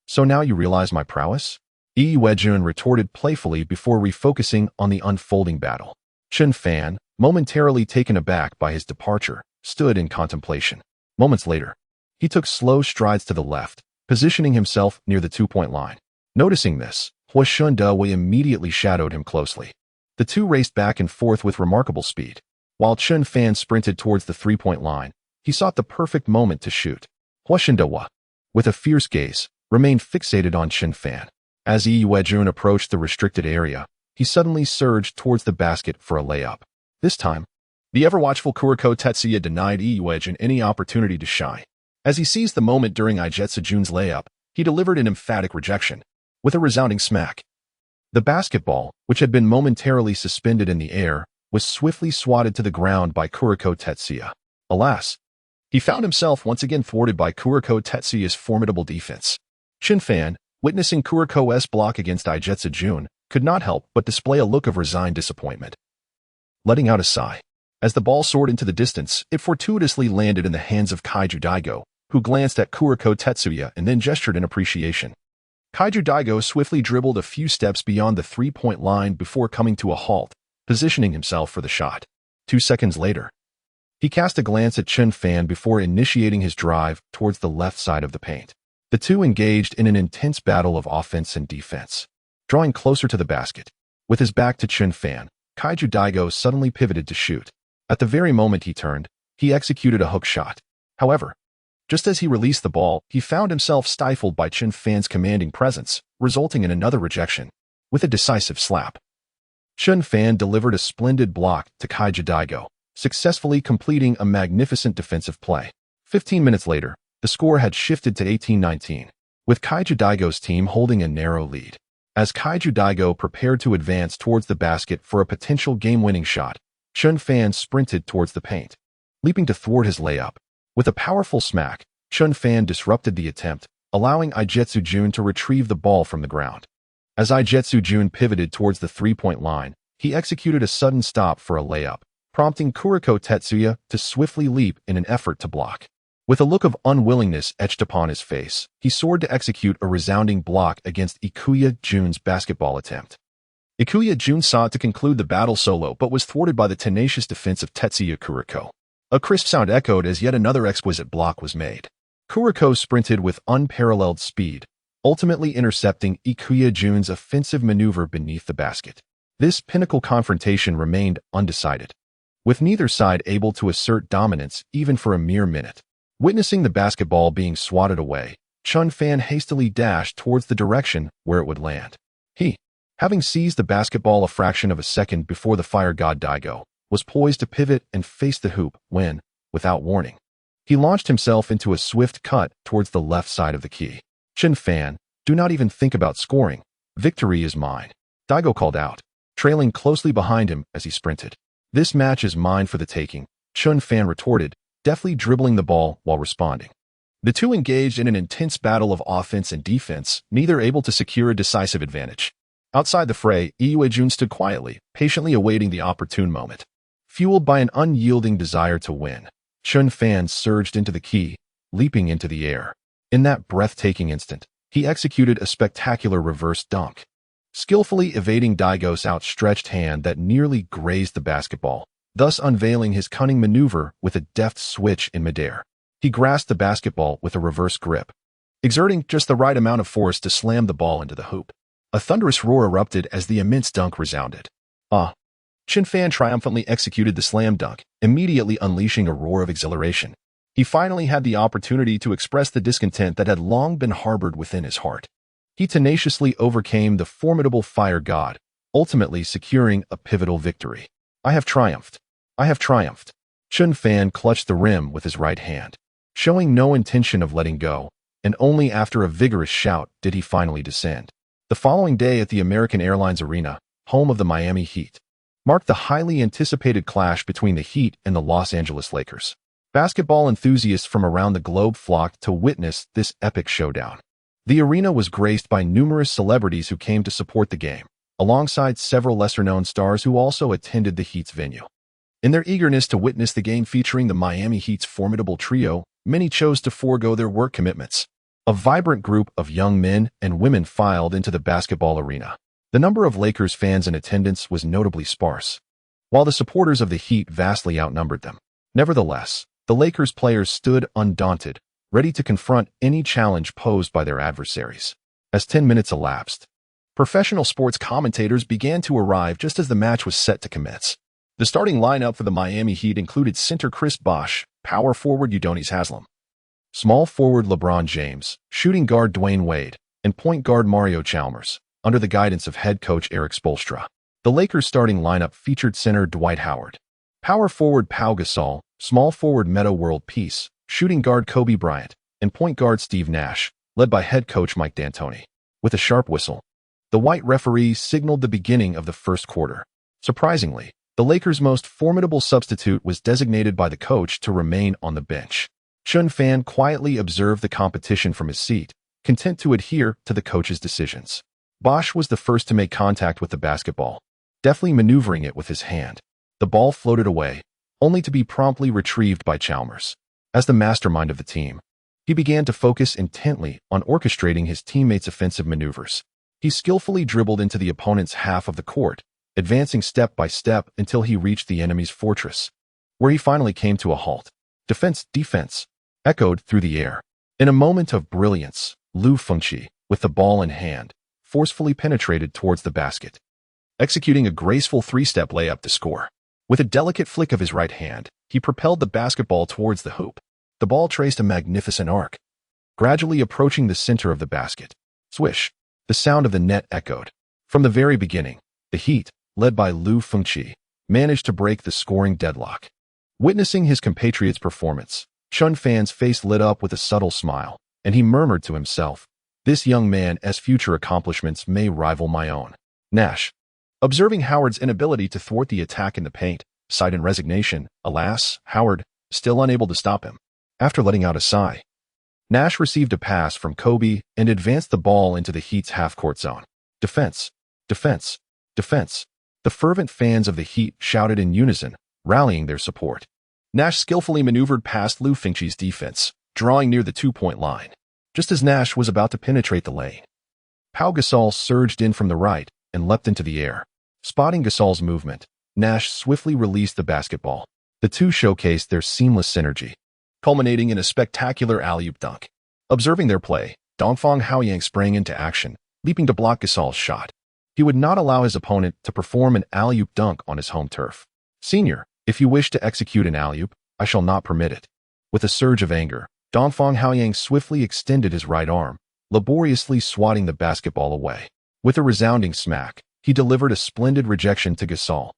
"So now you realize my prowess?" Year.With retorted playfully before refocusing on the unfolding battle. Chen Fan, momentarily taken aback by his departure, stood in contemplation. Moments later, he took slow strides to the left, positioning himself near the two-point line. Noticing this, Huashunda immediately shadowed him closely. The two raced back and forth with remarkable speed. While Chen Fan sprinted towards the three-point line, he sought the perfect moment to shoot. Huashunda, with a fierce gaze, remained fixated on Chen Fan. As Year.With approached the restricted area, he suddenly surged towards the basket for a layup. This time, the ever-watchful Kuroko Tetsuya denied Year.With any opportunity to shine. As he seized the moment during Year.With layup, he delivered an emphatic rejection, with a resounding smack. The basketball, which had been momentarily suspended in the air, was swiftly swatted to the ground by Kuroko Tetsuya. Alas, he found himself once again thwarted by Kuroko Tetsuya's formidable defense. Chen Fan, witnessing Kuroko's block against Year.With, could not help but display a look of resigned disappointment. Letting out a sigh, as the ball soared into the distance, it fortuitously landed in the hands of Kaiju Daigo, who glanced at Kuroko Tetsuya and then gestured in appreciation. Kaiju Daigo swiftly dribbled a few steps beyond the three-point line before coming to a halt, positioning himself for the shot. 2 seconds later, he cast a glance at Chen Fan before initiating his drive towards the left side of the paint. The two engaged in an intense battle of offense and defense. Drawing closer to the basket, with his back to Chen Fan, Kaiju Daigo suddenly pivoted to shoot. At the very moment he turned, he executed a hook shot. However, just as he released the ball, he found himself stifled by Chen Fan's commanding presence, resulting in another rejection. With a decisive slap, Chen Fan delivered a splendid block to Kaiju Daigo, successfully completing a magnificent defensive play. 15 minutes later, the score had shifted to 18-19. with Kaiju Daigo's team holding a narrow lead. As Kaiju Daigo prepared to advance towards the basket for a potential game-winning shot, Chen Fan sprinted towards the paint, leaping to thwart his layup. With a powerful smack, Chen Fan disrupted the attempt, allowing Ijetsu Jun to retrieve the ball from the ground. As Ijetsu Jun pivoted towards the three-point line, he executed a sudden stop for a layup, prompting Kuriko Tetsuya to swiftly leap in an effort to block. With a look of unwillingness etched upon his face, he soared to execute a resounding block against Ikuya Jun's basketball attempt. Ikuya Jun sought to conclude the battle solo but was thwarted by the tenacious defense of Tetsuya Kuriko. A crisp sound echoed as yet another exquisite block was made. Kuriko sprinted with unparalleled speed, ultimately intercepting Ikuya Jun's offensive maneuver beneath the basket. This pinnacle confrontation remained undecided, with neither side able to assert dominance even for a mere minute. Witnessing the basketball being swatted away, Chen Fan hastily dashed towards the direction where it would land. He, having seized the basketball a fraction of a second before the fire god Daigo, was poised to pivot and face the hoop when, without warning, he launched himself into a swift cut towards the left side of the key. Chen Fan, do not even think about scoring. Victory is mine, Daigo called out, trailing closely behind him as he sprinted. This match is mine for the taking, Chen Fan retorted, deftly dribbling the ball while responding. The two engaged in an intense battle of offense and defense, neither able to secure a decisive advantage. Outside the fray, Ikuya Jun stood quietly, patiently awaiting the opportune moment. Fueled by an unyielding desire to win, Chen Fan surged into the key, leaping into the air. In that breathtaking instant, he executed a spectacular reverse dunk, skillfully evading Daigo's outstretched hand that nearly grazed the basketball, thus unveiling his cunning maneuver with a deft switch in midair. He grasped the basketball with a reverse grip, exerting just the right amount of force to slam the ball into the hoop. A thunderous roar erupted as the immense dunk resounded. Chen Fan triumphantly executed the slam dunk, immediately unleashing a roar of exhilaration. He finally had the opportunity to express the discontent that had long been harbored within his heart. He tenaciously overcame the formidable fire god, ultimately securing a pivotal victory. I have triumphed. I have triumphed. Chen Fan clutched the rim with his right hand, showing no intention of letting go, and only after a vigorous shout did he finally descend. The following day at the American Airlines Arena, home of the Miami Heat, marked the highly anticipated clash between the Heat and the Los Angeles Lakers. Basketball enthusiasts from around the globe flocked to witness this epic showdown. The arena was graced by numerous celebrities who came to support the game, alongside several lesser-known stars who also attended the Heat's venue. In their eagerness to witness the game featuring the Miami Heat's formidable trio, many chose to forego their work commitments. A vibrant group of young men and women filed into the basketball arena. The number of Lakers fans in attendance was notably sparse, while the supporters of the Heat vastly outnumbered them. Nevertheless, the Lakers players stood undaunted, ready to confront any challenge posed by their adversaries. As 10 minutes elapsed, professional sports commentators began to arrive just as the match was set to commence. The starting lineup for the Miami Heat included center Chris Bosh, power forward Udonis Haslem, small forward LeBron James, shooting guard Dwayne Wade, and point guard Mario Chalmers, under the guidance of head coach Eric Spoelstra. The Lakers' starting lineup featured center Dwight Howard, power forward Pau Gasol, small forward Metta World Peace, shooting guard Kobe Bryant, and point guard Steve Nash, led by head coach Mike D'Antoni. With a sharp whistle, the white referee signaled the beginning of the first quarter. Surprisingly, the Lakers' most formidable substitute was designated by the coach to remain on the bench. Chen Fan quietly observed the competition from his seat, content to adhere to the coach's decisions. Bosh was the first to make contact with the basketball, deftly maneuvering it with his hand. The ball floated away, only to be promptly retrieved by Chalmers. As the mastermind of the team, he began to focus intently on orchestrating his teammates' offensive maneuvers. He skillfully dribbled into the opponent's half of the court, advancing step by step until he reached the enemy's fortress, where he finally came to a halt. Defense, echoed through the air. In a moment of brilliance, Lu Fengqi, with the ball in hand, forcefully penetrated towards the basket, executing a graceful three-step layup to score. With a delicate flick of his right hand, he propelled the basketball towards the hoop. The ball traced a magnificent arc, gradually approaching the center of the basket. Swish! The sound of the net echoed. From the very beginning, the Heat, led by Lu Fengqi, managed to break the scoring deadlock. Witnessing his compatriot's performance, Chen Fan's face lit up with a subtle smile, and he murmured to himself, This young man's future accomplishments may rival my own. Nash, observing Howard's inability to thwart the attack in the paint, sighed in resignation. Alas, Howard, still unable to stop him. After letting out a sigh, Nash received a pass from Kobe and advanced the ball into the Heat's half-court zone. Defense, defense, defense. The fervent fans of the Heat shouted in unison, rallying their support. Nash skillfully maneuvered past Lu Fengqi's defense, drawing near the two-point line. Just as Nash was about to penetrate the lane, Pau Gasol surged in from the right and leapt into the air. Spotting Gasol's movement, Nash swiftly released the basketball. The two showcased their seamless synergy, culminating in a spectacular alley-oop dunk. Observing their play, Dongfang Haoyang sprang into action, leaping to block Gasol's shot. He would not allow his opponent to perform an alley-oop dunk on his home turf. Senior, if you wish to execute an alley-oop, I shall not permit it. With a surge of anger, Dongfang Haoyang swiftly extended his right arm, laboriously swatting the basketball away. With a resounding smack, he delivered a splendid rejection to Gasol.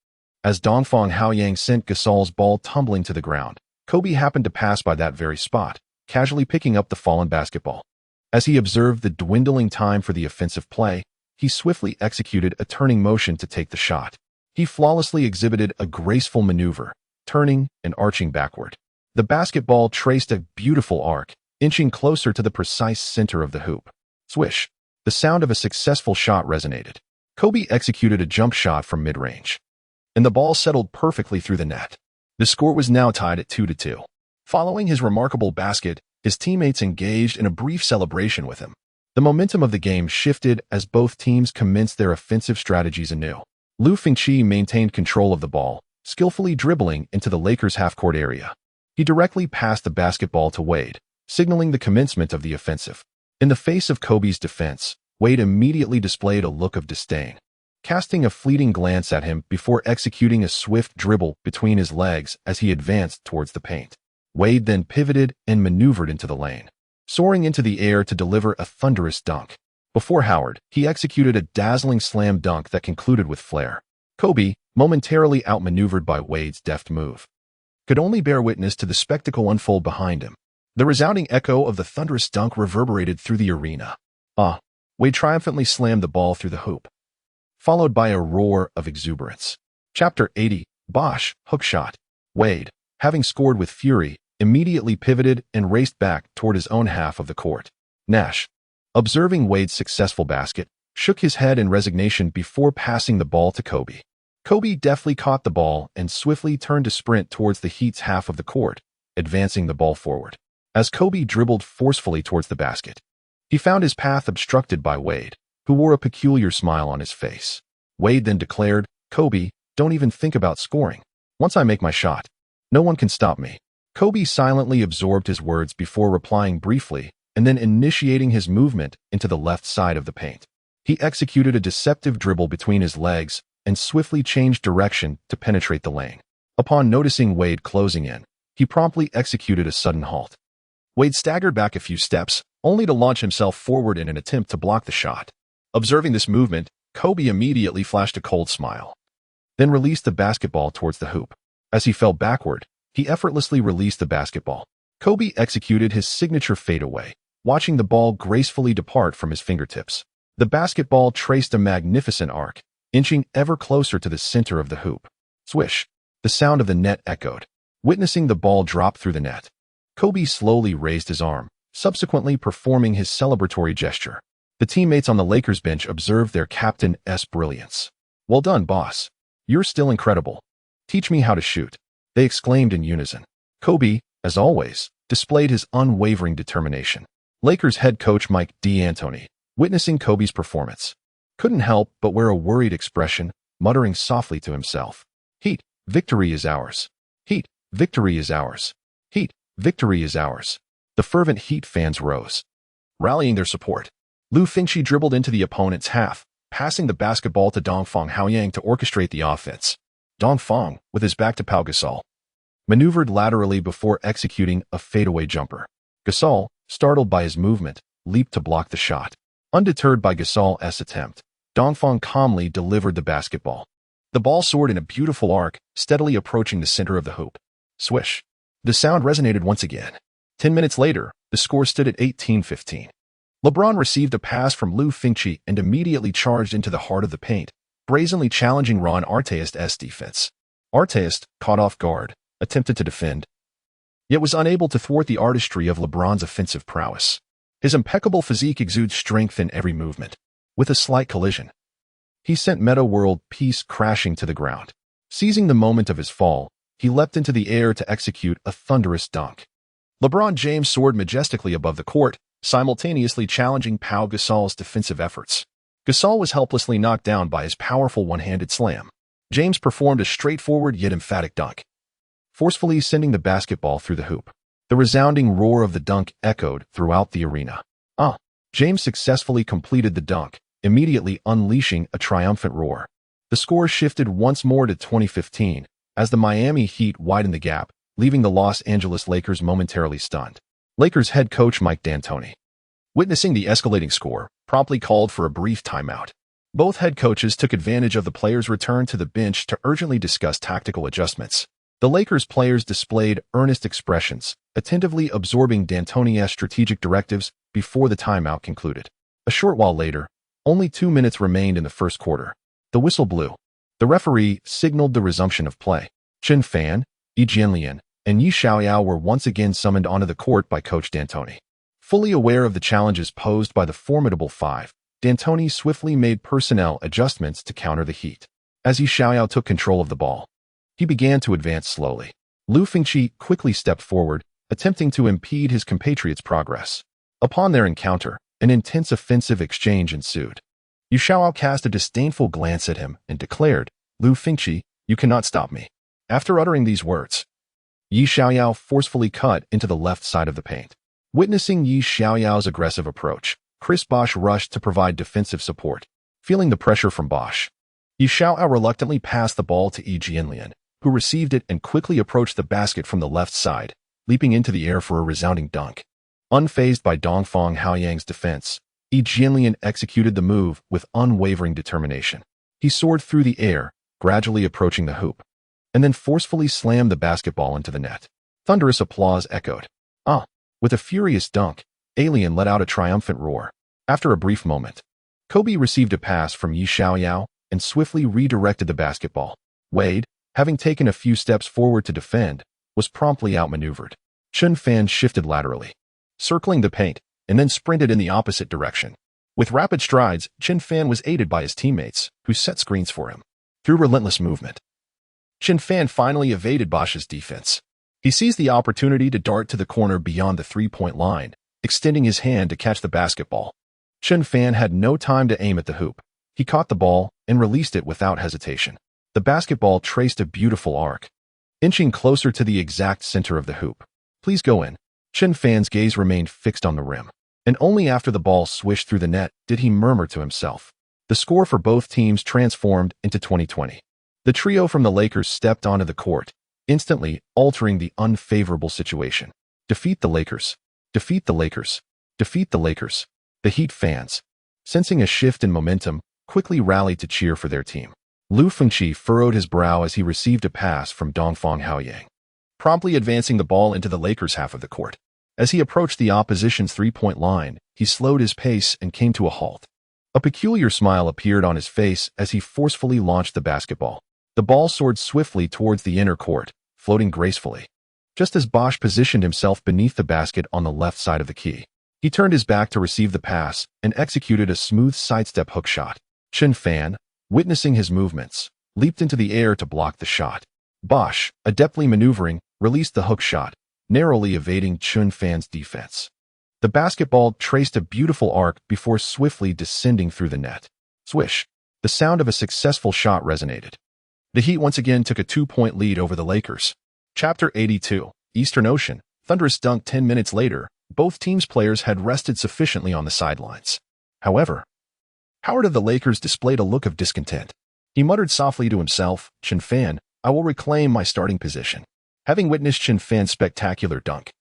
As Dongfang Haoyang sent Gasol's ball tumbling to the ground, Kobe happened to pass by that very spot, casually picking up the fallen basketball. As he observed the dwindling time for the offensive play, he swiftly executed a turning motion to take the shot. He flawlessly exhibited a graceful maneuver, turning and arching backward. The basketball traced a beautiful arc, inching closer to the precise center of the hoop. Swish! The sound of a successful shot resonated. Kobe executed a jump shot from mid-range, and the ball settled perfectly through the net. The score was now tied at 2-2. Following his remarkable basket, his teammates engaged in a brief celebration with him. The momentum of the game shifted as both teams commenced their offensive strategies anew. Lu Fengqi maintained control of the ball, skillfully dribbling into the Lakers' half-court area. He directly passed the basketball to Wade, signaling the commencement of the offensive. In the face of Kobe's defense, Wade immediately displayed a look of disdain, casting a fleeting glance at him before executing a swift dribble between his legs as he advanced towards the paint. Wade then pivoted and maneuvered into the lane, soaring into the air to deliver a thunderous dunk. Before Howard, he executed a dazzling slam dunk that concluded with flair. Kobe, momentarily outmaneuvered by Wade's deft move, could only bear witness to the spectacle unfold behind him. The resounding echo of the thunderous dunk reverberated through the arena. Wade triumphantly slammed the ball through the hoop, followed by a roar of exuberance. Chapter 80, Bosh, Hookshot. Wade, having scored with fury, immediately pivoted and raced back toward his own half of the court. Nash, observing Wade's successful basket, shook his head in resignation before passing the ball to Kobe. Kobe deftly caught the ball and swiftly turned to sprint towards the Heat's half of the court, advancing the ball forward. As Kobe dribbled forcefully towards the basket, he found his path obstructed by Wade, who wore a peculiar smile on his face. Wade then declared, "Kobe, don't even think about scoring. Once I make my shot, no one can stop me." Kobe silently absorbed his words before replying briefly and then initiating his movement into the left side of the paint. He executed a deceptive dribble between his legs and swiftly changed direction to penetrate the lane. Upon noticing Wade closing in, he promptly executed a sudden halt. Wade staggered back a few steps, only to launch himself forward in an attempt to block the shot. Observing this movement, Kobe immediately flashed a cold smile, then released the basketball towards the hoop. As he fell backward, he effortlessly released the basketball. Kobe executed his signature fadeaway, watching the ball gracefully depart from his fingertips. The basketball traced a magnificent arc, inching ever closer to the center of the hoop. Swish! The sound of the net echoed. Witnessing the ball drop through the net, Kobe slowly raised his arm, subsequently performing his celebratory gesture. The teammates on the Lakers bench observed their captain's brilliance. "Well done, boss. You're still incredible. Teach me how to shoot," they exclaimed in unison. Kobe, as always, displayed his unwavering determination. Lakers head coach Mike D'Antoni, witnessing Kobe's performance, couldn't help but wear a worried expression, muttering softly to himself, "Heat, victory is ours. Heat, victory is ours. Heat, victory is ours." The fervent Heat fans rose, rallying their support. Lu Fengqi dribbled into the opponent's half, passing the basketball to Dongfang Haoyang to orchestrate the offense. Dongfang, with his back to Pau Gasol, maneuvered laterally before executing a fadeaway jumper. Gasol, startled by his movement, leaped to block the shot. Undeterred by Gasol's attempt, Dongfang calmly delivered the basketball. The ball soared in a beautiful arc, steadily approaching the center of the hoop. Swish! The sound resonated once again. 10 minutes later, the score stood at 18-15. LeBron received a pass from Lu Fengqi and immediately charged into the heart of the paint, brazenly challenging Ron Artest's defense. Artest, caught off guard, attempted to defend, yet was unable to thwart the artistry of LeBron's offensive prowess. His impeccable physique exudes strength in every movement. With a slight collision, he sent Meta World Peace crashing to the ground. Seizing the moment of his fall, he leapt into the air to execute a thunderous dunk. LeBron James soared majestically above the court, simultaneously challenging Pau Gasol's defensive efforts. Gasol was helplessly knocked down by his powerful one-handed slam. James performed a straightforward yet emphatic dunk, forcefully sending the basketball through the hoop. The resounding roar of the dunk echoed throughout the arena. James successfully completed the dunk, immediately unleashing a triumphant roar. The score shifted once more to 2015 as the Miami Heat widened the gap, leaving the Los Angeles Lakers momentarily stunned. Lakers head coach Mike D'Antoni, witnessing the escalating score, promptly called for a brief timeout. Both head coaches took advantage of the players' return to the bench to urgently discuss tactical adjustments. The Lakers players displayed earnest expressions, attentively absorbing D'Antoni's strategic directives before the timeout concluded. A short while later, only 2 minutes remained in the first quarter. The whistle blew. The referee signaled the resumption of play. Chen Fan, Yi Jianlian, and Yi Xiaoyao were once again summoned onto the court by Coach D'Antoni. Fully aware of the challenges posed by the formidable five, D'Antoni swiftly made personnel adjustments to counter the Heat. As Yi Xiaoyao took control of the ball, he began to advance slowly. Lu Fengqi quickly stepped forward, attempting to impede his compatriot's progress. Upon their encounter, an intense offensive exchange ensued. Yi Xiaoyao cast a disdainful glance at him and declared, "Lu Fengqi, you cannot stop me." After uttering these words, Yi Xiaoyao forcefully cut into the left side of the paint. Witnessing Yi Xiaoyao's aggressive approach, Chris Bosh rushed to provide defensive support. Feeling the pressure from Bosh, Yi Xiaoyao reluctantly passed the ball to Yi Jianlian, who received it and quickly approached the basket from the left side, leaping into the air for a resounding dunk. Unfazed by Dongfang Haoyang's defense, Yi Jianlian executed the move with unwavering determination. He soared through the air, gradually approaching the hoop, and then forcefully slammed the basketball into the net. Thunderous applause echoed. With a furious dunk, Alien let out a triumphant roar. After a brief moment, Kobe received a pass from Yi Xiaoyao and swiftly redirected the basketball. Wade, having taken a few steps forward to defend, was promptly outmaneuvered. Chen Fan shifted laterally, circling the paint, and then sprinted in the opposite direction. With rapid strides, Chen Fan was aided by his teammates, who set screens for him. Through relentless movement, Chen Fan finally evaded Bosch's defense. He seized the opportunity to dart to the corner beyond the three-point line, extending his hand to catch the basketball. Chen Fan had no time to aim at the hoop. He caught the ball and released it without hesitation. The basketball traced a beautiful arc, inching closer to the exact center of the hoop. "Please go in." Chen Fan's gaze remained fixed on the rim, and only after the ball swished through the net did he murmur to himself. The score for both teams transformed into 2020. The trio from the Lakers stepped onto the court, instantly altering the unfavorable situation. Defeat the Lakers. Defeat the Lakers. Defeat the Lakers. The Heat fans, sensing a shift in momentum, quickly rallied to cheer for their team. Lu Fengqi furrowed his brow as he received a pass from Dongfang Haoyang, promptly advancing the ball into the Lakers' half of the court. As he approached the opposition's three-point line, he slowed his pace and came to a halt. A peculiar smile appeared on his face as he forcefully launched the basketball. The ball soared swiftly towards the inner court, floating gracefully. Just as Bosch positioned himself beneath the basket on the left side of the key, he turned his back to receive the pass and executed a smooth sidestep hook shot. Chen Fan, witnessing his movements, leaped into the air to block the shot. Bosch, adeptly maneuvering, released the hook shot, narrowly evading Chen Fan's defense. The basketball traced a beautiful arc before swiftly descending through the net. Swish! The sound of a successful shot resonated. The Heat once again took a 2-point lead over the Lakers. Chapter 82, Eastern Ocean. Thunderous dunk 10 minutes later, both teams' players had rested sufficiently on the sidelines. However, Howard of the Lakers displayed a look of discontent. He muttered softly to himself, "Chen Fan, I will reclaim my starting position." Having witnessed Chen Fan's spectacular dunk,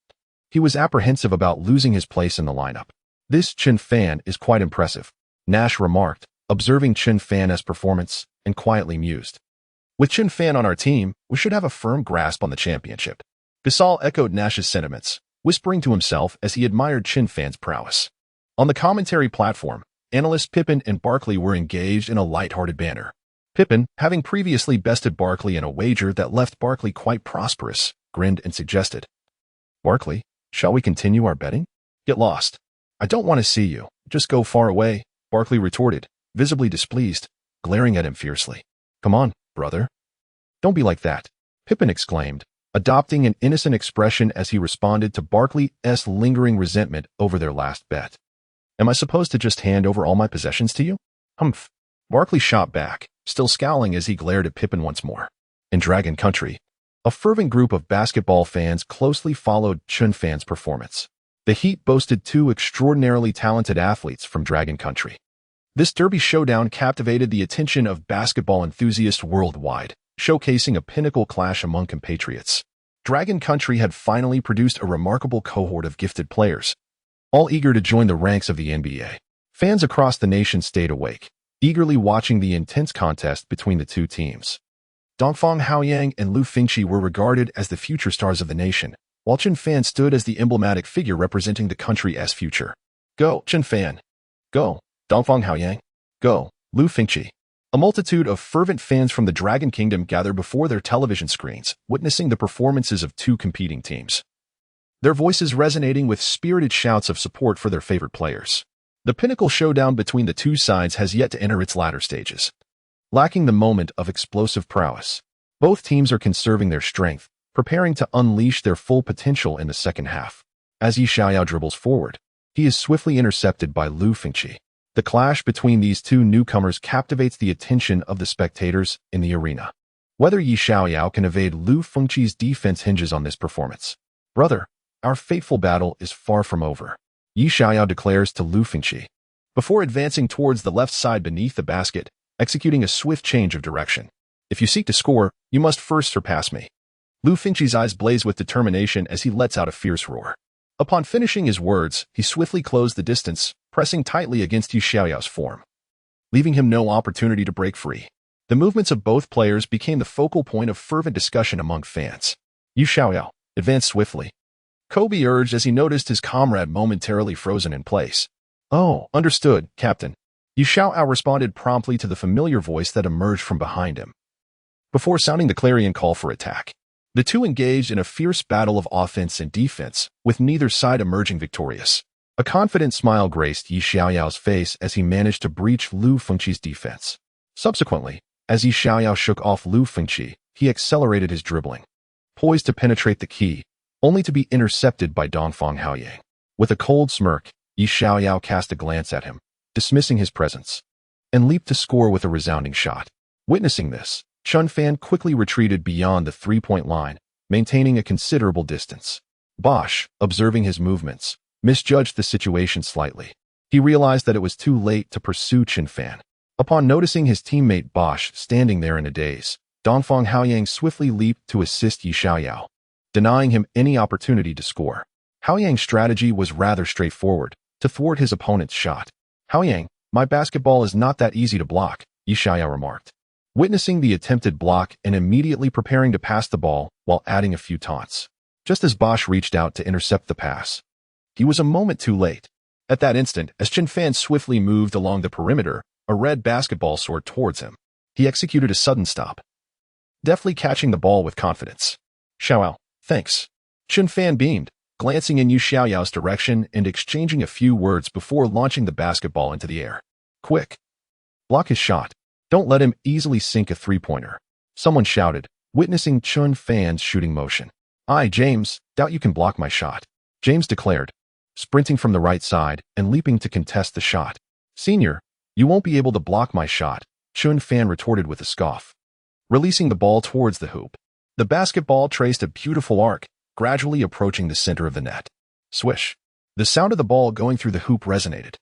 he was apprehensive about losing his place in the lineup. "This Chen Fan is quite impressive," Nash remarked, observing Chen Fan's performance, and quietly mused. "With Chen Fan on our team, we should have a firm grasp on the championship." Gasol echoed Nash's sentiments, whispering to himself as he admired Chen Fan's prowess. On the commentary platform, analysts Pippen and Barkley were engaged in a lighthearted banter. Pippen, having previously bested Barkley in a wager that left Barkley quite prosperous, grinned and suggested, "Barkley, shall we continue our betting? Get lost. I don't want to see you. Just go far away," Barkley retorted, visibly displeased, glaring at him fiercely. "Come on, brother. Don't be like that," Pippen exclaimed, adopting an innocent expression as he responded to Barkley's lingering resentment over their last bet. "Am I supposed to just hand over all my possessions to you?" "Humph." Barkley shot back, still scowling as he glared at Pippen once more. In Dragon Country, a fervent group of basketball fans closely followed Chen Fan's performance. The Heat boasted two extraordinarily talented athletes from Dragon Country. This derby showdown captivated the attention of basketball enthusiasts worldwide, showcasing a pinnacle clash among compatriots. Dragon Country had finally produced a remarkable cohort of gifted players, all eager to join the ranks of the NBA. Fans across the nation stayed awake, eagerly watching the intense contest between the two teams. Dongfang Haoyang and Lu Fengqi were regarded as the future stars of the nation, while Chen Fan stood as the emblematic figure representing the country's future. Go, Chen Fan! Go, Dongfang Haoyang! Go, Lu Fengqi! A multitude of fervent fans from the Dragon Kingdom gathered before their television screens, witnessing the performances of two competing teams, their voices resonating with spirited shouts of support for their favorite players. The pinnacle showdown between the two sides has yet to enter its latter stages. Lacking the moment of explosive prowess, both teams are conserving their strength, preparing to unleash their full potential in the second half. As Yi Xiaoyao dribbles forward, he is swiftly intercepted by Lu Fengqi. The clash between these two newcomers captivates the attention of the spectators in the arena. Whether Yi Xiaoyao can evade Lu Fengqi's defense hinges on this performance. "Brother, our fateful battle is far from over," Yi Xiaoyao declares to Lu Fengqi, before advancing towards the left side beneath the basket, executing a swift change of direction. "If you seek to score, you must first surpass me." Lu Fengqi's eyes blaze with determination as he lets out a fierce roar. Upon finishing his words, he swiftly closed the distance, pressing tightly against Yi Xiaoyao's form, leaving him no opportunity to break free. The movements of both players became the focal point of fervent discussion among fans. Yi Xiaoyao advanced swiftly, Kobe urged as he noticed his comrade momentarily frozen in place. "Oh, understood, Captain." Yi Xiaoyao responded promptly to the familiar voice that emerged from behind him, before sounding the clarion call for attack. The two engaged in a fierce battle of offense and defense, with neither side emerging victorious. A confident smile graced Yi Xiaoyao's face as he managed to breach Lu Fengqi's defense. Subsequently, as Yi Xiaoyao shook off Lu Fengqi, he accelerated his dribbling, poised to penetrate the key, only to be intercepted by Dongfang Haoyang. With a cold smirk, Yi Xiaoyao cast a glance at him, dismissing his presence, and leaped to score with a resounding shot. Witnessing this, Chen Fan quickly retreated beyond the three-point line, maintaining a considerable distance. Bosch, observing his movements, misjudged the situation slightly. He realized that it was too late to pursue Chen Fan. Upon noticing his teammate Bosch standing there in a daze, Dongfang Haoyang swiftly leaped to assist Yi Xiaoyao, denying him any opportunity to score. Haoyang's strategy was rather straightforward, to thwart his opponent's shot. "Haoyang, my basketball is not that easy to block," Yi Xiaoyao remarked, witnessing the attempted block and immediately preparing to pass the ball while adding a few taunts. Just as Bosch reached out to intercept the pass, he was a moment too late. At that instant, as Chen Fan swiftly moved along the perimeter, a red basketball soared towards him. He executed a sudden stop, deftly catching the ball with confidence. "Xiaoyao, thanks." Chen Fan beamed, glancing in Yi Xiaoyao's direction and exchanging a few words before launching the basketball into the air. "Quick! Block his shot. Don't let him easily sink a three-pointer," someone shouted, witnessing Chen Fan's shooting motion. "Aye, James, doubt you can block my shot," James declared, sprinting from the right side and leaping to contest the shot. "Senior, you won't be able to block my shot," Chen Fan retorted with a scoff, releasing the ball towards the hoop. The basketball traced a beautiful arc, gradually approaching the center of the net. Swish! The sound of the ball going through the hoop resonated.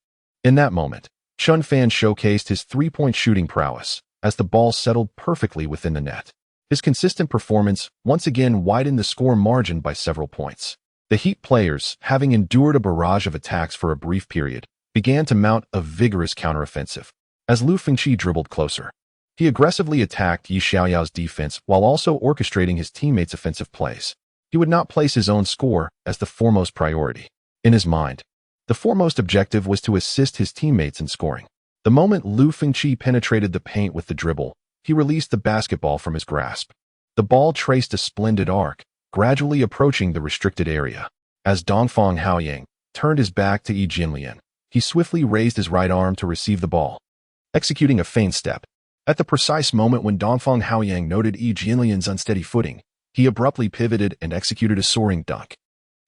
In that moment, Chen Fan showcased his three-point shooting prowess as the ball settled perfectly within the net. His consistent performance once again widened the score margin by several points. The Heat players, having endured a barrage of attacks for a brief period, began to mount a vigorous counteroffensive. As Lu Fengqi dribbled closer, he aggressively attacked Yi Xiaoyao's defense while also orchestrating his teammates' offensive plays. He would not place his own score as the foremost priority. In his mind, The foremost objective was to assist his teammates in scoring. The moment Lu Fengqi penetrated the paint with the dribble, he released the basketball from his grasp. The ball traced a splendid arc, gradually approaching the restricted area. As Dongfang Haoyang turned his back to Yi Jinlian, he swiftly raised his right arm to receive the ball, executing a feint step. At the precise moment when Dongfang Haoyang noted Yi Jinlian's unsteady footing, he abruptly pivoted and executed a soaring dunk.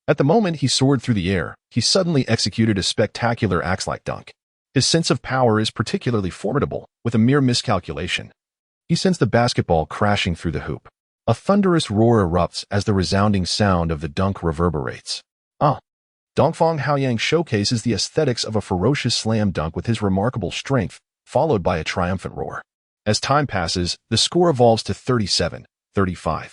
At the moment he soared through the air, he suddenly executed a spectacular axe-like dunk. His sense of power is particularly formidable. With a mere miscalculation, he sends the basketball crashing through the hoop. A thunderous roar erupts as the resounding sound of the dunk reverberates. Dongfang Haoyang showcases the aesthetics of a ferocious slam dunk with his remarkable strength, followed by a triumphant roar. As time passes, the score evolves to 37-35,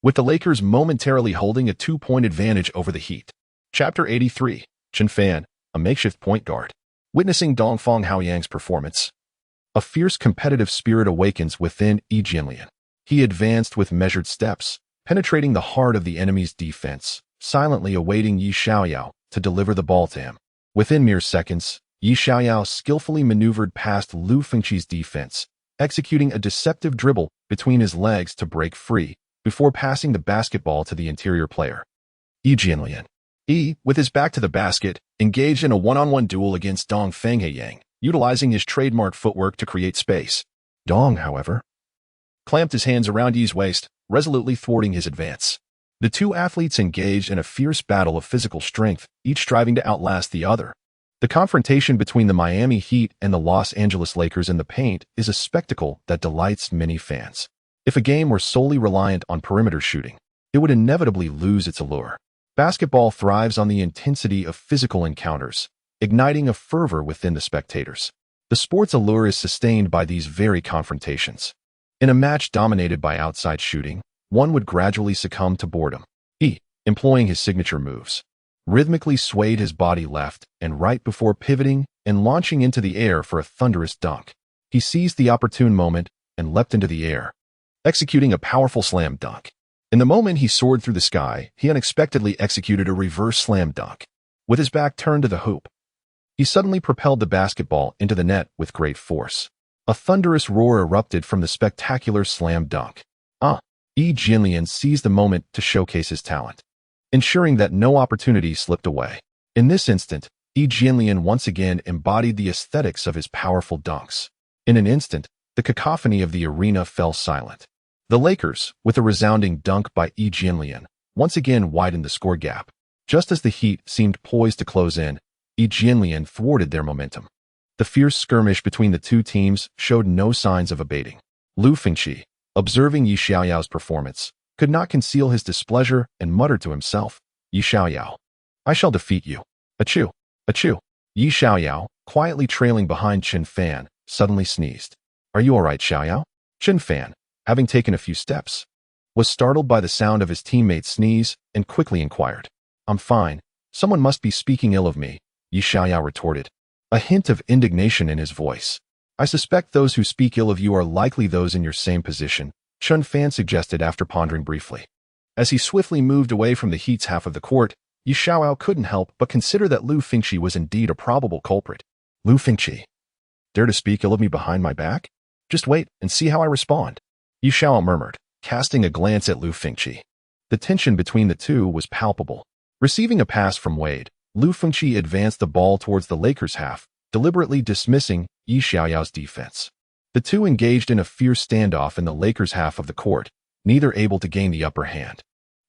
with the Lakers momentarily holding a 2-point advantage over the Heat. Chapter 83, Chen Fan, a makeshift point guard. Witnessing Dongfang Haoyang's performance, a fierce competitive spirit awakens within Yi Jinlian. He advanced with measured steps, penetrating the heart of the enemy's defense, silently awaiting Yi Xiaoyao to deliver the ball to him. Within mere seconds, Yi Xiaoyao skillfully maneuvered past Lu Fengqi's defense, executing a deceptive dribble between his legs to break free, before passing the basketball to the interior player. Yi Jinlian, with his back to the basket, engaged in a one-on-one duel against Dongfang Haoyang, utilizing his trademark footwork to create space. Dong, however, clamped his hands around Yi's waist, resolutely thwarting his advance. The two athletes engaged in a fierce battle of physical strength, each striving to outlast the other. The confrontation between the Miami Heat and the Los Angeles Lakers in the paint is a spectacle that delights many fans. If a game were solely reliant on perimeter shooting, it would inevitably lose its allure. Basketball thrives on the intensity of physical encounters, igniting a fervor within the spectators. The sport's allure is sustained by these very confrontations. In a match dominated by outside shooting, one would gradually succumb to boredom. He, employing his signature moves, rhythmically swayed his body left and right before pivoting and launching into the air for a thunderous dunk. He seized the opportune moment and leapt into the air, executing a powerful slam dunk. In the moment he soared through the sky, he unexpectedly executed a reverse slam dunk. With his back turned to the hoop, he suddenly propelled the basketball into the net with great force. A thunderous roar erupted from the spectacular slam dunk. Yi Jinlian seized the moment to showcase his talent, ensuring that no opportunity slipped away. In this instant, Yi Jinlian once again embodied the aesthetics of his powerful dunks. In an instant, the cacophony of the arena fell silent. The Lakers, with a resounding dunk by Yi Jinlian, once again widened the score gap. Just as the Heat seemed poised to close in, Yi Jinlian thwarted their momentum. The fierce skirmish between the two teams showed no signs of abating. Lu Fengqi, observing Yi Xiaoyao's performance, could not conceal his displeasure and muttered to himself, "Yi Xiaoyao, I shall defeat you. Achoo, achoo." Yi Xiaoyao, quietly trailing behind Chen Fan, suddenly sneezed. "Are you all right, Xiaoyao?" Chen Fan, having taken a few steps, was startled by the sound of his teammate's sneeze and quickly inquired. "I'm fine. Someone must be speaking ill of me," Yi Xiaoyao retorted, a hint of indignation in his voice. "I suspect those who speak ill of you are likely those in your same position," Chen Fan suggested after pondering briefly. As he swiftly moved away from the Heat's half of the court, Yi Xiaoyao couldn't help but consider that Lu Fengqi was indeed a probable culprit. Lu Fengqi, dare to speak ill of me behind my back? Just wait and see how I respond, Yi Xiaoyao murmured, casting a glance at Lu Fengqi. The tension between the two was palpable. Receiving a pass from Wade, Lu Fengqi advanced the ball towards the Lakers' half, deliberately dismissing Yi Xiaoyao's defense. The two engaged in a fierce standoff in the Lakers' half of the court, neither able to gain the upper hand.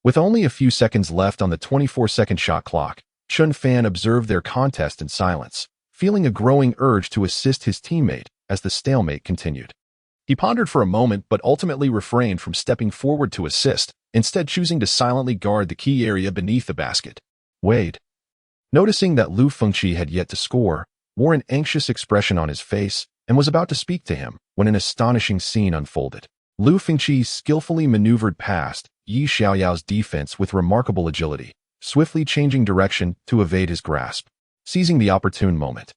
With only a few seconds left on the 24-second shot clock, Chen Fan observed their contest in silence, feeling a growing urge to assist his teammate as the stalemate continued. He pondered for a moment but ultimately refrained from stepping forward to assist, instead choosing to silently guard the key area beneath the basket. Wade, noticing that Lu Fengqi had yet to score, wore an anxious expression on his face and was about to speak to him when an astonishing scene unfolded. Lu Fengqi skillfully maneuvered past Yi Xiaoyao's defense with remarkable agility, swiftly changing direction to evade his grasp. Seizing the opportune moment,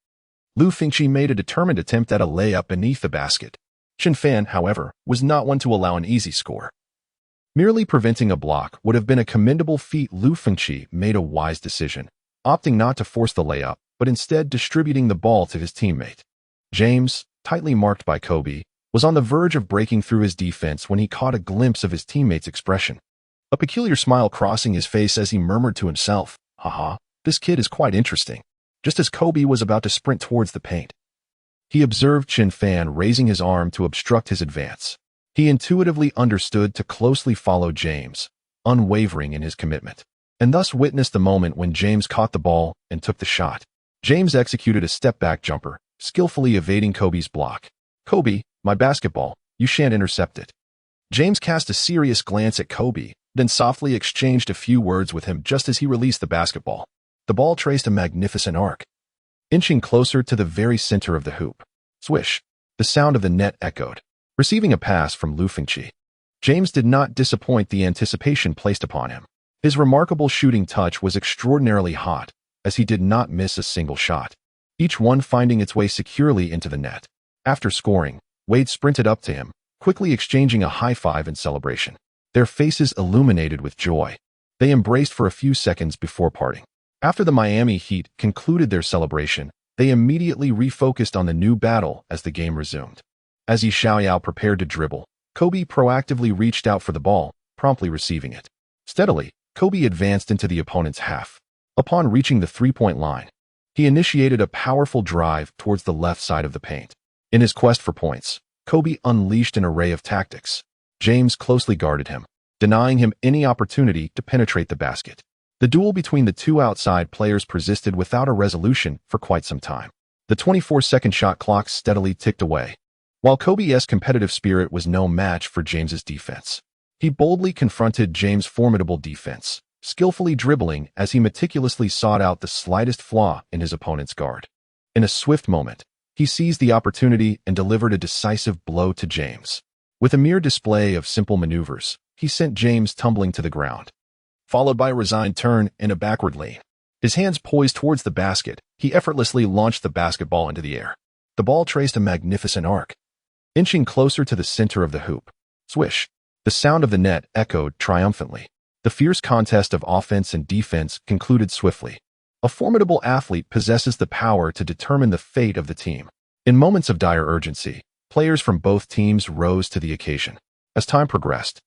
Lu Fengqi made a determined attempt at a layup beneath the basket. Chen Fan, however, was not one to allow an easy score. Merely preventing a block would have been a commendable feat. Lu Fengqi made a wise decision, opting not to force the layup, but instead distributing the ball to his teammate. James, tightly marked by Kobe, was on the verge of breaking through his defense when he caught a glimpse of his teammate's expression. A peculiar smile crossing his face as he murmured to himself, "Haha, this kid is quite interesting." Just as Kobe was about to sprint towards the paint, he observed Chen Fan raising his arm to obstruct his advance. He intuitively understood to closely follow James, unwavering in his commitment, and thus witnessed the moment when James caught the ball and took the shot. James executed a step-back jumper, skillfully evading Kobe's block. "Kobe, my basketball, you shan't intercept it." James cast a serious glance at Kobe, then softly exchanged a few words with him just as he released the basketball. The ball traced a magnificent arc, inching closer to the very center of the hoop. Swish! The sound of the net echoed, receiving a pass from Lu Fengqi. James did not disappoint the anticipation placed upon him. His remarkable shooting touch was extraordinarily hot, as he did not miss a single shot, each one finding its way securely into the net. After scoring, Wade sprinted up to him, quickly exchanging a high-five in celebration. Their faces illuminated with joy. They embraced for a few seconds before parting. After the Miami Heat concluded their celebration, they immediately refocused on the new battle as the game resumed. As Yi Xiaoyao prepared to dribble, Kobe proactively reached out for the ball, promptly receiving it. Steadily, Kobe advanced into the opponent's half. Upon reaching the three-point line, he initiated a powerful drive towards the left side of the paint. In his quest for points, Kobe unleashed an array of tactics. James closely guarded him, denying him any opportunity to penetrate the basket. The duel between the two outside players persisted without a resolution for quite some time. The 24-second shot clock steadily ticked away, while Kobe's competitive spirit was no match for James's defense. He boldly confronted James' formidable defense, skillfully dribbling as he meticulously sought out the slightest flaw in his opponent's guard. In a swift moment, he seized the opportunity and delivered a decisive blow to James. With a mere display of simple maneuvers, he sent James tumbling to the ground, followed by a resigned turn and a backward lean. His hands poised towards the basket, he effortlessly launched the basketball into the air. The ball traced a magnificent arc, inching closer to the center of the hoop. Swish! The sound of the net echoed triumphantly. The fierce contest of offense and defense concluded swiftly. A formidable athlete possesses the power to determine the fate of the team. In moments of dire urgency, players from both teams rose to the occasion. As time progressed,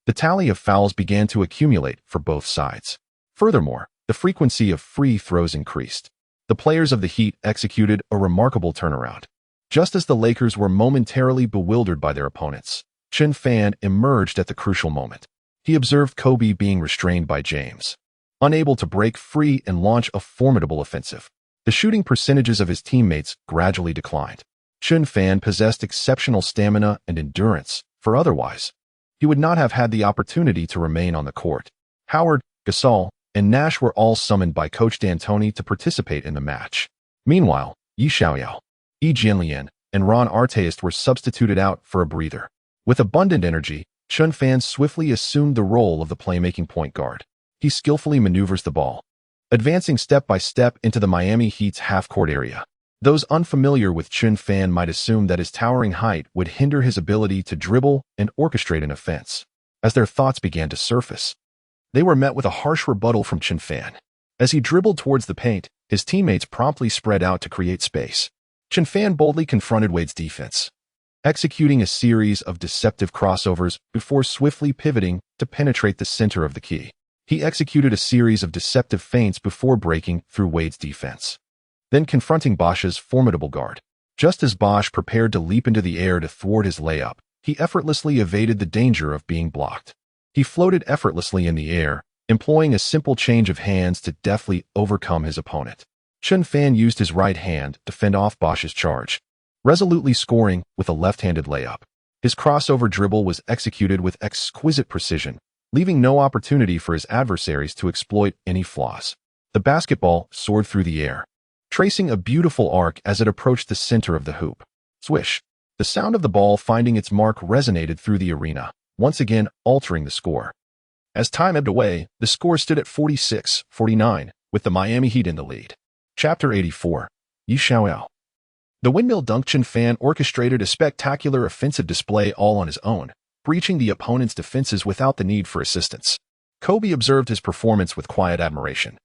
the tally of fouls began to accumulate for both sides. Furthermore, the frequency of free throws increased. The players of the Heat executed a remarkable turnaround. Just as the Lakers were momentarily bewildered by their opponents, Chen Fan emerged at the crucial moment. He observed Kobe being restrained by James, unable to break free and launch a formidable offensive. The shooting percentages of his teammates gradually declined. Chen Fan possessed exceptional stamina and endurance, for otherwise, he would not have had the opportunity to remain on the court. Howard, Gasol, and Nash were all summoned by Coach D'Antoni to participate in the match. Meanwhile, Yi Xiaoyao, Yi Jianlian, and Ron Artest were substituted out for a breather. With abundant energy, Chen Fan swiftly assumed the role of the playmaking point guard. He skillfully maneuvers the ball, advancing step by step into the Miami Heat's half-court area. Those unfamiliar with Chen Fan might assume that his towering height would hinder his ability to dribble and orchestrate an offense. As their thoughts began to surface, they were met with a harsh rebuttal from Chen Fan. As he dribbled towards the paint, his teammates promptly spread out to create space. Chen Fan boldly confronted Wade's defense, executing a series of deceptive crossovers before swiftly pivoting to penetrate the center of the key. He executed a series of deceptive feints before breaking through Wade's defense, then confronting Bosch's formidable guard. Just as Bosch prepared to leap into the air to thwart his layup, he effortlessly evaded the danger of being blocked. He floated effortlessly in the air, employing a simple change of hands to deftly overcome his opponent. Chen Fan used his right hand to fend off Bosch's charge, resolutely scoring with a left-handed layup. His crossover dribble was executed with exquisite precision, leaving no opportunity for his adversaries to exploit any flaws. The basketball soared through the air, tracing a beautiful arc as it approached the center of the hoop. Swish! The sound of the ball finding its mark resonated through the arena, once again altering the score. As time ebbed away, the score stood at 46-49, with the Miami Heat in the lead. Chapter 84. Yi Xiaoyao. The windmill dunk. Chen Fan orchestrated a spectacular offensive display all on his own, breaching the opponent's defenses without the need for assistance. Kobe observed his performance with quiet admiration.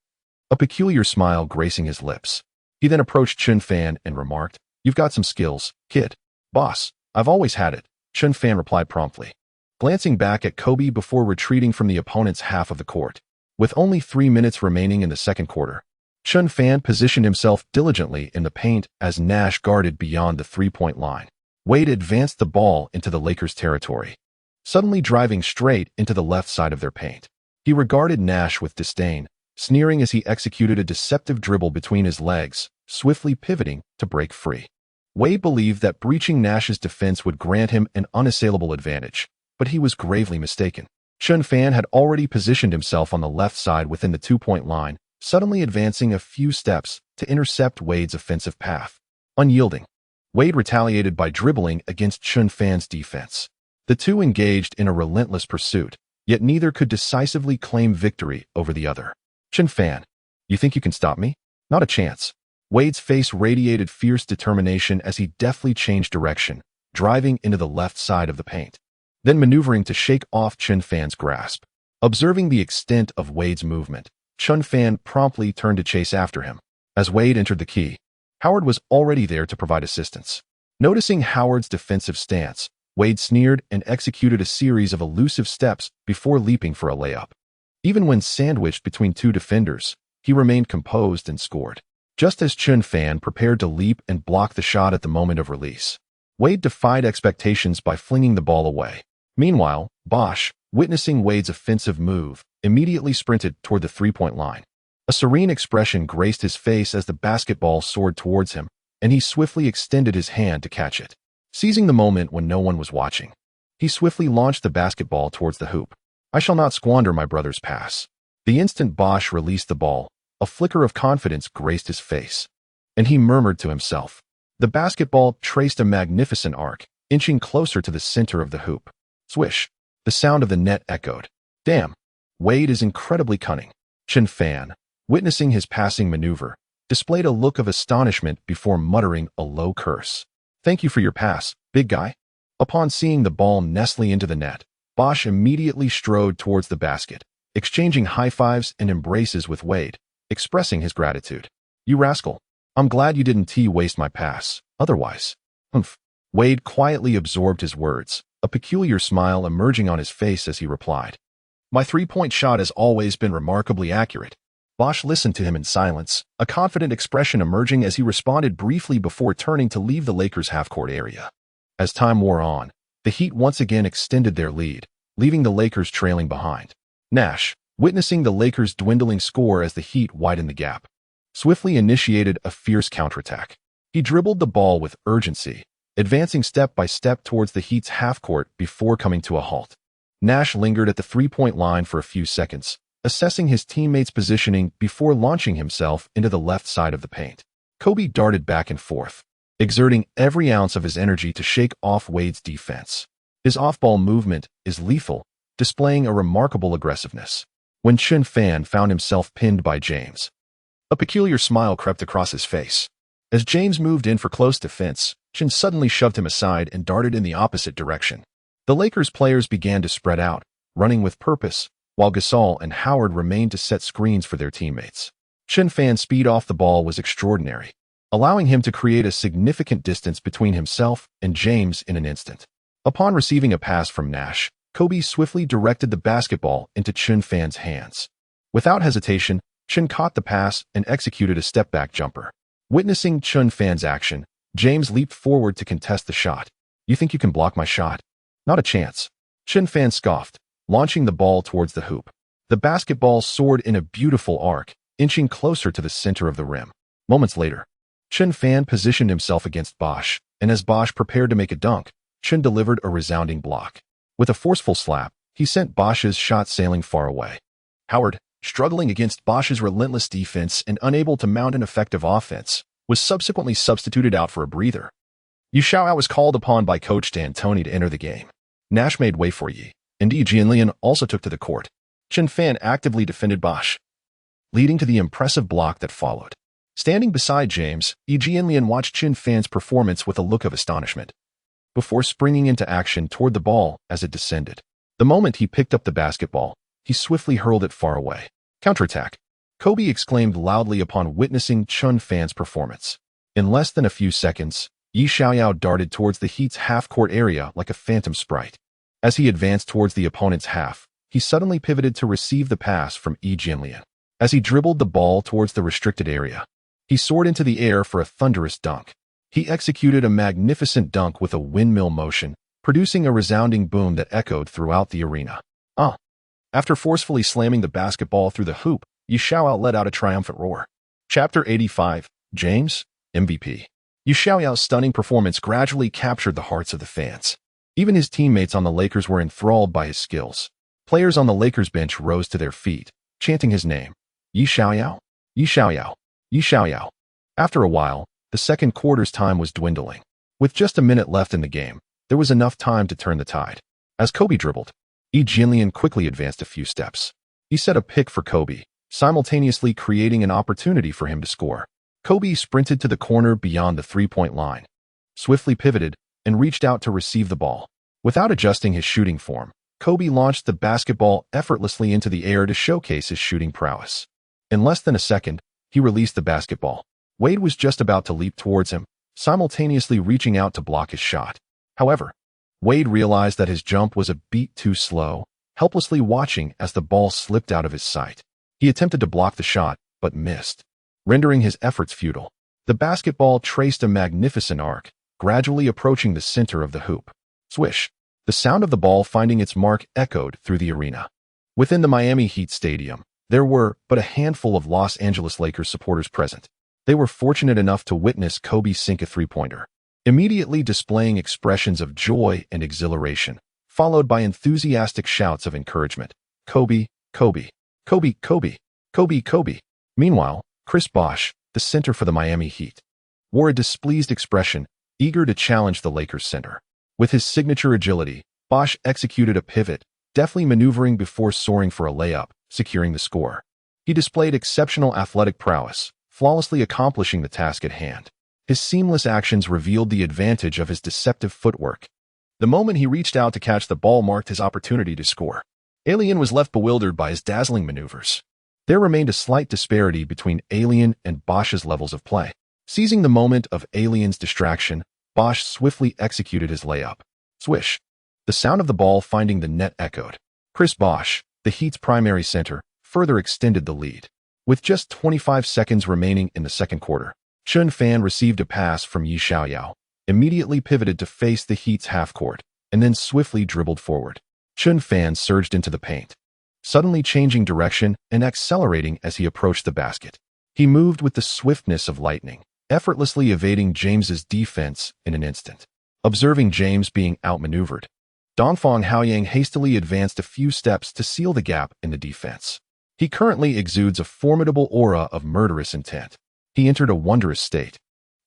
a peculiar smile gracing his lips. He then approached Chen Fan and remarked, "You've got some skills, kid." "Boss, I've always had it," Chen Fan replied promptly, glancing back at Kobe before retreating from the opponent's half of the court. With only 3 minutes remaining in the second quarter, Chen Fan positioned himself diligently in the paint as Nash guarded beyond the three-point line. Wade advanced the ball into the Lakers' territory, suddenly driving straight into the left side of their paint. He regarded Nash with disdain, sneering as he executed a deceptive dribble between his legs, swiftly pivoting to break free. Wade believed that breaching Nash's defense would grant him an unassailable advantage, but he was gravely mistaken. Chen Fan had already positioned himself on the left side within the two-point line, suddenly advancing a few steps to intercept Wade's offensive path. Unyielding, Wade retaliated by dribbling against Chen Fan's defense. The two engaged in a relentless pursuit, yet neither could decisively claim victory over the other. "Chen Fan, you think you can stop me? Not a chance." Wade's face radiated fierce determination as he deftly changed direction, driving into the left side of the paint, then maneuvering to shake off Chen Fan's grasp. Observing the extent of Wade's movement, Chen Fan promptly turned to chase after him. As Wade entered the key, Howard was already there to provide assistance. Noticing Howard's defensive stance, Wade sneered and executed a series of elusive steps before leaping for a layup. Even when sandwiched between two defenders, he remained composed and scored. Just as Chen Fan prepared to leap and block the shot at the moment of release, Wade defied expectations by flinging the ball away. Meanwhile, Bosch, witnessing Wade's offensive move, immediately sprinted toward the three-point line. A serene expression graced his face as the basketball soared towards him, and he swiftly extended his hand to catch it. Seizing the moment when no one was watching, he swiftly launched the basketball towards the hoop. "I shall not squander my brother's pass." The instant Bosch released the ball, a flicker of confidence graced his face, and he murmured to himself. The basketball traced a magnificent arc, inching closer to the center of the hoop. Swish! The sound of the net echoed. "Damn! Wade is incredibly cunning." Chen Fan, witnessing his passing maneuver, displayed a look of astonishment before muttering a low curse. "Thank you for your pass, big guy." Upon seeing the ball nestling into the net, Bosch immediately strode towards the basket, exchanging high fives and embraces with Wade, expressing his gratitude. "You rascal. I'm glad you didn't waste my pass, otherwise." "Humph." Wade quietly absorbed his words, a peculiar smile emerging on his face as he replied, "My three-point shot has always been remarkably accurate." Bosch listened to him in silence, a confident expression emerging as he responded briefly before turning to leave the Lakers' half-court area. As time wore on, the Heat once again extended their lead, leaving the Lakers trailing behind. Nash, witnessing the Lakers' dwindling score as the Heat widened the gap, swiftly initiated a fierce counterattack. He dribbled the ball with urgency, advancing step by step towards the Heat's half-court before coming to a halt. Nash lingered at the three-point line for a few seconds, assessing his teammates' positioning before launching himself into the left side of the paint. Kobe darted back and forth, exerting every ounce of his energy to shake off Wade's defense. His off-ball movement is lethal, displaying a remarkable aggressiveness. When Chen Fan found himself pinned by James, a peculiar smile crept across his face. As James moved in for close defense, Chen suddenly shoved him aside and darted in the opposite direction. The Lakers players began to spread out, running with purpose, while Gasol and Howard remained to set screens for their teammates. Chen Fan's speed off the ball was extraordinary, allowing him to create a significant distance between himself and James in an instant. Upon receiving a pass from Nash, Kobe swiftly directed the basketball into Chen Fan's hands. Without hesitation, Chen caught the pass and executed a step-back jumper. Witnessing Chen Fan's action, James leaped forward to contest the shot. "You think you can block my shot? Not a chance." Chen Fan scoffed, launching the ball towards the hoop. The basketball soared in a beautiful arc, inching closer to the center of the rim. Moments later, Chen Fan positioned himself against Bosch, and as Bosch prepared to make a dunk, Chen delivered a resounding block. With a forceful slap, he sent Bosch's shot sailing far away. Howard, struggling against Bosch's relentless defense and unable to mount an effective offense, was subsequently substituted out for a breather. Yu Xiao was called upon by Coach D'Antoni to enter the game. Nash made way for Yi, and Yi Jianlian also took to the court. Chen Fan actively defended Bosch, leading to the impressive block that followed. Standing beside James, Yi Jianlian watched Chen Fan's performance with a look of astonishment, before springing into action toward the ball as it descended. The moment he picked up the basketball, he swiftly hurled it far away. Counterattack. Kobe exclaimed loudly upon witnessing Chen Fan's performance. In less than a few seconds, Yi Xiaoyao darted towards the Heat's half-court area like a phantom sprite. As he advanced towards the opponent's half, he suddenly pivoted to receive the pass from Yi Jinlian. As he dribbled the ball towards the restricted area, he soared into the air for a thunderous dunk. He executed a magnificent dunk with a windmill motion, producing a resounding boom that echoed throughout the arena. After forcefully slamming the basketball through the hoop, Yi Xiaoyao let out a triumphant roar. Chapter 85, James, MVP. Yi Xiaoyao's stunning performance gradually captured the hearts of the fans. Even his teammates on the Lakers were enthralled by his skills. Players on the Lakers bench rose to their feet, chanting his name. Yi Xiaoyao, Yi Xiaoyao, Yi Xiaoyao. After a while, the second quarter's time was dwindling. With just a minute left in the game, there was enough time to turn the tide. As Kobe dribbled, Yi Jinlian quickly advanced a few steps. He set a pick for Kobe, simultaneously creating an opportunity for him to score. Kobe sprinted to the corner beyond the three-point line, swiftly pivoted, and reached out to receive the ball. Without adjusting his shooting form, Kobe launched the basketball effortlessly into the air to showcase his shooting prowess. In less than a second, he released the basketball. Wade was just about to leap towards him, simultaneously reaching out to block his shot. However, Wade realized that his jump was a beat too slow, helplessly watching as the ball slipped out of his sight. He attempted to block the shot, but missed, rendering his efforts futile. The basketball traced a magnificent arc, gradually approaching the center of the hoop. Swish! The sound of the ball finding its mark echoed through the arena. Within the Miami Heat stadium, there were but a handful of Los Angeles Lakers supporters present. They were fortunate enough to witness Kobe sink a three-pointer, immediately displaying expressions of joy and exhilaration, followed by enthusiastic shouts of encouragement. Kobe, Kobe, Kobe, Kobe, Kobe, Kobe. Meanwhile, Chris Bosh, the center for the Miami Heat, wore a displeased expression, eager to challenge the Lakers center. With his signature agility, Bosh executed a pivot, deftly maneuvering before soaring for a layup, securing the score. He displayed exceptional athletic prowess, flawlessly accomplishing the task at hand. His seamless actions revealed the advantage of his deceptive footwork. The moment he reached out to catch the ball marked his opportunity to score. Alien was left bewildered by his dazzling maneuvers. There remained a slight disparity between Alien and Bosch's levels of play. Seizing the moment of Alien's distraction, Bosh swiftly executed his layup. Swish! The sound of the ball finding the net echoed. Chris Bosh, the Heat's primary center, further extended the lead. With just 25 seconds remaining in the second quarter, Chen Fan received a pass from Yi Xiaoyao, immediately pivoted to face the Heat's half-court, and then swiftly dribbled forward. Chen Fan surged into the paint, suddenly changing direction and accelerating as he approached the basket. He moved with the swiftness of lightning, effortlessly evading James's defense in an instant. Observing James being outmaneuvered, Dongfang Haoyang hastily advanced a few steps to seal the gap in the defense. He currently exudes a formidable aura of murderous intent. He entered a wondrous state,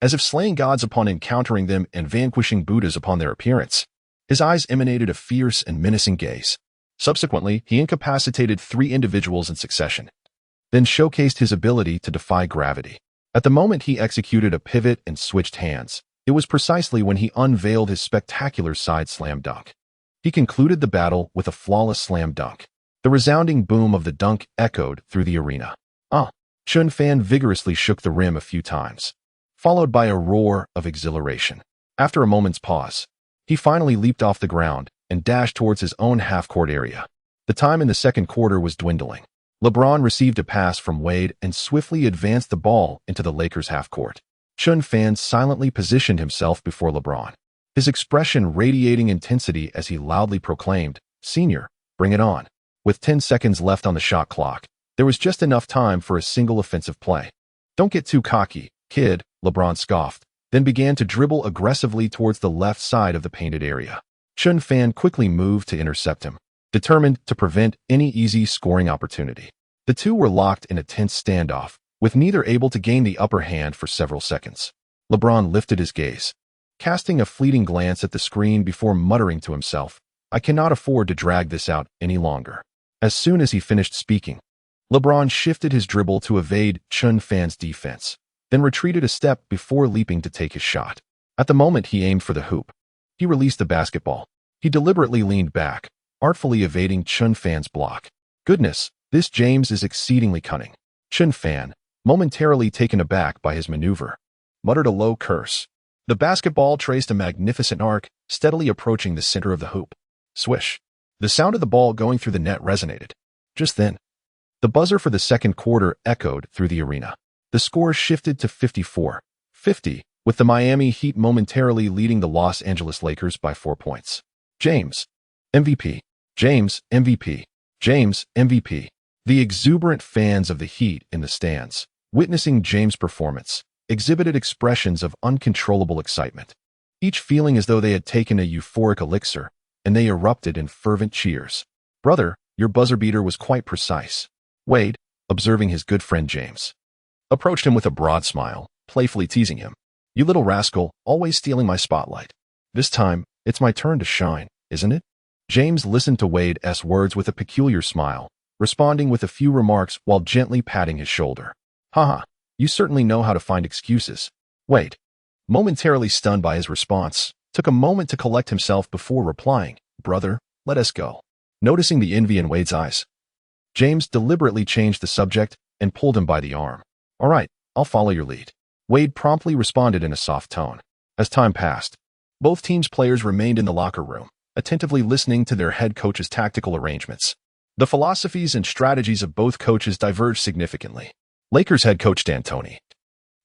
as if slaying gods upon encountering them and vanquishing Buddhas upon their appearance. His eyes emanated a fierce and menacing gaze. Subsequently, he incapacitated 3 individuals in succession, then showcased his ability to defy gravity. At the moment he executed a pivot and switched hands, it was precisely when he unveiled his spectacular side slam dunk. He concluded the battle with a flawless slam dunk. The resounding boom of the dunk echoed through the arena. Chen Fan vigorously shook the rim a few times, followed by a roar of exhilaration. After a moment's pause, he finally leaped off the ground and dashed towards his own half-court area. The time in the second quarter was dwindling. LeBron received a pass from Wade and swiftly advanced the ball into the Lakers' half-court. Chen Fan silently positioned himself before LeBron, his expression radiating intensity as he loudly proclaimed, "Senior, bring it on." With 10 seconds left on the shot clock, there was just enough time for a single offensive play. "Don't get too cocky, kid," LeBron scoffed, then began to dribble aggressively towards the left side of the painted area. Chen Fan quickly moved to intercept him, determined to prevent any easy scoring opportunity. The two were locked in a tense standoff, with neither able to gain the upper hand for several seconds. LeBron lifted his gaze, casting a fleeting glance at the screen before muttering to himself, "I cannot afford to drag this out any longer." As soon as he finished speaking, LeBron shifted his dribble to evade Chen Fan's defense, then retreated a step before leaping to take his shot. At the moment he aimed for the hoop, he released the basketball. He deliberately leaned back, artfully evading Chen Fan's block. "Goodness, this James is exceedingly cunning." Chen Fan, momentarily taken aback by his maneuver, muttered a low curse. The basketball traced a magnificent arc, steadily approaching the center of the hoop. Swish. The sound of the ball going through the net resonated. Just then, the buzzer for the second quarter echoed through the arena. The score shifted to 54-50, with the Miami Heat momentarily leading the Los Angeles Lakers by 4 points. James, MVP. James, MVP. James, MVP. The exuberant fans of the Heat in the stands, witnessing James' performance, exhibited expressions of uncontrollable excitement, each feeling as though they had taken a euphoric elixir, and they erupted in fervent cheers. Brother, your buzzer beater was quite precise. Wade, observing his good friend James, approached him with a broad smile, playfully teasing him. You little rascal, always stealing my spotlight. This time, it's my turn to shine, isn't it? James listened to Wade's words with a peculiar smile, responding with a few remarks while gently patting his shoulder. Haha, you certainly know how to find excuses. Wade, momentarily stunned by his response, took a moment to collect himself before replying, Brother, let us go. Noticing the envy in Wade's eyes, James deliberately changed the subject and pulled him by the arm. All right, I'll follow your lead. Wade promptly responded in a soft tone. As time passed, both teams' players remained in the locker room, attentively listening to their head coach's tactical arrangements. The philosophies and strategies of both coaches diverged significantly. Lakers head coach D'Antoni,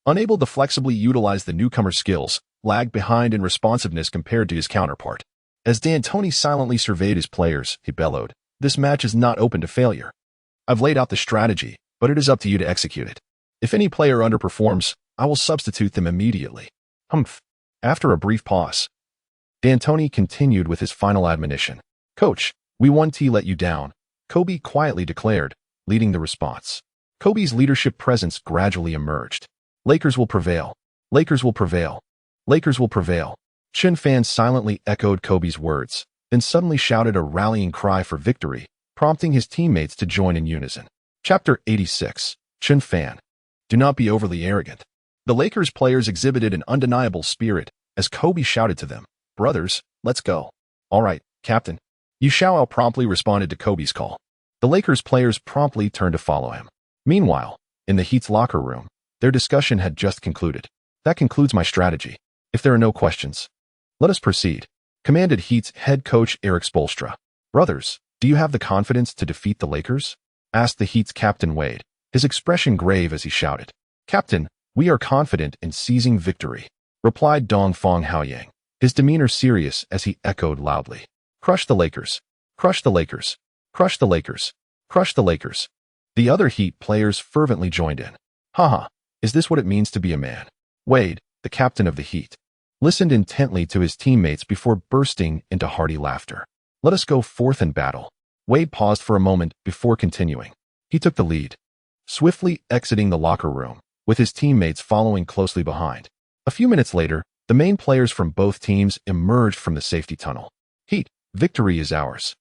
unable to flexibly utilize the newcomer's skills, lagged behind in responsiveness compared to his counterpart. As D'Antoni silently surveyed his players, he bellowed, This match is not open to failure. I've laid out the strategy, but it is up to you to execute it. If any player underperforms, I will substitute them immediately. Humph. After a brief pause, D'Antoni continued with his final admonition. Coach, we won to let you down, Kobe quietly declared, leading the response. Kobe's leadership presence gradually emerged. Lakers will prevail. Lakers will prevail. Lakers will prevail. Chen Fan silently echoed Kobe's words, then suddenly shouted a rallying cry for victory, prompting his teammates to join in unison. Chapter 86. Chen Fan. Do not be overly arrogant. The Lakers players exhibited an undeniable spirit as Kobe shouted to them, Brothers, let's go. All right, Captain. You shall promptly responded to Kobe's call. The Lakers players promptly turned to follow him. Meanwhile, in the Heat's locker room, their discussion had just concluded. That concludes my strategy. If there are no questions, let us proceed, commanded Heat's head coach Erik Spoelstra. Brothers, do you have the confidence to defeat the Lakers? Asked the Heat's captain Wade, his expression grave as he shouted. Captain, we are confident in seizing victory, replied Dong Fong Haoyang, his demeanor serious as he echoed loudly. Crush the Lakers. Crush the Lakers. Crush the Lakers. Crush the Lakers. The other Heat players fervently joined in. Haha, is this what it means to be a man? Wade, the captain of the Heat, listened intently to his teammates before bursting into hearty laughter. Let us go forth in battle. Wade paused for a moment before continuing. He took the lead, swiftly exiting the locker room, with his teammates following closely behind. A few minutes later, the main players from both teams emerged from the safety tunnel. Heat, victory is ours.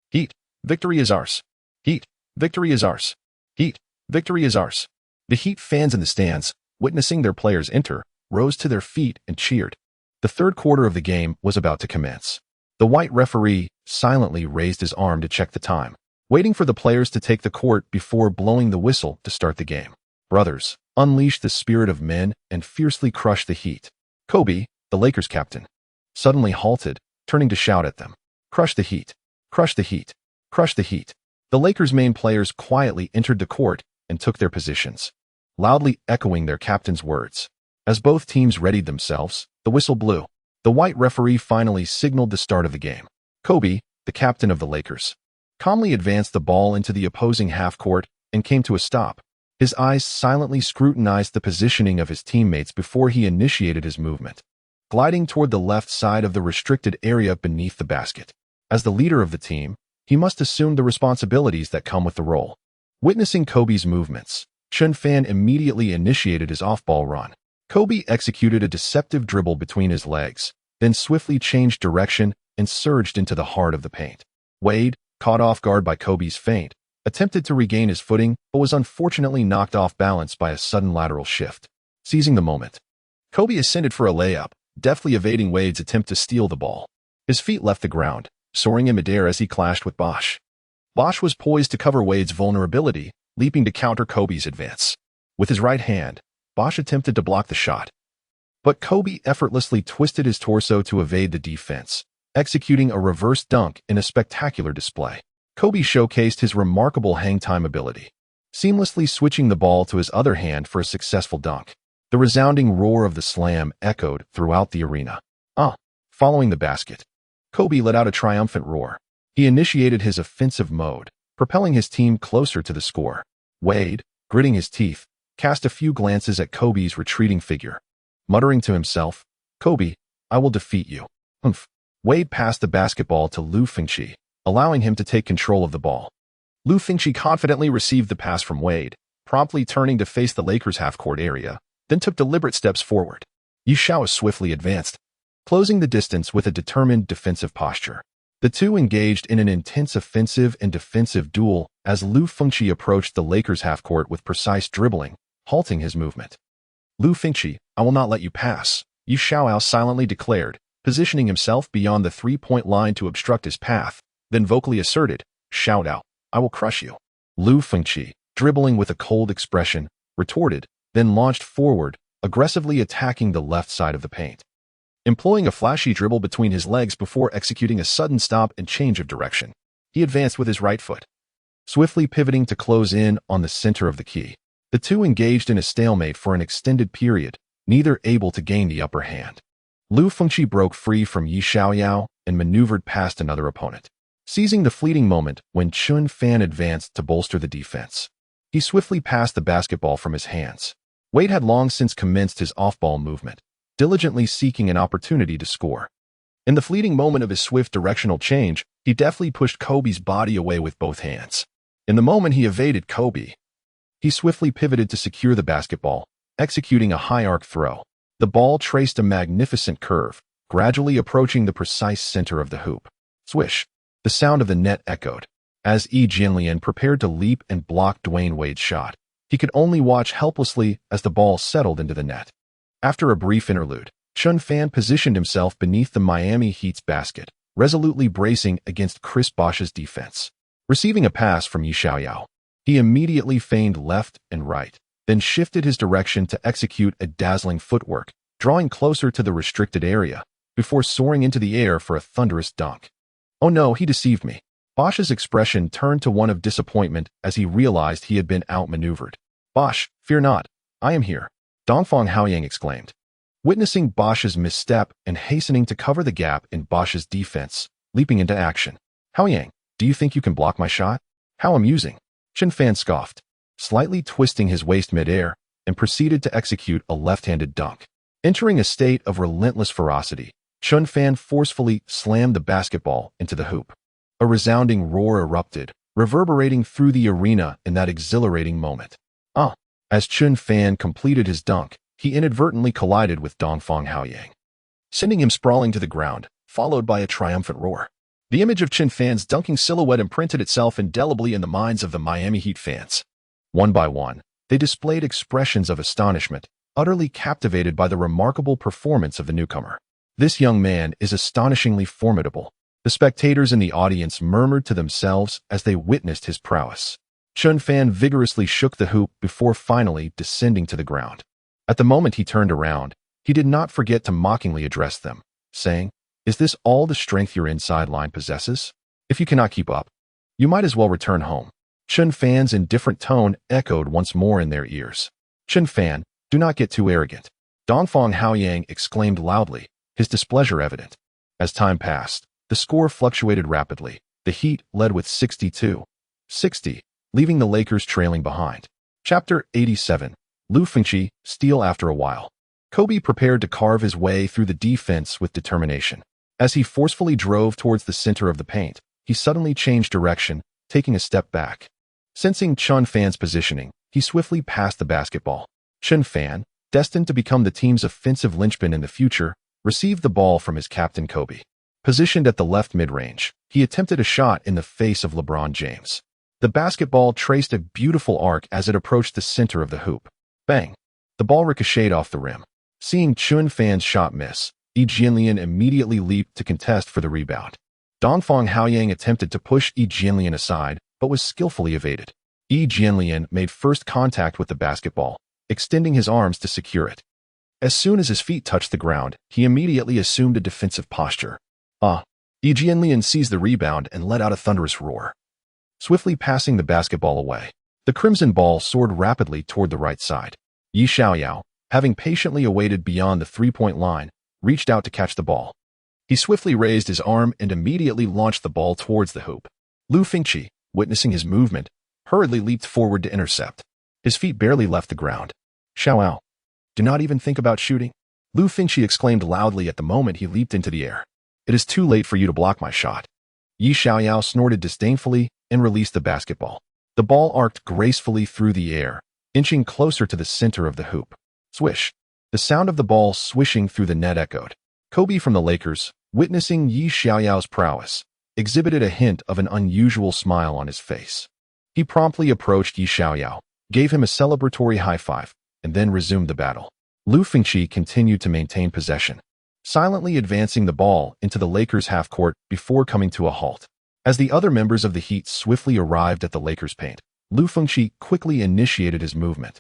Heat, victory is ours. Heat, victory is ours. Heat, victory is ours. The Heat fans in the stands, witnessing their players enter, rose to their feet and cheered. The third quarter of the game was about to commence. The white referee silently raised his arm to check the time, waiting for the players to take the court before blowing the whistle to start the game. Brothers, unleash the spirit of men and fiercely crush the Heat. Kobe, the Lakers captain, suddenly halted, turning to shout at them. Crush the Heat. Crush the Heat. Crush the Heat. The Lakers' main players quietly entered the court and took their positions, loudly echoing their captain's words. As both teams readied themselves, the whistle blew. The white referee finally signaled the start of the game. Kobe, the captain of the Lakers, calmly advanced the ball into the opposing half-court and came to a stop. His eyes silently scrutinized the positioning of his teammates before he initiated his movement, gliding toward the left side of the restricted area beneath the basket. As the leader of the team, he must assume the responsibilities that come with the role. Witnessing Kobe's movements, Chen Fan immediately initiated his off-ball run. Kobe executed a deceptive dribble between his legs, then swiftly changed direction and surged into the heart of the paint. Wade, caught off guard by Kobe's feint, attempted to regain his footing but was unfortunately knocked off balance by a sudden lateral shift. Seizing the moment, Kobe ascended for a layup, deftly evading Wade's attempt to steal the ball. His feet left the ground, soaring in midair as he clashed with Bosch. Bosch was poised to cover Wade's vulnerability, leaping to counter Kobe's advance. With his right hand, Bosch attempted to block the shot, but Kobe effortlessly twisted his torso to evade the defense, executing a reverse dunk in a spectacular display. Kobe showcased his remarkable hang-time ability, seamlessly switching the ball to his other hand for a successful dunk. The resounding roar of the slam echoed throughout the arena. Following the basket, Kobe let out a triumphant roar. He initiated his offensive mode, propelling his team closer to the score. Wade, gritting his teeth, cast a few glances at Kobe's retreating figure. Muttering to himself, "Kobe, I will defeat you." Wade passed the basketball to Lu Fengqi, allowing him to take control of the ball. Lu Fengqi confidently received the pass from Wade, promptly turning to face the Lakers' half-court area, then took deliberate steps forward. Yishao swiftly advanced, closing the distance with a determined defensive posture. The two engaged in an intense offensive and defensive duel as Lu Fengqi approached the Lakers' half-court with precise dribbling, halting his movement. "Lu Fengqi, I will not let you pass," Yishao silently declared, positioning himself beyond the three-point line to obstruct his path, then vocally asserted, "Shout out, I will crush you." Lu Fengqi, dribbling with a cold expression, retorted, then launched forward, aggressively attacking the left side of the paint. Employing a flashy dribble between his legs before executing a sudden stop and change of direction, he advanced with his right foot, swiftly pivoting to close in on the center of the key. The two engaged in a stalemate for an extended period, neither able to gain the upper hand. Lu Fengqi broke free from Yishao and maneuvered past another opponent, seizing the fleeting moment when Chen Fan advanced to bolster the defense. He swiftly passed the basketball from his hands. Wade had long since commenced his off-ball movement, diligently seeking an opportunity to score. In the fleeting moment of his swift directional change, he deftly pushed Kobe's body away with both hands. In the moment he evaded Kobe, he swiftly pivoted to secure the basketball, executing a high arc throw. The ball traced a magnificent curve, gradually approaching the precise center of the hoop. Swish! The sound of the net echoed. As Yi Jianlian prepared to leap and block Dwayne Wade's shot, he could only watch helplessly as the ball settled into the net. After a brief interlude, Chen Fan positioned himself beneath the Miami Heat's basket, resolutely bracing against Chris Bosh's defense. Receiving a pass from Yishao, he immediately feigned left and right, then shifted his direction to execute a dazzling footwork, drawing closer to the restricted area, before soaring into the air for a thunderous dunk. "Oh no, he deceived me." Bosch's expression turned to one of disappointment as he realized he had been outmaneuvered. "Bosch, fear not, I am here," Dongfang Haoyang exclaimed. Witnessing Bosch's misstep and hastening to cover the gap in Bosch's defense, leaping into action. "Haoyang, do you think you can block my shot? How amusing." Chen Fan scoffed, slightly twisting his waist midair, and proceeded to execute a left-handed dunk. Entering a state of relentless ferocity, Chen Fan forcefully slammed the basketball into the hoop. A resounding roar erupted, reverberating through the arena in that exhilarating moment. As Chen Fan completed his dunk, he inadvertently collided with Dongfang Haoyang, sending him sprawling to the ground, followed by a triumphant roar. The image of Chen Fan's dunking silhouette imprinted itself indelibly in the minds of the Miami Heat fans. One by one, they displayed expressions of astonishment, utterly captivated by the remarkable performance of the newcomer. "This young man is astonishingly formidable," the spectators in the audience murmured to themselves as they witnessed his prowess. Chen Fan vigorously shook the hoop before finally descending to the ground. At the moment he turned around, he did not forget to mockingly address them, saying, "Is this all the strength your inside line possesses? If you cannot keep up, you might as well return home." Chen Fan's indifferent tone echoed once more in their ears. "Chen Fan, do not get too arrogant," Dongfang Haoyang exclaimed loudly, his displeasure evident. As time passed, the score fluctuated rapidly. The Heat led with 62-60, leaving the Lakers trailing behind. Chapter 87. Lu Fengqi, steal after a while. Kobe prepared to carve his way through the defense with determination. As he forcefully drove towards the center of the paint, he suddenly changed direction, taking a step back. Sensing Chen Fan's positioning, he swiftly passed the basketball. Chen Fan, destined to become the team's offensive linchpin in the future, received the ball from his captain Kobe. Positioned at the left mid-range, he attempted a shot in the face of LeBron James. The basketball traced a beautiful arc as it approached the center of the hoop. Bang! The ball ricocheted off the rim. Seeing Chen Fan's shot miss, Yi Jianlian immediately leaped to contest for the rebound. Dongfang Haoyang attempted to push Yi Jianlian aside, but was skillfully evaded. Yi Jianlian made first contact with the basketball, extending his arms to secure it. As soon as his feet touched the ground, he immediately assumed a defensive posture. Yi Jianlian seized the rebound and let out a thunderous roar, swiftly passing the basketball away. The crimson ball soared rapidly toward the right side. Yi Xiaoyao, having patiently awaited beyond the three-point line, reached out to catch the ball. He swiftly raised his arm and immediately launched the ball towards the hoop. Lu Fengqi, witnessing his movement, hurriedly leaped forward to intercept. His feet barely left the ground. Xiaoyao, do not even think about shooting. Lu Fengqi exclaimed loudly at the moment he leaped into the air. It is too late for you to block my shot. Yi Xiaoyao snorted disdainfully and released the basketball. The ball arced gracefully through the air, inching closer to the center of the hoop. Swish. The sound of the ball swishing through the net echoed. Kobe from the Lakers, witnessing Yi Xiaoyao's prowess, exhibited a hint of an unusual smile on his face. He promptly approached Yi Xiaoyao, gave him a celebratory high five, and then resumed the battle. Lu Fengqi continued to maintain possession, silently advancing the ball into the Lakers' half-court before coming to a halt. As the other members of the Heat swiftly arrived at the Lakers' paint, Lu Fengqi quickly initiated his movement,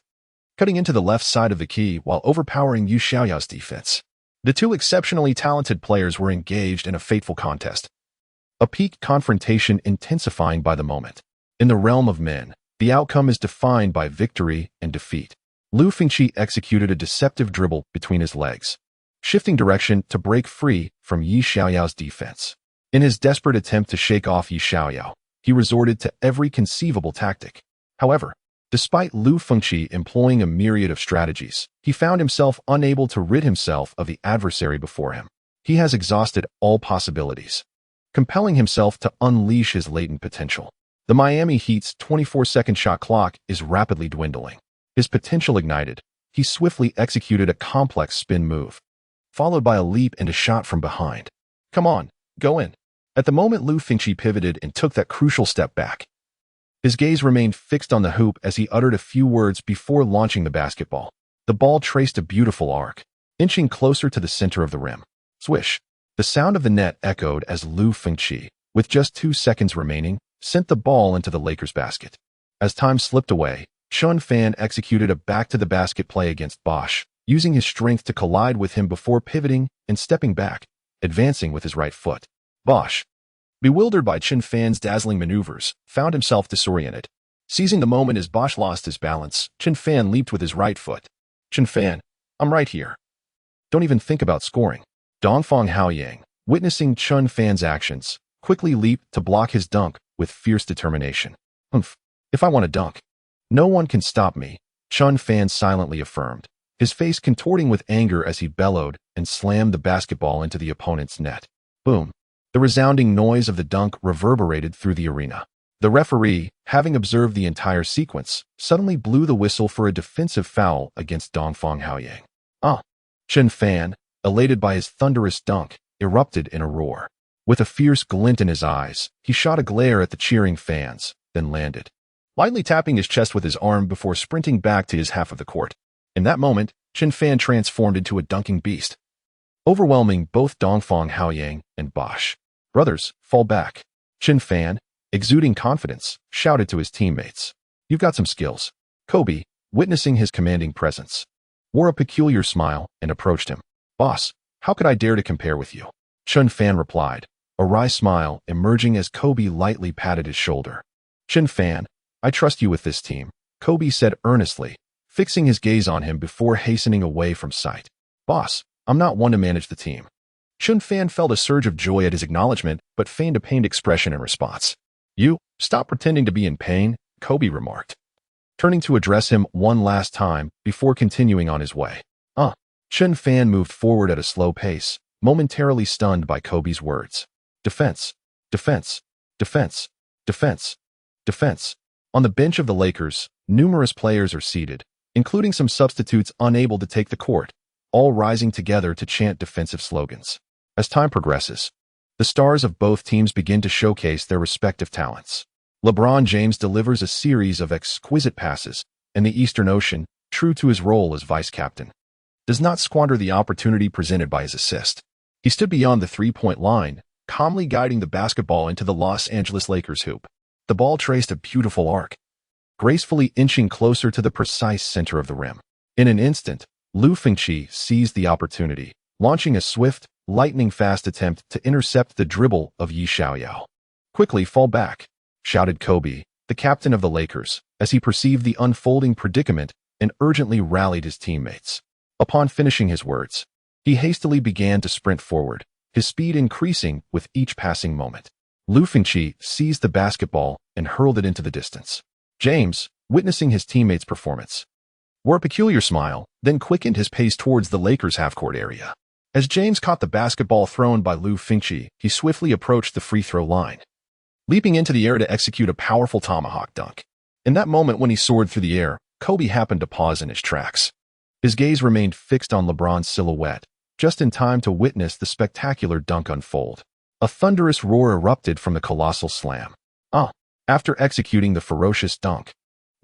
cutting into the left side of the key while overpowering Yi Xiaoyao's defense. The two exceptionally talented players were engaged in a fateful contest, a peak confrontation intensifying by the moment. In the realm of men, the outcome is defined by victory and defeat. Lu Fengqi executed a deceptive dribble between his legs, shifting direction to break free from Yi Xiaoyao's defense. In his desperate attempt to shake off Yi Xiaoyao, he resorted to every conceivable tactic. However, despite Lu Fengqi employing a myriad of strategies, he found himself unable to rid himself of the adversary before him. He has exhausted all possibilities, compelling himself to unleash his latent potential. The Miami Heat's 24-second shot clock is rapidly dwindling. His potential ignited, he swiftly executed a complex spin move, followed by a leap and a shot from behind. Come on, go in. At the moment Lu Fengqi pivoted and took that crucial step back, his gaze remained fixed on the hoop as he uttered a few words before launching the basketball. The ball traced a beautiful arc, inching closer to the center of the rim. Swish. The sound of the net echoed as Lu Fengqi, with just 2 seconds remaining, sent the ball into the Lakers' basket. As time slipped away, Chen Fan executed a back-to-the-basket play against Bosch, using his strength to collide with him before pivoting and stepping back, advancing with his right foot. Bosch, bewildered by Chen Fan's dazzling maneuvers, found himself disoriented. Seizing the moment as Bosch lost his balance, Chen Fan leaped with his right foot. Chen Fan, I'm right here. Don't even think about scoring. Dongfang Haoyang, witnessing Chen Fan's actions, quickly leaped to block his dunk with fierce determination. If I want to dunk, no one can stop me, Chen Fan silently affirmed, his face contorting with anger as he bellowed and slammed the basketball into the opponent's net. Boom. The resounding noise of the dunk reverberated through the arena. The referee, having observed the entire sequence, suddenly blew the whistle for a defensive foul against Dongfang Haoyang. Chen Fan, elated by his thunderous dunk, erupted in a roar. With a fierce glint in his eyes, he shot a glare at the cheering fans, then landed, lightly tapping his chest with his arm before sprinting back to his half of the court. In that moment, Chen Fan transformed into a dunking beast, overwhelming both Dongfang Haoyang and Bosch. Brothers, fall back. Chen Fan, exuding confidence, shouted to his teammates. You've got some skills. Kobe, witnessing his commanding presence, wore a peculiar smile and approached him. Boss, how could I dare to compare with you? Chen Fan replied, a wry smile emerging as Kobe lightly patted his shoulder. Chen Fan, I trust you with this team, Kobe said earnestly, fixing his gaze on him before hastening away from sight. Boss, I'm not one to manage the team. Chen Fan felt a surge of joy at his acknowledgement, but feigned a pained expression in response. You, stop pretending to be in pain, Kobe remarked, turning to address him one last time before continuing on his way. Chen Fan moved forward at a slow pace, momentarily stunned by Kobe's words. Defense, defense, defense, defense, defense. On the bench of the Lakers, numerous players are seated, including some substitutes unable to take the court, all rising together to chant defensive slogans. As time progresses, the stars of both teams begin to showcase their respective talents. LeBron James delivers a series of exquisite passes, and the Eastern Ocean, true to his role as vice-captain, does not squander the opportunity presented by his assist. He stood beyond the three-point line, calmly guiding the basketball into the Los Angeles Lakers hoop. The ball traced a beautiful arc, gracefully inching closer to the precise center of the rim. In an instant, Lu Fengqi seized the opportunity, launching a swift, lightning-fast attempt to intercept the dribble of Yi Xiaoyao. "Quickly fall back," shouted Kobe, the captain of the Lakers, as he perceived the unfolding predicament and urgently rallied his teammates. Upon finishing his words, he hastily began to sprint forward, his speed increasing with each passing moment. Lu Fengqi seized the basketball and hurled it into the distance. James, witnessing his teammates' performance, wore a peculiar smile, then quickened his pace towards the Lakers' half-court area. As James caught the basketball thrown by Lu Fengqi, he swiftly approached the free-throw line, leaping into the air to execute a powerful tomahawk dunk. In that moment when he soared through the air, Kobe happened to pause in his tracks. His gaze remained fixed on LeBron's silhouette, just in time to witness the spectacular dunk unfold. A thunderous roar erupted from the colossal slam. After executing the ferocious dunk,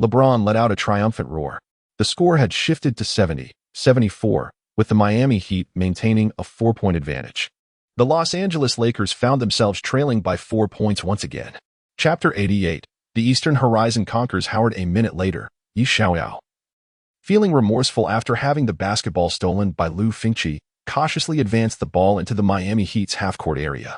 LeBron let out a triumphant roar. The score had shifted to 70-74, with the Miami Heat maintaining a 4-point advantage. The Los Angeles Lakers found themselves trailing by 4 points once again. Chapter 88. The Eastern Horizon conquers Howard. A minute later, Yi Xiaoyao, feeling remorseful after having the basketball stolen by Lu Fengqi, cautiously advanced the ball into the Miami Heat's half-court area.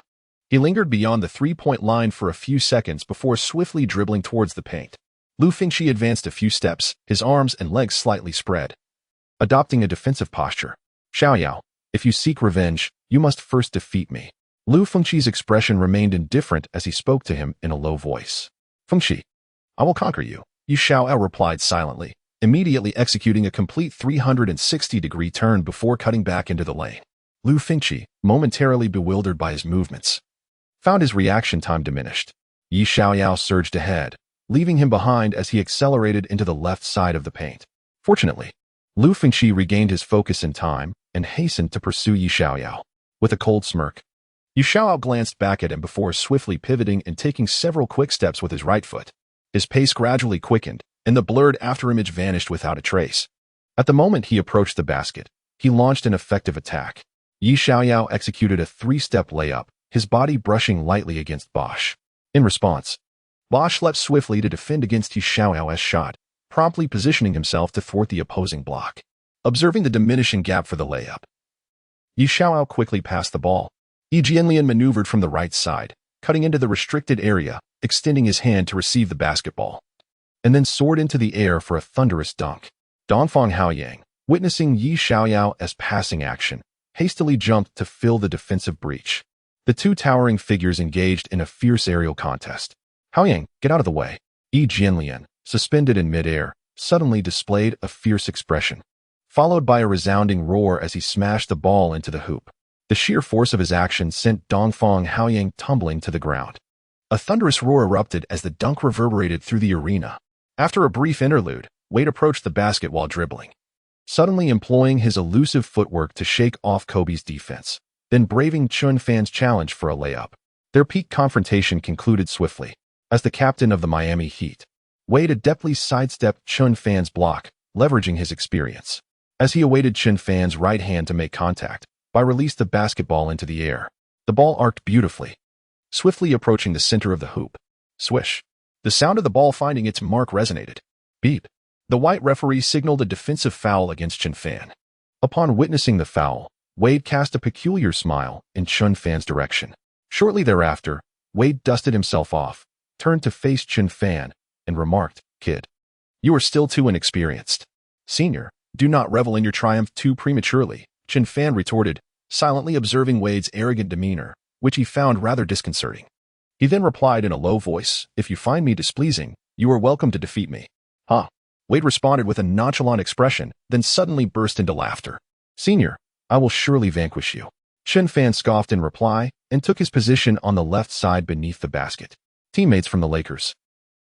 He lingered beyond the three-point line for a few seconds before swiftly dribbling towards the paint. Lu Fengqi advanced a few steps, his arms and legs slightly spread, adopting a defensive posture. "Xiaoyao, if you seek revenge, you must first defeat me." Lu Fengqi's expression remained indifferent as he spoke to him in a low voice. "Fengqi, I will conquer you," Yi Xiaoyao replied silently, immediately executing a complete 360-degree turn before cutting back into the lane. Lu Fengqi, momentarily bewildered by his movements, found his reaction time diminished. Yi Xiaoyao surged ahead, leaving him behind as he accelerated into the left side of the paint. Fortunately, Lu Fengqi regained his focus in time and hastened to pursue Yi Xiaoyao. With a cold smirk, Yi Xiaoyao glanced back at him before swiftly pivoting and taking several quick steps with his right foot. His pace gradually quickened, and the blurred afterimage vanished without a trace. At the moment he approached the basket, he launched an effective attack. Yi Xiaoyao executed a 3-step layup, his body brushing lightly against Bosch. In response, Bosch leapt swiftly to defend against Yi Xiaoyao's shot, promptly positioning himself to thwart the opposing block. Observing the diminishing gap for the layup, Yi Xiaoyao quickly passed the ball. Yi Jianlian maneuvered from the right side, cutting into the restricted area, extending his hand to receive the basketball, and then soared into the air for a thunderous dunk. Dongfang Haoyang, witnessing Yi Xiaoyao's passing action, hastily jumped to fill the defensive breach. The two towering figures engaged in a fierce aerial contest. "Haoyang, get out of the way." Yi Jianlian, suspended in midair, suddenly displayed a fierce expression, followed by a resounding roar as he smashed the ball into the hoop. The sheer force of his action sent Dongfang Haoyang tumbling to the ground. A thunderous roar erupted as the dunk reverberated through the arena. After a brief interlude, Wade approached the basket while dribbling, suddenly employing his elusive footwork to shake off Kobe's defense, then braving Chen Fan's challenge for a layup. Their peak confrontation concluded swiftly. As the captain of the Miami Heat, Wade adeptly sidestepped Chen Fan's block, leveraging his experience. As he awaited Chen Fan's right hand to make contact, Bai released the basketball into the air. The ball arced beautifully, swiftly approaching the center of the hoop. Swish. The sound of the ball finding its mark resonated. Beep. The white referee signaled a defensive foul against Chen Fan. Upon witnessing the foul, Wade cast a peculiar smile in Chen Fan's direction. Shortly thereafter, Wade dusted himself off, turned to face Chen Fan, and remarked, "Kid, you are still too inexperienced. Senior, do not revel in your triumph too prematurely," Chen Fan retorted, silently observing Wade's arrogant demeanor, which he found rather disconcerting. He then replied in a low voice, "If you find me displeasing, you are welcome to defeat me." "Huh." Wade responded with a nonchalant expression, then suddenly burst into laughter. "Senior, I will surely vanquish you." Chen Fan scoffed in reply and took his position on the left side beneath the basket. Teammates from the Lakers,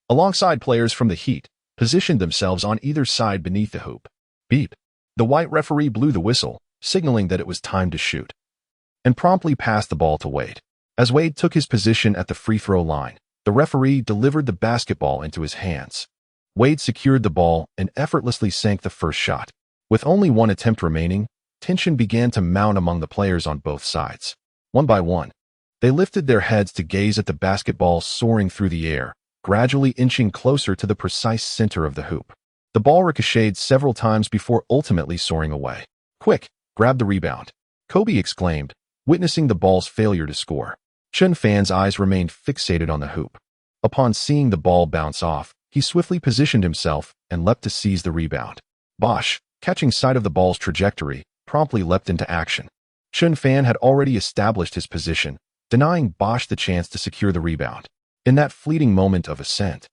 alongside players from the Heat, positioned themselves on either side beneath the hoop. Beep. The white referee blew the whistle, signaling that it was time to shoot, and promptly passed the ball to Wade. As Wade took his position at the free throw line, the referee delivered the basketball into his hands. Wade secured the ball and effortlessly sank the first shot. With only one attempt remaining, tension began to mount among the players on both sides. One by one, they lifted their heads to gaze at the basketball soaring through the air, gradually inching closer to the precise center of the hoop. The ball ricocheted several times before ultimately soaring away. "Quick, grab the rebound," Kobe exclaimed, witnessing the ball's failure to score. Chen Fan's eyes remained fixated on the hoop. Upon seeing the ball bounce off, he swiftly positioned himself and leapt to seize the rebound. Bosch, catching sight of the ball's trajectory, promptly leapt into action. Chen Fan had already established his position, denying Bosch the chance to secure the rebound. In that fleeting moment of ascent,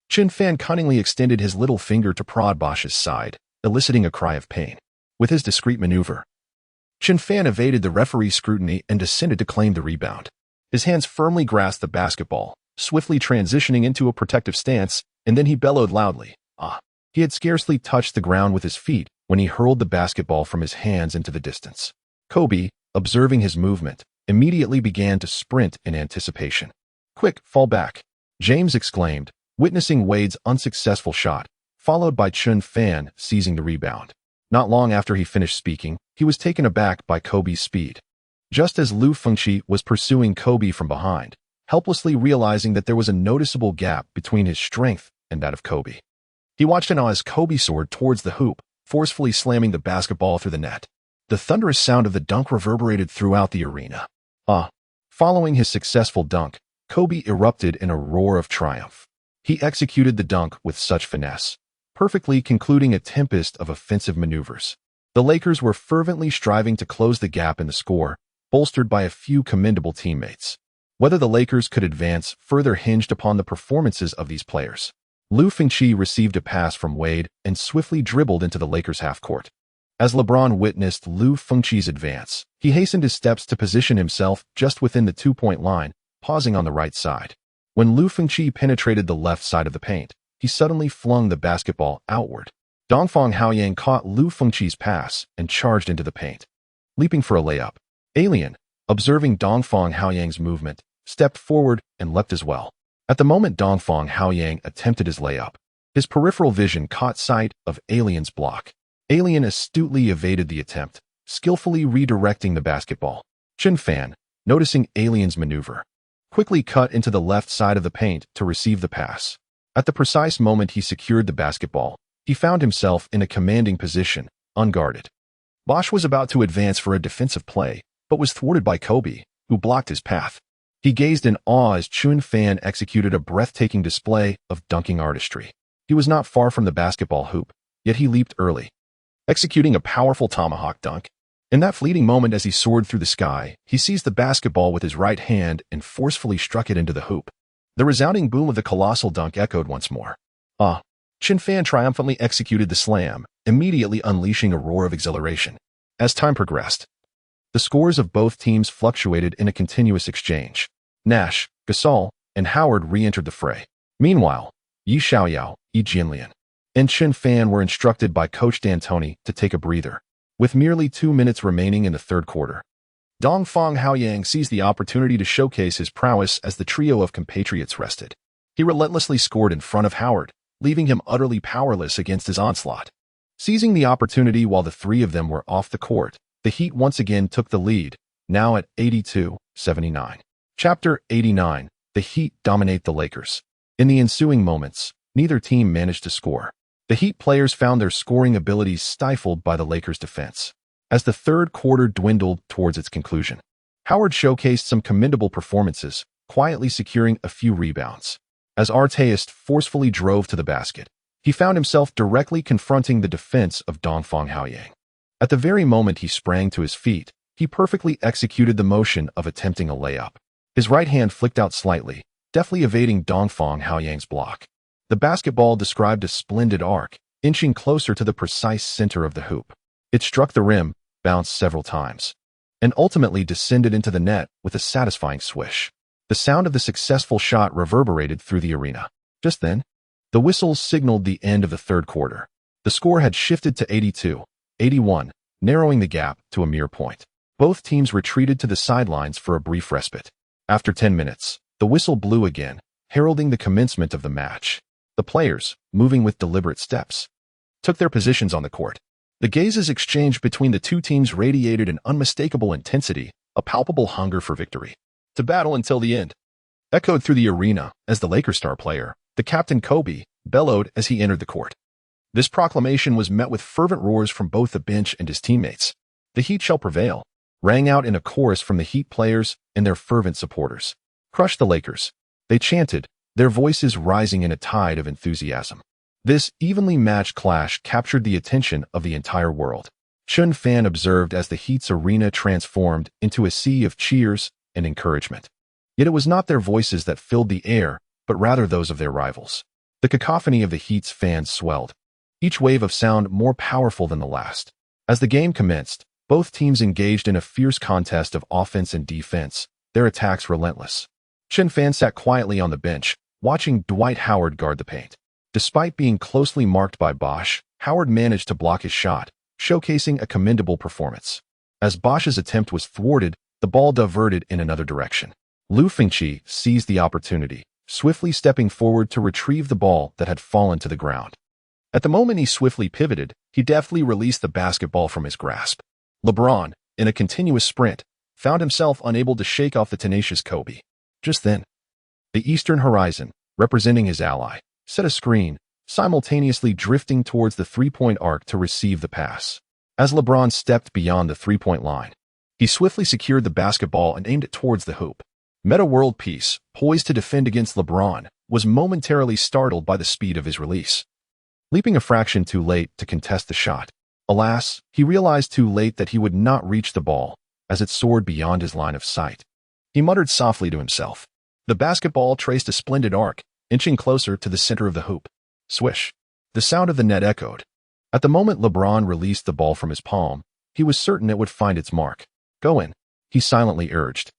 Chen Fan cunningly extended his little finger to prod Bosch's side, eliciting a cry of pain. With his discreet maneuver, Chen Fan evaded the referee's scrutiny and descended to claim the rebound. His hands firmly grasped the basketball, swiftly transitioning into a protective stance, and then he bellowed loudly, "Ah!" He had scarcely touched the ground with his feet when he hurled the basketball from his hands into the distance. Kobe, observing his movement, immediately began to sprint in anticipation. "Quick, fall back," James exclaimed, witnessing Wade's unsuccessful shot, followed by Chen Fan seizing the rebound. Not long after he finished speaking, he was taken aback by Kobe's speed. Just as Lu Fengqi was pursuing Kobe from behind, helplessly realizing that there was a noticeable gap between his strength and that of Kobe. He watched in awe as Kobe soared towards the hoop, forcefully slamming the basketball through the net. The thunderous sound of the dunk reverberated throughout the arena. Following his successful dunk, Kobe erupted in a roar of triumph. He executed the dunk with such finesse, perfectly concluding a tempest of offensive maneuvers. The Lakers were fervently striving to close the gap in the score, bolstered by a few commendable teammates. Whether the Lakers could advance further hinged upon the performances of these players. Lu Fengqi received a pass from Wade and swiftly dribbled into the Lakers' half-court. As LeBron witnessed Lu Fengqi's advance, he hastened his steps to position himself just within the two-point line, pausing on the right side. When Lu Fengqi penetrated the left side of the paint, he suddenly flung the basketball outward. Dongfang Haoyang caught Lu Fengqi's pass and charged into the paint. Leaping for a layup, Alien, observing Dongfang Haoyang's movement, stepped forward and leapt as well. At the moment Dongfang Haoyang attempted his layup, his peripheral vision caught sight of Alien's block. Alien astutely evaded the attempt, skillfully redirecting the basketball. Chen Fan, noticing Alien's maneuver, quickly cut into the left side of the paint to receive the pass. At the precise moment he secured the basketball, he found himself in a commanding position, unguarded. Bosch was about to advance for a defensive play, but was thwarted by Kobe, who blocked his path. He gazed in awe as Chen Fan executed a breathtaking display of dunking artistry. He was not far from the basketball hoop, yet he leaped early, executing a powerful tomahawk dunk. In that fleeting moment as he soared through the sky, he seized the basketball with his right hand and forcefully struck it into the hoop. The resounding boom of the colossal dunk echoed once more. Chen Fan triumphantly executed the slam, immediately unleashing a roar of exhilaration. As time progressed, the scores of both teams fluctuated in a continuous exchange. Nash, Gasol, and Howard re-entered the fray. Meanwhile, Yi Xiaoyao, Yi Jianlian, and Chen Fan were instructed by Coach D'Antoni to take a breather. With merely 2 minutes remaining in the third quarter, Dongfang Haoyang seized the opportunity to showcase his prowess as the trio of compatriots rested. He relentlessly scored in front of Howard, leaving him utterly powerless against his onslaught. Seizing the opportunity while the three of them were off the court, the Heat once again took the lead, now at 82-79. Chapter 89. The Heat dominate the Lakers. In the ensuing moments, neither team managed to score. The Heat players found their scoring abilities stifled by the Lakers' defense. As the third quarter dwindled towards its conclusion, Howard showcased some commendable performances, quietly securing a few rebounds. As Arteist forcefully drove to the basket, he found himself directly confronting the defense of Dongfang Haoyang. At the very moment he sprang to his feet, he perfectly executed the motion of attempting a layup. His right hand flicked out slightly, deftly evading Dongfang Haoyang's block. The basketball described a splendid arc, inching closer to the precise center of the hoop. It struck the rim, bounced several times, and ultimately descended into the net with a satisfying swish. The sound of the successful shot reverberated through the arena. Just then, the whistle signaled the end of the third quarter. The score had shifted to 82-81, narrowing the gap to a mere point. Both teams retreated to the sidelines for a brief respite. After 10 minutes, the whistle blew again, heralding the commencement of the match. The players, moving with deliberate steps, took their positions on the court. The gazes exchanged between the two teams radiated an unmistakable intensity, a palpable hunger for victory. To battle until the end. echoed through the arena as the Lakers star player, the captain Kobe, bellowed as he entered the court. This proclamation was met with fervent roars from both the bench and his teammates. "The Heat shall prevail," rang out in a chorus from the Heat players and their fervent supporters. "Crush the Lakers," they chanted, their voices rising in a tide of enthusiasm. This evenly matched clash captured the attention of the entire world. Chen Fan observed as the Heat's arena transformed into a sea of cheers and encouragement. Yet it was not their voices that filled the air, but rather those of their rivals. The cacophony of the Heat's fans swelled, each wave of sound more powerful than the last. As the game commenced, both teams engaged in a fierce contest of offense and defense, their attacks relentless. Chen Fan sat quietly on the bench, watching Dwight Howard guard the paint. Despite being closely marked by Bosch, Howard managed to block his shot, showcasing a commendable performance. As Bosch's attempt was thwarted, the ball diverted in another direction. Lu Fengqi seized the opportunity, swiftly stepping forward to retrieve the ball that had fallen to the ground. At the moment he swiftly pivoted, he deftly released the basketball from his grasp. LeBron, in a continuous sprint, found himself unable to shake off the tenacious Kobe. Just then, the eastern horizon, representing his ally, set a screen, simultaneously drifting towards the three-point arc to receive the pass. As LeBron stepped beyond the three-point line, he swiftly secured the basketball and aimed it towards the hoop. Meta World Peace, poised to defend against LeBron, was momentarily startled by the speed of his release. Leaping a fraction too late to contest the shot, alas, he realized too late that he would not reach the ball as it soared beyond his line of sight. He muttered softly to himself. The basketball traced a splendid arc, inching closer to the center of the hoop. Swish. The sound of the net echoed. At the moment LeBron released the ball from his palm, he was certain it would find its mark. "Go in," he silently urged.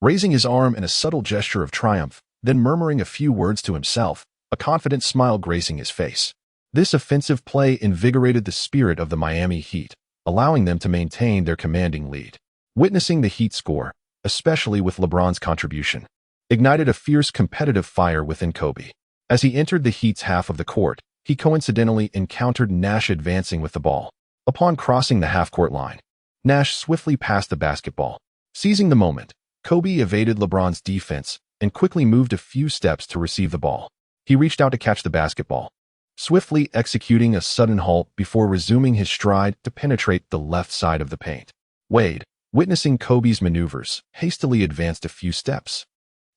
Raising his arm in a subtle gesture of triumph, then murmuring a few words to himself, a confident smile gracing his face. This offensive play invigorated the spirit of the Miami Heat, allowing them to maintain their commanding lead. Witnessing the Heat score, especially with LeBron's contribution, ignited a fierce competitive fire within Kobe. As he entered the Heat's half of the court, he coincidentally encountered Nash advancing with the ball. Upon crossing the half-court line, Nash swiftly passed the basketball. Seizing the moment, Kobe evaded LeBron's defense and quickly moved a few steps to receive the ball. He reached out to catch the basketball, swiftly executing a sudden halt before resuming his stride to penetrate the left side of the paint. Wade, witnessing Kobe's maneuvers, hastily advanced a few steps,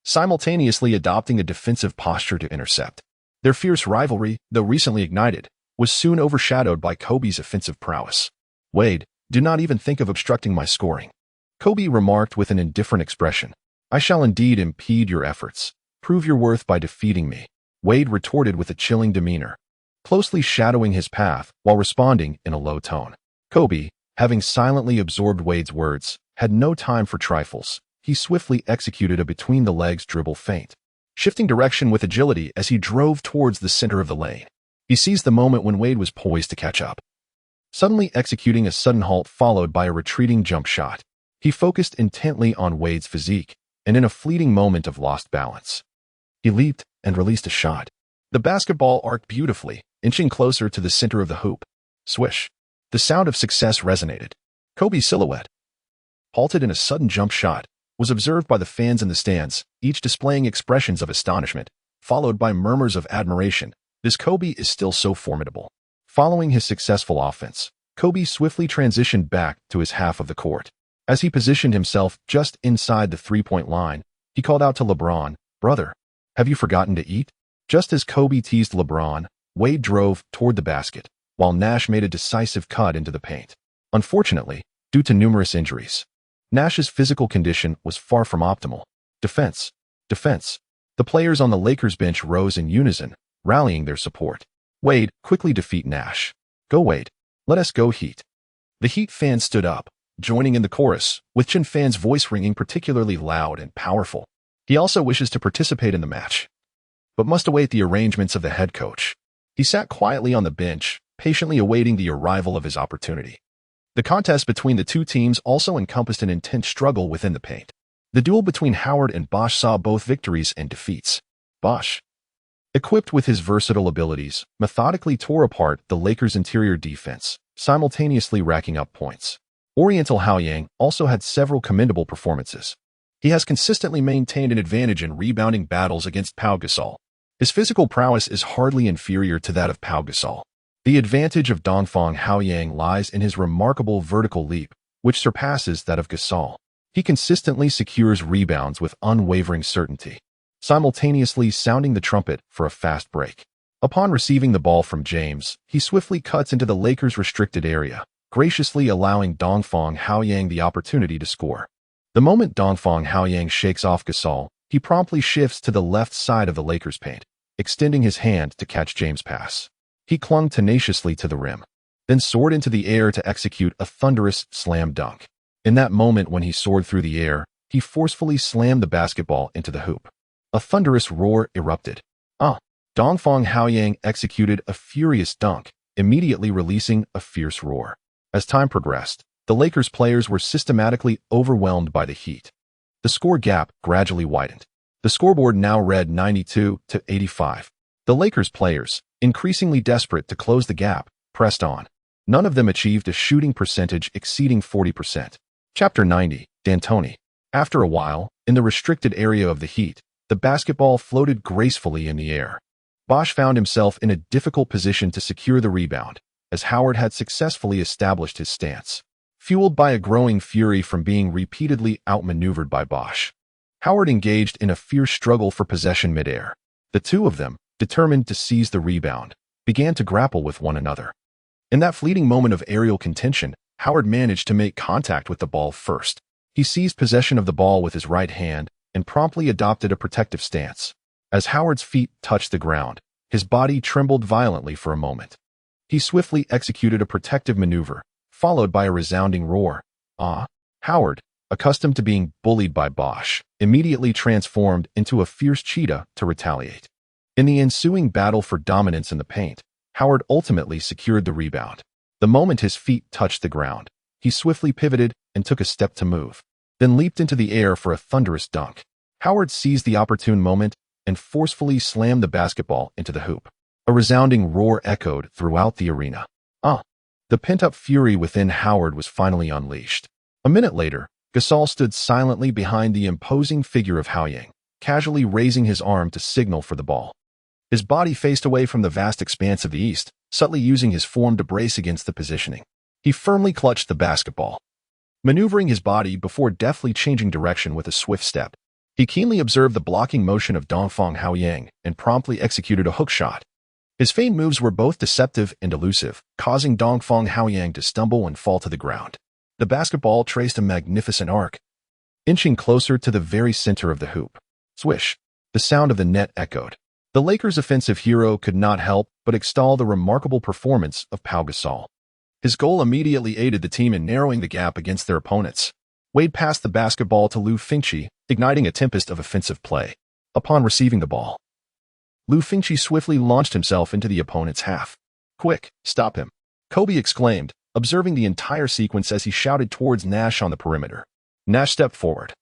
simultaneously adopting a defensive posture to intercept. Their fierce rivalry, though recently ignited, was soon overshadowed by Kobe's offensive prowess. "Wade, do not even think of obstructing my scoring," Kobe remarked with an indifferent expression. "I shall indeed impede your efforts. Prove your worth by defeating me," Wade retorted with a chilling demeanor, closely shadowing his path while responding in a low tone. Kobe, having silently absorbed Wade's words, had no time for trifles. He swiftly executed a between-the-legs dribble feint, shifting direction with agility as he drove towards the center of the lane. He seized the moment when Wade was poised to catch up, suddenly executing a sudden halt followed by a retreating jump shot. He focused intently on Wade's physique, and in a fleeting moment of lost balance, he leaped and released a shot. The basketball arced beautifully, inching closer to the center of the hoop. Swish. The sound of success resonated. Kobe's silhouette, halted in a sudden jump shot, was observed by the fans in the stands, each displaying expressions of astonishment, followed by murmurs of admiration. This Kobe is still so formidable. Following his successful offense, Kobe swiftly transitioned back to his half of the court. As he positioned himself just inside the three-point line, he called out to LeBron, "Brother, have you forgotten to eat?" Just as Kobe teased LeBron, Wade drove toward the basket, while Nash made a decisive cut into the paint. Unfortunately, due to numerous injuries, Nash's physical condition was far from optimal. Defense. Defense. The players on the Lakers bench rose in unison, rallying their support. "Wade, quickly defeat Nash. Go Wade. Let us go Heat." The Heat fans stood up, joining in the chorus, with Chen Fan's voice ringing particularly loud and powerful. He also wishes to participate in the match, but must await the arrangements of the head coach. He sat quietly on the bench, patiently awaiting the arrival of his opportunity. The contest between the two teams also encompassed an intense struggle within the paint. The duel between Howard and Bosch saw both victories and defeats. Bosch, equipped with his versatile abilities, methodically tore apart the Lakers' interior defense, simultaneously racking up points. Oriental Haoyang also had several commendable performances, He has consistently maintained an advantage in rebounding battles against Pau Gasol. His physical prowess is hardly inferior to that of Pau Gasol. The advantage of Dongfang Haoyang lies in his remarkable vertical leap, which surpasses that of Gasol. He consistently secures rebounds with unwavering certainty, simultaneously sounding the trumpet for a fast break. Upon receiving the ball from James, he swiftly cuts into the Lakers' restricted area, graciously allowing Dongfang Haoyang the opportunity to score. The moment Dongfang Haoyang shakes off Gasol, he promptly shifts to the left side of the Lakers' paint, extending his hand to catch James' pass. He clung tenaciously to the rim, then soared into the air to execute a thunderous slam dunk. In that moment when he soared through the air, he forcefully slammed the basketball into the hoop. A thunderous roar erupted. Dongfang Haoyang executed a furious dunk, immediately releasing a fierce roar. As time progressed, the Lakers players were systematically overwhelmed by the heat. The score gap gradually widened. The scoreboard now read 92-85. The Lakers players, increasingly desperate to close the gap, pressed on. None of them achieved a shooting percentage exceeding 40%. Chapter 90, D'Antoni. After a while, in the restricted area of the Heat, the basketball floated gracefully in the air. Bosh found himself in a difficult position to secure the rebound, as Howard had successfully established his stance. Fueled by a growing fury from being repeatedly outmaneuvered by Bosh, Howard engaged in a fierce struggle for possession midair. The two of them, determined to seize the rebound, began to grapple with one another. In that fleeting moment of aerial contention, Howard managed to make contact with the ball first. He seized possession of the ball with his right hand and promptly adopted a protective stance. As Howard's feet touched the ground, his body trembled violently for a moment. He swiftly executed a protective maneuver, followed by a resounding roar. Howard, accustomed to being bullied by Bosh, immediately transformed into a fierce cheetah to retaliate. In the ensuing battle for dominance in the paint, Howard ultimately secured the rebound. The moment his feet touched the ground, he swiftly pivoted and took a step to move, then leaped into the air for a thunderous dunk. Howard seized the opportune moment and forcefully slammed the basketball into the hoop. A resounding roar echoed throughout the arena. The pent-up fury within Howard was finally unleashed. A minute later, Gasol stood silently behind the imposing figure of Haoyang, casually raising his arm to signal for the ball. His body faced away from the vast expanse of the east, subtly using his form to brace against the positioning. He firmly clutched the basketball, maneuvering his body before deftly changing direction with a swift step. He keenly observed the blocking motion of Dongfang Haoyang and promptly executed a hook shot. His feigned moves were both deceptive and elusive, causing Dongfang Haoyang to stumble and fall to the ground. The basketball traced a magnificent arc, inching closer to the very center of the hoop. Swish! The sound of the net echoed. The Lakers' offensive hero could not help but extol the remarkable performance of Pau Gasol. His goal immediately aided the team in narrowing the gap against their opponents. Wade passed the basketball to Lu Fengqi, igniting a tempest of offensive play. Upon receiving the ball, Lu Fengqi swiftly launched himself into the opponent's half. "Quick, stop him!" Kobe exclaimed, observing the entire sequence as he shouted towards Nash on the perimeter. Nash stepped forward,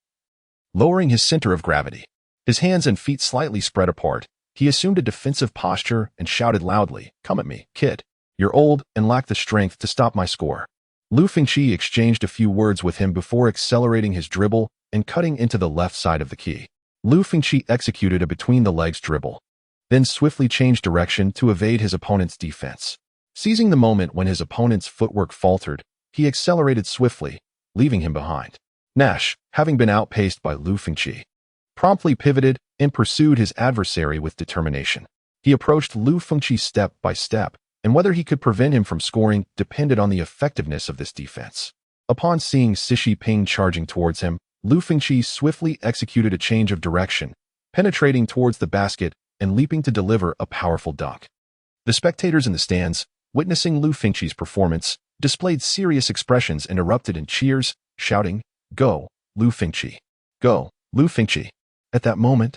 lowering his center of gravity. His hands and feet slightly spread apart, he assumed a defensive posture and shouted loudly, "Come at me, kid. You're old and lack the strength to stop my score." Lu Fengqi exchanged a few words with him before accelerating his dribble and cutting into the left side of the key. Lu Fengqi executed a between-the-legs dribble, then swiftly changed direction to evade his opponent's defense. Seizing the moment when his opponent's footwork faltered, he accelerated swiftly, leaving him behind. Nash, having been outpaced by Lu Fengqi, promptly pivoted and pursued his adversary with determination. He approached Lu Fengqi step by step, and whether he could prevent him from scoring depended on the effectiveness of this defense. Upon seeing Sishi Ping charging towards him, Lu Fengqi swiftly executed a change of direction, penetrating towards the basket and leaping to deliver a powerful dunk. The spectators in the stands, witnessing Lu Fengqi's performance, displayed serious expressions and erupted in cheers, shouting, "Go, Lu Fengqi! Go, Lu Fengqi!" At that moment,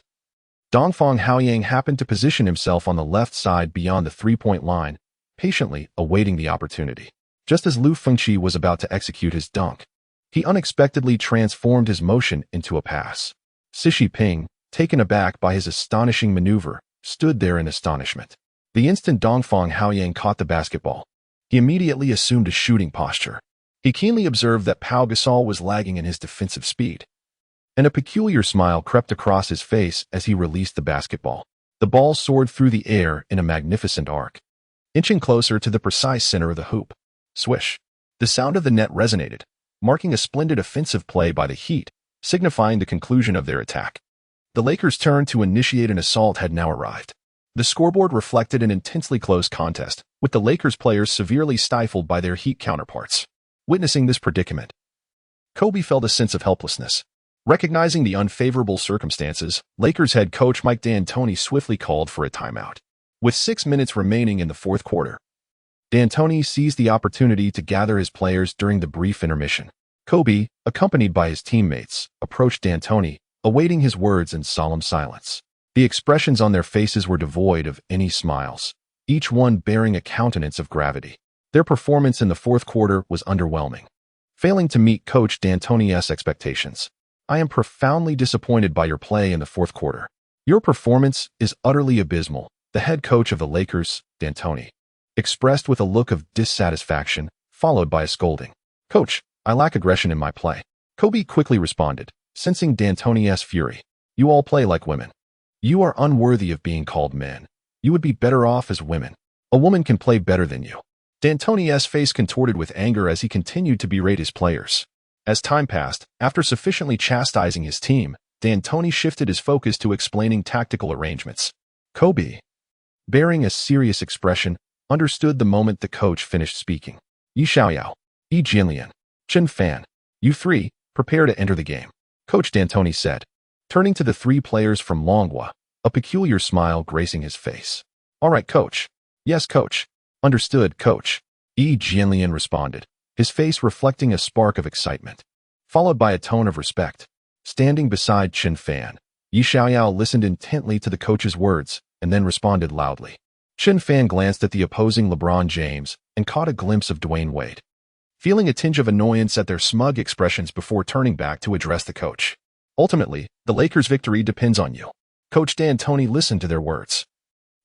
Dongfang Haoyang happened to position himself on the left side beyond the three-point line, patiently awaiting the opportunity. Just as Lu Fengqi was about to execute his dunk, he unexpectedly transformed his motion into a pass. Sishi Ping, taken aback by his astonishing maneuver, stood there in astonishment. The instant Dongfang Haoyang caught the basketball, he immediately assumed a shooting posture. He keenly observed that Pau Gasol was lagging in his defensive speed, and a peculiar smile crept across his face as he released the basketball. The ball soared through the air in a magnificent arc, inching closer to the precise center of the hoop. Swish! The sound of the net resonated, marking a splendid offensive play by the Heat, signifying the conclusion of their attack. The Lakers' turn to initiate an assault had now arrived. The scoreboard reflected an intensely close contest, with the Lakers players severely stifled by their Heat counterparts. Witnessing this predicament, Kobe felt a sense of helplessness. Recognizing the unfavorable circumstances, Lakers head coach Mike D'Antoni swiftly called for a timeout. With 6 minutes remaining in the fourth quarter, D'Antoni seized the opportunity to gather his players during the brief intermission. Kobe, accompanied by his teammates, approached D'Antoni, awaiting his words in solemn silence. The expressions on their faces were devoid of any smiles, each one bearing a countenance of gravity. Their performance in the fourth quarter was underwhelming, failing to meet Coach D'Antoni's expectations. I am profoundly disappointed by your play in the fourth quarter. Your performance is utterly abysmal, the head coach of the Lakers, D'Antoni, expressed with a look of dissatisfaction, followed by a scolding. Coach, I lack aggression in my play. Kobe quickly responded, sensing D'Antoni's fury. You all play like women. You are unworthy of being called men. You would be better off as women. A woman can play better than you. D'Antoni's face contorted with anger as he continued to berate his players. As time passed, after sufficiently chastising his team, D'Antoni shifted his focus to explaining tactical arrangements. Kobe, bearing a serious expression, understood the moment the coach finished speaking. Yi Xiaoyao, Yi Jianlian, Chen Fan, you three, prepare to enter the game, Coach D'Antoni said, turning to the 3 players from Longhua, a peculiar smile gracing his face. All right, coach. Yes, coach. Understood, coach. Yi Jianlian responded, his face reflecting a spark of excitement, followed by a tone of respect. Standing beside Chen Fan, Yi Xiaoyao listened intently to the coach's words and then responded loudly. Chen Fan glanced at the opposing LeBron James and caught a glimpse of Dwayne Wade, feeling a tinge of annoyance at their smug expressions before turning back to address the coach. Ultimately, the Lakers' victory depends on you. Coach D'Antoni listened to their words,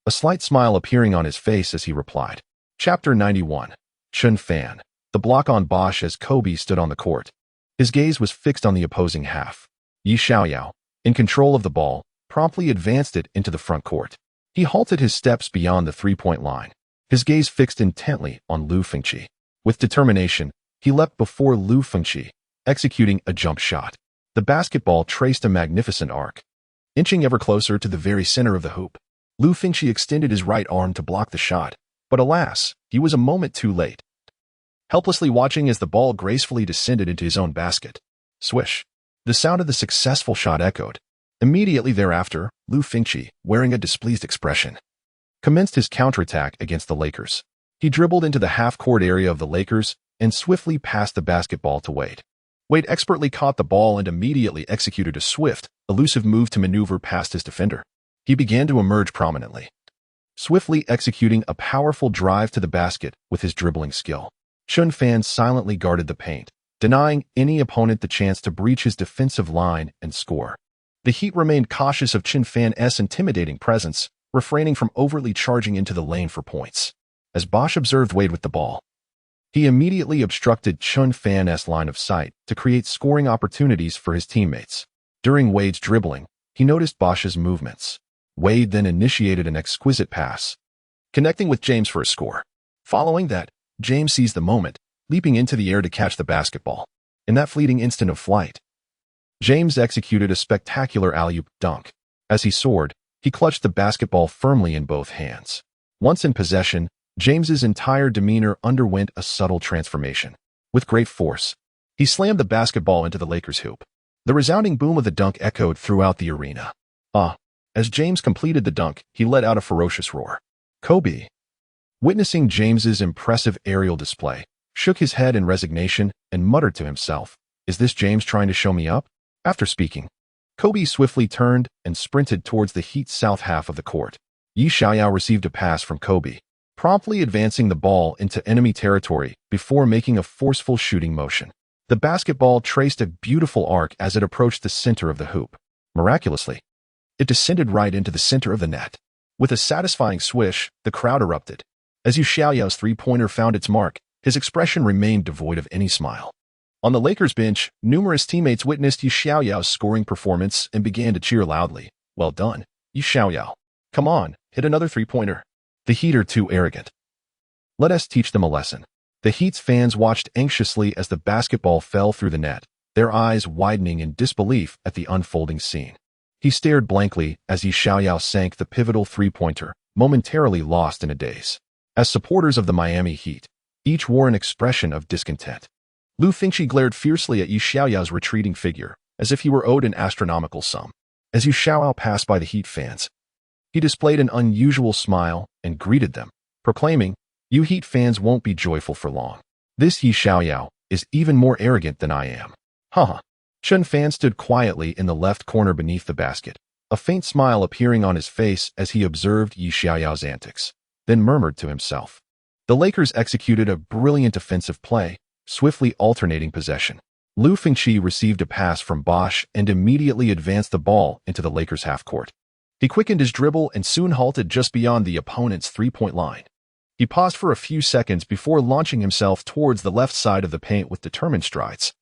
a slight smile appearing on his face as he replied. Chapter 91. Chen Fan. The block on Bosch as Kobe stood on the court. His gaze was fixed on the opposing half. Yi Xiaoyao, in control of the ball, promptly advanced it into the front court. He halted his steps beyond the three-point line, his gaze fixed intently on Lu Fengqi. With determination, he leapt before Lu Fengqi, executing a jump shot. The basketball traced a magnificent arc, inching ever closer to the very center of the hoop. Lu Fengqi extended his right arm to block the shot, but alas, he was a moment too late, helplessly watching as the ball gracefully descended into his own basket. Swish! The sound of the successful shot echoed. Immediately thereafter, Lu Fengqi, wearing a displeased expression, commenced his counterattack against the Lakers. He dribbled into the half-court area of the Lakers and swiftly passed the basketball to Wade. Wade expertly caught the ball and immediately executed a swift, elusive move to maneuver past his defender. He began to emerge prominently, swiftly executing a powerful drive to the basket with his dribbling skill. Chen Fan silently guarded the paint, denying any opponent the chance to breach his defensive line and score. The Heat remained cautious of Chen Fan's intimidating presence, refraining from overtly charging into the lane for points. As Bosch observed Wade with the ball, he immediately obstructed Chen Fan's line of sight to create scoring opportunities for his teammates. During Wade's dribbling, he noticed Bosch's movements. Wade then initiated an exquisite pass, connecting with James for a score. Following that, James seized the moment, leaping into the air to catch the basketball. In that fleeting instant of flight, James executed a spectacular alley-oop dunk. As he soared, he clutched the basketball firmly in both hands. Once in possession, James's entire demeanor underwent a subtle transformation. With great force, he slammed the basketball into the Lakers' hoop. The resounding boom of the dunk echoed throughout the arena. As James completed the dunk, he let out a ferocious roar. Kobe, witnessing James's impressive aerial display, shook his head in resignation and muttered to himself, "Is this James trying to show me up?" After speaking, Kobe swiftly turned and sprinted towards the Heat's south half of the court. Yi Xiaoyao received a pass from Kobe, promptly advancing the ball into enemy territory before making a forceful shooting motion. The basketball traced a beautiful arc as it approached the center of the hoop. Miraculously, it descended right into the center of the net. With a satisfying swish, the crowd erupted. As Yi Xiaoyao's three-pointer found its mark, his expression remained devoid of any smile. On the Lakers bench, numerous teammates witnessed Yi Xiaoyao's scoring performance and began to cheer loudly. Well done, Yi Xiaoyao. Come on, hit another three-pointer. The Heat are too arrogant. Let us teach them a lesson. The Heat's fans watched anxiously as the basketball fell through the net, their eyes widening in disbelief at the unfolding scene. He stared blankly as Yi Xiaoyao sank the pivotal three-pointer, momentarily lost in a daze. As supporters of the Miami Heat, each wore an expression of discontent. Lu Fengqi glared fiercely at Yi Xiaoyao's retreating figure, as if he were owed an astronomical sum. As Yi Xiaoyao passed by the Heat fans, he displayed an unusual smile and greeted them, proclaiming, "You Heat fans won't be joyful for long. This Yi Xiaoyao is even more arrogant than I am." Haha. Chen Fan stood quietly in the left corner beneath the basket, a faint smile appearing on his face as he observed Yi Xiaoyao's antics, then murmured to himself. The Lakers executed a brilliant offensive play, swiftly alternating possession. Lu Fengqi received a pass from Bosch and immediately advanced the ball into the Lakers' half-court. He quickened his dribble and soon halted just beyond the opponent's three-point line. He paused for a few seconds before launching himself towards the left side of the paint with determined strides.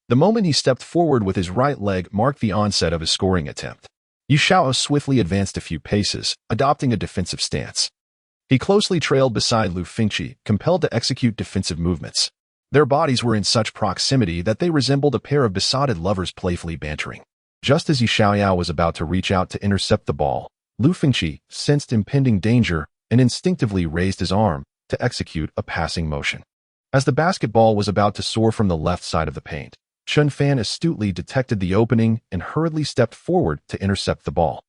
The moment he stepped forward with his right leg marked the onset of his scoring attempt. Yi Xiaoyao swiftly advanced a few paces, adopting a defensive stance. He closely trailed beside Lu Fengqi, compelled to execute defensive movements. Their bodies were in such proximity that they resembled a pair of besotted lovers playfully bantering. Just as Yi Xiaoyao was about to reach out to intercept the ball, Lu Fengqi sensed impending danger and instinctively raised his arm to execute a passing motion. As the basketball was about to soar from the left side of the paint, Chen Fan astutely detected the opening and hurriedly stepped forward to intercept the ball.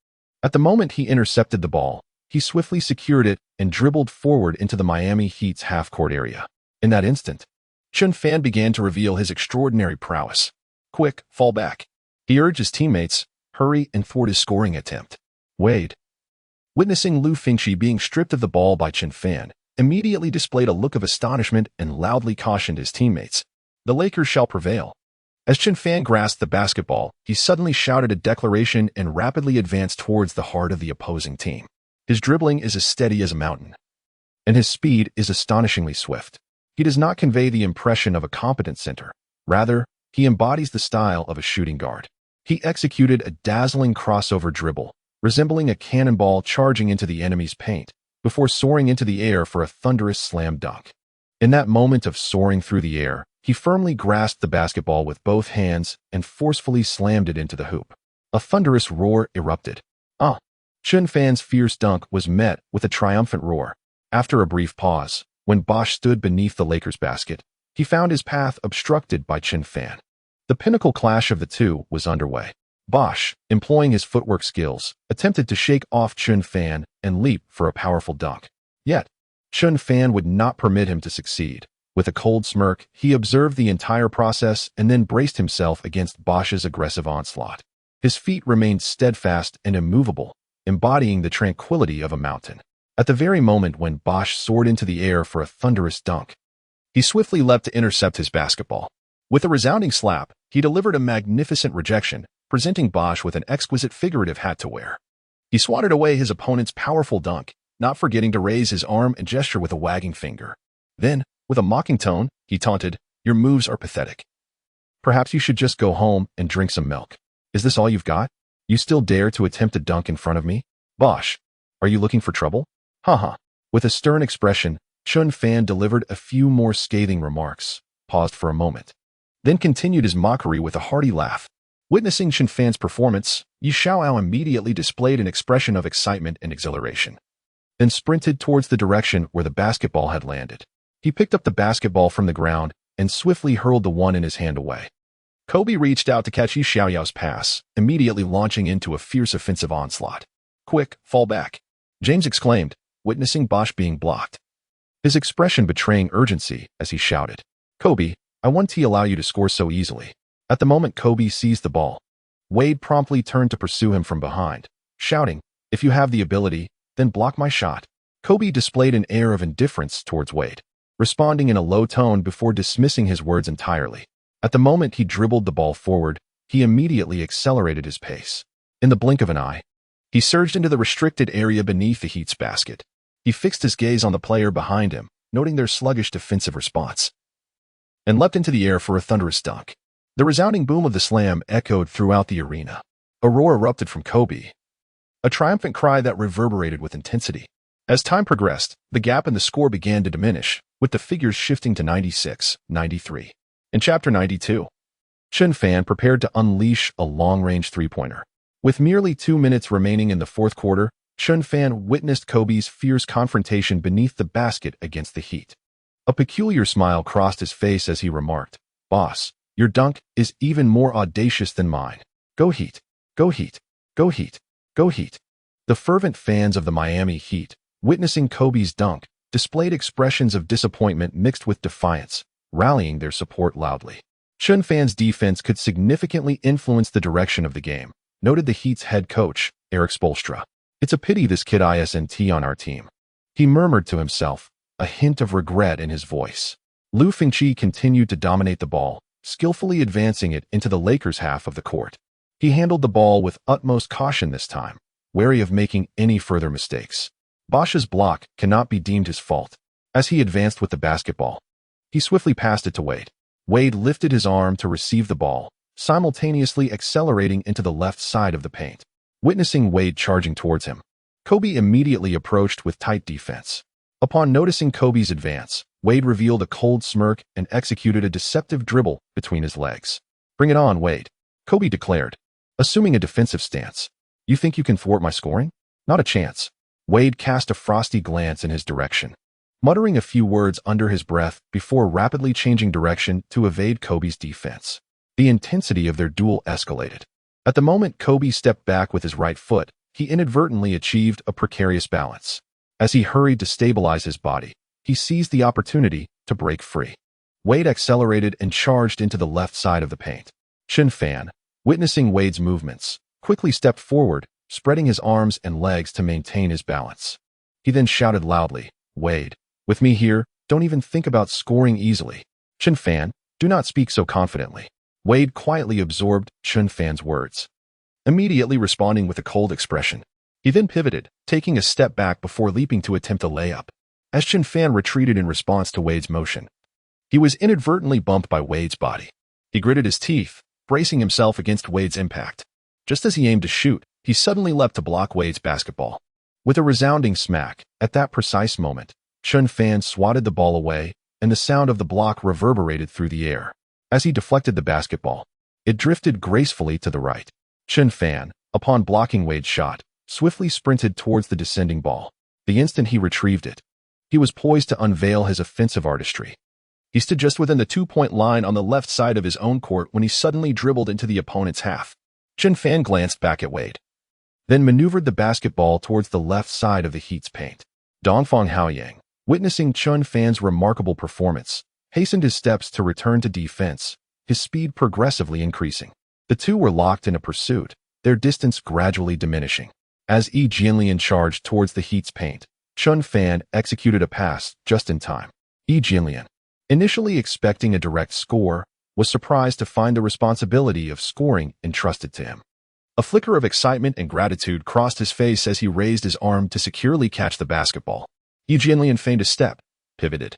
At the moment he intercepted the ball, he swiftly secured it and dribbled forward into the Miami Heat's half-court area. In that instant, Chen Fan began to reveal his extraordinary prowess. Quick, fall back. He urged his teammates, hurry and thwart his scoring attempt. Wade, witnessing Lu Fengqi being stripped of the ball by Chen Fan, immediately displayed a look of astonishment and loudly cautioned his teammates. The Lakers shall prevail. As Chen Fan grasped the basketball, he suddenly shouted a declaration and rapidly advanced towards the heart of the opposing team. His dribbling is as steady as a mountain, and his speed is astonishingly swift. He does not convey the impression of a competent center. Rather, he embodies the style of a shooting guard. He executed a dazzling crossover dribble, resembling a cannonball charging into the enemy's paint, before soaring into the air for a thunderous slam dunk. In that moment of soaring through the air, he firmly grasped the basketball with both hands and forcefully slammed it into the hoop. A thunderous roar erupted. Chen Fan's fierce dunk was met with a triumphant roar. After a brief pause, when Bosch stood beneath the Lakers' basket, he found his path obstructed by Chen Fan. The pinnacle clash of the two was underway. Bosch, employing his footwork skills, attempted to shake off Chen Fan and leap for a powerful dunk. Yet, Chen Fan would not permit him to succeed. With a cold smirk, he observed the entire process and then braced himself against Bosch's aggressive onslaught. His feet remained steadfast and immovable, embodying the tranquility of a mountain. At the very moment when Bosch soared into the air for a thunderous dunk, he swiftly leapt to intercept his basketball. With a resounding slap, he delivered a magnificent rejection, presenting Bosch with an exquisite figurative hat to wear. He swatted away his opponent's powerful dunk, not forgetting to raise his arm and gesture with a wagging finger. Then, with a mocking tone, he taunted, "Your moves are pathetic. Perhaps you should just go home and drink some milk. Is this all you've got? You still dare to attempt a dunk in front of me? Bosch, are you looking for trouble?" Haha. With a stern expression, Chen Fan delivered a few more scathing remarks, paused for a moment, then continued his mockery with a hearty laugh. Witnessing Chen Fan's performance, Yi Xiaoyao immediately displayed an expression of excitement and exhilaration, then sprinted towards the direction where the basketball had landed. He picked up the basketball from the ground and swiftly hurled the one in his hand away. Kobe reached out to catch Yi Xiaoyao's pass, immediately launching into a fierce offensive onslaught. "Quick, fall back," James exclaimed, witnessing Bosch being blocked, his expression betraying urgency as he shouted, "Kobe, I won't allow you to score so easily." At the moment Kobe seized the ball, Wade promptly turned to pursue him from behind, shouting, "If you have the ability, then block my shot." Kobe displayed an air of indifference towards Wade, responding in a low tone before dismissing his words entirely. At the moment he dribbled the ball forward, he immediately accelerated his pace. In the blink of an eye, he surged into the restricted area beneath the Heat's basket. He fixed his gaze on the player behind him, noting their sluggish defensive response. and leapt into the air for a thunderous dunk. The resounding boom of the slam echoed throughout the arena. A roar erupted from Kobe, a triumphant cry that reverberated with intensity. As time progressed, the gap in the score began to diminish, with the figures shifting to 96-93. In Chapter 92, Chen Fan prepared to unleash a long-range three-pointer. With merely 2 minutes remaining in the fourth quarter, Chen Fan witnessed Kobe's fierce confrontation beneath the basket against the Heat. A peculiar smile crossed his face as he remarked, "Boss, your dunk is even more audacious than mine. Go Heat! Go Heat! Go Heat! Go Heat!" The fervent fans of the Miami Heat, witnessing Kobe's dunk, displayed expressions of disappointment mixed with defiance, rallying their support loudly. Chen Fan's defense could significantly influence the direction of the game, noted the Heat's head coach, Eric Spoelstra. "It's a pity this kid isn't on our team," he murmured to himself, a hint of regret in his voice. Lu Fengqi continued to dominate the ball, skillfully advancing it into the Lakers' half of the court. He handled the ball with utmost caution this time, wary of making any further mistakes. Bosch's block cannot be deemed his fault. As he advanced with the basketball, he swiftly passed it to Wade. Wade lifted his arm to receive the ball, simultaneously accelerating into the left side of the paint. Witnessing Wade charging towards him, Kobe immediately approached with tight defense. Upon noticing Kobe's advance, Wade revealed a cold smirk and executed a deceptive dribble between his legs. "Bring it on, Wade," Kobe declared, assuming a defensive stance. "You think you can thwart my scoring? Not a chance." Wade cast a frosty glance in his direction, muttering a few words under his breath before rapidly changing direction to evade Kobe's defense. The intensity of their duel escalated. At the moment Kobe stepped back with his right foot, he inadvertently achieved a precarious balance. As he hurried to stabilize his body, he seized the opportunity to break free. Wade accelerated and charged into the left side of the paint. Chen Fan, witnessing Wade's movements, quickly stepped forward, spreading his arms and legs to maintain his balance. He then shouted loudly, "Wade, with me here, don't even think about scoring easily." "Chen Fan, do not speak so confidently." Wade quietly absorbed Chen Fan's words, immediately responding with a cold expression. He then pivoted, taking a step back before leaping to attempt a layup. As Chen Fan retreated in response to Wade's motion, he was inadvertently bumped by Wade's body. He gritted his teeth, bracing himself against Wade's impact. Just as he aimed to shoot, he suddenly leapt to block Wade's basketball. With a resounding smack, at that precise moment, Chen Fan swatted the ball away, and the sound of the block reverberated through the air. As he deflected the basketball, it drifted gracefully to the right. Chen Fan, upon blocking Wade's shot, swiftly sprinted towards the descending ball. The instant he retrieved it, he was poised to unveil his offensive artistry. He stood just within the two-point line on the left side of his own court when he suddenly dribbled into the opponent's half. Chen Fan glanced back at Wade, then maneuvered the basketball towards the left side of the Heat's paint. Dongfang Haoyang, witnessing Chen Fan's remarkable performance, hastened his steps to return to defense, his speed progressively increasing. The two were locked in a pursuit, their distance gradually diminishing. As Yi Jianlian charged towards the Heat's paint, Chen Fan executed a pass just in time. Yi Jianlian, initially expecting a direct score, was surprised to find the responsibility of scoring entrusted to him. A flicker of excitement and gratitude crossed his face as he raised his arm to securely catch the basketball. Yi Jianlian feigned a step, pivoted,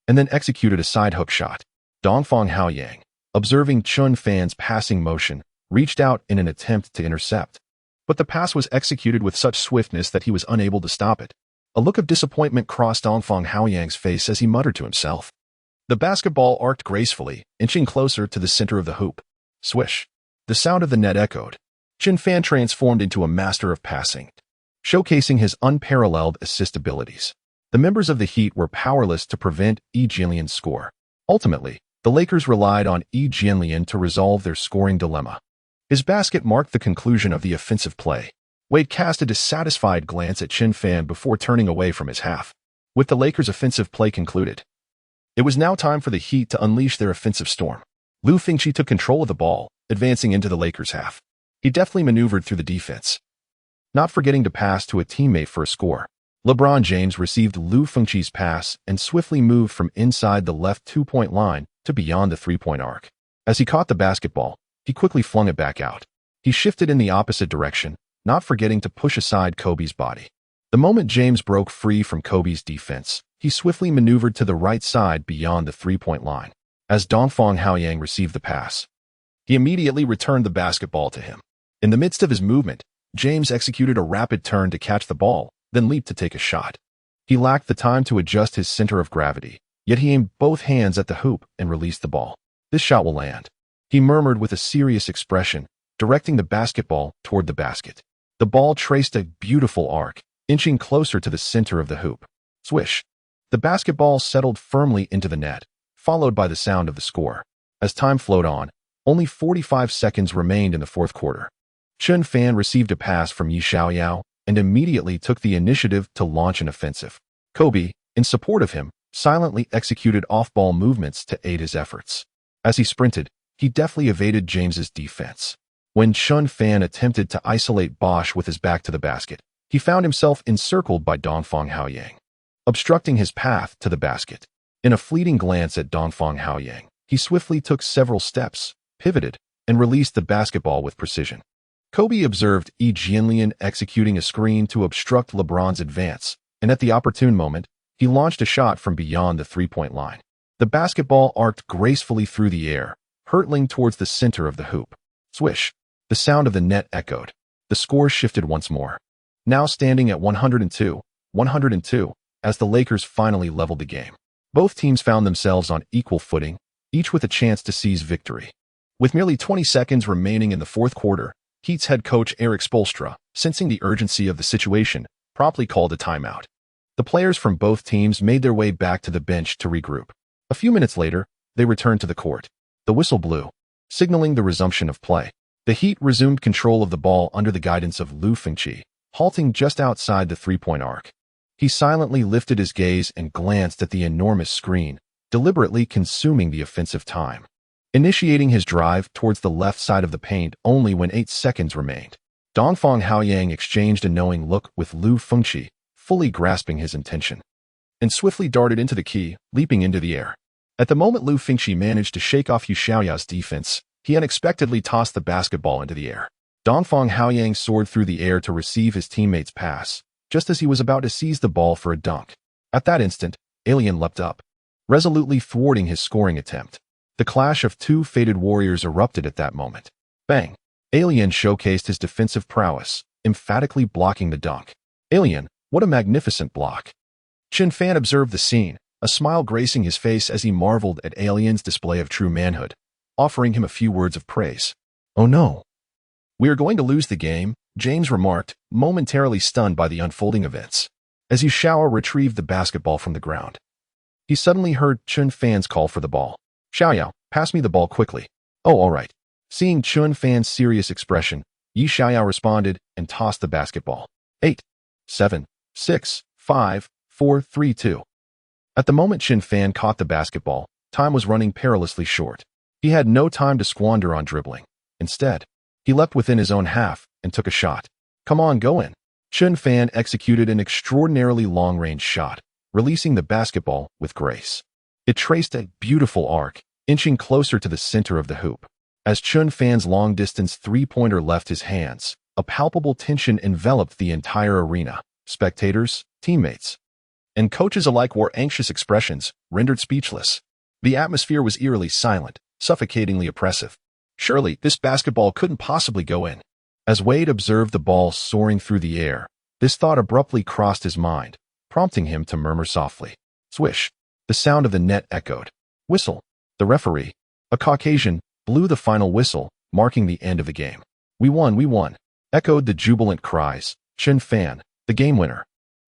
and then executed a side hook shot. Dongfang Haoyang, observing Chen Fan's passing motion, reached out in an attempt to intercept. But the pass was executed with such swiftness that he was unable to stop it. A look of disappointment crossed Dongfang Haoyang's face as he muttered to himself. The basketball arced gracefully, inching closer to the center of the hoop. Swish. The sound of the net echoed. Chen Fan transformed into a master of passing, showcasing his unparalleled assist abilities. The members of the Heat were powerless to prevent Yi Jianlian's score. Ultimately, the Lakers relied on Yi Jianlian to resolve their scoring dilemma. His basket marked the conclusion of the offensive play. Wade cast a dissatisfied glance at Chen Fan before turning away from his half. With the Lakers' offensive play concluded, it was now time for the Heat to unleash their offensive storm. Lu Fengqi took control of the ball, advancing into the Lakers' half. He deftly maneuvered through the defense, not forgetting to pass to a teammate for a score. LeBron James received Lu Fengqi's pass and swiftly moved from inside the left two-point line to beyond the three-point arc. As he caught the basketball, he quickly flung it back out. He shifted in the opposite direction, not forgetting to push aside Kobe's body. The moment James broke free from Kobe's defense, he swiftly maneuvered to the right side beyond the three-point line. As Dongfang Haoyang received the pass, he immediately returned the basketball to him. In the midst of his movement, James executed a rapid turn to catch the ball, then leaped to take a shot. He lacked the time to adjust his center of gravity, yet he aimed both hands at the hoop and released the ball. This shot will land, he murmured with a serious expression, directing the basketball toward the basket. The ball traced a beautiful arc, inching closer to the center of the hoop. Swish. The basketball settled firmly into the net, followed by the sound of the score. As time flowed on, only 45 seconds remained in the fourth quarter. Chen Fan received a pass from Yi Xiaoyao and immediately took the initiative to launch an offensive. Kobe, in support of him, silently executed off-ball movements to aid his efforts. As he sprinted, he deftly evaded James's defense. When Chen Fan attempted to isolate Bosch with his back to the basket, he found himself encircled by Dongfang Haoyang, obstructing his path to the basket. In a fleeting glance at Dongfang Haoyang, he swiftly took several steps, pivoted, and released the basketball with precision. Kobe observed Yi Jianlian executing a screen to obstruct LeBron's advance, and at the opportune moment, he launched a shot from beyond the three-point line. The basketball arced gracefully through the air, hurtling towards the center of the hoop. Swish. The sound of the net echoed. The score shifted once more, now standing at 102, as the Lakers finally leveled the game. Both teams found themselves on equal footing, each with a chance to seize victory. With merely 20 seconds remaining in the fourth quarter, Heat's head coach Eric Spoelstra, sensing the urgency of the situation, promptly called a timeout. The players from both teams made their way back to the bench to regroup. A few minutes later, they returned to the court. The whistle blew, signaling the resumption of play. The Heat resumed control of the ball under the guidance of Lu Fengqi, halting just outside the three-point arc. He silently lifted his gaze and glanced at the enormous screen, deliberately consuming the offensive time. Initiating his drive towards the left side of the paint only when 8 seconds remained. Dongfang Haoyang exchanged a knowing look with Lu Fengqi, fully grasping his intention, and swiftly darted into the key, leaping into the air. At the moment Lu Fengqi managed to shake off Yu Xiaoyao's defense, he unexpectedly tossed the basketball into the air. Dongfang Haoyang soared through the air to receive his teammate's pass, just as he was about to seize the ball for a dunk. At that instant, Alien leapt up, resolutely thwarting his scoring attempt. The clash of two fated warriors erupted at that moment. Bang! Alien showcased his defensive prowess, emphatically blocking the dunk. Alien, what a magnificent block! Chen Fan observed the scene, a smile gracing his face as he marveled at Alien's display of true manhood, offering him a few words of praise. Oh no! We are going to lose the game, James remarked, momentarily stunned by the unfolding events. As Yu Xiao retrieved the basketball from the ground, he suddenly heard Chen Fan's call for the ball. Xiaoyao, pass me the ball quickly. Oh, all right. Seeing Chen Fan's serious expression, Yi Xiaoyao responded and tossed the basketball. 8, 7, 6, 5, 4, 3, 2. At the moment Chen Fan caught the basketball, time was running perilously short. He had no time to squander on dribbling. Instead, he leapt within his own half and took a shot. Come on, go in. Chen Fan executed an extraordinarily long-range shot, releasing the basketball with grace. It traced a beautiful arc, inching closer to the center of the hoop. As Chen Fan's long-distance three-pointer left his hands, a palpable tension enveloped the entire arena. Spectators, teammates, and coaches alike wore anxious expressions, rendered speechless. The atmosphere was eerily silent, suffocatingly oppressive. Surely, this basketball couldn't possibly go in. As Wade observed the ball soaring through the air, this thought abruptly crossed his mind, prompting him to murmur softly. Swish. The sound of the net echoed. Whistle. The referee, a Caucasian, blew the final whistle, marking the end of the game. We won, echoed the jubilant cries. Chen Fan, the game winner.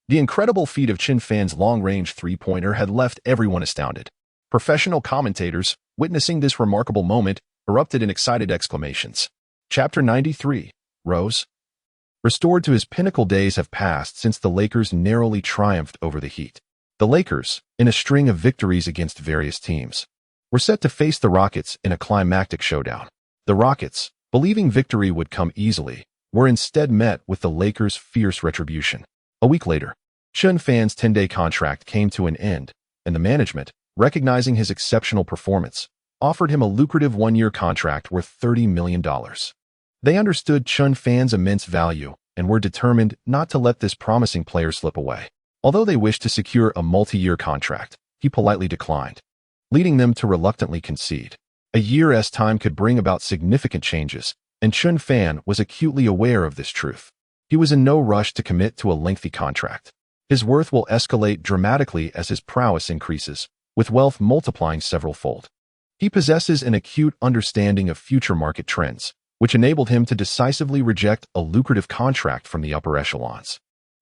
The incredible feat of Chen Fan's long-range three-pointer had left everyone astounded. Professional commentators, witnessing this remarkable moment, erupted in excited exclamations. Chapter 93, Rose. Restored to his pinnacle days have passed since the Lakers narrowly triumphed over the Heat. The Lakers, in a string of victories against various teams, were set to face the Rockets in a climactic showdown. The Rockets, believing victory would come easily, were instead met with the Lakers' fierce retribution. A week later, Chen Fan's 10-day contract came to an end, and the management, recognizing his exceptional performance, offered him a lucrative one-year contract worth $30 million. They understood Chen Fan's immense value and were determined not to let this promising player slip away. Although they wished to secure a multi-year contract, he politely declined. leading them to reluctantly concede. A year's time could bring about significant changes, and Chen Fan was acutely aware of this truth. He was in no rush to commit to a lengthy contract. His worth will escalate dramatically as his prowess increases, with wealth multiplying several-fold. He possesses an acute understanding of future market trends, which enabled him to decisively reject a lucrative contract from the upper echelons,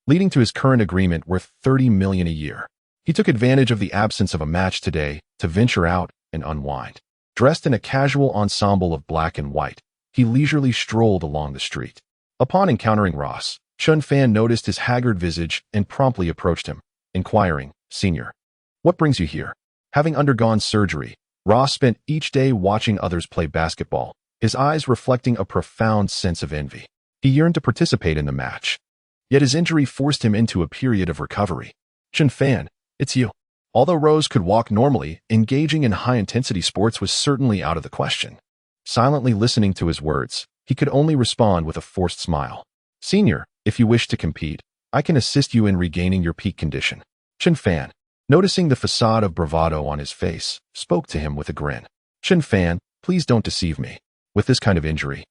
leading to his current agreement worth $30 million a year. He took advantage of the absence of a match today to venture out and unwind. Dressed in a casual ensemble of black and white, he leisurely strolled along the street. Upon encountering Ross, Chen Fan noticed his haggard visage and promptly approached him, inquiring, "Senior, what brings you here?" Having undergone surgery, Ross spent each day watching others play basketball, his eyes reflecting a profound sense of envy. He yearned to participate in the match, yet his injury forced him into a period of recovery. "Chen Fan, it's you." Although Rose could walk normally, engaging in high-intensity sports was certainly out of the question. Silently listening to his words, he could only respond with a forced smile. "Senior, if you wish to compete, I can assist you in regaining your peak condition." Chen Fan, noticing the facade of bravado on his face, spoke to him with a grin. "Chen Fan, please don't deceive me. With this kind of injury,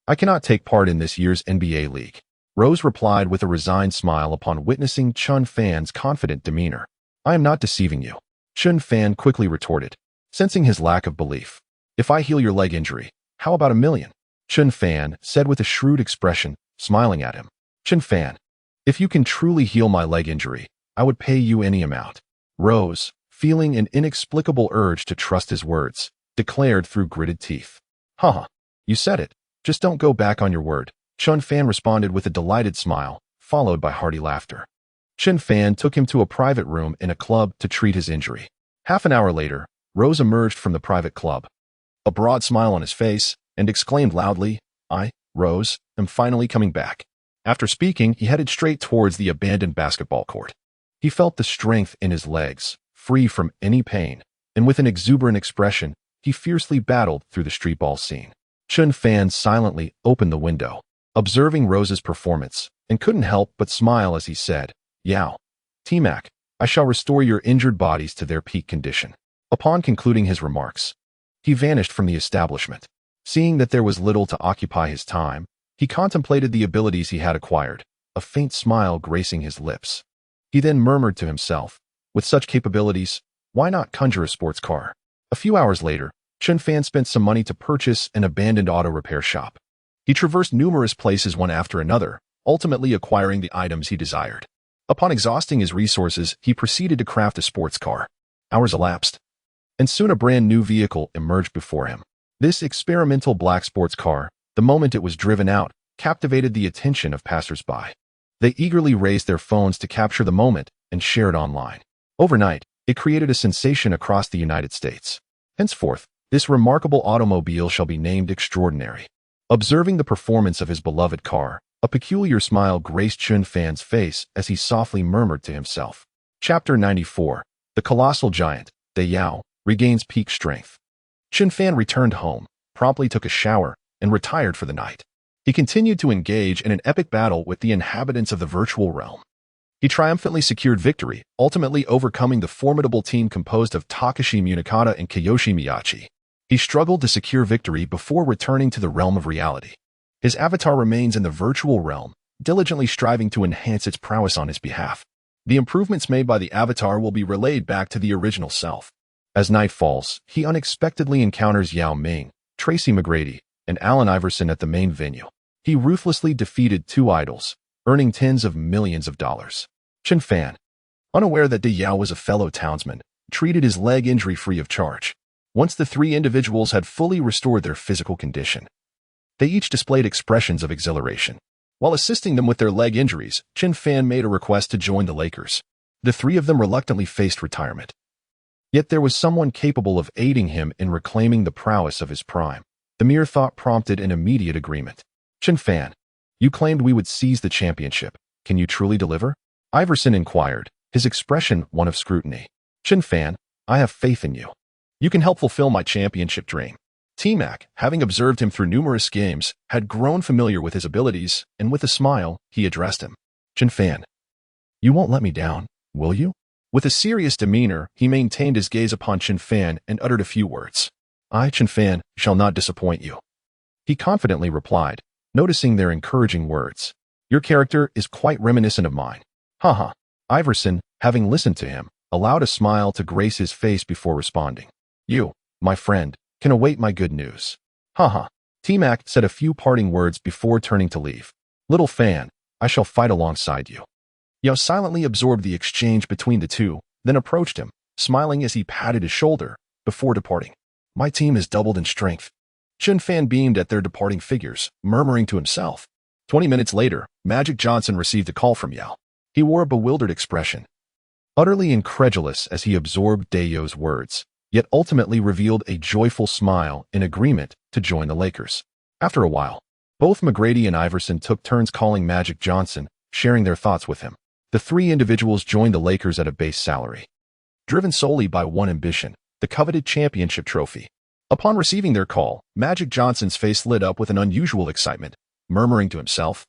I cannot take part in this year's NBA league." Rose replied with a resigned smile upon witnessing Chen Fan's confident demeanor. "I am not deceiving you," Chen Fan quickly retorted, sensing his lack of belief. "If I heal your leg injury, how about $1 million? Chen Fan said with a shrewd expression, smiling at him. "Chen Fan, if you can truly heal my leg injury, I would pay you any amount." Rose, feeling an inexplicable urge to trust his words, declared through gritted teeth. "Haha, you said it. Just don't go back on your word." Chen Fan responded with a delighted smile, followed by hearty laughter. Chen Fan took him to a private room in a club to treat his injury. Half an hour later, Rose emerged from the private club, a broad smile on his face, and exclaimed loudly, "I, Rose, am finally coming back." After speaking, he headed straight towards the abandoned basketball court. He felt the strength in his legs, free from any pain, and with an exuberant expression, he fiercely battled through the streetball scene. Chen Fan silently opened the window, observing Rose's performance, and couldn't help but smile as he said, "Yao, T-Mac, I shall restore your injured bodies to their peak condition." Upon concluding his remarks, he vanished from the establishment. Seeing that there was little to occupy his time, he contemplated the abilities he had acquired, a faint smile gracing his lips. He then murmured to himself, with such capabilities, why not conjure a sports car? A few hours later, Chen Fan spent some money to purchase an abandoned auto repair shop. He traversed numerous places one after another, ultimately acquiring the items he desired. Upon exhausting his resources, he proceeded to craft a sports car. Hours elapsed, and soon a brand new vehicle emerged before him. This experimental black sports car, the moment it was driven out, captivated the attention of passers-by. They eagerly raised their phones to capture the moment and share it online. Overnight, it created a sensation across the United States. Henceforth, this remarkable automobile shall be named Extraordinary. Observing the performance of his beloved car, a peculiar smile graced Chen Fan's face as he softly murmured to himself. Chapter 94. The Colossal Giant, De Yao, regains peak strength. Chen Fan returned home, promptly took a shower, and retired for the night. He continued to engage in an epic battle with the inhabitants of the virtual realm. He triumphantly secured victory, ultimately overcoming the formidable team composed of Takashi Munakata and Kiyoshi Miyachi. He struggled to secure victory before returning to the realm of reality. His avatar remains in the virtual realm, diligently striving to enhance its prowess on his behalf. The improvements made by the avatar will be relayed back to the original self. As night falls, he unexpectedly encounters Yao Ming, Tracy McGrady, and Allen Iverson at the main venue. He ruthlessly defeated two idols, earning tens of millions of dollars. Chen Fan, unaware that De Yao was a fellow townsman, treated his leg injury free of charge. Once the three individuals had fully restored their physical condition, they each displayed expressions of exhilaration. While assisting them with their leg injuries, Chen Fan made a request to join the Lakers. The three of them reluctantly faced retirement. Yet there was someone capable of aiding him in reclaiming the prowess of his prime. The mere thought prompted an immediate agreement. "Chen Fan, you claimed we would seize the championship. Can you truly deliver?" Iverson inquired, his expression one of scrutiny. "Chen Fan, I have faith in you. You can help fulfill my championship dream." T-Mac, having observed him through numerous games, had grown familiar with his abilities, and with a smile, he addressed him. "Chen Fan, you won't let me down, will you?" With a serious demeanor, he maintained his gaze upon Chen Fan and uttered a few words. I, Chen Fan, shall not disappoint you. He confidently replied, noticing their encouraging words. Your character is quite reminiscent of mine. Haha. Iverson, having listened to him, allowed a smile to grace his face before responding. You, my friend, can await my good news. Haha. T-Mac said a few parting words before turning to leave. Little Fan, I shall fight alongside you. Yao silently absorbed the exchange between the two, then approached him, smiling as he patted his shoulder, before departing. My team has doubled in strength. Chen Fan beamed at their departing figures, murmuring to himself. 20 minutes later, Magic Johnson received a call from Yao. He wore a bewildered expression, utterly incredulous as he absorbed Dayo's words, yet ultimately revealed a joyful smile in agreement to join the Lakers. After a while, both McGrady and Iverson took turns calling Magic Johnson, sharing their thoughts with him. The three individuals joined the Lakers at a base salary, driven solely by one ambition, the coveted championship trophy. Upon receiving their call, Magic Johnson's face lit up with an unusual excitement, murmuring to himself,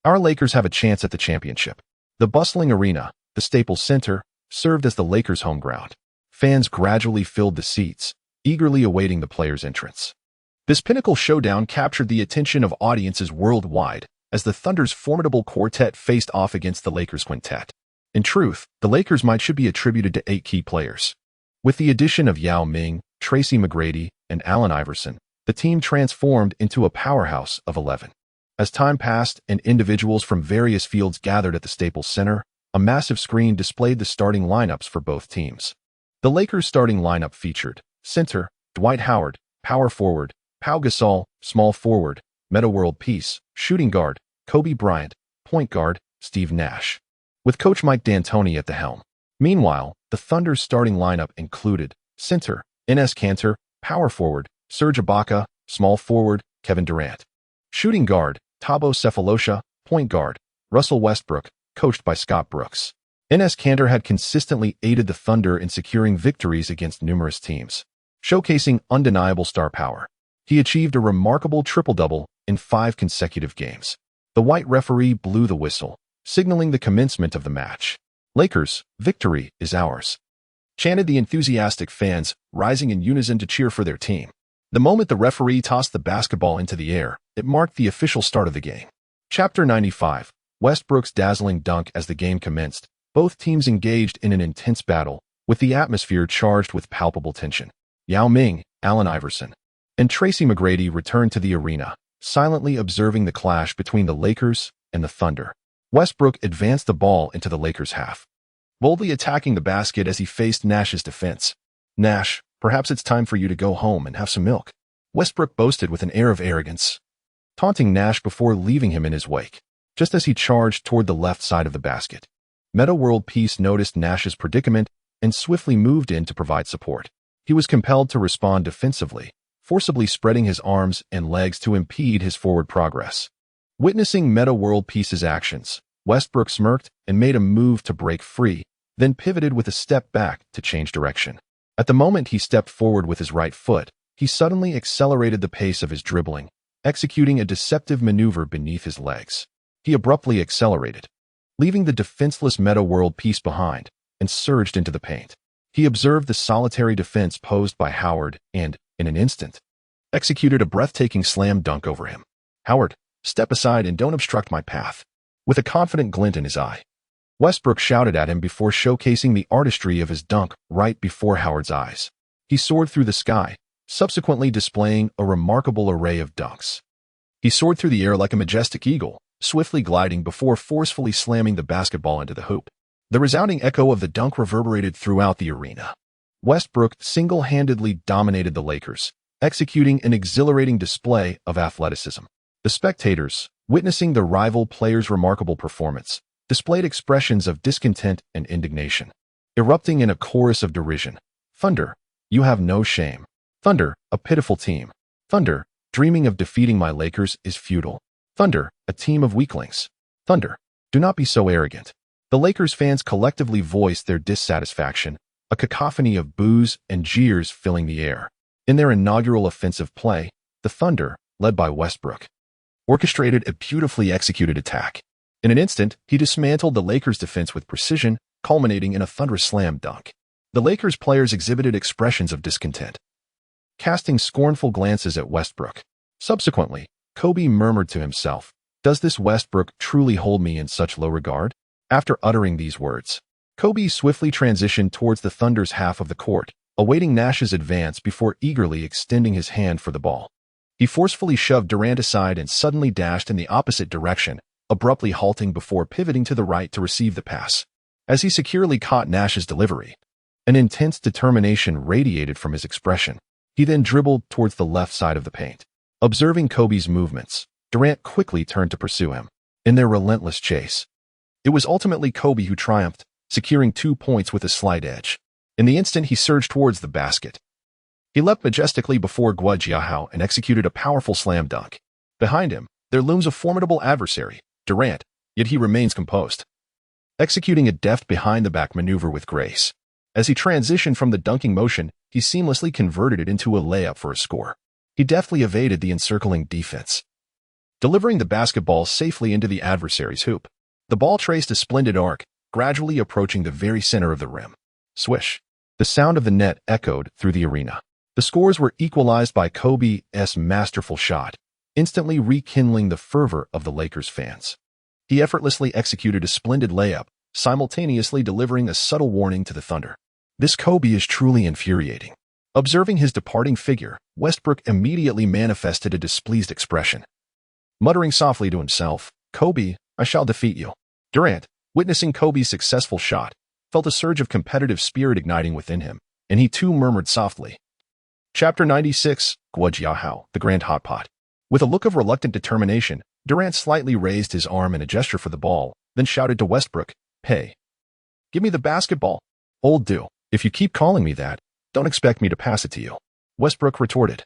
Our Lakers have a chance at the championship. The bustling arena, the Staples Center, served as the Lakers' home ground. Fans gradually filled the seats, eagerly awaiting the players' entrance. This pinnacle showdown captured the attention of audiences worldwide as the Thunder's formidable quartet faced off against the Lakers' quintet. In truth, the Lakers' might should be attributed to 8 key players. With the addition of Yao Ming, Tracy McGrady, and Allen Iverson, the team transformed into a powerhouse of 11. As time passed and individuals from various fields gathered at the Staples Center, a massive screen displayed the starting lineups for both teams. The Lakers' starting lineup featured center, Dwight Howard, power forward, Pau Gasol, small forward, Metta World Peace, shooting guard, Kobe Bryant, point guard, Steve Nash, with coach Mike D'Antoni at the helm. Meanwhile, the Thunder's starting lineup included center, Enes Kanter, power forward, Serge Ibaka, small forward, Kevin Durant, shooting guard, Thabo Sefolosha, point guard, Russell Westbrook, coached by Scott Brooks. Enes Kanter had consistently aided the Thunder in securing victories against numerous teams, showcasing undeniable star power. He achieved a remarkable triple-double in 5 consecutive games. The white referee blew the whistle, signaling the commencement of the match. Lakers, victory is ours, chanted the enthusiastic fans, rising in unison to cheer for their team. The moment the referee tossed the basketball into the air, it marked the official start of the game. Chapter 95. Westbrook's dazzling dunk. As the game commenced, both teams engaged in an intense battle, with the atmosphere charged with palpable tension. Yao Ming, Allen Iverson, and Tracy McGrady returned to the arena, silently observing the clash between the Lakers and the Thunder. Westbrook advanced the ball into the Lakers' half, boldly attacking the basket as he faced Nash's defense. Nash, perhaps it's time for you to go home and have some milk, Westbrook boasted with an air of arrogance, taunting Nash before leaving him in his wake. Just as he charged toward the left side of the basket, Metta World Peace noticed Nash's predicament and swiftly moved in to provide support. He was compelled to respond defensively, forcibly spreading his arms and legs to impede his forward progress. Witnessing Metta World Peace's actions, Westbrook smirked and made a move to break free, then pivoted with a step back to change direction. At the moment he stepped forward with his right foot, he suddenly accelerated the pace of his dribbling, executing a deceptive maneuver beneath his legs. He abruptly accelerated, leaving the defenseless Metta World Peace behind, and surged into the paint. He observed the solitary defense posed by Howard and, in an instant, executed a breathtaking slam dunk over him. Howard, step aside and don't obstruct my path. With a confident glint in his eye, Westbrook shouted at him before showcasing the artistry of his dunk right before Howard's eyes. He soared through the sky, subsequently displaying a remarkable array of dunks. He soared through the air like a majestic eagle, swiftly gliding before forcefully slamming the basketball into the hoop. The resounding echo of the dunk reverberated throughout the arena. Westbrook single-handedly dominated the Lakers, executing an exhilarating display of athleticism. The spectators, witnessing the rival player's remarkable performance, displayed expressions of discontent and indignation, erupting in a chorus of derision. Thunder, you have no shame. Thunder, a pitiful team. Thunder, dreaming of defeating my Lakers is futile. Thunder, a team of weaklings. Thunder, do not be so arrogant. The Lakers fans collectively voiced their dissatisfaction, a cacophony of boos and jeers filling the air. In their inaugural offensive play, the Thunder, led by Westbrook, orchestrated a beautifully executed attack. In an instant, he dismantled the Lakers' defense with precision, culminating in a thunderous slam dunk. The Lakers players exhibited expressions of discontent, casting scornful glances at Westbrook. Subsequently, Kobe murmured to himself, "Does this Westbrook truly hold me in such low regard?" After uttering these words, Kobe swiftly transitioned towards the Thunder's half of the court, awaiting Nash's advance before eagerly extending his hand for the ball. He forcefully shoved Durant aside and suddenly dashed in the opposite direction, abruptly halting before pivoting to the right to receive the pass. As he securely caught Nash's delivery, an intense determination radiated from his expression. He then dribbled towards the left side of the paint. Observing Kobe's movements, Durant quickly turned to pursue him. In their relentless chase, it was ultimately Kobe who triumphed, securing 2 points with a slight edge. In the instant he surged towards the basket, he leapt majestically before Guo and executed a powerful slam dunk. Behind him, there looms a formidable adversary, Durant, yet he remains composed, executing a deft behind-the-back maneuver with grace. As he transitioned from the dunking motion, he seamlessly converted it into a layup for a score. He deftly evaded the encircling defense, delivering the basketball safely into the adversary's hoop. The ball traced a splendid arc, gradually approaching the very center of the rim. Swish! The sound of the net echoed through the arena. The scores were equalized by Kobe's masterful shot, instantly rekindling the fervor of the Lakers fans. He effortlessly executed a splendid layup, simultaneously delivering a subtle warning to the Thunder. This Kobe is truly infuriating. Observing his departing figure, Westbrook immediately manifested a displeased expression. Muttering softly to himself, "Kobe, I shall defeat you." Durant, witnessing Kobe's successful shot, felt a surge of competitive spirit igniting within him, and he too murmured softly. Chapter 96, Guo, the Grand Hot Pot. With a look of reluctant determination, Durant slightly raised his arm in a gesture for the ball, then shouted to Westbrook, "Hey, give me the basketball." "Old dude, if you keep calling me that, don't expect me to pass it to you," Westbrook retorted,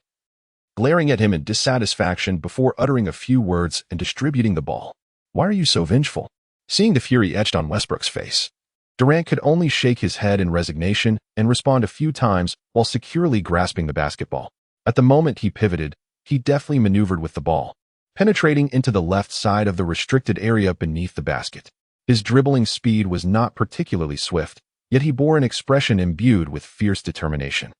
glaring at him in dissatisfaction before uttering a few words and distributing the ball. "Why are you so vengeful?" Seeing the fury etched on Westbrook's face, Durant could only shake his head in resignation and respond a few times while securely grasping the basketball. At the moment he pivoted, he deftly maneuvered with the ball, penetrating into the left side of the restricted area beneath the basket. His dribbling speed was not particularly swift, yet he bore an expression imbued with fierce determination.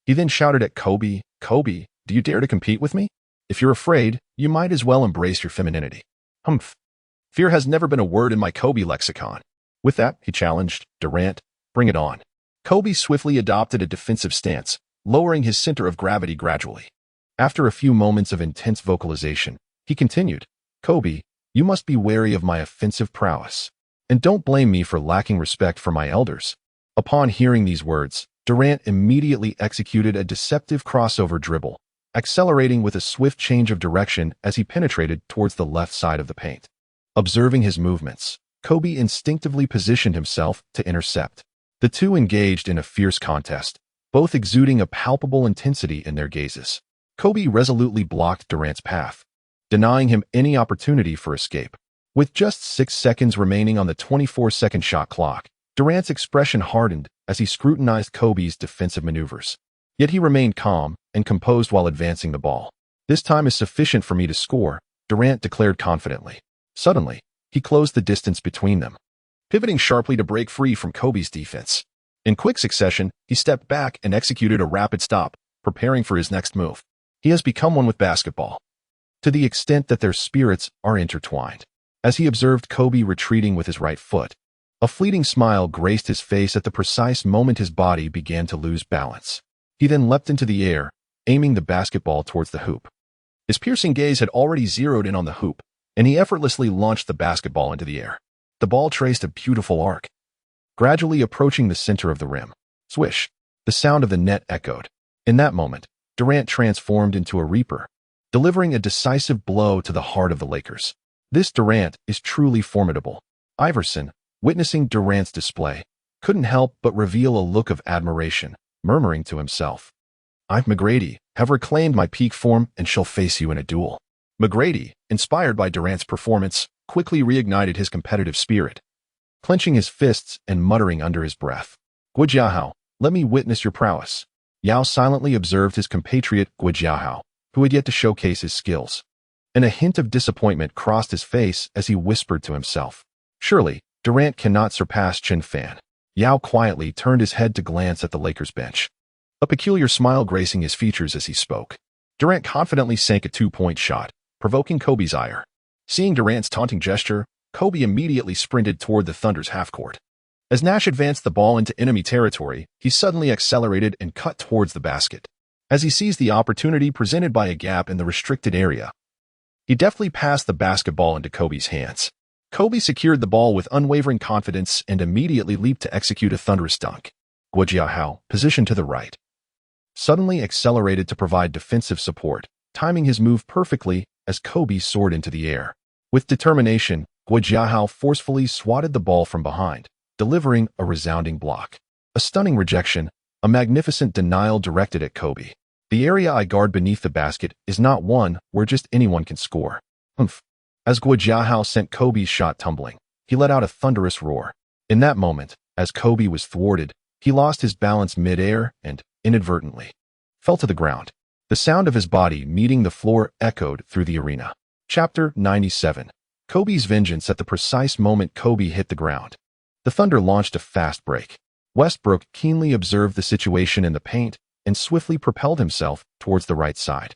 He then shouted at Kobe, "Kobe, do you dare to compete with me? If you're afraid, you might as well embrace your femininity." "Humph. Fear has never been a word in my Kobe lexicon." With that, he challenged, "Durant, bring it on." Kobe swiftly adopted a defensive stance, lowering his center of gravity gradually. After a few moments of intense vocalization, he continued, "Kobe, you must be wary of my offensive prowess. And don't blame me for lacking respect for my elders." Upon hearing these words, Durant immediately executed a deceptive crossover dribble, accelerating with a swift change of direction as he penetrated towards the left side of the paint. Observing his movements, Kobe instinctively positioned himself to intercept. The two engaged in a fierce contest, both exuding a palpable intensity in their gazes. Kobe resolutely blocked Durant's path, denying him any opportunity for escape. With just 6 seconds remaining on the 24-second shot clock, Durant's expression hardened as he scrutinized Kobe's defensive maneuvers. Yet he remained calm and composed while advancing the ball. "This time is sufficient for me to score," Durant declared confidently. Suddenly, he closed the distance between them, pivoting sharply to break free from Kobe's defense. In quick succession, he stepped back and executed a rapid stop, preparing for his next move. He has become one with basketball, to the extent that their spirits are intertwined. As he observed Kobe retreating with his right foot, a fleeting smile graced his face at the precise moment his body began to lose balance. He then leapt into the air, aiming the basketball towards the hoop. His piercing gaze had already zeroed in on the hoop, and he effortlessly launched the basketball into the air. The ball traced a beautiful arc, gradually approaching the center of the rim. Swish! The sound of the net echoed. In that moment, Durant transformed into a reaper, delivering a decisive blow to the heart of the Lakers. This Durant is truly formidable. Iverson, witnessing Durant's display, couldn't help but reveal a look of admiration, murmuring to himself, "I, McGrady, have reclaimed my peak form and shall face you in a duel." McGrady, inspired by Durant's performance, quickly reignited his competitive spirit, clenching his fists and muttering under his breath, "Guo, let me witness your prowess." Yao silently observed his compatriot Guo, who had yet to showcase his skills, and a hint of disappointment crossed his face as he whispered to himself, "Surely, Durant cannot surpass Chen Fan." Yao quietly turned his head to glance at the Lakers bench, a peculiar smile gracing his features as he spoke. Durant confidently sank a two-point shot, provoking Kobe's ire. Seeing Durant's taunting gesture, Kobe immediately sprinted toward the Thunder's half-court. As Nash advanced the ball into enemy territory, he suddenly accelerated and cut towards the basket. As he seized the opportunity presented by a gap in the restricted area, he deftly passed the basketball into Kobe's hands. Kobe secured the ball with unwavering confidence and immediately leaped to execute a thunderous dunk. Guojiahao, positioned to the right, suddenly accelerated to provide defensive support, timing his move perfectly as Kobe soared into the air. With determination, Guojiahao forcefully swatted the ball from behind, delivering a resounding block. A stunning rejection, a magnificent denial directed at Kobe. The area I guard beneath the basket is not one where just anyone can score. Humph. As Guojiahao sent Kobe's shot tumbling, he let out a thunderous roar. In that moment, as Kobe was thwarted, he lost his balance mid-air and, inadvertently, fell to the ground. The sound of his body meeting the floor echoed through the arena. Chapter 97. Kobe's vengeance. At the precise moment Kobe hit the ground, the Thunder launched a fast break. Westbrook keenly observed the situation in the paint and swiftly propelled himself towards the right side.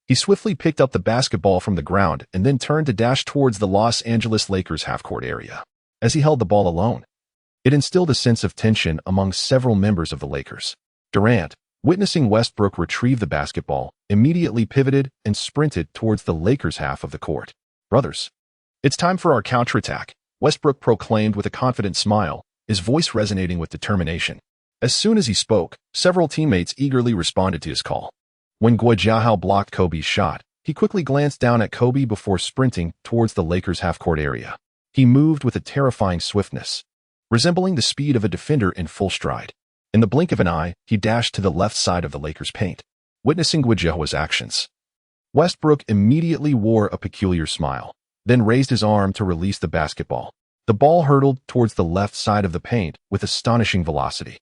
He swiftly picked up the basketball from the ground and then turned to dash towards the Los Angeles Lakers half-court area. As he held the ball alone, it instilled a sense of tension among several members of the Lakers. Durant, witnessing Westbrook retrieve the basketball, immediately pivoted and sprinted towards the Lakers' half of the court. "Brothers, it's time for our counterattack," Westbrook proclaimed with a confident smile, his voice resonating with determination. As soon as he spoke, several teammates eagerly responded to his call. When Guojiahao blocked Kobe's shot, he quickly glanced down at Kobe before sprinting towards the Lakers' half-court area. He moved with a terrifying swiftness, resembling the speed of a defender in full stride. In the blink of an eye, he dashed to the left side of the Lakers' paint. Witnessing Guojiahao's actions, Westbrook immediately wore a peculiar smile, then raised his arm to release the basketball. The ball hurtled towards the left side of the paint with astonishing velocity.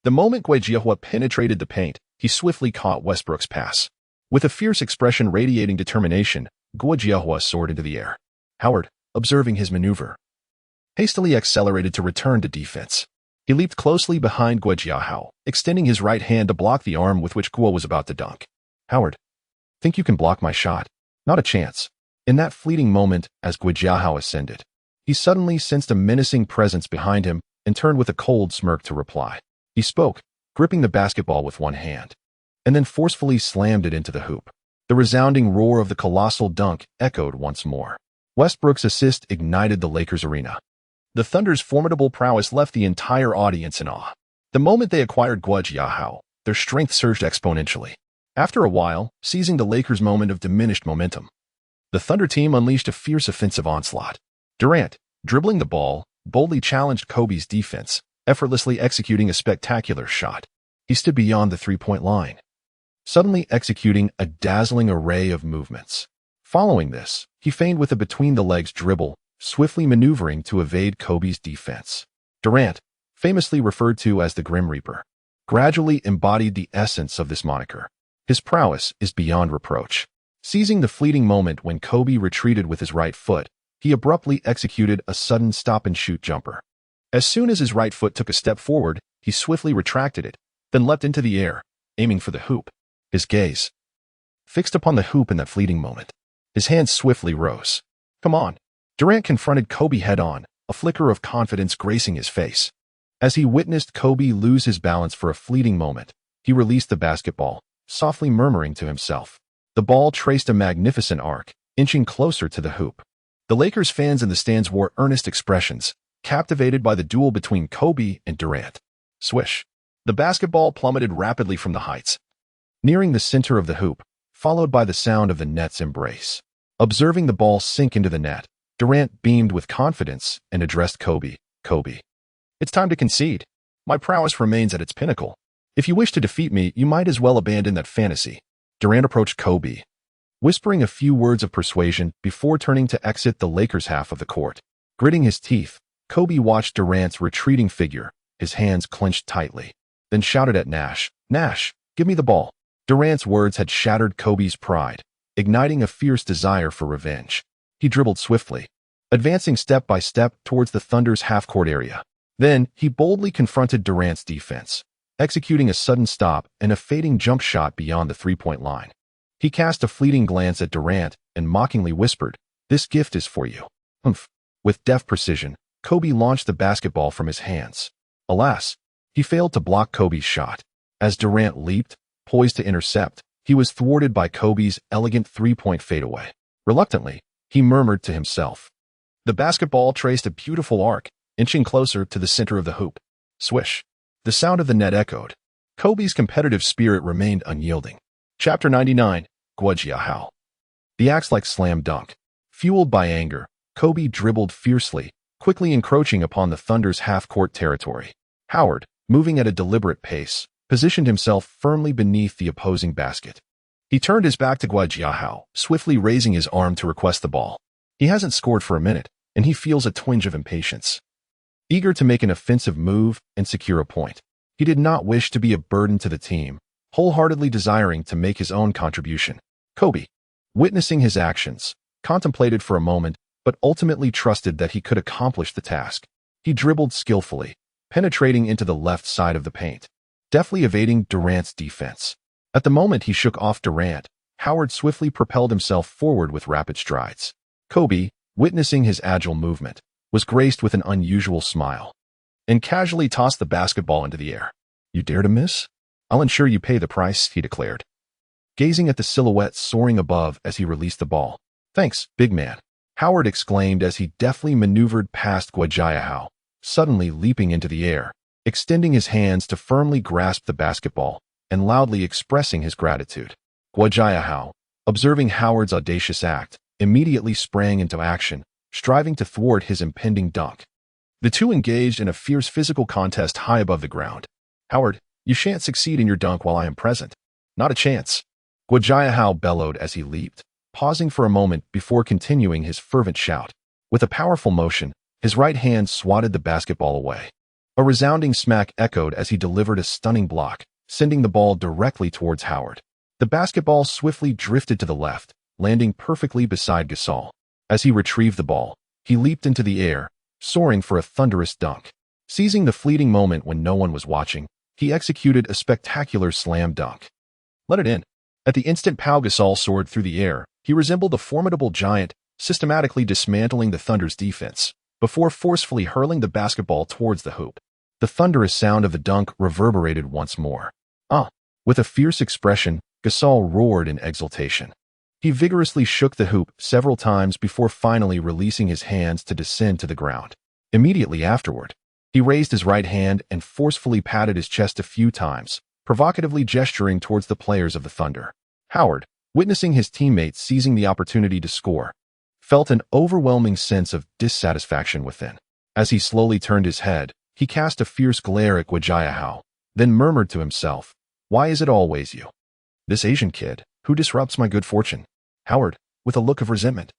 The moment Guojiahao penetrated the paint, he swiftly caught Westbrook's pass. With a fierce expression radiating determination, Guojiahao soared into the air. Howard, observing his maneuver, hastily accelerated to return to defense. He leaped closely behind Guojiahao, extending his right hand to block the arm with which Guo was about to dunk. "Howard, think you can block my shot?" "Not a chance." In that fleeting moment, as Guojiahao ascended, he suddenly sensed a menacing presence behind him and turned with a cold smirk to reply. He spoke, gripping the basketball with one hand, and then forcefully slammed it into the hoop. The resounding roar of the colossal dunk echoed once more. Westbrook's assist ignited the Lakers arena. The Thunder's formidable prowess left the entire audience in awe. The moment they acquired Guojiahao, their strength surged exponentially. After a while, seizing the Lakers' moment of diminished momentum, the Thunder team unleashed a fierce offensive onslaught. Durant, dribbling the ball, boldly challenged Kobe's defense, effortlessly executing a spectacular shot. He stood beyond the three-point line, suddenly executing a dazzling array of movements. Following this, he feigned with a between-the-legs dribble, swiftly maneuvering to evade Kobe's defense. Durant, famously referred to as the Grim Reaper, gradually embodied the essence of this moniker. His prowess is beyond reproach. Seizing the fleeting moment when Kobe retreated with his right foot, he abruptly executed a sudden stop-and-shoot jumper. As soon as his right foot took a step forward, he swiftly retracted it, then leapt into the air, aiming for the hoop. His gaze fixed upon the hoop in that fleeting moment. His hands swiftly rose. "Come on." Durant confronted Kobe head-on, a flicker of confidence gracing his face. As he witnessed Kobe lose his balance for a fleeting moment, he released the basketball, softly murmuring to himself. The ball traced a magnificent arc, inching closer to the hoop. The Lakers fans in the stands wore earnest expressions, captivated by the duel between Kobe and Durant. Swish. The basketball plummeted rapidly from the heights, nearing the center of the hoop, followed by the sound of the net's embrace. Observing the ball sink into the net, Durant beamed with confidence and addressed Kobe. "Kobe, it's time to concede. My prowess remains at its pinnacle. If you wish to defeat me, you might as well abandon that fantasy." Durant approached Kobe, whispering a few words of persuasion before turning to exit the Lakers' half of the court. Gritting his teeth, Kobe watched Durant's retreating figure, his hands clenched tightly, then shouted at Nash, "Nash, give me the ball." Durant's words had shattered Kobe's pride, igniting a fierce desire for revenge. He dribbled swiftly, advancing step by step towards the Thunder's half-court area. Then, he boldly confronted Durant's defense, executing a sudden stop and a fading jump shot beyond the three-point line. He cast a fleeting glance at Durant and mockingly whispered, "This gift is for you." Humph. With deft precision, Kobe launched the basketball from his hands. Alas, he failed to block Kobe's shot. As Durant leaped, poised to intercept, he was thwarted by Kobe's elegant three-point fadeaway. Reluctantly, he murmured to himself. The basketball traced a beautiful arc, inching closer to the center of the hoop. Swish. The sound of the net echoed. Kobe's competitive spirit remained unyielding. Chapter 99, Guojiahao. The axe-like slam dunk. Fueled by anger, Kobe dribbled fiercely, quickly encroaching upon the Thunder's half-court territory. Howard, moving at a deliberate pace, positioned himself firmly beneath the opposing basket. He turned his back to Guojiahao, swiftly raising his arm to request the ball. He hasn't scored for a minute, and he feels a twinge of impatience. Eager to make an offensive move and secure a point, he did not wish to be a burden to the team, wholeheartedly desiring to make his own contribution. Kobe, witnessing his actions, contemplated for a moment, but ultimately trusted that he could accomplish the task. He dribbled skillfully, penetrating into the left side of the paint, deftly evading Durant's defense. At the moment he shook off Durant, Howard swiftly propelled himself forward with rapid strides. Kobe, witnessing his agile movement, was graced with an unusual smile, and casually tossed the basketball into the air. "You dare to miss? I'll ensure you pay the price," he declared, gazing at the silhouette soaring above as he released the ball. "Thanks, big man," Howard exclaimed as he deftly maneuvered past Guojiahao, suddenly leaping into the air, extending his hands to firmly grasp the basketball, and loudly expressing his gratitude. Guojiahao, observing Howard's audacious act, immediately sprang into action, striving to thwart his impending dunk. The two engaged in a fierce physical contest high above the ground. "Howard, you shan't succeed in your dunk while I am present. Not a chance," Guojiahao bellowed as he leaped, pausing for a moment before continuing his fervent shout. With a powerful motion, his right hand swatted the basketball away. A resounding smack echoed as he delivered a stunning block, sending the ball directly towards Howard. The basketball swiftly drifted to the left, landing perfectly beside Gasol. As he retrieved the ball, he leaped into the air, soaring for a thunderous dunk. Seizing the fleeting moment when no one was watching, he executed a spectacular slam dunk. Let it in. At the instant Pau Gasol soared through the air, he resembled a formidable giant, systematically dismantling the Thunder's defense, before forcefully hurling the basketball towards the hoop. The thunderous sound of the dunk reverberated once more. "Ah!" With a fierce expression, Gasol roared in exultation. He vigorously shook the hoop several times before finally releasing his hands to descend to the ground. Immediately afterward, he raised his right hand and forcefully patted his chest a few times, provocatively gesturing towards the players of the Thunder. Howard, witnessing his teammates seizing the opportunity to score, felt an overwhelming sense of dissatisfaction within. As he slowly turned his head, he cast a fierce glare at Guojiahao, then murmured to himself, "Why is it always you? This Asian kid, who disrupts my good fortune?" Howard, with a look of resentment,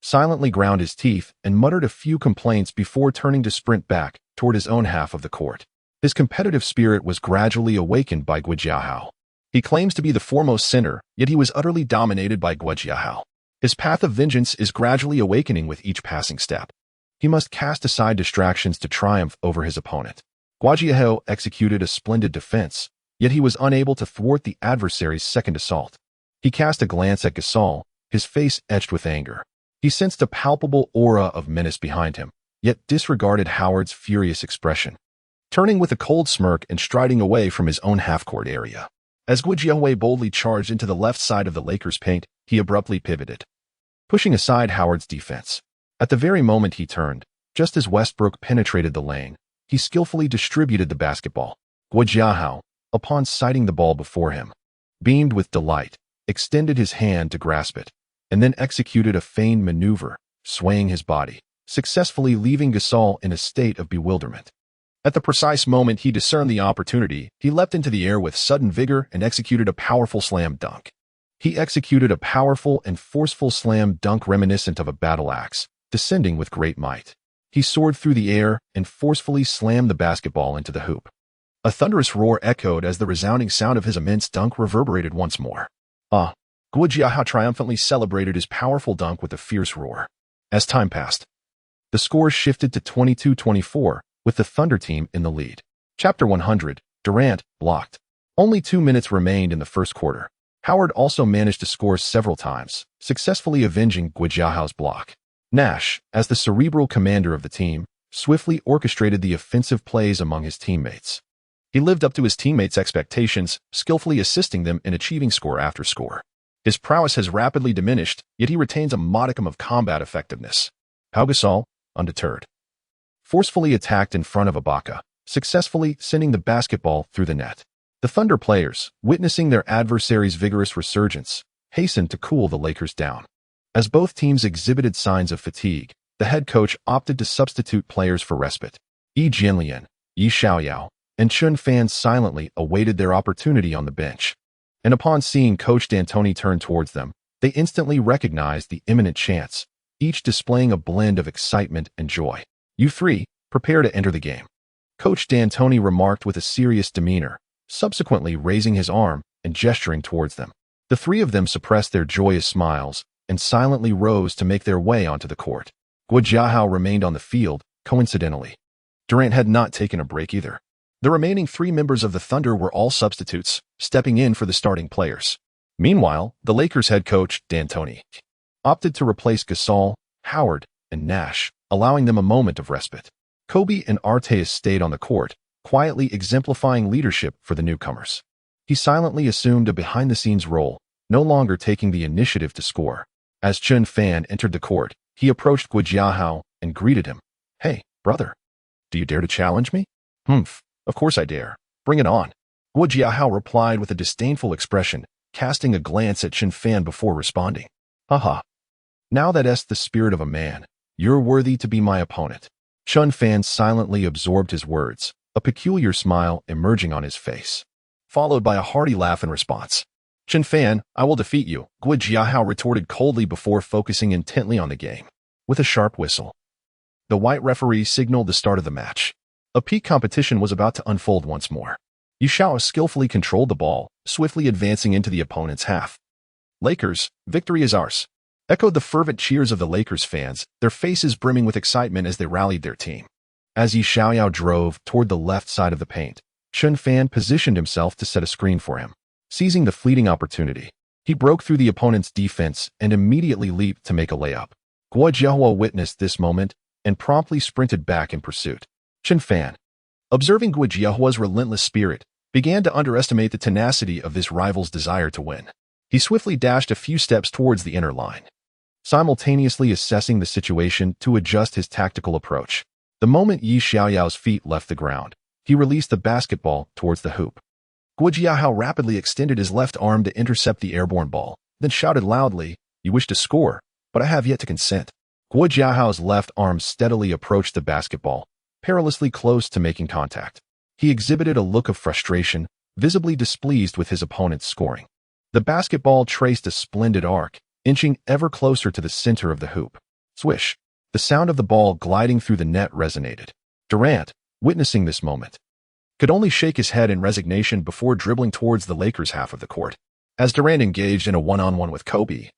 silently ground his teeth and muttered a few complaints before turning to sprint back toward his own half of the court. His competitive spirit was gradually awakened by Guojiahao. He claims to be the foremost center, yet he was utterly dominated by Guojiahao. His path of vengeance is gradually awakening with each passing step. He must cast aside distractions to triumph over his opponent. Guojiahao executed a splendid defense, yet he was unable to thwart the adversary's second assault. He cast a glance at Gasol, his face etched with anger. He sensed a palpable aura of menace behind him, yet disregarded Howard's furious expression, turning with a cold smirk and striding away from his own half-court area. As Guojiahao boldly charged into the left side of the Lakers' paint, he abruptly pivoted, pushing aside Howard's defense. At the very moment he turned, just as Westbrook penetrated the lane, he skillfully distributed the basketball. Guojiahao, upon sighting the ball before him, beamed with delight, extended his hand to grasp it, and then executed a feigned maneuver, swaying his body, successfully leaving Gasol in a state of bewilderment. At the precise moment he discerned the opportunity, he leapt into the air with sudden vigor and executed a powerful slam dunk. He executed a powerful and forceful slam dunk reminiscent of a battle axe, descending with great might. He soared through the air and forcefully slammed the basketball into the hoop. A thunderous roar echoed as the resounding sound of his immense dunk reverberated once more. "Ah!" Guojiahao triumphantly celebrated his powerful dunk with a fierce roar. As time passed, the score shifted to 22-24, with the Thunder team in the lead. Chapter 100, Durant, blocked. Only 2 minutes remained in the first quarter. Howard also managed to score several times, successfully avenging Guijiahao's block. Nash, as the cerebral commander of the team, swiftly orchestrated the offensive plays among his teammates. He lived up to his teammates' expectations, skillfully assisting them in achieving score after score. His prowess has rapidly diminished, yet he retains a modicum of combat effectiveness. Pau Gasol, undeterred, forcefully attacked in front of Ibaka, successfully sending the basketball through the net. The Thunder players, witnessing their adversaries' vigorous resurgence, hastened to cool the Lakers down. As both teams exhibited signs of fatigue, the head coach opted to substitute players for respite. Yi Jianlian, Yi Xiaoyao, and Chen Fan silently awaited their opportunity on the bench. And upon seeing Coach D'Antoni turn towards them, they instantly recognized the imminent chance, each displaying a blend of excitement and joy. "You three, prepare to enter the game," Coach D'Antoni remarked with a serious demeanor, subsequently raising his arm and gesturing towards them. The three of them suppressed their joyous smiles and silently rose to make their way onto the court. Guijiahao remained on the field, coincidentally. Durant had not taken a break either. The remaining 3 members of the Thunder were all substitutes, stepping in for the starting players. Meanwhile, the Lakers head coach, D'Antoni, opted to replace Gasol, Howard, and Nash, allowing them a moment of respite. Kobe and Arteas stayed on the court, quietly exemplifying leadership for the newcomers. He silently assumed a behind-the-scenes role, no longer taking the initiative to score. As Chen Fan entered the court, he approached Guijiahao and greeted him. "Hey, brother. Do you dare to challenge me?" "Humph, of course I dare. Bring it on." Guijiahao replied with a disdainful expression, casting a glance at Chen Fan before responding. "Haha. Now that's the spirit of a man. You're worthy to be my opponent." Chen Fan silently absorbed his words, a peculiar smile emerging on his face, followed by a hearty laugh in response. "Chen Fan, I will defeat you," Guijiahao retorted coldly before focusing intently on the game. With a sharp whistle, the white referee signaled the start of the match. A peak competition was about to unfold once more. Yu Xiao skillfully controlled the ball, swiftly advancing into the opponent's half. "Lakers, victory is ours," echoed the fervent cheers of the Lakers fans, their faces brimming with excitement as they rallied their team. As Yi Xiaoyao drove toward the left side of the paint, Chen Fan positioned himself to set a screen for him. Seizing the fleeting opportunity, he broke through the opponent's defense and immediately leaped to make a layup. Guijiahao witnessed this moment and promptly sprinted back in pursuit. Chen Fan, observing Guijiahua's relentless spirit, began to underestimate the tenacity of this rival's desire to win. He swiftly dashed a few steps towards the inner line, simultaneously assessing the situation to adjust his tactical approach. The moment Yi Xiaoyao's feet left the ground, he released the basketball towards the hoop. Guijiahao rapidly extended his left arm to intercept the airborne ball, then shouted loudly, "You wish to score, but I have yet to consent." Guijiahao's left arm steadily approached the basketball, perilously close to making contact. He exhibited a look of frustration, visibly displeased with his opponent's scoring. The basketball traced a splendid arc, inching ever closer to the center of the hoop. Swish! The sound of the ball gliding through the net resonated. Durant, witnessing this moment, could only shake his head in resignation before dribbling towards the Lakers' half of the court. As Durant engaged in a one-on-one with Kobe,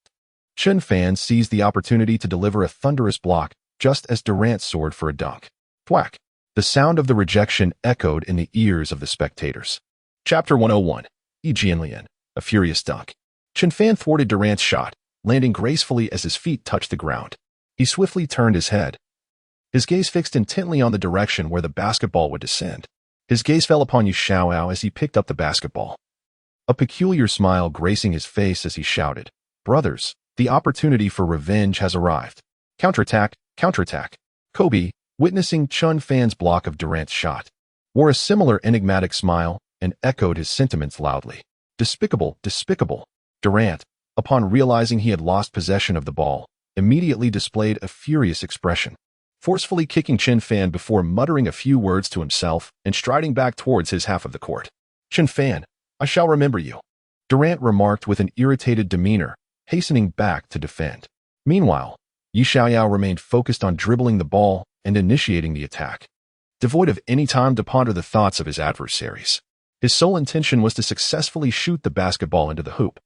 Chen Fan seized the opportunity to deliver a thunderous block just as Durant soared for a dunk. Thwack! The sound of the rejection echoed in the ears of the spectators. Chapter 101, Yi Jianlian, a furious dunk. Chen Fan thwarted Durant's shot, landing gracefully as his feet touched the ground. He swiftly turned his head, his gaze fixed intently on the direction where the basketball would descend. His gaze fell upon Yu Xiaoyao as he picked up the basketball, a peculiar smile gracing his face as he shouted, "Brothers, the opportunity for revenge has arrived. Counterattack, counterattack." Kobe, witnessing Chen Fan's block of Durant's shot, wore a similar enigmatic smile and echoed his sentiments loudly. "Despicable, despicable." Durant, upon realizing he had lost possession of the ball, immediately displayed a furious expression, forcefully kicking Chen Fan before muttering a few words to himself and striding back towards his half of the court. "Chen Fan, I shall remember you," Durant remarked with an irritated demeanor, hastening back to defend. Meanwhile, Yi Xiaoyao remained focused on dribbling the ball and initiating the attack, devoid of any time to ponder the thoughts of his adversaries. His sole intention was to successfully shoot the basketball into the hoop,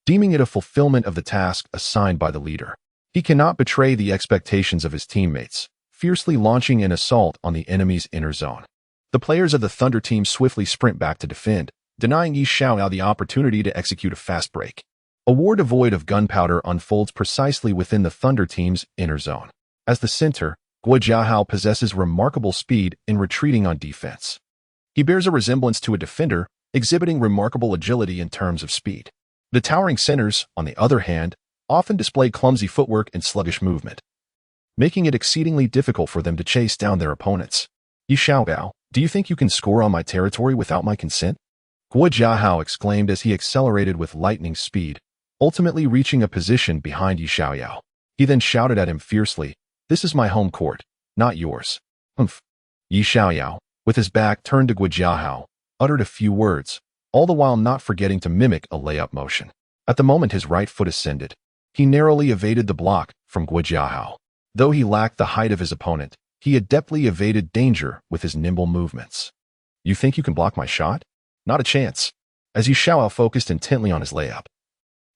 deeming it a fulfillment of the task assigned by the leader. He cannot betray the expectations of his teammates, fiercely launching an assault on the enemy's inner zone. The players of the Thunder team swiftly sprint back to defend, denying Yi Xiaoyao the opportunity to execute a fast break. A war devoid of gunpowder unfolds precisely within the Thunder team's inner zone. As the center, Guo Jiahao possesses remarkable speed in retreating on defense. He bears a resemblance to a defender, exhibiting remarkable agility in terms of speed. The towering centers, on the other hand, often display clumsy footwork and sluggish movement, making it exceedingly difficult for them to chase down their opponents. Yi Xiaoyao, do you think you can score on my territory without my consent? Guo Jiahao exclaimed as he accelerated with lightning speed, ultimately reaching a position behind Yi Xiaoyao. He then shouted at him fiercely, "This is my home court, not yours." Humph. Yi Xiaoyao, with his back turned to Guo Jiahao, uttered a few words, all the while not forgetting to mimic a layup motion. At the moment his right foot ascended, he narrowly evaded the block from Guo Jiahao. Though he lacked the height of his opponent, he adeptly evaded danger with his nimble movements. You think you can block my shot? Not a chance. As Yi Xiaoyao focused intently on his layup,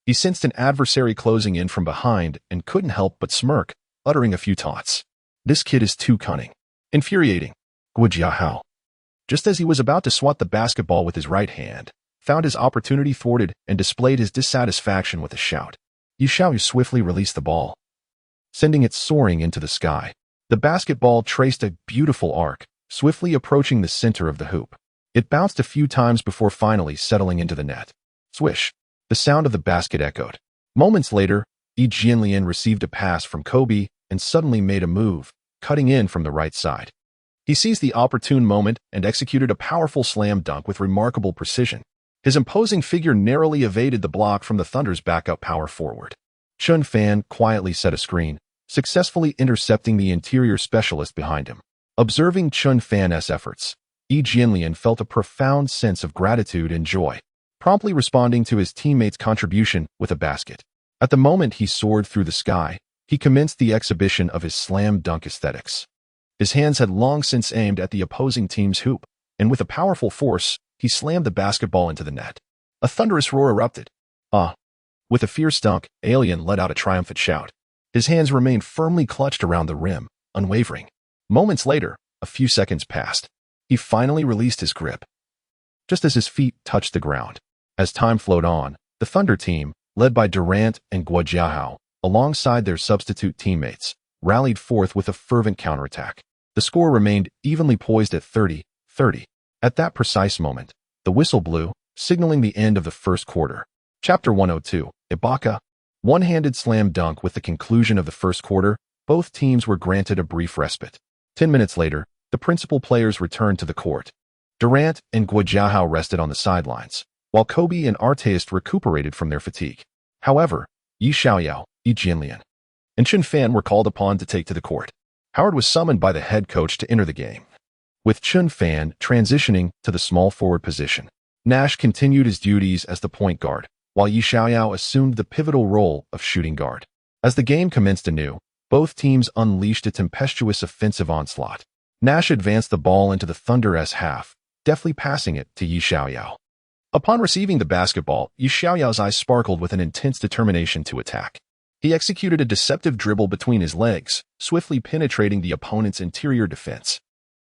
he sensed an adversary closing in from behind and couldn't help but smirk, uttering a few taunts. This kid is too cunning. Infuriating. Guo Jiahao, just as he was about to swat the basketball with his right hand, found his opportunity thwarted and displayed his dissatisfaction with a shout. Yi Xiaoyao swiftly released the ball, sending it soaring into the sky. The basketball traced a beautiful arc, swiftly approaching the center of the hoop. It bounced a few times before finally settling into the net. Swish. The sound of the basket echoed. Moments later, Yi Jianlian received a pass from Kobe and suddenly made a move, cutting in from the right side. He seized the opportune moment and executed a powerful slam dunk with remarkable precision. His imposing figure narrowly evaded the block from the Thunder's backup power forward. Chen Fan quietly set a screen, successfully intercepting the interior specialist behind him. Observing Chen Fan's efforts, Yi Jianlian felt a profound sense of gratitude and joy, promptly responding to his teammate's contribution with a basket. At the moment he soared through the sky, he commenced the exhibition of his slam dunk aesthetics. His hands had long since aimed at the opposing team's hoop, and with a powerful force, he slammed the basketball into the net. A thunderous roar erupted. Ah! With a fierce dunk, Alien let out a triumphant shout. His hands remained firmly clutched around the rim, unwavering. Moments later, a few seconds passed. He finally released his grip, just as his feet touched the ground. As time flowed on, the Thunder team, led by Durant and Guo Jiahao, alongside their substitute teammates, rallied forth with a fervent counterattack. The score remained evenly poised at 30-30. At that precise moment, the whistle blew, signaling the end of the first quarter. Chapter 102, Ibaka. One-handed slam dunk. With the conclusion of the first quarter, both teams were granted a brief respite. 10 minutes later, the principal players returned to the court. Durant and Guo Jiahao rested on the sidelines, while Kobe and Artist recuperated from their fatigue. However, Yi Xiaoyao, Yi Jianlian, and Chen Fan were called upon to take to the court. Howard was summoned by the head coach to enter the game, with Chen Fan transitioning to the small forward position. Nash continued his duties as the point guard, while Yi Xiaoyao assumed the pivotal role of shooting guard. As the game commenced anew, both teams unleashed a tempestuous offensive onslaught. Nash advanced the ball into the Thunder's half, deftly passing it to Yi Xiaoyao. Upon receiving the basketball, Yi Xiaoyao's eyes sparkled with an intense determination to attack. He executed a deceptive dribble between his legs, swiftly penetrating the opponent's interior defense.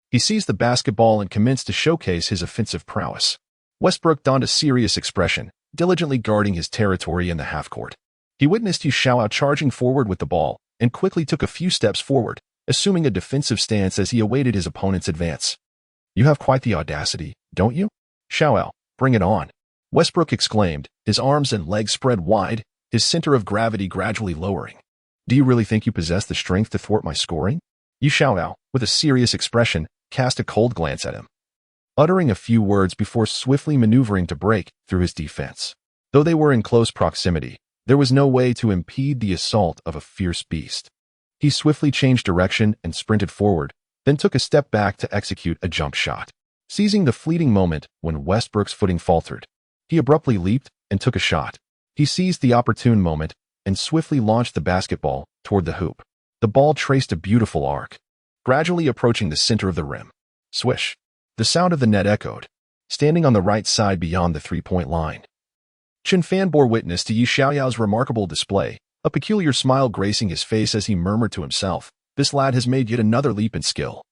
He seized the basketball and commenced to showcase his offensive prowess. Westbrook donned a serious expression, diligently guarding his territory in the half-court. He witnessed Yi Xiaoyao charging forward with the ball and quickly took a few steps forward, assuming a defensive stance as he awaited his opponent's advance. "You have quite the audacity, don't you? Xiaoyao, bring it on," Westbrook exclaimed, his arms and legs spread wide, his center of gravity gradually lowering. "Do you really think you possess the strength to thwart my scoring?" Yi Xiaoyao, with a serious expression, cast a cold glance at him, uttering a few words before swiftly maneuvering to break through his defense. Though they were in close proximity, there was no way to impede the assault of a fierce beast. He swiftly changed direction and sprinted forward, then took a step back to execute a jump shot. Seizing the fleeting moment when Westbrook's footing faltered, he abruptly leaped and took a shot. He seized the opportune moment and swiftly launched the basketball toward the hoop. The ball traced a beautiful arc, gradually approaching the center of the rim. Swish. The sound of the net echoed, standing on the right side beyond the three-point line. Chen Fan bore witness to Yi Xiaoyao's remarkable display, a peculiar smile gracing his face as he murmured to himself, This lad has made yet another leap in skill.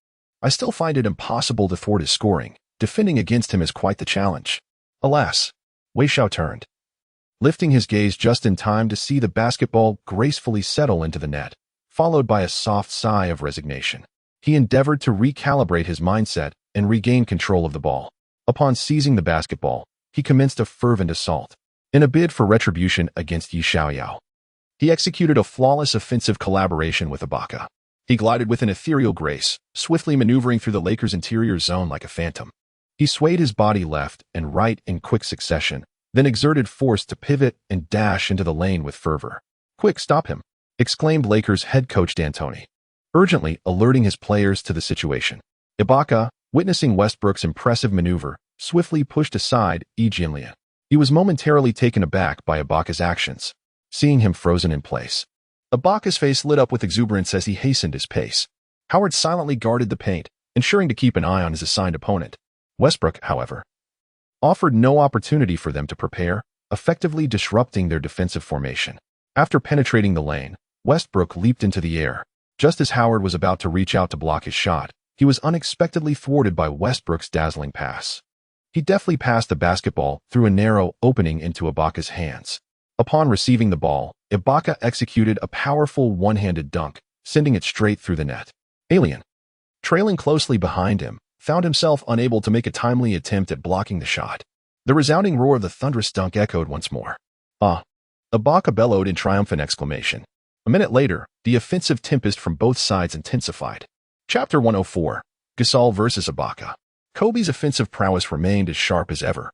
I still find it impossible to thwart his scoring. Defending against him is quite the challenge. Alas, Wei Xiao turned, lifting his gaze just in time to see the basketball gracefully settle into the net, followed by a soft sigh of resignation. He endeavored to recalibrate his mindset and regain control of the ball. Upon seizing the basketball, he commenced a fervent assault. In a bid for retribution against Yi Xiaoyao, he executed a flawless offensive collaboration with Ibaka. He glided with an ethereal grace, swiftly maneuvering through the Lakers' interior zone like a phantom. He swayed his body left and right in quick succession, then exerted force to pivot and dash into the lane with fervor. "Quick, stop him!" exclaimed Lakers head coach D'Antoni, urgently alerting his players to the situation. Ibaka, witnessing Westbrook's impressive maneuver, swiftly pushed aside Yi Jianlian. He was momentarily taken aback by Ibaka's actions, seeing him frozen in place. Ibaka's face lit up with exuberance as he hastened his pace. Howard silently guarded the paint, ensuring to keep an eye on his assigned opponent. Westbrook, however, offered no opportunity for them to prepare, effectively disrupting their defensive formation. After penetrating the lane, Westbrook leaped into the air. Just as Howard was about to reach out to block his shot, he was unexpectedly thwarted by Westbrook's dazzling pass. He deftly passed the basketball through a narrow opening into Ibaka's hands. Upon receiving the ball, Ibaka executed a powerful one-handed dunk, sending it straight through the net. Alien, trailing closely behind him, found himself unable to make a timely attempt at blocking the shot. The resounding roar of the thunderous dunk echoed once more. "Ah!" Ibaka bellowed in triumphant exclamation. A minute later, the offensive tempest from both sides intensified. Chapter 104, Gasol vs. Ibaka. Kobe's offensive prowess remained as sharp as ever,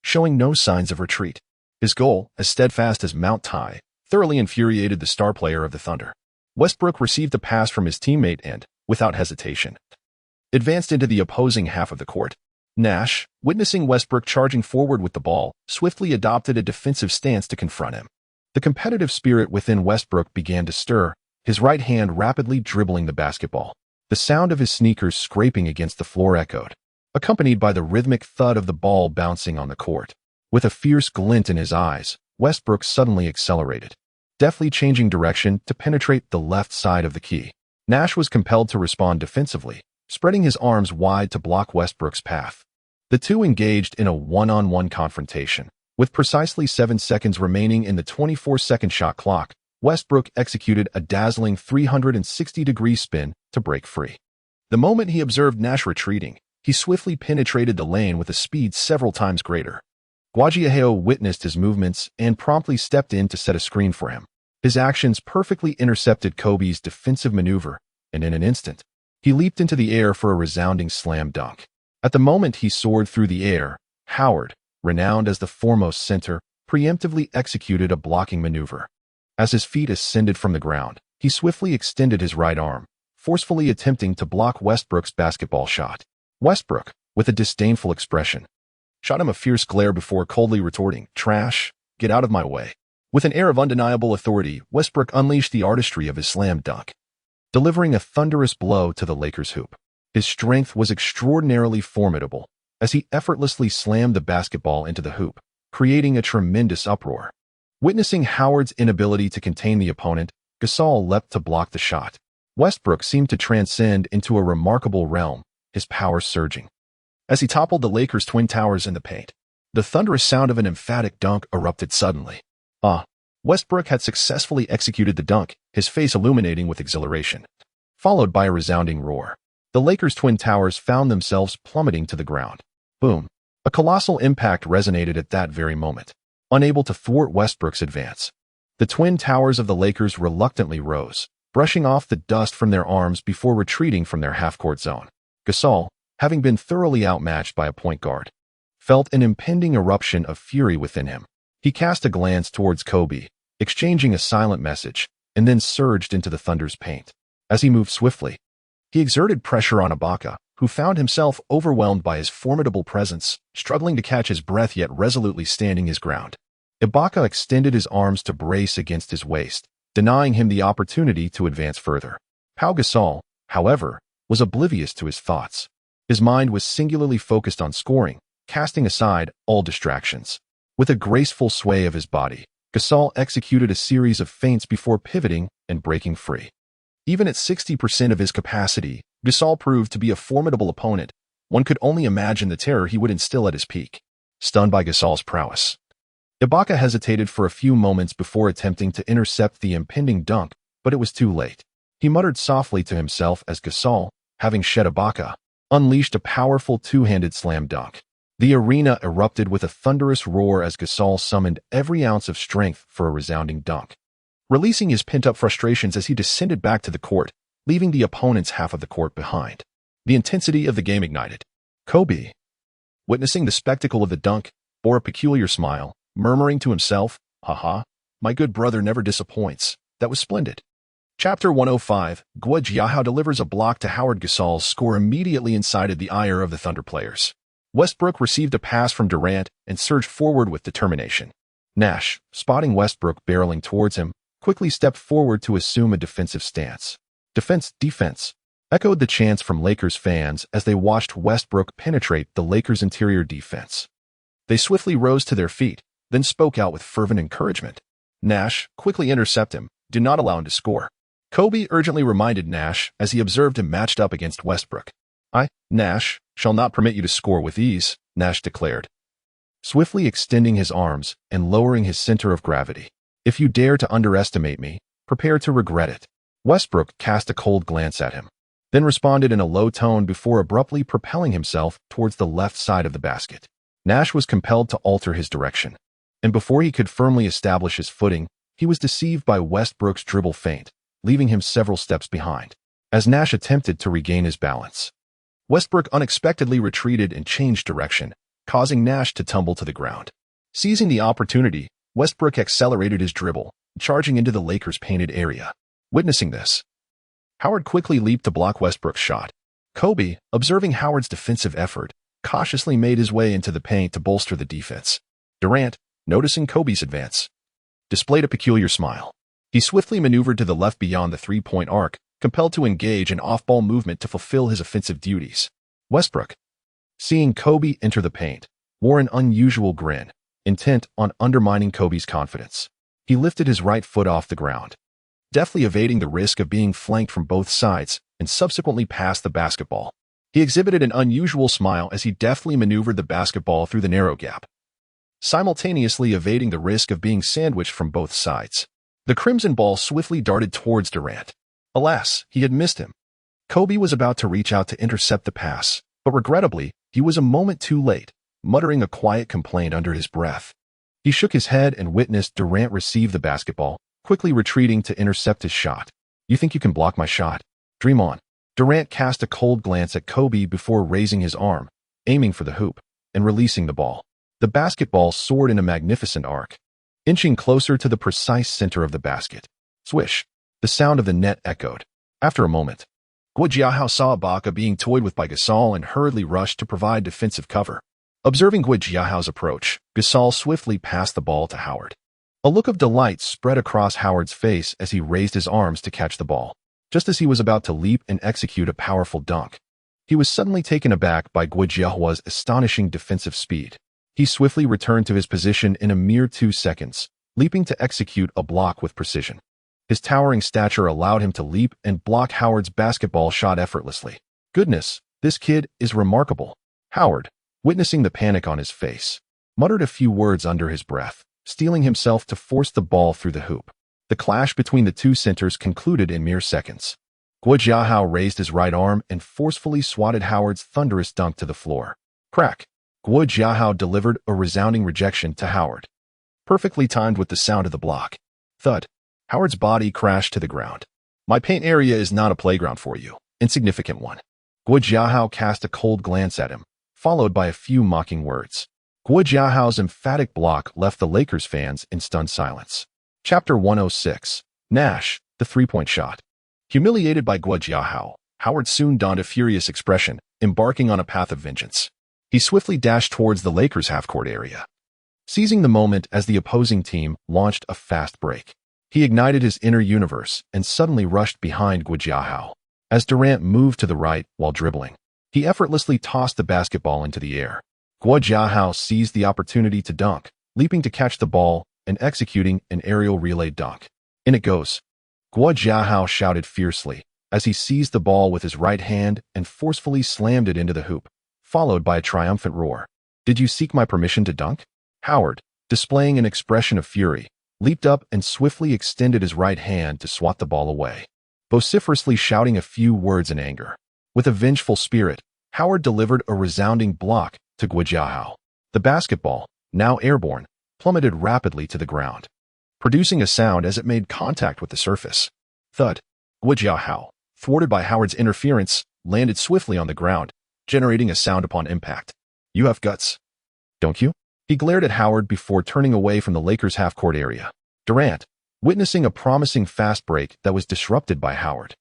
showing no signs of retreat. His goal, as steadfast as Mount Tai, thoroughly infuriated the star player of the Thunder. Westbrook received a pass from his teammate and, without hesitation, advanced into the opposing half of the court. Nash, witnessing Westbrook charging forward with the ball, swiftly adopted a defensive stance to confront him. The competitive spirit within Westbrook began to stir, his right hand rapidly dribbling the basketball. The sound of his sneakers scraping against the floor echoed, accompanied by the rhythmic thud of the ball bouncing on the court. With a fierce glint in his eyes, Westbrook suddenly accelerated, deftly changing direction to penetrate the left side of the key. Nash was compelled to respond defensively, spreading his arms wide to block Westbrook's path. The two engaged in a one-on-one confrontation. With precisely 7 seconds remaining in the 24-second shot clock, Westbrook executed a dazzling 360-degree spin to break free. The moment he observed Nash retreating, he swiftly penetrated the lane with a speed several times greater. Guajiaheo witnessed his movements and promptly stepped in to set a screen for him. His actions perfectly intercepted Kobe's defensive maneuver, and in an instant, he leaped into the air for a resounding slam dunk. At the moment he soared through the air, Howard, renowned as the foremost center, preemptively executed a blocking maneuver. As his feet ascended from the ground, he swiftly extended his right arm, forcefully attempting to block Westbrook's basketball shot. Westbrook, with a disdainful expression, shot him a fierce glare before coldly retorting, "Trash, get out of my way." With an air of undeniable authority, Westbrook unleashed the artistry of his slam dunk, delivering a thunderous blow to the Lakers' hoop. His strength was extraordinarily formidable, as he effortlessly slammed the basketball into the hoop, creating a tremendous uproar. Witnessing Howard's inability to contain the opponent, Gasol leapt to block the shot. Westbrook seemed to transcend into a remarkable realm, his power surging. As he toppled the Lakers' twin towers in the paint, the thunderous sound of an emphatic dunk erupted suddenly. Westbrook had successfully executed the dunk, his face illuminating with exhilaration, followed by a resounding roar. The Lakers' twin towers found themselves plummeting to the ground. Boom! A colossal impact resonated at that very moment, unable to thwart Westbrook's advance. The twin towers of the Lakers reluctantly rose, brushing off the dust from their arms before retreating from their half-court zone. Gasol, having been thoroughly outmatched by a point guard, felt an impending eruption of fury within him. He cast a glance towards Kobe, exchanging a silent message, and then surged into the Thunder's paint. As he moved swiftly, he exerted pressure on Ibaka, who found himself overwhelmed by his formidable presence, struggling to catch his breath yet resolutely standing his ground. Ibaka extended his arms to brace against his waist, denying him the opportunity to advance further. Pau Gasol, however, was oblivious to his thoughts. His mind was singularly focused on scoring, casting aside all distractions. With a graceful sway of his body, Gasol executed a series of feints before pivoting and breaking free. Even at 60% of his capacity, Gasol proved to be a formidable opponent. One could only imagine the terror he would instill at his peak. Stunned by Gasol's prowess, Ibaka hesitated for a few moments before attempting to intercept the impending dunk, but it was too late. He muttered softly to himself as Gasol, having shed Ibaka, unleashed a powerful two-handed slam dunk. The arena erupted with a thunderous roar as Gasol summoned every ounce of strength for a resounding dunk, releasing his pent-up frustrations as he descended back to the court, leaving the opponent's half of the court behind. The intensity of the game ignited. Kobe, witnessing the spectacle of the dunk, bore a peculiar smile, murmuring to himself, "Haha, my good brother never disappoints. That was splendid." Chapter 105, Guo delivers a block to Howard. Gasol's score immediately incited the ire of the Thunder players. Westbrook received a pass from Durant and surged forward with determination. Nash, spotting Westbrook barreling towards him, quickly stepped forward to assume a defensive stance. Defense, echoed the chants from Lakers fans as they watched Westbrook penetrate the Lakers' interior defense. They swiftly rose to their feet, then spoke out with fervent encouragement. Nash, quickly intercept him, do not allow him to score. Kobe urgently reminded Nash as he observed him matched up against Westbrook. "I, Nash, shall not permit you to score with ease," Nash declared, swiftly extending his arms and lowering his center of gravity. "If you dare to underestimate me, prepare to regret it." Westbrook cast a cold glance at him, then responded in a low tone before abruptly propelling himself towards the left side of the basket. Nash was compelled to alter his direction, and before he could firmly establish his footing, he was deceived by Westbrook's dribble feint, leaving him several steps behind. As Nash attempted to regain his balance, Westbrook unexpectedly retreated and changed direction, causing Nash to tumble to the ground. Seizing the opportunity, Westbrook accelerated his dribble, charging into the Lakers' painted area. Witnessing this, Howard quickly leaped to block Westbrook's shot. Kobe, observing Howard's defensive effort, cautiously made his way into the paint to bolster the defense. Durant, noticing Kobe's advance, displayed a peculiar smile. He swiftly maneuvered to the left beyond the three-point arc, compelled to engage in off-ball movement to fulfill his offensive duties. Westbrook, seeing Kobe enter the paint, wore an unusual grin, intent on undermining Kobe's confidence. He lifted his right foot off the ground, deftly evading the risk of being flanked from both sides, and subsequently passed the basketball. He exhibited an unusual smile as he deftly maneuvered the basketball through the narrow gap, simultaneously evading the risk of being sandwiched from both sides. The crimson ball swiftly darted towards Durant. Alas, he had missed him. Kobe was about to reach out to intercept the pass, but regrettably, he was a moment too late, muttering a quiet complaint under his breath. He shook his head and witnessed Durant receive the basketball, quickly retreating to intercept his shot. "You think you can block my shot? Dream on." Durant cast a cold glance at Kobe before raising his arm, aiming for the hoop, and releasing the ball. The basketball soared in a magnificent arc, inching closer to the precise center of the basket. Swish! The sound of the net echoed. After a moment, Guo saw Ibaka being toyed with by Gasol and hurriedly rushed to provide defensive cover. Observing Guo approach, Gasol swiftly passed the ball to Howard. A look of delight spread across Howard's face as he raised his arms to catch the ball. Just as he was about to leap and execute a powerful dunk, he was suddenly taken aback by Guo's astonishing defensive speed. He swiftly returned to his position in a mere 2 seconds, leaping to execute a block with precision. His towering stature allowed him to leap and block Howard's basketball shot effortlessly. "Goodness, this kid is remarkable." Howard, witnessing the panic on his face, muttered a few words under his breath, steeling himself to force the ball through the hoop. The clash between the two centers concluded in mere seconds. Guo raised his right arm and forcefully swatted Howard's thunderous dunk to the floor. Crack! Guo delivered a resounding rejection to Howard, perfectly timed with the sound of the block. Thud! Howard's body crashed to the ground. "My paint area is not a playground for you, insignificant one." Guo cast a cold glance at him, followed by a few mocking words. Guo's emphatic block left the Lakers fans in stunned silence. Chapter 106, Nash, the three-point shot. Humiliated by Guo, Howard soon donned a furious expression, embarking on a path of vengeance. He swiftly dashed towards the Lakers' half-court area, seizing the moment as the opposing team launched a fast break. He ignited his inner universe and suddenly rushed behind Guo. As Durant moved to the right while dribbling, he effortlessly tossed the basketball into the air. Guo seized the opportunity to dunk, leaping to catch the ball and executing an aerial relay dunk. In it goes. Guo Jiahao shouted fiercely as he seized the ball with his right hand and forcefully slammed it into the hoop, followed by a triumphant roar. "Did you seek my permission to dunk?" Howard, displaying an expression of fury, leaped up and swiftly extended his right hand to swat the ball away, vociferously shouting a few words in anger. With a vengeful spirit, Howard delivered a resounding block to Guo Jiahao. The basketball, now airborne, plummeted rapidly to the ground, producing a sound as it made contact with the surface. Thud. Guo Jiahao, thwarted by Howard's interference, landed swiftly on the ground, generating a sound upon impact. "You have guts, don't you?" He glared at Howard before turning away from the Lakers' half-court area. Durant, witnessing a promising fast break that was disrupted by Howard,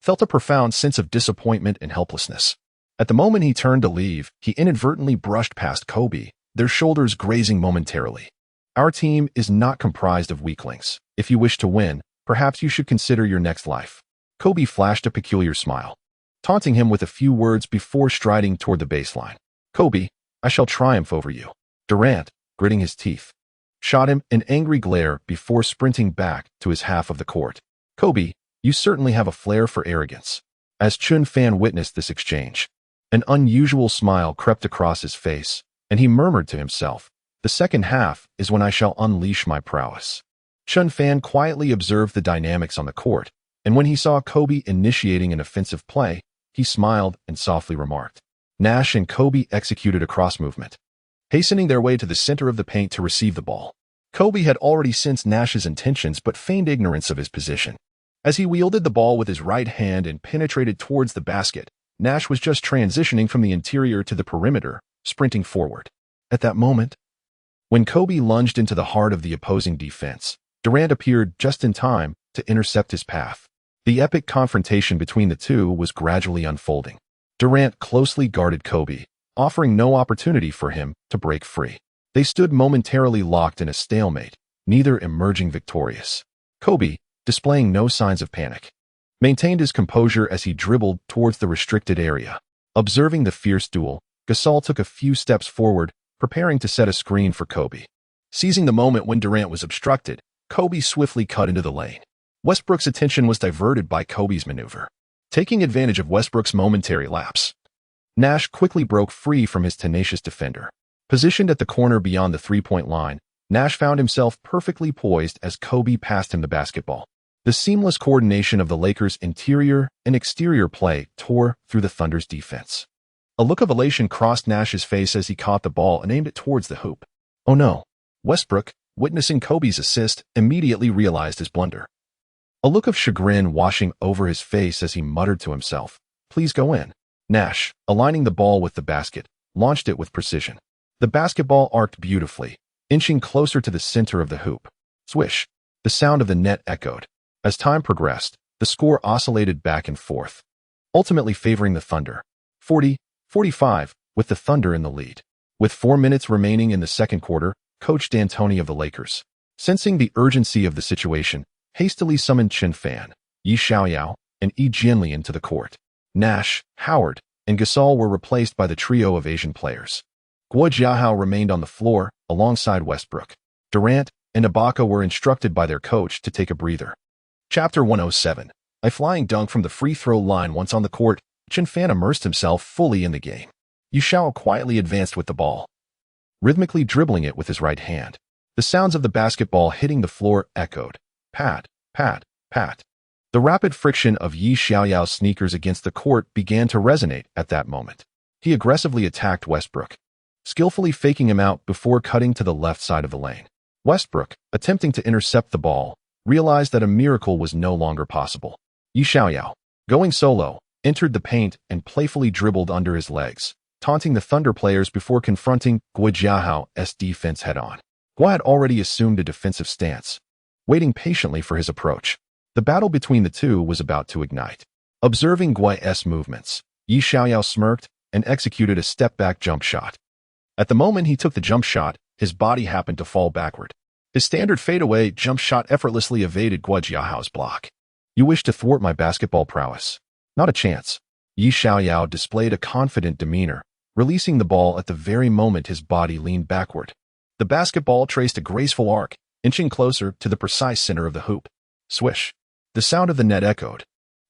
felt a profound sense of disappointment and helplessness. At the moment he turned to leave, he inadvertently brushed past Kobe, their shoulders grazing momentarily. "Our team is not comprised of weaklings. If you wish to win, perhaps you should consider your next life." Kobe flashed a peculiar smile, taunting him with a few words before striding toward the baseline. "Kobe, I shall triumph over you." Durant, gritting his teeth, shot him an angry glare before sprinting back to his half of the court. "Kobe, you certainly have a flair for arrogance." As Chen Fan witnessed this exchange, an unusual smile crept across his face, and he murmured to himself, "The second half is when I shall unleash my prowess." Chen Fan quietly observed the dynamics on the court, and when he saw Kobe initiating an offensive play, he smiled and softly remarked. Nash and Kobe executed a cross movement, hastening their way to the center of the paint to receive the ball. Kobe had already sensed Nash's intentions but feigned ignorance of his position. As he wielded the ball with his right hand and penetrated towards the basket, Nash was just transitioning from the interior to the perimeter, sprinting forward. At that moment, when Kobe lunged into the heart of the opposing defense, Durant appeared just in time to intercept his path. The epic confrontation between the two was gradually unfolding. Durant closely guarded Kobe, offering no opportunity for him to break free. They stood momentarily locked in a stalemate, neither emerging victorious. Kobe, displaying no signs of panic, maintained his composure as he dribbled towards the restricted area. Observing the fierce duel, Gasol took a few steps forward, preparing to set a screen for Kobe. Seizing the moment when Durant was obstructed, Kobe swiftly cut into the lane. Westbrook's attention was diverted by Kobe's maneuver. Taking advantage of Westbrook's momentary lapse, Nash quickly broke free from his tenacious defender. Positioned at the corner beyond the three-point line, Nash found himself perfectly poised as Kobe passed him the basketball. The seamless coordination of the Lakers' interior and exterior play tore through the Thunder's defense. A look of elation crossed Nash's face as he caught the ball and aimed it towards the hoop. Oh no! Westbrook, witnessing Kobe's assist, immediately realized his blunder. A look of chagrin washing over his face as he muttered to himself, "Please go in." Nash, aligning the ball with the basket, launched it with precision. The basketball arced beautifully, inching closer to the center of the hoop. Swish! The sound of the net echoed. As time progressed, the score oscillated back and forth, ultimately favoring the Thunder. 40-45, with the Thunder in the lead. With 4 minutes remaining in the second quarter, Coach D'Antoni of the Lakers, sensing the urgency of the situation, hastily summoned Chen Fan, Yi Xiaoyao, and Yi Jianlian to the court. Nash, Howard, and Gasol were replaced by the trio of Asian players. Guo Jiahao remained on the floor alongside Westbrook. Durant and Ibaka were instructed by their coach to take a breather. Chapter 107. A flying dunk from the free throw line. Once on the court, Chen Fan immersed himself fully in the game. Yu Xiao quietly advanced with the ball, rhythmically dribbling it with his right hand. The sounds of the basketball hitting the floor echoed. Pat, pat, pat. The rapid friction of Yi Xiaoyao's sneakers against the court began to resonate at that moment. He aggressively attacked Westbrook, skillfully faking him out before cutting to the left side of the lane. Westbrook, attempting to intercept the ball, realized that a miracle was no longer possible. Yi Xiaoyao, going solo, entered the paint and playfully dribbled under his legs, taunting the Thunder players before confronting Guo Jiahao's defense head-on. Guo had already assumed a defensive stance, waiting patiently for his approach. The battle between the two was about to ignite. Observing Guo's movements, Yi Xiaoyao smirked and executed a step-back jump shot. At the moment he took the jump shot, his body happened to fall backward. His standard fadeaway jump shot effortlessly evaded Guo Jiahao's block. "You wish to thwart my basketball prowess? Not a chance." Yi Xiaoyao displayed a confident demeanor, releasing the ball at the very moment his body leaned backward. The basketball traced a graceful arc, inching closer to the precise center of the hoop. Swish! The sound of the net echoed.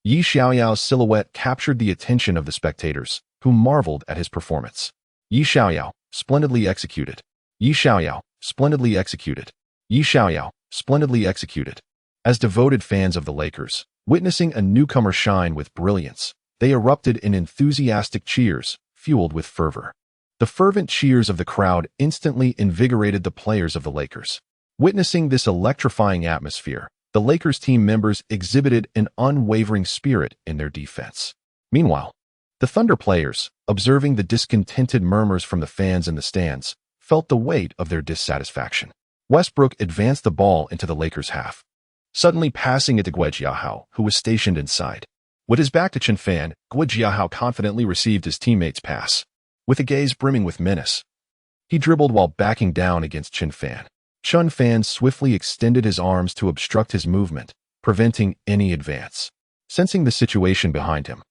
Yi Xiaoyao's silhouette captured the attention of the spectators, who marveled at his performance. Yi Xiaoyao, splendidly executed. Yi Xiaoyao, splendidly executed. Yi Xiaoyao, splendidly executed. As devoted fans of the Lakers, witnessing a newcomer shine with brilliance, they erupted in enthusiastic cheers, fueled with fervor. The fervent cheers of the crowd instantly invigorated the players of the Lakers. Witnessing this electrifying atmosphere, the Lakers team members exhibited an unwavering spirit in their defense. Meanwhile, the Thunder players, observing the discontented murmurs from the fans in the stands, felt the weight of their dissatisfaction. Westbrook advanced the ball into the Lakers' half, suddenly passing it to Guojiahao, who was stationed inside. With his back to Chen Fan, Guojiahao confidently received his teammate's pass. With a gaze brimming with menace, he dribbled while backing down against Chen Fan. Chen Fan swiftly extended his arms to obstruct his movement, preventing any advance. Sensing the situation behind him,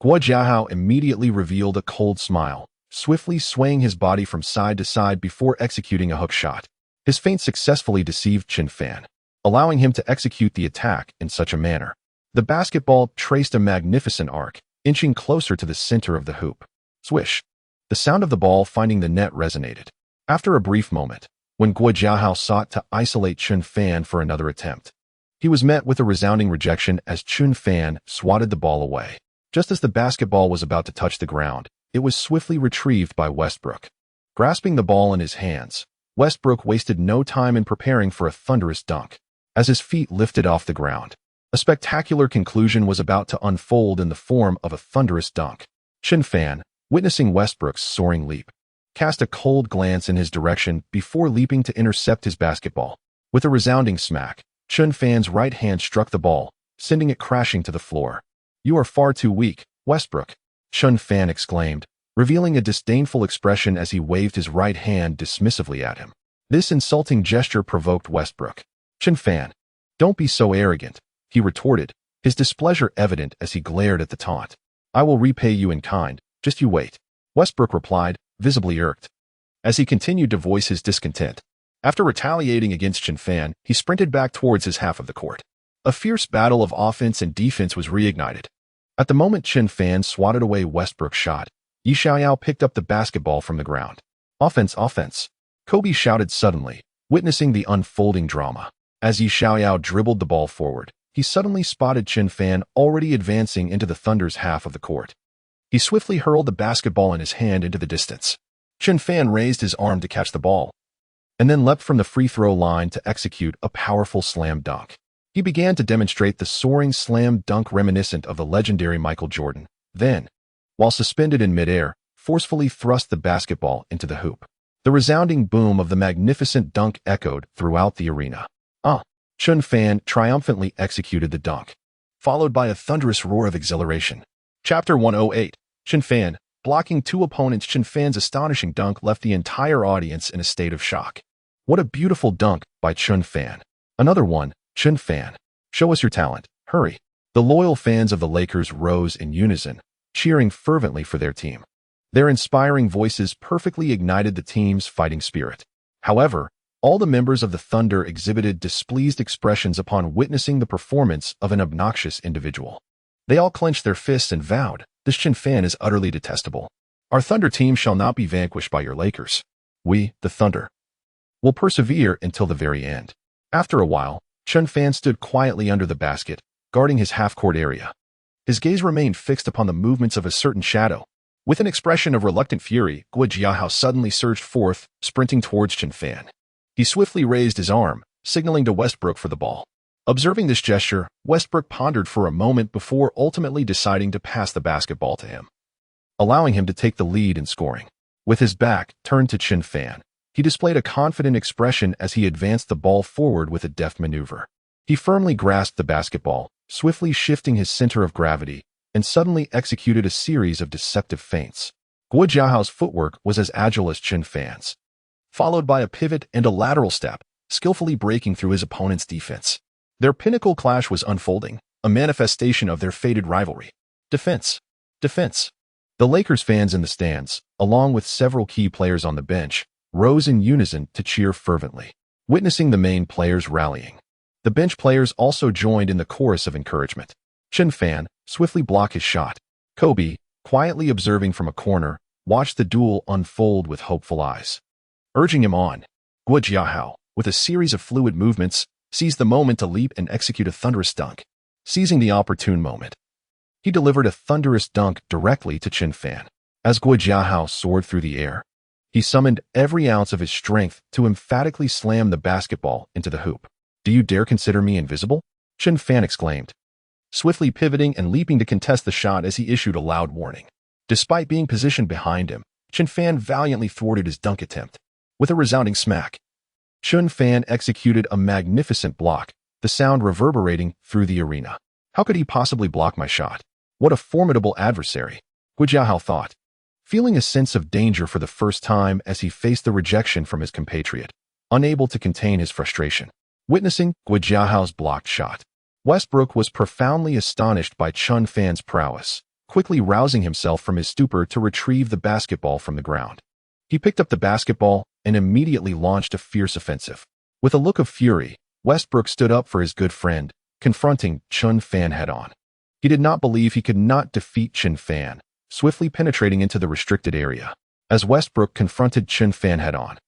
Guojiahao immediately revealed a cold smile, swiftly swaying his body from side to side before executing a hook shot. His feint successfully deceived Chen Fan, allowing him to execute the attack in such a manner. The basketball traced a magnificent arc, inching closer to the center of the hoop. Swish! The sound of the ball finding the net resonated. After a brief moment, when Guojiahao sought to isolate Chen Fan for another attempt, he was met with a resounding rejection as Chen Fan swatted the ball away. Just as the basketball was about to touch the ground, it was swiftly retrieved by Westbrook. Grasping the ball in his hands, Westbrook wasted no time in preparing for a thunderous dunk. As his feet lifted off the ground, a spectacular conclusion was about to unfold in the form of a thunderous dunk. Chen Fan, witnessing Westbrook's soaring leap, cast a cold glance in his direction before leaping to intercept his basketball. With a resounding smack, Chen Fan's right hand struck the ball, sending it crashing to the floor. "You are far too weak, Westbrook," Chen Fan exclaimed, revealing a disdainful expression as he waved his right hand dismissively at him. This insulting gesture provoked Westbrook. "Chen Fan, don't be so arrogant," he retorted, his displeasure evident as he glared at the taunt. "I will repay you in kind, just you wait," Westbrook replied, visibly irked. As he continued to voice his discontent, after retaliating against Chen Fan, he sprinted back towards his half of the court. A fierce battle of offense and defense was reignited. At the moment Chen Fan swatted away Westbrook's shot, Yi Xiaoyao picked up the basketball from the ground. "Offense, offense," Kobe shouted suddenly, witnessing the unfolding drama. As Yi Xiaoyao dribbled the ball forward, he suddenly spotted Chen Fan already advancing into the Thunder's half of the court. He swiftly hurled the basketball in his hand into the distance. Chen Fan raised his arm to catch the ball, and then leapt from the free throw line to execute a powerful slam dunk. He began to demonstrate the soaring slam dunk reminiscent of the legendary Michael Jordan. Then, while suspended in midair, forcefully thrust the basketball into the hoop. The resounding boom of the magnificent dunk echoed throughout the arena. Chen Fan triumphantly executed the dunk, followed by a thunderous roar of exhilaration. Chapter 108. Chen Fan. Blocking two opponents. Chen Fan's astonishing dunk left the entire audience in a state of shock. "What a beautiful dunk by Chen Fan. Another one, Chen Fan. Show us your talent. Hurry." The loyal fans of the Lakers rose in unison, cheering fervently for their team. Their inspiring voices perfectly ignited the team's fighting spirit. However, all the members of the Thunder exhibited displeased expressions upon witnessing the performance of an obnoxious individual. They all clenched their fists and vowed, "This Chen Fan is utterly detestable. Our Thunder team shall not be vanquished by your Lakers. We, the Thunder, will persevere until the very end." After a while, Chen Fan stood quietly under the basket, guarding his half-court area. His gaze remained fixed upon the movements of a certain shadow. With an expression of reluctant fury, Guojiahao suddenly surged forth, sprinting towards Chen Fan. He swiftly raised his arm, signaling to Westbrook for the ball. Observing this gesture, Westbrook pondered for a moment before ultimately deciding to pass the basketball to him, allowing him to take the lead in scoring. With his back turned to Chen Fan, he displayed a confident expression as he advanced the ball forward with a deft maneuver. He firmly grasped the basketball, swiftly shifting his center of gravity, and suddenly executed a series of deceptive feints. Guojiahao's footwork was as agile as Chen Fan's, followed by a pivot and a lateral step, skillfully breaking through his opponent's defense. Their pinnacle clash was unfolding, a manifestation of their fated rivalry. Defense. Defense. The Lakers fans in the stands, along with several key players on the bench, rose in unison to cheer fervently. Witnessing the main players rallying, The bench players also joined in the chorus of encouragement. Chen Fan swiftly blocked his shot. Kobe, quietly observing from a corner, watched the duel unfold with hopeful eyes. Urging him on, Guo Jiahao, with a series of fluid movements, seized the moment to leap and execute a thunderous dunk. Seizing the opportune moment, he delivered a thunderous dunk directly to Chen Fan. As Guo Jiahao soared through the air, he summoned every ounce of his strength to emphatically slam the basketball into the hoop. "Do you dare consider me invisible?" Chen Fan exclaimed, swiftly pivoting and leaping to contest the shot as he issued a loud warning. Despite being positioned behind him, Chen Fan valiantly thwarted his dunk attempt. With a resounding smack, Chen Fan executed a magnificent block, the sound reverberating through the arena. How could he possibly block my shot? What a formidable adversary, Guo Jiahao thought, feeling a sense of danger for the first time as he faced the rejection from his compatriot, unable to contain his frustration. Witnessing Guo Jiahao's blocked shot, Westbrook was profoundly astonished by Chen Fan's prowess, quickly rousing himself from his stupor to retrieve the basketball from the ground. He picked up the basketball and immediately launched a fierce offensive. With a look of fury, Westbrook stood up for his good friend, confronting Chen Fan head-on. He did not believe he could not defeat Chen Fan, swiftly penetrating into the restricted area. As Westbrook confronted Chen Fan head-on,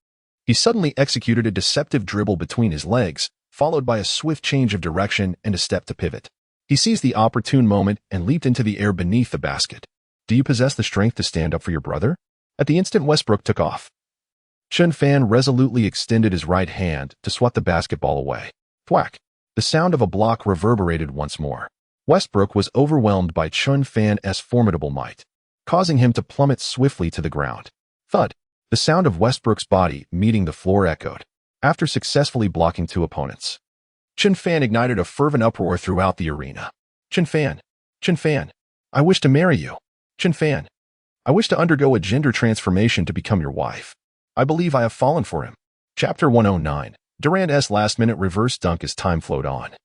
he suddenly executed a deceptive dribble between his legs, followed by a swift change of direction and a step to pivot. He seized the opportune moment and leaped into the air beneath the basket. "Do you possess the strength to stand up for your brother?" At the instant Westbrook took off, Chen Fan resolutely extended his right hand to swat the basketball away. Thwack! The sound of a block reverberated once more. Westbrook was overwhelmed by Chen Fan's formidable might, causing him to plummet swiftly to the ground. Thud! The sound of Westbrook's body meeting the floor echoed. After successfully blocking two opponents, Chen Fan ignited a fervent uproar throughout the arena. Chen Fan! Chen Fan! I wish to marry you. Chen Fan! I wish to undergo a gender transformation to become your wife. I believe I have fallen for him. Chapter 109. Durant's last-minute reverse dunk as time flowed on.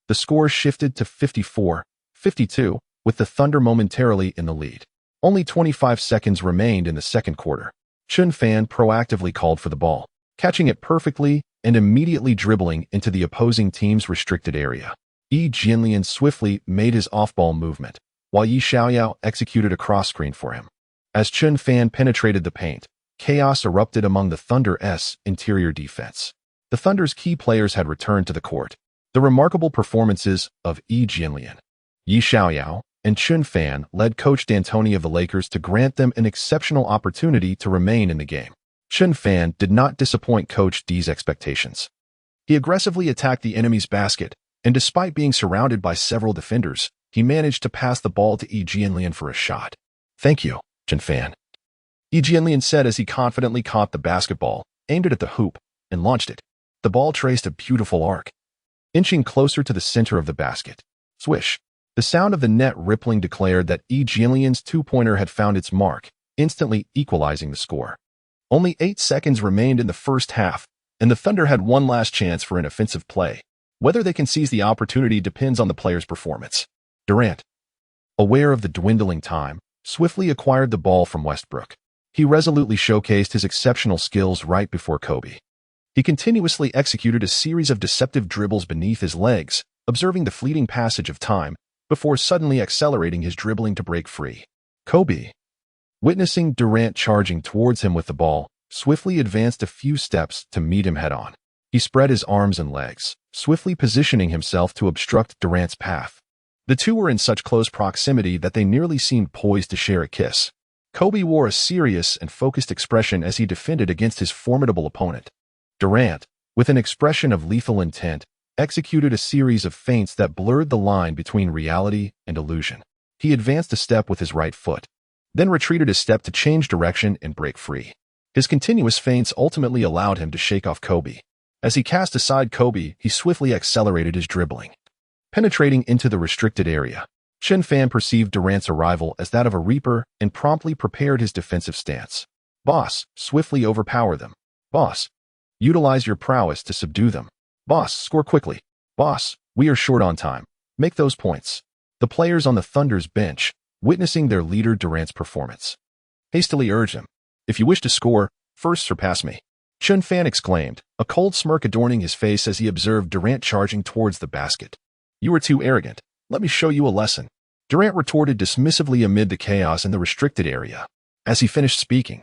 The score shifted to 54-52, with the Thunder momentarily in the lead. Only 25 seconds remained in the second quarter. Chen Fan proactively called for the ball, catching it perfectly and immediately dribbling into the opposing team's restricted area. Yi Jianlian swiftly made his off-ball movement, while Yi Xiaoyao executed a cross-screen for him. As Chen Fan penetrated the paint, chaos erupted among the Thunder's interior defense. The Thunder's key players had returned to the court. The remarkable performances of Yi Jianlian, Yi Xiaoyao, and Chen Fan led Coach D'Antoni of the Lakers to grant them an exceptional opportunity to remain in the game. Chen Fan did not disappoint Coach D's expectations. He aggressively attacked the enemy's basket, and despite being surrounded by several defenders, he managed to pass the ball to Yi Jianlian for a shot. "Thank you, Chen Fan," Yi Jianlian said as he confidently caught the basketball, aimed it at the hoop, and launched it. The ball traced a beautiful arc, inching closer to the center of the basket. Swish! The sound of the net rippling declared that Yi Jianlian's two-pointer had found its mark, instantly equalizing the score. Only 8 seconds remained in the first half, and the Thunder had one last chance for an offensive play. Whether they can seize the opportunity depends on the player's performance. Durant, aware of the dwindling time, swiftly acquired the ball from Westbrook. He resolutely showcased his exceptional skills right before Kobe. He continuously executed a series of deceptive dribbles beneath his legs, observing the fleeting passage of time, before suddenly accelerating his dribbling to break free. Kobe, witnessing Durant charging towards him with the ball, swiftly advanced a few steps to meet him head-on. He spread his arms and legs, swiftly positioning himself to obstruct Durant's path. The two were in such close proximity that they nearly seemed poised to share a kiss. Kobe wore a serious and focused expression as he defended against his formidable opponent. Durant, with an expression of lethal intent, executed a series of feints that blurred the line between reality and illusion. He advanced a step with his right foot, then retreated a step to change direction and break free. His continuous feints ultimately allowed him to shake off Kobe. As he cast aside Kobe, he swiftly accelerated his dribbling, penetrating into the restricted area. Chen Fan perceived Durant's arrival as that of a reaper and promptly prepared his defensive stance. "Boss, swiftly overpower them. Boss, utilize your prowess to subdue them. Boss, score quickly. Boss, we are short on time. Make those points." The players on the Thunder's bench, witnessing their leader Durant's performance, hastily urged him, "If you wish to score, first surpass me." Chen Fan exclaimed, a cold smirk adorning his face as he observed Durant charging towards the basket. You are too arrogant. Let me show you a lesson. Durant retorted dismissively amid the chaos in the restricted area. As he finished speaking,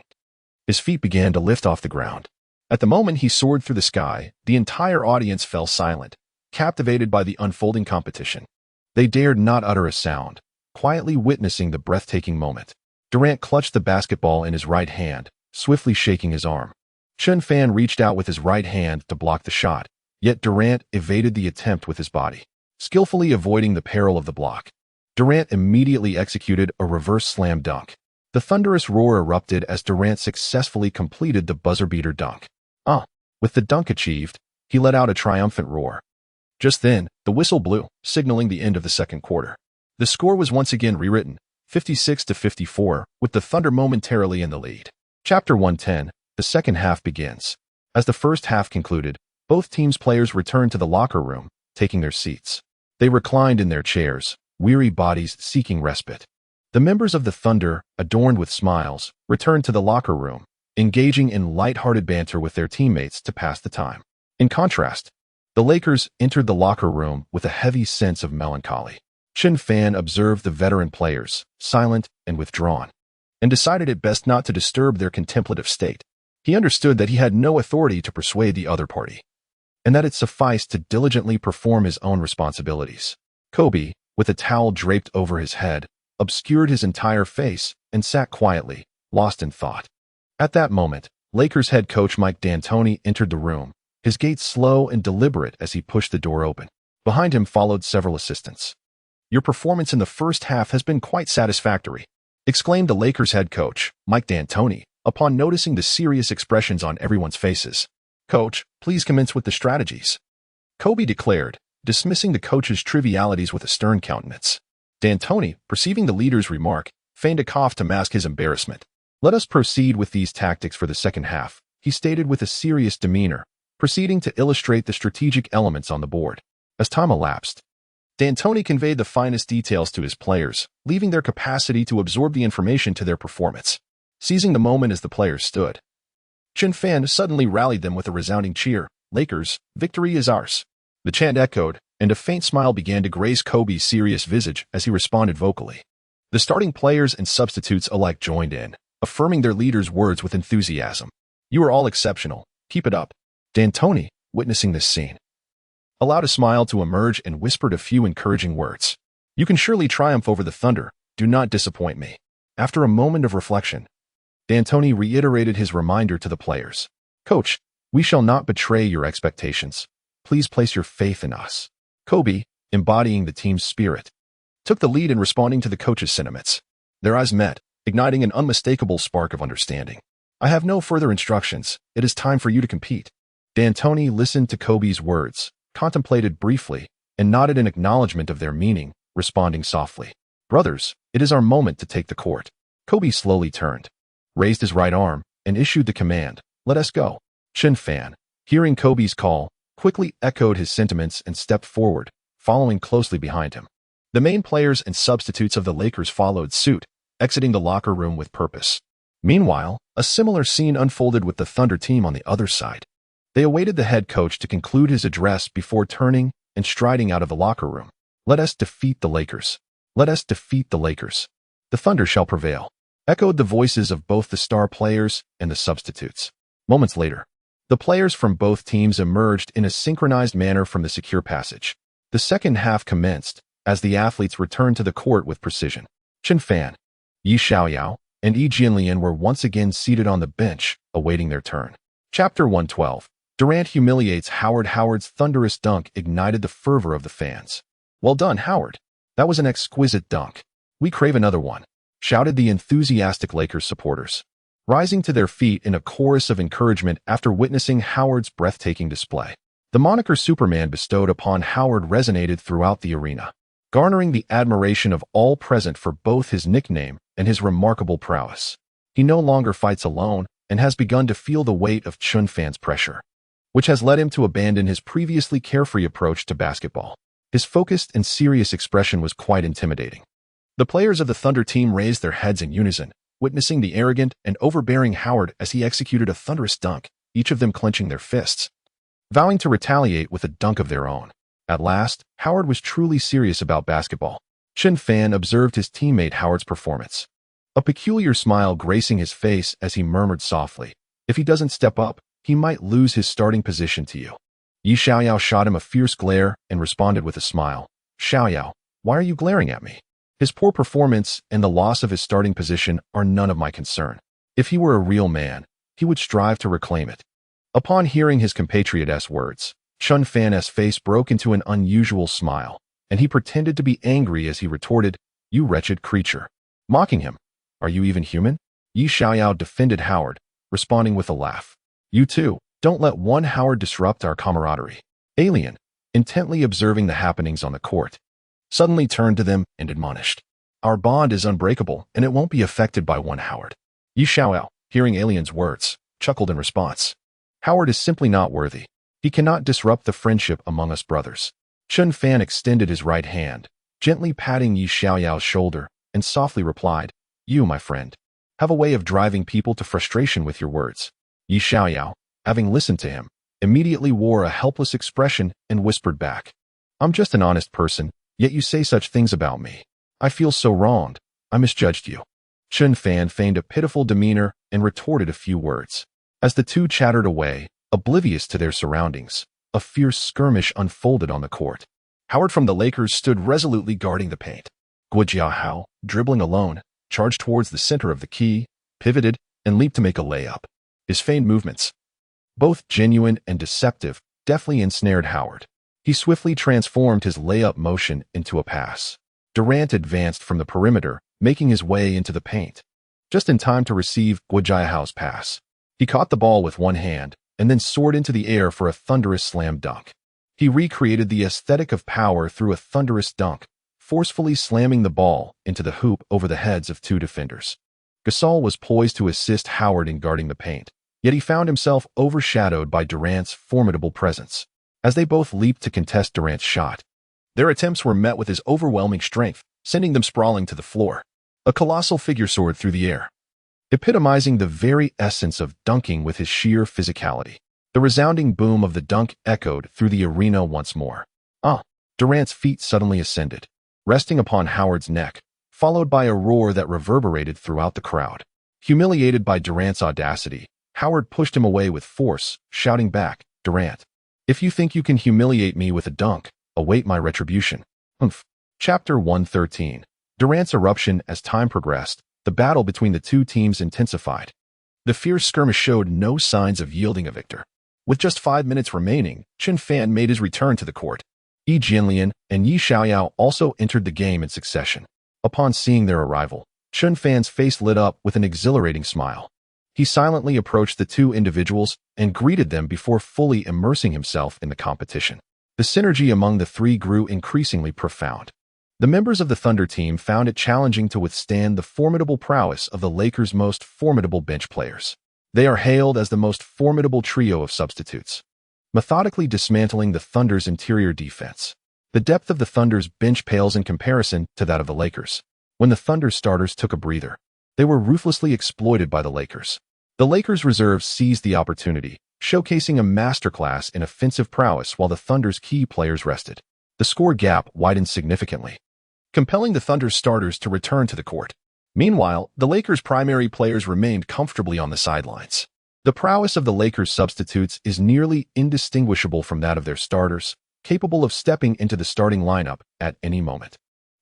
his feet began to lift off the ground. At the moment he soared through the sky, the entire audience fell silent, captivated by the unfolding competition. They dared not utter a sound, quietly witnessing the breathtaking moment. Durant clutched the basketball in his right hand, swiftly shaking his arm. Chen Fan reached out with his right hand to block the shot, yet Durant evaded the attempt with his body, skillfully avoiding the peril of the block. Durant immediately executed a reverse slam dunk. The thunderous roar erupted as Durant successfully completed the buzzer-beater dunk. With the dunk achieved, he let out a triumphant roar. Just then, the whistle blew, signaling the end of the second quarter. The score was once again rewritten, 56-54, with the Thunder momentarily in the lead. Chapter 110, the second half begins. As the first half concluded, both teams' players returned to the locker room, taking their seats. They reclined in their chairs, weary bodies seeking respite. The members of the Thunder, adorned with smiles, returned to the locker room, engaging in light-hearted banter with their teammates to pass the time. In contrast, the Lakers entered the locker room with a heavy sense of melancholy. Chen Fan observed the veteran players, silent and withdrawn, and decided it best not to disturb their contemplative state. He understood that he had no authority to persuade the other party, and that it sufficed to diligently perform his own responsibilities. Kobe, with a towel draped over his head, obscured his entire face and sat quietly, lost in thought. At that moment, Lakers head coach Mike D'Antoni entered the room, his gait slow and deliberate as he pushed the door open. Behind him followed several assistants. Your performance in the first half has been quite satisfactory, exclaimed the Lakers head coach, Mike D'Antoni, upon noticing the serious expressions on everyone's faces. Coach, please commence with the strategies, Kobe declared, dismissing the coach's trivialities with a stern countenance. D'Antoni, perceiving the leader's remark, feigned a cough to mask his embarrassment. Let us proceed with these tactics for the second half, he stated with a serious demeanor, proceeding to illustrate the strategic elements on the board. As time elapsed, D'Antoni conveyed the finest details to his players, leaving their capacity to absorb the information to their performance. Seizing the moment as the players stood, Chen Fan suddenly rallied them with a resounding cheer. Lakers, victory is ours. The chant echoed, and a faint smile began to grace Kobe's serious visage as he responded vocally. The starting players and substitutes alike joined in, affirming their leader's words with enthusiasm. You are all exceptional. Keep it up. D'Antoni, witnessing this scene, allowed a smile to emerge and whispered a few encouraging words. You can surely triumph over the Thunder. Do not disappoint me. After a moment of reflection, D'Antoni reiterated his reminder to the players. Coach, we shall not betray your expectations. Please place your faith in us. Kobe, embodying the team's spirit, took the lead in responding to the coach's sentiments. Their eyes met, igniting an unmistakable spark of understanding. I have no further instructions. It is time for you to compete. D'Antoni listened to Kobe's words, contemplated briefly, and nodded in acknowledgement of their meaning, responding softly. Brothers, it is our moment to take the court. Kobe slowly turned, raised his right arm, and issued the command, let us go. Chen Fan, hearing Kobe's call, quickly echoed his sentiments and stepped forward, following closely behind him. The main players and substitutes of the Lakers followed suit, exiting the locker room with purpose. Meanwhile, a similar scene unfolded with the Thunder team on the other side. They awaited the head coach to conclude his address before turning and striding out of the locker room. Let us defeat the Lakers. Let us defeat the Lakers. The Thunder shall prevail, echoed the voices of both the star players and the substitutes. Moments later, the players from both teams emerged in a synchronized manner from the secure passage. The second half commenced as the athletes returned to the court with precision. Chen Fan, Yi Xiaoyao, and Yi Jianlian were once again seated on the bench, awaiting their turn. Chapter 112. Durant humiliates Howard. Howard's thunderous dunk ignited the fervor of the fans. Well done, Howard. That was an exquisite dunk. We crave another one, shouted the enthusiastic Lakers supporters, rising to their feet in a chorus of encouragement after witnessing Howard's breathtaking display. The moniker Superman bestowed upon Howard resonated throughout the arena, garnering the admiration of all present for both his nickname and his remarkable prowess. He no longer fights alone and has begun to feel the weight of Chen Fan's pressure, which has led him to abandon his previously carefree approach to basketball. His focused and serious expression was quite intimidating. The players of the Thunder team raised their heads in unison, witnessing the arrogant and overbearing Howard as he executed a thunderous dunk. each of them clenching their fists, vowing to retaliate with a dunk of their own. At last, Howard was truly serious about basketball. Chen Fan observed his teammate Howard's performance, a peculiar smile gracing his face as he murmured softly, "If he doesn't step up, he might lose his starting position to you." Yi Xiaoyao shot him a fierce glare and responded with a smile. "Xiaoyao, why are you glaring at me? His poor performance and the loss of his starting position are none of my concern. If he were a real man, he would strive to reclaim it." Upon hearing his compatriot's words, Chen Fan's face broke into an unusual smile, and he pretended to be angry as he retorted, "You wretched creature," mocking him. "Are you even human?" Yi Xiaoyao defended Howard, responding with a laugh. "You too, don't let one Howard disrupt our camaraderie." Alien, intently observing the happenings on the court, suddenly turned to them and admonished, "Our bond is unbreakable and it won't be affected by one Howard." Yi Xiaoyao, hearing Alien's words, chuckled in response. "Howard is simply not worthy. He cannot disrupt the friendship among us brothers." Chen Fan extended his right hand, gently patting Yi Xiaoyao's shoulder, and softly replied, "You, my friend, have a way of driving people to frustration with your words." Yi Xiaoyao, having listened to him, immediately wore a helpless expression and whispered back, "I'm just an honest person, yet you say such things about me. I feel so wronged. I misjudged you." Chen Fan feigned a pitiful demeanor and retorted a few words. As the two chattered away, oblivious to their surroundings, a fierce skirmish unfolded on the court. Howard from the Lakers stood resolutely guarding the paint. Guo Jiahao, dribbling alone, charged towards the center of the key, pivoted, and leaped to make a layup. His feigned movements, both genuine and deceptive, deftly ensnared Howard. He swiftly transformed his layup motion into a pass. Durant advanced from the perimeter, making his way into the paint, just in time to receive Guo Jiahao's pass. He caught the ball with one hand, and then soared into the air for a thunderous slam dunk. He recreated the aesthetic of power through a thunderous dunk, forcefully slamming the ball into the hoop over the heads of two defenders. Gasol was poised to assist Howard in guarding the paint, yet he found himself overshadowed by Durant's formidable presence. As they both leaped to contest Durant's shot, their attempts were met with his overwhelming strength, sending them sprawling to the floor. A colossal figure soared through the air, epitomizing the very essence of dunking with his sheer physicality. The resounding boom of the dunk echoed through the arena once more. Durant's feet suddenly ascended, resting upon Howard's neck, followed by a roar that reverberated throughout the crowd. Humiliated by Durant's audacity, Howard pushed him away with force, shouting back, "Durant, if you think you can humiliate me with a dunk, await my retribution." Chapter 113. Durant's eruption. As time progressed, the battle between the two teams intensified. The fierce skirmish showed no signs of yielding a victor. With just 5 minutes remaining, Chen Fan made his return to the court. Yi Jianlian and Yi Xiaoyao also entered the game in succession. Upon seeing their arrival, Chen Fan's face lit up with an exhilarating smile. He silently approached the two individuals and greeted them before fully immersing himself in the competition. The synergy among the three grew increasingly profound. The members of the Thunder team found it challenging to withstand the formidable prowess of the Lakers' most formidable bench players. They are hailed as the most formidable trio of substitutes, methodically dismantling the Thunder's interior defense. The depth of the Thunder's bench pales in comparison to that of the Lakers. When the Thunder starters took a breather, they were ruthlessly exploited by the Lakers. The Lakers' reserves seized the opportunity, showcasing a masterclass in offensive prowess while the Thunder's key players rested. The score gap widened significantly, compelling the Thunder's starters to return to the court. Meanwhile, the Lakers' primary players remained comfortably on the sidelines. The prowess of the Lakers' substitutes is nearly indistinguishable from that of their starters, capable of stepping into the starting lineup at any moment.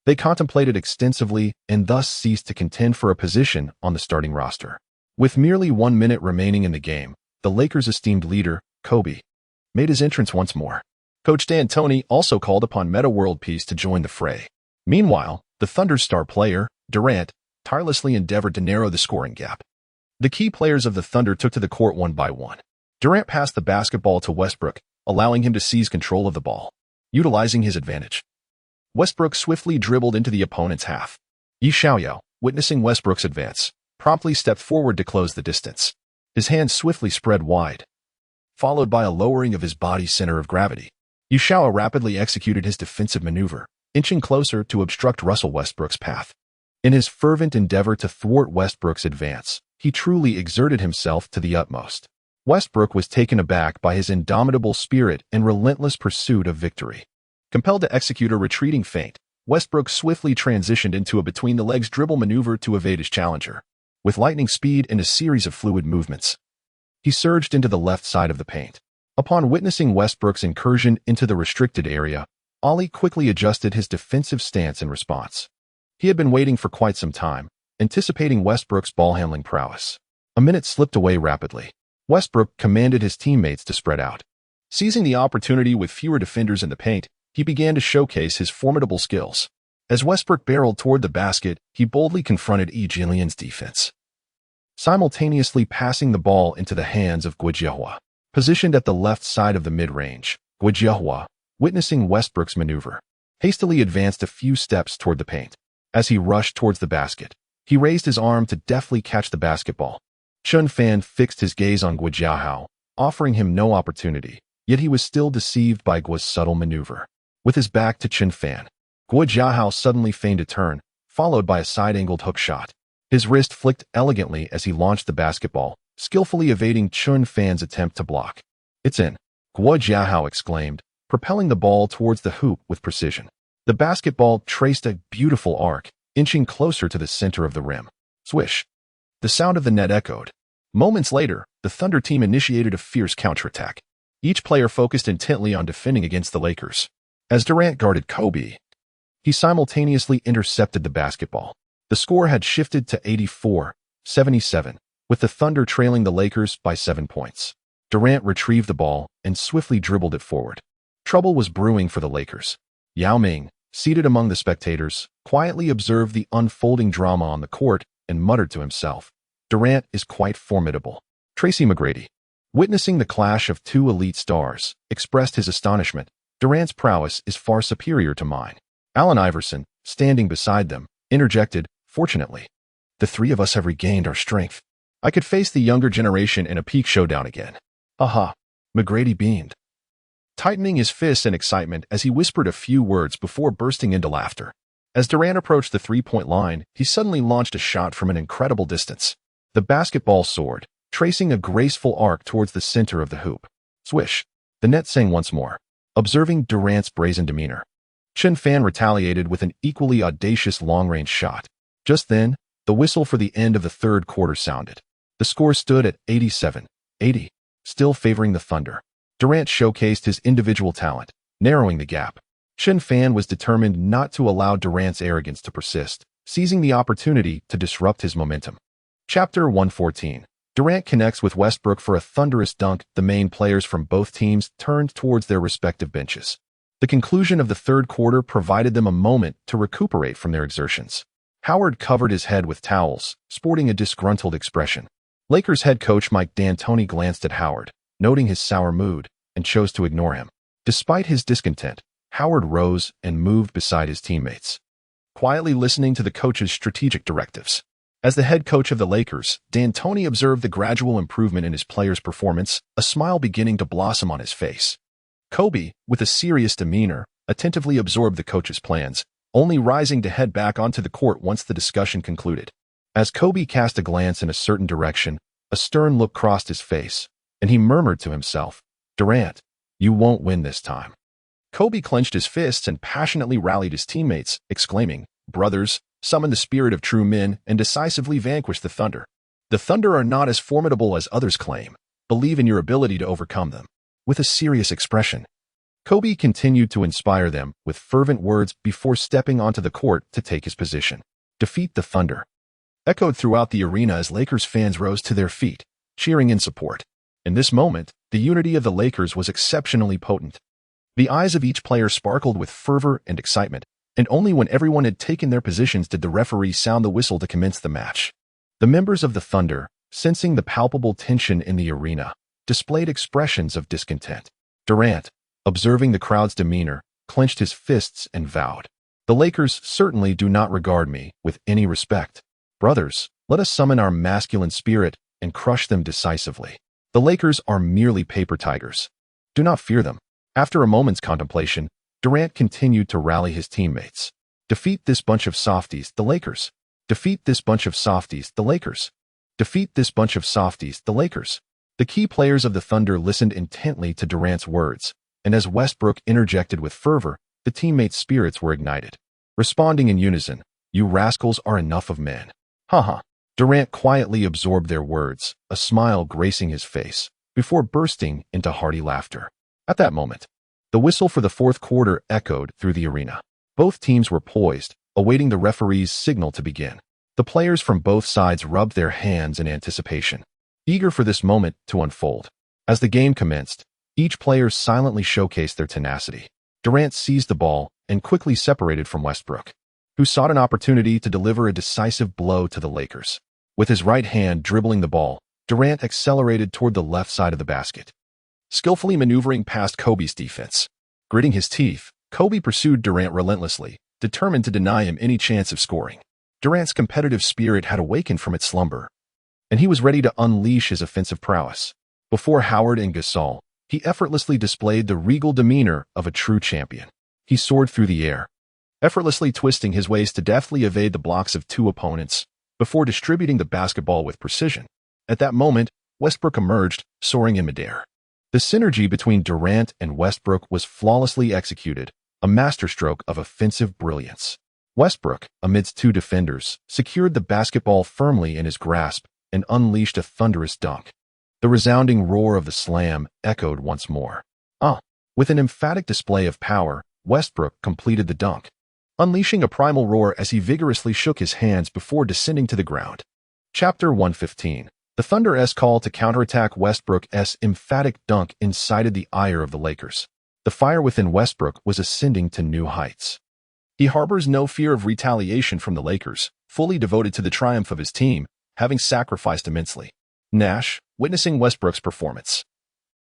They contemplated extensively and thus ceased to contend for a position on the starting roster. With merely 1 minute remaining in the game, the Lakers' esteemed leader, Kobe, made his entrance once more. Coach D'Antoni also called upon Meta World Peace to join the fray. Meanwhile, the Thunder's star player, Durant, tirelessly endeavored to narrow the scoring gap. The key players of the Thunder took to the court one by one. Durant passed the basketball to Westbrook, allowing him to seize control of the ball. Utilizing his advantage, Westbrook swiftly dribbled into the opponent's half. Yi Xiaoyao, witnessing Westbrook's advance, promptly stepped forward to close the distance. His hands swiftly spread wide, followed by a lowering of his body's center of gravity. Yi Xiaoyao rapidly executed his defensive maneuver, inching closer to obstruct Russell Westbrook's path. In his fervent endeavor to thwart Westbrook's advance, he truly exerted himself to the utmost. Westbrook was taken aback by his indomitable spirit and relentless pursuit of victory. Compelled to execute a retreating feint, Westbrook swiftly transitioned into a between-the-legs dribble maneuver to evade his challenger. With lightning speed and a series of fluid movements, he surged into the left side of the paint. Upon witnessing Westbrook's incursion into the restricted area, Ali quickly adjusted his defensive stance in response. He had been waiting for quite some time, anticipating Westbrook's ball-handling prowess. A minute slipped away rapidly. Westbrook commanded his teammates to spread out. Seizing the opportunity with fewer defenders in the paint, he began to showcase his formidable skills. As Westbrook barreled toward the basket, he boldly confronted Jillian's defense, simultaneously passing the ball into the hands of Guijihua. Positioned at the left side of the mid-range, Guijihua, witnessing Westbrook's maneuver, hastily advanced a few steps toward the paint. As he rushed towards the basket, he raised his arm to deftly catch the basketball. Chen Fan fixed his gaze on Guijihua, offering him no opportunity, yet he was still deceived by Gui's subtle maneuver. With his back to Chen Fan, Guijihua suddenly feigned a turn, followed by a side-angled hook shot. His wrist flicked elegantly as he launched the basketball, skillfully evading Chen Fan's attempt to block. "It's in," Guijihua exclaimed, propelling the ball towards the hoop with precision. The basketball traced a beautiful arc, inching closer to the center of the rim. Swish! The sound of the net echoed. Moments later, the Thunder team initiated a fierce counterattack. Each player focused intently on defending against the Lakers. As Durant guarded Kobe, he simultaneously intercepted the basketball. The score had shifted to 84-77, with the Thunder trailing the Lakers by 7 points. Durant retrieved the ball and swiftly dribbled it forward. Trouble was brewing for the Lakers. Yao Ming, seated among the spectators, quietly observed the unfolding drama on the court and muttered to himself, "Durant is quite formidable." Tracy McGrady, witnessing the clash of two elite stars, expressed his astonishment. "Durant's prowess is far superior to mine." Allen Iverson, standing beside them, interjected, "Fortunately, the three of us have regained our strength. I could face the younger generation in a peak showdown again." "Aha!" McGrady beamed, tightening his fists in excitement as he whispered a few words before bursting into laughter. As Durant approached the three-point line, he suddenly launched a shot from an incredible distance. The basketball soared, tracing a graceful arc towards the center of the hoop. Swish! The net sang once more. Observing Durant's brazen demeanor, Chen Fan retaliated with an equally audacious long-range shot. Just then, the whistle for the end of the third quarter sounded. The score stood at 87-80, still favoring the Thunder. Durant showcased his individual talent, narrowing the gap. Chen Fan was determined not to allow Durant's arrogance to persist, seizing the opportunity to disrupt his momentum. Chapter 114. Durant connects with Westbrook for a thunderous dunk. The main players from both teams turned towards their respective benches. The conclusion of the third quarter provided them a moment to recuperate from their exertions. Howard covered his head with towels, sporting a disgruntled expression. Lakers head coach Mike D'Antoni glanced at Howard, noting his sour mood, and chose to ignore him. Despite his discontent, Howard rose and moved beside his teammates, quietly listening to the coach's strategic directives. As the head coach of the Lakers, D'Antoni observed the gradual improvement in his players' performance, a smile beginning to blossom on his face. Kobe, with a serious demeanor, attentively absorbed the coach's plans, only rising to head back onto the court once the discussion concluded. As Kobe cast a glance in a certain direction, a stern look crossed his face, and he murmured to himself, "Durant, you won't win this time." Kobe clenched his fists and passionately rallied his teammates, exclaiming, "Brothers, summon the spirit of true men and decisively vanquish the Thunder. The Thunder are not as formidable as others claim. Believe in your ability to overcome them." With a serious expression, Kobe continued to inspire them with fervent words before stepping onto the court to take his position. "Defeat the Thunder" echoed throughout the arena as Lakers fans rose to their feet, cheering in support. In this moment, the unity of the Lakers was exceptionally potent. The eyes of each player sparkled with fervor and excitement, and only when everyone had taken their positions did the referee sound the whistle to commence the match. The members of the Thunder, sensing the palpable tension in the arena, displayed expressions of discontent. Durant, observing the crowd's demeanor, clenched his fists and vowed, "The Lakers certainly do not regard me with any respect. Brothers, let us summon our masculine spirit and crush them decisively. The Lakers are merely paper tigers. Do not fear them." After a moment's contemplation, Durant continued to rally his teammates. "Defeat this bunch of softies, the Lakers. Defeat this bunch of softies, the Lakers. Defeat this bunch of softies, the Lakers." The key players of the Thunder listened intently to Durant's words, and as Westbrook interjected with fervor, the teammates' spirits were ignited. Responding in unison, "You rascals are enough of men." Haha. Durant quietly absorbed their words, a smile gracing his face, before bursting into hearty laughter. At that moment, the whistle for the fourth quarter echoed through the arena. Both teams were poised, awaiting the referee's signal to begin. The players from both sides rubbed their hands in anticipation, eager for this moment to unfold. As the game commenced, each player silently showcased their tenacity. Durant seized the ball and quickly separated from Westbrook, who sought an opportunity to deliver a decisive blow to the Lakers. With his right hand dribbling the ball, Durant accelerated toward the left side of the basket, skillfully maneuvering past Kobe's defense. Gritting his teeth, Kobe pursued Durant relentlessly, determined to deny him any chance of scoring. Durant's competitive spirit had awakened from its slumber, and he was ready to unleash his offensive prowess. Before Howard and Gasol, he effortlessly displayed the regal demeanor of a true champion. He soared through the air, effortlessly twisting his ways to deftly evade the blocks of two opponents, before distributing the basketball with precision. At that moment, Westbrook emerged, soaring in midair. The synergy between Durant and Westbrook was flawlessly executed, a masterstroke of offensive brilliance. Westbrook, amidst two defenders, secured the basketball firmly in his grasp and unleashed a thunderous dunk. The resounding roar of the slam echoed once more. With an emphatic display of power, Westbrook completed the dunk, unleashing a primal roar as he vigorously shook his hands before descending to the ground. Chapter 115. The Thunder's call to counterattack. Westbrook's emphatic dunk incited the ire of the Lakers. The fire within Westbrook was ascending to new heights. He harbors no fear of retaliation from the Lakers, fully devoted to the triumph of his team, having sacrificed immensely. Nash, witnessing Westbrook's performance,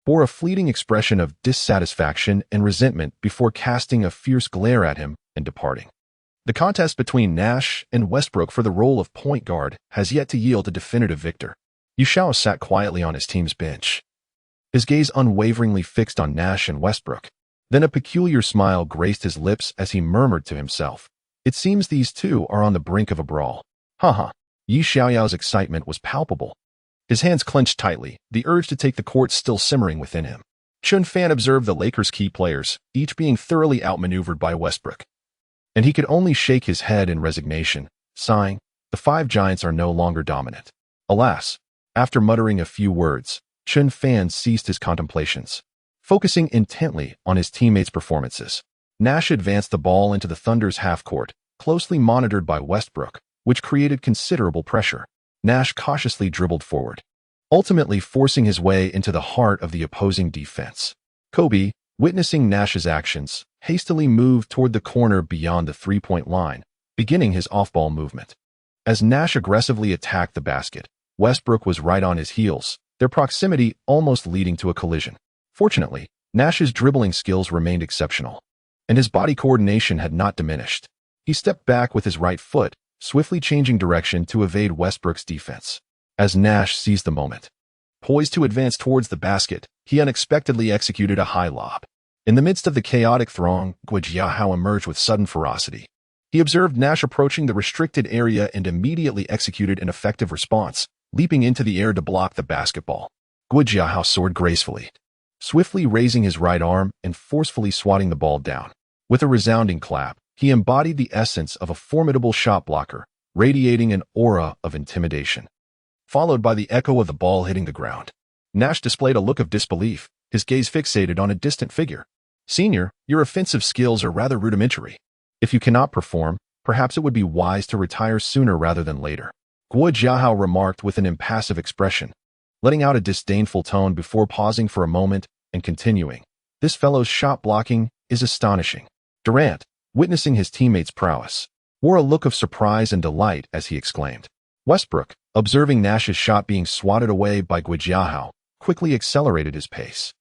bore a fleeting expression of dissatisfaction and resentment before casting a fierce glare at him and departing. The contest between Nash and Westbrook for the role of point guard has yet to yield a definitive victor. Yeshua sat quietly on his team's bench, his gaze unwaveringly fixed on Nash and Westbrook. Then a peculiar smile graced his lips as he murmured to himself, "It seems these two are on the brink of a brawl." Yi Xiaoyao's excitement was palpable. His hands clenched tightly, the urge to take the court still simmering within him. Chen Fan observed the Lakers' key players, each being thoroughly outmaneuvered by Westbrook, and he could only shake his head in resignation, sighing, "The five giants are no longer dominant." Alas, after muttering a few words, Chen Fan ceased his contemplations, focusing intently on his teammates' performances. Nash advanced the ball into the Thunder's half-court, closely monitored by Westbrook, which created considerable pressure. Nash cautiously dribbled forward, ultimately forcing his way into the heart of the opposing defense. Kobe, witnessing Nash's actions, hastily moved toward the corner beyond the three-point line, beginning his off-ball movement. As Nash aggressively attacked the basket, Westbrook was right on his heels, their proximity almost leading to a collision. Fortunately, Nash's dribbling skills remained exceptional, and his body coordination had not diminished. He stepped back with his right foot, swiftly changing direction to evade Westbrook's defense. As Nash seized the moment, poised to advance towards the basket, he unexpectedly executed a high lob. In the midst of the chaotic throng, Guijiahao emerged with sudden ferocity. He observed Nash approaching the restricted area and immediately executed an effective response, leaping into the air to block the basketball. Guijiahao soared gracefully, swiftly raising his right arm and forcefully swatting the ball down. With a resounding clap, he embodied the essence of a formidable shot blocker, radiating an aura of intimidation, followed by the echo of the ball hitting the ground. Nash displayed a look of disbelief, his gaze fixated on a distant figure. "Senior, your offensive skills are rather rudimentary. If you cannot perform, perhaps it would be wise to retire sooner rather than later," Guo Jiahao remarked with an impassive expression, letting out a disdainful tone before pausing for a moment and continuing, "This fellow's shot blocking is astonishing." Durant, witnessing his teammates' prowess, wore a look of surprise and delight as he exclaimed. Westbrook, observing Nash's shot being swatted away by Guijiahao, quickly accelerated his pace.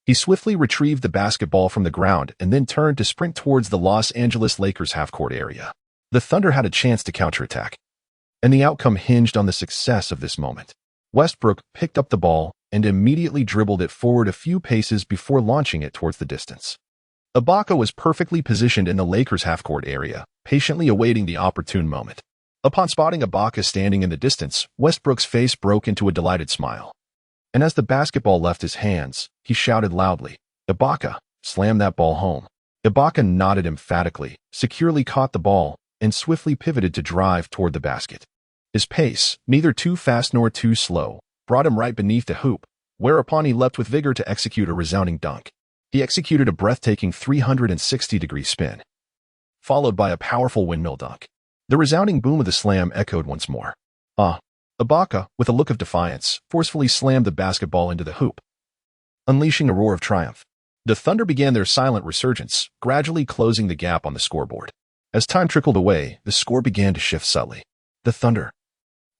He swiftly retrieved the basketball from the ground and then turned to sprint towards the Los Angeles Lakers half-court area. The Thunder had a chance to counterattack, and the outcome hinged on the success of this moment. Westbrook picked up the ball and immediately dribbled it forward a few paces before launching it towards the distance. Ibaka was perfectly positioned in the Lakers' half-court area, patiently awaiting the opportune moment. Upon spotting Ibaka standing in the distance, Westbrook's face broke into a delighted smile. and as the basketball left his hands, he shouted loudly, "Ibaka, slam that ball home." Ibaka nodded emphatically, securely caught the ball, and swiftly pivoted to drive toward the basket. His pace, neither too fast nor too slow, brought him right beneath the hoop, whereupon he leapt with vigor to execute a resounding dunk. He executed a breathtaking 360-degree spin, followed by a powerful windmill dunk. The resounding boom of the slam echoed once more. Ibaka, with a look of defiance, forcefully slammed the basketball into the hoop, unleashing a roar of triumph. The Thunder began their silent resurgence, gradually closing the gap on the scoreboard. As time trickled away, the score began to shift subtly. The Thunder,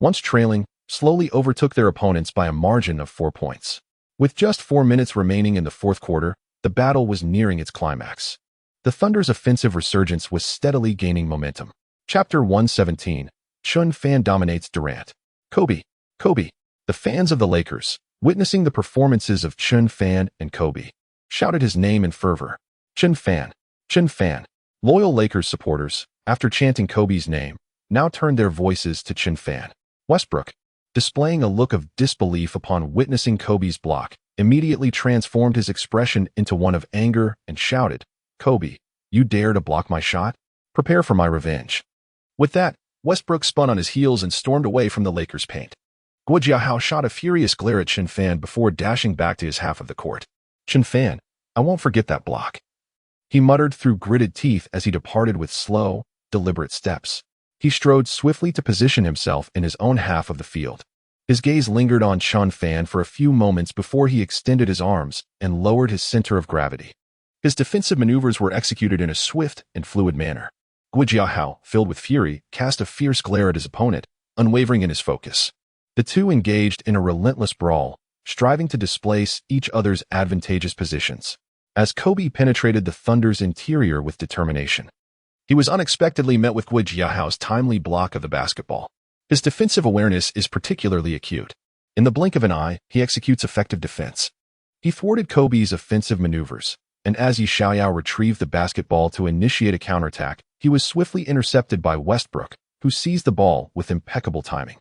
once trailing, slowly overtook their opponents by a margin of 4 points. With just 4 minutes remaining in the fourth quarter, the battle was nearing its climax. The Thunder's offensive resurgence was steadily gaining momentum. Chapter 117, Chen Fan dominates Durant. Kobe. The fans of the Lakers, witnessing the performances of Chen Fan and Kobe, shouted his name in fervor. Chen Fan. Loyal Lakers supporters, after chanting Kobe's name, now turned their voices to Chen Fan. Westbrook, displaying a look of disbelief upon witnessing Kobe's block, immediately transformed his expression into one of anger and shouted, "Kobe, you dare to block my shot? Prepare for my revenge." With that, Westbrook spun on his heels and stormed away from the Lakers' paint. Guojiahao shot a furious glare at Chen Fan before dashing back to his half of the court. "Chen Fan, I won't forget that block," he muttered through gritted teeth as he departed with slow, deliberate steps. He strode swiftly to position himself in his own half of the field. His gaze lingered on Chen Fan for a few moments before he extended his arms and lowered his center of gravity. His defensive maneuvers were executed in a swift and fluid manner. Guojiahao, filled with fury, cast a fierce glare at his opponent, unwavering in his focus. The two engaged in a relentless brawl, striving to displace each other's advantageous positions. As Kobe penetrated the Thunder's interior with determination, he was unexpectedly met with Guojiahao's timely block of the basketball. His defensive awareness is particularly acute. In the blink of an eye, he executes effective defense. He thwarted Kobe's offensive maneuvers, and as Yi Xiaoyao retrieved the basketball to initiate a counterattack, he was swiftly intercepted by Westbrook, who seized the ball with impeccable timing.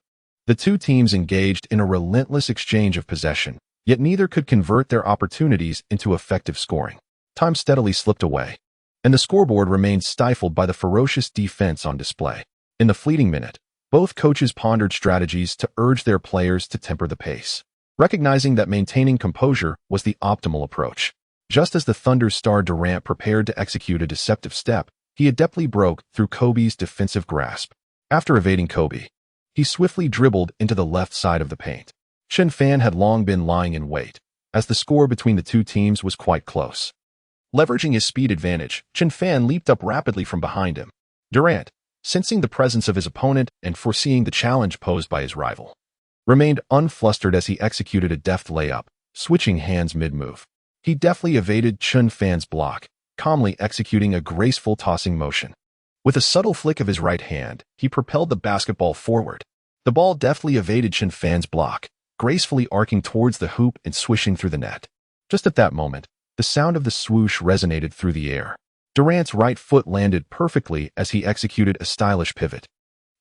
The two teams engaged in a relentless exchange of possession, yet neither could convert their opportunities into effective scoring. Time steadily slipped away, and the scoreboard remained stifled by the ferocious defense on display. In the fleeting minute, both coaches pondered strategies to urge their players to temper the pace, recognizing that maintaining composure was the optimal approach. Just as the Thunder's star Durant prepared to execute a deceptive step, he adeptly broke through Kobe's defensive grasp. After evading Kobe, he swiftly dribbled into the left side of the paint. Chen Fan had long been lying in wait, as the score between the two teams was quite close. Leveraging his speed advantage, Chen Fan leaped up rapidly from behind him. Durant, sensing the presence of his opponent and foreseeing the challenge posed by his rival, remained unflustered as he executed a deft layup, switching hands mid-move. He deftly evaded Chen Fan's block, calmly executing a graceful tossing motion. With a subtle flick of his right hand, he propelled the basketball forward. The ball deftly evaded Chen Fan's block, gracefully arcing towards the hoop and swishing through the net. Just at that moment, the sound of the swoosh resonated through the air. Durant's right foot landed perfectly as he executed a stylish pivot,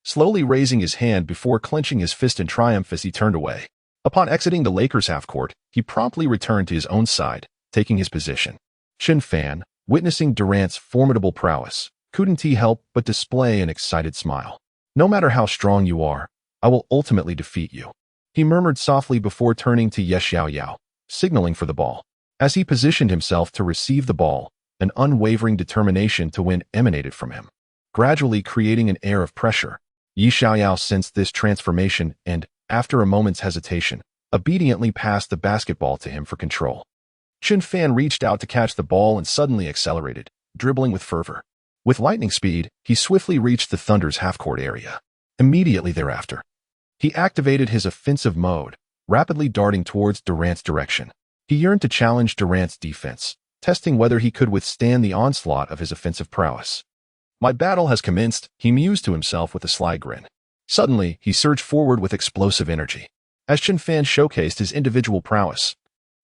slowly raising his hand before clenching his fist in triumph as he turned away. Upon exiting the Lakers' half-court, he promptly returned to his own side, taking his position. Chen Fan, witnessing Durant's formidable prowess, couldn't he help but display an excited smile. "No matter how strong you are, I will ultimately defeat you," he murmured softly before turning to Yi Xiaoyao, signaling for the ball. As he positioned himself to receive the ball, an unwavering determination to win emanated from him, gradually creating an air of pressure. Yi Xiaoyao sensed this transformation and, after a moment's hesitation, obediently passed the basketball to him for control. Chen Fan reached out to catch the ball and suddenly accelerated, dribbling with fervor. With lightning speed, he swiftly reached the Thunder's half-court area. Immediately thereafter, he activated his offensive mode, rapidly darting towards Durant's direction. He yearned to challenge Durant's defense, testing whether he could withstand the onslaught of his offensive prowess. "My battle has commenced," he mused to himself with a sly grin. Suddenly, he surged forward with explosive energy. As Chen Fan showcased his individual prowess,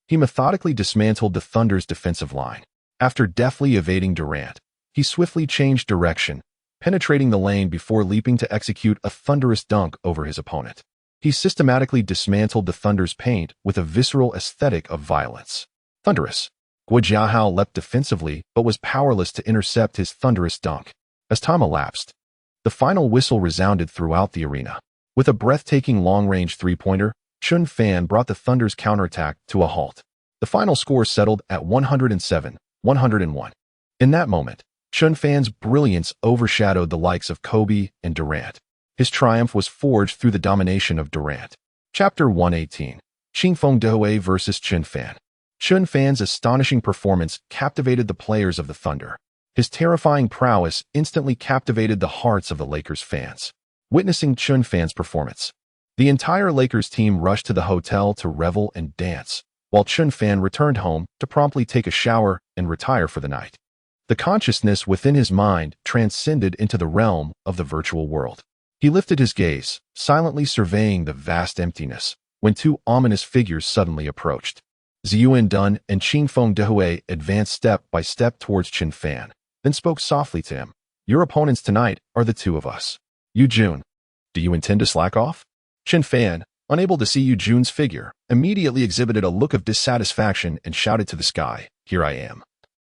he methodically dismantled the Thunder's defensive line. After deftly evading Durant, he swiftly changed direction, penetrating the lane before leaping to execute a thunderous dunk over his opponent. He systematically dismantled the Thunder's paint with a visceral aesthetic of violence. Thunderous. Guo Jiahao leapt defensively but was powerless to intercept his thunderous dunk. As time elapsed, the final whistle resounded throughout the arena. With a breathtaking long-range three-pointer, Chen Fan brought the Thunder's counterattack to a halt. The final score settled at 107-101. In that moment, Chen Fan's brilliance overshadowed the likes of Kobe and Durant. His triumph was forged through the domination of Durant. Chapter 118. Qingfeng Dehui vs. Chen Fan. Chen Fan's astonishing performance captivated the players of the Thunder. His terrifying prowess instantly captivated the hearts of the Lakers fans. Witnessing Chen Fan's performance, the entire Lakers team rushed to the hotel to revel and dance, while Chen Fan returned home to promptly take a shower and retire for the night. The consciousness within his mind transcended into the realm of the virtual world. He lifted his gaze, silently surveying the vast emptiness, when two ominous figures suddenly approached. Ziyuan Dun and Qingfeng Dehui advanced step by step towards Chen Fan, then spoke softly to him. Your opponents tonight are the two of us. Yu Jun, do you intend to slack off? Chen Fan, unable to see Yu Jun's figure, immediately exhibited a look of dissatisfaction and shouted to the sky, Here I am.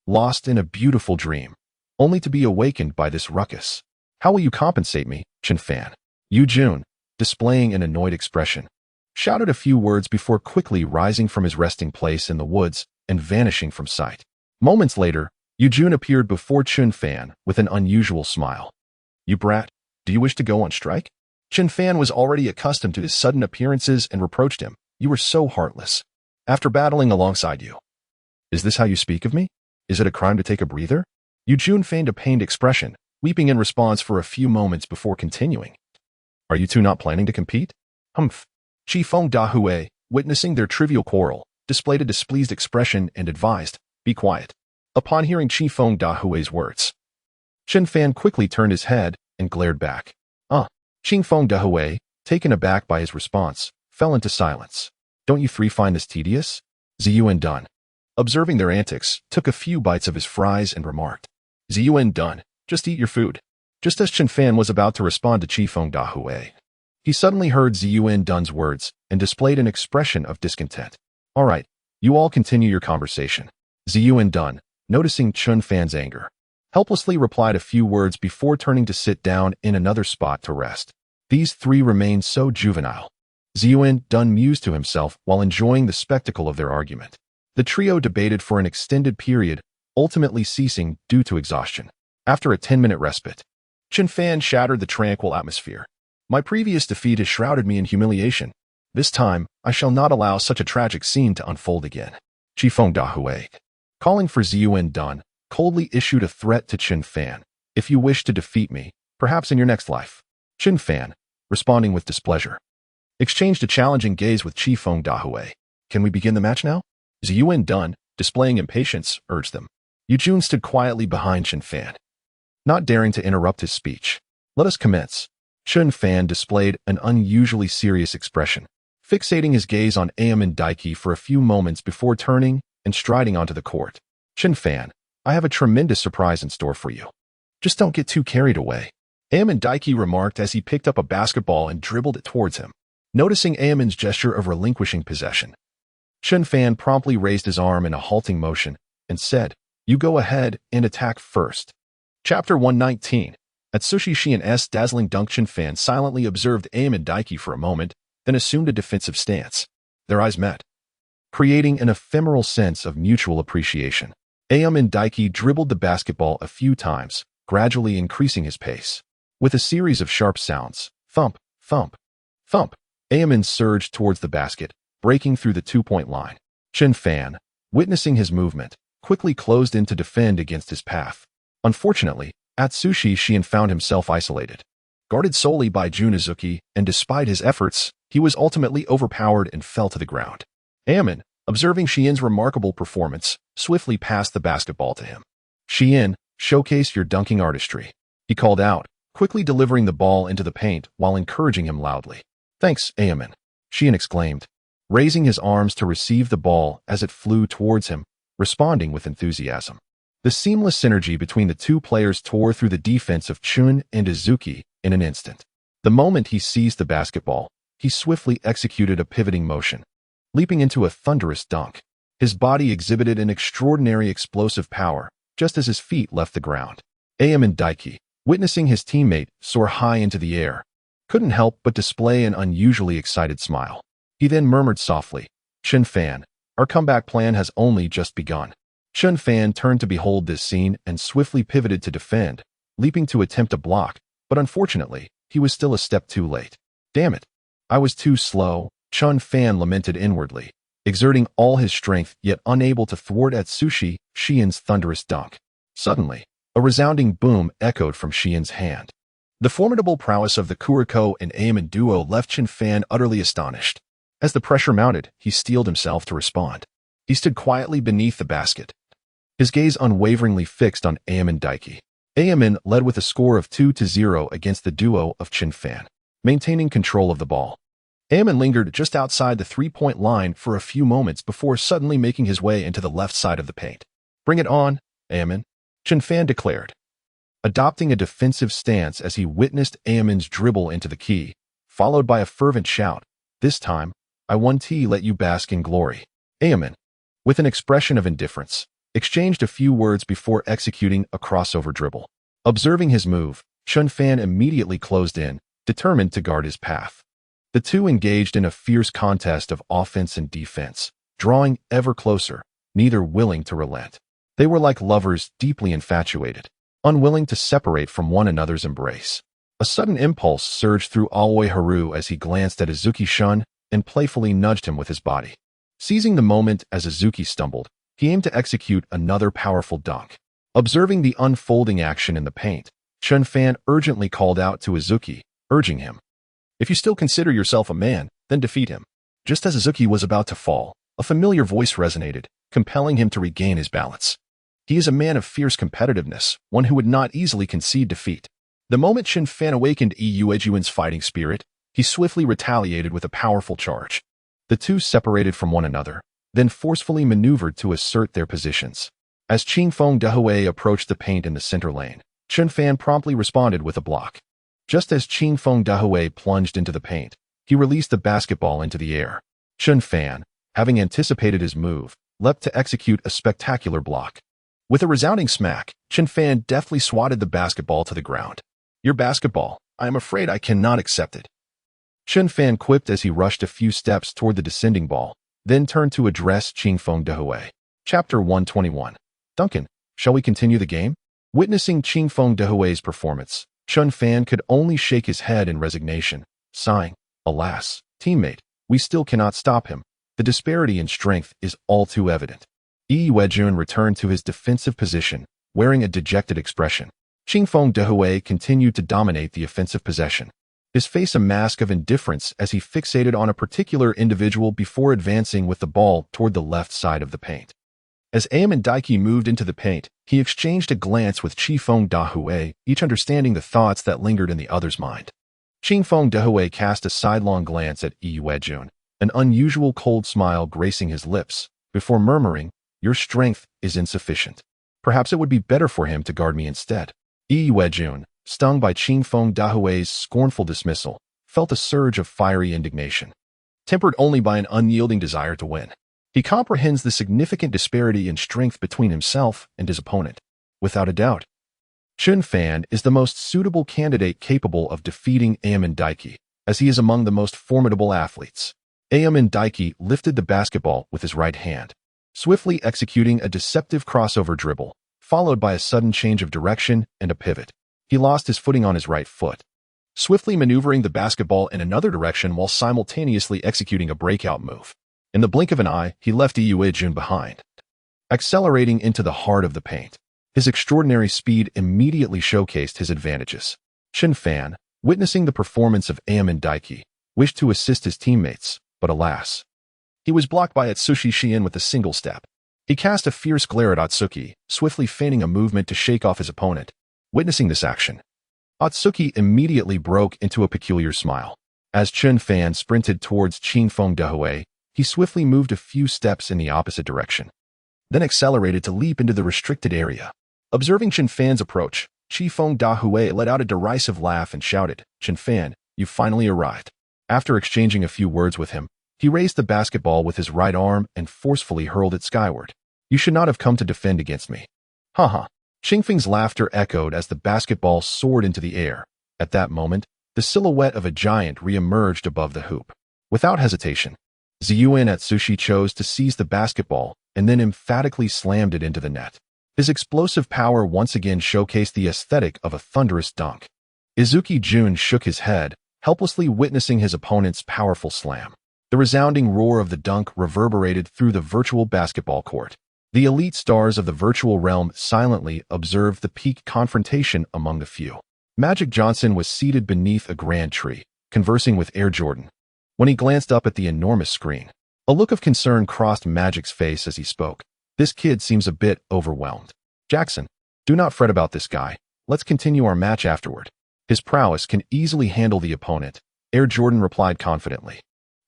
Lost in a beautiful dream, only to be awakened by this ruckus. How will you compensate me, Chen Fan? Yu Jun, displaying an annoyed expression, shouted a few words before quickly rising from his resting place in the woods and vanishing from sight. Moments later, Yu Jun appeared before Chen Fan with an unusual smile. You brat, do you wish to go on strike? Chen Fan was already accustomed to his sudden appearances and reproached him. You were so heartless. After battling alongside you. Is this how you speak of me? Is it a crime to take a breather? Yu Jun feigned a pained expression, weeping in response for a few moments before continuing. Are you two not planning to compete? Humph. Qifeng Dahui, witnessing their trivial quarrel, displayed a displeased expression and advised, be quiet. Upon hearing Qifeng Dahui's words, Chen Fan quickly turned his head and glared back. Qifeng Dahui, taken aback by his response, fell into silence. Don't you three find this tedious? Ziyuan Dun, observing their antics, took a few bites of his fries and remarked, Ziyuan Dun, just eat your food. Just as Chen Fan was about to respond to Qifeng Dahui, he suddenly heard Ziyuan Dun's words and displayed an expression of discontent. All right, you all continue your conversation. Ziyuan Dun, noticing Chen Fan's anger, helplessly replied a few words before turning to sit down in another spot to rest. These three remained so juvenile. Ziyuan Dun mused to himself while enjoying the spectacle of their argument. The trio debated for an extended period, ultimately ceasing due to exhaustion. After a 10-minute respite, Chen Fan shattered the tranquil atmosphere. My previous defeat has shrouded me in humiliation. This time, I shall not allow such a tragic scene to unfold again. Qifeng Dahui, calling for Ziyuan Dun, coldly issued a threat to Chen Fan. If you wish to defeat me, perhaps in your next life. Chen Fan, responding with displeasure, exchanged a challenging gaze with Qifeng Dahui. Can we begin the match now? Ziyuan Dun, displaying impatience, urged them. Yu Jun stood quietly behind Chen Fan, not daring to interrupt his speech. Let us commence. Chen Fan displayed an unusually serious expression, fixating his gaze on Aomine Daiki for a few moments before turning and striding onto the court. Chen Fan, I have a tremendous surprise in store for you. Just don't get too carried away. Aomine Daiki remarked as he picked up a basketball and dribbled it towards him. Noticing Aomine's gesture of relinquishing possession, Chen Fan promptly raised his arm in a halting motion and said, You go ahead and attack first. Chapter 119. At Sushi Xian's dazzling dunk, Chen Fan silently observed Aomine Daiki for a moment, then assumed a defensive stance. Their eyes met, creating an ephemeral sense of mutual appreciation. Aomine Daiki dribbled the basketball a few times, gradually increasing his pace. With a series of sharp sounds, thump, thump, thump, Aomine surged towards the basket, breaking through the two-point line. Chen Fan, witnessing his movement, quickly closed in to defend against his path. Unfortunately, Atsushi Xian found himself isolated. Guarded solely by Junazuki, and despite his efforts, he was ultimately overpowered and fell to the ground. Aomine, observing Xian's remarkable performance, swiftly passed the basketball to him. Xian, showcase your dunking artistry, he called out, quickly delivering the ball into the paint while encouraging him loudly. Thanks, Aomine, Xian exclaimed, raising his arms to receive the ball as it flew towards him, responding with enthusiasm. The seamless synergy between the two players tore through the defense of Chun and Izuki in an instant. The moment he seized the basketball, he swiftly executed a pivoting motion, leaping into a thunderous dunk. His body exhibited an extraordinary explosive power, just as his feet left the ground. Aomine Daiki, witnessing his teammate soar high into the air, couldn't help but display an unusually excited smile. He then murmured softly, "Chen Fan, our comeback plan has only just begun." Chen Fan turned to behold this scene and swiftly pivoted to defend, leaping to attempt a block, but unfortunately, he was still a step too late. "Damn it, I was too slow," Chen Fan lamented inwardly, exerting all his strength yet unable to thwart Atsushi Shien's thunderous dunk. Suddenly, a resounding boom echoed from Shien's hand. The formidable prowess of the Kuriko and Aomine duo left Chen Fan utterly astonished. As the pressure mounted, he steeled himself to respond. He stood quietly beneath the basket, his gaze unwaveringly fixed on Aomine Daiki. Aomine led with a score of 2-0 against the duo of Chen Fan, maintaining control of the ball. Aomine lingered just outside the three-point line for a few moments before suddenly making his way into the left side of the paint. "Bring it on, Aomine," Chen Fan declared, adopting a defensive stance as he witnessed Aomine's dribble into the key, followed by a fervent shout, "This time, I won't let you bask in glory." Aomine, with an expression of indifference, exchanged a few words before executing a crossover dribble. Observing his move, Chen Fan immediately closed in, determined to guard his path. The two engaged in a fierce contest of offense and defense, drawing ever closer, neither willing to relent. They were like lovers deeply infatuated, unwilling to separate from one another's embrace. A sudden impulse surged through Aoi Haru as he glanced at Azuki-shun and playfully nudged him with his body. Seizing the moment as Azuki stumbled, he aimed to execute another powerful dunk. Observing the unfolding action in the paint, Chen Fan urgently called out to Azuki, urging him, "If you still consider yourself a man, then defeat him." Just as Azuki was about to fall, a familiar voice resonated, compelling him to regain his balance. He is a man of fierce competitiveness, one who would not easily concede defeat. The moment Chen Fan awakened Yuejuan's fighting spirit, he swiftly retaliated with a powerful charge. The two separated from one another, then forcefully maneuvered to assert their positions. As Qingfeng Dehui approached the paint in the center lane, Chen Fan promptly responded with a block. Just as Qingfeng Dehui plunged into the paint, he released the basketball into the air. Chen Fan, having anticipated his move, leapt to execute a spectacular block. With a resounding smack, Chen Fan deftly swatted the basketball to the ground. "Your basketball, I am afraid I cannot accept it," Chen Fan quipped as he rushed a few steps toward the descending ball, then turned to address Qingfeng Dehui. Chapter 121. "Duncan, shall we continue the game?" Witnessing Qingfeng Dehui's performance, Chen Fan could only shake his head in resignation, sighing, "Alas, teammate, we still cannot stop him. The disparity in strength is all too evident." Yuejun returned to his defensive position, wearing a dejected expression. Qingfeng Dehui continued to dominate the offensive possession, his face a mask of indifference as he fixated on a particular individual before advancing with the ball toward the left side of the paint. As Aomine Daiki moved into the paint, he exchanged a glance with Qingfeng Dehui, each understanding the thoughts that lingered in the other's mind. Qingfeng Dehui cast a sidelong glance at Yuejun, an unusual cold smile gracing his lips, before murmuring, "Your strength is insufficient. Perhaps it would be better for him to guard me instead." Yuejun, stung by Qingfeng Dehui's scornful dismissal, felt a surge of fiery indignation, tempered only by an unyielding desire to win. He comprehends the significant disparity in strength between himself and his opponent. Without a doubt, Chen Fan is the most suitable candidate capable of defeating Aomine Daiki, as he is among the most formidable athletes. Aomine Daiki lifted the basketball with his right hand, swiftly executing a deceptive crossover dribble, followed by a sudden change of direction and a pivot. He lost his footing on his right foot, swiftly maneuvering the basketball in another direction while simultaneously executing a breakout move. In the blink of an eye, he left Yuejun behind, accelerating into the heart of the paint. His extraordinary speed immediately showcased his advantages. Chen Fan, witnessing the performance of Aomine Daiki, wished to assist his teammates, but alas, he was blocked by Atsushi Shien with a single step. He cast a fierce glare at Atsuki, swiftly feigning a movement to shake off his opponent. Witnessing this action, Atsuki immediately broke into a peculiar smile. As Chen Fan sprinted towards Qingfeng Dehui, he swiftly moved a few steps in the opposite direction, then accelerated to leap into the restricted area. Observing Chen Fan's approach, Qingfeng Dehui let out a derisive laugh and shouted, "Chen Fan, you finally arrived." After exchanging a few words with him, he raised the basketball with his right arm and forcefully hurled it skyward. You should not have come to defend against me. Haha. Xingfeng's laughter echoed as the basketball soared into the air. At that moment, the silhouette of a giant re-emerged above the hoop. Without hesitation, Ziyuan Atsushi chose to seize the basketball and then emphatically slammed it into the net. His explosive power once again showcased the aesthetic of a thunderous dunk. Izuki Jun shook his head, helplessly witnessing his opponent's powerful slam. The resounding roar of the dunk reverberated through the virtual basketball court. The elite stars of the virtual realm silently observed the peak confrontation among the few. Magic Johnson was seated beneath a grand tree, conversing with Air Jordan. When he glanced up at the enormous screen, a look of concern crossed Magic's face as he spoke. This kid seems a bit overwhelmed. Jackson, do not fret about this guy. Let's continue our match afterward. His prowess can easily handle the opponent, Air Jordan replied confidently,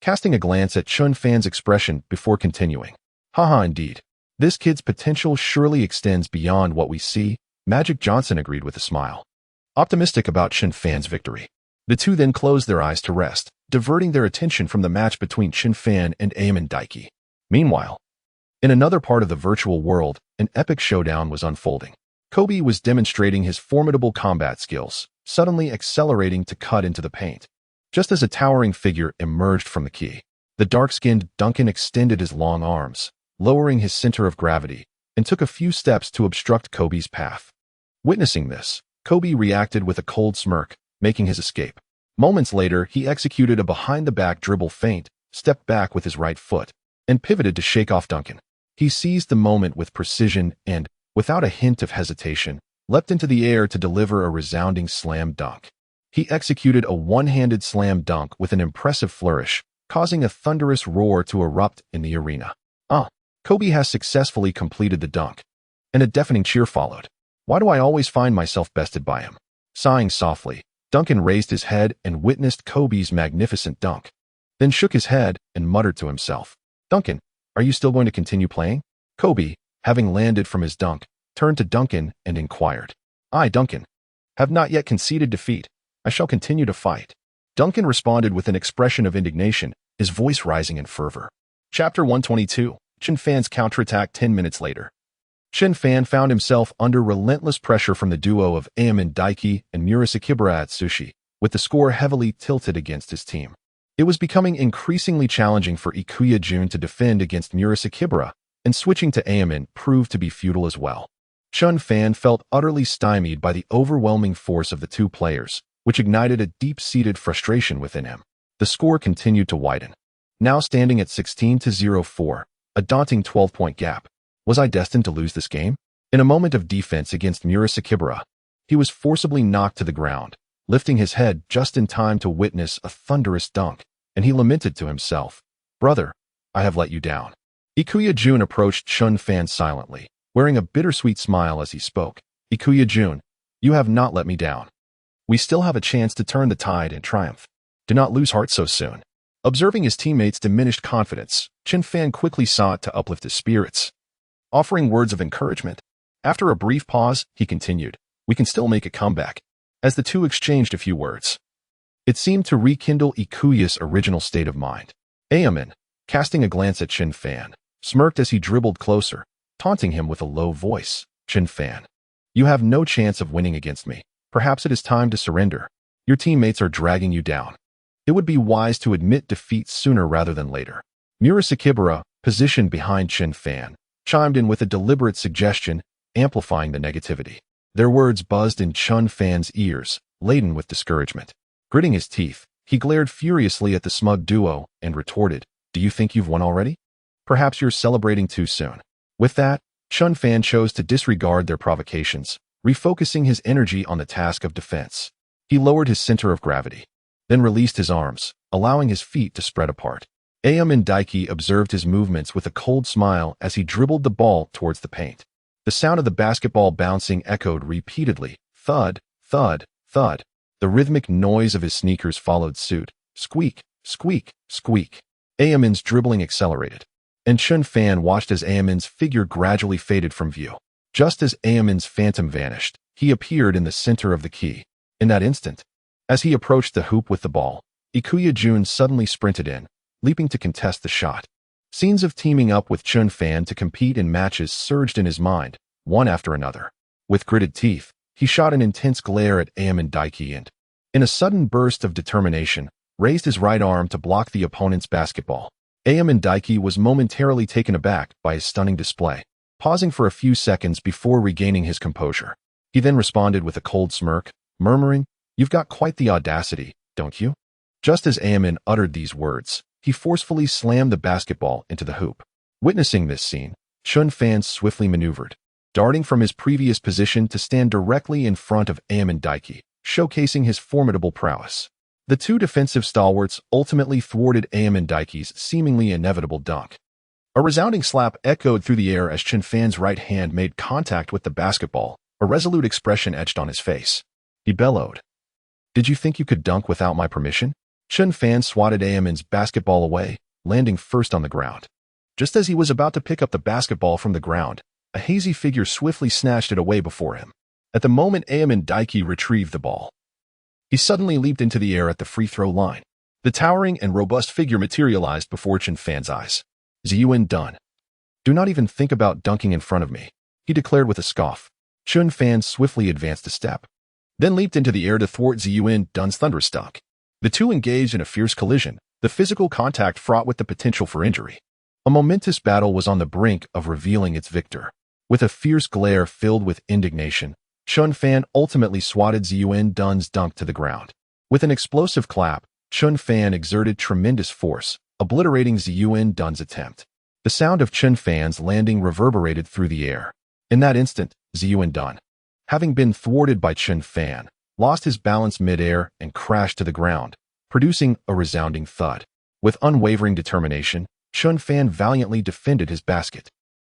casting a glance at Chen Fan's expression before continuing. Haha, indeed. This kid's potential surely extends beyond what we see, Magic Johnson agreed with a smile. Optimistic about Chen Fan's victory. The two then closed their eyes to rest, diverting their attention from the match between Chen Fan and Aomine Daiki. Meanwhile, in another part of the virtual world, an epic showdown was unfolding. Kobe was demonstrating his formidable combat skills, suddenly accelerating to cut into the paint. Just as a towering figure emerged from the key, the dark-skinned Duncan extended his long arms, lowering his center of gravity, and took a few steps to obstruct Kobe's path. Witnessing this, Kobe reacted with a cold smirk, making his escape. Moments later, he executed a behind-the-back dribble feint, stepped back with his right foot, and pivoted to shake off Duncan. He seized the moment with precision and, without a hint of hesitation, leapt into the air to deliver a resounding slam dunk. He executed a one-handed slam dunk with an impressive flourish, causing a thunderous roar to erupt in the arena. Kobe has successfully completed the dunk, and a deafening cheer followed. Why do I always find myself bested by him? Sighing softly, Duncan raised his head and witnessed Kobe's magnificent dunk, then shook his head and muttered to himself. Duncan, are you still going to continue playing? Kobe, having landed from his dunk, turned to Duncan and inquired. I, Duncan, have not yet conceded defeat. I shall continue to fight. Duncan responded with an expression of indignation, his voice rising in fervor. Chapter 122. Chen Fan's counterattack 10 minutes later. Chen Fan found himself under relentless pressure from the duo of Aomine Daiki and Murasakibara Atsushi, with the score heavily tilted against his team. It was becoming increasingly challenging for Ikuya Jun to defend against Murasakibara, and switching to Aomine proved to be futile as well. Chen Fan felt utterly stymied by the overwhelming force of the two players, which ignited a deep-seated frustration within him. The score continued to widen, now standing at 16-04, a daunting 12-point gap. Was I destined to lose this game? In a moment of defense against Murasakibara, he was forcibly knocked to the ground, lifting his head just in time to witness a thunderous dunk, and he lamented to himself, Brother, I have let you down. Ikuya Jun approached Chen Fan silently, wearing a bittersweet smile as he spoke. Ikuya Jun, you have not let me down. We still have a chance to turn the tide and triumph. Do not lose heart so soon. Observing his teammates' diminished confidence, Chen Fan quickly sought to uplift his spirits. Offering words of encouragement, after a brief pause, he continued, We can still make a comeback. As the two exchanged a few words, it seemed to rekindle Ikuya's original state of mind. Aomine, casting a glance at Chen Fan, smirked as he dribbled closer, taunting him with a low voice. Chen Fan, you have no chance of winning against me. Perhaps it is time to surrender. Your teammates are dragging you down. It would be wise to admit defeat sooner rather than later. Murasakibara, positioned behind Chen Fan, chimed in with a deliberate suggestion, amplifying the negativity. Their words buzzed in Chen Fan's ears, laden with discouragement. Gritting his teeth, he glared furiously at the smug duo and retorted, Do you think you've won already? Perhaps you're celebrating too soon. With that, Chen Fan chose to disregard their provocations, refocusing his energy on the task of defense. He lowered his center of gravity, then released his arms, allowing his feet to spread apart. Aomine Daiki observed his movements with a cold smile as he dribbled the ball towards the paint. The sound of the basketball bouncing echoed repeatedly, thud, thud, thud. The rhythmic noise of his sneakers followed suit, squeak, squeak, squeak. Aomine's dribbling accelerated, and Chen Fan watched as Aomine's figure gradually faded from view. Just as Aomine's phantom vanished, he appeared in the center of the key. In that instant, as he approached the hoop with the ball, Ikuya Jun suddenly sprinted in, leaping to contest the shot. Scenes of teaming up with Chen Fan to compete in matches surged in his mind, one after another. With gritted teeth, he shot an intense glare at Aomine Daiki and, in a sudden burst of determination, raised his right arm to block the opponent's basketball. Aomine Daiki was momentarily taken aback by his stunning display, pausing for a few seconds before regaining his composure. He then responded with a cold smirk, murmuring, "You've got quite the audacity, don't you?" Just as Aomine uttered these words, he forcefully slammed the basketball into the hoop. Witnessing this scene, Chen Fan swiftly maneuvered, darting from his previous position to stand directly in front of Aomine Daiki, showcasing his formidable prowess. The two defensive stalwarts ultimately thwarted Aomine Daiki's seemingly inevitable dunk. A resounding slap echoed through the air as Chen Fan's right hand made contact with the basketball, a resolute expression etched on his face. He bellowed, "Did you think you could dunk without my permission?" Chen Fan swatted Aomine's basketball away, landing first on the ground. Just as he was about to pick up the basketball from the ground, a hazy figure swiftly snatched it away before him. At the moment Aomine Daiki retrieved the ball, he suddenly leaped into the air at the free throw line. The towering and robust figure materialized before Chen Fan's eyes. "Ziyuan done. Do not even think about dunking in front of me," he declared with a scoff. Chen Fan swiftly advanced a step, then leaped into the air to thwart Ziyuan Dun's thunderous dunk. The two engaged in a fierce collision, the physical contact fraught with the potential for injury. A momentous battle was on the brink of revealing its victor. With a fierce glare filled with indignation, Chen Fan ultimately swatted Ziyuan Dun's dunk to the ground. With an explosive clap, Chen Fan exerted tremendous force, obliterating Ziyuan Dun's attempt. The sound of Chen Fan's landing reverberated through the air. In that instant, Ziyuan Dun, having been thwarted by Chen Fan, lost his balance mid-air and crashed to the ground, producing a resounding thud. With unwavering determination, Chen Fan valiantly defended his basket.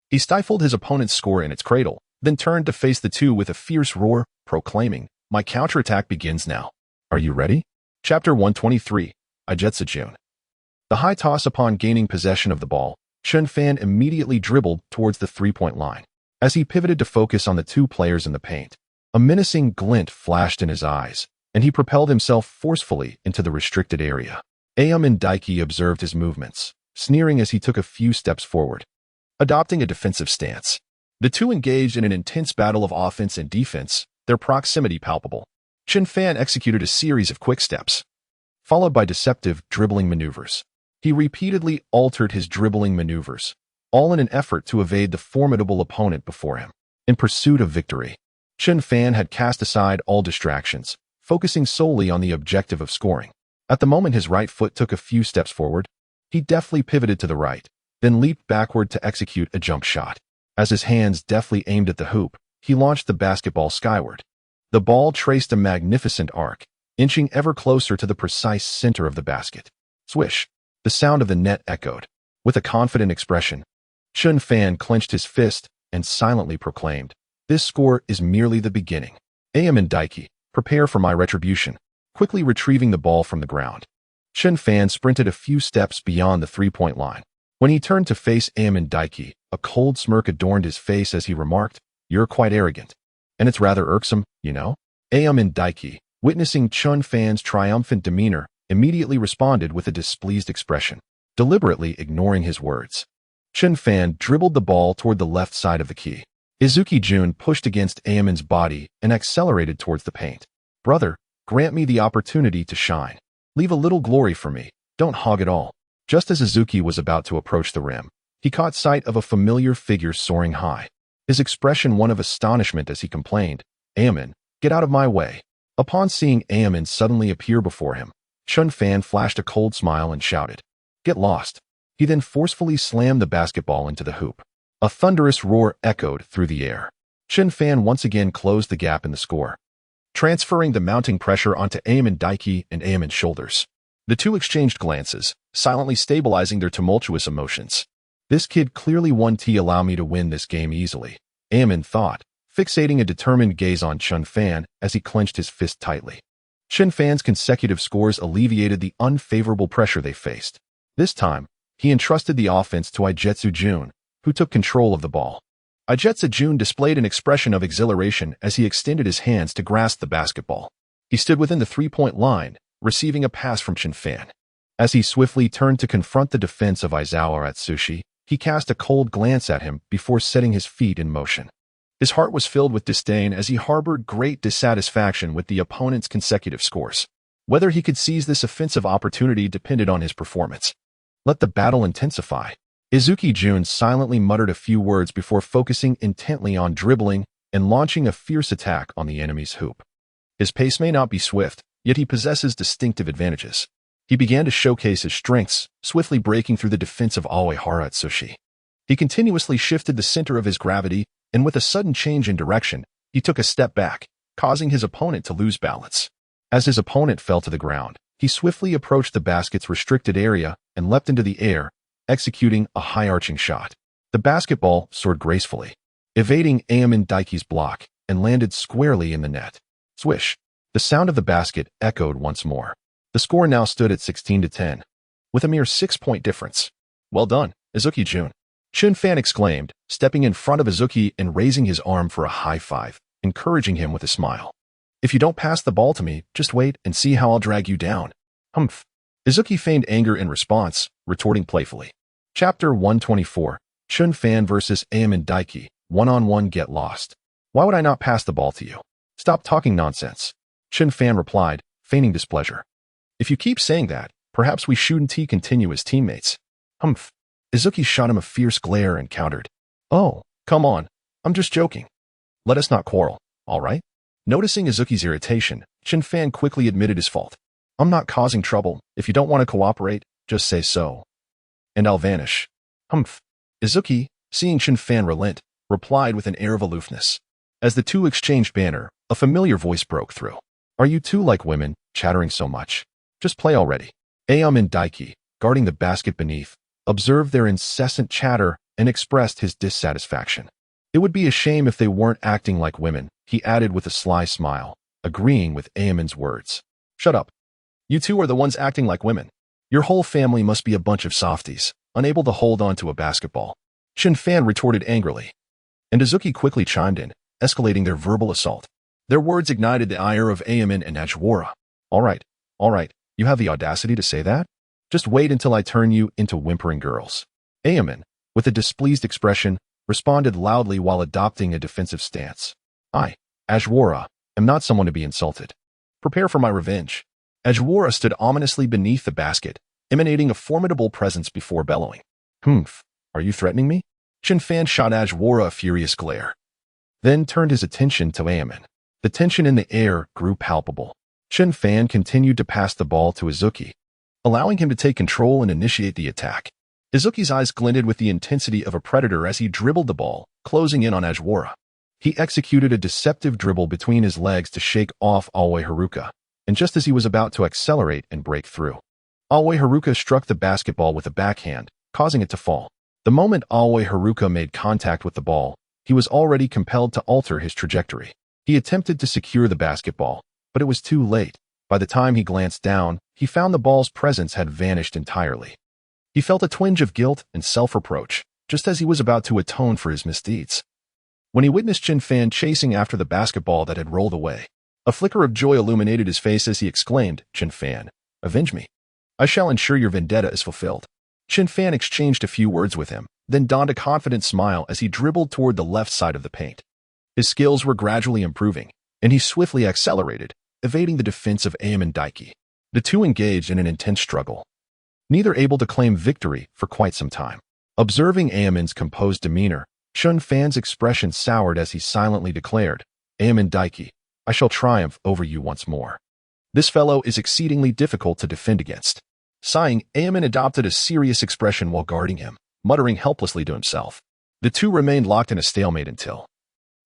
He stifled his opponent's score in its cradle, then turned to face the two with a fierce roar, proclaiming, "My counterattack begins now. Are you ready?" Chapter 123, Ijetsu Jun. The high toss upon gaining possession of the ball, Chen Fan immediately dribbled towards the three-point line. As he pivoted to focus on the two players in the paint, a menacing glint flashed in his eyes, and he propelled himself forcefully into the restricted area. Aomine Daiki observed his movements, sneering as he took a few steps forward, adopting a defensive stance. The two engaged in an intense battle of offense and defense, their proximity palpable. Chen Fan executed a series of quick steps, followed by deceptive dribbling maneuvers. He repeatedly altered his dribbling maneuvers, all in an effort to evade the formidable opponent before him. In pursuit of victory, Chen Fan had cast aside all distractions, focusing solely on the objective of scoring. At the moment his right foot took a few steps forward, he deftly pivoted to the right, then leaped backward to execute a jump shot. As his hands deftly aimed at the hoop, he launched the basketball skyward. The ball traced a magnificent arc, inching ever closer to the precise center of the basket. Swish! The sound of the net echoed. With a confident expression, Chen Fan clenched his fist and silently proclaimed, "This score is merely the beginning. Aomine Daiki, prepare for my retribution." Quickly retrieving the ball from the ground, Chen Fan sprinted a few steps beyond the three-point line. When he turned to face Aomine Daiki, a cold smirk adorned his face as he remarked, "You're quite arrogant. And it's rather irksome, you know?" Aomine Daiki, witnessing Chen Fan's triumphant demeanor, immediately responded with a displeased expression, deliberately ignoring his words. Chen Fan dribbled the ball toward the left side of the key. Izuki Jun pushed against Aomine's body and accelerated towards the paint. "Brother, grant me the opportunity to shine. Leave a little glory for me. Don't hog it all." Just as Izuki was about to approach the rim, he caught sight of a familiar figure soaring high. His expression one of astonishment as he complained, "Aomine, get out of my way." Upon seeing Aomine suddenly appear before him, Chen Fan flashed a cold smile and shouted, "Get lost." He then forcefully slammed the basketball into the hoop. A thunderous roar echoed through the air. Chen Fan once again closed the gap in the score, transferring the mounting pressure onto Aomine Daiki and Aomine's shoulders. The two exchanged glances, silently stabilizing their tumultuous emotions. "This kid clearly won to allow me to win this game easily," Aomine thought, fixating a determined gaze on Chen Fan as he clenched his fist tightly. Chen Fan's consecutive scores alleviated the unfavorable pressure they faced. This time, he entrusted the offense to Ijetsu Jun, who took control of the ball. Ijetsu Jun displayed an expression of exhilaration as he extended his hands to grasp the basketball. He stood within the three-point line, receiving a pass from Chen Fan. As he swiftly turned to confront the defense of Aizawa Atsushi, he cast a cold glance at him before setting his feet in motion. His heart was filled with disdain as he harbored great dissatisfaction with the opponent's consecutive scores. Whether he could seize this offensive opportunity depended on his performance. Let the battle intensify. Izuki Jun silently muttered a few words before focusing intently on dribbling and launching a fierce attack on the enemy's hoop. His pace may not be swift, yet he possesses distinctive advantages. He began to showcase his strengths, swiftly breaking through the defense of Aomine Atsushi. He continuously shifted the center of his gravity, and with a sudden change in direction, he took a step back, causing his opponent to lose balance. As his opponent fell to the ground, he swiftly approached the basket's restricted area and leapt into the air, executing a high-arching shot. The basketball soared gracefully, evading Aomine Daiki's block, and landed squarely in the net. Swish! The sound of the basket echoed once more. The score now stood at 16-10, with a mere 6-point difference. Well done, Izuki Jun. Chen Fan exclaimed, stepping in front of Izuki and raising his arm for a high five, encouraging him with a smile. If you don't pass the ball to me, just wait and see how I'll drag you down. Humph. Izuki feigned anger in response, retorting playfully. Chapter 124, Chen Fan vs. Aomine Daiki, one-on-one get lost. Why would I not pass the ball to you? Stop talking nonsense. Chen Fan replied, feigning displeasure. If you keep saying that, perhaps we shouldn't continue as teammates. Humph. Izuki shot him a fierce glare and countered. Oh, come on. I'm just joking. Let us not quarrel, all right? Noticing Izuki's irritation, Chen Fan quickly admitted his fault. I'm not causing trouble. If you don't want to cooperate, just say so. And I'll vanish. Humph. Izuki, seeing Chen Fan relent, replied with an air of aloofness. As the two exchanged banter, a familiar voice broke through. Are you two like women, chattering so much? Just play already. Aomine Daiki, guarding the basket beneath, observed their incessant chatter and expressed his dissatisfaction. It would be a shame if they weren't acting like women, he added with a sly smile, agreeing with Aomine's words. Shut up. You two are the ones acting like women. Your whole family must be a bunch of softies, unable to hold on to a basketball. Chen Fan retorted angrily. And Izuki quickly chimed in, escalating their verbal assault. Their words ignited the ire of Aomine and Ajwara. All right, you have the audacity to say that? Just wait until I turn you into whimpering girls. Aomine, with a displeased expression, responded loudly while adopting a defensive stance. I, Ajwara, am not someone to be insulted. Prepare for my revenge. Ajwara stood ominously beneath the basket, emanating a formidable presence before bellowing. Humph, are you threatening me? Chen Fan shot Ajwara a furious glare, then turned his attention to Aomine. The tension in the air grew palpable. Chen Fan continued to pass the ball to Izuki, allowing him to take control and initiate the attack. Izuki's eyes glinted with the intensity of a predator as he dribbled the ball, closing in on Ajwara. He executed a deceptive dribble between his legs to shake off Aoi Haruka, and just as he was about to accelerate and break through, Aoi Haruka struck the basketball with a backhand, causing it to fall. The moment Aoi Haruka made contact with the ball, he was already compelled to alter his trajectory. He attempted to secure the basketball, but it was too late. By the time he glanced down, he found the ball's presence had vanished entirely. He felt a twinge of guilt and self-reproach, just as he was about to atone for his misdeeds. When he witnessed Chen Fan chasing after the basketball that had rolled away, a flicker of joy illuminated his face as he exclaimed, Chen Fan, avenge me. I shall ensure your vendetta is fulfilled. Chen Fan exchanged a few words with him, then donned a confident smile as he dribbled toward the left side of the paint. His skills were gradually improving, and he swiftly accelerated, evading the defense of Aomine Daiki. The two engaged in an intense struggle, neither able to claim victory for quite some time. Observing Aomine's composed demeanor, Chen Fan's expression soured as he silently declared, Aomine Daiki, I shall triumph over you once more. This fellow is exceedingly difficult to defend against. Sighing, Aomine adopted a serious expression while guarding him, muttering helplessly to himself. The two remained locked in a stalemate until,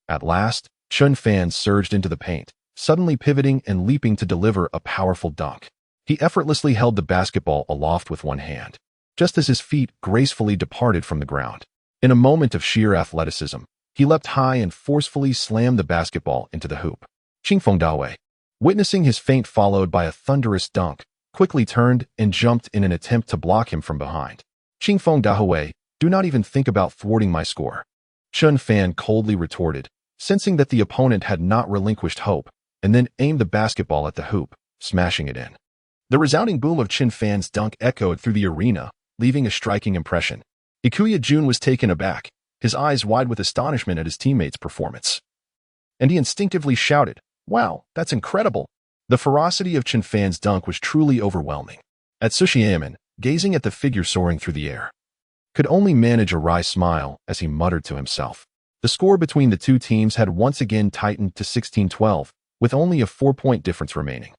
at last, Chen Fan surged into the paint, suddenly pivoting and leaping to deliver a powerful dunk. He effortlessly held the basketball aloft with one hand, just as his feet gracefully departed from the ground. In a moment of sheer athleticism, he leapt high and forcefully slammed the basketball into the hoop. Qingfeng Dawei, witnessing his feint followed by a thunderous dunk, quickly turned and jumped in an attempt to block him from behind. Qingfeng Dawei, do not even think about thwarting my score. Chen Fan coldly retorted, sensing that the opponent had not relinquished hope, and then aimed the basketball at the hoop, smashing it in. The resounding boom of Chen Fan's dunk echoed through the arena, leaving a striking impression. Ikuya Jun was taken aback, his eyes wide with astonishment at his teammates' performance. And he instinctively shouted, "Wow, that's incredible!" The ferocity of Chen Fan's dunk was truly overwhelming. Atsushi Aomine, gazing at the figure soaring through the air, could only manage a wry smile as he muttered to himself. The score between the two teams had once again tightened to 16-12, with only a 4-point difference remaining.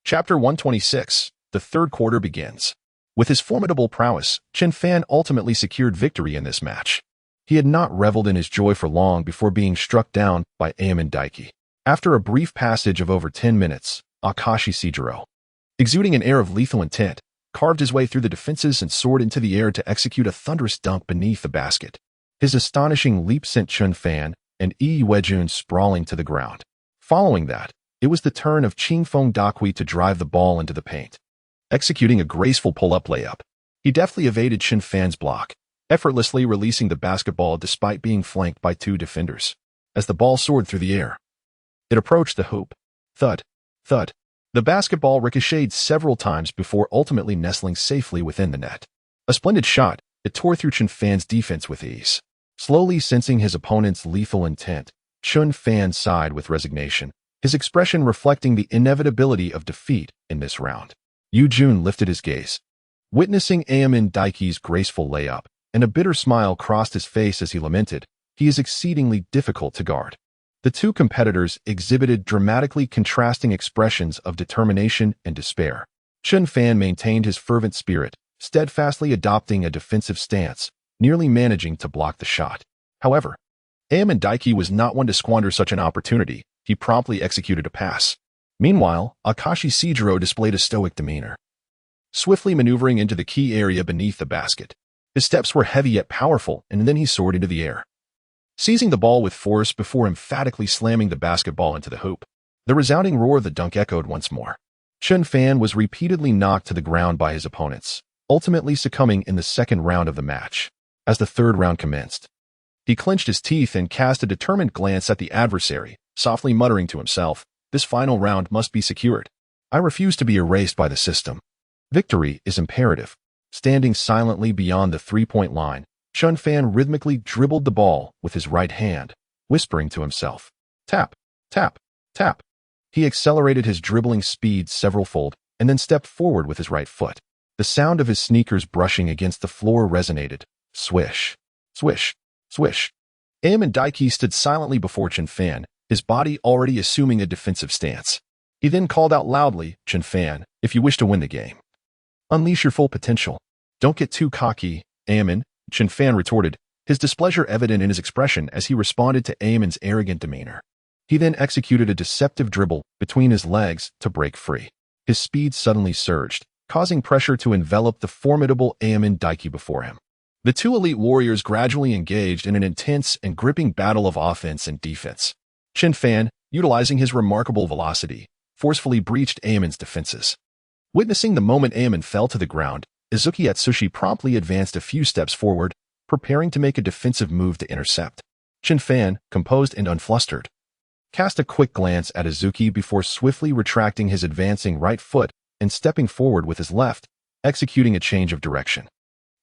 Chapter 126, the third quarter begins. With his formidable prowess, Chen Fan ultimately secured victory in this match. He had not reveled in his joy for long before being struck down by Aomine Daiki. After a brief passage of over 10 minutes, Akashi Sijiro, exuding an air of lethal intent, carved his way through the defenses and soared into the air to execute a thunderous dunk beneath the basket. His astonishing leap sent Chen Fan and Jun sprawling to the ground. Following that, it was the turn of Qingfeng Dakui to drive the ball into the paint. Executing a graceful pull-up layup, he deftly evaded Chen Fan's block, effortlessly releasing the basketball despite being flanked by two defenders. As the ball soared through the air, it approached the hoop. Thud, thud. The basketball ricocheted several times before ultimately nestling safely within the net. A splendid shot, it tore through Chen Fan's defense with ease. Slowly sensing his opponent's lethal intent, Chen Fan sighed with resignation, his expression reflecting the inevitability of defeat in this round. Yu Jun lifted his gaze, witnessing Aomine Daiki's graceful layup, and a bitter smile crossed his face as he lamented, "He is exceedingly difficult to guard." The two competitors exhibited dramatically contrasting expressions of determination and despair. Chen Fan maintained his fervent spirit, steadfastly adopting a defensive stance, nearly managing to block the shot. However, Aomine Daiki was not one to squander such an opportunity. He promptly executed a pass. Meanwhile, Akashi Sijiro displayed a stoic demeanor, swiftly maneuvering into the key area beneath the basket. His steps were heavy yet powerful, and then he soared into the air, seizing the ball with force before emphatically slamming the basketball into the hoop. The resounding roar of the dunk echoed once more. Chen Fan was repeatedly knocked to the ground by his opponents, ultimately succumbing in the second round of the match. As the third round commenced, he clenched his teeth and cast a determined glance at the adversary, softly muttering to himself, "This final round must be secured. I refuse to be erased by the system. Victory is imperative." Standing silently beyond the three-point line, Chen Fan rhythmically dribbled the ball with his right hand, whispering to himself, "Tap, tap, tap." He accelerated his dribbling speed several-fold and then stepped forward with his right foot. The sound of his sneakers brushing against the floor resonated. Swish, swish, swish. Aomine Daiki stood silently before Chen Fan, his body already assuming a defensive stance. He then called out loudly, "Chen Fan, if you wish to win the game, unleash your full potential. Don't get too cocky, Aomine," Chen Fan retorted, his displeasure evident in his expression as he responded to Aomine's arrogant demeanor. He then executed a deceptive dribble between his legs to break free. His speed suddenly surged, causing pressure to envelop the formidable Aomine Daiki before him. The two elite warriors gradually engaged in an intense and gripping battle of offense and defense. Chen Fan, utilizing his remarkable velocity, forcefully breached Aomine's defenses. Witnessing the moment Aomine fell to the ground, Izuki Atsushi promptly advanced a few steps forward, preparing to make a defensive move to intercept. Chen Fan, composed and unflustered, cast a quick glance at Izuki before swiftly retracting his advancing right foot and stepping forward with his left, executing a change of direction.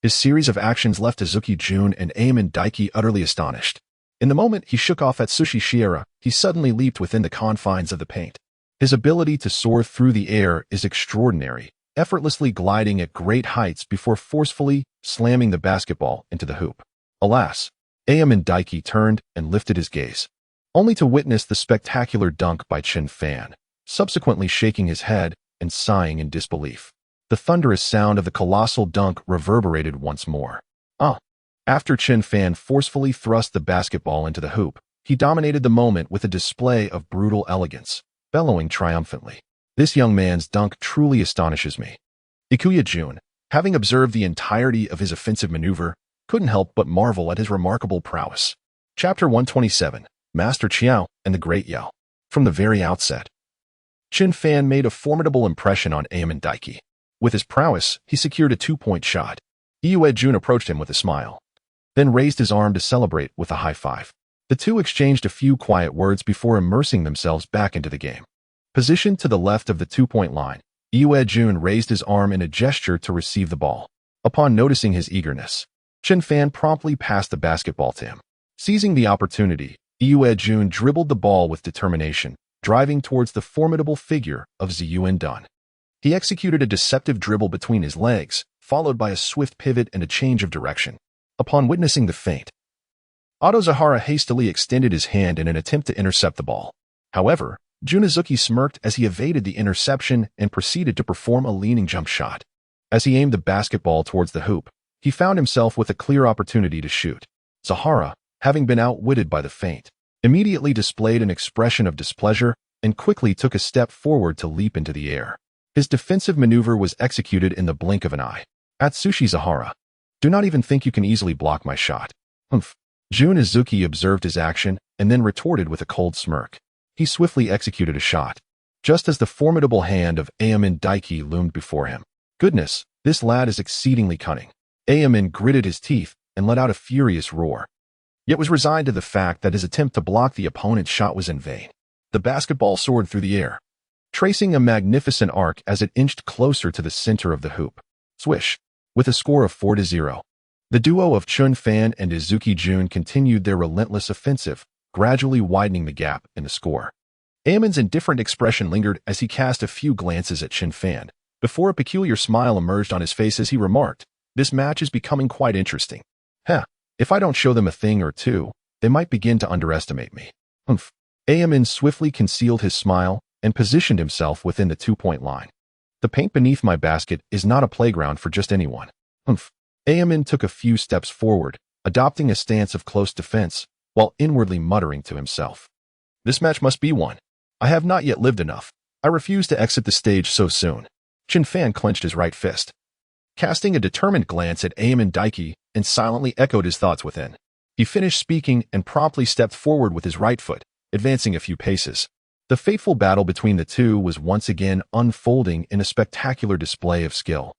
His series of actions left Izuki Jun and Aomine Daiki utterly astonished. In the moment he shook off Atsushi Shiera, he suddenly leaped within the confines of the paint. His ability to soar through the air is extraordinary, effortlessly gliding at great heights before forcefully slamming the basketball into the hoop. Alas, Aomine Daiki turned and lifted his gaze, only to witness the spectacular dunk by Chen Fan, subsequently shaking his head and sighing in disbelief. The thunderous sound of the colossal dunk reverberated once more. After Chen Fan forcefully thrust the basketball into the hoop, he dominated the moment with a display of brutal elegance, bellowing triumphantly, "This young man's dunk truly astonishes me." Ikuya Jun, having observed the entirety of his offensive maneuver, couldn't help but marvel at his remarkable prowess. Chapter 127, Master Qiao and the Great Yao. From the very outset, Chen Fan made a formidable impression on Aomine Daiki. With his prowess, he secured a two-point shot. Jun approached him with a smile, then raised his arm to celebrate with a high five. The two exchanged a few quiet words before immersing themselves back into the game. Positioned to the left of the two-point line, Yue raised his arm in a gesture to receive the ball. Upon noticing his eagerness, Chen Fan promptly passed the basketball to him. Seizing the opportunity, Yue dribbled the ball with determination, driving towards the formidable figure of Ziyuan. He executed a deceptive dribble between his legs, followed by a swift pivot and a change of direction. Upon witnessing the feint, Zahara hastily extended his hand in an attempt to intercept the ball. However, Junazuki smirked as he evaded the interception and proceeded to perform a leaning jump shot. As he aimed the basketball towards the hoop, he found himself with a clear opportunity to shoot. Zahara, having been outwitted by the feint, immediately displayed an expression of displeasure and quickly took a step forward to leap into the air. His defensive maneuver was executed in the blink of an eye. Atsushi Zahara, do not even think you can easily block my shot. Humph. Junazuki observed his action and then retorted with a cold smirk. He swiftly executed a shot, just as the formidable hand of Aomine Daiki loomed before him. Goodness, this lad is exceedingly cunning. Aomine gritted his teeth and let out a furious roar, yet was resigned to the fact that his attempt to block the opponent's shot was in vain. The basketball soared through the air, tracing a magnificent arc as it inched closer to the center of the hoop. Swish! With a score of 4-0, the duo of Chen Fan and Izuki Jun continued their relentless offensive, gradually widening the gap in the score. Aomine's indifferent expression lingered as he cast a few glances at Chen Fan, before a peculiar smile emerged on his face as he remarked, "This match is becoming quite interesting. If I don't show them a thing or two, they might begin to underestimate me." Humph. Aomine swiftly concealed his smile and positioned himself within the 2-point line. The paint beneath my basket is not a playground for just anyone. Humph. Aomine took a few steps forward, adopting a stance of close defense, while inwardly muttering to himself, "This match must be won. I have not yet lived enough. I refuse to exit the stage so soon." Chen Fan clenched his right fist, casting a determined glance at Aomine Daiki and silently echoed his thoughts within. He finished speaking and promptly stepped forward with his right foot, advancing a few paces. The fateful battle between the two was once again unfolding in a spectacular display of skill.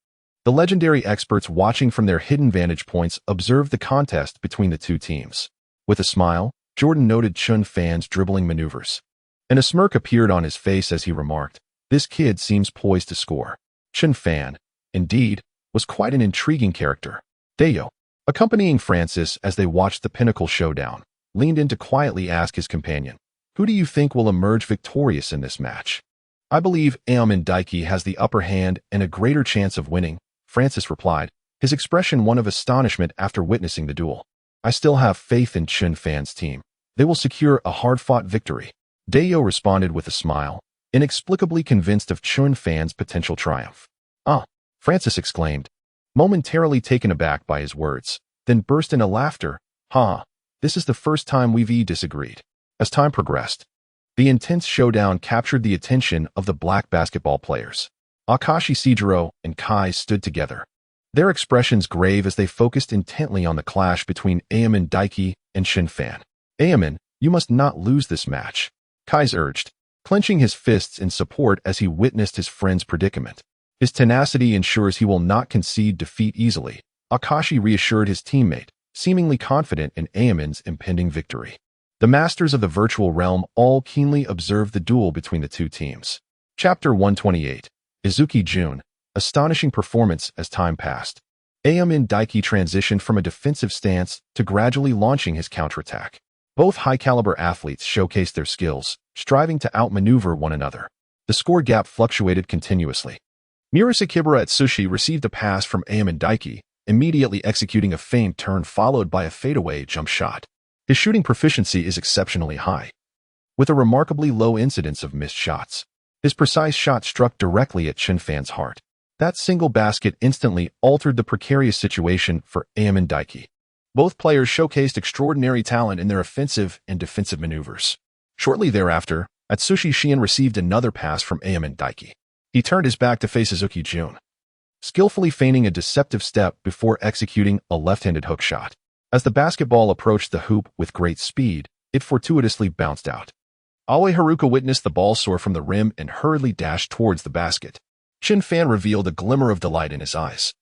The legendary experts watching from their hidden vantage points observed the contest between the two teams. With a smile, Jordan noted Chen Fan's dribbling maneuvers, and a smirk appeared on his face as he remarked, "This kid seems poised to score." Chen Fan, indeed, was quite an intriguing character. Dayo, accompanying Francis as they watched the pinnacle showdown, leaned in to quietly ask his companion, "Who do you think will emerge victorious in this match?" "I believe Aomine Daiki has the upper hand and a greater chance of winning," Francis replied, his expression one of astonishment after witnessing the duel. "I still have faith in Chen Fan's team. They will secure a hard-fought victory." Dayo responded with a smile, inexplicably convinced of Chen Fan's potential triumph. "Ah," Francis exclaimed, momentarily taken aback by his words, then burst into laughter. "Ha, this is the first time we've disagreed." As time progressed, the intense showdown captured the attention of the black basketball players. Akashi Sejiro and Kai stood together, their expressions grave as they focused intently on the clash between Aomine Daiki and Chen Fan. "Aomine, you must not lose this match," Kai urged, clenching his fists in support as he witnessed his friend's predicament. His tenacity ensures he will not concede defeat easily, Akashi reassured his teammate, seemingly confident in Aomine's impending victory. The masters of the virtual realm all keenly observed the duel between the two teams. Chapter 128. Izuki Jun, astonishing performance as time passed. Aomine Daiki transitioned from a defensive stance to gradually launching his counterattack. Both high-caliber athletes showcased their skills, striving to outmaneuver one another. The score gap fluctuated continuously. Murasakibara Atsushi received a pass from Aomine Daiki, immediately executing a feint turn followed by a fadeaway jump shot. His shooting proficiency is exceptionally high, with a remarkably low incidence of missed shots. His precise shot struck directly at Chen Fan's heart. That single basket instantly altered the precarious situation for Aomine Daiki. Both players showcased extraordinary talent in their offensive and defensive maneuvers. Shortly thereafter, Atsushi Shion received another pass from Aomine Daiki. He turned his back to face Izuki Jun, skillfully feigning a deceptive step before executing a left-handed hook shot. As the basketball approached the hoop with great speed, it fortuitously bounced out. Aoi Haruka witnessed the ball soar from the rim and hurriedly dashed towards the basket. Chen Fan revealed a glimmer of delight in his eyes.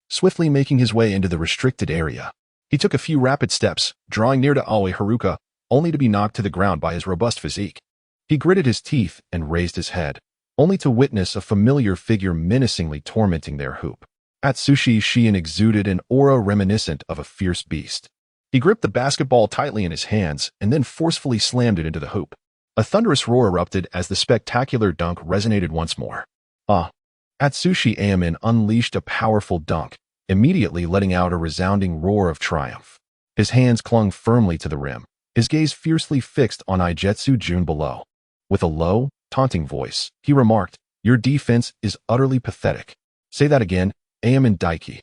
Swiftly making his way into the restricted area, he took a few rapid steps, drawing near to Aoi Haruka, only to be knocked to the ground by his robust physique. He gritted his teeth and raised his head, only to witness a familiar figure menacingly tormenting their hoop. Atsushi Shion exuded an aura reminiscent of a fierce beast. He gripped the basketball tightly in his hands and then forcefully slammed it into the hoop. A thunderous roar erupted as the spectacular dunk resonated once more. Atsushi Aomine unleashed a powerful dunk, immediately letting out a resounding roar of triumph. His hands clung firmly to the rim, his gaze fiercely fixed on Ijetsu Jun below. With a low, taunting voice, he remarked, "Your defense is utterly pathetic." "Say that again, Aomine Daiki.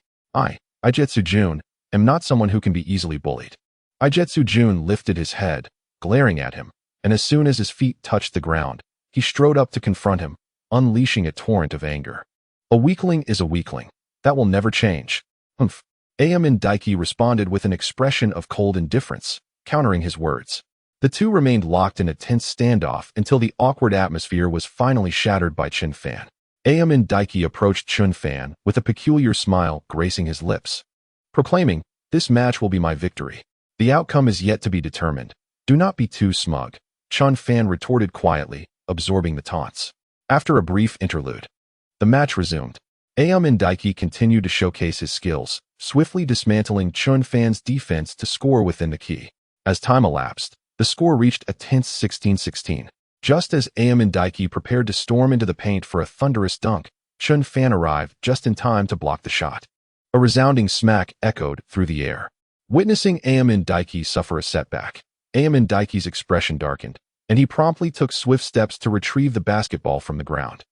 Ijetsu Jun, am not someone who can be easily bullied." Ijetsu Jun lifted his head, glaring at him, and as soon as his feet touched the ground, he strode up to confront him, unleashing a torrent of anger. "A weakling is a weakling. That will never change." "Humph." Aomine Daiki responded with an expression of cold indifference, countering his words. The two remained locked in a tense standoff until the awkward atmosphere was finally shattered by Chen Fan. Aomine Daiki approached Chen Fan with a peculiar smile gracing his lips, proclaiming, "This match will be my victory. The outcome is yet to be determined. Do not be too smug." Chen Fan retorted quietly, absorbing the taunts. After a brief interlude, the match resumed. Aomine Daiki continued to showcase his skills, swiftly dismantling Chen Fan's defense to score within the key. As time elapsed, the score reached a tense 16-16. Just as Aomine Daiki prepared to storm into the paint for a thunderous dunk, Chen Fan arrived just in time to block the shot. A resounding smack echoed through the air. Witnessing Aomine Daiki suffer a setback, Aomine Daiki's expression darkened, and he promptly took swift steps to retrieve the basketball from the ground.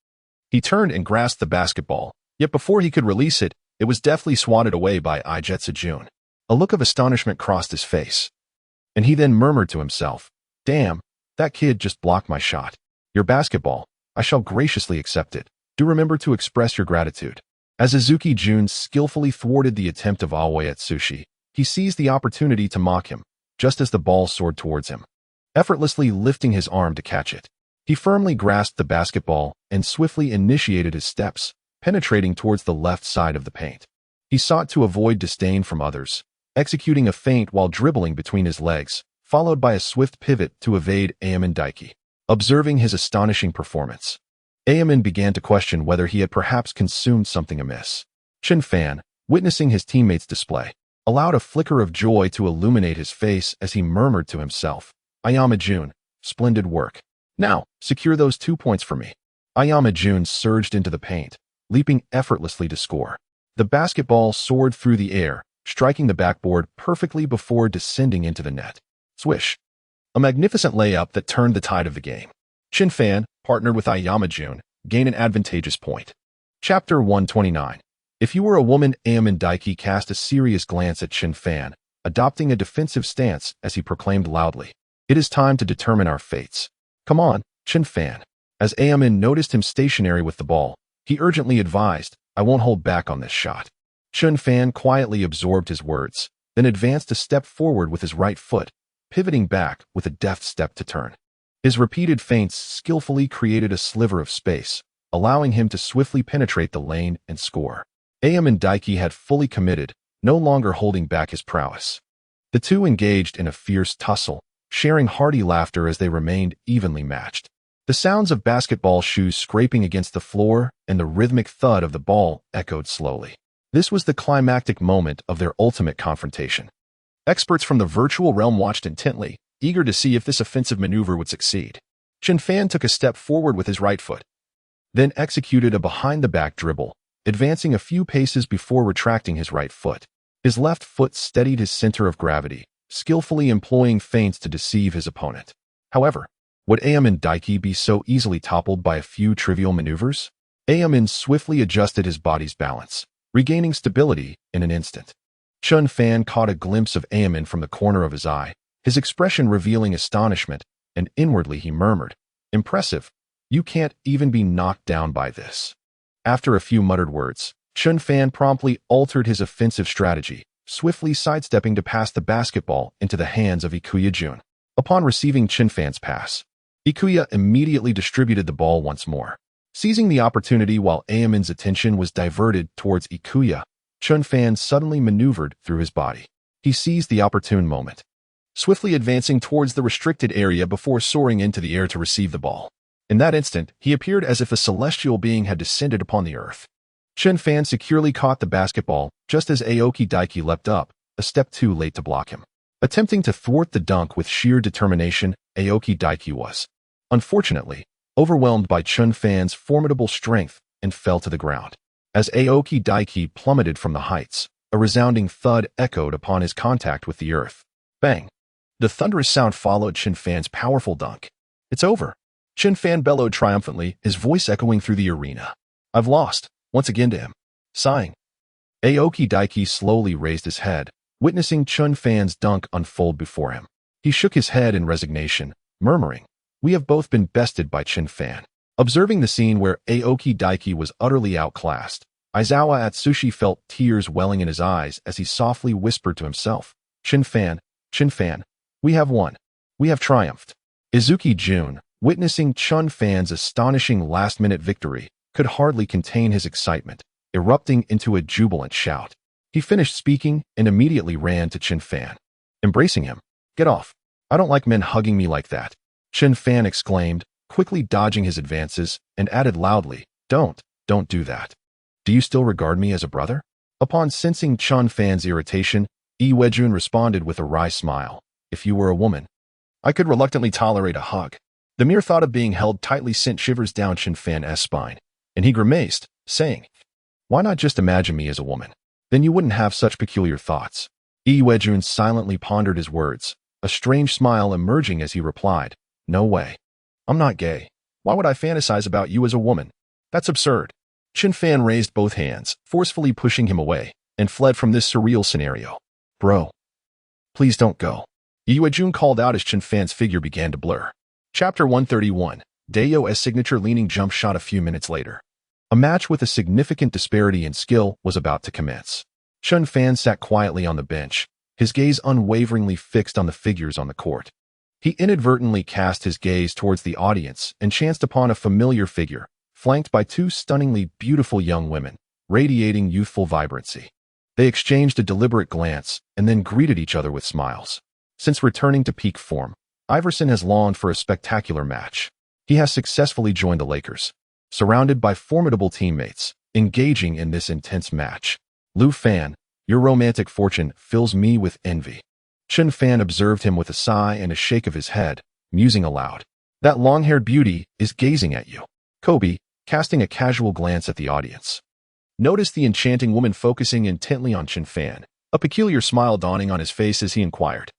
He turned and grasped the basketball, yet before he could release it, it was deftly swatted away by Ijetsu Jun. A look of astonishment crossed his face, and he then murmured to himself, "Damn, that kid just blocked my shot. Your basketball, I shall graciously accept it. Do remember to express your gratitude." As Izuki Jun skillfully thwarted the attempt of Aoi Atsushi, he seized the opportunity to mock him, just as the ball soared towards him. Effortlessly lifting his arm to catch it, he firmly grasped the basketball and swiftly initiated his steps, penetrating towards the left side of the paint. He sought to avoid disdain from others, executing a feint while dribbling between his legs, followed by a swift pivot to evade Aomine Daiki. Observing his astonishing performance, Aomine began to question whether he had perhaps consumed something amiss. Chen Fan, witnessing his teammate's display, allowed a flicker of joy to illuminate his face as he murmured to himself, "Aomine Jun, splendid work. Now, secure those 2 points for me." Aomine Jun surged into the paint, leaping effortlessly to score. The basketball soared through the air, striking the backboard perfectly before descending into the net. Swish. A magnificent layup that turned the tide of the game. Chen Fan, partnered with Aomine Jun, gained an advantageous point. Chapter 129. If you were a woman, Aomine Daiki cast a serious glance at Chen Fan, adopting a defensive stance as he proclaimed loudly, "It is time to determine our fates. Come on, Chen Fan." As Aomine noticed him stationary with the ball, he urgently advised, "I won't hold back on this shot." Chen Fan quietly absorbed his words, then advanced a step forward with his right foot, pivoting back with a deft step to turn. His repeated feints skillfully created a sliver of space, allowing him to swiftly penetrate the lane and score. Aomine Daiki had fully committed, no longer holding back his prowess. The two engaged in a fierce tussle, sharing hearty laughter as they remained evenly matched. The sounds of basketball shoes scraping against the floor and the rhythmic thud of the ball echoed slowly. This was the climactic moment of their ultimate confrontation. Experts from the virtual realm watched intently, eager to see if this offensive maneuver would succeed. Chen Fan took a step forward with his right foot, then executed a behind-the-back dribble, advancing a few paces before retracting his right foot. His left foot steadied his center of gravity, skillfully employing feints to deceive his opponent. However, would Aomine Daiki be so easily toppled by a few trivial maneuvers? Aomine swiftly adjusted his body's balance, regaining stability in an instant. Chen Fan caught a glimpse of Aomine from the corner of his eye, his expression revealing astonishment, and inwardly he murmured, "Impressive. You can't even be knocked down by this." After a few muttered words, Chen Fan promptly altered his offensive strategy, swiftly sidestepping to pass the basketball into the hands of Ikuya Jun. Upon receiving Chen Fan's pass, Ikuya immediately distributed the ball once more. Seizing the opportunity while Aomine's attention was diverted towards Ikuya, Chen Fan suddenly maneuvered through his body. He seized the opportune moment, swiftly advancing towards the restricted area before soaring into the air to receive the ball. In that instant, he appeared as if a celestial being had descended upon the earth. Chen Fan securely caught the basketball just as Aomine Daiki leapt up, a step too late to block him. Attempting to thwart the dunk with sheer determination, Aomine Daiki was, unfortunately, overwhelmed by Chen Fan's formidable strength and fell to the ground. As Aomine Daiki plummeted from the heights, a resounding thud echoed upon his contact with the earth. Bang! The thunderous sound followed Chen Fan's powerful dunk. "It's over," Chen Fan bellowed triumphantly, his voice echoing through the arena. "I've lost," once again to him. Sighing, Aomine Daiki slowly raised his head, witnessing Chen Fan's dunk unfold before him. He shook his head in resignation, murmuring, "We have both been bested by Chen Fan." Observing the scene where Aomine Daiki was utterly outclassed, Aizawa Atsushi felt tears welling in his eyes as he softly whispered to himself, Chen Fan, we have won. We have triumphed." Izuki Jun, witnessing Chen Fan's astonishing last-minute victory, could hardly contain his excitement, erupting into a jubilant shout. He finished speaking and immediately ran to Chen Fan, embracing him. "Get off. I don't like men hugging me like that," Chen Fan exclaimed, quickly dodging his advances, and added loudly, Don't do that. Do you still regard me as a brother?" Upon sensing Chen Fan's irritation, Iwejun responded with a wry smile. "If you were a woman, I could reluctantly tolerate a hug." The mere thought of being held tightly sent shivers down Chen Fan's spine, and he grimaced, saying, "Why not just imagine me as a woman? Then you wouldn't have such peculiar thoughts." Iwejun silently pondered his words, a strange smile emerging as he replied, "No way. I'm not gay. Why would I fantasize about you as a woman? That's absurd." Chen Fan raised both hands, forcefully pushing him away, and fled from this surreal scenario. "Bro, please don't go," Iwejun called out as Chen Fan's figure began to blur. Chapter 131, Dayo's signature leaning jump shot. A few minutes later, a match with a significant disparity in skill was about to commence. Chen Fan sat quietly on the bench, his gaze unwaveringly fixed on the figures on the court. He inadvertently cast his gaze towards the audience and chanced upon a familiar figure, flanked by two stunningly beautiful young women, radiating youthful vibrancy. They exchanged a deliberate glance and then greeted each other with smiles. Since returning to peak form, Iverson has longed for a spectacular match. He has successfully joined the Lakers, surrounded by formidable teammates, engaging in this intense match. "Lu Fan, your romantic fortune fills me with envy." Chen Fan observed him with a sigh and a shake of his head, musing aloud. "That long-haired beauty is gazing at you." Kobe, casting a casual glance at the audience, noticed the enchanting woman focusing intently on Chen Fan, a peculiar smile dawning on his face as he inquired,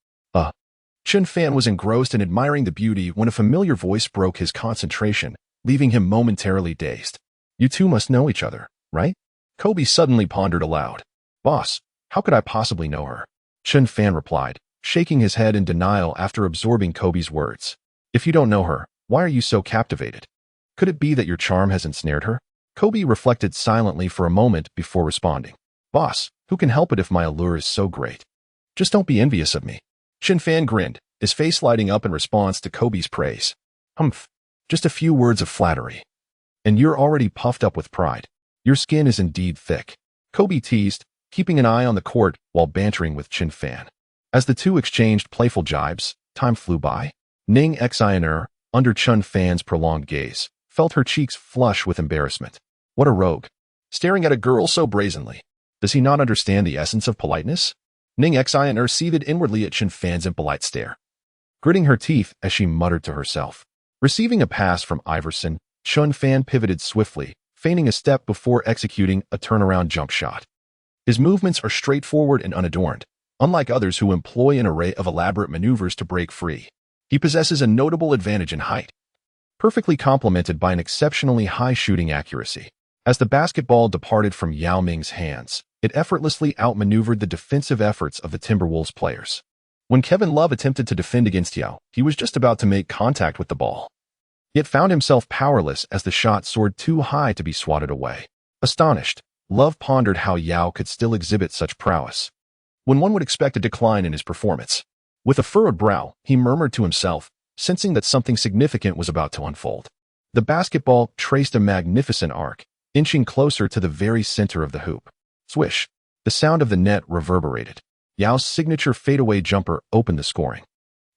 Chen Fan was engrossed in admiring the beauty when a familiar voice broke his concentration, leaving him momentarily dazed. "You two must know each other, right?" Kobe suddenly pondered aloud. "Boss, how could I possibly know her?" Chen Fan replied, shaking his head in denial after absorbing Kobe's words. "If you don't know her, why are you so captivated? Could it be that your charm has ensnared her?" Kobe reflected silently for a moment before responding. "Boss, who can help it if my allure is so great? Just don't be envious of me." Chen Fan grinned, his face lighting up in response to Kobe's praise. "Humph, just a few words of flattery. And you're already puffed up with pride. Your skin is indeed thick," Kobe teased, keeping an eye on the court while bantering with Chen Fan. As the two exchanged playful jibes, time flew by. Ning Xiner, under Chen Fan's prolonged gaze, felt her cheeks flush with embarrassment. What a rogue. Staring at a girl so brazenly. Does he not understand the essence of politeness? Ning Xiner seethed inwardly at Chen Fan's impolite stare, gritting her teeth as she muttered to herself. Receiving a pass from Iverson, Chen Fan pivoted swiftly, feigning a step before executing a turnaround jump shot. His movements are straightforward and unadorned, unlike others who employ an array of elaborate maneuvers to break free. He possesses a notable advantage in height, perfectly complemented by an exceptionally high shooting accuracy. As the basketball departed from Yao Ming's hands, it effortlessly outmaneuvered the defensive efforts of the Timberwolves players. When Kevin Love attempted to defend against Yao, he was just about to make contact with the ball, yet found himself powerless as the shot soared too high to be swatted away. Astonished, Love pondered how Yao could still exhibit such prowess, when one would expect a decline in his performance. With a furrowed brow, he murmured to himself, sensing that something significant was about to unfold. The basketball traced a magnificent arc, inching closer to the very center of the hoop. Swish! The sound of the net reverberated. Yao's signature fadeaway jumper opened the scoring.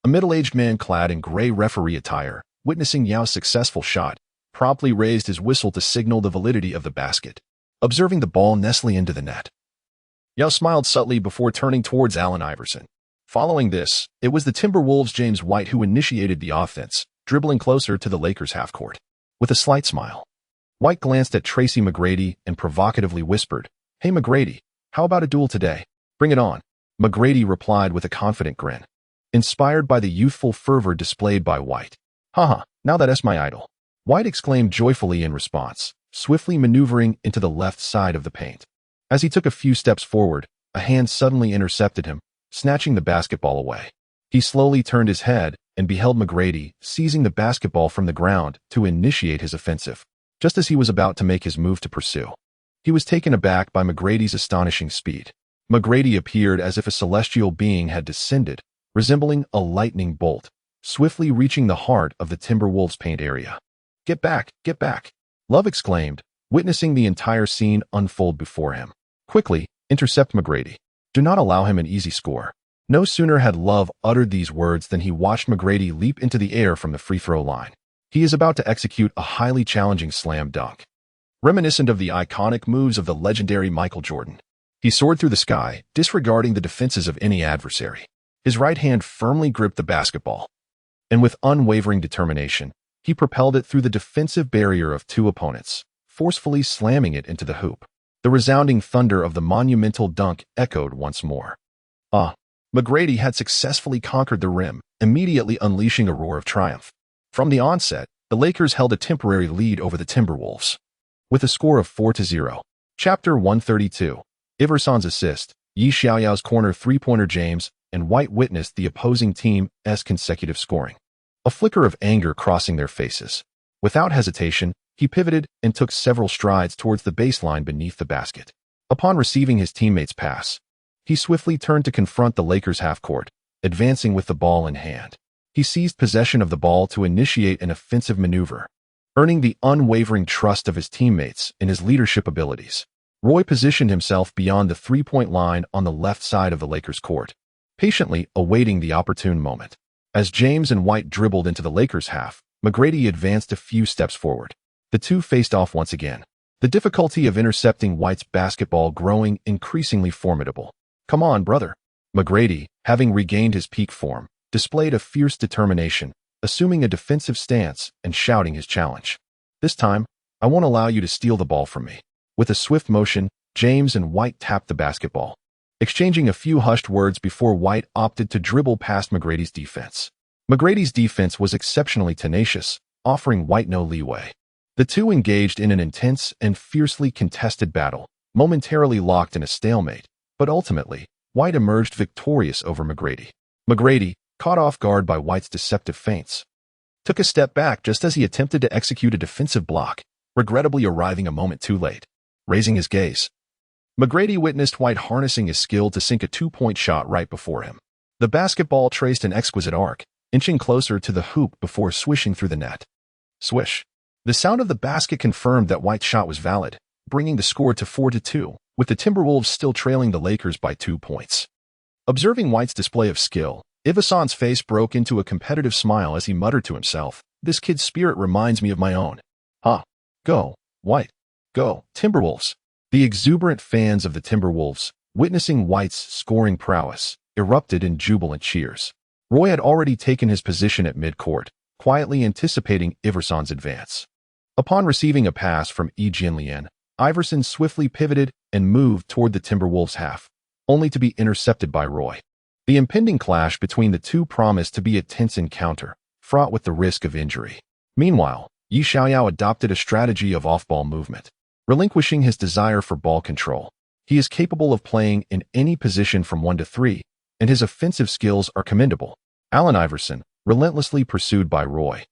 A middle-aged man clad in gray referee attire, witnessing Yao's successful shot, promptly raised his whistle to signal the validity of the basket, observing the ball nestling into the net. Yao smiled subtly before turning towards Allen Iverson. Following this, it was the Timberwolves' James White who initiated the offense, dribbling closer to the Lakers' half-court. With a slight smile, White glanced at Tracy McGrady and provocatively whispered, "Hey McGrady, how about a duel today? Bring it on." McGrady replied with a confident grin, inspired by the youthful fervor displayed by White. "Haha, now that's my idol." White exclaimed joyfully in response, swiftly maneuvering into the left side of the paint. As he took a few steps forward, a hand suddenly intercepted him, snatching the basketball away. He slowly turned his head and beheld McGrady seizing the basketball from the ground to initiate his offensive, just as he was about to make his move to pursue. He was taken aback by McGrady's astonishing speed. McGrady appeared as if a celestial being had descended, resembling a lightning bolt, swiftly reaching the heart of the Timberwolves' paint area. Get back, get back!" Love exclaimed, witnessing the entire scene unfold before him. "Quickly, intercept McGrady. Do not allow him an easy score." No sooner had Love uttered these words than he watched McGrady leap into the air from the free throw line. He is about to execute a highly challenging slam dunk, reminiscent of the iconic moves of the legendary Michael Jordan. He soared through the sky, disregarding the defenses of any adversary. His right hand firmly gripped the basketball, and with unwavering determination, he propelled it through the defensive barrier of two opponents, forcefully slamming it into the hoop. The resounding thunder of the monumental dunk echoed once more. McGrady had successfully conquered the rim, immediately unleashing a roar of triumph. From the onset, the Lakers held a temporary lead over the Timberwolves, with a score of 4-0. Chapter 132. Iverson's assist, Yi Xiaoyao's corner three-pointer. James and White witnessed the opposing team's consecutive scoring, a flicker of anger crossing their faces. Without hesitation, he pivoted and took several strides towards the baseline beneath the basket. Upon receiving his teammate's pass, he swiftly turned to confront the Lakers' half-court, advancing with the ball in hand. He seized possession of the ball to initiate an offensive maneuver, earning the unwavering trust of his teammates in his leadership abilities. Roy positioned himself beyond the three-point line on the left side of the Lakers' court, patiently awaiting the opportune moment. As James and White dribbled into the Lakers' half, McGrady advanced a few steps forward. The two faced off once again, the difficulty of intercepting White's basketball growing increasingly formidable. "Come on, brother." McGrady, having regained his peak form, displayed a fierce determination, assuming a defensive stance and shouting his challenge. "This time, I won't allow you to steal the ball from me." With a swift motion, James and White tapped the basketball, exchanging a few hushed words before White opted to dribble past McGrady's defense. McGrady's defense was exceptionally tenacious, offering White no leeway. The two engaged in an intense and fiercely contested battle, momentarily locked in a stalemate, but ultimately, White emerged victorious over McGrady. McGrady, caught off guard by White's deceptive feints, took a step back just as he attempted to execute a defensive block, regrettably arriving a moment too late. Raising his gaze, McGrady witnessed White harnessing his skill to sink a two-point shot right before him. The basketball traced an exquisite arc, inching closer to the hoop before swishing through the net. Swish. The sound of the basket confirmed that White's shot was valid, bringing the score to 4-2, with the Timberwolves still trailing the Lakers by 2 points. Observing White's display of skill, Iverson's face broke into a competitive smile as he muttered to himself, "This kid's spirit reminds me of my own." Go, White. Go, Timberwolves. The exuberant fans of the Timberwolves, witnessing White's scoring prowess, erupted in jubilant cheers. Roy had already taken his position at midcourt, quietly anticipating Iverson's advance. Upon receiving a pass from Yi Jianlian, Iverson swiftly pivoted and moved toward the Timberwolves' half, only to be intercepted by Roy. The impending clash between the two promised to be a tense encounter, fraught with the risk of injury. Meanwhile, Yi Xiaoyao adopted a strategy of off-ball movement, relinquishing his desire for ball control. He is capable of playing in any position from 1 to 3, and his offensive skills are commendable. Allen Iverson, relentlessly pursued by Roy,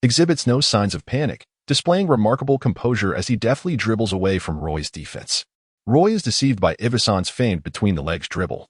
exhibits no signs of panic, displaying remarkable composure as he deftly dribbles away from Roy's defense. Roy is deceived by Iverson's feint between the legs dribble,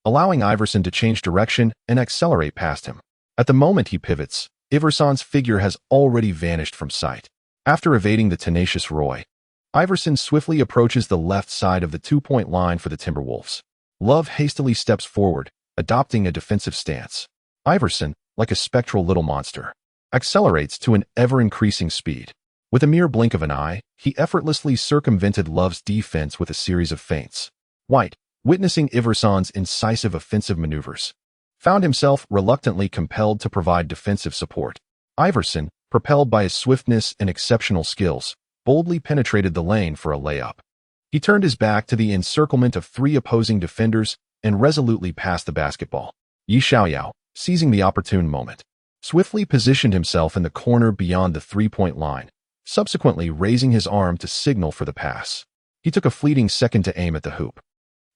allowing Iverson to change direction and accelerate past him. At the moment he pivots, Iverson's figure has already vanished from sight. After evading the tenacious Roy, Iverson swiftly approaches the left side of the two-point line for the Timberwolves. Love hastily steps forward, adopting a defensive stance. Iverson, like a spectral little monster, accelerates to an ever-increasing speed. With a mere blink of an eye, he effortlessly circumvented Love's defense with a series of feints. White, witnessing Iverson's incisive offensive maneuvers, found himself reluctantly compelled to provide defensive support. Iverson, propelled by his swiftness and exceptional skills, boldly penetrated the lane for a layup. He turned his back to the encirclement of 3 opposing defenders and resolutely passed the basketball. Yi Xiaoyao, seizing the opportune moment, swiftly positioned himself in the corner beyond the 3-point line, subsequently raising his arm to signal for the pass. He took a fleeting second to aim at the hoop,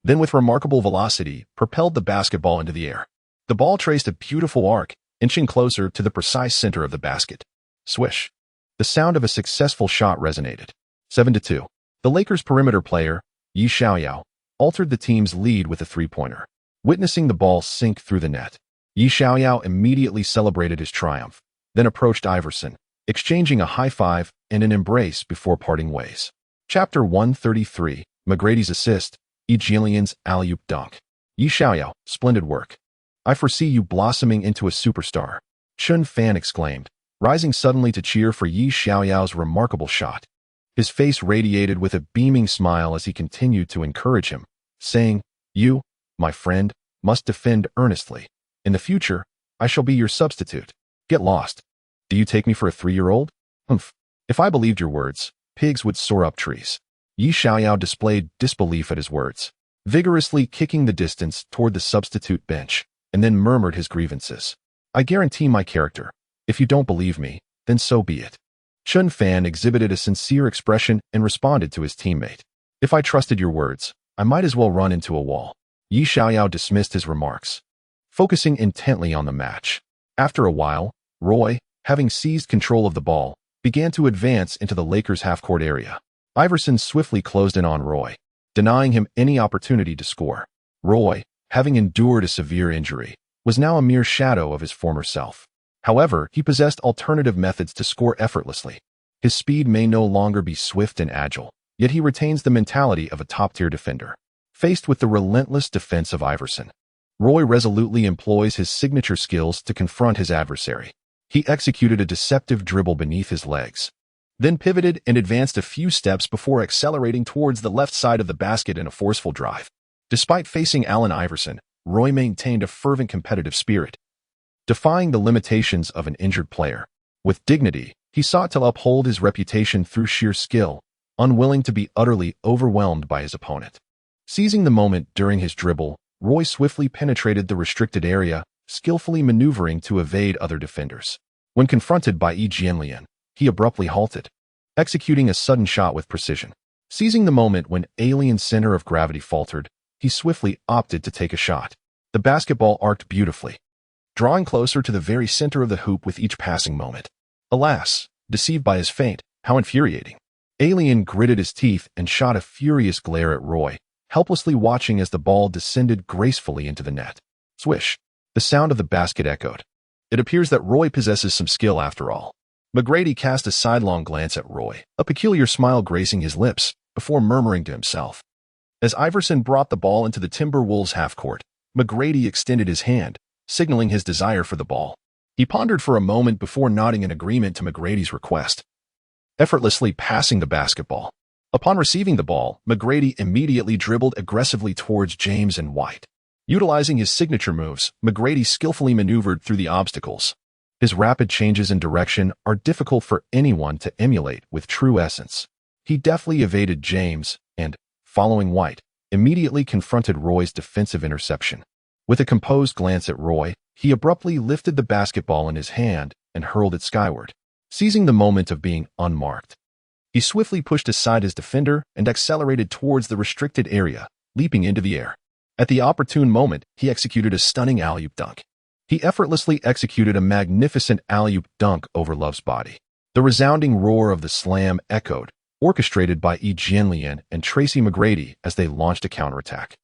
then with remarkable velocity propelled the basketball into the air. The ball traced a beautiful arc, inching closer to the precise center of the basket. Swish! The sound of a successful shot resonated. 7-2. The Lakers' perimeter player, Yi Xiaoyao, altered the team's lead with a 3-pointer. Witnessing the ball sink through the net, Yi Xiaoyao immediately celebrated his triumph, then approached Iverson, exchanging a high five and an embrace before parting ways. Chapter 133, McGrady's assist, Yi Jianlian's alley-oop dunk. Yi Xiaoyao, splendid work. I foresee you blossoming into a superstar, Chen Fan exclaimed, rising suddenly to cheer for Yi Xiaoyao's remarkable shot. His face radiated with a beaming smile as he continued to encourage him, saying, "You, my friend, must defend earnestly. In the future, I shall be your substitute. Get lost. Do you take me for a 3-year-old? Humph. If I believed your words, pigs would soar up trees." Yi Xiaoyao displayed disbelief at his words, vigorously kicking the distance toward the substitute bench, and then murmured his grievances. "I guarantee my character. If you don't believe me, then so be it." Chen Fan exhibited a sincere expression and responded to his teammate. "If I trusted your words, I might as well run into a wall." Yi Xiaoyao dismissed his remarks, focusing intently on the match. After a while, Roy, having seized control of the ball, began to advance into the Lakers' half-court area. Iverson swiftly closed in on Roy, denying him any opportunity to score. Roy, having endured a severe injury, was now a mere shadow of his former self. However, he possessed alternative methods to score effortlessly. His speed may no longer be swift and agile, yet he retains the mentality of a top-tier defender. Faced with the relentless defense of Iverson, Roy resolutely employs his signature skills to confront his adversary. He executed a deceptive dribble beneath his legs, then pivoted and advanced a few steps before accelerating towards the left side of the basket in a forceful drive. Despite facing Allen Iverson, Roy maintained a fervent competitive spirit, defying the limitations of an injured player. With dignity, he sought to uphold his reputation through sheer skill, unwilling to be utterly overwhelmed by his opponent. Seizing the moment during his dribble, Roy swiftly penetrated the restricted area, skillfully maneuvering to evade other defenders. When confronted by Yi Jianlian, he abruptly halted, executing a sudden shot with precision. Seizing the moment when Alien's center of gravity faltered, he swiftly opted to take a shot. The basketball arced beautifully, drawing closer to the very center of the hoop with each passing moment. Alas, deceived by his feint, how infuriating. Alien gritted his teeth and shot a furious glare at Roy, helplessly watching as the ball descended gracefully into the net. Swish! The sound of the basket echoed. It appears that Roy possesses some skill after all. McGrady cast a sidelong glance at Roy, a peculiar smile gracing his lips, before murmuring to himself. As Iverson brought the ball into the Timberwolves half-court, McGrady extended his hand, signaling his desire for the ball. He pondered for a moment before nodding in agreement to McGrady's request, effortlessly passing the basketball. Upon receiving the ball, McGrady immediately dribbled aggressively towards James and White. Utilizing his signature moves, McGrady skillfully maneuvered through the obstacles. His rapid changes in direction are difficult for anyone to emulate with true essence. He deftly evaded James and, following White, immediately confronted Roy's defensive interception. With a composed glance at Roy, he abruptly lifted the basketball in his hand and hurled it skyward. Seizing the moment of being unmarked, he swiftly pushed aside his defender and accelerated towards the restricted area, leaping into the air. At the opportune moment, he executed a stunning alley-oop dunk. He effortlessly executed a magnificent alley-oop dunk over Love's body. The resounding roar of the slam echoed, orchestrated by Yi Jianlian and Tracy McGrady as they launched a counterattack.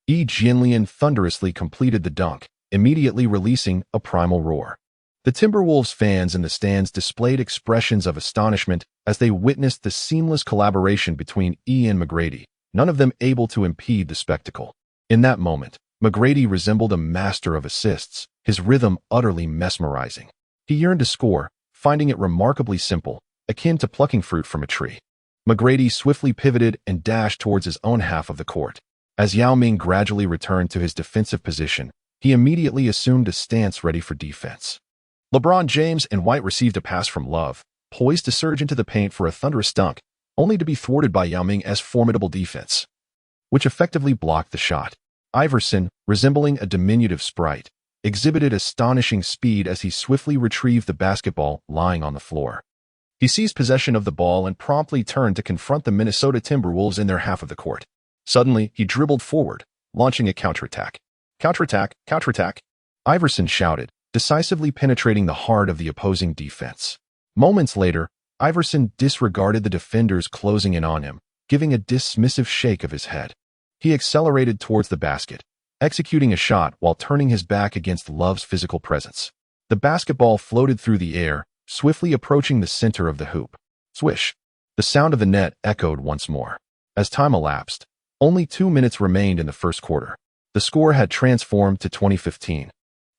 Yi Jianlian thunderously completed the dunk, immediately releasing a primal roar. The Timberwolves fans in the stands displayed expressions of astonishment as they witnessed the seamless collaboration between Yi and McGrady, none of them able to impede the spectacle. In that moment, McGrady resembled a master of assists, his rhythm utterly mesmerizing. He yearned to score, finding it remarkably simple, akin to plucking fruit from a tree. McGrady swiftly pivoted and dashed towards his own half of the court. As Yao Ming gradually returned to his defensive position, he immediately assumed a stance ready for defense. LeBron James and White received a pass from Love, poised to surge into the paint for a thunderous dunk, only to be thwarted by Yao Ming's formidable defense, which effectively blocked the shot. Iverson, resembling a diminutive sprite, exhibited astonishing speed as he swiftly retrieved the basketball lying on the floor. He seized possession of the ball and promptly turned to confront the Minnesota Timberwolves in their half of the court. Suddenly, he dribbled forward, launching a counterattack. Counterattack, counterattack, Iverson shouted, decisively penetrating the heart of the opposing defense. Moments later, Iverson disregarded the defenders closing in on him, giving a dismissive shake of his head. He accelerated towards the basket, executing a shot while turning his back against Love's physical presence. The basketball floated through the air, swiftly approaching the center of the hoop. Swish! The sound of the net echoed once more. As time elapsed, only 2 minutes remained in the first quarter. The score had transformed to 2015,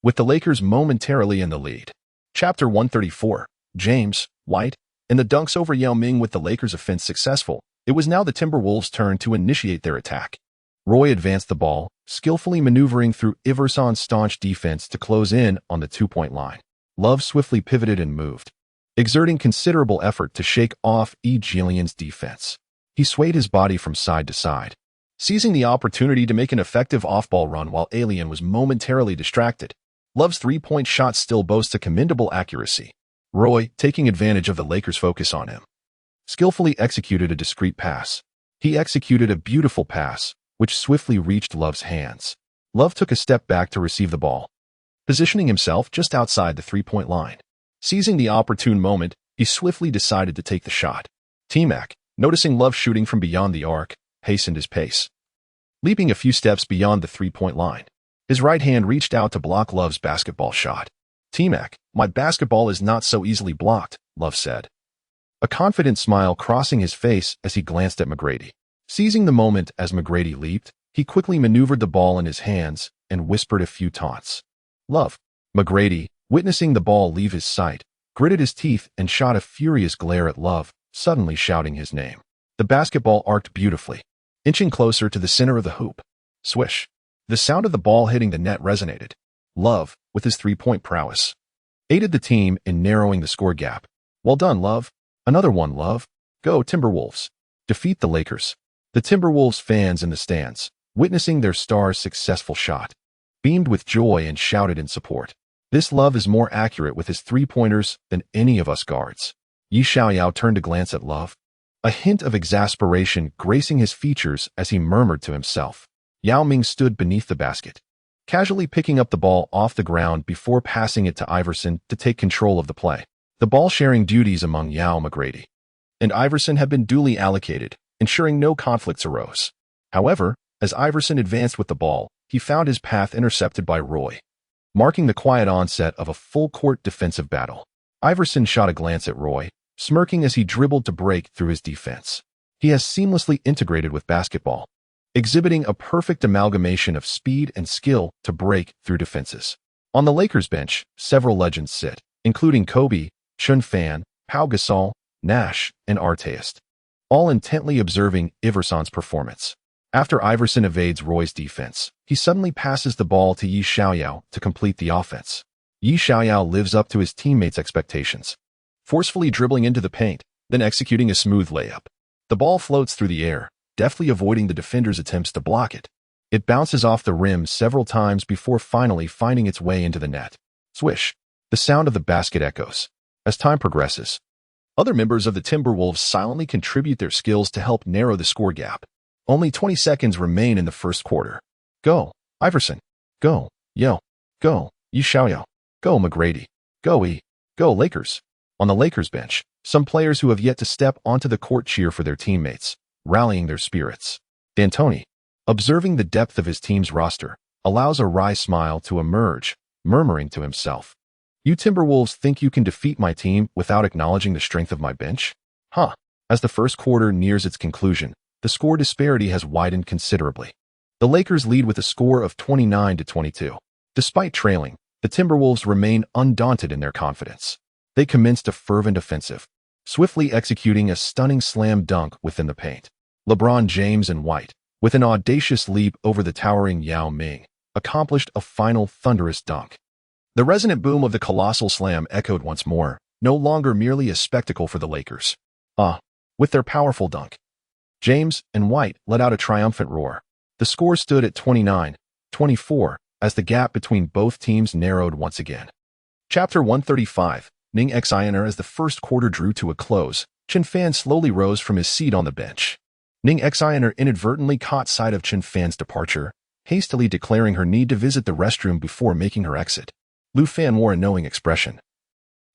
with the Lakers momentarily in the lead. Chapter 134, James, White, and the dunks over Yao Ming. With the Lakers' offense successful, it was now the Timberwolves' turn to initiate their attack. Roy advanced the ball, skillfully maneuvering through Iverson's staunch defense to close in on the two-point line. Love swiftly pivoted and moved, exerting considerable effort to shake off Gillion's defense. He swayed his body from side to side, seizing the opportunity to make an effective off-ball run while Alien was momentarily distracted. Love's three-point shot still boasts a commendable accuracy. Roy, taking advantage of the Lakers' focus on him, skillfully executed a discreet pass. He executed a beautiful pass, which swiftly reached Love's hands. Love took a step back to receive the ball, positioning himself just outside the three-point line. Seizing the opportune moment, he swiftly decided to take the shot. T-Mac, noticing Love shooting from beyond the arc, hastened his pace, leaping a few steps beyond the three-point line. His right hand reached out to block Love's basketball shot. T-Mac, my basketball is not so easily blocked, Love said, a confident smile crossing his face as he glanced at McGrady. Seizing the moment as McGrady leaped, he quickly maneuvered the ball in his hands and whispered a few taunts. Love. McGrady, witnessing the ball leave his sight, gritted his teeth and shot a furious glare at Love, suddenly shouting his name. The basketball arced beautifully, inching closer to the center of the hoop. Swish. The sound of the ball hitting the net resonated. Love, with his three-point prowess, aided the team in narrowing the score gap. Well done, Love. Another one, Love. Go Timberwolves. Defeat the Lakers. The Timberwolves fans in the stands, witnessing their star's successful shot, beamed with joy and shouted in support. This Love is more accurate with his three-pointers than any of us guards. Yi Xiaoyao turned to glance at Love, a hint of exasperation gracing his features as he murmured to himself. Yao Ming stood beneath the basket, casually picking up the ball off the ground before passing it to Iverson to take control of the play. The ball-sharing duties among Yao, McGrady, and Iverson had been duly allocated, ensuring no conflicts arose. However, as Iverson advanced with the ball, he found his path intercepted by Roy, marking the quiet onset of a full-court defensive battle. Iverson shot a glance at Roy, smirking as he dribbled to break through his defense. He has seamlessly integrated with basketball, exhibiting a perfect amalgamation of speed and skill to break through defenses. On the Lakers bench, several legends sit, including Kobe, Chen Fan, Pau Gasol, Nash, and Artest, all intently observing Iverson's performance. After Iverson evades Roy's defense, he suddenly passes the ball to Yi Xiaoyao to complete the offense. Yi Xiaoyao lives up to his teammates' expectations, forcefully dribbling into the paint, then executing a smooth layup. The ball floats through the air, deftly avoiding the defender's attempts to block it. It bounces off the rim several times before finally finding its way into the net. Swish! The sound of the basket echoes. As time progresses, other members of the Timberwolves silently contribute their skills to help narrow the score gap. Only 20 seconds remain in the first quarter. Go, Iverson. Go, Yo. Go, Yi Xiaoyao. Go, McGrady. Go, E. Go, Lakers. On the Lakers bench, some players who have yet to step onto the court cheer for their teammates, rallying their spirits. D'Antoni, observing the depth of his team's roster, allows a wry smile to emerge, murmuring to himself, "You Timberwolves think you can defeat my team without acknowledging the strength of my bench? Huh." As the first quarter nears its conclusion, the score disparity has widened considerably. The Lakers lead with a score of 29-22. Despite trailing, The Timberwolves remained undaunted in their confidence. They commenced a fervent offensive, swiftly executing a stunning slam dunk within the paint. LeBron James and White, with an audacious leap over the towering Yao Ming, accomplished a final thunderous dunk. The resonant boom of the colossal slam echoed once more, no longer merely a spectacle for the Lakers. With their powerful dunk, James and White let out a triumphant roar. The score stood at 29-24 as the gap between both teams narrowed once again. Chapter 135, Ning Xianer. As the first quarter drew to a close, Chen Fan slowly rose from his seat on the bench. Ning Xianer inadvertently caught sight of Chen Fan's departure, hastily declaring her need to visit the restroom before making her exit. Lu Fan wore a knowing expression,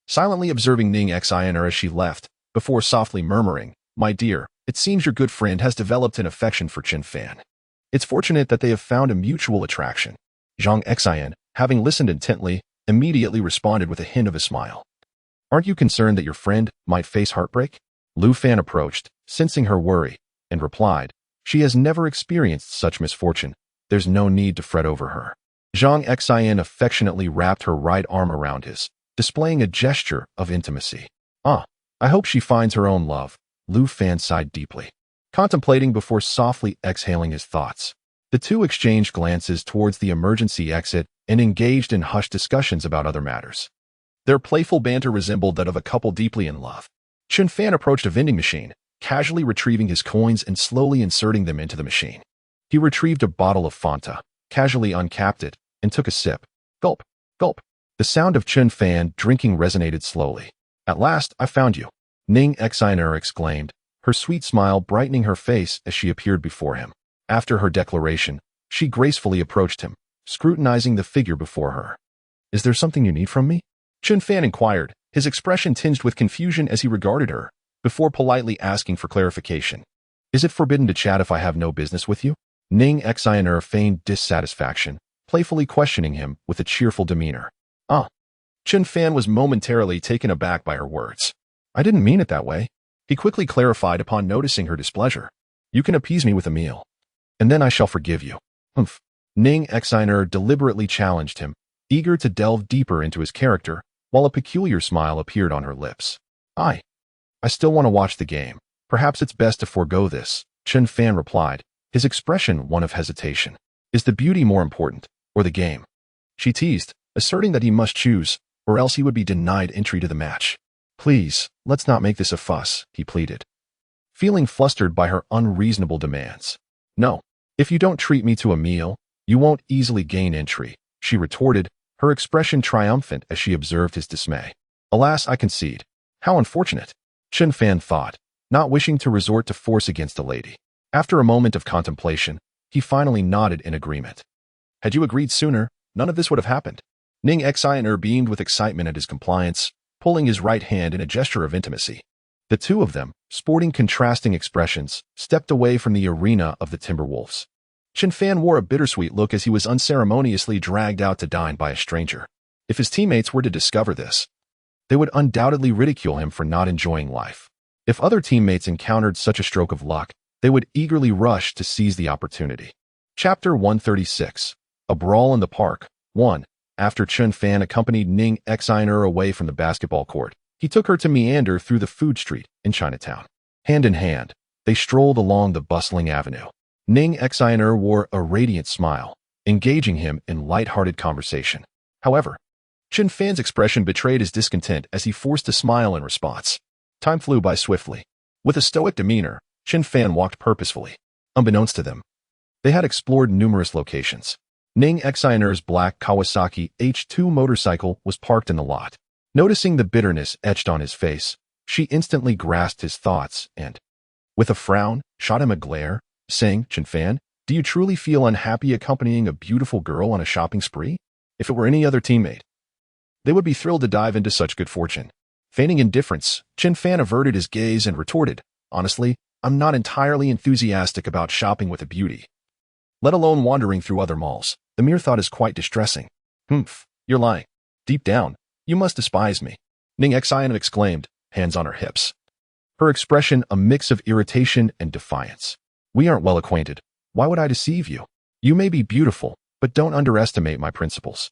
silently observing Ning Xianer as she left, before softly murmuring, "My dear, it seems your good friend has developed an affection for Chen Fan. It's fortunate that they have found a mutual attraction." Zhang Xian, having listened intently, immediately responded with a hint of a smile. "Aren't you concerned that your friend might face heartbreak?" Lu Fan approached, sensing her worry, and replied, "She has never experienced such misfortune. There's no need to fret over her." Zhang Xian affectionately wrapped her right arm around his, displaying a gesture of intimacy. I hope she finds her own love." Lu Fan sighed deeply, contemplating before softly exhaling his thoughts. The two exchanged glances towards the emergency exit and engaged in hushed discussions about other matters. Their playful banter resembled that of a couple deeply in love. Chen Fan approached a vending machine, casually retrieving his coins and slowly inserting them into the machine. He retrieved a bottle of Fanta, casually uncapped it, and took a sip. Gulp, gulp. The sound of Chen Fan drinking resonated slowly. "At last, I found you," Ning Xianer exclaimed, her sweet smile brightening her face as she appeared before him. After her declaration, she gracefully approached him, scrutinizing the figure before her. "Is there something you need from me?" Chen Fan inquired, his expression tinged with confusion as he regarded her, before politely asking for clarification. "Is it forbidden to chat if I have no business with you?" Ning Xianer feigned dissatisfaction, playfully questioning him with a cheerful demeanor. Chen Fan was momentarily taken aback by her words. "I didn't mean it that way," he quickly clarified upon noticing her displeasure. "You can appease me with a meal, and then I shall forgive you." Ning Xianer deliberately challenged him, eager to delve deeper into his character, while a peculiar smile appeared on her lips. I still want to watch the game. Perhaps it's best to forego this," Chen Fan replied, his expression one of hesitation. "Is the beauty more important, or the game?" She teased, asserting that he must choose, or else he would be denied entry to the match. "Please, let's not make this a fuss," he pleaded, feeling flustered by her unreasonable demands. "No, if you don't treat me to a meal, you won't easily gain entry," she retorted, her expression triumphant as she observed his dismay. "Alas, I concede. How unfortunate," Chen Fan thought, not wishing to resort to force against a lady. After a moment of contemplation, he finally nodded in agreement. "Had you agreed sooner, none of this would have happened." Ning Xianer beamed with excitement at his compliance, pulling his right hand in a gesture of intimacy. The two of them, sporting contrasting expressions, stepped away from the arena of the Timberwolves. Chen Fan wore a bittersweet look as he was unceremoniously dragged out to dine by a stranger. If his teammates were to discover this, they would undoubtedly ridicule him for not enjoying life. If other teammates encountered such a stroke of luck, they would eagerly rush to seize the opportunity. Chapter 136, A Brawl in the Park. 1. After Chen Fan accompanied Ning Xianer away from the basketball court, he took her to meander through the food street in Chinatown. Hand in hand, they strolled along the bustling avenue. Ning Xianer wore a radiant smile, engaging him in light-hearted conversation. However, Chen Fan's expression betrayed his discontent as he forced a smile in response. Time flew by swiftly. With a stoic demeanor, Chen Fan walked purposefully. Unbeknownst to them, they had explored numerous locations. Ning Xianer's black Kawasaki H2 motorcycle was parked in the lot. Noticing the bitterness etched on his face, she instantly grasped his thoughts and, with a frown, shot him a glare, saying, "Chen Fan, do you truly feel unhappy accompanying a beautiful girl on a shopping spree? If it were any other teammate, they would be thrilled to dive into such good fortune." Feigning indifference, Chen Fan averted his gaze and retorted, "Honestly, I'm not entirely enthusiastic about shopping with a beauty, let alone wandering through other malls. The mere thought is quite distressing." You're lying. Deep down, you must despise me," Ning Xian exclaimed, hands on her hips, her expression a mix of irritation and defiance. "We aren't well acquainted. Why would I deceive you? You may be beautiful, but don't underestimate my principles."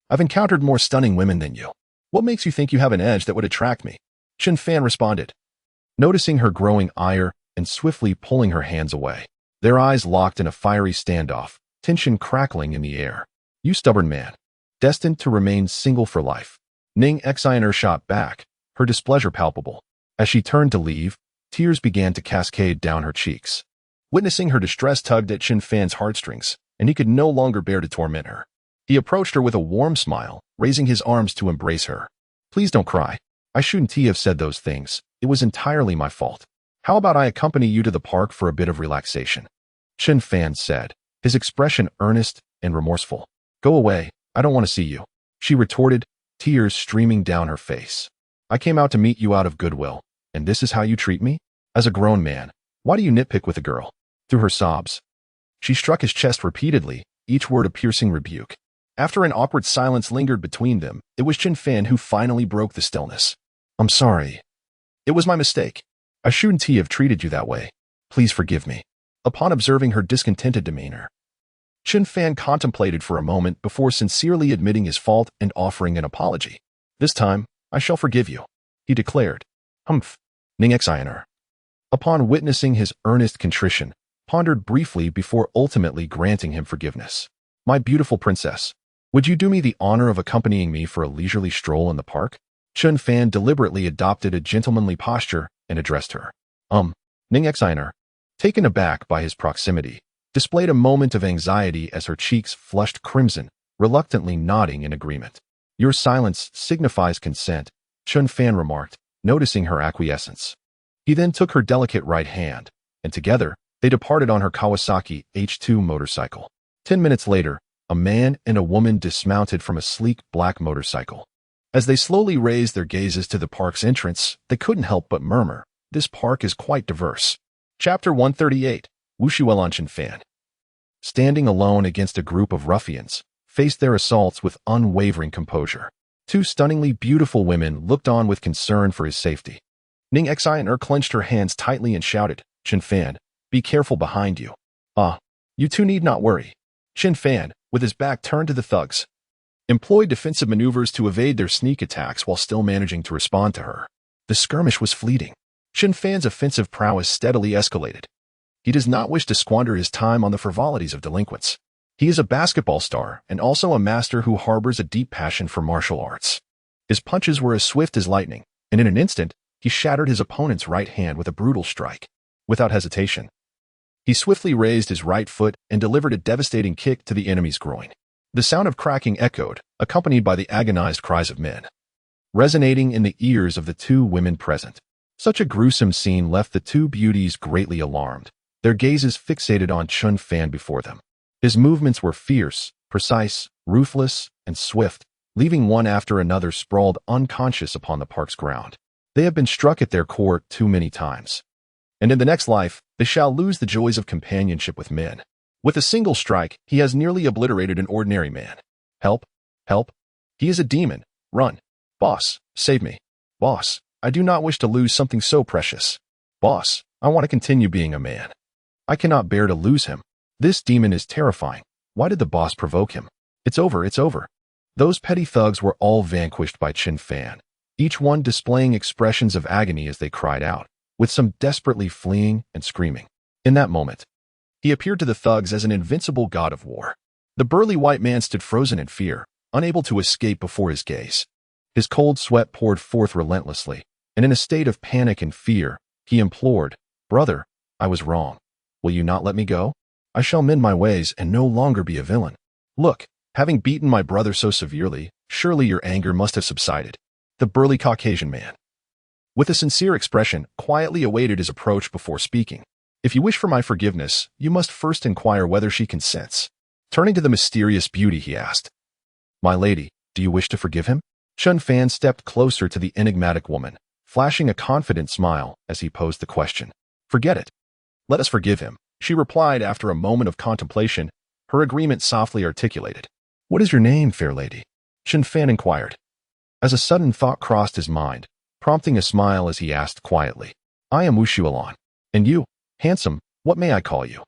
I've encountered more stunning women than you. What makes you think you have an edge that would attract me? Chen Fan responded, noticing her growing ire and swiftly pulling her hands away. Their eyes locked in a fiery standoff, tension crackling in the air. You stubborn man, destined to remain single for life. Ning Xiner shot back, her displeasure palpable. As she turned to leave, tears began to cascade down her cheeks. Witnessing her distress tugged at Chen Fan's heartstrings, and he could no longer bear to torment her. He approached her with a warm smile, raising his arms to embrace her. Please don't cry. I shouldn't have said those things. It was entirely my fault. How about I accompany you to the park for a bit of relaxation? Chen Fan said, his expression earnest and remorseful. Go away. I don't want to see you. She retorted, tears streaming down her face. I came out to meet you out of goodwill, and this is how you treat me? As a grown man, why do you nitpick with a girl? Through her sobs, she struck his chest repeatedly, each word a piercing rebuke. After an awkward silence lingered between them, it was Chen Fan who finally broke the stillness. I'm sorry. It was my mistake. I shouldn't have treated you that way. Please forgive me. Upon observing her discontented demeanor, Chen Fan contemplated for a moment before sincerely admitting his fault and offering an apology. This time, I shall forgive you, he declared. Humph. Ning Xiner, upon witnessing his earnest contrition, pondered briefly before ultimately granting him forgiveness. My beautiful princess, would you do me the honor of accompanying me for a leisurely stroll in the park? Chen Fan deliberately adopted a gentlemanly posture and addressed her. Ning Xiner, taken aback by his proximity, displayed a moment of anxiety as her cheeks flushed crimson, reluctantly nodding in agreement. Your silence signifies consent, Chen Fan remarked, noticing her acquiescence. He then took her delicate right hand, and together, they departed on her Kawasaki H2 motorcycle. 10 minutes later, a man and a woman dismounted from a sleek black motorcycle. As they slowly raised their gazes to the park's entrance, they couldn't help but murmur, this park is quite diverse. Chapter 138, Wushuelan Chen Fan, standing alone against a group of ruffians, faced their assaults with unwavering composure. Two stunningly beautiful women looked on with concern for his safety. Ning Xiner clenched her hands tightly and shouted, Chen Fan, be careful behind you. You two need not worry. Chen Fan, with his back turned to the thugs, employed defensive maneuvers to evade their sneak attacks while still managing to respond to her. The skirmish was fleeting. Chen Fan's offensive prowess steadily escalated. He does not wish to squander his time on the frivolities of delinquents. He is a basketball star and also a master who harbors a deep passion for martial arts. His punches were as swift as lightning, and in an instant, he shattered his opponent's right hand with a brutal strike. Without hesitation, he swiftly raised his right foot and delivered a devastating kick to the enemy's groin. The sound of cracking echoed, accompanied by the agonized cries of men, resonating in the ears of the two women present. Such a gruesome scene left the two beauties greatly alarmed, their gazes fixated on Chen Fan before them. His movements were fierce, precise, ruthless, and swift, leaving one after another sprawled unconscious upon the park's ground. They have been struck at their core too many times, and in the next life, they shall lose the joys of companionship with men. With a single strike, he has nearly obliterated an ordinary man. Help! Help! He is a demon. Run! Boss, save me. Boss, I do not wish to lose something so precious. Boss, I want to continue being a man. I cannot bear to lose him. This demon is terrifying. Why did the boss provoke him? It's over, it's over. Those petty thugs were all vanquished by Chen Fan, each one displaying expressions of agony as they cried out, with some desperately fleeing and screaming. In that moment, he appeared to the thugs as an invincible god of war. The burly white man stood frozen in fear, unable to escape before his gaze. His cold sweat poured forth relentlessly, and in a state of panic and fear, he implored, Brother, I was wrong. Will you not let me go? I shall mend my ways and no longer be a villain. Look, having beaten my brother so severely, surely your anger must have subsided. The burly Caucasian man, with a sincere expression, quietly awaited his approach before speaking. If you wish for my forgiveness, you must first inquire whether she consents. Turning to the mysterious beauty, he asked, My lady, do you wish to forgive him? Chen Fan stepped closer to the enigmatic woman, flashing a confident smile as he posed the question. Forget it. Let us forgive him, she replied after a moment of contemplation, her agreement softly articulated. What is your name, fair lady? Chen Fan inquired, as a sudden thought crossed his mind, prompting a smile as he asked quietly. I am Wushuelan. And you, handsome, what may I call you?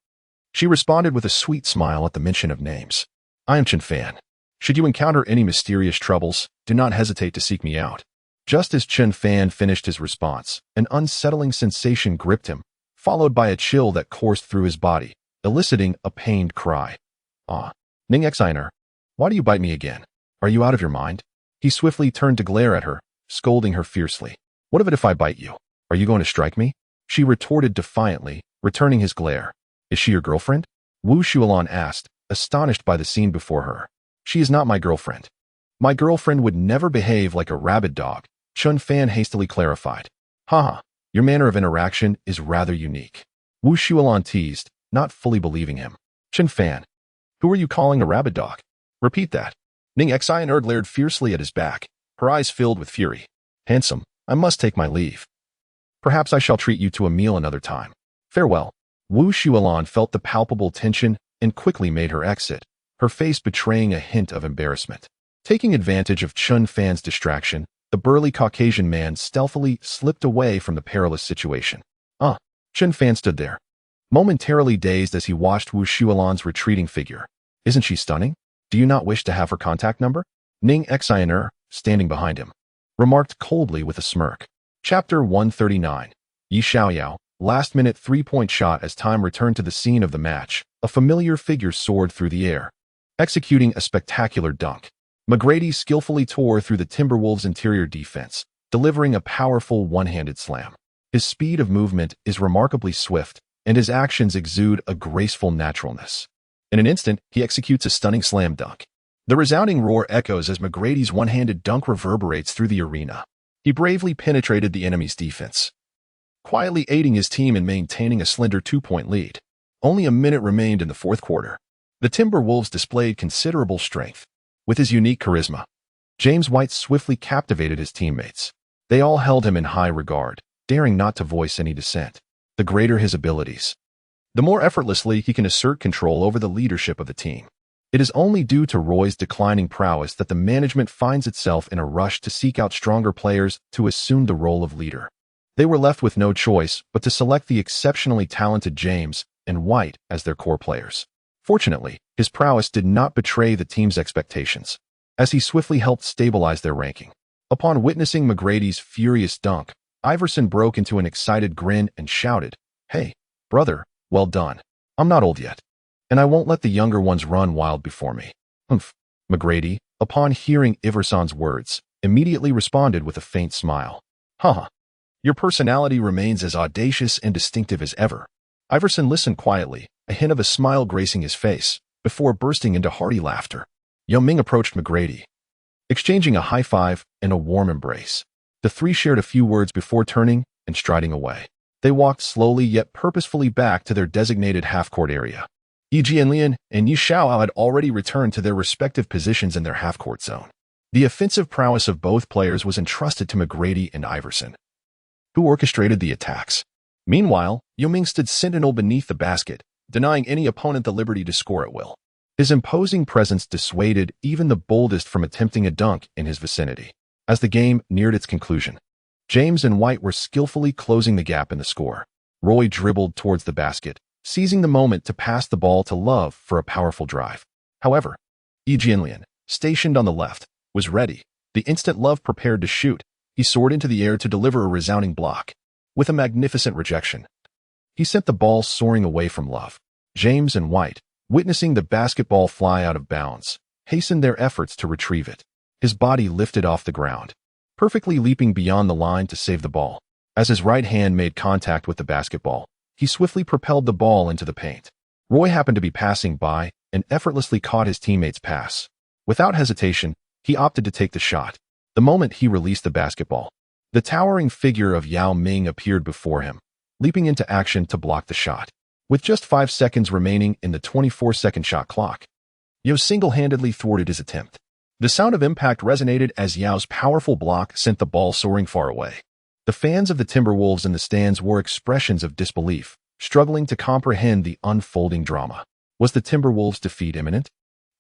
She responded with a sweet smile at the mention of names. I am Chen Fan. Should you encounter any mysterious troubles, do not hesitate to seek me out. Just as Chen Fan finished his response, an unsettling sensation gripped him, followed by a chill that coursed through his body, eliciting a pained cry. Ah, Ning Xiner, why do you bite me again? Are you out of your mind? He swiftly turned to glare at her, scolding her fiercely. What of it if I bite you? Are you going to strike me? She retorted defiantly, returning his glare. Is she your girlfriend? Wu Shuolan asked, astonished by the scene before her. She is not my girlfriend. My girlfriend would never behave like a rabid dog, Chen Fan hastily clarified. Haha, your manner of interaction is rather unique. Wu Shuolan teased, not fully believing him. Chen Fan, who are you calling a rabid dog? Repeat that. Ning Xiner glared fiercely at his back, her eyes filled with fury. Handsome, I must take my leave. Perhaps I shall treat you to a meal another time. Farewell. Wu Shuolan felt the palpable tension and quickly made her exit, her face betraying a hint of embarrassment. Taking advantage of Chen Fan's distraction, the burly Caucasian man stealthily slipped away from the perilous situation. Chen Fan stood there, momentarily dazed as he watched Wu Shuolan's retreating figure. Isn't she stunning? Do you not wish to have her contact number? Ning Xiner, standing behind him, remarked coldly with a smirk. Chapter 139. Yi Xiaoyao, last-minute three-point shot. As time returned to the scene of the match, a familiar figure soared through the air, executing a spectacular dunk. McGrady skillfully tore through the Timberwolves' interior defense, delivering a powerful one-handed slam. His speed of movement is remarkably swift, and his actions exude a graceful naturalness. In an instant, he executes a stunning slam dunk. The resounding roar echoes as McGrady's one-handed dunk reverberates through the arena. He bravely penetrated the enemy's defense, quietly aiding his team in maintaining a slender 2-point lead. Only a minute remained in the fourth quarter. The Timberwolves displayed considerable strength. With his unique charisma, James White swiftly captivated his teammates. They all held him in high regard, daring not to voice any dissent. The greater his abilities, the more effortlessly he can assert control over the leadership of the team. It is only due to Roy's declining prowess that the management finds itself in a rush to seek out stronger players to assume the role of leader. They were left with no choice but to select the exceptionally talented James and White as their core players. Fortunately, his prowess did not betray the team's expectations, as he swiftly helped stabilize their ranking. Upon witnessing McGrady's furious dunk, Iverson broke into an excited grin and shouted, "Hey, brother, well done. I'm not old yet, and I won't let the younger ones run wild before me." Humph. McGrady, upon hearing Iverson's words, immediately responded with a faint smile. Haha. Your personality remains as audacious and distinctive as ever. Iverson listened quietly, a hint of a smile gracing his face, before bursting into hearty laughter. Yao Ming approached McGrady, exchanging a high five and a warm embrace. The three shared a few words before turning and striding away. They walked slowly yet purposefully back to their designated half-court area. Yi Jianlian and Yi Xiaoyao had already returned to their respective positions in their half-court zone. The offensive prowess of both players was entrusted to McGrady and Iverson, who orchestrated the attacks. Meanwhile, Yao Ming stood sentinel beneath the basket, denying any opponent the liberty to score at will. His imposing presence dissuaded even the boldest from attempting a dunk in his vicinity. As the game neared its conclusion, James and White were skillfully closing the gap in the score. Roy dribbled towards the basket, seizing the moment to pass the ball to Love for a powerful drive. However, Yi Jianlian, stationed on the left, was ready. The instant Love prepared to shoot, he soared into the air to deliver a resounding block. With a magnificent rejection, he sent the ball soaring away from Love. James and White, witnessing the basketball fly out of bounds, hastened their efforts to retrieve it. His body lifted off the ground, perfectly leaping beyond the line to save the ball. As his right hand made contact with the basketball, he swiftly propelled the ball into the paint. Roy happened to be passing by and effortlessly caught his teammate's pass. Without hesitation, he opted to take the shot. The moment he released the basketball, the towering figure of Yao Ming appeared before him, leaping into action to block the shot. With just 5 seconds remaining in the 24-second shot clock, Yao single-handedly thwarted his attempt. The sound of impact resonated as Yao's powerful block sent the ball soaring far away. The fans of the Timberwolves in the stands wore expressions of disbelief, struggling to comprehend the unfolding drama. Was the Timberwolves' defeat imminent?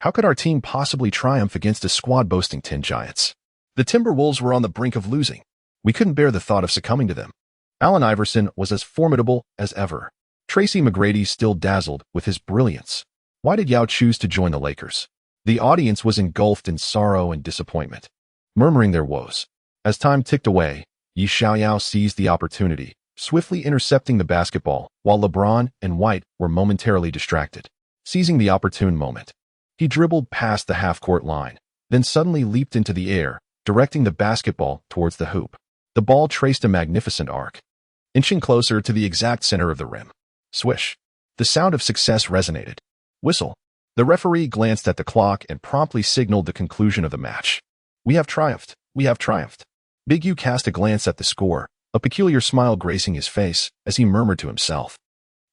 How could our team possibly triumph against a squad boasting 10 giants? The Timberwolves were on the brink of losing. We couldn't bear the thought of succumbing to them. Allen Iverson was as formidable as ever. Tracy McGrady still dazzled with his brilliance. Why did Yao choose to join the Lakers? The audience was engulfed in sorrow and disappointment, murmuring their woes. As time ticked away, Yi Xiaoyao seized the opportunity, swiftly intercepting the basketball, while LeBron and White were momentarily distracted. Seizing the opportune moment, he dribbled past the half-court line, then suddenly leaped into the air, directing the basketball towards the hoop. The ball traced a magnificent arc, inching closer to the exact center of the rim. Swish! The sound of success resonated. Whistle! The referee glanced at the clock and promptly signaled the conclusion of the match. We have triumphed. We have triumphed. Big U cast a glance at the score, a peculiar smile gracing his face as he murmured to himself.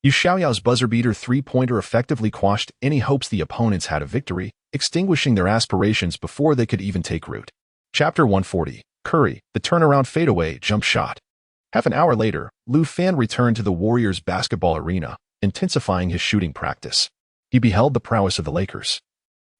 Yu Xiaoyao's buzzer-beater three-pointer effectively quashed any hopes the opponents had of victory, extinguishing their aspirations before they could even take root. Chapter 140. Curry, the turnaround fadeaway jump shot. Half an hour later, Lu Fan returned to the Warriors' basketball arena, intensifying his shooting practice. He beheld the prowess of the Lakers,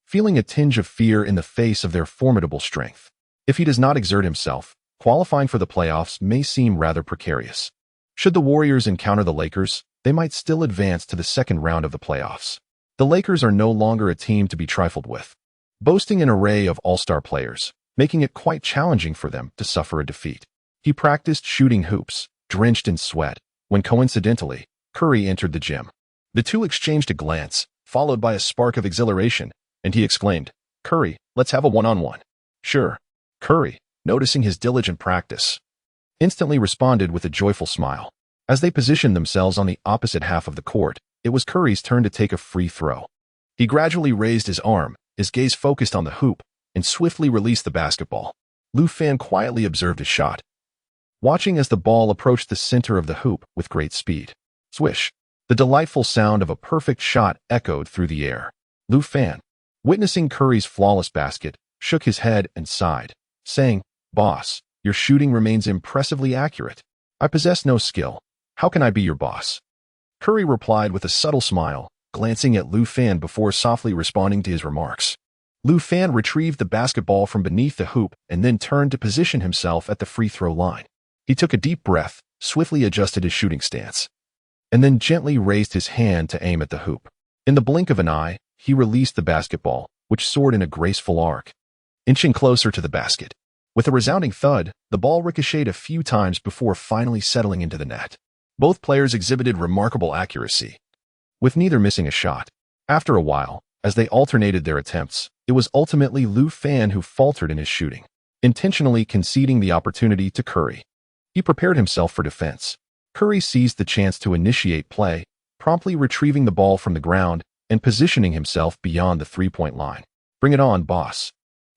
feeling a tinge of fear in the face of their formidable strength. If he does not exert himself, qualifying for the playoffs may seem rather precarious. Should the Warriors encounter the Lakers, they might still advance to the second round of the playoffs. The Lakers are no longer a team to be trifled with, boasting an array of all-star players, making it quite challenging for them to suffer a defeat. He practiced shooting hoops, drenched in sweat, when coincidentally, Curry entered the gym. The two exchanged a glance, followed by a spark of exhilaration, and he exclaimed, "Curry, let's have a one-on-one." "Sure." Curry, noticing his diligent practice, instantly responded with a joyful smile. As they positioned themselves on the opposite half of the court, it was Curry's turn to take a free throw. He gradually raised his arm, his gaze focused on the hoop, and swiftly released the basketball. Lu Fan quietly observed his shot, watching as the ball approached the center of the hoop with great speed. Swish! The delightful sound of a perfect shot echoed through the air. Lu Fan, witnessing Curry's flawless basket, shook his head and sighed, saying, "Boss, your shooting remains impressively accurate. I possess no skill. How can I be your boss?" Curry replied with a subtle smile, glancing at Lu Fan before softly responding to his remarks. Lu Fan retrieved the basketball from beneath the hoop and then turned to position himself at the free throw line. He took a deep breath, swiftly adjusted his shooting stance, and then gently raised his hand to aim at the hoop. In the blink of an eye, he released the basketball, which soared in a graceful arc, inching closer to the basket. With a resounding thud, the ball ricocheted a few times before finally settling into the net. Both players exhibited remarkable accuracy, with neither missing a shot. After a while, as they alternated their attempts, it was ultimately Lu Fan who faltered in his shooting, intentionally conceding the opportunity to Curry. He prepared himself for defense. Curry seized the chance to initiate play, promptly retrieving the ball from the ground and positioning himself beyond the three-point line. "Bring it on, boss,"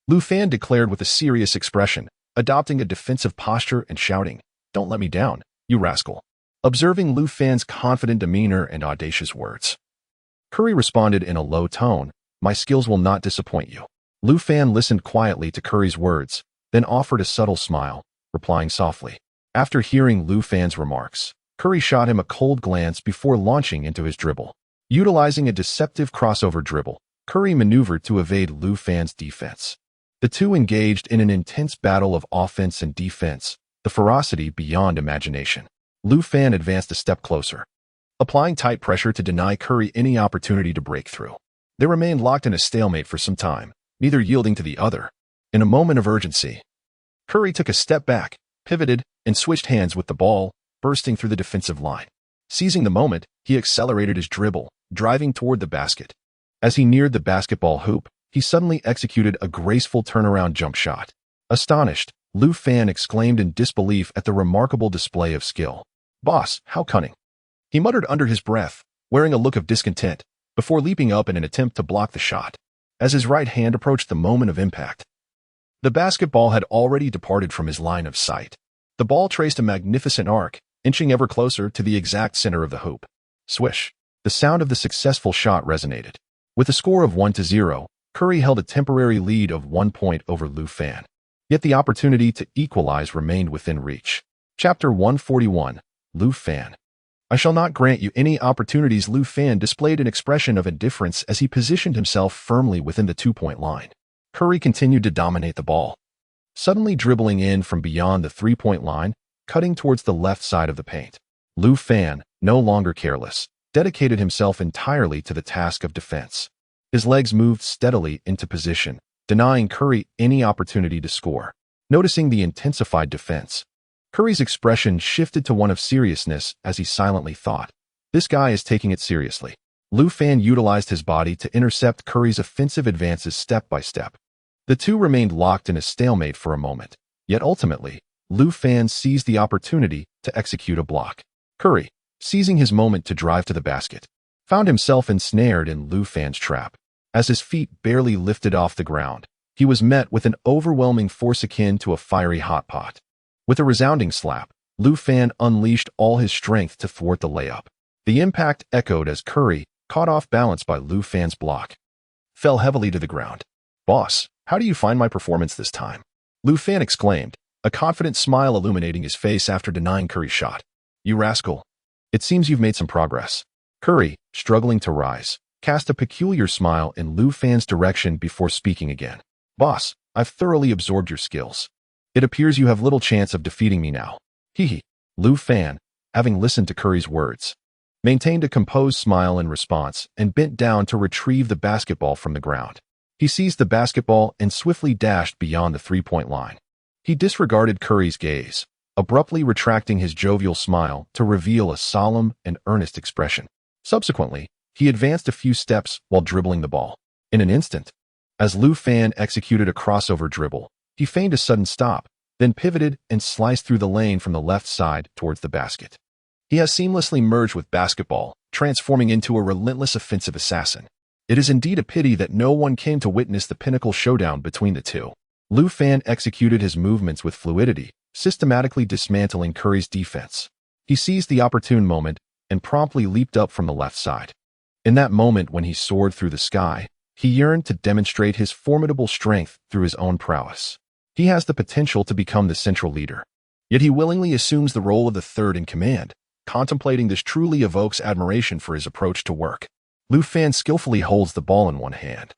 Lu Fan declared with a serious expression, adopting a defensive posture and shouting, "Don't let me down, you rascal." Observing Lu Fan's confident demeanor and audacious words, Curry responded in a low tone, "My skills will not disappoint you." Lu Fan listened quietly to Curry's words, then offered a subtle smile, replying softly. After hearing Lu Fan's remarks, Curry shot him a cold glance before launching into his dribble. Utilizing a deceptive crossover dribble, Curry maneuvered to evade Lu Fan's defense. The two engaged in an intense battle of offense and defense, the ferocity beyond imagination. Lu Fan advanced a step closer, applying tight pressure to deny Curry any opportunity to break through. They remained locked in a stalemate for some time, neither yielding to the other. In a moment of urgency, Curry took a step back, pivoted, and switched hands with the ball, bursting through the defensive line. Seizing the moment, he accelerated his dribble, driving toward the basket. As he neared the basketball hoop, he suddenly executed a graceful turnaround jump shot. Astonished, Lu Fan exclaimed in disbelief at the remarkable display of skill. "Boss, how cunning," he muttered under his breath, wearing a look of discontent, before leaping up in an attempt to block the shot. As his right hand approached the moment of impact, the basketball had already departed from his line of sight. The ball traced a magnificent arc, inching ever closer to the exact center of the hoop. Swish! The sound of the successful shot resonated. With a score of 1-0, Curry held a temporary lead of 1 point over Lu Fan. Yet the opportunity to equalize remained within reach. Chapter 141. Lu Fan. "I shall not grant you any opportunities." Lu Fan displayed an expression of indifference as he positioned himself firmly within the two-point line. Curry continued to dominate the ball, suddenly dribbling in from beyond the three-point line, cutting towards the left side of the paint. Lu Fan, no longer careless, dedicated himself entirely to the task of defense. His legs moved steadily into position, denying Curry any opportunity to score. Noticing the intensified defense, Curry's expression shifted to one of seriousness as he silently thought, "This guy is taking it seriously." Lu Fan utilized his body to intercept Curry's offensive advances step by step. The two remained locked in a stalemate for a moment, yet ultimately, Lu Fan seized the opportunity to execute a block. Curry, seizing his moment to drive to the basket, found himself ensnared in Lu Fan's trap. As his feet barely lifted off the ground, he was met with an overwhelming force akin to a fiery hot pot. With a resounding slap, Lu Fan unleashed all his strength to thwart the layup. The impact echoed as Curry, caught off balance by Lu Fan's block, fell heavily to the ground. "Boss, how do you find my performance this time?" Lu Fan exclaimed, a confident smile illuminating his face after denying Curry's shot. "You rascal. It seems you've made some progress." Curry, struggling to rise, cast a peculiar smile in Lu Fan's direction before speaking again. "Boss, I've thoroughly absorbed your skills. It appears you have little chance of defeating me now." Hee. Lu Fan, having listened to Curry's words, maintained a composed smile in response and bent down to retrieve the basketball from the ground. He seized the basketball and swiftly dashed beyond the three-point line. He disregarded Curry's gaze, abruptly retracting his jovial smile to reveal a solemn and earnest expression. Subsequently, he advanced a few steps while dribbling the ball. In an instant, as Lu Fan executed a crossover dribble, he feigned a sudden stop, then pivoted and sliced through the lane from the left side towards the basket. He has seamlessly merged with basketball, transforming into a relentless offensive assassin. It is indeed a pity that no one came to witness the pinnacle showdown between the two. Lu Fan executed his movements with fluidity, systematically dismantling Curry's defense. He seized the opportune moment and promptly leaped up from the left side. In that moment when he soared through the sky, he yearned to demonstrate his formidable strength through his own prowess. He has the potential to become the central leader. Yet he willingly assumes the role of the third in command. Contemplating this truly evokes admiration for his approach to work. Lu Fan skillfully holds the ball in one hand.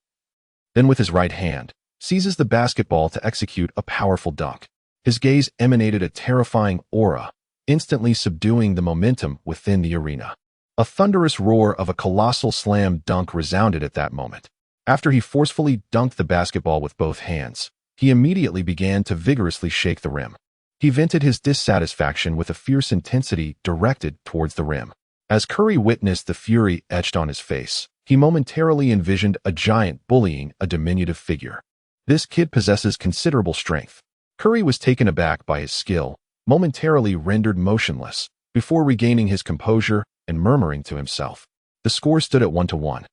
Then with his right hand, seizes the basketball to execute a powerful dunk. His gaze emanated a terrifying aura, instantly subduing the momentum within the arena. A thunderous roar of a colossal slam dunk resounded at that moment. After he forcefully dunked the basketball with both hands, he immediately began to vigorously shake the rim. He vented his dissatisfaction with a fierce intensity directed towards the rim. As Curry witnessed the fury etched on his face, he momentarily envisioned a giant bullying a diminutive figure. This kid possesses considerable strength. Curry was taken aback by his skill, momentarily rendered motionless, before regaining his composure and murmuring to himself. The score stood at 1-1,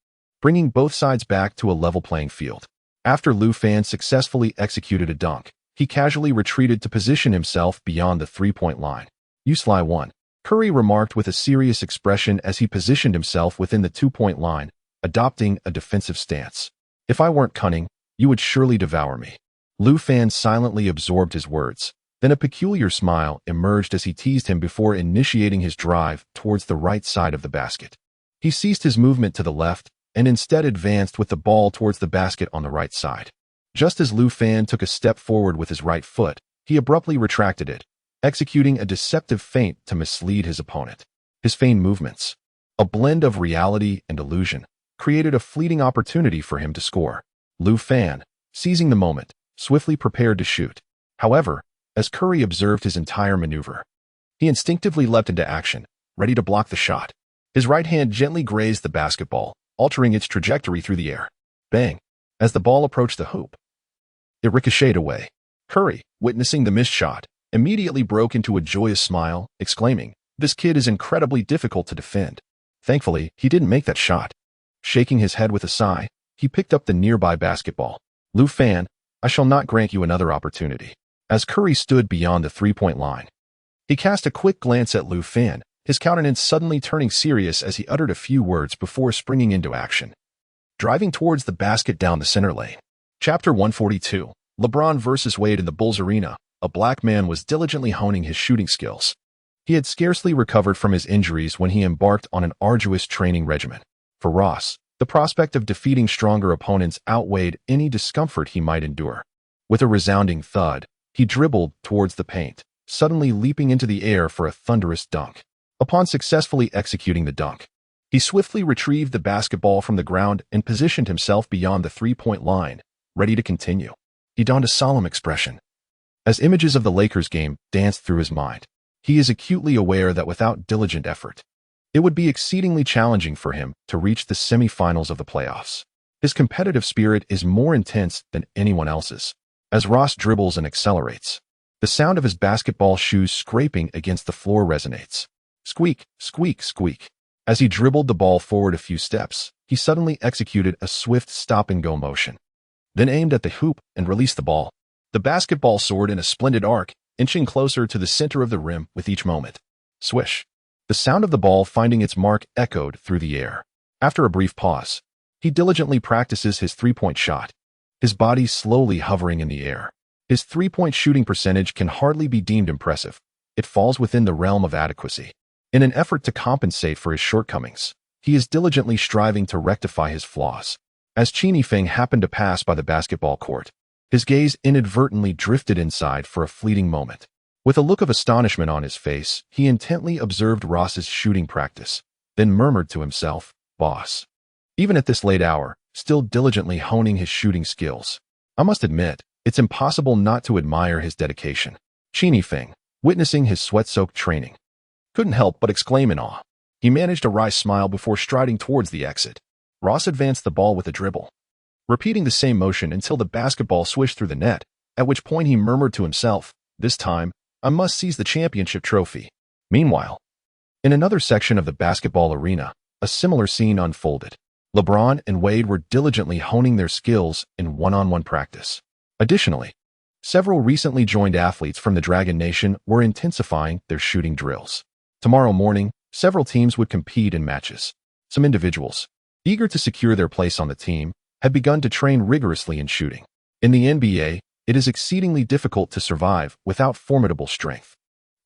bringing both sides back to a level playing field. After Lu Fan successfully executed a dunk, he casually retreated to position himself beyond the three-point line. "You sly one," Curry remarked with a serious expression as he positioned himself within the two-point line, adopting a defensive stance. "If I weren't cunning, you would surely devour me." Lu Fan silently absorbed his words. Then a peculiar smile emerged as he teased him before initiating his drive towards the right side of the basket. He ceased his movement to the left and instead advanced with the ball towards the basket on the right side. Just as Lu Fan took a step forward with his right foot, he abruptly retracted it, executing a deceptive feint to mislead his opponent. His feigned movements, a blend of reality and illusion, created a fleeting opportunity for him to score. Lu Fan, seizing the moment, swiftly prepared to shoot. However, as Curry observed his entire maneuver, he instinctively leapt into action, ready to block the shot. His right hand gently grazed the basketball, altering its trajectory through the air. Bang! As the ball approached the hoop, it ricocheted away. Curry, witnessing the missed shot, immediately broke into a joyous smile, exclaiming, "This kid is incredibly difficult to defend." Thankfully, he didn't make that shot. Shaking his head with a sigh, he picked up the nearby basketball. "Lu Fan, I shall not grant you another opportunity." As Curry stood beyond the three-point line, he cast a quick glance at Lu Fan, his countenance suddenly turning serious as he uttered a few words before springing into action, driving towards the basket down the center lane. Chapter 142, LeBron vs. Wade in the Bulls arena. A black man was diligently honing his shooting skills. He had scarcely recovered from his injuries when he embarked on an arduous training regimen. For Ross, the prospect of defeating stronger opponents outweighed any discomfort he might endure. With a resounding thud, he dribbled towards the paint, suddenly leaping into the air for a thunderous dunk. Upon successfully executing the dunk, He swiftly retrieved the basketball from the ground and positioned himself beyond the three-point line, ready to continue. He donned a solemn expression. As images of the Lakers game danced through his mind, he is acutely aware that without diligent effort, it would be exceedingly challenging for him to reach the semifinals of the playoffs. His competitive spirit is more intense than anyone else's. As Ross dribbles and accelerates, the sound of his basketball shoes scraping against the floor resonates. Squeak, squeak, squeak. As he dribbled the ball forward a few steps, he suddenly executed a swift stop-and-go motion, then aimed at the hoop and released the ball. The basketball soared in a splendid arc, inching closer to the center of the rim with each moment. Swish. The sound of the ball finding its mark echoed through the air. After a brief pause, he diligently practices his three-point shot, his body slowly hovering in the air. His three-point shooting percentage can hardly be deemed impressive. It falls within the realm of adequacy. In an effort to compensate for his shortcomings, he is diligently striving to rectify his flaws. As Chen Fan happened to pass by the basketball court, his gaze inadvertently drifted inside for a fleeting moment. With a look of astonishment on his face, he intently observed Ross's shooting practice, then murmured to himself, "Boss." Even at this late hour, still diligently honing his shooting skills, I must admit, it's impossible not to admire his dedication. Chen Fan, witnessing his sweat-soaked training, couldn't help but exclaim in awe. He managed a wry smile before striding towards the exit. Ross advanced the ball with a dribble, repeating the same motion until the basketball swished through the net, at which point he murmured to himself, "This time, I must seize the championship trophy." Meanwhile, in another section of the basketball arena, a similar scene unfolded. LeBron and Wade were diligently honing their skills in one-on-one practice. Additionally, several recently joined athletes from the Dragon Nation were intensifying their shooting drills. Tomorrow morning, several teams would compete in matches. Some individuals, eager to secure their place on the team, had begun to train rigorously in shooting. In the NBA, it is exceedingly difficult to survive without formidable strength.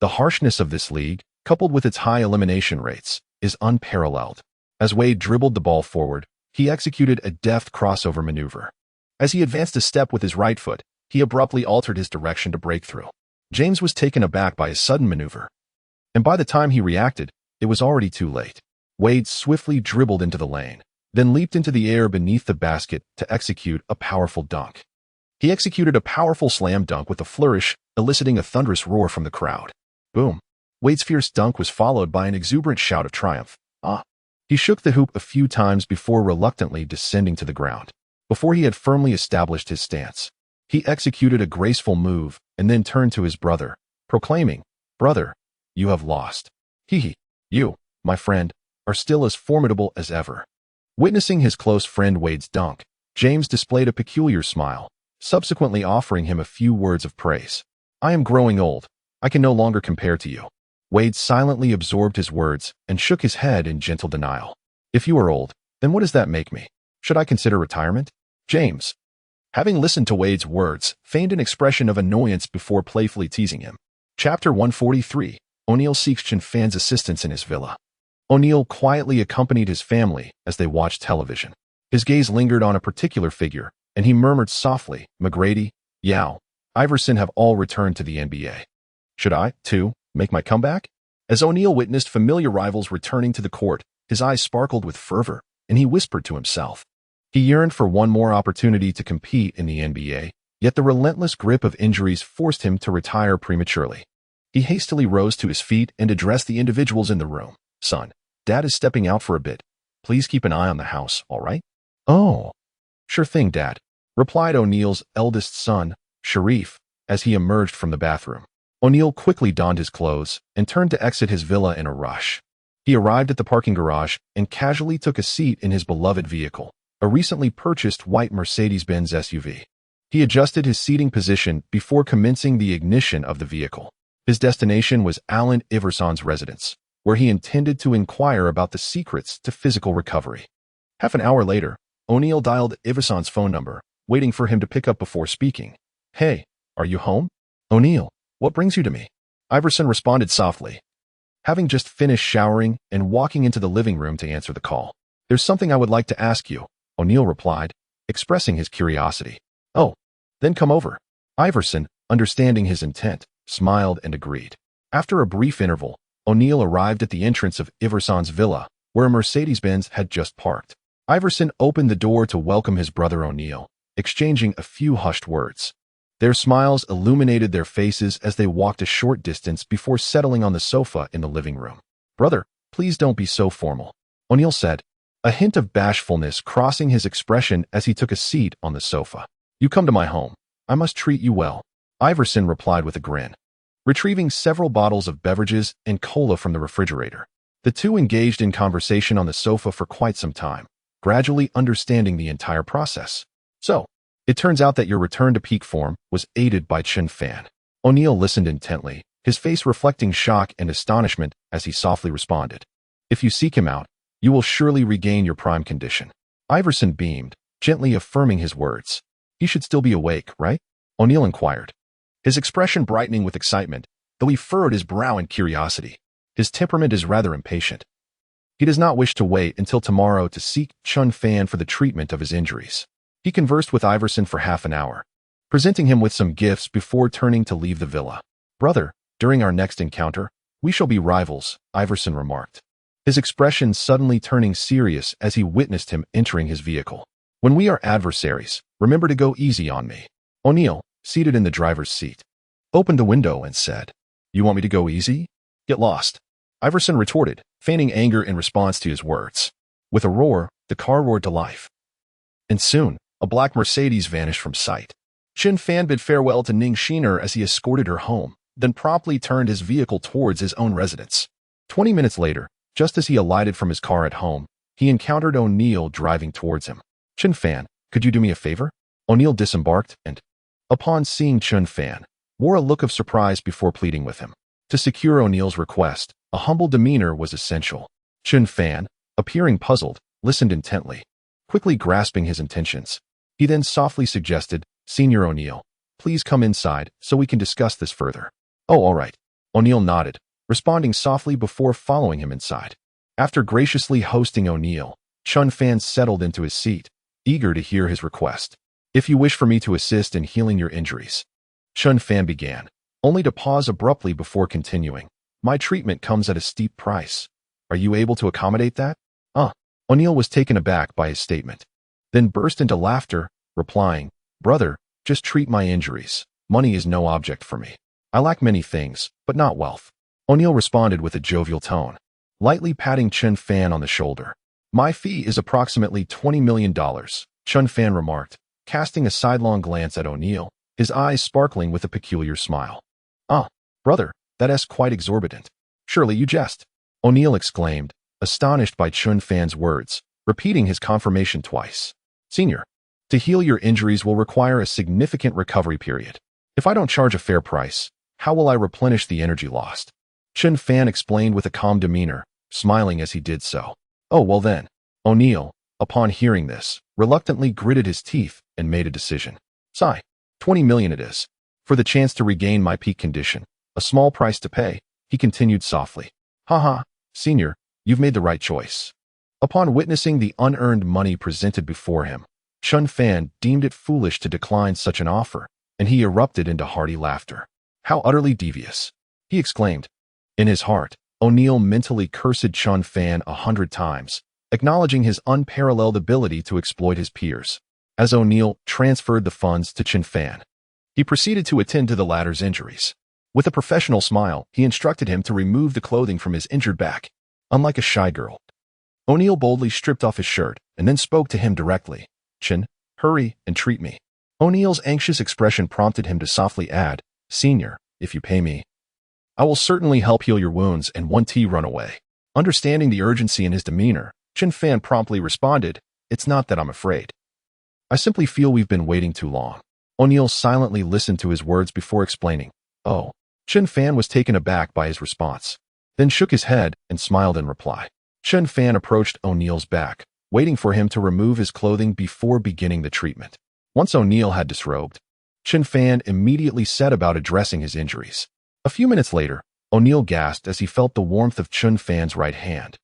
The harshness of this league, coupled with its high elimination rates, is unparalleled. As Wade dribbled the ball forward, he executed a deft crossover maneuver. As he advanced a step with his right foot, he abruptly altered his direction to break through. James was taken aback by his sudden maneuver, and by the time he reacted, it was already too late. Wade swiftly dribbled into the lane, then leaped into the air beneath the basket to execute a powerful dunk. He executed a powerful slam dunk with a flourish, eliciting a thunderous roar from the crowd. Boom. Wade's fierce dunk was followed by an exuberant shout of triumph. Ah! He shook the hoop a few times before reluctantly descending to the ground. Before he had firmly established his stance, he executed a graceful move and then turned to his brother, proclaiming, "Brother, you have lost. You, my friend, are still as formidable as ever." Witnessing his close friend Wade's dunk, James displayed a peculiar smile, subsequently offering him a few words of praise. "I am growing old. I can no longer compare to you." Wade silently absorbed his words and shook his head in gentle denial. "If you are old, then what does that make me? Should I consider retirement?" James, having listened to Wade's words, feigned an expression of annoyance before playfully teasing him. Chapter 143. O'Neal seeks Chen Fan's assistance in his villa. O'Neal quietly accompanied his family as they watched television. His gaze lingered on a particular figure, and he murmured softly, "McGrady, Yao, Iverson have all returned to the NBA. Should I, too, make my comeback?" As O'Neal witnessed familiar rivals returning to the court, his eyes sparkled with fervor, and he whispered to himself. He yearned for one more opportunity to compete in the NBA, yet the relentless grip of injuries forced him to retire prematurely. He hastily rose to his feet and addressed the individuals in the room. "Son, Dad is stepping out for a bit. Please keep an eye on the house, all right?" "Oh, sure thing, Dad," replied O'Neal's eldest son, Sharif, as he emerged from the bathroom. O'Neal quickly donned his clothes and turned to exit his villa in a rush. He arrived at the parking garage and casually took a seat in his beloved vehicle, a recently purchased white Mercedes-Benz SUV. He adjusted his seating position before commencing the ignition of the vehicle. His destination was Allen Iverson's residence, where he intended to inquire about the secrets to physical recovery. Half an hour later, O'Neal dialed Iverson's phone number, waiting for him to pick up before speaking. "Hey, are you home?" "O'Neal, what brings you to me?" Iverson responded softly, having just finished showering and walking into the living room to answer the call. "There's something I would like to ask you," O'Neal replied, expressing his curiosity. "Oh, then come over." Iverson, understanding his intent, smiled and agreed. After a brief interval, O'Neal arrived at the entrance of Iverson's villa, where a Mercedes-Benz had just parked. Iverson opened the door to welcome his brother O'Neill, exchanging a few hushed words. Their smiles illuminated their faces as they walked a short distance before settling on the sofa in the living room. "Brother, please don't be so formal," O'Neill said, a hint of bashfulness crossing his expression as he took a seat on the sofa. "You come to my home. I must treat you well," Iverson replied with a grin. Retrieving several bottles of beverages and cola from the refrigerator, the two engaged in conversation on the sofa for quite some time, gradually understanding the entire process. "So, it turns out that your return to peak form was aided by Chen Fan." O'Neill listened intently, his face reflecting shock and astonishment as he softly responded. "If you seek him out, you will surely regain your prime condition." Iverson beamed, gently affirming his words. "He should still be awake, right?" O'Neill inquired, his expression brightening with excitement, though he furrowed his brow in curiosity. His temperament is rather impatient. He does not wish to wait until tomorrow to seek Chen Fan for the treatment of his injuries. He conversed with Iverson for half an hour, presenting him with some gifts before turning to leave the villa. "Brother, during our next encounter, we shall be rivals," Iverson remarked, his expression suddenly turning serious as he witnessed him entering his vehicle. "When we are adversaries, remember to go easy on me." O'Neill, seated in the driver's seat, opened the window and said, "You want me to go easy? Get lost," Iverson retorted, feigning anger in response to his words. With a roar, the car roared to life. And soon, a black Mercedes vanished from sight. Chen Fan bid farewell to Ning Shiner as he escorted her home, then promptly turned his vehicle towards his own residence. 20 minutes later, just as he alighted from his car at home, he encountered O'Neill driving towards him. "Chen Fan, could you do me a favor?" O'Neill disembarked and, upon seeing Chen Fan, wore a look of surprise before pleading with him. To secure O'Neill's request, a humble demeanor was essential. Chen Fan, appearing puzzled, listened intently, quickly grasping his intentions. He then softly suggested, "Senior O'Neill, please come inside so we can discuss this further." "Oh, all right." O'Neill nodded, responding softly before following him inside. After graciously hosting O'Neill, Chen Fan settled into his seat, eager to hear his request. "If you wish for me to assist in healing your injuries," Chen Fan began, only to pause abruptly before continuing. "My treatment comes at a steep price. Are you able to accommodate that?" O'Neill was taken aback by his statement, then burst into laughter, replying, "Brother, just treat my injuries. Money is no object for me. I lack many things, but not wealth." O'Neill responded with a jovial tone, lightly patting Chen Fan on the shoulder. "My fee is approximately $20 million, Chen Fan remarked, casting a sidelong glance at O'Neill, his eyes sparkling with a peculiar smile. Brother, that's quite exorbitant." "Surely you jest," O'Neill exclaimed, astonished by Chen Fan's words, repeating his confirmation twice. "Senior, to heal your injuries will require a significant recovery period. If I don't charge a fair price, how will I replenish the energy lost?" Chen Fan explained with a calm demeanor, smiling as he did so. "Oh, well then." O'Neill, upon hearing this, reluctantly gritted his teeth and made a decision. "Sigh, 20 million it is. For the chance to regain my peak condition. A small price to pay," he continued softly. "Haha, senior, you've made the right choice." Upon witnessing the unearned money presented before him, Chen Fan deemed it foolish to decline such an offer, and he erupted into hearty laughter. "How utterly devious," he exclaimed. In his heart, O'Neill mentally cursed Chen Fan 100 times, acknowledging his unparalleled ability to exploit his peers. As O'Neill transferred the funds to Chen Fan, he proceeded to attend to the latter's injuries. With a professional smile, he instructed him to remove the clothing from his injured back. Unlike a shy girl, O'Neill boldly stripped off his shirt and then spoke to him directly. "Chen, hurry and treat me." O'Neill's anxious expression prompted him to softly add, "Senior, if you pay me, I will certainly help heal your wounds and one tea run away." Understanding the urgency in his demeanor, Chen Fan promptly responded, "It's not that I'm afraid. I simply feel we've been waiting too long." O'Neill silently listened to his words before explaining. "Oh." Chen Fan was taken aback by his response, then shook his head and smiled in reply. Chen Fan approached O'Neill's back, waiting for him to remove his clothing before beginning the treatment. Once O'Neill had disrobed, Chen Fan immediately set about addressing his injuries. A few minutes later, O'Neill gasped as he felt the warmth of Chen Fan's right hand,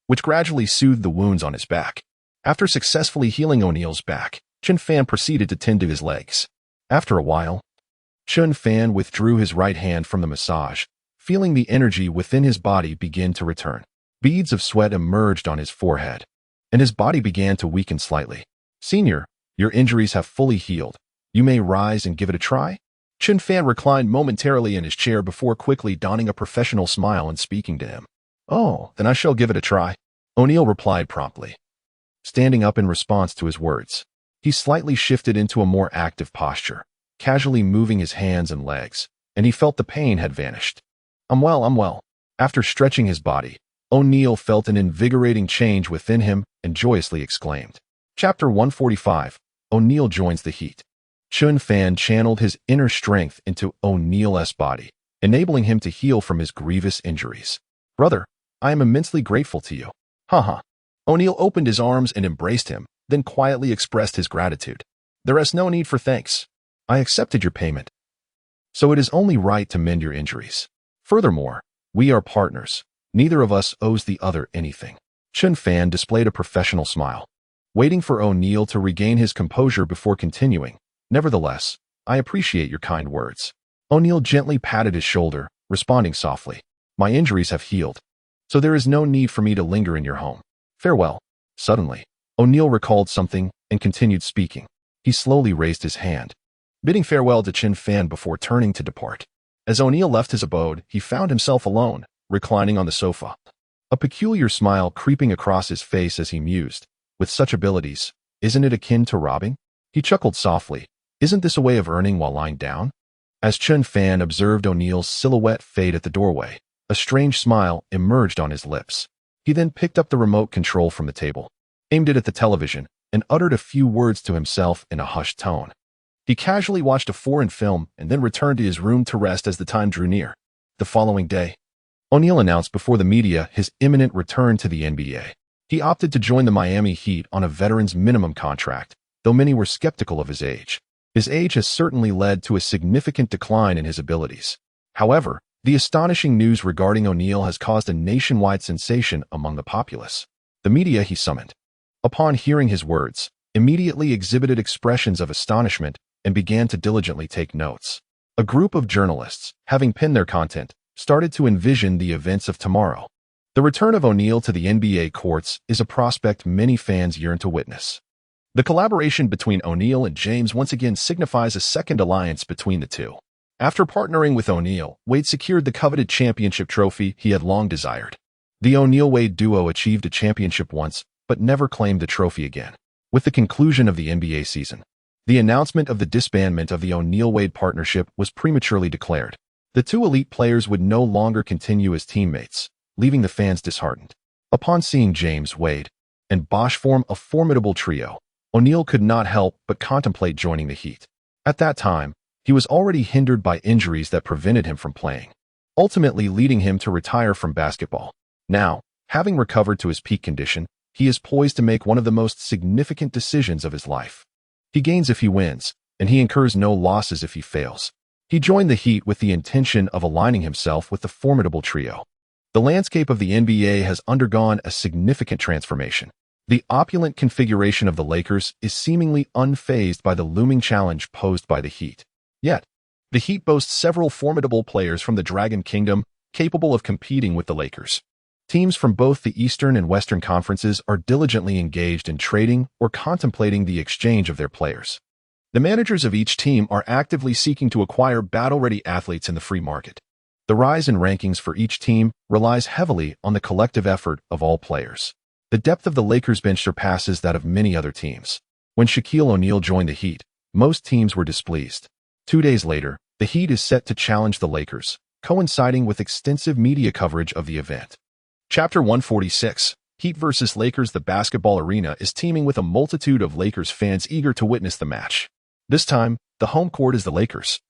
which gradually soothed the wounds on his back. After successfully healing O'Neill's back, Chen Fan proceeded to tend to his legs. After a while, Chen Fan withdrew his right hand from the massage, feeling the energy within his body begin to return. Beads of sweat emerged on his forehead, and his body began to weaken slightly. "Senior, your injuries have fully healed. You may rise and give it a try?" Chen Fan reclined momentarily in his chair before quickly donning a professional smile and speaking to him. "Oh, then I shall give it a try," O'Neill replied promptly. Standing up in response to his words, he slightly shifted into a more active posture, casually moving his hands and legs, and he felt the pain had vanished. I'm well." After stretching his body, O'Neill felt an invigorating change within him and joyously exclaimed. Chapter 145. O'Neill joins the Heat. Chen Fan channeled his inner strength into O'Neill's body, enabling him to heal from his grievous injuries. "Brother, I am immensely grateful to you." Haha. O'Neill opened his arms and embraced him, then quietly expressed his gratitude. "There is no need for thanks. I accepted your payment. So it is only right to mend your injuries. Furthermore, we are partners. Neither of us owes the other anything." Chen Fan displayed a professional smile, waiting for O'Neill to regain his composure before continuing. "Nevertheless, I appreciate your kind words." O'Neill gently patted his shoulder, responding softly. "My injuries have healed, so there is no need for me to linger in your home. Farewell." Suddenly, O'Neill recalled something and continued speaking. He slowly raised his hand, bidding farewell to Chen Fan before turning to depart. As O'Neill left his abode, he found himself alone, reclining on the sofa, a peculiar smile creeping across his face as he mused. With such abilities, isn't it akin to robbing? He chuckled softly. Isn't this a way of earning while lying down? As Chen Fan observed O'Neill's silhouette fade at the doorway, a strange smile emerged on his lips. He then picked up the remote control from the table, aimed it at the television, and uttered a few words to himself in a hushed tone. He casually watched a foreign film and then returned to his room to rest as the time drew near. The following day, O'Neill announced before the media his imminent return to the NBA. He opted to join the Miami Heat on a veteran's minimum contract, though many were skeptical of his age. His age has certainly led to a significant decline in his abilities. However, the astonishing news regarding O'Neill has caused a nationwide sensation among the populace. The media he summoned, upon hearing his words, immediately exhibited expressions of astonishment and began to diligently take notes. A group of journalists, having penned their content, started to envision the events of tomorrow. The return of O'Neill to the NBA courts is a prospect many fans yearn to witness. The collaboration between O'Neill and James once again signifies a second alliance between the two. After partnering with O'Neill, Wade secured the coveted championship trophy he had long desired. The O'Neill-Wade duo achieved a championship once, but never claimed the trophy again. With the conclusion of the NBA season, the announcement of the disbandment of the O'Neill-Wade partnership was prematurely declared. The two elite players would no longer continue as teammates, leaving the fans disheartened. Upon seeing James, Wade, and Bosh form a formidable trio, O'Neill could not help but contemplate joining the Heat. At that time, he was already hindered by injuries that prevented him from playing, ultimately leading him to retire from basketball. Now, having recovered to his peak condition, he is poised to make one of the most significant decisions of his life. He gains if he wins, and he incurs no losses if he fails. He joined the Heat with the intention of aligning himself with the formidable trio. The landscape of the NBA has undergone a significant transformation. The opulent configuration of the Lakers is seemingly unfazed by the looming challenge posed by the Heat. Yet, the Heat boasts several formidable players from the Dragon Kingdom capable of competing with the Lakers. Teams from both the Eastern and Western conferences are diligently engaged in trading or contemplating the exchange of their players. The managers of each team are actively seeking to acquire battle-ready athletes in the free market. The rise in rankings for each team relies heavily on the collective effort of all players. The depth of the Lakers bench surpasses that of many other teams. When Shaquille O'Neal joined the Heat, most teams were displeased. 2 days later, the Heat is set to challenge the Lakers, coinciding with extensive media coverage of the event. Chapter 146. Heat vs. Lakers. The basketball arena is teeming with a multitude of Lakers fans eager to witness the match. This time, the home court is the Lakers,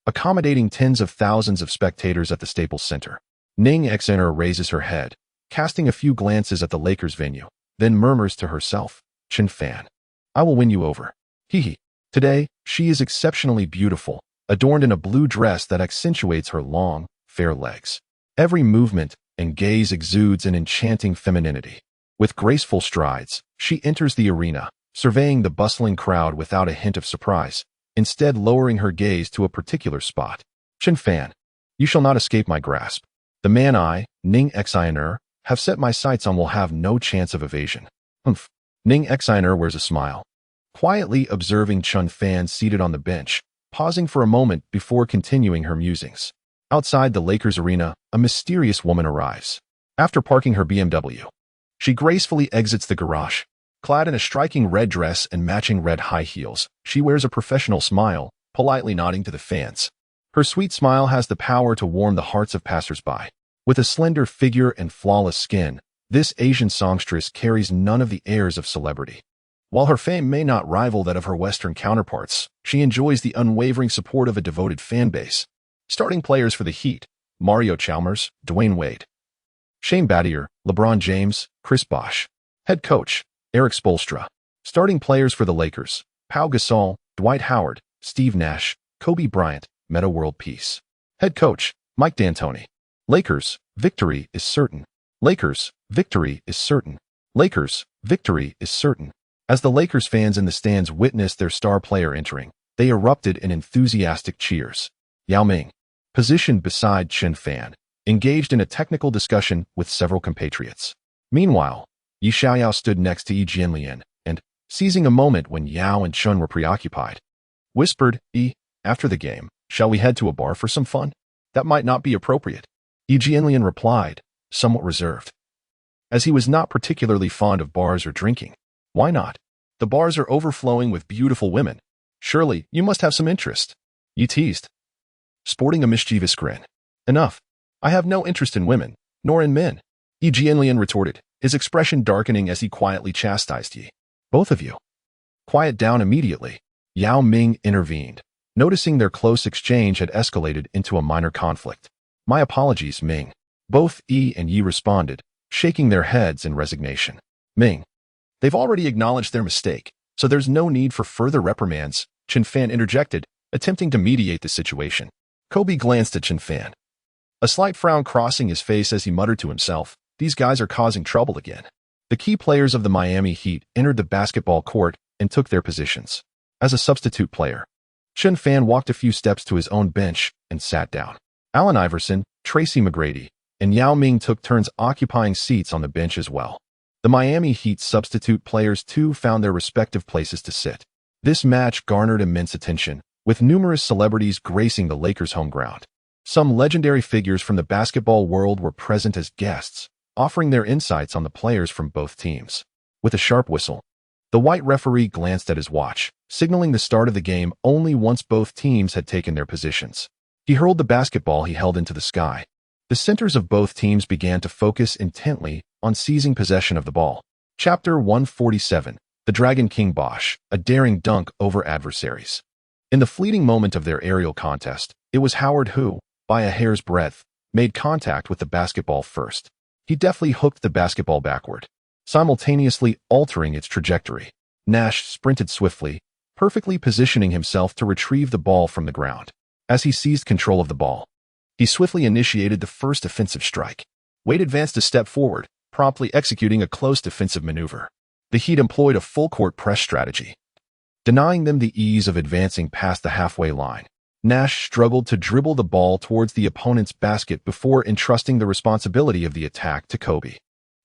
accommodating tens of thousands of spectators at the Staples Center. Ning Xner raises her head, casting a few glances at the Lakers venue, then murmurs to herself, Chen Fan, I will win you over. Hee. Today, she is exceptionally beautiful, adorned in a blue dress that accentuates her long, fair legs. Every movement and gaze exudes an enchanting femininity. With graceful strides, she enters the arena, surveying the bustling crowd without a hint of surprise, instead lowering her gaze to a particular spot. Chen Fan, you shall not escape my grasp. The man Ning Xner, have set my sights on will have no chance of evasion. Humph. Ning Exiner wears a smile, quietly observing Chen Fan seated on the bench, pausing for a moment before continuing her musings. Outside the Lakers arena, a mysterious woman arrives. After parking her BMW, she gracefully exits the garage. Clad in a striking red dress and matching red high heels, she wears a professional smile, politely nodding to the fans. Her sweet smile has the power to warm the hearts of passers-by. With a slender figure and flawless skin, this Asian songstress carries none of the airs of celebrity. While her fame may not rival that of her Western counterparts, she enjoys the unwavering support of a devoted fan base. Starting players for the Heat: Mario Chalmers, Dwayne Wade, Shane Battier, LeBron James, Chris Bosh. Head coach: Eric Spoelstra. Starting players for the Lakers: Pau Gasol, Dwight Howard, Steve Nash, Kobe Bryant, Metta World Peace. Head coach: Mike D'Antoni. Lakers, victory is certain. Lakers, victory is certain. Lakers, victory is certain. As the Lakers fans in the stands witnessed their star player entering, they erupted in enthusiastic cheers. Yao Ming, positioned beside Chen Fan, engaged in a technical discussion with several compatriots. Meanwhile, Yi Xiaoyao stood next to Yi Jianlian and, seizing a moment when Yao and Chen were preoccupied, whispered, after the game, shall we head to a bar for some fun? That might not be appropriate. Yi Jianlian replied, somewhat reserved, as he was not particularly fond of bars or drinking. Why not? The bars are overflowing with beautiful women. Surely, you must have some interest. Yi teased, sporting a mischievous grin. Enough. I have no interest in women, nor in men. Yi Jianlian retorted, his expression darkening as he quietly chastised Yi. Both of you. Quiet down immediately. Yao Ming intervened, noticing their close exchange had escalated into a minor conflict. My apologies, Ming. Both Yi and Yi responded, shaking their heads in resignation. Ming. They've already acknowledged their mistake, so there's no need for further reprimands, Chen Fan interjected, attempting to mediate the situation. Kobe glanced at Chen Fan, a slight frown crossing his face as he muttered to himself, these guys are causing trouble again. The key players of the Miami Heat entered the basketball court and took their positions. As a substitute player, Chen Fan walked a few steps to his own bench and sat down. Allen Iverson, Tracy McGrady, and Yao Ming took turns occupying seats on the bench as well. The Miami Heat substitute players too found their respective places to sit. This match garnered immense attention, with numerous celebrities gracing the Lakers' home ground. Some legendary figures from the basketball world were present as guests, offering their insights on the players from both teams. With a sharp whistle, the white referee glanced at his watch, signaling the start of the game only once both teams had taken their positions. He hurled the basketball he held into the sky. The centers of both teams began to focus intently on seizing possession of the ball. Chapter 147, The Dragon King Bosh, a daring dunk over adversaries. In the fleeting moment of their aerial contest, it was Howard who, by a hair's breadth, made contact with the basketball first. He deftly hooked the basketball backward, simultaneously altering its trajectory. Nash sprinted swiftly, perfectly positioning himself to retrieve the ball from the ground. As he seized control of the ball, he swiftly initiated the first offensive strike. Wade advanced a step forward, promptly executing a close defensive maneuver. The Heat employed a full-court press strategy, denying them the ease of advancing past the halfway line. Nash struggled to dribble the ball towards the opponent's basket before entrusting the responsibility of the attack to Kobe.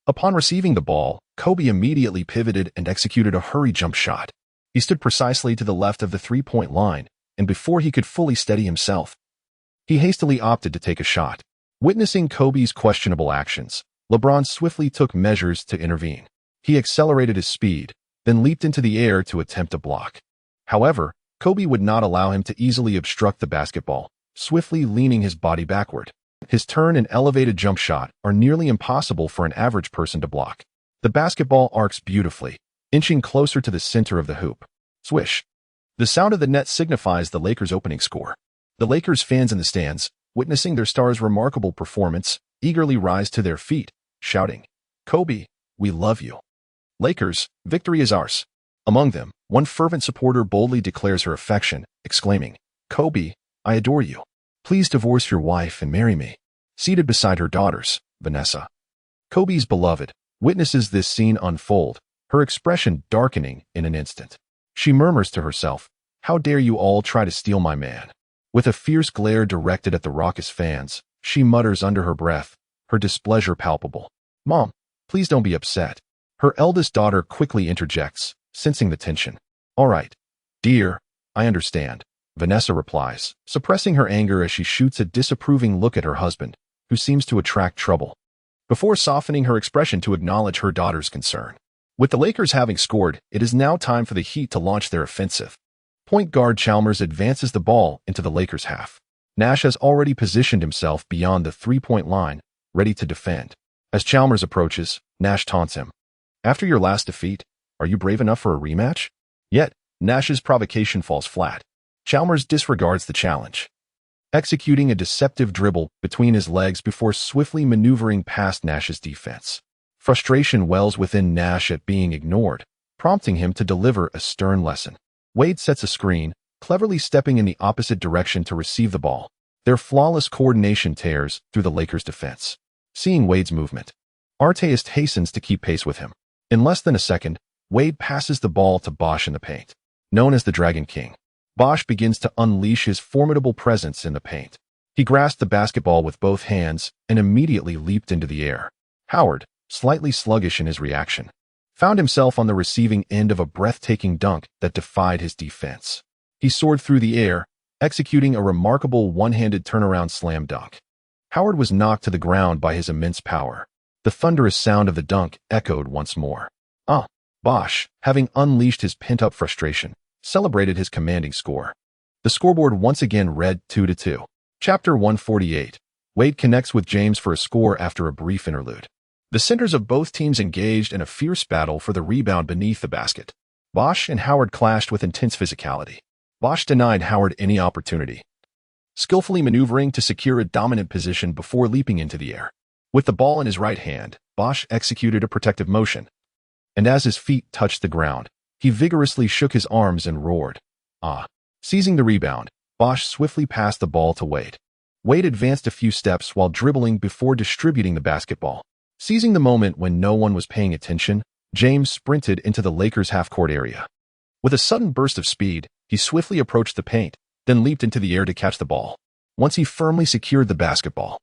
Upon receiving the ball, Kobe immediately pivoted and executed a hurry jump shot. He stood precisely to the left of the three-point line, and before he could fully steady himself, he hastily opted to take a shot. Witnessing Kobe's questionable actions, LeBron swiftly took measures to intervene. He accelerated his speed, then leaped into the air to attempt a block. However, Kobe would not allow him to easily obstruct the basketball, swiftly leaning his body backward. His turn and elevated jump shot are nearly impossible for an average person to block. The basketball arcs beautifully, inching closer to the center of the hoop. Swish. The sound of the net signifies the Lakers' opening score. The Lakers fans in the stands, witnessing their star's remarkable performance, eagerly rise to their feet, shouting, Kobe, we love you. Lakers, victory is ours. Among them, one fervent supporter boldly declares her affection, exclaiming, Kobe, I adore you. Please divorce your wife and marry me. Seated beside her daughters, Vanessa, Kobe's beloved, witnesses this scene unfold, her expression darkening in an instant. She murmurs to herself, how dare you all try to steal my man? With a fierce glare directed at the raucous fans, she mutters under her breath, her displeasure palpable. Mom, please don't be upset. Her eldest daughter quickly interjects, sensing the tension. All right, dear, I understand, Vanessa replies, suppressing her anger as she shoots a disapproving look at her husband, who seems to attract trouble, before softening her expression to acknowledge her daughter's concern. With the Lakers having scored, it is now time for the Heat to launch their offensive. Point guard Chalmers advances the ball into the Lakers' half. Nash has already positioned himself beyond the three-point line, ready to defend. As Chalmers approaches, Nash taunts him. After your last defeat, are you brave enough for a rematch? Yet, Nash's provocation falls flat. Chalmers disregards the challenge, executing a deceptive dribble between his legs before swiftly maneuvering past Nash's defense. Frustration wells within Nash at being ignored, prompting him to deliver a stern lesson. Wade sets a screen, cleverly stepping in the opposite direction to receive the ball. Their flawless coordination tears through the Lakers' defense. Seeing Wade's movement, Artest hastens to keep pace with him. In less than a second, Wade passes the ball to Bosh in the paint. Known as the Dragon King, Bosh begins to unleash his formidable presence in the paint. He grasped the basketball with both hands and immediately leaped into the air. Howard, slightly sluggish in his reaction, found himself on the receiving end of a breathtaking dunk that defied his defense. He soared through the air, executing a remarkable one-handed turnaround slam dunk. Howard was knocked to the ground by his immense power. The thunderous sound of the dunk echoed once more. Bosh, having unleashed his pent-up frustration, celebrated his commanding score. The scoreboard once again read 2-2. Chapter 148. Wade connects with James for a score after a brief interlude. The centers of both teams engaged in a fierce battle for the rebound beneath the basket. Bosh and Howard clashed with intense physicality. Bosh denied Howard any opportunity, skillfully maneuvering to secure a dominant position before leaping into the air. With the ball in his right hand, Bosh executed a protective motion, and as his feet touched the ground, he vigorously shook his arms and roared, "Ah!" Seizing the rebound, Bosh swiftly passed the ball to Wade. Wade advanced a few steps while dribbling before distributing the basketball. Seizing the moment when no one was paying attention, James sprinted into the Lakers' half-court area. With a sudden burst of speed, he swiftly approached the paint, then leaped into the air to catch the ball. Once he firmly secured the basketball,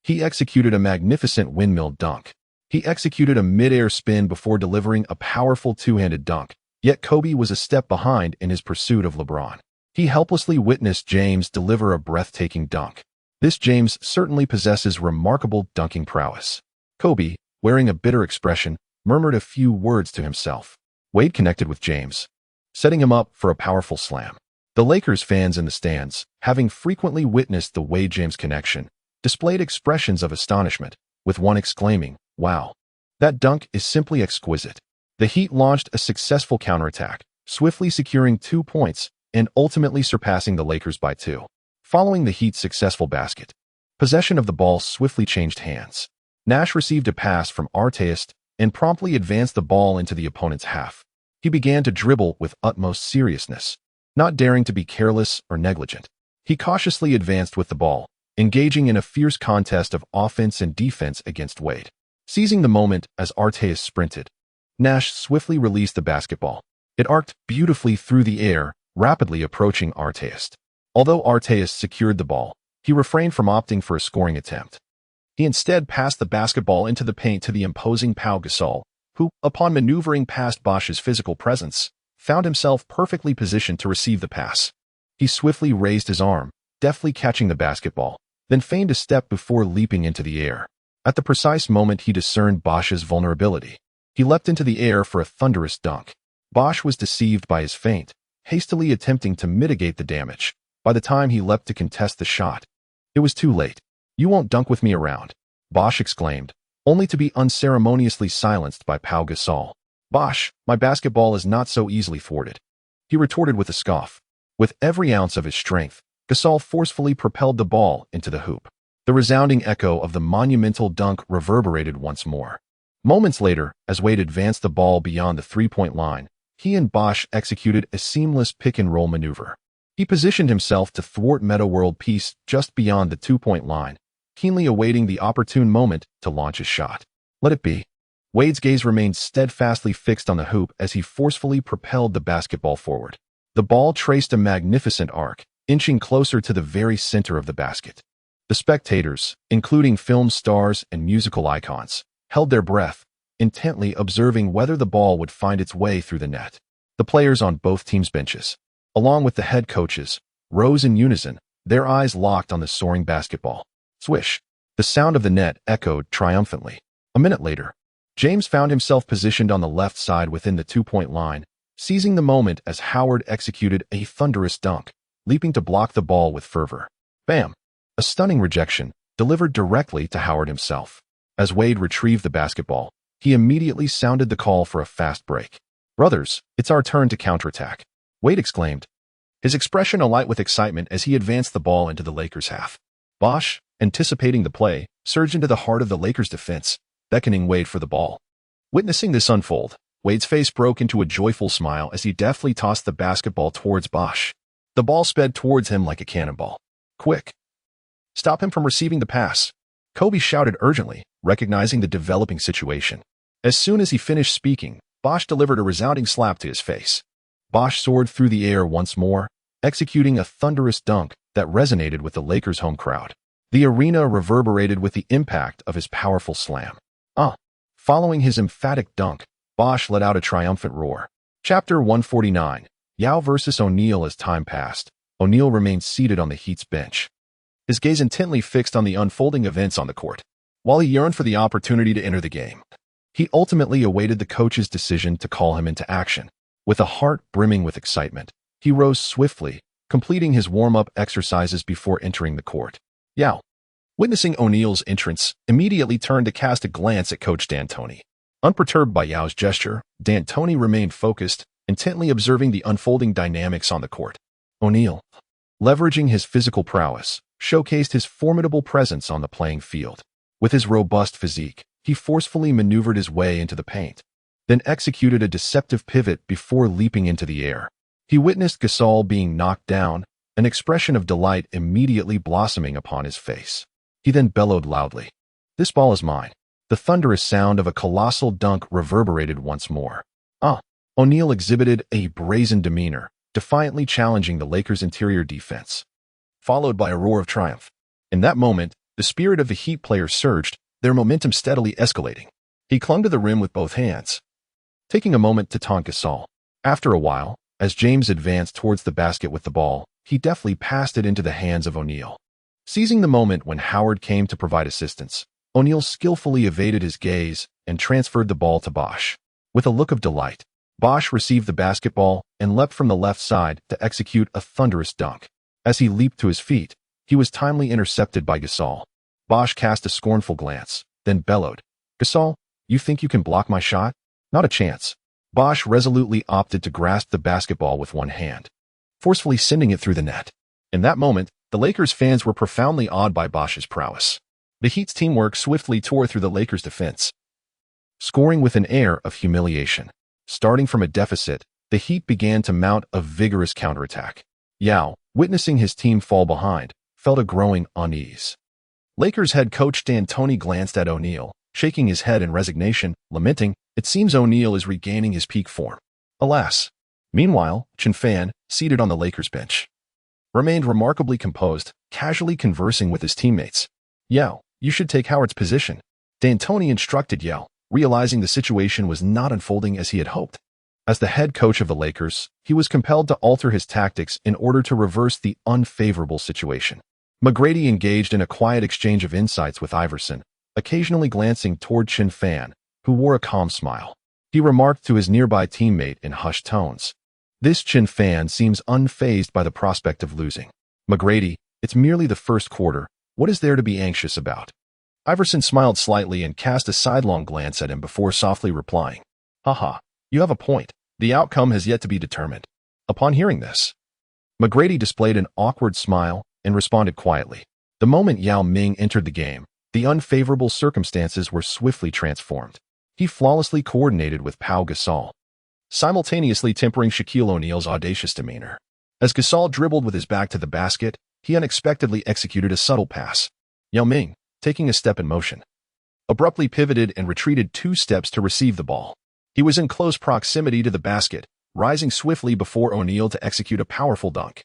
he executed a magnificent windmill dunk. He executed a mid-air spin before delivering a powerful two-handed dunk, yet Kobe was a step behind in his pursuit of LeBron. He helplessly witnessed James deliver a breathtaking dunk. This James certainly possesses remarkable dunking prowess. Kobe, wearing a bitter expression, murmured a few words to himself. Wade connected with James, setting him up for a powerful slam. The Lakers fans in the stands, having frequently witnessed the Wade-James connection, displayed expressions of astonishment, with one exclaiming, "Wow, that dunk is simply exquisite." The Heat launched a successful counterattack, swiftly securing 2 points and ultimately surpassing the Lakers by 2. Following the Heat's successful basket, possession of the ball swiftly changed hands. Nash received a pass from Artest and promptly advanced the ball into the opponent's half. He began to dribble with utmost seriousness, not daring to be careless or negligent. He cautiously advanced with the ball, engaging in a fierce contest of offense and defense against Wade. Seizing the moment as Artest sprinted, Nash swiftly released the basketball. It arced beautifully through the air, rapidly approaching Artest. Although Artest secured the ball, he refrained from opting for a scoring attempt. He instead passed the basketball into the paint to the imposing Pau Gasol, who, upon maneuvering past Bosh's physical presence, found himself perfectly positioned to receive the pass. He swiftly raised his arm, deftly catching the basketball, then feigned a step before leaping into the air. At the precise moment he discerned Bosh's vulnerability, he leapt into the air for a thunderous dunk. Bosh was deceived by his feint, hastily attempting to mitigate the damage. By the time he leapt to contest the shot, it was too late. "You won't dunk with me around," Bosh exclaimed, only to be unceremoniously silenced by Pau Gasol. "Bosh, my basketball is not so easily thwarted," he retorted with a scoff. With every ounce of his strength, Gasol forcefully propelled the ball into the hoop. The resounding echo of the monumental dunk reverberated once more. Moments later, as Wade advanced the ball beyond the three-point line, he and Bosh executed a seamless pick-and-roll maneuver. He positioned himself to thwart Meta World Peace just beyond the two-point line, keenly awaiting the opportune moment to launch his shot. Let it be. Wade's gaze remained steadfastly fixed on the hoop as he forcefully propelled the basketball forward. The ball traced a magnificent arc, inching closer to the very center of the basket. The spectators, including film stars and musical icons, held their breath, intently observing whether the ball would find its way through the net. The players on both teams' benches, along with the head coaches, rose in unison, their eyes locked on the soaring basketball. Swish! The sound of the net echoed triumphantly. A minute later, James found himself positioned on the left side within the two-point line, seizing the moment as Howard executed a thunderous dunk, leaping to block the ball with fervor. Bam! A stunning rejection, delivered directly to Howard himself. As Wade retrieved the basketball, he immediately sounded the call for a fast break. "Brothers, it's our turn to counterattack," Wade exclaimed, his expression alight with excitement as he advanced the ball into the Lakers' half. Bosh, anticipating the play, surged into the heart of the Lakers' defense, beckoning Wade for the ball. Witnessing this unfold, Wade's face broke into a joyful smile as he deftly tossed the basketball towards Bosh. The ball sped towards him like a cannonball. "Quick! Stop him from receiving the pass," Kobe shouted urgently, recognizing the developing situation. As soon as he finished speaking, Bosh delivered a resounding slap to his face. Bosh soared through the air once more, executing a thunderous dunk that resonated with the Lakers' home crowd. The arena reverberated with the impact of his powerful slam. Following his emphatic dunk, Bosh let out a triumphant roar. Chapter 149, Yao versus O'Neal. As time passed, O'Neal remained seated on the Heat's bench, his gaze intently fixed on the unfolding events on the court. While he yearned for the opportunity to enter the game, he ultimately awaited the coach's decision to call him into action. With a heart brimming with excitement, he rose swiftly, completing his warm-up exercises before entering the court. Yao, witnessing O'Neal's entrance, immediately turned to cast a glance at Coach D'Antoni. Unperturbed by Yao's gesture, D'Antoni remained focused, intently observing the unfolding dynamics on the court. O'Neal, leveraging his physical prowess, showcased his formidable presence on the playing field. With his robust physique, he forcefully maneuvered his way into the paint, then executed a deceptive pivot before leaping into the air. He witnessed Gasol being knocked down, an expression of delight immediately blossoming upon his face. He then bellowed loudly, "This ball is mine." The thunderous sound of a colossal dunk reverberated once more. O'Neal exhibited a brazen demeanor, defiantly challenging the Lakers' interior defense, followed by a roar of triumph. In that moment, the spirit of the Heat players surged, their momentum steadily escalating. He clung to the rim with both hands, taking a moment to taunt Gasol. After a while, as James advanced towards the basket with the ball, he deftly passed it into the hands of O'Neal. Seizing the moment when Howard came to provide assistance, O'Neal skillfully evaded his gaze and transferred the ball to Bosh. With a look of delight, Bosh received the basketball and leapt from the left side to execute a thunderous dunk. As he leaped to his feet, he was timely intercepted by Gasol. Bosh cast a scornful glance, then bellowed, "Gasol, you think you can block my shot? Not a chance." Bosh resolutely opted to grasp the basketball with one hand, forcefully sending it through the net. In that moment, the Lakers fans were profoundly awed by Bosh's prowess. The Heat's teamwork swiftly tore through the Lakers' defense, scoring with an air of humiliation. Starting from a deficit, the Heat began to mount a vigorous counterattack. Yao, witnessing his team fall behind, felt a growing unease. Lakers head coach D'Antoni glanced at O'Neal, shaking his head in resignation, lamenting, "It seems O'Neal is regaining his peak form." Alas. Meanwhile, Chen Fan, seated on the Lakers bench, remained remarkably composed, casually conversing with his teammates. "Yao, you should take Howard's position," D'Antoni instructed Yao, realizing the situation was not unfolding as he had hoped. As the head coach of the Lakers, he was compelled to alter his tactics in order to reverse the unfavorable situation. McGrady engaged in a quiet exchange of insights with Iverson, occasionally glancing toward Chen Fan, who wore a calm smile. He remarked to his nearby teammate in hushed tones, "This Chen Fan seems unfazed by the prospect of losing. McGrady, it's merely the first quarter. What is there to be anxious about?" Iverson smiled slightly and cast a sidelong glance at him before softly replying, "Haha, you have a point. The outcome has yet to be determined." Upon hearing this, McGrady displayed an awkward smile and responded quietly. The moment Yao Ming entered the game, the unfavorable circumstances were swiftly transformed. He flawlessly coordinated with Pau Gasol, simultaneously tempering Shaquille O'Neal's audacious demeanor. As Gasol dribbled with his back to the basket, he unexpectedly executed a subtle pass. Yao Ming, taking a step in motion, abruptly pivoted and retreated 2 steps to receive the ball. He was in close proximity to the basket, rising swiftly before O'Neal to execute a powerful dunk.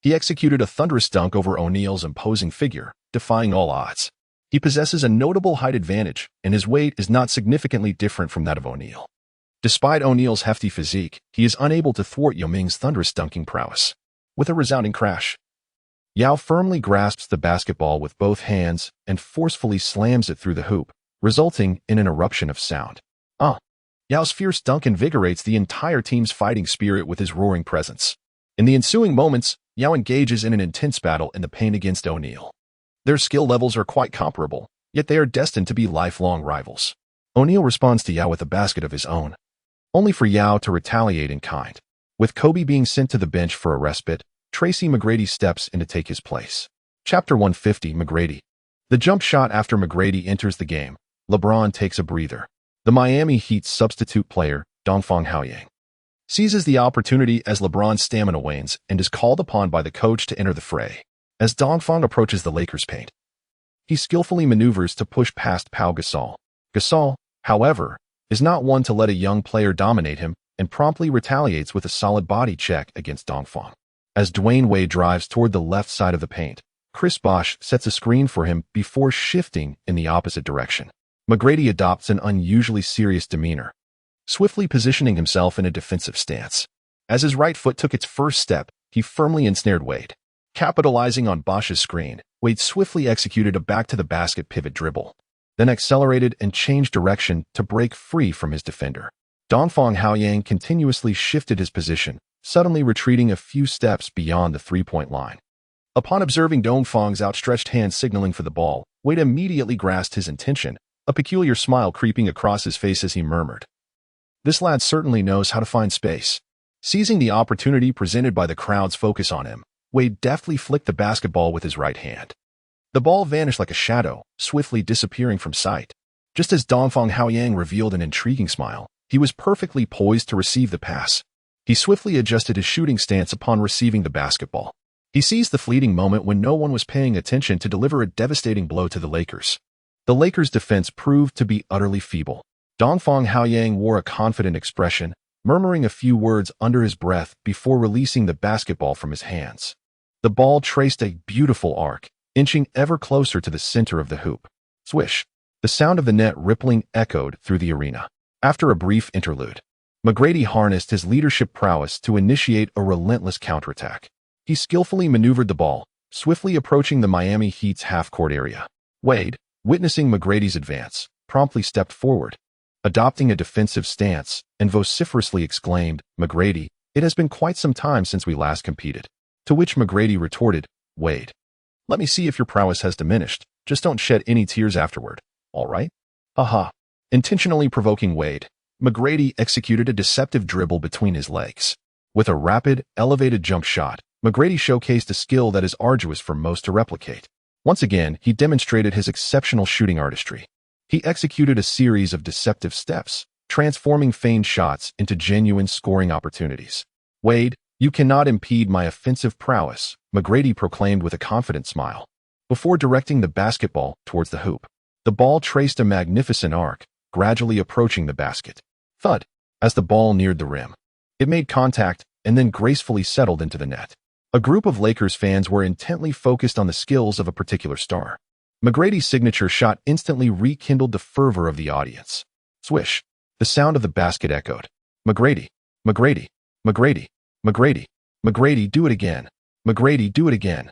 He executed a thunderous dunk over O'Neal's imposing figure, defying all odds. He possesses a notable height advantage, and his weight is not significantly different from that of O'Neal. Despite O'Neal's hefty physique, he is unable to thwart Yao Ming's thunderous dunking prowess. With a resounding crash, Yao firmly grasps the basketball with both hands and forcefully slams it through the hoop, resulting in an eruption of sound. Yao's fierce dunk invigorates the entire team's fighting spirit with his roaring presence. In the ensuing moments, Yao engages in an intense battle in the paint against O'Neal. Their skill levels are quite comparable, yet they are destined to be lifelong rivals. O'Neal responds to Yao with a basket of his own, only for Yao to retaliate in kind. With Kobe being sent to the bench for a respite, Tracy McGrady steps in to take his place. Chapter 150, McGrady. The jump shot. After McGrady enters the game, LeBron takes a breather. The Miami Heat's substitute player, Dongfang Haoyang, seizes the opportunity as LeBron's stamina wanes and is called upon by the coach to enter the fray. As Dongfang approaches the Lakers' paint, he skillfully maneuvers to push past Pau Gasol. Gasol, however, is not one to let a young player dominate him and promptly retaliates with a solid body check against Dongfang. As Dwayne Wade drives toward the left side of the paint, Chris Bosh sets a screen for him before shifting in the opposite direction. McGrady adopts an unusually serious demeanor, swiftly positioning himself in a defensive stance. As his right foot took its first step, he firmly ensnared Wade. Capitalizing on Bosch's screen, Wade swiftly executed a back-to-the-basket pivot dribble, then accelerated and changed direction to break free from his defender. Dongfang Haoyang continuously shifted his position, suddenly retreating a few steps beyond the three-point line. Upon observing Dongfang's outstretched hand signaling for the ball, Wade immediately grasped his intention, a peculiar smile creeping across his face as he murmured, "This lad certainly knows how to find space." Seizing the opportunity presented by the crowd's focus on him, Wade deftly flicked the basketball with his right hand. The ball vanished like a shadow, swiftly disappearing from sight. Just as Dongfang Haoyang revealed an intriguing smile, he was perfectly poised to receive the pass. He swiftly adjusted his shooting stance upon receiving the basketball. He seized the fleeting moment when no one was paying attention to deliver a devastating blow to the Lakers. The Lakers' defense proved to be utterly feeble. Dongfang Haoyang wore a confident expression, murmuring a few words under his breath before releasing the basketball from his hands. The ball traced a beautiful arc, inching ever closer to the center of the hoop. Swish! The sound of the net rippling echoed through the arena. After a brief interlude, McGrady harnessed his leadership prowess to initiate a relentless counterattack. He skillfully maneuvered the ball, swiftly approaching the Miami Heat's half-court area. Wade, witnessing McGrady's advance, promptly stepped forward, adopting a defensive stance, and vociferously exclaimed, "McGrady, it has been quite some time since we last competed." To which McGrady retorted, "Wade, let me see if your prowess has diminished. Just don't shed any tears afterward, all right?" Haha. Intentionally provoking Wade, McGrady executed a deceptive dribble between his legs. With a rapid, elevated jump shot, McGrady showcased a skill that is arduous for most to replicate. Once again, he demonstrated his exceptional shooting artistry. He executed a series of deceptive steps, transforming feigned shots into genuine scoring opportunities. "Wade, you cannot impede my offensive prowess," McGrady proclaimed with a confident smile. Before directing the basketball towards the hoop, the ball traced a magnificent arc, gradually approaching the basket. Thud! As the ball neared the rim, it made contact and then gracefully settled into the net. A group of Lakers fans were intently focused on the skills of a particular star. McGrady's signature shot instantly rekindled the fervor of the audience. Swish! The sound of the basket echoed. "McGrady! McGrady! McGrady! McGrady! McGrady, do it again! McGrady, do it again!"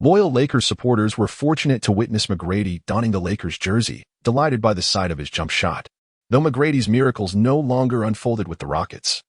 Loyal Lakers supporters were fortunate to witness McGrady donning the Lakers jersey, delighted by the sight of his jump shot. Though McGrady's miracles no longer unfolded with the Rockets,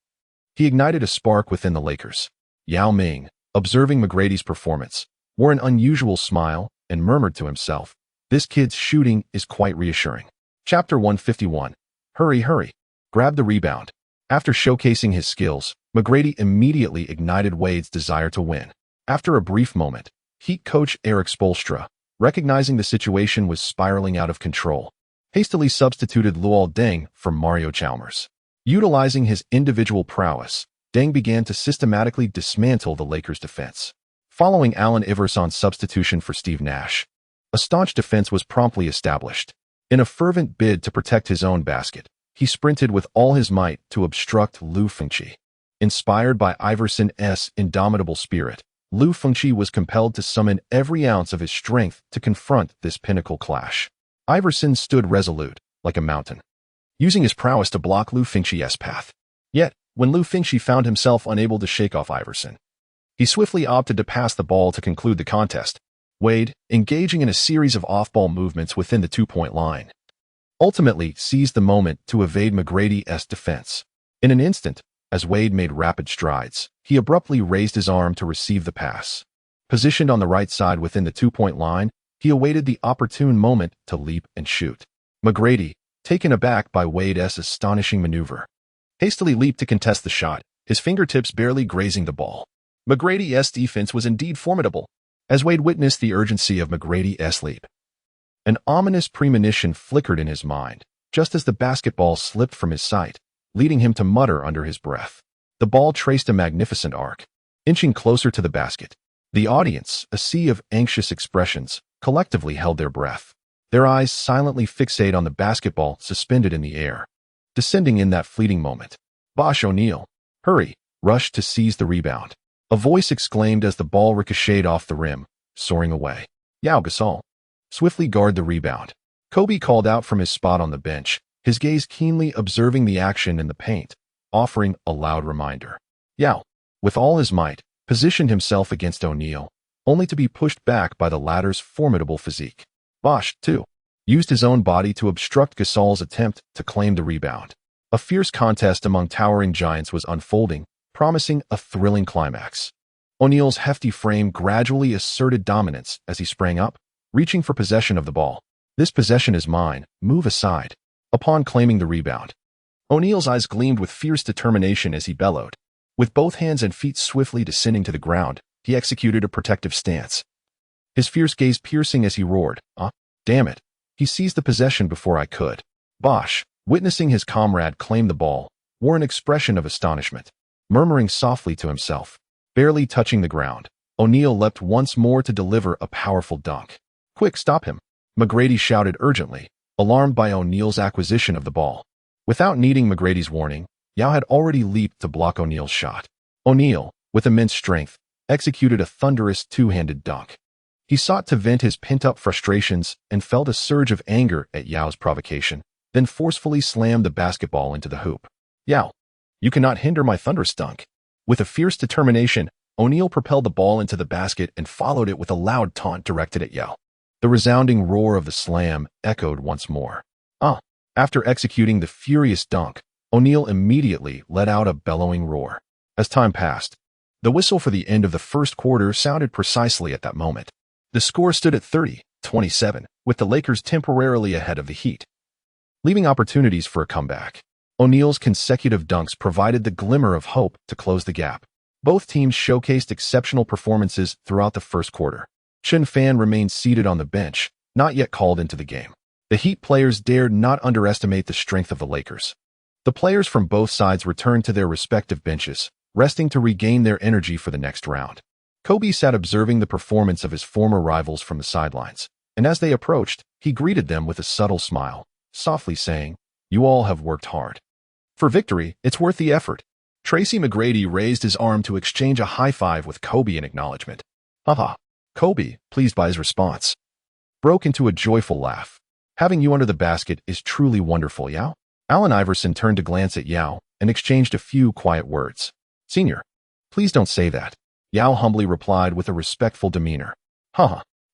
he ignited a spark within the Lakers. Yao Ming, observing McGrady's performance, wore an unusual smile and murmured to himself, "This kid's shooting is quite reassuring." Chapter 151. Hurry, hurry. Grab the rebound. After showcasing his skills, McGrady immediately ignited Wade's desire to win. After a brief moment, Heat coach Eric Spoelstra, recognizing the situation was spiraling out of control, hastily substituted Luol Deng for Mario Chalmers. Utilizing his individual prowess, Deng began to systematically dismantle the Lakers' defense. Following Allen Iverson's substitution for Steve Nash, a staunch defense was promptly established. In a fervent bid to protect his own basket, he sprinted with all his might to obstruct Lu Fengqi. Inspired by Iverson's indomitable spirit, Lu Fengqi was compelled to summon every ounce of his strength to confront this pinnacle clash. Iverson stood resolute, like a mountain, using his prowess to block Lu Fengqi's path. Yet, when Lu Fengqi found himself unable to shake off Iverson, he swiftly opted to pass the ball to conclude the contest, Wade, engaging in a series of off-ball movements within the two-point line, ultimately seized the moment to evade McGrady's defense. In an instant, as Wade made rapid strides, he abruptly raised his arm to receive the pass. Positioned on the right side within the two-point line, he awaited the opportune moment to leap and shoot. McGrady, taken aback by Wade's astonishing maneuver, hastily leaped to contest the shot, his fingertips barely grazing the ball. McGrady's defense was indeed formidable, as Wade witnessed the urgency of McGrady's leap. An ominous premonition flickered in his mind, just as the basketball slipped from his sight, leading him to mutter under his breath. The ball traced a magnificent arc, inching closer to the basket. The audience, a sea of anxious expressions, collectively held their breath, their eyes silently fixated on the basketball suspended in the air. Descending in that fleeting moment, Bosh O'Neal, hurry, rushed to seize the rebound. A voice exclaimed as the ball ricocheted off the rim, soaring away. Yao Gasol, swiftly guard the rebound. Kobe called out from his spot on the bench, his gaze keenly observing the action in the paint, offering a loud reminder. Yao, with all his might, positioned himself against O'Neal, only to be pushed back by the latter's formidable physique. Bosh, too, used his own body to obstruct Gasol's attempt to claim the rebound. A fierce contest among towering giants was unfolding, promising a thrilling climax. O'Neal's hefty frame gradually asserted dominance as he sprang up, reaching for possession of the ball. This possession is mine, move aside. Upon claiming the rebound, O'Neal's eyes gleamed with fierce determination as he bellowed. With both hands and feet swiftly descending to the ground, he executed a protective stance, his fierce gaze piercing as he roared, damn it, he seized the possession before I could. Bosh, witnessing his comrade claim the ball, wore an expression of astonishment. Murmuring softly to himself, barely touching the ground, O'Neal leapt once more to deliver a powerful dunk. Quick, stop him, McGrady shouted urgently, alarmed by O'Neal's acquisition of the ball. Without needing McGrady's warning, Yao had already leaped to block O'Neal's shot. O'Neal, with immense strength, executed a thunderous two-handed dunk. He sought to vent his pent-up frustrations and felt a surge of anger at Yao's provocation, then forcefully slammed the basketball into the hoop. Yao, you cannot hinder my thunderous dunk. With a fierce determination, O'Neal propelled the ball into the basket and followed it with a loud taunt directed at Yao. The resounding roar of the slam echoed once more. After executing the furious dunk, O'Neal immediately let out a bellowing roar. As time passed, the whistle for the end of the first quarter sounded precisely at that moment. The score stood at 30-27, with the Lakers temporarily ahead of the Heat, leaving opportunities for a comeback. O'Neal's consecutive dunks provided the glimmer of hope to close the gap. Both teams showcased exceptional performances throughout the first quarter. Chen Fan remained seated on the bench, not yet called into the game. The Heat players dared not underestimate the strength of the Lakers. The players from both sides returned to their respective benches, resting to regain their energy for the next round. Kobe sat observing the performance of his former rivals from the sidelines, and as they approached, he greeted them with a subtle smile, softly saying, "You all have worked hard. For victory, it's worth the effort." Tracy McGrady raised his arm to exchange a high-five with Kobe in acknowledgement. Kobe, pleased by his response, broke into a joyful laugh. "Having you under the basket is truly wonderful, Yao." Allen Iverson turned to glance at Yao and exchanged a few quiet words. "Senior, please don't say that," Yao humbly replied with a respectful demeanor.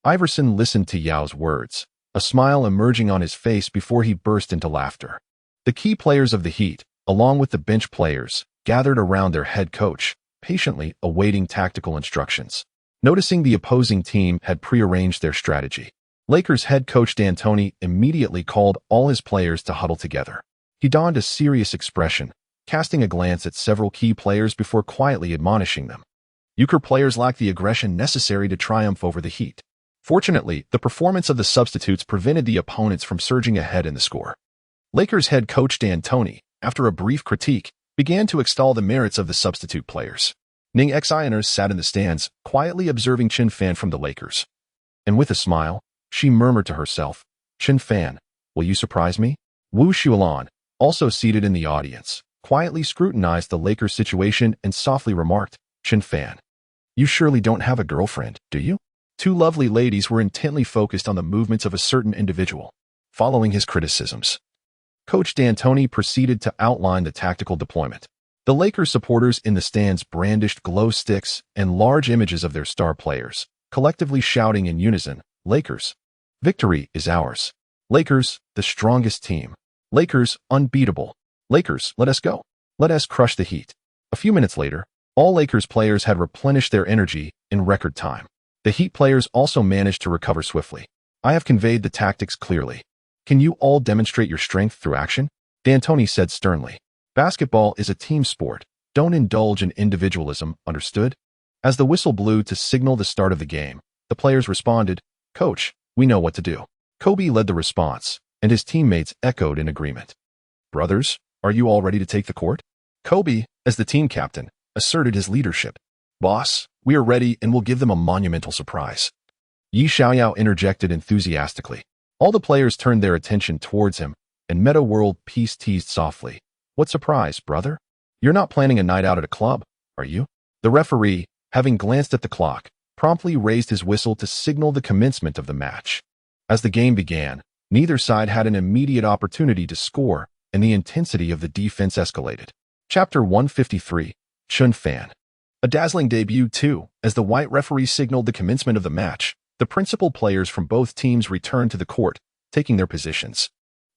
Iverson listened to Yao's words, a smile emerging on his face before he burst into laughter. The key players of the Heat, along with the bench players, gathered around their head coach, patiently awaiting tactical instructions. Noticing the opposing team had prearranged their strategy, Lakers head coach D'Antoni immediately called all his players to huddle together. He donned a serious expression, casting a glance at several key players before quietly admonishing them. Euchre players lacked the aggression necessary to triumph over the Heat. Fortunately, the performance of the substitutes prevented the opponents from surging ahead in the score. Lakers head coach D'Antoni, after a brief critique, began to extol the merits of the substitute players. Ning Xioners sat in the stands, quietly observing Chen Fan from the Lakers. And with a smile, she murmured to herself, "Chen Fan, will you surprise me?" Wu Xuelan, also seated in the audience, quietly scrutinized the Lakers situation and softly remarked, "Chen Fan, You surely don't have a girlfriend, do you? Two lovely ladies were intently focused on the movements of a certain individual. Following his criticisms, Coach D'Antoni proceeded to outline the tactical deployment. The Lakers supporters in the stands brandished glow sticks and large images of their star players, collectively shouting in unison, "Lakers, victory is ours. Lakers, the strongest team. Lakers, unbeatable. Lakers, let us go. Let us crush the Heat." A few minutes later, all Lakers players had replenished their energy in record time. The Heat players also managed to recover swiftly. "I have conveyed the tactics clearly. Can you all demonstrate your strength through action?" D'Antoni said sternly. "Basketball is a team sport. Don't indulge in individualism, understood?" As the whistle blew to signal the start of the game, the players responded, "Coach, we know what to do." Kobe led the response, and his teammates echoed in agreement. "Brothers, are you all ready to take the court?" Kobe, as the team captain, asserted his leadership. "Boss, we are ready and will give them a monumental surprise." Yi Xiaoyao interjected enthusiastically. All the players turned their attention towards him, and Meta World Peace teased softly, "What surprise, brother? You're not planning a night out at a club, are you?" The referee, having glanced at the clock, promptly raised his whistle to signal the commencement of the match. As the game began, neither side had an immediate opportunity to score, and the intensity of the defense escalated. Chapter 153, Chen Fan. A dazzling debut, too, as the white referee signaled the commencement of the match. The principal players from both teams returned to the court, taking their positions.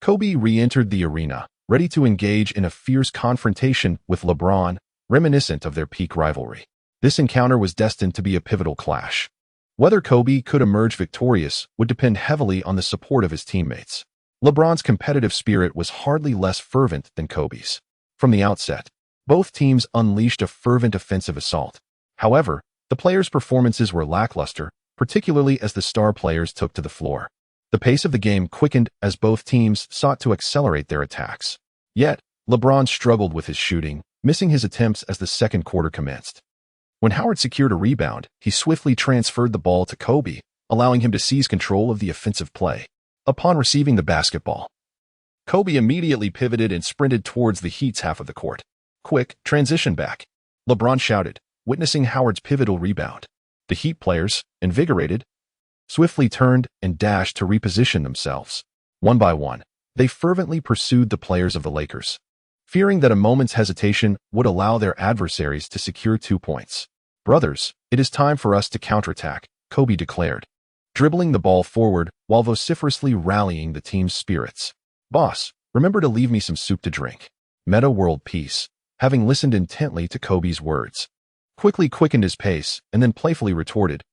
Kobe re-entered the arena, ready to engage in a fierce confrontation with LeBron, reminiscent of their peak rivalry. This encounter was destined to be a pivotal clash. Whether Kobe could emerge victorious would depend heavily on the support of his teammates. LeBron's competitive spirit was hardly less fervent than Kobe's. From the outset, both teams unleashed a fervent offensive assault. However, the players' performances were lackluster, particularly as the star players took to the floor. The pace of the game quickened as both teams sought to accelerate their attacks. Yet, LeBron struggled with his shooting, missing his attempts as the second quarter commenced. When Howard secured a rebound, he swiftly transferred the ball to Kobe, allowing him to seize control of the offensive play. Upon receiving the basketball, Kobe immediately pivoted and sprinted towards the Heat's half of the court. "Quick, transition back," LeBron shouted, witnessing Howard's pivotal rebound. The Heat players, invigorated, swiftly turned and dashed to reposition themselves. One by one, they fervently pursued the players of the Lakers, fearing that a moment's hesitation would allow their adversaries to secure 2 points. "Brothers, it is time for us to counterattack," Kobe declared, dribbling the ball forward while vociferously rallying the team's spirits. "Boss, remember to leave me some soup to drink." Meta World Peace, having listened intently to Kobe's words, quickly quickened his pace and then playfully retorted,